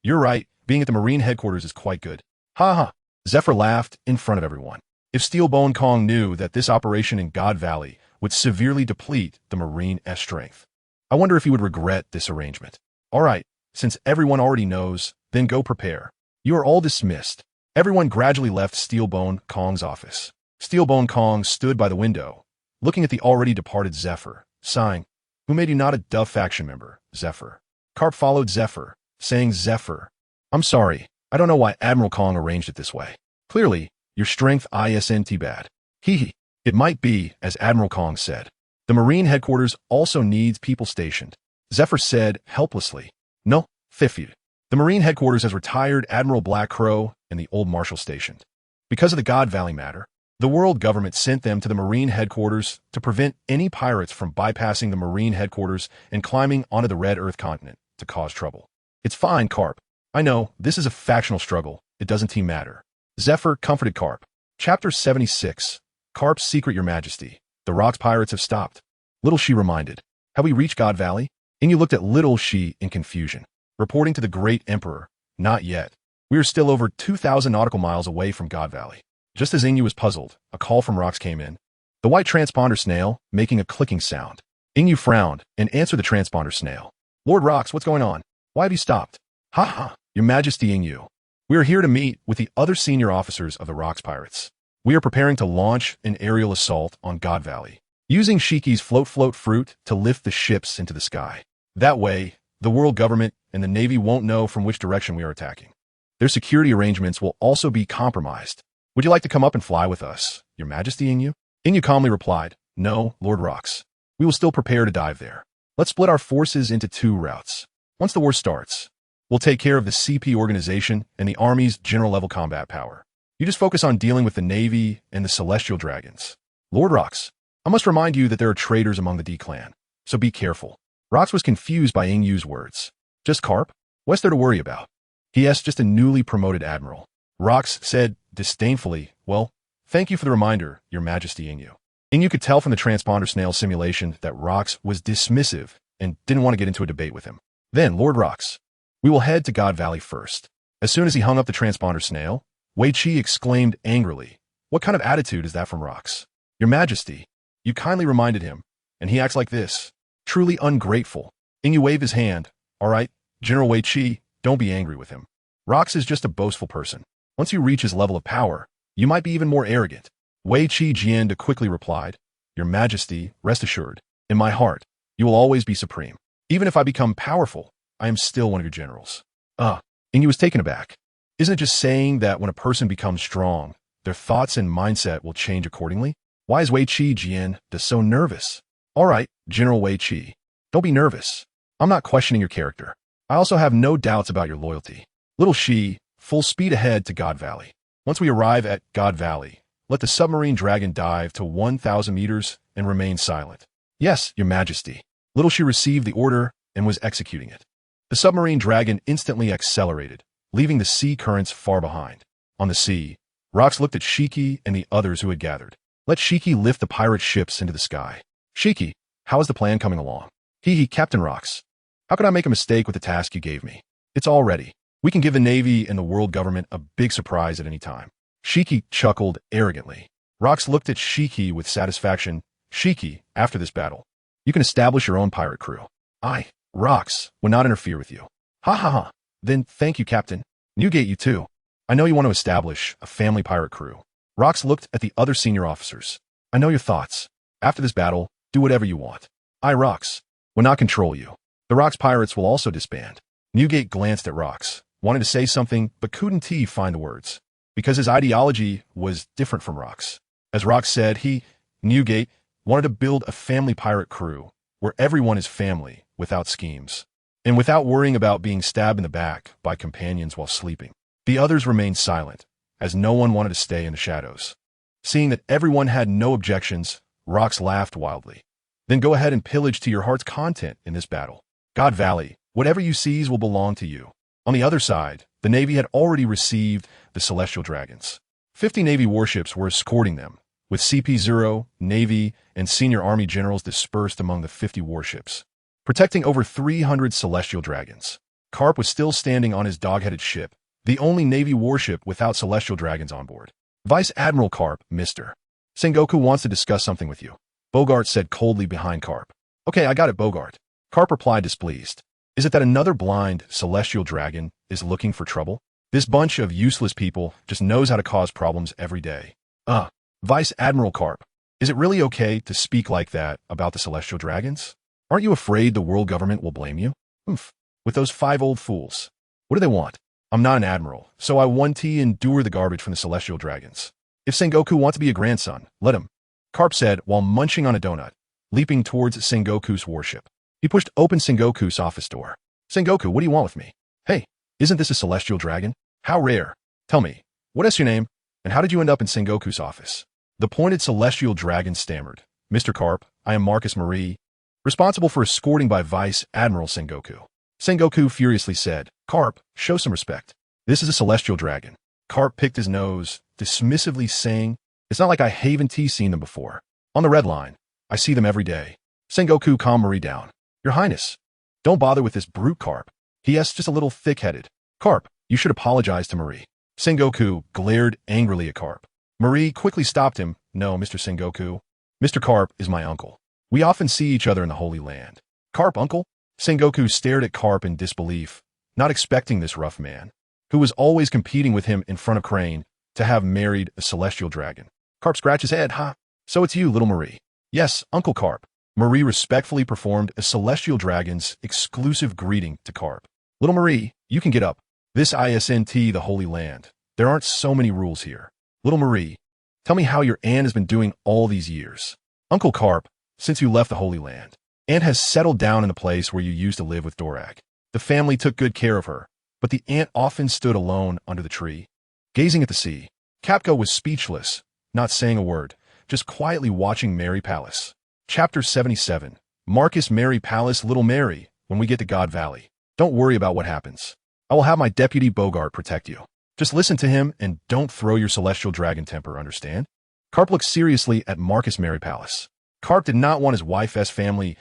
You're right, being at the Marine headquarters is quite good. Ha ha. Zephyr laughed in front of everyone. If Steelbone Kong knew that this operation in God Valley would severely deplete the Marine's strength, I wonder if he would regret this arrangement. All right, since everyone already knows, then go prepare. You are all dismissed. Everyone gradually left Steelbone Kong's office. Steelbone Kong stood by the window, looking at the already departed Zephyr, sighing. Who made you not a Dove faction member, Zephyr? Carp followed Zephyr, saying, Zephyr, I'm sorry, I don't know why Admiral Kong arranged it this way. Clearly, your strength isn't bad. Hee. It might be, as Admiral Kong said. The Marine headquarters also needs people stationed. Zephyr said helplessly. No, Fifi. The Marine headquarters has retired Admiral Black Crow and the old Marshal stationed. Because of the God Valley matter, the world government sent them to the Marine headquarters to prevent any pirates from bypassing the Marine headquarters and climbing onto the Red Earth continent to cause trouble. It's fine, Carp. I know, this is a factional struggle. It doesn't matter. Zephyr comforted Carp. Chapter 76. Carp's Secret, Your Majesty. The Rocks pirates have stopped. Little She reminded. Have we reached God Valley? Inyu looked at Little She in confusion. Reporting to the Great Emperor. Not yet. We are still over 2,000 nautical miles away from God Valley. Just as Inyu was puzzled, a call from Rocks came in. The white transponder snail, making a clicking sound. Inyu frowned and answered the transponder snail. Lord Rocks, what's going on? Why have you stopped? Ha ha, Your Majesty Inyu. We are here to meet with the other senior officers of the Rocks pirates. We are preparing to launch an aerial assault on God Valley, using Shiki's float fruit to lift the ships into the sky. That way, the world government and the Navy won't know from which direction we are attacking. Their security arrangements will also be compromised. Would you like to come up and fly with us, Your Majesty Inyu? Inyu calmly replied, No, Lord Rocks. We will still prepare to dive there. Let's split our forces into 2 routes. Once the war starts, we'll take care of the CP organization and the Army's general-level combat power. You just focus on dealing with the Navy and the Celestial Dragons. Lord Rocks, I must remind you that there are traitors among the D clan, so be careful. Rocks was confused by Inyu's words. Just Carp? What's there to worry about? He asked just a newly promoted admiral. Rocks said disdainfully, Well, thank you for the reminder, Your Majesty Inyu. Inyu could tell from the transponder snail simulation that Rocks was dismissive and didn't want to get into a debate with him. Then, Lord Rocks, we will head to God Valley first. As soon as he hung up the transponder snail, Wei Chi exclaimed angrily, What kind of attitude is that from Rocks? Your Majesty, you kindly reminded him, and he acts like this. Truly ungrateful. Inyu waved his hand. All right, General Wei Chi, don't be angry with him. Rocks is just a boastful person. Once you reach his level of power, you might be even more arrogant. Wei Chi Jian quickly replied, Your Majesty, rest assured, in my heart, you will always be supreme. Even if I become powerful, I am still one of your generals. Inyu was taken aback. Isn't it just saying that when a person becomes strong, their thoughts and mindset will change accordingly? Why is Wei Chi Jian so nervous? All right, General Wei Chi, don't be nervous. I'm not questioning your character. I also have no doubts about your loyalty. Little Shi full speed ahead to God Valley. Once we arrive at God Valley, let the submarine dragon dive to 1,000 meters and remain silent. Yes, Your Majesty. Little she received the order and was executing it. The submarine dragon instantly accelerated, leaving the sea currents far behind. On the sea, Rox looked at Shiki and the others who had gathered. Let Shiki lift the pirate ships into the sky. Shiki, how is the plan coming along? Captain Rox. How could I make a mistake with the task you gave me? It's all ready. We can give the Navy and the world government a big surprise at any time. Shiki chuckled arrogantly. Rox looked at Shiki with satisfaction. Shiki, after this battle, you can establish your own pirate crew. I, Rox, will not interfere with you. Ha ha ha. Then thank you, Captain. Newgate, you too. I know you want to establish a family pirate crew. Rox looked at the other senior officers. I know your thoughts. After this battle, do whatever you want. I, Rox, will not control you. The Rox pirates will also disband. Newgate glanced at Rox, wanted to say something, but couldn't find the words, because his ideology was different from Rox. As Rox said, Newgate, wanted to build a family pirate crew where everyone is family without schemes, and without worrying about being stabbed in the back by companions while sleeping. The others remained silent, as no one wanted to stay in the shadows. Seeing that everyone had no objections, Rox laughed wildly. Then go ahead and pillage to your heart's content in this battle. God Valley, whatever you seize will belong to you. On the other side, the Navy had already received the Celestial Dragons. 50 Navy warships were escorting them, with CP0, Navy, and senior Army generals dispersed among the 50 warships, protecting over 300 Celestial Dragons. Carp was still standing on his dog-headed ship, the only Navy warship without Celestial Dragons on board. Vice Admiral Carp, Mr. Sengoku wants to discuss something with you. Bogart said coldly behind Carp. Okay, I got it, Bogart. Carp replied displeased. Is it that another blind Celestial Dragon is looking for trouble? This bunch of useless people just knows how to cause problems every day. Vice Admiral Carp, is it really okay to speak like that about the Celestial Dragons? Aren't you afraid the world government will blame you? With those 5 old fools. What do they want? I'm not an admiral, so I want to endure the garbage from the Celestial Dragons. If Sengoku wants to be a grandson, let him. Carp said while munching on a donut, leaping towards Sengoku's warship. He pushed open Sengoku's office door. Sengoku, what do you want with me? Hey, isn't this a Celestial Dragon? How rare. Tell me, what is your name, and how did you end up in Sengoku's office? The pointed Celestial Dragon stammered. Mr. Carp, I am Marcus Marie, responsible for escorting by Vice Admiral Sengoku. Sengoku furiously said, Carp, show some respect. This is a Celestial Dragon. Carp picked his nose, dismissively saying, it's not like I haven't seen them before. On the red line, I see them every day. Sengoku calmed Marie down. Your Highness, don't bother with this brute, Carp. He is just a little thick-headed. Carp, you should apologize to Marie. Sengoku glared angrily at Carp. Marie quickly stopped him. No, Mr. Sengoku. Mr. Carp is my uncle. We often see each other in the Holy Land. Carp, uncle? Sengoku stared at Carp in disbelief, not expecting this rough man, who was always competing with him in front of Crane, to have married a Celestial Dragon. Carp scratched his head. So it's you, little Marie. Yes, Uncle Carp. Marie respectfully performed a Celestial Dragon's exclusive greeting to Carp. Little Marie, you can get up. This isn't the Holy Land. There aren't so many rules here. Little Marie, tell me how your aunt has been doing all these years. Uncle Carp, since you left the Holy Land, Aunt has settled down in the place where you used to live with Dorak. The family took good care of her, but the aunt often stood alone under the tree, gazing at the sea. Capco was speechless, not saying a word, just quietly watching Mary Palace. Chapter 77. Marcus Mary Palace. Little Mary, when we get to God Valley, don't worry about what happens. I will have my deputy Bogart protect you. Just listen to him and don't throw your Celestial Dragon temper, understand? Carp looked seriously at Marcus Mary Palace. Carp did not want his wife's family's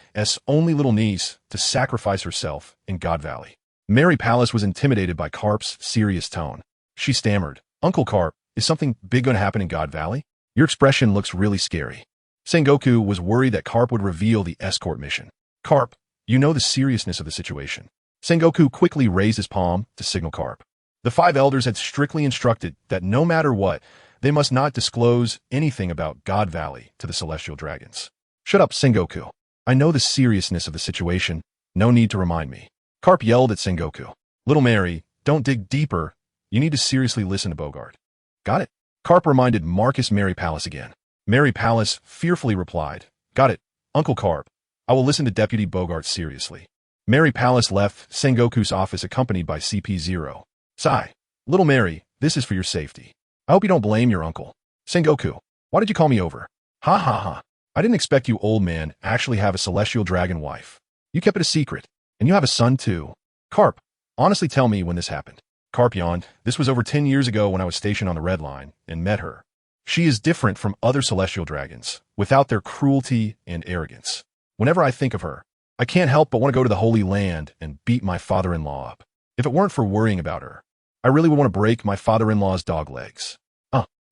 only little niece to sacrifice herself in God Valley. Mary Palace was intimidated by Carp's serious tone. She stammered, Uncle Carp, is something big going to happen in God Valley? Your expression looks really scary. Sengoku was worried that Carp would reveal the escort mission. Carp, you know the seriousness of the situation. Sengoku quickly raised his palm to signal Carp. The 5 elders had strictly instructed that no matter what, they must not disclose anything about God Valley to the Celestial Dragons. Shut up, Sengoku. I know the seriousness of the situation. No need to remind me. Carp yelled at Sengoku. Little Mary, don't dig deeper. You need to seriously listen to Bogart. Got it? Carp reminded Marcus Mary Palace again. Mary Palace fearfully replied, Got it, Uncle Carp. I will listen to Deputy Bogart seriously. Mary Palace left Sengoku's office accompanied by CP0. Sigh. Little Mary, this is for your safety. I hope you don't blame your uncle. Sengoku, why did you call me over? Ha ha ha. I didn't expect you old man actually have a celestial dragon wife. You kept it a secret, and you have a son too. Carp, honestly tell me when this happened. Carp yawned. This was over 10 years ago when I was stationed on the Red Line and met her. She is different from other celestial dragons, without their cruelty and arrogance. Whenever I think of her, I can't help but want to go to the Holy Land and beat my father-in-law up. If it weren't for worrying about her, I really would want to break my father-in-law's dog legs.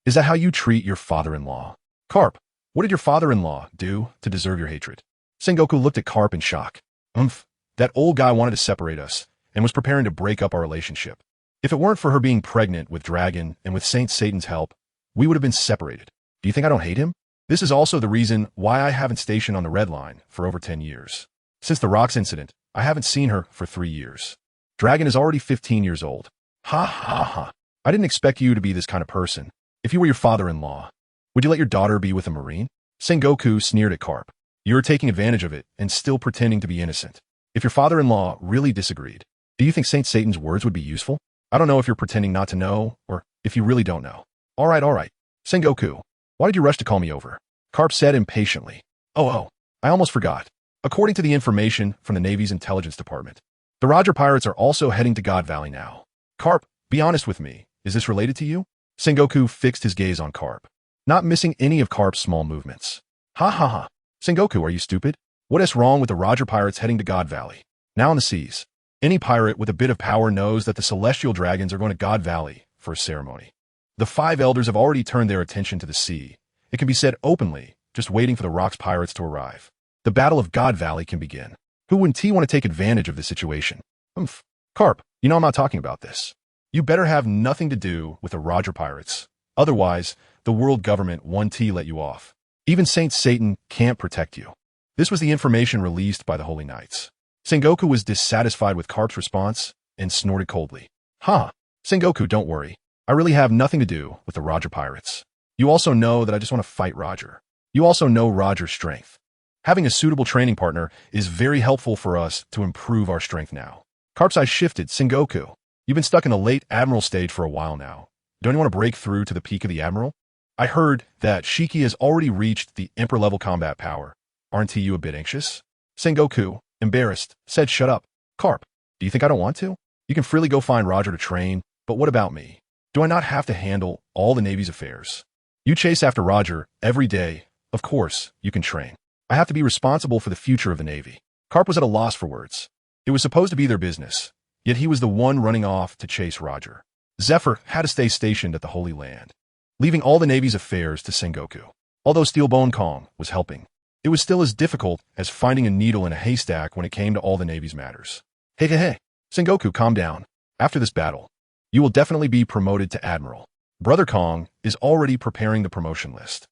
Is that how you treat your father-in-law? Carp, what did your father-in-law do to deserve your hatred? Sengoku looked at Carp in shock. That old guy wanted to separate us and was preparing to break up our relationship. If it weren't for her being pregnant with Dragon and with Saint Satan's help, we would have been separated. Do you think I don't hate him? This is also the reason why I haven't stationed on the Red Line for over 10 years. Since the rocks incident, I haven't seen her for 3 years. Dragon is already 15 years old. Ha ha ha. I didn't expect you to be this kind of person. If you were your father-in-law, would you let your daughter be with a Marine? Sengoku sneered at Carp. You're taking advantage of it and still pretending to be innocent. If your father-in-law really disagreed, do you think Saint Satan's words would be useful? I don't know if you're pretending not to know or if you really don't know. All right. Sengoku, why did you rush to call me over? Carp said impatiently. I almost forgot. According to the information from the Navy's intelligence department, the Roger pirates are also heading to God Valley now. Carp, be honest with me. Is this related to you? Sengoku fixed his gaze on Carp, not missing any of Carp's small movements. Ha ha ha. Sengoku, are you stupid? What is wrong with the Roger pirates heading to God Valley? Now in the seas. Any pirate with a bit of power knows that the celestial dragons are going to God Valley for a ceremony. The 5 elders have already turned their attention to the sea. It can be said openly, just waiting for the Rocks pirates to arrive. The Battle of God Valley can begin. Who wouldn't want to take advantage of this situation? Carp, you know I'm not talking about this. You better have nothing to do with the Roger pirates. Otherwise, the world government won't let you off. Even Saint Satan can't protect you. This was the information released by the Holy Knights. Sengoku was dissatisfied with Carp's response and snorted coldly. Sengoku, don't worry. I really have nothing to do with the Roger pirates. You also know that I just want to fight Roger. You also know Roger's strength. Having a suitable training partner is very helpful for us to improve our strength now. Carp's eyes shifted. Sengoku, you've been stuck in the late Admiral stage for a while now. Don't you want to break through to the peak of the Admiral? I heard that Shiki has already reached the Emperor-level combat power. Aren't you a bit anxious? Sengoku, embarrassed, said shut up. Carp, do you think I don't want to? You can freely go find Roger to train, but what about me? Do I not have to handle all the Navy's affairs? You chase after Roger every day. Of course, you can train. I have to be responsible for the future of the Navy. Carp was at a loss for words. It was supposed to be their business, yet he was the one running off to chase Roger. Zephyr had to stay stationed at the Holy Land, leaving all the Navy's affairs to Sengoku. Although Steelbone Kong was helping, it was still as difficult as finding a needle in a haystack when it came to all the Navy's matters. Hey. Sengoku, calm down. After this battle, you will definitely be promoted to Admiral. Brother Kong is already preparing the promotion list.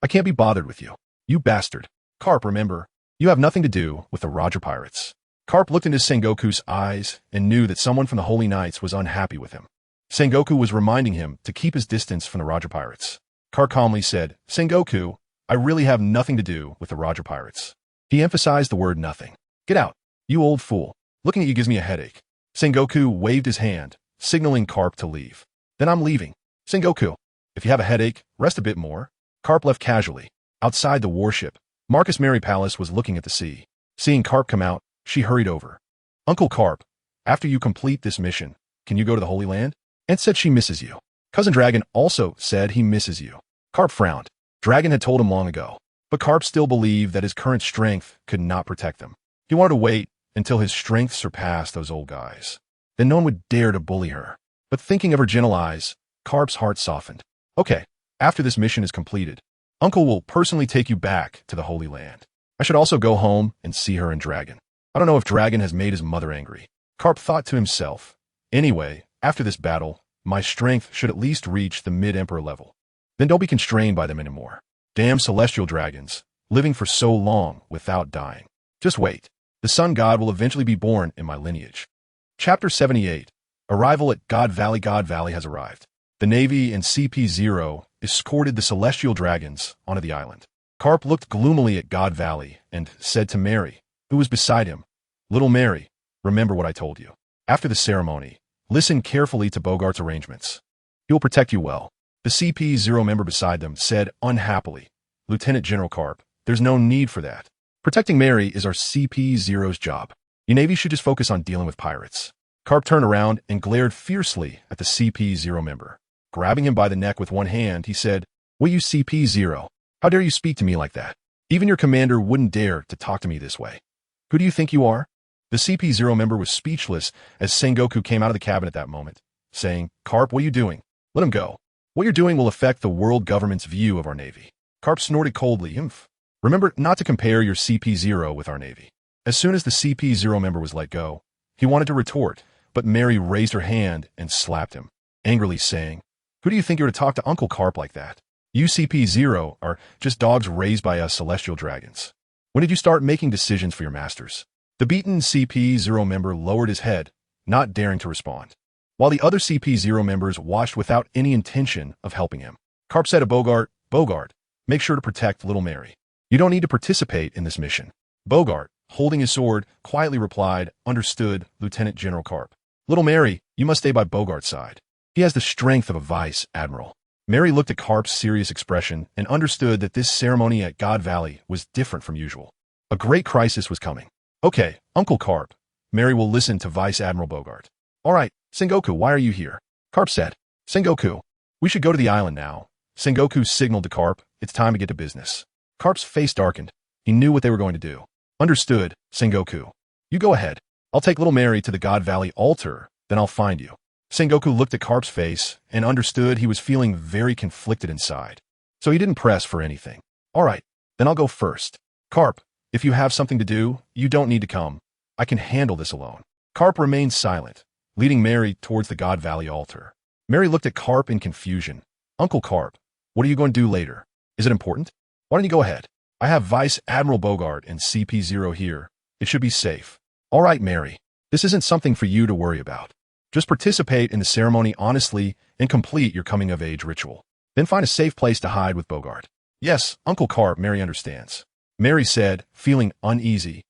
I can't be bothered with you. You bastard. Carp, remember, you have nothing to do with the Roger pirates. Carp looked into Sengoku's eyes and knew that someone from the Holy Knights was unhappy with him. Sengoku was reminding him to keep his distance from the Roger pirates. Carp calmly said, Sengoku, I really have nothing to do with the Roger pirates. He emphasized the word nothing. Get out, you old fool. Looking at you gives me a headache. Sengoku waved his hand, signaling Carp to leave. Then I'm leaving. Sengoku, if you have a headache, rest a bit more. Carp left casually. Outside the warship, Marcus Mary Palace was looking at the sea. Seeing Carp come out, she hurried over. Uncle Carp, after you complete this mission, can you go to the Holy Land? Aunt said she misses you. Cousin Dragon also said he misses you. Carp frowned. Dragon had told him long ago, but Carp still believed that his current strength could not protect him. He wanted to wait until his strength surpassed those old guys. Then no one would dare to bully her. But thinking of her gentle eyes, Carp's heart softened. Okay, after this mission is completed, Uncle will personally take you back to the Holy Land. I should also go home and see her and Dragon. I don't know if Dragon has made his mother angry. Carp thought to himself. Anyway, after this battle, my strength should at least reach the mid-emperor level. Then don't be constrained by them anymore. Damn celestial dragons, living for so long without dying. Just wait. The sun god will eventually be born in my lineage. Chapter 78. Arrival at God Valley. God Valley has arrived. The Navy and CP-0 escorted the celestial dragons onto the island. Carp looked gloomily at God Valley and said to Mary, who was beside him, Little Mary, remember what I told you. After the ceremony, Listen carefully to Bogart's arrangements. He will protect you well. The CP0 member beside them said unhappily, Lieutenant General Karp, there's no need for that. Protecting Mary is our CP0's job. Your Navy should just focus on dealing with pirates. Karp turned around and glared fiercely at the CP0 member. Grabbing him by the neck with one hand, he said, Will you CP0? How dare you speak to me like that? Even your commander wouldn't dare to talk to me this way. Who do you think you are? The CP0 member was speechless as Sengoku came out of the cabin at that moment, saying, Karp, what are you doing? Let him go. What you're doing will affect the world government's view of our Navy. Karp snorted coldly, Remember not to compare your CP0 with our Navy. As soon as the CP0 member was let go, he wanted to retort, but Mary raised her hand and slapped him, angrily saying, Who do you think you're to talk to Uncle Karp like that? You CP0 are just dogs raised by us celestial dragons. When did you start making decisions for your masters? The beaten CP0 member lowered his head, not daring to respond, while the other CP0 members watched without any intention of helping him. Karp said to Bogart, make sure to protect little Mary. You don't need to participate in this mission. Bogart, holding his sword, quietly replied, Understood, Lieutenant General Karp. Little Mary, you must stay by Bogart's side. He has the strength of a vice admiral. Mary looked at Karp's serious expression and understood that this ceremony at God Valley was different from usual. A great crisis was coming. Okay, Uncle Karp. Mary will listen to Vice Admiral Bogart. All right, Sengoku, why are you here? Karp said. Sengoku, we should go to the island now. Sengoku signaled to Karp, it's time to get to business. Karp's face darkened. He knew what they were going to do. Understood, Sengoku. You go ahead. I'll take little Mary to the God Valley altar, then I'll find you. Sengoku looked at Karp's face and understood he was feeling very conflicted inside. So he didn't press for anything. All right, then I'll go first. Karp, if you have something to do, you don't need to come. I can handle this alone. Karp remained silent, leading Mary towards the God Valley altar. Mary looked at Karp in confusion. Uncle Karp, what are you going to do later? Is it important? Why don't you go ahead? I have Vice Admiral Bogart and CP0 here. It should be safe. All right, Mary. This isn't something for you to worry about. Just participate in the ceremony honestly and complete your coming-of-age ritual. Then find a safe place to hide with Bogart. Yes, Uncle Karp, Mary understands. Mary said, feeling uneasy.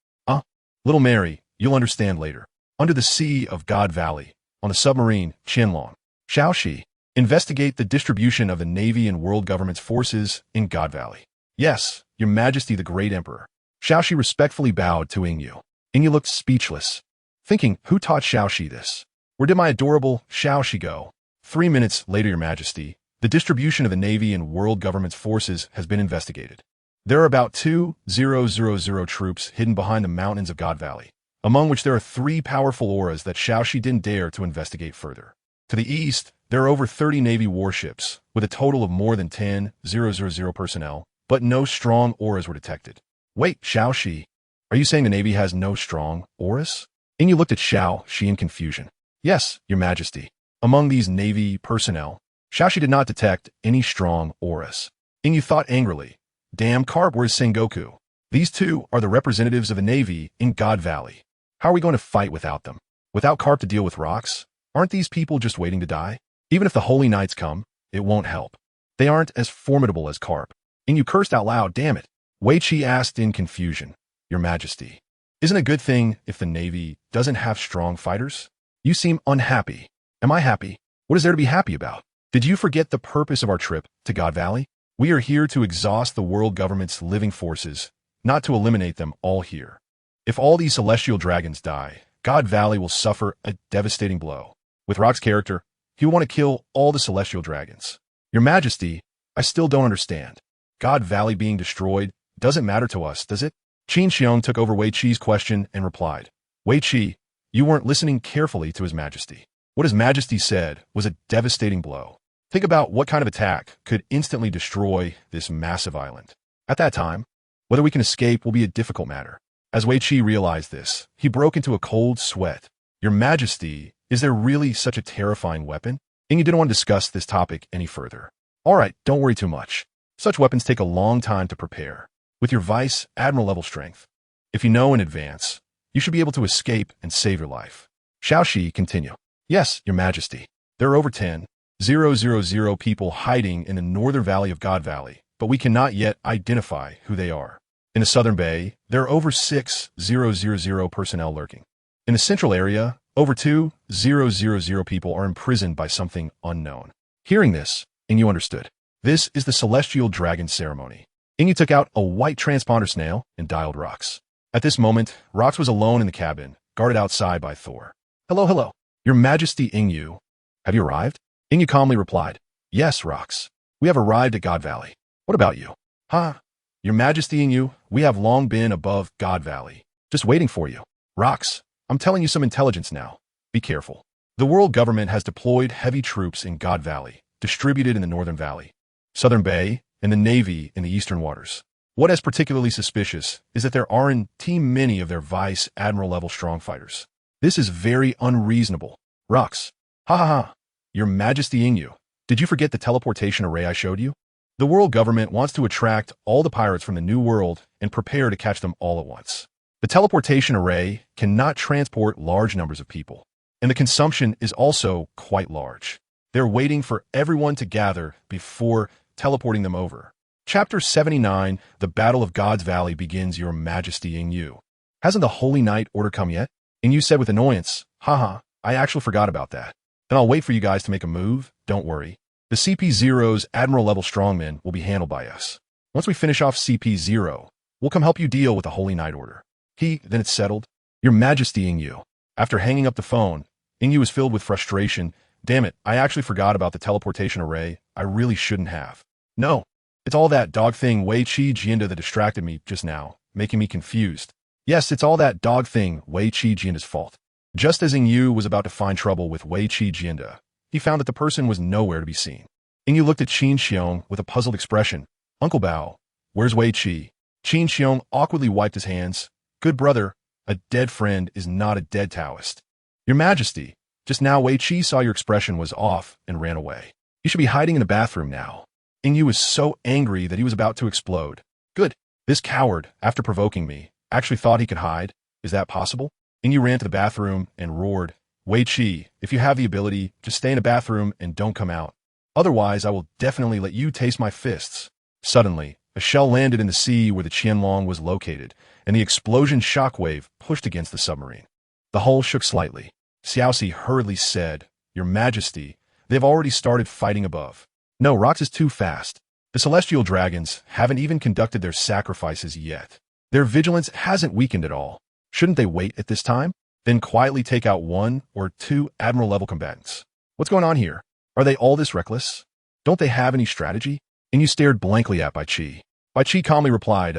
Little Mary, you'll understand later. Under the sea of God Valley, on the submarine Qian, Shaoxi, investigate the distribution of the Navy and world government's forces in God Valley. Yes, Your Majesty the Great Emperor. Shaoxi respectfully bowed to Yingyu. Yingyu looked speechless, thinking, who taught Shaoxi this? Where did my adorable Shaoxi go? 3 minutes later, Your Majesty, the distribution of the Navy and world government's forces has been investigated. There are about 2,000 troops hidden behind the mountains of God Valley, among which there are 3 powerful auras that Shaoxi didn't dare to investigate further. To the east, there are over 30 Navy warships, with a total of more than 10,000 personnel, but no strong auras were detected. Wait, Shaoxi, are you saying the Navy has no strong auras? Yingyu looked at Shaoxi in confusion. Yes, Your Majesty. Among these Navy personnel, Shaoxi did not detect any strong auras. Yingyu thought angrily. Damn, Karp, where's Sengoku? These two are the representatives of the Navy in God Valley. How are we going to fight without them? Without Karp to deal with rocks? Aren't these people just waiting to die? Even if the Holy Knights come, it won't help. They aren't as formidable as Karp. Yingyu cursed out loud, damn it. Wei Qi asked in confusion. Your Majesty, isn't it a good thing if the Navy doesn't have strong fighters? You seem unhappy. Am I happy? What is there to be happy about? Did you forget the purpose of our trip to God Valley? We are here to exhaust the world government's living forces, not to eliminate them all here. If all these celestial dragons die, God Valley will suffer a devastating blow. With Rock's character, he will want to kill all the celestial dragons. Your Majesty, I still don't understand. God Valley being destroyed doesn't matter to us, does it? Qin Xiong took over Wei Qi's question and replied, Wei Qi, you weren't listening carefully to His Majesty. What His Majesty said was a devastating blow. Think about what kind of attack could instantly destroy this massive island. At that time, whether we can escape will be a difficult matter. As Wei Qi realized this, he broke into a cold sweat. Your Majesty, is there really such a terrifying weapon? Yingyu didn't want to discuss this topic any further. All right, don't worry too much. Such weapons take a long time to prepare. With your Vice Admiral level strength, if you know in advance, you should be able to escape and save your life. Shaoxi continued. Yes, Your Majesty. There are over 10,000 people hiding in the northern valley of God Valley, but we cannot yet identify who they are. In the southern bay, there are over 6,000 personnel lurking. In the central area, Over 2,000 people are imprisoned by something unknown. Hearing this, Ingyu understood. This is the celestial dragon ceremony. Ingyu took out a white transponder snail and dialed Rox. At this moment, Rox was alone in the cabin, guarded outside by Thor. Hello, hello. Your Majesty Ingyu. Have you arrived? Ingyu calmly replied. Yes, Rox. We have arrived at God Valley. What about you? Huh? Your Majesty Ingyu, we have long been above God Valley. Just waiting for you. Rox, I'm telling you some intelligence now. Be careful. The world government has deployed heavy troops in God Valley, distributed in the Northern Valley, Southern Bay, and the Navy in the Eastern Waters. What is particularly suspicious is that there aren't many of their Vice Admiral-level strong fighters. This is very unreasonable. Rox. Ha ha ha. Your Majesty Ingyu, did you forget the teleportation array I showed you? The world government wants to attract all the pirates from the New World and prepare to catch them all at once. The teleportation array cannot transport large numbers of people, and the consumption is also quite large. They're waiting for everyone to gather before teleporting them over. Chapter 79, The Battle of God's Valley begins. Your Majesty Ingyu. Hasn't the Holy Knight order come yet? Ingyu said with annoyance, haha, I actually forgot about that. Then I'll wait for you guys to make a move, don't worry. The CP0's Admiral-level strongmen will be handled by us. Once we finish off CP0, we'll come help you deal with the Holy Knight order. Then it's settled. Your Majesty Ingyu. After hanging up the phone, Ingyu was filled with frustration. Damn it, I actually forgot about the teleportation array. I really shouldn't have. No, it's all that dog thing Huaxia Jianda that distracted me just now, making me confused. Yes, it's all that dog thing Huaxia Jianda's fault. Just as Ingyu was about to find trouble with Huaxia Jianda, he found that the person was nowhere to be seen. Ingyu looked at Qin Xiong with a puzzled expression. Uncle Bao, where's Huaxia? Qin Xiong awkwardly wiped his hands. Good brother, a dead friend is not a dead Taoist. Your Majesty, just now Huaxia saw your expression was off and ran away. You should be hiding in the bathroom now. Ingyu was so angry that he was about to explode. Good. This coward, after provoking me, actually thought he could hide. Is that possible? Ingyu ran to the bathroom and roared, Huaxia, if you have the ability, just stay in the bathroom and don't come out. Otherwise, I will definitely let you taste my fists. Suddenly, a shell landed in the sea where the Qianlong was located, and the explosion shockwave pushed against the submarine. The hull shook slightly. Xiaoxi hurriedly said, Your Majesty, they've already started fighting above. No, Rox is too fast. The celestial dragons haven't even conducted their sacrifices yet. Their vigilance hasn't weakened at all. Shouldn't they wait at this time? Then quietly take out 1 or 2 Admiral-level combatants. What's going on here? Are they all this reckless? Don't they have any strategy? And you stared blankly at Bai Qi. Bai Qi calmly replied,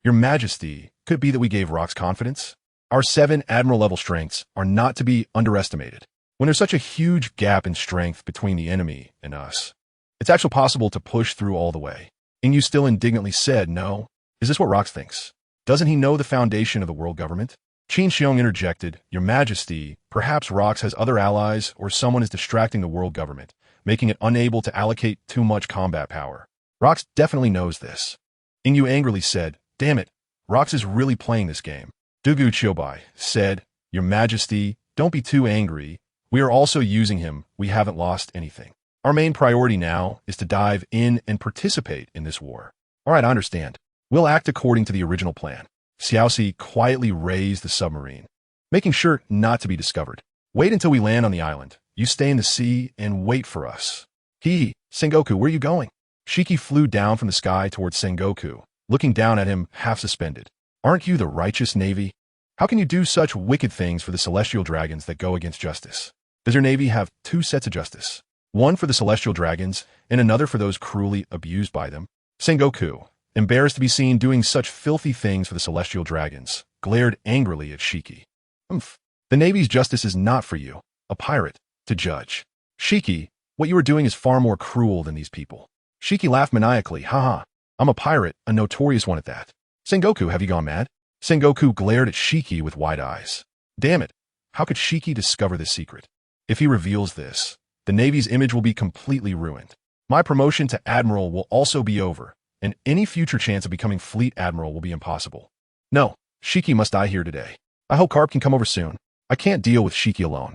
Your Majesty, could it be that we gave Rox confidence? Our 7 Admiral-level strengths are not to be underestimated. When there's such a huge gap in strength between the enemy and us, it's actually possible to push through all the way. And you still indignantly said, no. Is this what Rox thinks? Doesn't he know the foundation of the world government? Qin Xiong interjected, Your Majesty, perhaps Rox has other allies or someone is distracting the world government, making it unable to allocate too much combat power. Rox definitely knows this. Ingyu angrily said, Damn it, Rox is really playing this game. Dugu Qiubai said, Your Majesty, don't be too angry. We are also using him. We haven't lost anything. Our main priority now is to dive in and participate in this war. All right, I understand. We'll act according to the original plan. Xiaoxi quietly raised the submarine, making sure not to be discovered. Wait until we land on the island. You stay in the sea and wait for us. Sengoku, where are you going? Shiki flew down from the sky towards Sengoku, looking down at him half suspended. Aren't you the righteous navy? How can you do such wicked things for the celestial dragons that go against justice? Does your navy have 2 sets of justice? One for the celestial dragons and another for those cruelly abused by them? Sengoku, embarrassed to be seen doing such filthy things for the celestial dragons, glared angrily at Shiki. The Navy's justice is not for you, a pirate, to judge. Shiki, what you are doing is far more cruel than these people. Shiki laughed maniacally, haha, I'm a pirate, a notorious one at that. Sengoku, have you gone mad? Sengoku glared at Shiki with wide eyes. Damn it, how could Shiki discover this secret? If he reveals this, the Navy's image will be completely ruined. My promotion to Admiral will also be over, and any future chance of becoming Fleet Admiral will be impossible. No, Shiki must die here today. I hope Carp can come over soon. I can't deal with Shiki alone.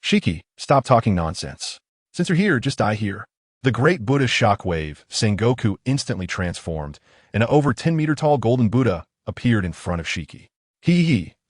Shiki, stop talking nonsense. Since you're here, just die here. The great Buddha shockwave, Sengoku instantly transformed, and an over 10-meter-tall golden Buddha appeared in front of Shiki.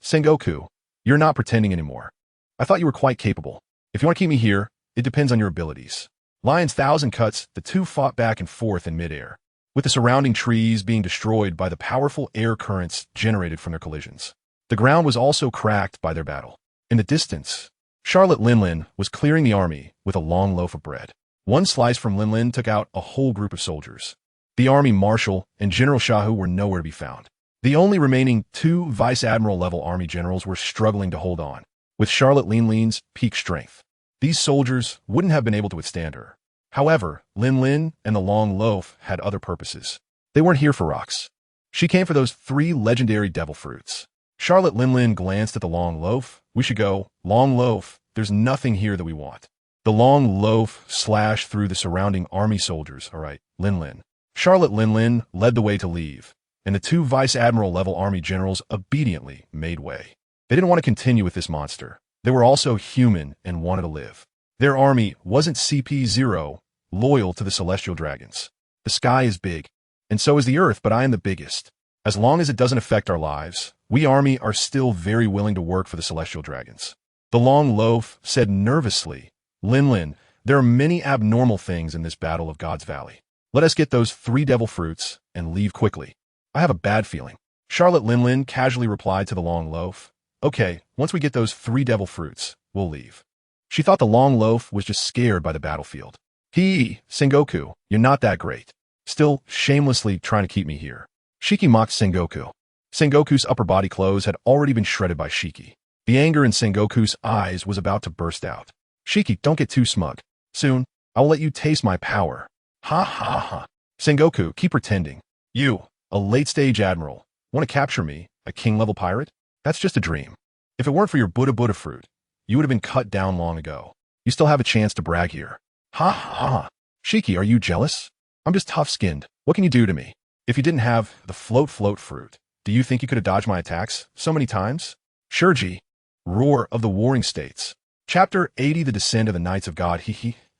Sengoku, you're not pretending anymore. I thought you were quite capable. If you want to keep me here, it depends on your abilities. Lion's thousand cuts, the two fought back and forth in midair, with the surrounding trees being destroyed by the powerful air currents generated from their collisions. The ground was also cracked by their battle. In the distance, Charlotte Linlin was clearing the army with a long loaf of bread. One slice from Linlin took out a whole group of soldiers. The army marshal and General Shahu were nowhere to be found. The only remaining two vice admiral-level army generals were struggling to hold on, with Charlotte Linlin's peak strength. These soldiers wouldn't have been able to withstand her. However, Linlin and the long loaf had other purposes. They weren't here for rocks. She came for those 3 legendary devil fruits. Charlotte Linlin glanced at the long loaf. We should go. Long loaf, there's nothing here that we want. The long loaf slashed through the surrounding army soldiers. All right, Linlin. Charlotte Linlin led the way to leave, and the 2 vice admiral-level army generals obediently made way. They didn't want to continue with this monster. They were also human and wanted to live. Their army wasn't CP0, loyal to the celestial dragons. The sky is big, and so is the earth, but I am the biggest. As long as it doesn't affect our lives, we army are still very willing to work for the celestial dragons. The long loaf said nervously, Linlin, there are many abnormal things in this battle of God's Valley. Let us get those 3 devil fruits and leave quickly. I have a bad feeling. Charlotte Linlin casually replied to the long loaf. Okay, once we get those 3 devil fruits, we'll leave. She thought the long loaf was just scared by the battlefield. Sengoku, you're not that great. Still shamelessly trying to keep me here. Shiki mocked Sengoku. Sengoku's upper body clothes had already been shredded by Shiki. The anger in Sengoku's eyes was about to burst out. Shiki, don't get too smug. Soon, I will let you taste my power. Ha ha ha. Sengoku, keep pretending. You, a late-stage admiral, want to capture me, a king-level pirate? That's just a dream. If it weren't for your Buddha fruit, you would have been cut down long ago. You still have a chance to brag here. Ha ha ha. Shiki, are you jealous? I'm just tough-skinned. What can you do to me? If you didn't have the float fruit, do you think you could have dodged my attacks so many times? Shurji. Roar of the Warring States. Chapter 80, The Descent of the Knights of God.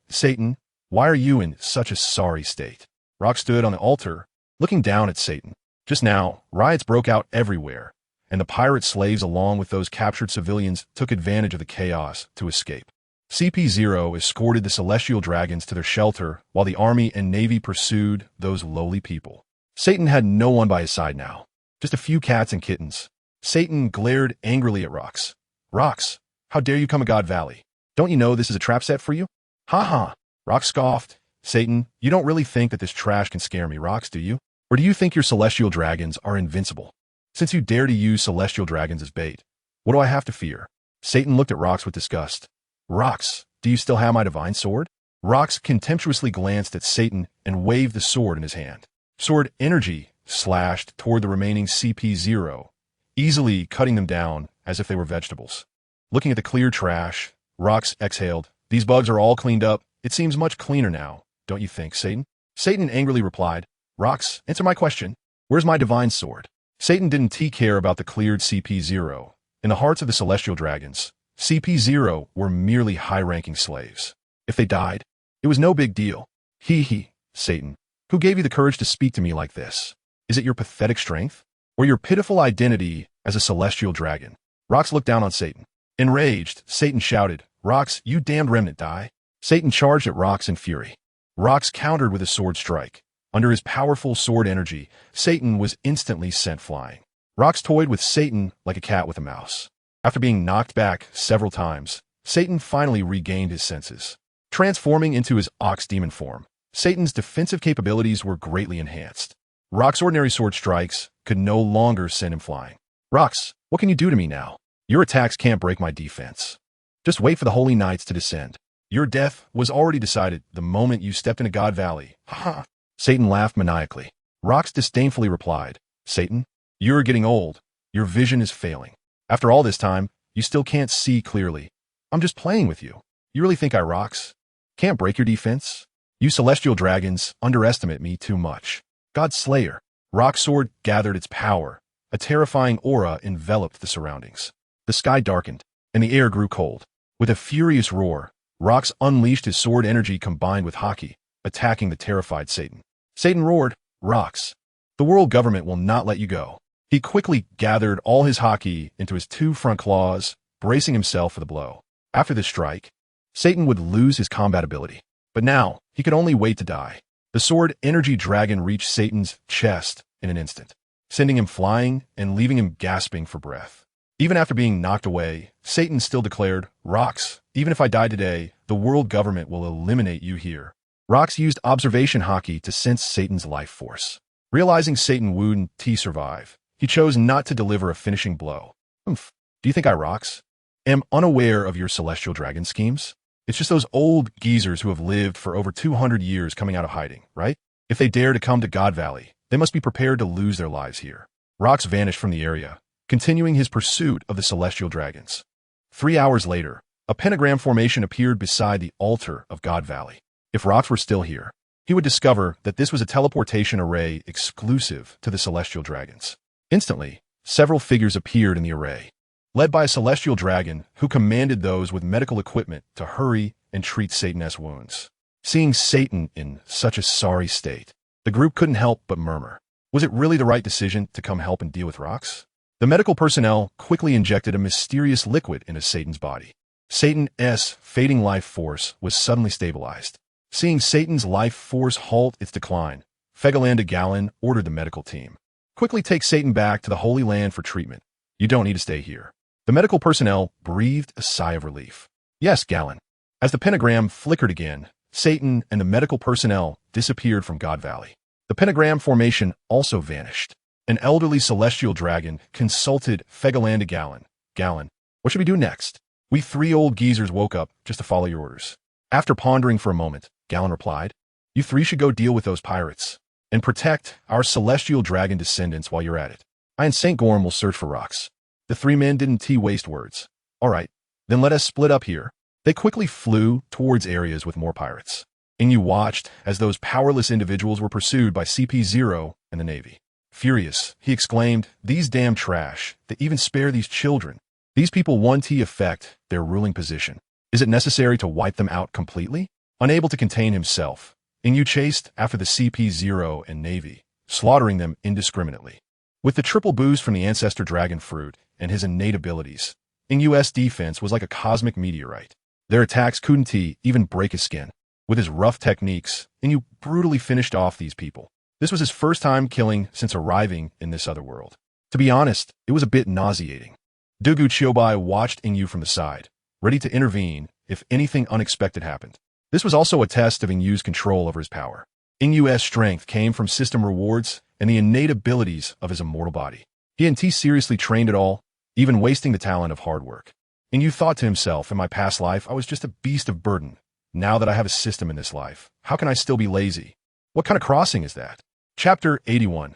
Satan, why are you in such a sorry state? Rock stood on the altar, looking down at Satan. Just now, riots broke out everywhere, and the pirate slaves along with those captured civilians took advantage of the chaos to escape. CP0 escorted the celestial dragons to their shelter while the army and navy pursued those lowly people. Satan had no one by his side now, just a few cats and kittens. Satan glared angrily at Rox. Rox, how dare you come to God Valley? Don't you know this is a trap set for you? Ha ha. Rox scoffed. Satan, you don't really think that this trash can scare me, Rox, do you? Or do you think your celestial dragons are invincible? Since you dare to use celestial dragons as bait, what do I have to fear? Satan looked at Rox with disgust. Rox, do you still have my divine sword? Rox contemptuously glanced at Satan and waved the sword in his hand. Sword energy slashed toward the remaining CP0, easily cutting them down as if they were vegetables. Looking at the clear trash, Rox exhaled. These bugs are all cleaned up. It seems much cleaner now, don't you think, Satan? Satan angrily replied, Rox, answer my question. Where's my divine sword? Satan didn't care about the cleared CP0. In the hearts of the celestial dragons, CP0 were merely high-ranking slaves. If they died, it was no big deal. Satan, who gave you the courage to speak to me like this? Is it your pathetic strength? Or your pitiful identity as a celestial dragon? Rox looked down on Satan. Enraged, Satan shouted, Rox, you damned remnant, die. Satan charged at Rox in fury. Rox countered with a sword strike. Under his powerful sword energy, Satan was instantly sent flying. Rox toyed with Satan like a cat with a mouse. After being knocked back several times, Satan finally regained his senses. Transforming into his ox demon form, Satan's defensive capabilities were greatly enhanced. Rox's ordinary sword strikes could no longer send him flying. Rox, what can you do to me now? Your attacks can't break my defense. Just wait for the Holy Knights to descend. Your death was already decided the moment you stepped into God Valley. Ha! Satan laughed maniacally. Rox disdainfully replied, Satan, you're getting old. Your vision is failing. After all this time, you still can't see clearly. I'm just playing with you. You really think I Rox? Can't break your defense? You celestial dragons underestimate me too much. God Slayer. Rox's sword gathered its power. A terrifying aura enveloped the surroundings. The sky darkened, and the air grew cold. With a furious roar, Rox unleashed his sword energy combined with Haki, attacking the terrified Satan. Satan roared, Rox, the world government will not let you go. He quickly gathered all his Haki into his 2 front claws, bracing himself for the blow. After this strike, Satan would lose his combat ability. But now, he could only wait to die. The sword energy dragon reached Satan's chest in an instant, sending him flying and leaving him gasping for breath. Even after being knocked away, Satan still declared, "Rox, even if I die today, the world government will eliminate you here." Rox used observation hockey to sense Satan's life force. Realizing Satan wouldn't survive, he chose not to deliver a finishing blow. Do you think I, Rox, am unaware of your celestial dragon schemes? It's just those old geezers who have lived for over 200 years coming out of hiding, right? If they dare to come to God Valley, they must be prepared to lose their lives here. Rox vanished from the area, continuing his pursuit of the celestial dragons. 3 hours later, a pentagram formation appeared beside the altar of God Valley. If Rox were still here, he would discover that this was a teleportation array exclusive to the celestial dragons. Instantly, several figures appeared in the array, led by a celestial dragon who commanded those with medical equipment to hurry and treat Satan's wounds. Seeing Satan in such a sorry state, the group couldn't help but murmur. Was it really the right decision to come help and deal with Rox? The medical personnel quickly injected a mysterious liquid into Satan's body. Satan's fading life force was suddenly stabilized. Seeing Satan's life force halt its decline, Fegalanda Gallon ordered the medical team, "Quickly take Satan back to the Holy Land for treatment. You don't need to stay here." The medical personnel breathed a sigh of relief. "Yes, Gallon." As the pentagram flickered again, Satan and the medical personnel disappeared from God Valley. The pentagram formation also vanished. An elderly celestial dragon consulted Fegalanda Gallon. "Gallon, what should we do next?" "We 3 old geezers woke up just to follow your orders." After pondering for a moment, Gallon replied, "You 3 should go deal with those pirates and protect our celestial dragon descendants while you're at it. I and St. Gorm will search for Rox." The 3 men didn't waste words. "All right, then let us split up here." They quickly flew towards areas with more pirates. And you watched as those powerless individuals were pursued by CP0 and the Navy. Furious, he exclaimed, "These damn trash, they even spare these children. These people want to affect their ruling position. Is it necessary to wipe them out completely?" Unable to contain himself, Inyu chased after the CP0 and Navy, slaughtering them indiscriminately. With the triple boost from the Ancestor Dragon Fruit and his innate abilities, Inyu's defense was like a cosmic meteorite. Their attacks couldn't even break his skin. With his rough techniques, Inyu brutally finished off these people. This was his first time killing since arriving in this other world. To be honest, it was a bit nauseating. Dugu Chiobai watched Inyu from the side, ready to intervene if anything unexpected happened. This was also a test of Inyu's control over his power. Inyu's strength came from system rewards and the innate abilities of his immortal body. He hadn't seriously trained at all, even wasting the talent of hard work. Inyu thought to himself, in my past life, I was just a beast of burden. Now that I have a system in this life, how can I still be lazy? What kind of crossing is that? Chapter 81.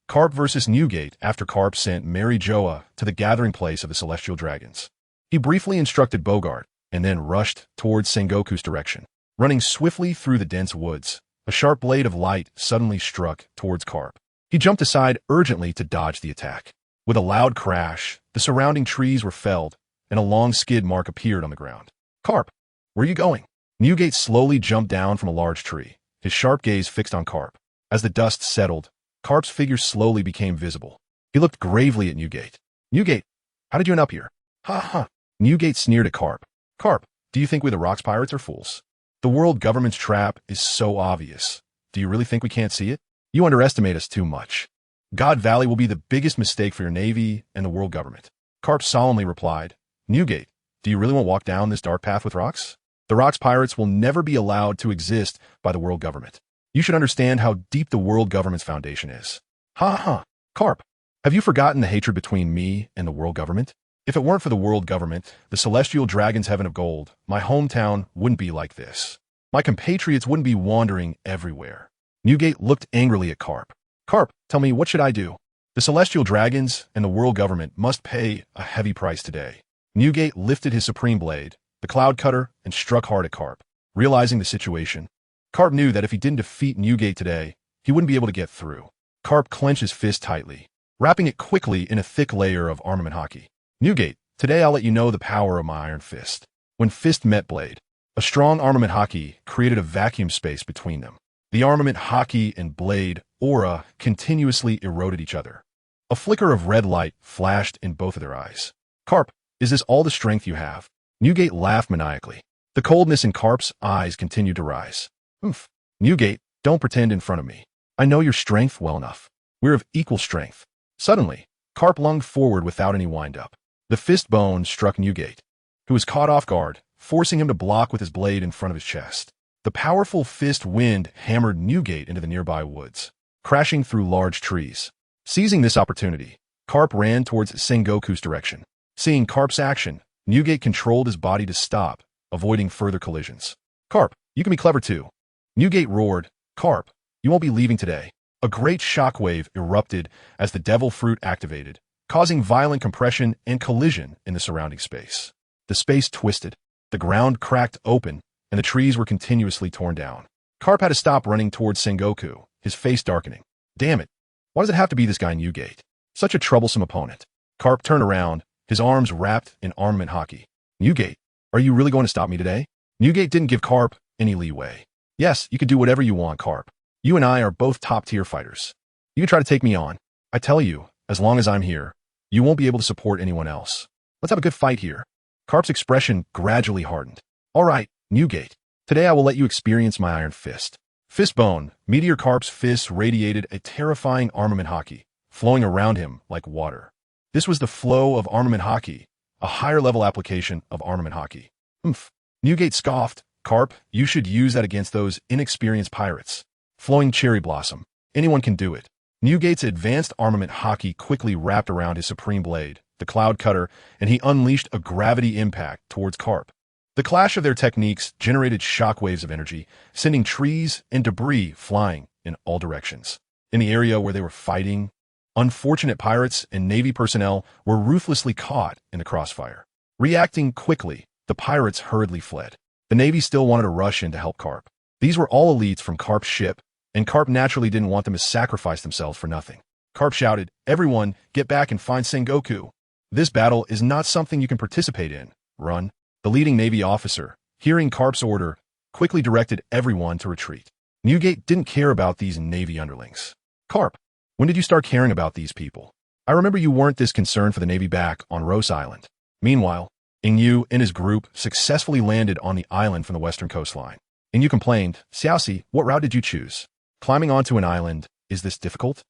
Carp versus Newgate after Carp sent Mary Joa to the gathering place of the Celestial Dragons. He briefly instructed Bogart and then rushed towards Sengoku's direction. Running swiftly through the dense woods, a sharp blade of light suddenly struck towards Carp. He jumped aside urgently to dodge the attack. With a loud crash, the surrounding trees were felled, and a long skid mark appeared on the ground. "Carp, where are you going?" Newgate slowly jumped down from a large tree, his sharp gaze fixed on Carp. As the dust settled, Carp's figure slowly became visible. He looked gravely at Newgate. "Newgate, how did you end up here?" "Ha ha." Newgate sneered at Carp. "Carp, do you think we the Rocks pirates are fools? The world government's trap is so obvious. Do you really think we can't see it? You underestimate us too much. God Valley will be the biggest mistake for your Navy and the world government." Carp solemnly replied, "Newgate, do you really want to walk down this dark path with Rocks? The Rocks pirates will never be allowed to exist by the world government. You should understand how deep the world government's foundation is." "Ha ha. Carp, have you forgotten the hatred between me and the world government? If it weren't for the world government, the celestial dragon's heaven of gold, my hometown wouldn't be like this. My compatriots wouldn't be wandering everywhere." Newgate looked angrily at Carp. "Carp, tell me, what should I do? The celestial dragons and the world government must pay a heavy price today." Newgate lifted his supreme blade, the cloud cutter, and struck hard at Carp. Realizing the situation, Carp knew that if he didn't defeat Newgate today, he wouldn't be able to get through. Carp clenched his fist tightly, wrapping it quickly in a thick layer of armament hockey. "Newgate, today I'll let you know the power of my iron fist." When fist met blade, a strong armament hockey created a vacuum space between them. The armament hockey and blade aura continuously eroded each other. A flicker of red light flashed in both of their eyes. "Carp, is this all the strength you have?" Newgate laughed maniacally. The coldness in Karp's eyes continued to rise. Oof. Newgate, don't pretend in front of me. I know your strength well enough. We're of equal strength. Suddenly, Karp lunged forward without any wind-up. The fist bone struck Newgate, who was caught off guard, forcing him to block with his blade in front of his chest. The powerful fist wind hammered Newgate into the nearby woods, crashing through large trees. Seizing this opportunity, Karp ran towards Sengoku's direction. Seeing Karp's action, Newgate controlled his body to stop, avoiding further collisions. Karp, you can be clever too. Newgate roared, Karp, you won't be leaving today. A great shockwave erupted as the devil fruit activated, causing violent compression and collision in the surrounding space. The space twisted, the ground cracked open, and the trees were continuously torn down. Karp had to stop running towards Sengoku, his face darkening. Damn it, why does it have to be this guy Newgate? Such a troublesome opponent. Karp turned around, his arms wrapped in armament hockey. Newgate, are you really going to stop me today? Newgate didn't give Karp any leeway. Yes, you can do whatever you want, Karp. You and I are both top-tier fighters. You can try to take me on. I tell you, as long as I'm here, you won't be able to support anyone else. Let's have a good fight here. Karp's expression gradually hardened. All right, Newgate. Today I will let you experience my iron fist. Fistbone, Meteor Karp's fists radiated a terrifying armament hockey, flowing around him like water. This was the flow of armament hockey, a higher-level application of armament hockey. Oomph. Newgate scoffed. Karp, you should use that against those inexperienced pirates. Flowing cherry blossom. Anyone can do it. Newgate's advanced armament hockey quickly wrapped around his supreme blade, the Cloud Cutter, and he unleashed a gravity impact towards Karp. The clash of their techniques generated shockwaves of energy, sending trees and debris flying in all directions. In the area where they were fighting, unfortunate pirates and Navy personnel were ruthlessly caught in the crossfire. Reacting quickly, the pirates hurriedly fled. The Navy still wanted to rush in to help Karp. These were all elites from Karp's ship, and Karp naturally didn't want them to sacrifice themselves for nothing. Karp shouted, "Everyone, get back and find Sengoku. This battle is not something you can participate in. Run." The leading Navy officer, hearing Karp's order, quickly directed everyone to retreat. Newgate didn't care about these Navy underlings. Karp, when did you start caring about these people? I remember you weren't this concerned for the Navy back on Rose Island. Meanwhile, Ingyu and his group successfully landed on the island from the western coastline. Ingyu complained, "Xiaoxi, what route did you choose? Climbing onto an island, is this difficult?"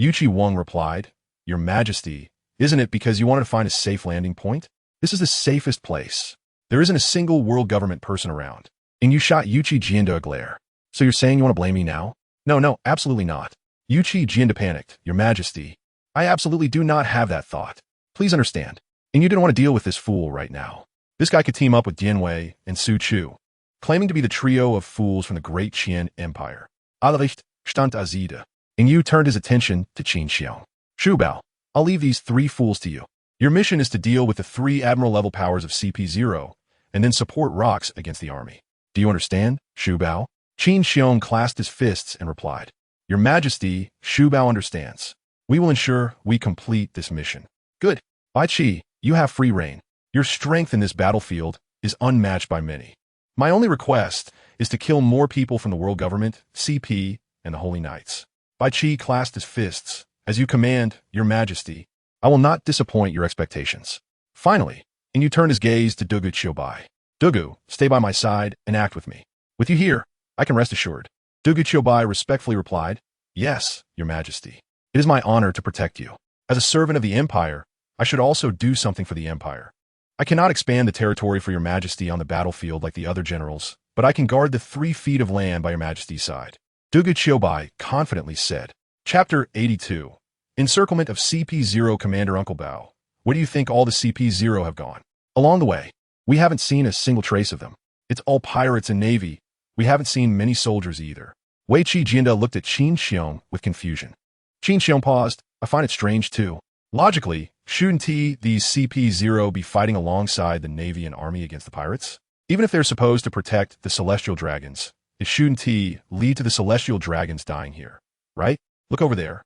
Yuchi Wang replied, "Your Majesty, isn't it because you wanted to find a safe landing point? This is the safest place. There isn't a single world government person around." Ingyu shot Yuchi Jianda a glare. "So you're saying you want to blame me now?" No, absolutely not." Yuchi Jianda panicked, "Your Majesty, I absolutely do not have that thought. Please understand. And you didn't want to deal with this fool right now. This guy could team up with Dianwei and Su Chu, claiming to be the trio of fools from the great Qian Empire. Allericht stand Azida. And Yu turned his attention to Qin Xiong. "Shu Bao, I'll leave these three fools to you. Your mission is to deal with the three admiral-level powers of CP0 and then support rocks against the army. Do you understand, Shu Bao?" Qin Xiong clasped his fists and replied, "Your Majesty, Shu Bao understands. We will ensure we complete this mission." "Good. Bai Qi, you have free reign. Your strength in this battlefield is unmatched by many. My only request is to kill more people from the world government, CP, and the Holy Knights." Bai Qi clasped his fists. "As you command, Your Majesty, I will not disappoint your expectations." Finally, Ingyu turned his gaze to Dugu Qiubai. "Dugu, stay by my side and act with me. With you here, I can rest assured." Dugu Qiubai respectfully replied, "Yes, Your Majesty. It is my honor to protect you. As a servant of the Empire, I should also do something for the Empire. I cannot expand the territory for Your Majesty on the battlefield like the other generals, but I can guard the 3 feet of land by Your Majesty's side." Dugu Qiubai confidently said. Chapter 82. Encirclement of CP0 Commander Uncle Bao. Where do you think all the CP0 have gone? Along the way, we haven't seen a single trace of them. It's all pirates and Navy. We haven't seen many soldiers either. Wei Qi Jinda looked at Qin Xiong with confusion. Qin Xiong paused. "I find it strange too. Logically, shouldn't these CP0 be fighting alongside the Navy and Army against the pirates? Even if they're supposed to protect the Celestial Dragons, it shouldn't lead to the Celestial Dragons dying here, right? Look over there.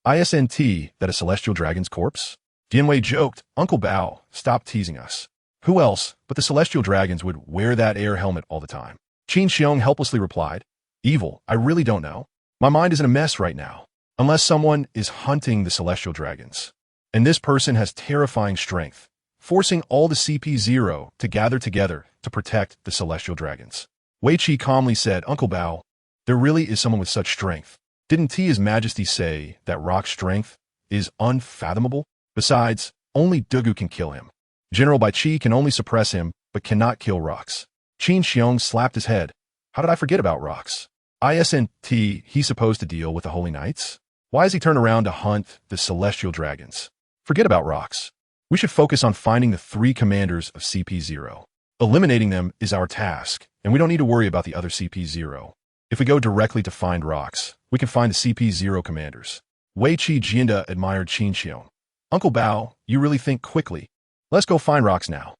Isn't that a Celestial Dragon's corpse?" Dianwei joked, "Uncle Bao, stop teasing us. Who else but the Celestial Dragons would wear that air helmet all the time?" Qin Xiong helplessly replied, "Evil, I really don't know. My mind is in a mess right now. Unless someone is hunting the Celestial Dragons. And this person has terrifying strength, forcing all the CP0 to gather together to protect the celestial dragons. Wei Qi calmly said, Uncle Bao, there really is someone with such strength. Didn't His Majesty say that Rock's strength is unfathomable? Besides, only Dugu can kill him. General Bai Qi can only suppress him, but cannot kill Rocks. Qin Xiong slapped his head. How did I forget about Rocks? Isn't he supposed to deal with the Holy Knights? Why has he turned around to hunt the celestial dragons? Forget about Rocks. We should focus on finding the 3 commanders of CP0. Eliminating them is our task, and we don't need to worry about the other CP0. If we go directly to find Rocks, we can find the CP0 commanders. Wei Qi Jianda admired Qin Xiong. Uncle Bao, you really think quickly. Let's go find Rocks now.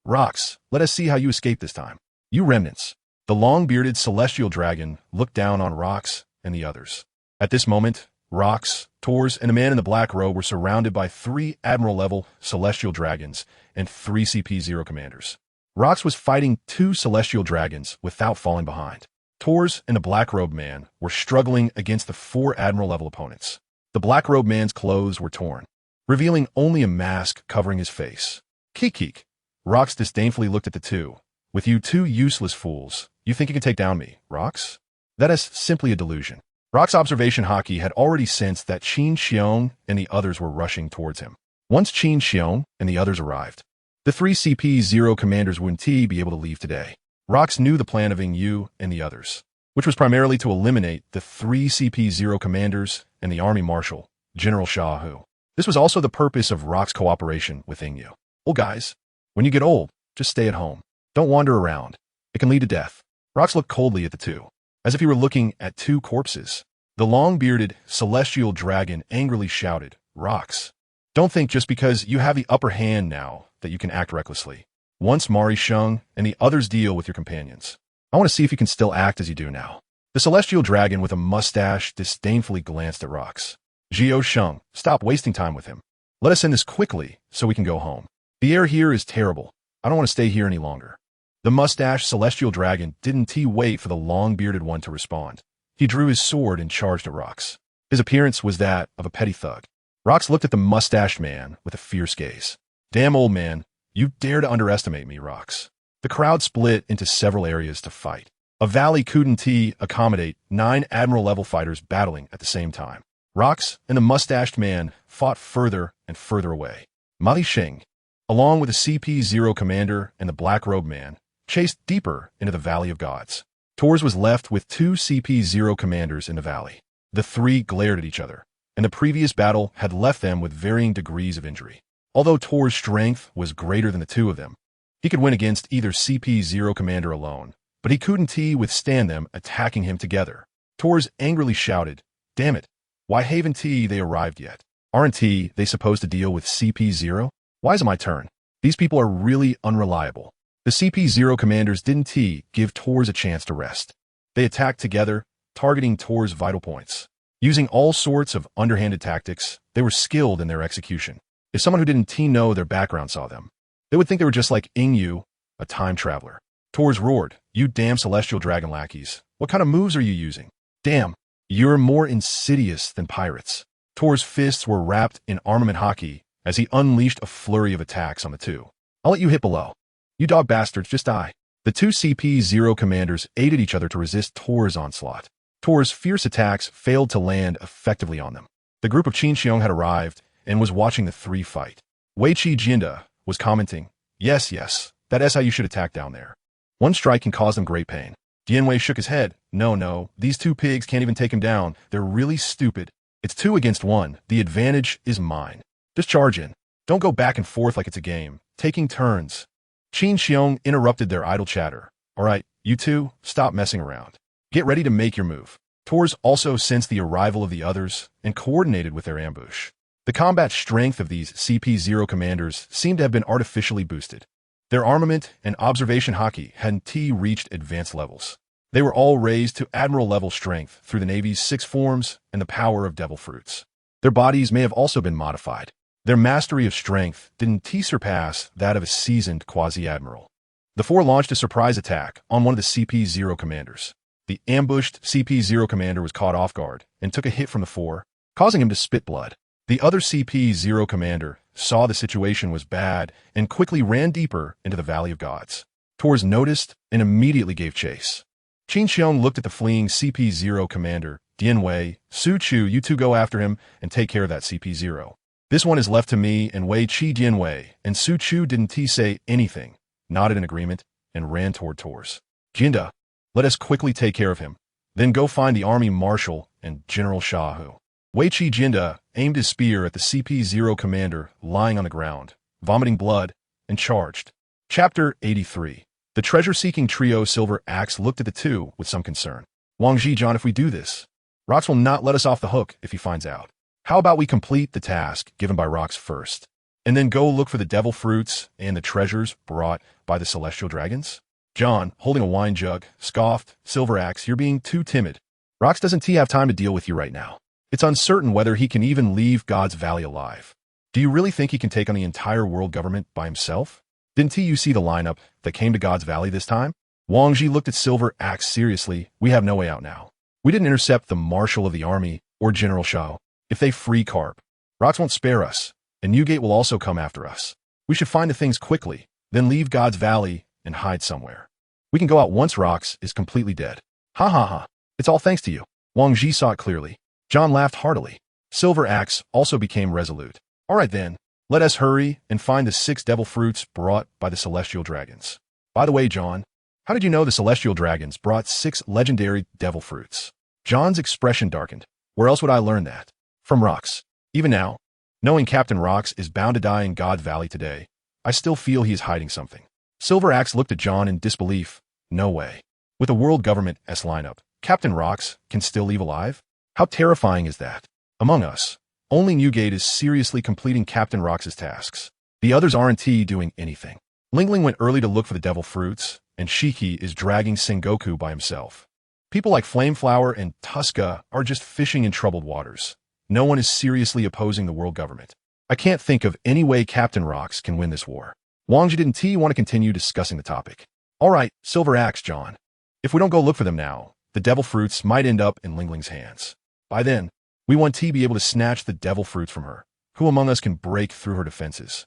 Rocks, let us see how you escape this time. You remnants. The long-bearded celestial dragon looked down on Rocks and the others. At this moment, Rocks, Tors, and a man in the black robe were surrounded by 3 Admiral-level celestial dragons and 3 CP0 commanders. Rocks was fighting 2 celestial dragons without falling behind. Tors and the black-robed man were struggling against the 4 Admiral-level opponents. The black-robed man's clothes were torn, revealing only a mask covering his face. Keek. Rocks disdainfully looked at the two. With you 2 useless fools, you think you can take down me, Rocks? That is simply a delusion. Rock's observation hockey had already sensed that Qin Xiong and the others were rushing towards him. Once Qin Xiong and the others arrived, the 3 CP0 commanders wouldn't be able to leave today. Rocks knew the plan of Ing Yu and the others, which was primarily to eliminate the 3 CP0 commanders and the army marshal, General Xia Hu. This was also the purpose of Rock's cooperation with Ing Yu. Well, guys, when you get old, just stay at home. Don't wander around. It can lead to death. Rocks looked coldly at the two, as if he were looking at 2 corpses. The long-bearded celestial dragon angrily shouted, Rocks, don't think just because you have the upper hand now that you can act recklessly. Once Mari Sheng and the others deal with your companions, I want to see if you can still act as you do now. The celestial dragon with a mustache disdainfully glanced at Rocks. Zhao Sheng, stop wasting time with him. Let us end this quickly so we can go home. The air here is terrible. I don't want to stay here any longer. The mustached celestial dragon didn't wait for the long-bearded one to respond. He drew his sword and charged at Rocks. His appearance was that of a petty thug. Rocks looked at the mustached man with a fierce gaze. Damn, old man, you dare to underestimate me, Rocks. The crowd split into several areas to fight. A valley couldn't accommodate 9 Admiral-level fighters battling at the same time. Rocks and the mustached man fought further and further away. Mali Sheng, along with the CP0 commander and the black-robed man, chased deeper into the Valley of Gods. Tors was left with 2 CP0 commanders in the valley. The 3 glared at each other, and the previous battle had left them with varying degrees of injury. Although Tor's strength was greater than the 2 of them, he could win against either CP0 commander alone, but he couldn't withstand them attacking him together. Tors angrily shouted, Damn it, why haven't they arrived yet? Aren't they supposed to deal with CP0? Why is it my turn? These people are really unreliable. The CP0 commanders didn't give Tors a chance to rest. They attacked together, targeting Tors' vital points. Using all sorts of underhanded tactics, they were skilled in their execution. If someone who didn't know their background saw them, they would think they were just like Ing Yu, a time traveler. Tors roared, You damn celestial dragon lackeys. What kind of moves are you using? Damn, you're more insidious than pirates. Tors' fists were wrapped in armament hockey as he unleashed a flurry of attacks on the 2. I'll let you hit below. You dog bastards, just die. The 2 CP0 commanders aided each other to resist Tors' onslaught. Tors' fierce attacks failed to land effectively on them. The group of Qin Xiong had arrived and was watching the 3 fight. Wei Qi Jianda was commenting, Yes, that is how you should attack down there. One strike can cause them great pain. Dian Wei shook his head. No, these 2 pigs can't even take him down. They're really stupid. It's 2 against 1. The advantage is mine. Just charge in. Don't go back and forth like it's a game. Taking turns. Qin Xiong interrupted their idle chatter. All right, you 2, stop messing around. Get ready to make your move. Tors also sensed the arrival of the others and coordinated with their ambush. The combat strength of these CP0 commanders seemed to have been artificially boosted. Their armament and observation hockey hadn't reached advanced levels. They were all raised to admiral-level strength through the Navy's 6 forms and the power of devil fruits. Their bodies may have also been modified. Their mastery of strength didn't surpass that of a seasoned quasi-admiral. The 4 launched a surprise attack on one of the CP0 commanders. The ambushed CP0 commander was caught off guard and took a hit from the 4, causing him to spit blood. The other CP0 commander saw the situation was bad and quickly ran deeper into the Valley of Gods. Tors noticed and immediately gave chase. Qin Xiong looked at the fleeing CP0 commander, Dian Wei. Su Chu, you two go after him and take care of that CP0. This one is left to me and Wei Qi Dian Wei, and Su Chu didn't say anything, nodded in agreement, and ran toward Tors. Jinda, let us quickly take care of him. Then go find the army marshal and General Shahu. Wei Qi Jinda aimed his spear at the CP0 commander lying on the ground, vomiting blood, and charged. Chapter 83. The treasure-seeking trio Silver Axe looked at the two with some concern. Wang Zhijian, if we do this, Rox will not let us off the hook if he finds out. How about we complete the task given by Rox first, and then go look for the devil fruits and the treasures brought by the celestial dragons? John, holding a wine jug, scoffed, Silver Axe, you're being too timid. Rox doesn't have time to deal with you right now. It's uncertain whether he can even leave God's Valley alive. Do you really think he can take on the entire world government by himself? Didn't you see the lineup that came to God's Valley this time? Wang Zhi looked at Silver Axe seriously. We have no way out now. We didn't intercept the Marshal of the Army or General Shao. If they free Carp, Rox won't spare us, and Newgate will also come after us. We should find the things quickly, then leave God's Valley and hide somewhere. We can go out once Rox is completely dead. Ha ha ha. It's all thanks to you. Wang Zhi saw it clearly. John laughed heartily. Silver Axe also became resolute. All right then, let us hurry and find the 6 devil fruits brought by the celestial dragons. By the way, John, how did you know the celestial dragons brought 6 legendary devil fruits? John's expression darkened. Where else would I learn that? From Rox. Even now, knowing Captain Rox is bound to die in God's Valley today, I still feel he is hiding something. Silver Axe looked at John in disbelief. No way. With the world government S lineup, Captain Rox can still leave alive? How terrifying is that? Among us, only Newgate is seriously completing Captain Rox's tasks. The others aren't doing anything. Lingling went early to look for the devil fruits, and Shiki is dragging Sengoku by himself. People like Flameflower and Tuska are just fishing in troubled waters. No one is seriously opposing the world government. I can't think of any way Captain Rox can win this war. Wang Zhi didn't want to continue discussing the topic. All right, Silver Axe, John. If we don't go look for them now, the devil fruits might end up in Lingling's hands. By then, we want to be able to snatch the devil fruits from her. Who among us can break through her defenses?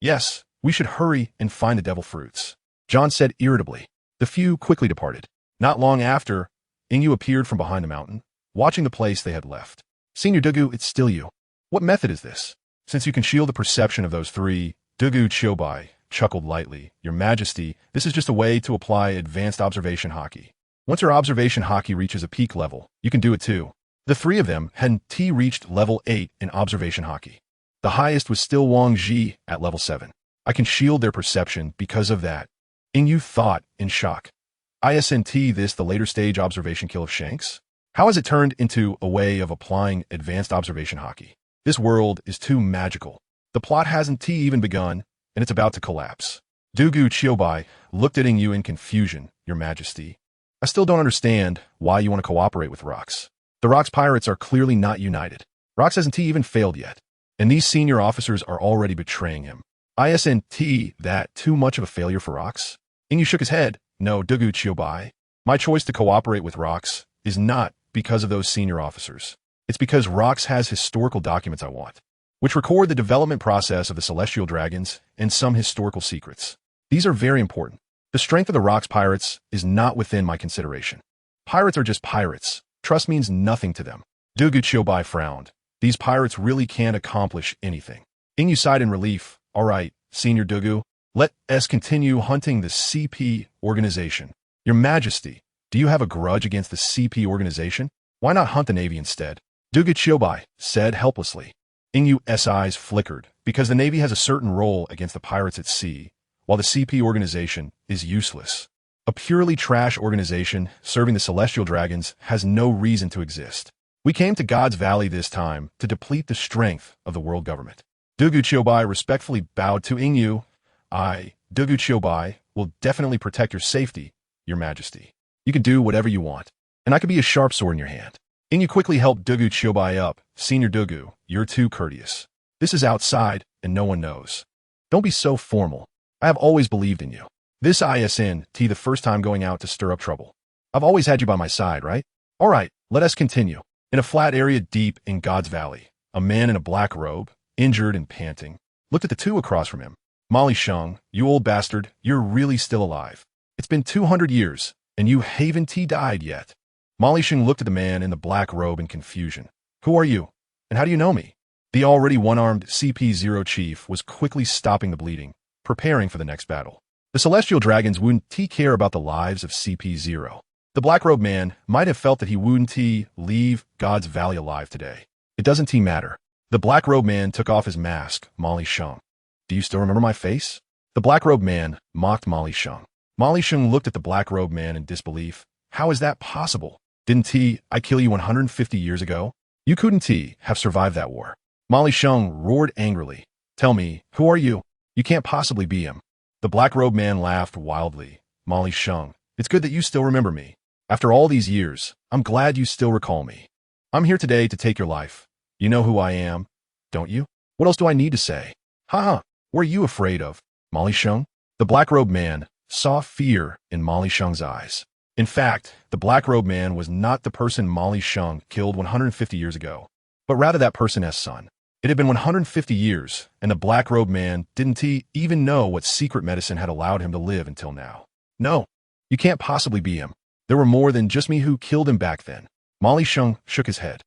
Yes, we should hurry and find the devil fruits. John said irritably. The few quickly departed. Not long after, Ingyu appeared from behind the mountain, watching the place they had left. Senior Dugu, it's still you. What method is this? Since you can shield the perception of those 3, Dugu Chiobai chuckled lightly. Your Majesty, this is just a way to apply advanced observation haki. Once your observation haki reaches a peak level, you can do it too. The 3 of them had reached level 8 in observation haki. The highest was still Wang Zhi at level 7. I can shield their perception because of that. Ingyu thought in shock. Isn't this the later stage observation kill of Shanks? How has it turned into a way of applying advanced observation haki? This world is too magical. The plot hasn't even begun, and it's about to collapse. Dugu Chiobai looked at Ingyu in confusion. Your Majesty, I still don't understand why you want to cooperate with Rox. The Rox pirates are clearly not united. Rox hasn't even failed yet, and these senior officers are already betraying him. Isn't that too much of a failure for Rox? Ingyu shook his head. No, Dugu Chiobai. My choice to cooperate with Rox is not because of those senior officers. It's because Rox has historical documents I want, which record the development process of the celestial dragons and some historical secrets. These are very important. The strength of the Rox pirates is not within my consideration. Pirates are just pirates. Trust means nothing to them. Dugu Chiobai frowned. These pirates really can't accomplish anything. Ingyu sighed in relief. All right, Senior Dugu, let us continue hunting the CP organization. Your Majesty, do you have a grudge against the CP organization? Why not hunt the Navy instead? Dugu Chiobai said helplessly. Ingyu's eyes flickered, because the Navy has a certain role against the pirates at sea, while the CP organization is useless. A purely trash organization serving the celestial dragons has no reason to exist. We came to God's Valley this time to deplete the strength of the world government. Dugu Chiobai respectfully bowed to Ingyu. Dugu Chiobai, will definitely protect your safety, Your Majesty. You can do whatever you want, and I could be a sharp sword in your hand. Ingyu quickly helped Dugu Chiobai up. Senior Dugu, you're too courteous. This is outside, and no one knows. Don't be so formal. I have always believed in you. This isn't the first time going out to stir up trouble. I've always had you by my side, right? All right, let us continue. In a flat area deep in God's Valley, a man in a black robe, injured and panting, looked at the two across from him. Molly Sheng, you old bastard, you're really still alive. It's been 200 years, and you haven't died yet. Molly Sheng looked at the man in the black robe in confusion. Who are you? And how do you know me? The already one-armed CP0 chief was quickly stopping the bleeding, preparing for the next battle. The celestial dragons wouldn't care about the lives of CP0. The black-robed man might have felt that he wouldn't leave God's Valley alive today. It doesn't matter. The black-robed man took off his mask, Molly Sheng. Do you still remember my face? The black-robed man mocked Molly Sheng. Molly Sheng looked at the black-robed man in disbelief. How is that possible? Didn't I kill you 150 years ago? You couldn't have survived that war. Molly Sheng roared angrily. Tell me, who are you? You can't possibly be him. The black-robed man laughed wildly. Molly Sheng, it's good that you still remember me. After all these years, I'm glad you still recall me. I'm here today to take your life. You know who I am, don't you? What else do I need to say? Haha, what are you afraid of, Molly Sheng? The black-robed man saw fear in Molly Sheng's eyes. In fact, the black-robed man was not the person Molly Sheng killed 150 years ago, but rather that person's son. It had been 150 years, and the black-robed man didn't even know what secret medicine had allowed him to live until now. No, you can't possibly be him. There were more than just me who killed him back then. Molly Sheng shook his head.